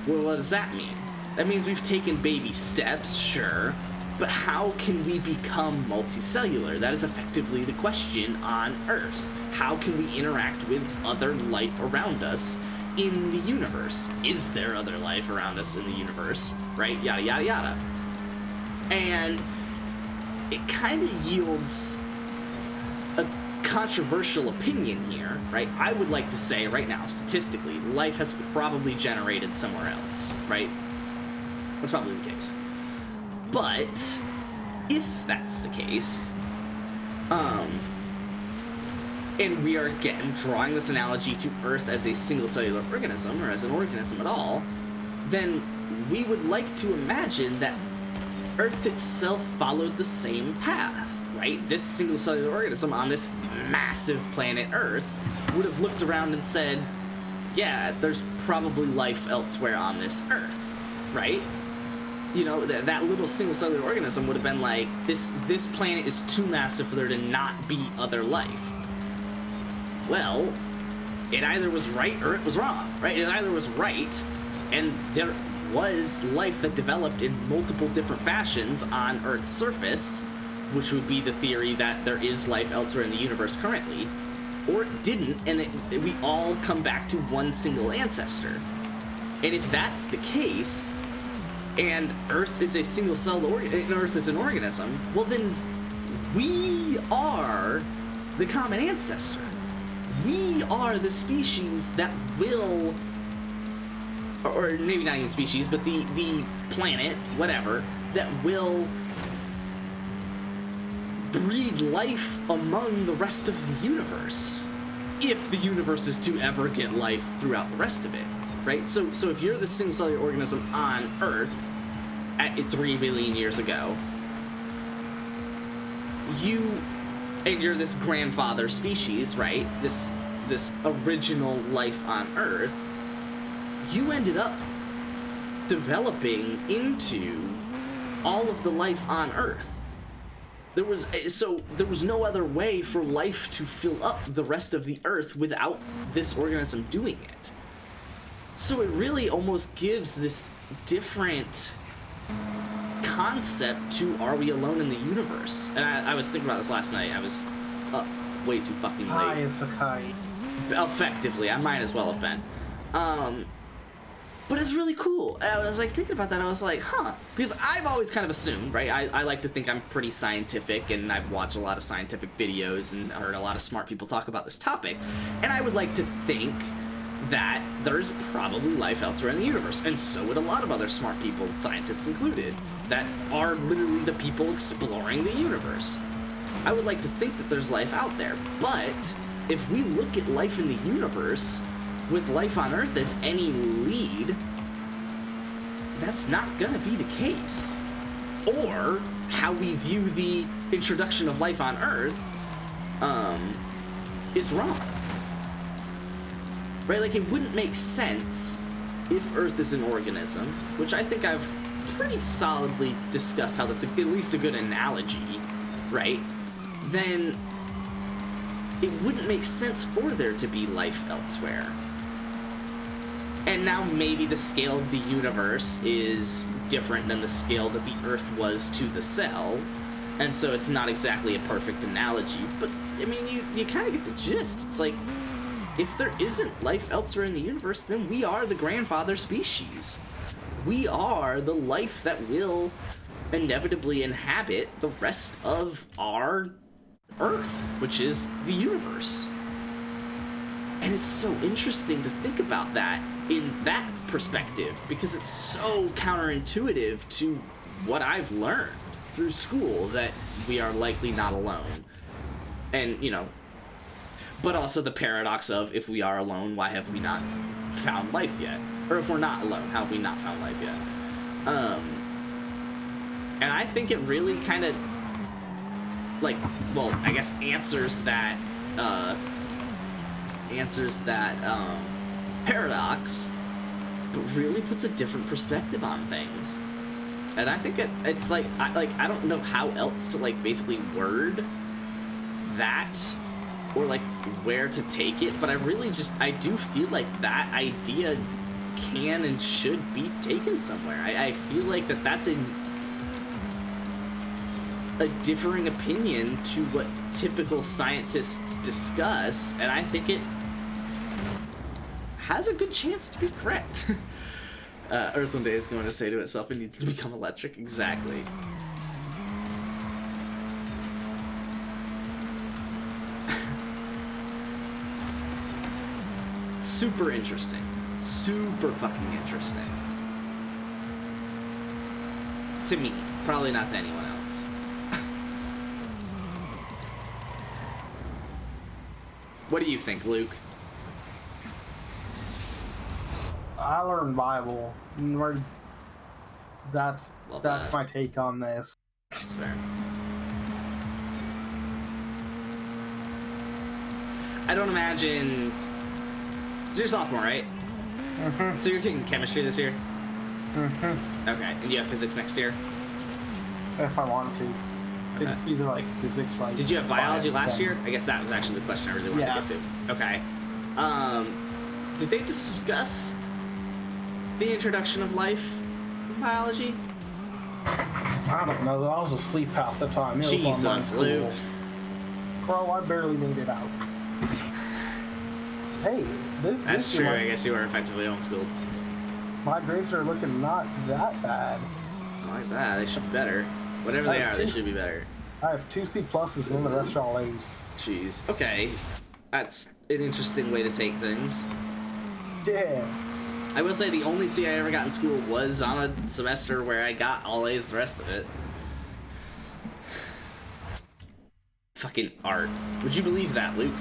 [SPEAKER 8] well, what does that mean? That means we've taken baby steps, sure, but how can we become multicellular? That is effectively the question on Earth. How can we interact with other life around us in the universe? Is there other life around us in the universe? Right? Yada, yada, yada. And it kind of yields a controversial opinion here, right? I would like to say right now, statistically, life has probably generated somewhere else, right? That's probably the case. But if that's the case, and we are, again, drawing this analogy to Earth as a single cellular organism, or as an organism at all, then we would like to imagine that Earth itself followed the same path, right? This single cellular organism on this massive planet Earth would have looked around and said, yeah, there's probably life elsewhere on this Earth, right? You know, that little single cellular organism would have been like, this planet is too massive for there to not be other life. Well, it either was right or it was wrong, right? It either was right, and there was life that developed in multiple different fashions on Earth's surface, which would be the theory that there is life elsewhere in the universe currently, or it didn't, and we all come back to one single ancestor. And if that's the case, and Earth is a single celled and Earth is an organism, well then we are the common ancestor. We are the species that will, or maybe not even species, but the planet, whatever, that will breed life among the rest of the universe, if the universe is to ever get life throughout the rest of it, right? So if you're the single cellular organism on Earth at 3 billion years ago, and you're this grandfather species, right? This original life on Earth, you ended up developing into all of the life on Earth. There was no other way for life to fill up the rest of the Earth without this organism doing it. So it really almost gives this different concept to Are We Alone in the Universe? And I was thinking about this last night. I was up way too fucking late.
[SPEAKER 3] High as a kite.
[SPEAKER 8] Effectively, I might as well have been. But it's really cool. I was like thinking about that. I was like, huh? Because I've always kind of assumed, right? I like to think I'm pretty scientific, and I've watched a lot of scientific videos and heard a lot of smart people talk about this topic. And I would like to think that there's probably life elsewhere in the universe, and so would a lot of other smart people, scientists included, that are literally the people exploring the universe. I would like to think that there's life out there, but if we look at life in the universe with life on Earth as any lead, that's not gonna be the case. Or how we view the introduction of life on Earth is wrong. right? Like, it wouldn't make sense if Earth is an organism, which I think I've pretty solidly discussed how that's at least a good analogy, right? Then it wouldn't make sense for there to be life elsewhere. And now maybe the scale of the universe is different than the scale that the Earth was to the cell, and so it's not exactly a perfect analogy, but, I mean, you kind of get the gist. It's like, if there isn't life elsewhere in the universe, then we are the grandfather species. We are the life that will inevitably inhabit the rest of our Earth, which is the universe. And it's so interesting to think about that in that perspective, because it's so counterintuitive to what I've learned through school, that we are likely not alone. And, you know, but also the paradox of, if we are alone, why have we not found life yet? Or if we're not alone, how have we not found life yet? And I think it really kind of, like, well, I guess answers that paradox, but really puts a different perspective on things. And I think it's like, I don't know how else to, like, basically word that, or, like, where to take it, but I do feel like that idea can and should be taken somewhere. I feel like that's a differing opinion to what typical scientists discuss, and I think it has a good chance to be correct. Earth one day is going to say to itself, it needs to become electric. Exactly. Super interesting. Super fucking interesting. To me. Probably not to anyone else. What do you think, Luke?
[SPEAKER 3] I learned Bible. That's my take on this.
[SPEAKER 8] That's fair. I don't imagine. So you're a sophomore, right? Mm-hmm. So you're taking chemistry this year? Mm-hmm. Okay, and you have physics next year?
[SPEAKER 3] If I want to.
[SPEAKER 8] Okay.
[SPEAKER 3] It's either like physics, right?
[SPEAKER 8] Did you have biology last year? I guess that was actually the question I really wanted to get to. Okay. Did they discuss the introduction of life in biology?
[SPEAKER 3] I don't know. I was asleep half the time. It was online school.
[SPEAKER 8] Luke.
[SPEAKER 3] Bro, I barely made it out. Hey,
[SPEAKER 8] That's true. I guess you were effectively homeschooled.
[SPEAKER 3] My grades are looking not that bad.
[SPEAKER 8] Not like that. They should be better. Whatever they are, they should be better.
[SPEAKER 3] I have 2 C pluses and the rest are all A's.
[SPEAKER 8] Jeez. Okay. That's an interesting way to take things.
[SPEAKER 3] Yeah.
[SPEAKER 8] I will say the only C I ever got in school was on a semester where I got all A's the rest of it. Fucking art. Would you believe that, Luke?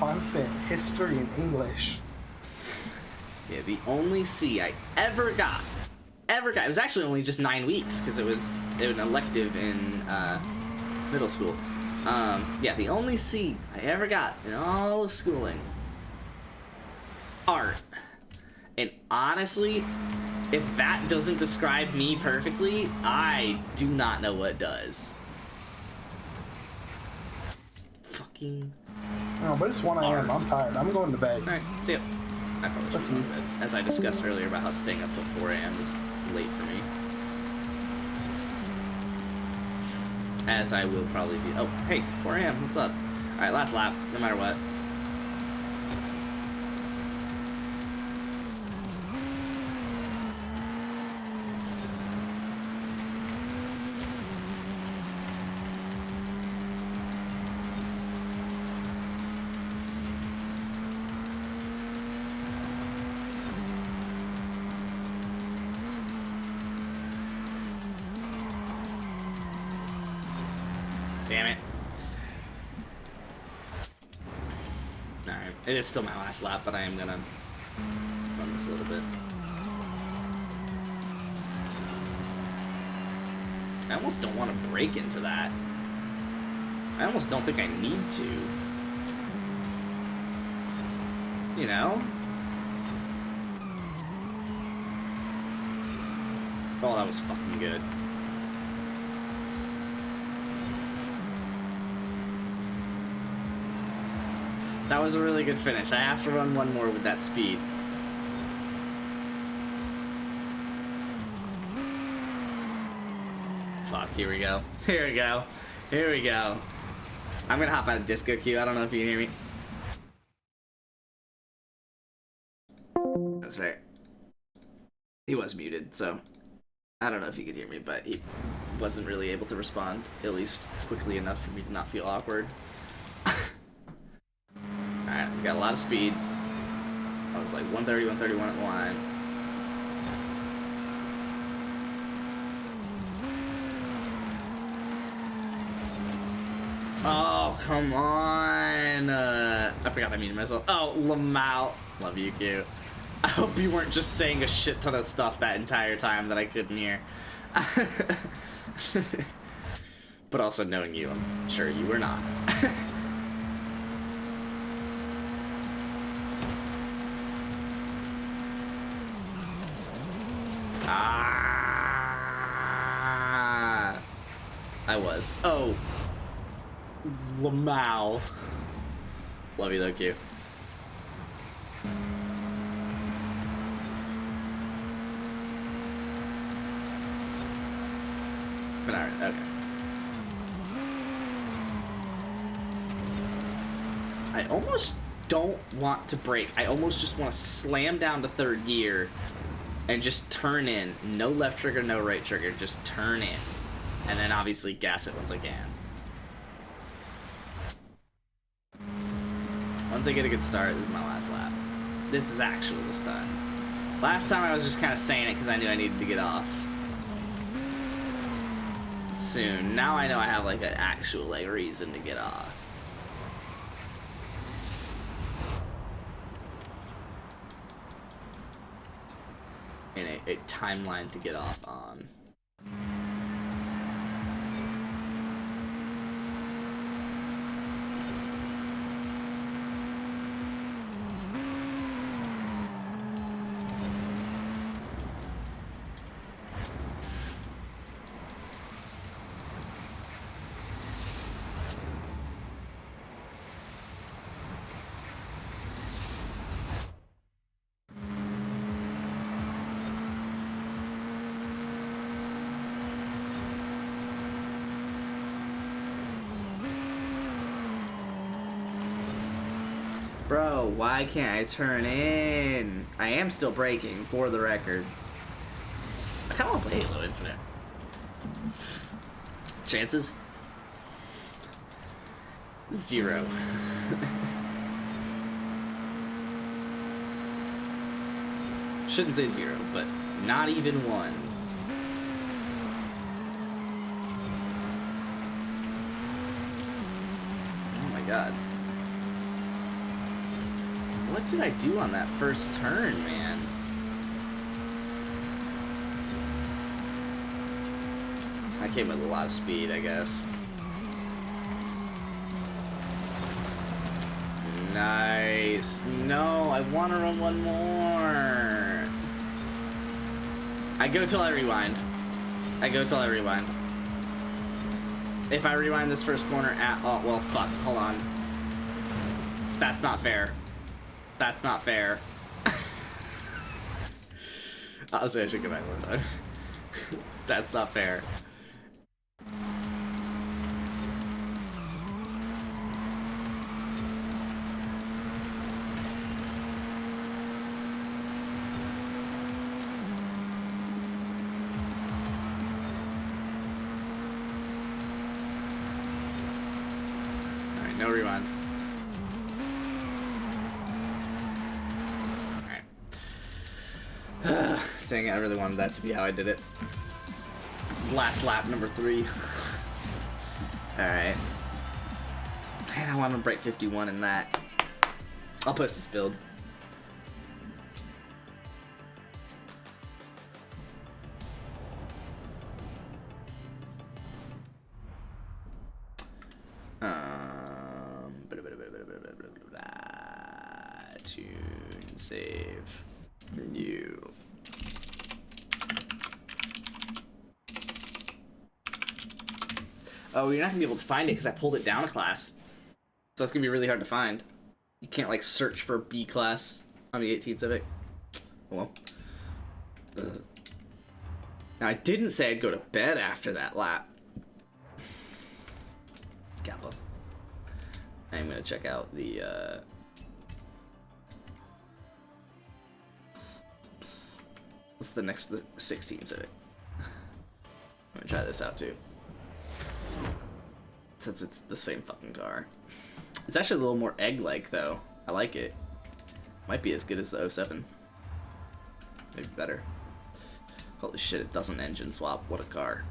[SPEAKER 3] I'm saying history and English.
[SPEAKER 8] Yeah, the only C I ever got. It was actually only just 9 weeks because it was an elective in middle school. Yeah, the only C I ever got in all of schooling. Art. And honestly, if that doesn't describe me perfectly, I do not know what does. Fucking.
[SPEAKER 3] Oh, but it's 1 a.m. I'm tired. I'm going to bed.
[SPEAKER 8] Alright, see ya. I probably should go to bed. As I discussed earlier about how staying up till 4 a.m. is late for me. As I will probably be. Oh, hey, 4 a.m. What's up? Alright, last lap, no matter what. Damn it. Alright, it is still my last lap, but I am gonna run this a little bit. I almost don't want to break into that. I almost don't think I need to. You know? Oh, that was fucking good. That was a really good finish. I have to run one more with that speed. Fuck, here we go. Here we go. Here we go. I'm gonna hop out of disco queue. I don't know if you can hear me. That's right. He was muted, so I don't know if you could hear me, but he wasn't really able to respond, at least quickly enough for me to not feel awkward. Alright, we got a lot of speed. I was like 130, 131 at the line. Oh, come on. I forgot I muted myself. Oh, Lamau. Love you, Q. I hope you weren't just saying a shit ton of stuff that entire time that I couldn't hear. But also knowing you, I'm sure you were not. Ah, I was. Oh. Lamau. Love you though, Q. But alright, okay. I almost don't want to brake. I almost just want to slam down to third gear and just turn in. No left trigger, no right trigger. Just turn in. And then obviously gas it once I can. Once I get a good start, this is my last lap. This is actually the stunt. Last time I was just kind of saying it because I knew I needed to get off soon. Now I know I have like an actual like reason to get off. And a timeline to get off on. Bro, why can't I turn in? I am still braking, for the record. I kind of want to play Halo Infinite. Chances? 0. Shouldn't say 0, but not even 1. Oh my god. What did I do on that first turn, man? I came with a lot of speed, I guess. Nice. No, I want to run one more. I go till I rewind. I go till I rewind. If I rewind this first corner at... Oh, well, fuck. Hold on. That's not fair. That's not fair. Honestly, I should go back one time. That's not fair. Alright, no rewinds. Dang it, I really wanted that to be how I did it. Last lap, number 3. Alright. Man, I want to break 51 in that. I'll post this build.
[SPEAKER 1] tune, save, new. Oh, you're not gonna be able to find it because I pulled it down a class. So it's gonna be really hard to find. You can't like search for B class on the 18 Civic. Well. Now I didn't say I'd go to bed after that lap. Kappa. I'm gonna check out the what's the next 16 Civic? I'm gonna try this out too. Since it's the same fucking car. It's actually a little more egg-like though. I like it. Might be as good as the 07. Maybe better. Holy shit, it doesn't engine swap. What a car.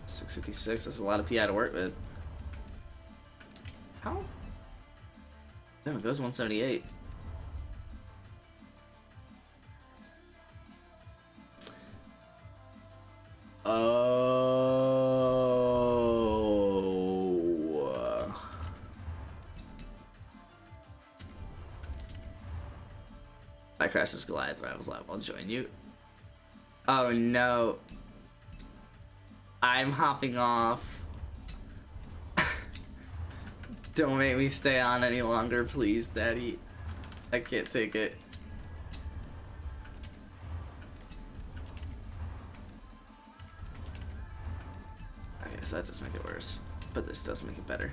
[SPEAKER 1] 656, that's a lot of PI to work with. How? Damn, it goes 178. I crashed this Goliath Rivals lap. I'll join you. Oh no. I'm hopping off. Don't make me stay on any longer, please, Daddy. I can't take it. Okay, so that does make it worse. But this does make it better.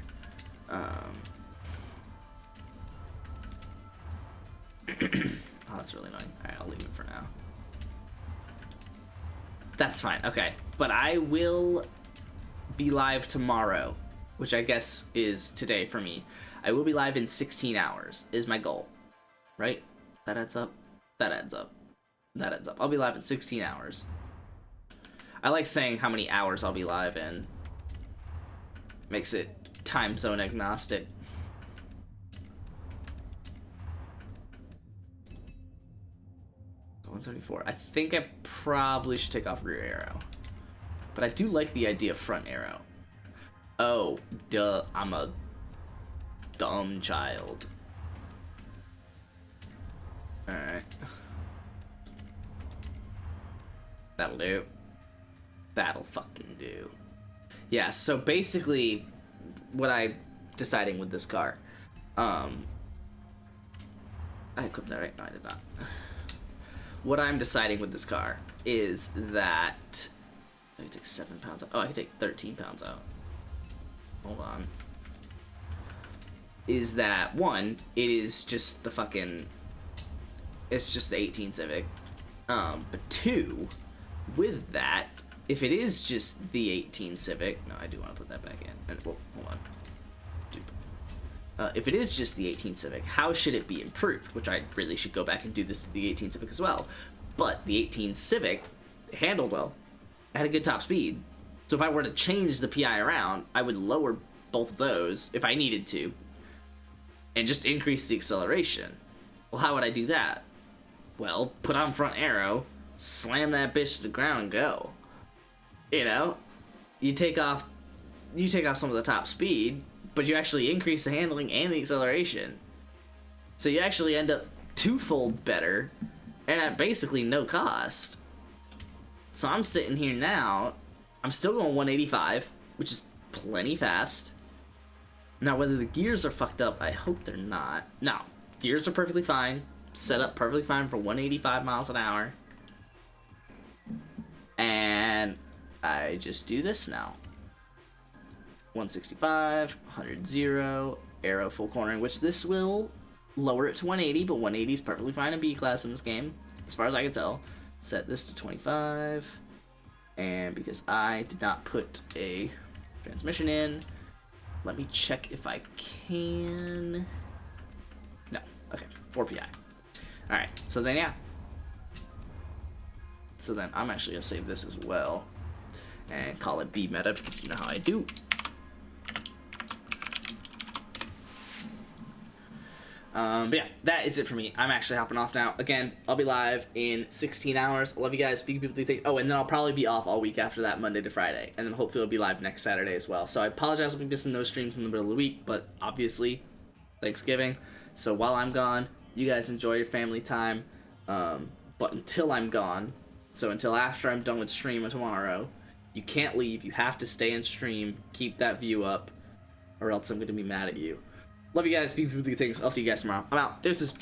[SPEAKER 1] Oh, that's really annoying. Alright, I'll leave it for now. That's fine, okay. But I will be live tomorrow, which I guess is today for me. I will be live in 16 hours, is my goal. Right? That adds up? That adds up. That adds up. I'll be live in 16 hours. I like saying how many hours I'll be live in. Makes it time zone agnostic. I think I probably should take off rear arrow. But I do like the idea of front arrow. Oh, duh, I'm a dumb child. Alright. That'll do. That'll fucking do. Yeah, so basically, what I'm deciding with this car, I equipped that right? No, I did not. What I'm deciding with this car is that I can take 7 pounds out. Oh, I can take 13 pounds out. Hold on. Is that one, it is just the fucking, it's just the 18 Civic. But two, with that, if it is just the 18 Civic, no, I do want to put that back in. And, well, hold on. If it is just the 18 Civic, how should it be improved? Which I really should go back and do this to the 18 Civic as well. But the 18 Civic handled well. It had a good top speed. So if I were to change the PI around, I would lower both of those if I needed to. And just increase the acceleration. Well, how would I do that? Well, put on front arrow, slam that bitch to the ground and go. You know? You take off some of the top speed, but you actually increase the handling and the acceleration. So you actually end up twofold better, and at basically no cost. So I'm sitting here now, I'm still going 185, which is plenty fast. Now whether the gears are fucked up, I hope they're not. No, gears are perfectly fine, set up perfectly fine for 185 miles an hour. And I just do this now. 165, 100, 0, arrow full cornering, which this will lower it to 180, but 180 is perfectly fine in B class in this game, as far as I can tell. Set this to 25, and because I did not put a transmission in, let me check if I can. No, okay, 4 PI. Alright, so then yeah. So then I'm actually gonna save this as well, and call it B meta, because you know how I do. But yeah, that is it for me. I'm actually hopping off now. Again, I'll be live in 16 hours. I love you guys. Speaking people do think. Oh, and then I'll probably be off all week after that, Monday to Friday. And then hopefully I'll be live next Saturday as well. So I apologize if I'm missing those streams in the middle of the week, but obviously, Thanksgiving.
[SPEAKER 8] So while I'm gone, you guys enjoy your family time. But until I'm gone, so until after I'm done with stream tomorrow, you can't leave. You have to stay and stream. Keep that view up, or else I'm going to be mad at you. Love you guys. Be good things. I'll see you guys tomorrow. I'm out. Deuces.